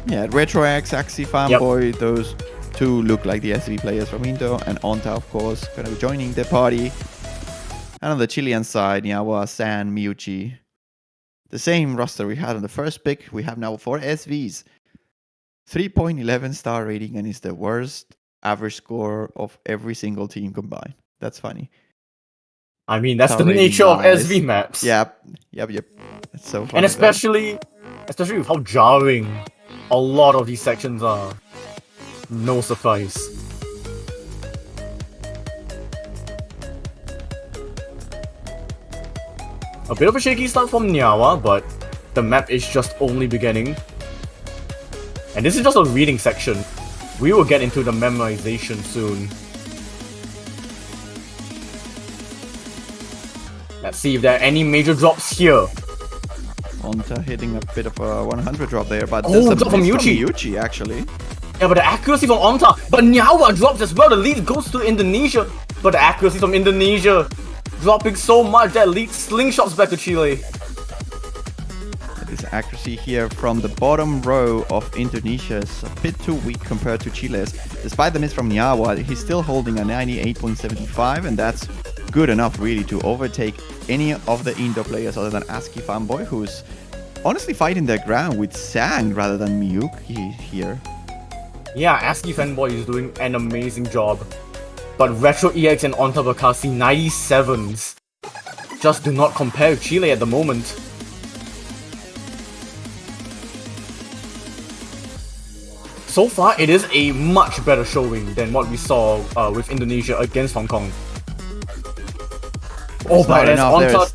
Yeah, RetroX, Axie, Fanboy, those 2 look like the SV players from Indo, and Onta, of course, gonna be joining the party. And on the Chilean side, Nyawa, San, Miyuchi. The same roster we had on the first pick, we have now 4 SVs. 3.11 star rating, and is the worst average score of every single team combined. That's funny.
I mean, that's
Star
the
rating
nature of
wise.
SV maps.
Yep. It's so funny.
And especially with how jarring a lot of these sections are. No surprise. A bit of a shaky start from Nyawa, but the map is just only beginning. And this is just a reading section. We will get into the memorization soon. Let's see if there are any major drops here.
Onta hitting a bit of a 100 drop there, but
Oh,
there's a
drop from
miss
Yuchi.
Yuchi, actually.
Yeah, but the accuracy from Onta. But Nyawa drops as well. The lead goes to Indonesia. But the accuracy from Indonesia dropping so much that lead slingshots back to Chile.
This accuracy here from the bottom row of Indonesia is a bit too weak compared to Chile's. Despite the miss from Nyawa, he's still holding a 98.75, and that's good enough really to overtake any of the Indo players other than ASCII Fanboy, who's honestly fighting their ground with Sang rather than Miyuki here.
Yeah, ASCII Fanboy is doing an amazing job. But Retro EX and Onta Bakassi 97s just do not compare with Chile at the moment. So far, it is a much better showing than what we saw with Indonesia against Hong Kong. Oh, but as Onta...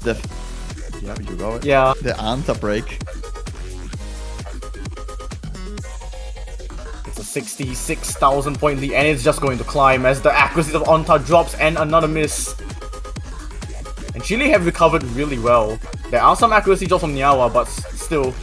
Yeah, you go.
Yeah.
The Anta break.
It's a 66,000 point lead, and it's just going to climb as the accuracy of Onta drops and another miss. And Chile have recovered really well. There are some accuracy drops from Nyawa, but still.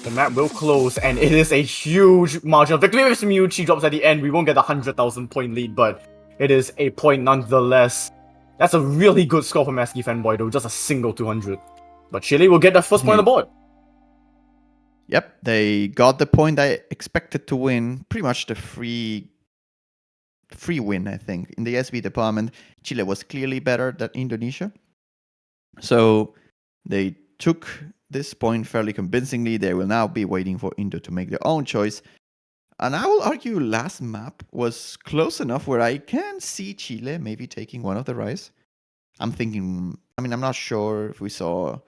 The map will close, and it is a huge margin of victory. If Miyuchi drops at the end, we won't get a 100,000 point lead, but it is a point nonetheless. That's a really good score from ASCII Fanboy though, just a single 200. But Chile will get the first point on the board.
Yep, they got the point I expected to win. Pretty much the free win, I think. In the SV department, Chile was clearly better than Indonesia. So they took this point fairly convincingly. They will now be waiting for Indo to make their own choice. And I will argue last map was close enough where I can see Chile maybe taking one of the Rise. I'm thinking, I'm not sure if we saw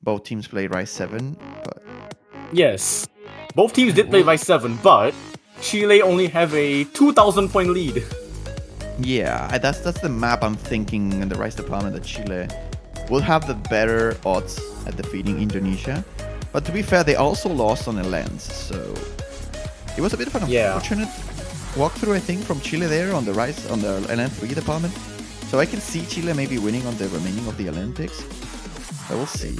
both teams play Rise 7, but...
Yes, both teams did play Rise 7, but Chile only have a 2,000 point lead.
Yeah, that's the map I'm thinking in the Rise department that Chile will have the better odds at defeating Indonesia. But to be fair, they also lost on a lens, so it was a bit of an unfortunate walkthrough, I think, from Chile there on the Rise on the LN3 department. So I can see Chile maybe winning on the remaining of the LN picks. But we'll see.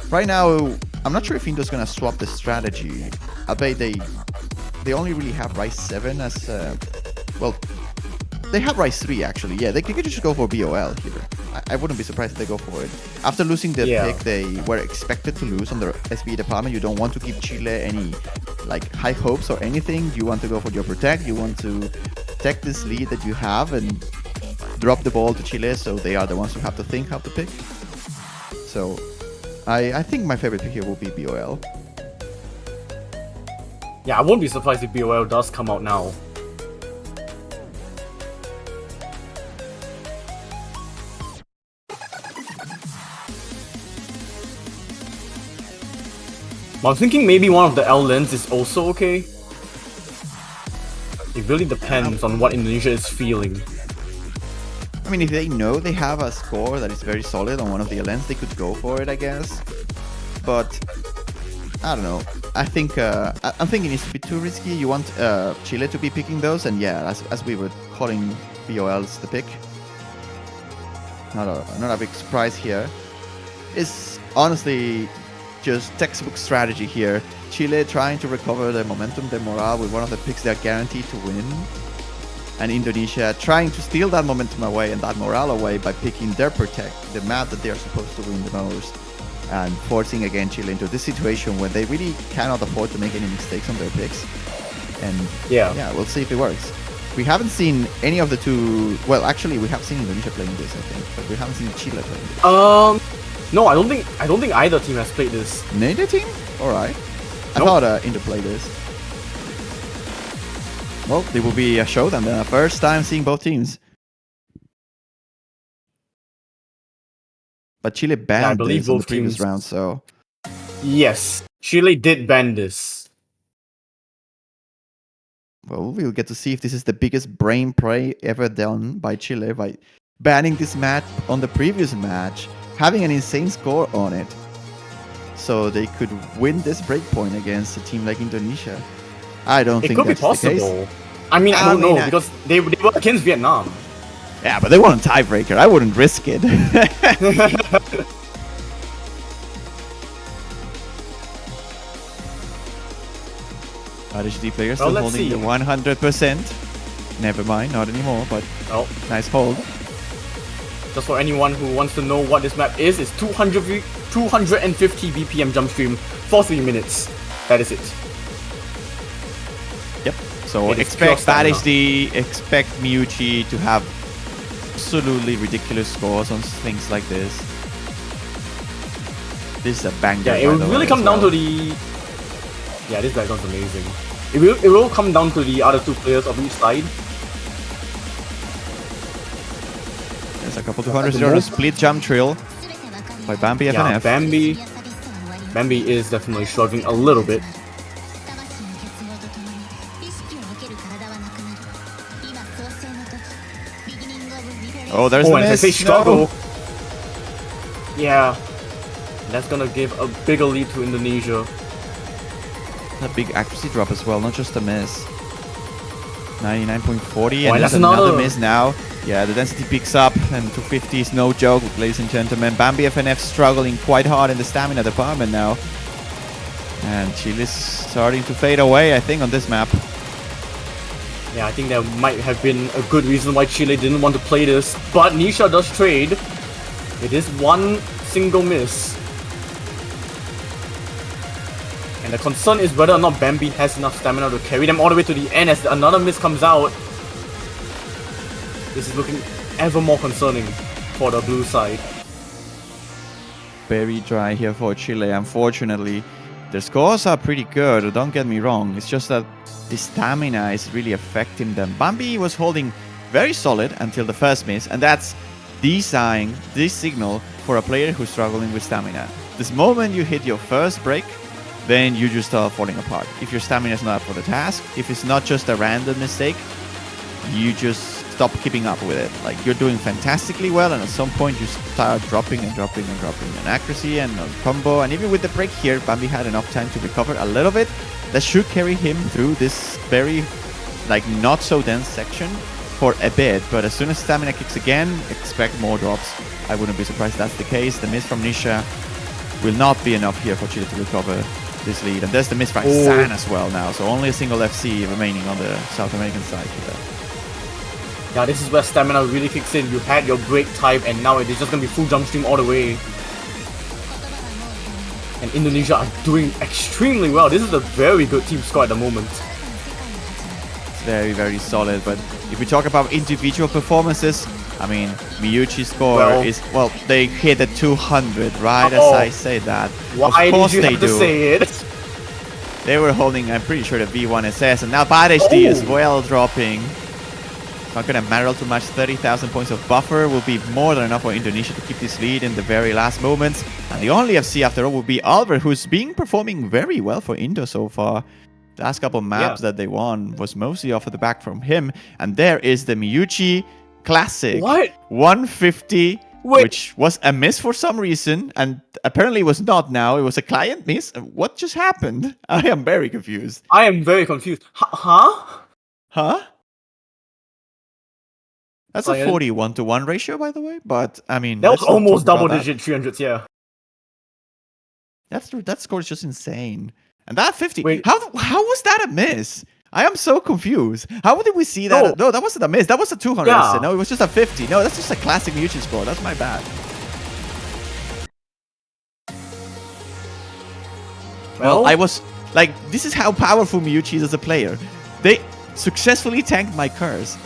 Right now, I'm not sure if Indo's gonna swap the strategy. I bet they only really have Rise 7 as well. They have Rise 3 actually. Yeah, they could just go for BOL here. I wouldn't be surprised if they go for it. After losing the pick they were expected to lose on the SB department, you don't want to give Chile any like high hopes or anything. You want to go for your protect. You want to protect this lead that you have and drop the ball to Chile, so they are the ones who have to think how to pick. So I think my favorite pick here will be BOL.
Yeah, I won't be surprised if BOL does come out now. But I'm thinking maybe one of the L lens is also okay. It really depends on what Indonesia is feeling.
I mean, if they know they have a score that is very solid on one of the LNs, they could go for it, I guess. But I don't know. I think I'm thinking it's a bit too risky. You want Chile to be picking those, and yeah, as we were calling BOLs the pick. Not a big surprise here. It's honestly just textbook strategy here. Chile trying to recover their momentum, their morale with one of the picks they're guaranteed to win. And Indonesia trying to steal that momentum away and that morale away by picking their protect, the map that they are supposed to win the most, and forcing again Chile into this situation where they really cannot afford to make any mistakes on their picks. And yeah, we'll see if it works. We haven't seen any of the two. Well, actually, we have seen Indonesia playing this, I think, but we haven't seen Chile playing this.
No, I don't think either team has played this.
Neither team? Alright. I thought Indo played this. Well, it will be a show then. The first time seeing both teams. But Chile banned this in the previous round, so...
Yes, Chile did ban this.
Well, we'll get to see if this is the biggest brain play ever done by Chile by banning this match on the previous match, having an insane score on it, so they could win this breakpoint against a team like Indonesia. I don't think that's the case.
I mean, I don't know, because they were against Vietnam.
Yeah, but they won a tiebreaker. I wouldn't risk it. RHD players
Well,
still
let's
holding
see.
the 100%. Never mind, not anymore, but
Well,
nice hold.
just for anyone who wants to know what this map is, it's 250 BPM jump stream for 3 minutes. That is it.
Yep. So
It is
expect
pure
Bad
stamina.
HD, expect Miyuchi to have absolutely ridiculous scores on things like this. This is a banger.
Yeah, it will really come down to the. Yeah, this background's amazing. It will come down to the other two players of each side.
There's a couple 200 on a split jump trill by Bambi
Yeah,
FNF.
Bambi is definitely struggling a little bit.
Oh, there's
Oh,
the
and
miss.
they struggle.
No.
Yeah, that's gonna give a bigger lead to Indonesia.
A big accuracy drop as well, not just a miss. 99.40,
Oh,
and
and
there's
that's
another
another-
miss now. Yeah, the density picks up, and 250 is no joke, ladies and gentlemen. Bambi FNF struggling quite hard in the stamina department now. And Chile's starting to fade away, I think, on this map.
Yeah, I think there might have been a good reason why Chile didn't want to play this, but Nisha does trade. It is one single miss. And the concern is whether or not Bambi has enough stamina to carry them all the way to the end as another miss comes out. This is looking ever more concerning for the blue side.
Very dry here for Chile, unfortunately. Their scores are pretty good, don't get me wrong. It's just that the stamina is really affecting them. Bambi was holding very solid until the first miss, and that's the sign, this signal for a player who's struggling with stamina. This moment you hit your first break, then you just start falling apart. If your stamina is not up for the task, if it's not just a random mistake, you just stop keeping up with it. Like, you're doing fantastically well, and at some point you start dropping and dropping and dropping in accuracy and on combo. And even with the break here, Bambi had enough time to recover a little bit. That should carry him through this very, like, not so dense section for a bit. But as soon as stamina kicks again, expect more drops. I wouldn't be surprised that's the case. The miss from Nisha will not be enough here for Chile to recover this lead. And there's the miss from San as well now. So only a single FC remaining on the South American side here.
Yeah, this is where stamina really kicks in. You had your break time and now it is just gonna be full jump stream all the way. And Indonesia are doing extremely well. This is a very good team score at the moment.
It's very, very solid. But if we talk about individual performances, I mean, Miyuchi's score is, well, they hit a 200, right? As I say that.
Why
of course
did you
they
have to
do.
say it?
They were holding, I'm pretty sure, the V1SS, and now Bad HD as well dropping. Not gonna matter too much. 30,000 points of buffer will be more than enough for Indonesia to keep this lead in the very last moments. And the only FC after all will be Albert, who's been performing very well for Indo so far. The last couple maps that they won was mostly off of the back from him. And there is the Miyuchi Classic.
What?
150, which was a miss for some reason, and apparently was not now. It was a client miss. What just happened? I am very confused.
I am very confused. Huh?
Huh? That's a
Client?
41-to-1 ratio, by the way. But I mean,
That was
let's not
almost
talk about
double-digit 300s, yeah.
That score is just insane. And that 50. Wait, how was that a miss? I am so confused. How did we see that? No, that wasn't a miss. That was a 200.
Yeah.
No, it was just a 50. No, that's just a classic Miyuchi score. That's my bad. Well, I was like, this is how powerful Miyuchi is as a player. They successfully tanked my curse.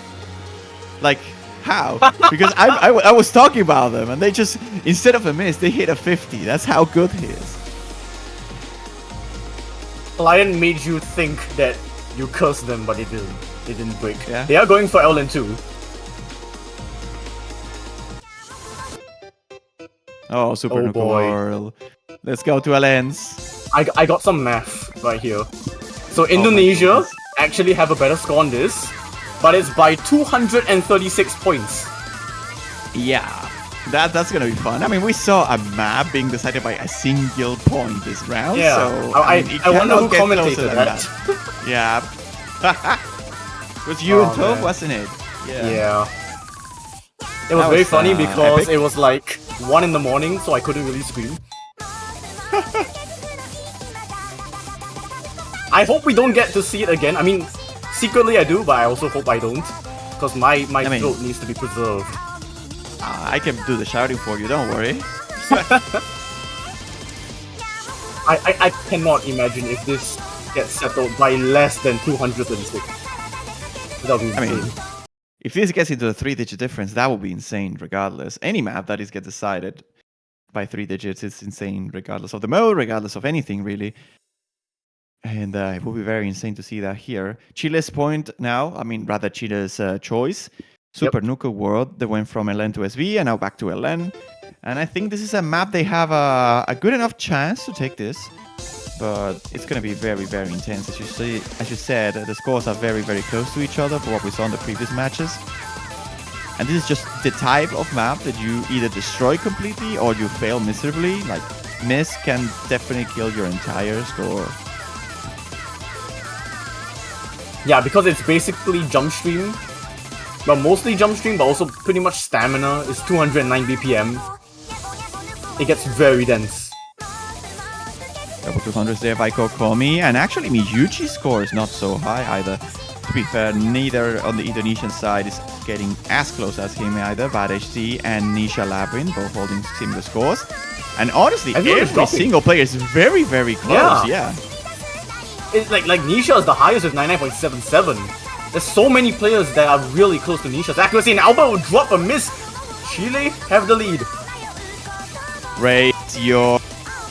Like, how? Because I was talking about them, and they just, instead of a miss, they hit a 50. That's how good he is.
Lion made you think that you cursed them, but they didn't. They didn't break.
Yeah.
They are going for LN2.
Oh, Super Nuclear. Let's go to Alens.
I got some math right here. So Indonesia actually have a better score on this, but it's by 236 points.
Yeah, that's gonna be fun. I mean, we saw a map being decided by a single point this round.
Yeah,
so
I wonder who
get closer
commentated
than
that.
Yeah. It was you and Tove,
man.
wasn't it?
Yeah. It was
That
very
was,
funny because
epic.
it was like 1 in the morning, so I couldn't really scream. I hope we don't get to see it again. I mean, secretly I do, but I also hope I don't. Because my throat needs to be preserved.
I can do the shouting for you, don't worry.
I cannot imagine if this gets settled by less than 236. That would be insane.
If this gets into a 3-digit difference, that would be insane regardless. Any map that is get decided by 3 digits is insane regardless of the mode, regardless of anything really. And it will be very insane to see that here. Chile's point now, rather Chile's choice. Super Nuka World, they went from LN to SV and now back to LN. And I think this is a map they have a good enough chance to take this. But it's going to be very, very intense. As you said, the scores are very, very close to each other for what we saw in the previous matches. And this is just the type of map that you either destroy completely or you fail miserably. Like, miss can definitely kill your entire score.
Yeah, because it's basically jump stream. Well, mostly jump stream, but also pretty much stamina. It's 209 BPM. It gets very dense.
Double 200s there by Kokomi, and actually Miyuchi's score is not so high either. To be fair, neither on the Indonesian side is getting as close as him either. Bad HC and Nisha Labyrinth both holding similar scores. And honestly, every single player is very, very close, yeah.
It's like Nisha is the highest with 99.77. There's so many players that are really close to Nisha's accuracy, and Alba will drop a miss. Chile have the lead.
Raise your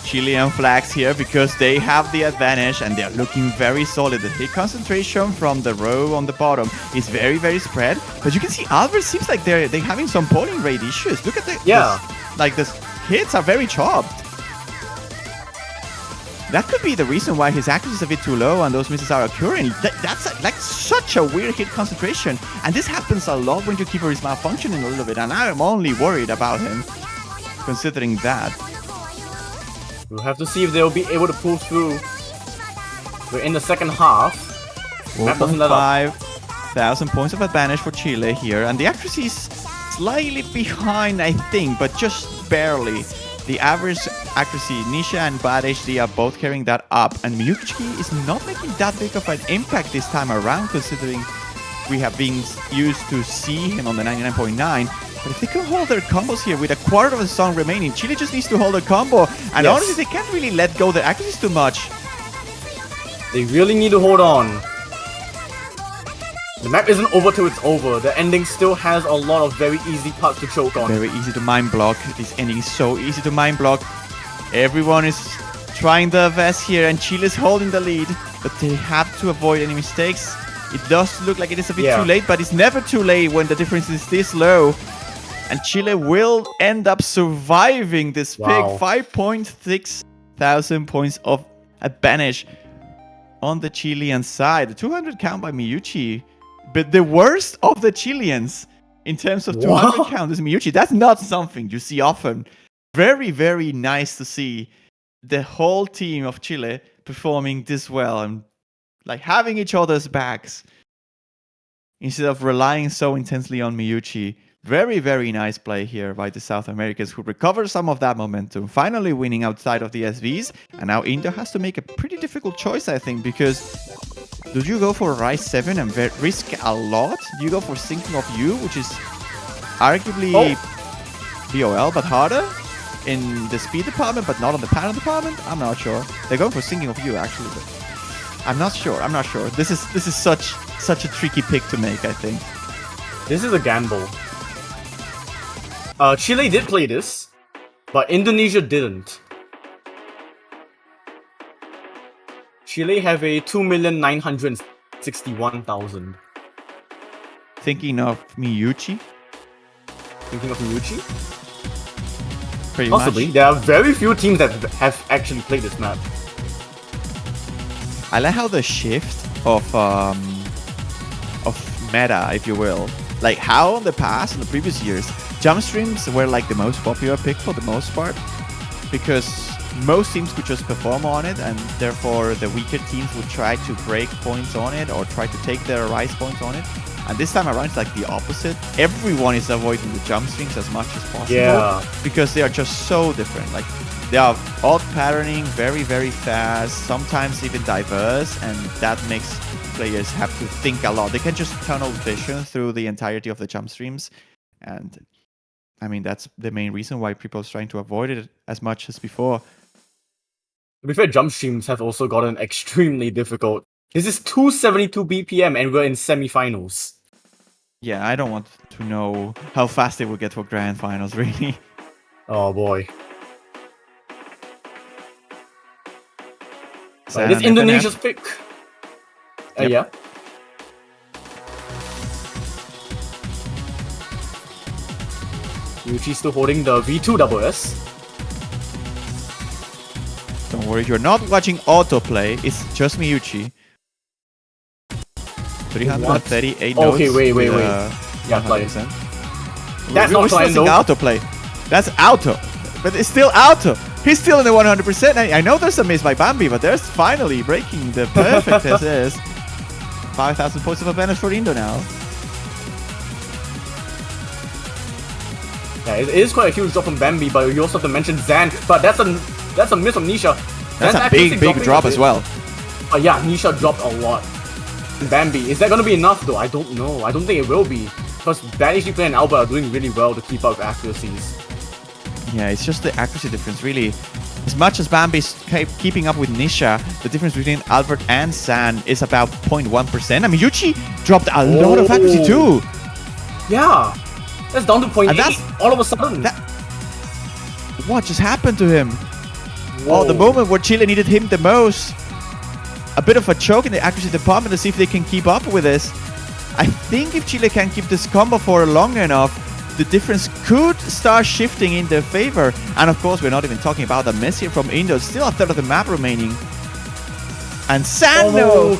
Chilean flags here because they have the advantage and they're looking very solid. The hit concentration from the row on the bottom is very, very spread. But you can see Albert seems like they're having some polling rate issues. Look at the the hits are very chopped. That could be the reason why his accuracy is a bit too low and those misses are occurring. That's like such a weird hit concentration. And this happens a lot when your keeper is malfunctioning a little bit. And I'm only worried about him considering that.
We'll have to see if they'll be able to pull through. We're in the second half.
1,500 points of advantage for Chile here. And the accuracy is slightly behind, I think, but just barely. The average accuracy, Nisha and Bad HD are both carrying that up. And Miyuki is not making that big of an impact this time around, considering we have been used to see him on the 99.9. But if they can hold their combos here with a quarter of the song remaining, Chile just needs to hold a combo. And honestly, they can't really let go their accuracy too much.
They really need to hold on. The map isn't over till it's over. The ending still has a lot of very easy parts to choke on.
Very easy to mind block. This ending is so easy to mind block. Everyone is trying their best here and Chile is holding the lead. But they have to avoid any mistakes. It does look like it is a bit too late, but it's never too late when the difference is this low. And Chile will end up surviving this pick. 5,600 points of advantage on the Chilean side. The 200 count by Miyuchi. But the worst of the Chileans in terms of 200 count is Miyuchi. That's not something you see often. Very, very nice to see the whole team of Chile performing this well and like having each other's backs instead of relying so intensely on Miyuchi. Very, very nice play here by the South Americans who recover some of that momentum, finally winning outside of the SVs. And now India has to make a pretty difficult choice, I think, because do you go for Rise 7 and risk a lot? Do you go for Sinking of You, which is arguably BOL, but harder in the speed department, but not on the panel department? I'm not sure. They're going for Sinking of You, actually, but I'm not sure. This is such a tricky pick to make, I think.
This is a gamble. Chile did play this, but Indonesia didn't. Chile have a 2,961,000.
Thinking of Miyuchi?
Thinking of Miyuchi?
Pretty
Possibly.
much.
There are very few teams that have actually played this map.
I like how the shift of meta, if you will, like how in the past, in the previous years, jump streams were like the most popular pick for the most part, because most teams could just perform on it, and therefore the weaker teams would try to break points on it or try to take their rise points on it. And this time around, it's like the opposite. Everyone is avoiding the jump streams as much as possible, because they are just so different. Like They are odd patterning, very, very fast, sometimes even diverse, and that makes players have to think a lot. They can just tunnel vision through the entirety of the jump streams, and I mean, that's the main reason why people are trying to avoid it as much as before.
To be fair, jump streams have also gotten extremely difficult. This is 272 BPM and we're in semifinals.
Yeah, I don't want to know how fast they will get for grand finals, really.
Oh boy.
San
It's
and
Indonesia's
FNF.
pick.
Yep.
Yeah. Yuchi's still holding the V2 double S.
Don't worry, you're not watching autoplay. It's just Miyuchi. 338 notes.
Okay, wait.
with,
Yeah, client.
100%.
That's
We're
not
still
client
seeing
though.
autoplay. That's auto. But it's still auto. He's still in the 100%. I know there's a miss by Bambi, but there's finally breaking the perfect SS. 5,000 points of advantage for Indo now.
Yeah, it is quite a huge drop from Bambi, but you also have to mention Zan. But that's a miss from Nisha.
That's
Zan's
a
accuracy
big
dropping
drop
a
as
bit.
well.
Yeah, Nisha dropped a lot. Bambi, is that gonna be enough though? I don't know. I don't think it will be. Because Bad HD Play and Alba are doing really well to keep up with accuracies.
Yeah, it's just the accuracy difference, really. As much as Bambi's keeping up with Nisha, the difference between Albert and San is about 0.1%. I mean, Yuchi dropped a lot of accuracy too.
Yeah, that's down to 0.8
And that's-
all of a sudden.
What just happened to him?
Whoa.
Oh, the moment where Chile needed him the most. A bit of a choke in the accuracy department to see if they can keep up with this. I think if Chile can keep this combo for long enough, the difference could start shifting in their favor. And of course, we're not even talking about the miss here from Indo. Still a third of the map remaining. And Sando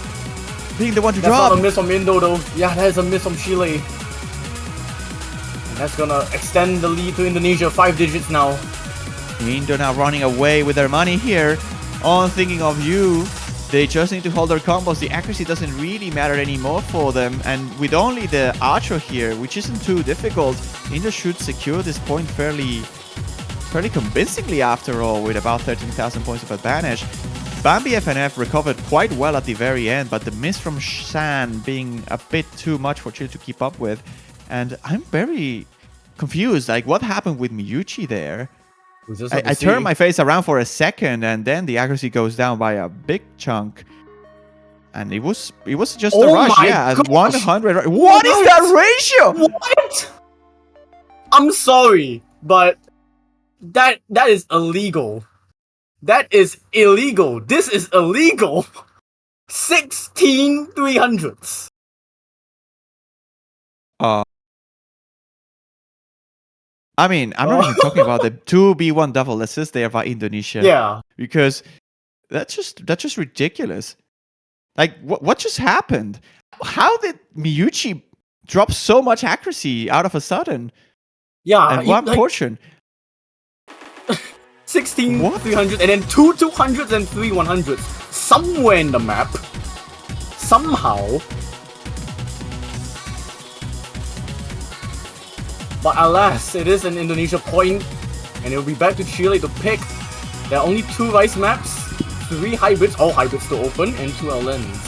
being the one to
That's
drop.
not a miss from Indo though. Yeah, that is a miss from Chile. And that's gonna extend the lead to Indonesia 5 digits now.
Indo now running away with their money here. On thinking of you. They just need to hold their combos. The accuracy doesn't really matter anymore for them. And with only the Archer here, which isn't too difficult, Indo should secure this point fairly convincingly after all, with about 13,000 points of advantage. Bambi FNF recovered quite well at the very end, but the miss from San being a bit too much for Chile to keep up with. And I'm very confused. Like, what happened with Miyuchi there? I turned my face around for a second, and then the accuracy goes down by a big chunk. And it was just a rush, yeah, at 100. What is that ratio?
What? I'm sorry, but that is illegal. That is illegal. This is illegal. 16 300s.
I mean, I'm not even talking about the 2v1 double assist there by Indonesia.
Yeah.
Because that's just ridiculous. Like, what just happened? How did Miyuchi drop so much accuracy out of a sudden?
Yeah.
And one portion.
16 300 and then 2 200s and 3 100s. Somewhere in the map. Somehow. But alas, it is an Indonesia point, and it will be back to Chile to pick. There are only 2 rice maps, 3 hybrids, all hybrids to open, and 2 LNs.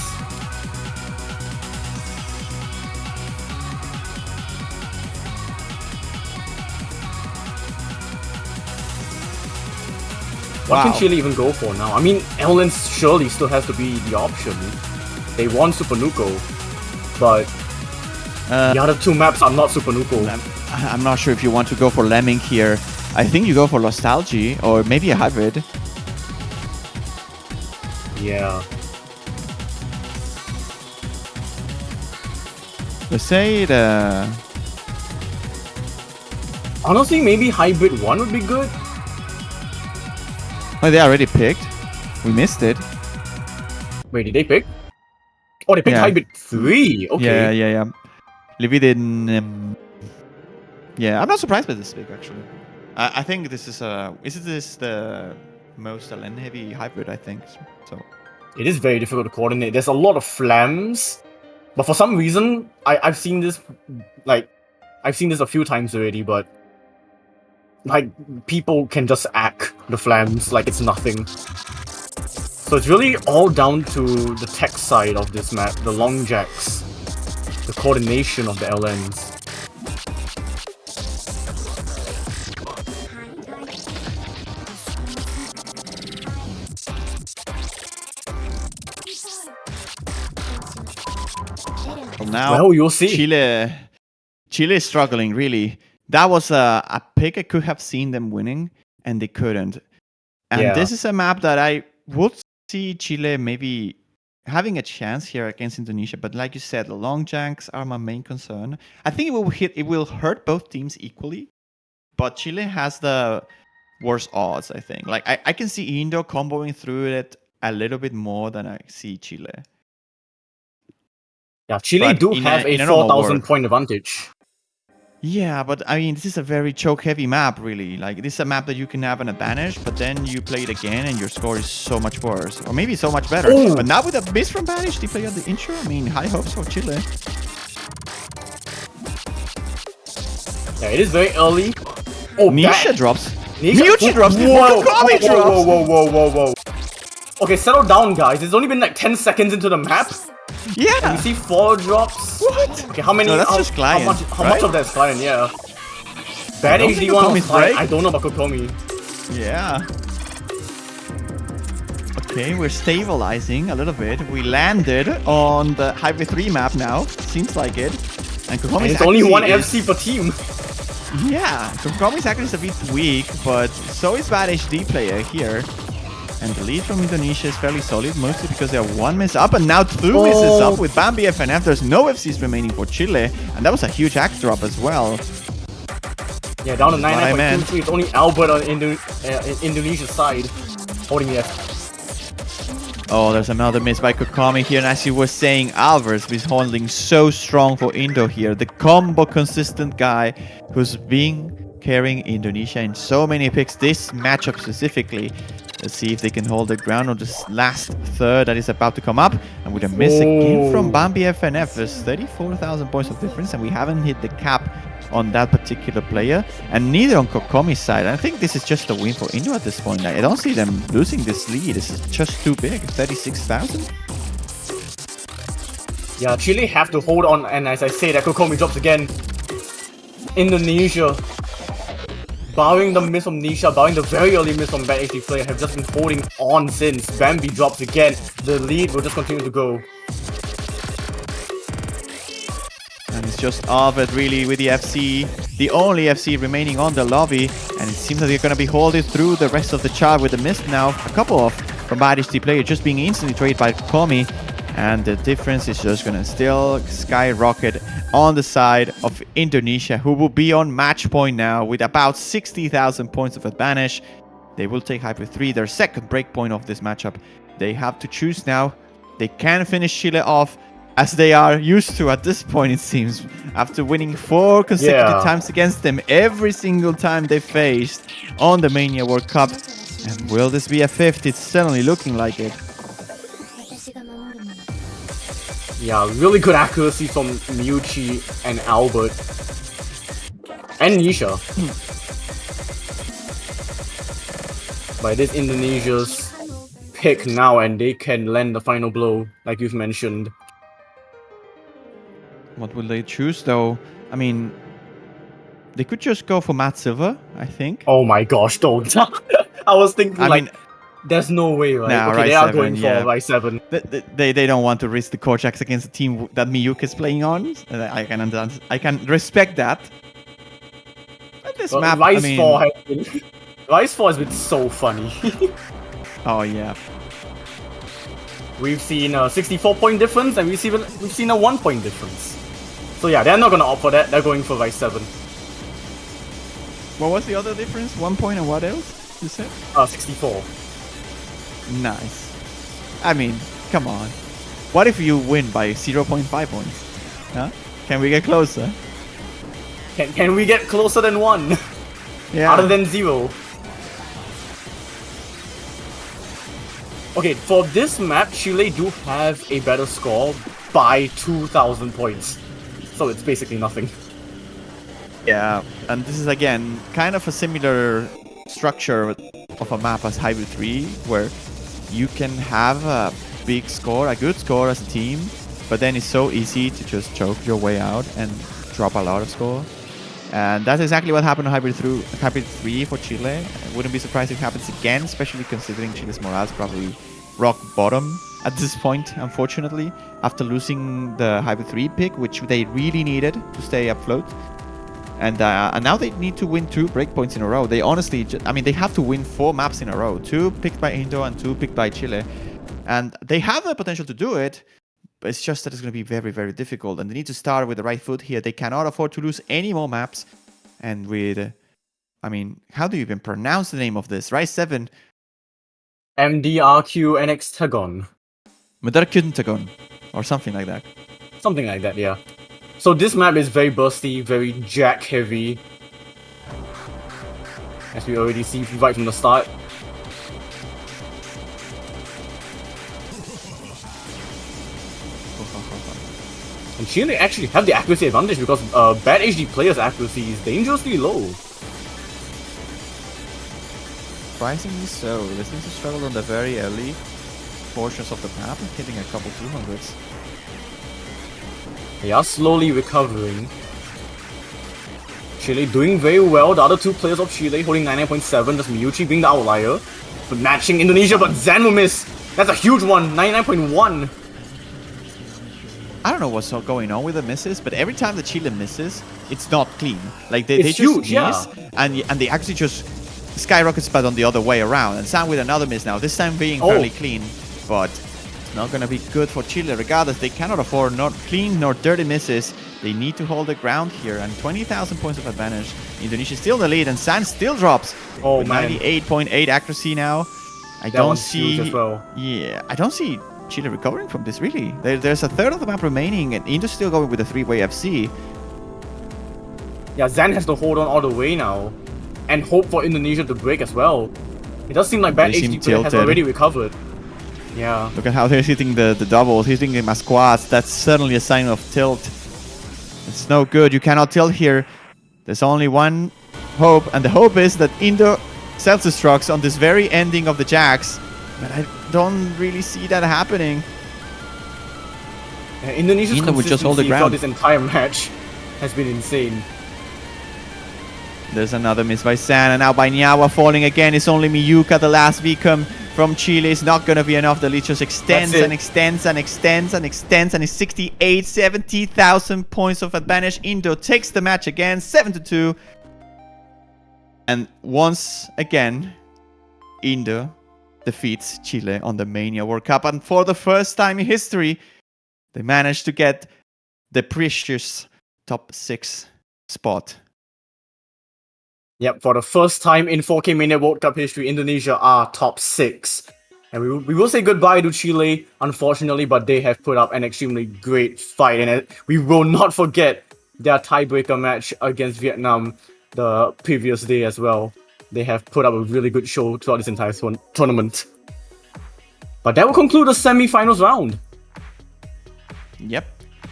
What can Chile even go for now? I mean, LN surely still has to be the option. They want Super Nuko, but the other 2 maps are not Super Nuko.
I'm not sure if you want to go for Lemming here. I think you go for Nostalgia, or maybe a hybrid.
Yeah.
Let's say the...
Honestly, maybe Hybrid 1 would be good.
Oh, they already picked. We missed it.
Wait, did they pick? Oh, they picked Hybrid 3. Okay.
Yeah. Leave it in... yeah, I'm not surprised by this pick, actually. I think this is the most LN-heavy hybrid, I think. So
It is very difficult to coordinate. There's a lot of flams. But for some reason, I've seen this a few times already, but like people can just act the flams like it's nothing. So it's really all down to the tech side of this map, the long jacks, the coordination of the LNs.
Well, now
Well, you'll see.
Chile is struggling really. That was a pick I could have seen them winning, and they couldn't. And
Yeah.
this is a map that I would see Chile maybe having a chance here against Indonesia. But like you said, the long janks are my main concern. I think it will hurt both teams equally. But Chile has the worse odds, I think. Like I can see Indo comboing through it a little bit more than I see Chile.
Yeah, Chile
But
do
in
have a
normal
4,000
world-
point advantage.
Yeah, but I mean, this is a very choke-heavy map, really. Like, this is a map that you can have an advantage, but then you play it again and your score is so much worse. Or maybe so much better.
Ooh.
But now with a miss from Banish, they play at the intro. I mean, high hopes for Chile.
Yeah, it is very early. Oh,
Nisha
that-
drops.
Nisha-
Mewtwo drops before
Whoa,
Kokami
whoa,
drops.
whoa. Okay, settle down, guys. It's only been like 10 seconds into the map. And
Yeah.
we see 4 drops.
What?
Okay, how many?
No, that's
how,
just client,
How
right?
much of that is client? Yeah. Bad
don't
HD
think
one
Kokomi's
was client.
break.
I don't know about Kokomi.
Yeah. Okay, we're stabilizing a little bit. We landed on the Highway 3 map now. Seems like it. And
And
Kokomi's
it's only
accuracy
one
is-
FC per team.
Yeah, Kokomi's accuracy is a bit weak, but so is Bad HD player here. And the lead from Indonesia is fairly solid, mostly because they are 1 miss up, and now 2 misses up with Bambi FNF. There's no FCs remaining for Chile, and that was a huge axe drop as well.
Yeah, down to
That's what I meant.
99.23. It's only Albert on Indonesia's side holding the F.
Oh, there's another miss by Kokomi here, and as you were saying, Alvarez is holding so strong for Indo here. The combo consistent guy who's been carrying Indonesia in so many picks, this matchup specifically. Let's see if they can hold the ground on this last third that is about to come up. And with a miss again from Bambi FNF, there's 34,000 points of difference, and we haven't hit the cap on that particular player, and neither on Kokomi's side. I think this is just a win for Indo at this point. I don't see them losing this lead. This is just too big. 36,000.
Yeah, Chile have to hold on, and as I say, that Kokomi drops again. Indonesia, barring the miss from Nisha, barring the very early miss from Bad HD player, have just been holding on since. Bambi drops again. The lead will just continue to go.
And it's just Arvid really with the FC, the only FC remaining on the lobby. And it seems that they're going to be holding through the rest of the chart with the mist now. A couple of from Bad HD player just being instantly traded by Kokomi. And the difference is just going to still skyrocket on the side of Indonesia, who will be on match point now with about 60,000 points of advantage. They will take Hyper 3, their second breakpoint of this matchup. They have to choose now. They can finish Chile off, as they are used to at this point, it seems, after winning 4 consecutive times against them every single time they faced on the Mania World Cup. And will this be a 5th? It's certainly looking like it.
Yeah, really good accuracy from Mewtwo and Albert. And Nisha. But it is Indonesia's pick now, and they can land the final blow, like you've mentioned.
What will they choose, though? I mean, they could just go for Matt Silver, I think.
Oh my gosh, don't. I was thinking,
I
like,
mean,
there's no way, right?
Nah,
okay,
Rise
they are
7,
going
yeah.
for Rise 7.
They don't want to risk the Kochaks against a team that Miyuki is playing on. I can understand. I can respect that. But this
But
map,
Rise
I mean,
4 has been... Rise 4 has been so funny.
oh yeah.
We've seen a 64-point difference, and we've seen a 1-point difference. So yeah, they're not gonna opt for that. They're going for Rise 7.
What was the other difference? 1 point and what else? You said?
64.
Nice. I mean, come on. What if you win by 0.5 points? Huh? Can we get closer?
Can we get closer than 1?
Yeah.
Other than 0. Okay, for this map, Chile do have a better score by 2,000 points. So it's basically nothing.
Yeah, and this is again kind of a similar structure of a map as Hybrid 3, where you can have a big score, a good score as a team, but then it's so easy to just choke your way out and drop a lot of score. And that's exactly what happened on Hybrid 3 for Chile. I wouldn't be surprised if it happens again, especially considering Chile's morale is probably rock bottom at this point, unfortunately, after losing the Hybrid 3 pick, which they really needed to stay afloat. And now they need to win 2 breakpoints in a row. They honestly, they have to win 4 maps in a row. 2 picked by Indo and 2 picked by Chile. And they have the potential to do it, but it's just that it's going to be very, very difficult. And they need to start with the right foot here. They cannot afford to lose any more maps. And with, how do you even pronounce the name of this? Right, 7.
MDRQ NX Tagon.
Tagon, or something like that.
Something like that, yeah. So this map is very bursty, very jack heavy. As we already see right from the start. And Chile actually have the accuracy advantage because bad HD players' accuracy is dangerously low.
Surprisingly so. They seem to struggle on the very early portions of the map, hitting a couple 200s.
They are slowly recovering. Chile doing very well. The other 2 players of Chile holding 99.7. That's Miyuchi being the outlier. But matching Indonesia, but Zan will miss. That's a huge one. 99.1.
I don't know what's going on with the misses, but every time the Chile misses, it's not clean. Like they
It's
just
huge,
miss,
yeah.
and they actually just skyrockets, but on the other way around. And Sam with another miss now. This time being fairly clean, but it's not gonna be good for Chile. Regardless, they cannot afford not clean nor dirty misses. They need to hold the ground here, and 20,000 points of advantage. Indonesia still in the lead, and San still drops.
Oh
with
man,
98.8 accuracy now. I
that
don't
one's huge
see.
as well.
Yeah, I don't see Chile recovering from this, really. There's a third of the map remaining, and Indo's still going with a 3-way FC.
Yeah, Zan has to hold on all the way now. And hope for Indonesia to break as well. It does seem like bad
They seem
HD player has
tilted.
already recovered. Yeah.
Look at how they're hitting the doubles, hitting them as squats. That's certainly a sign of tilt. It's no good. You cannot tilt here. There's only one hope, and the hope is that Indo self-destructs on this very ending of the Jacks. But I don't really see that happening.
Indonesia's
Indo would just hold the
consistency throughout
ground.
this entire match has been insane.
There's another miss by San, and now by Nyawa falling again. It's only Miyuka, the last Vicom from Chile. It's not going to be enough. The lead just extends and extends and extends and extends, and it's 68, 70,000 points of advantage. Indo takes the match again, 7-2. And once again, Indo defeats Chile on the Mania World Cup. And for the first time in history, they managed to get the precious top 6 spot.
Yep, for the first time in 4K Mania World Cup history, Indonesia are top 6. And we will say goodbye to Chile, unfortunately, but they have put up an extremely great fight. And we will not forget their tiebreaker match against Vietnam the previous day as well. They have put up a really good show throughout this entire tournament. But that will conclude the semi-finals round.
Yep,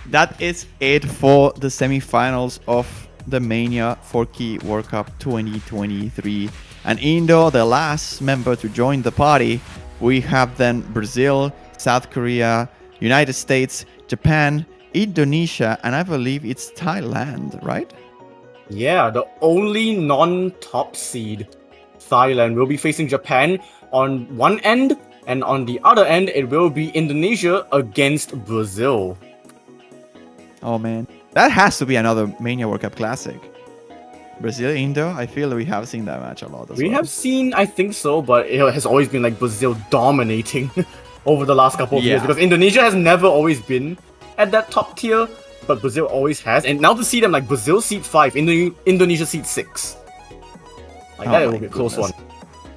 that is it for the semi-finals of the Mania 4K World Cup 2023. And Indo, the last member to join the party, we have then Brazil, South Korea, United States, Japan, Indonesia, and I believe it's Thailand, right?
Yeah, the only non-top seed, Thailand, will be facing Japan on one end, and on the other end, it will be Indonesia against Brazil.
Oh man, that has to be another Mania World Cup classic. Brazil-Indo, I feel we have seen that match a lot as well.
We have seen, I think so, but it has always been like Brazil dominating over the last couple of years, because Indonesia has never always been at that top tier, but Brazil always has. And now to see them like Brazil seed 5, Indonesia seed 6. Like that will be a close one.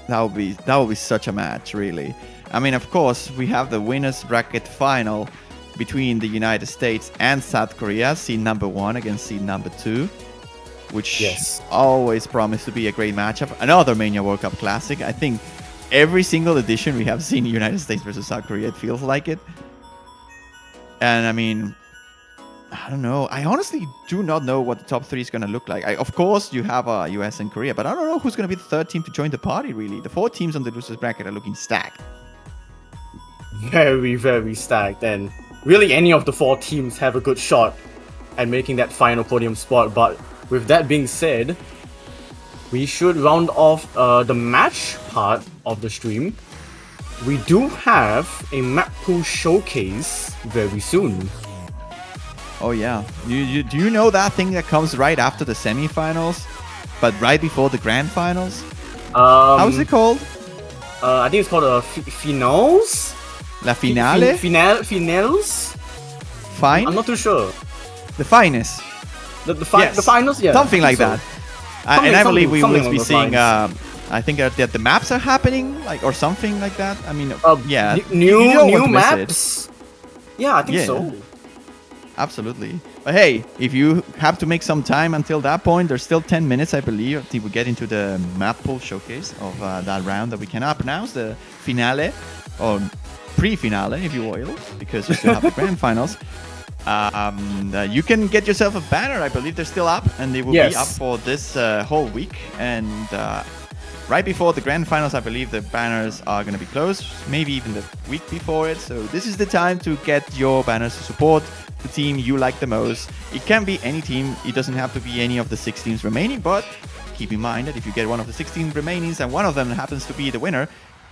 That would be such a match, really. I mean, of course, we have the winners bracket final between the United States and South Korea, seed number 1 against seed number 2, which always promised to be a great matchup. Another Mania World Cup classic. I think every single edition we have seen United States versus South Korea, it feels like it. And I mean, I don't know. I honestly do not know what the top 3 is going to look like. Of course, you have US and Korea, but I don't know who's going to be the third team to join the party, really. The 4 teams on the losers bracket are looking stacked.
Very, very stacked, and really any of the 4 teams have a good shot at making that final podium spot. But with that being said, we should round off the match part of the stream. We do have a map pool showcase very soon.
Oh yeah. Do you know that thing that comes right after the semifinals, but right before the grand finals? How's it called?
I think it's called finals.
La finale?
Finals.
Fine.
I'm not too sure.
The finest.
The finals, yeah.
Something like that. And I believe we will be seeing.
Lines.
I think that the maps are happening, like, or something like that. I mean, yeah.
New maps. Yeah, I think so.
Absolutely. But hey, if you have to make some time until that point, there's still 10 minutes, I believe, until we get into the map pool showcase of that round that we cannot pronounce, the finale, or pre-finale, if you will, because you still have the grand finals. You can get yourself a banner. I believe they're still up, and they will be up for this whole week. And right before the grand finals, I believe the banners are going to be closed, maybe even the week before it. So this is the time to get your banners to support the team you like the most. It can be any team. It doesn't have to be any of the 6 teams remaining, but keep in mind that if you get one of the 16 remainings and one of them happens to be the winner,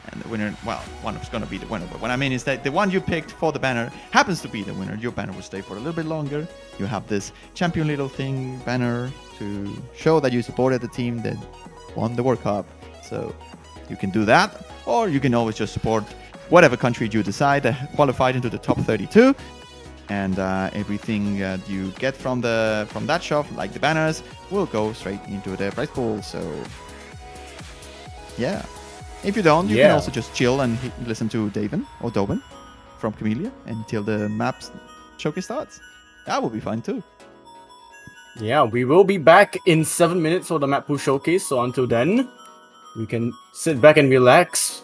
and the winner, well, one of is going to be the winner, but what I mean is that the one you picked for the banner happens to be the winner, your banner will stay for a little bit longer. You have this champion little thing banner to show that you supported the team that won the World Cup. So you can do that, or you can always just support whatever country you decide that qualified into the top 32. And everything you get from that shop, like the banners, will go straight into the prize pool. So yeah, if you don't, you can also just chill and listen to Davin or Dobin from Camellia until the maps showcase starts. That will be fun too.
Yeah, we will be back in 7 minutes for the map pool showcase. So until then, we can sit back and relax,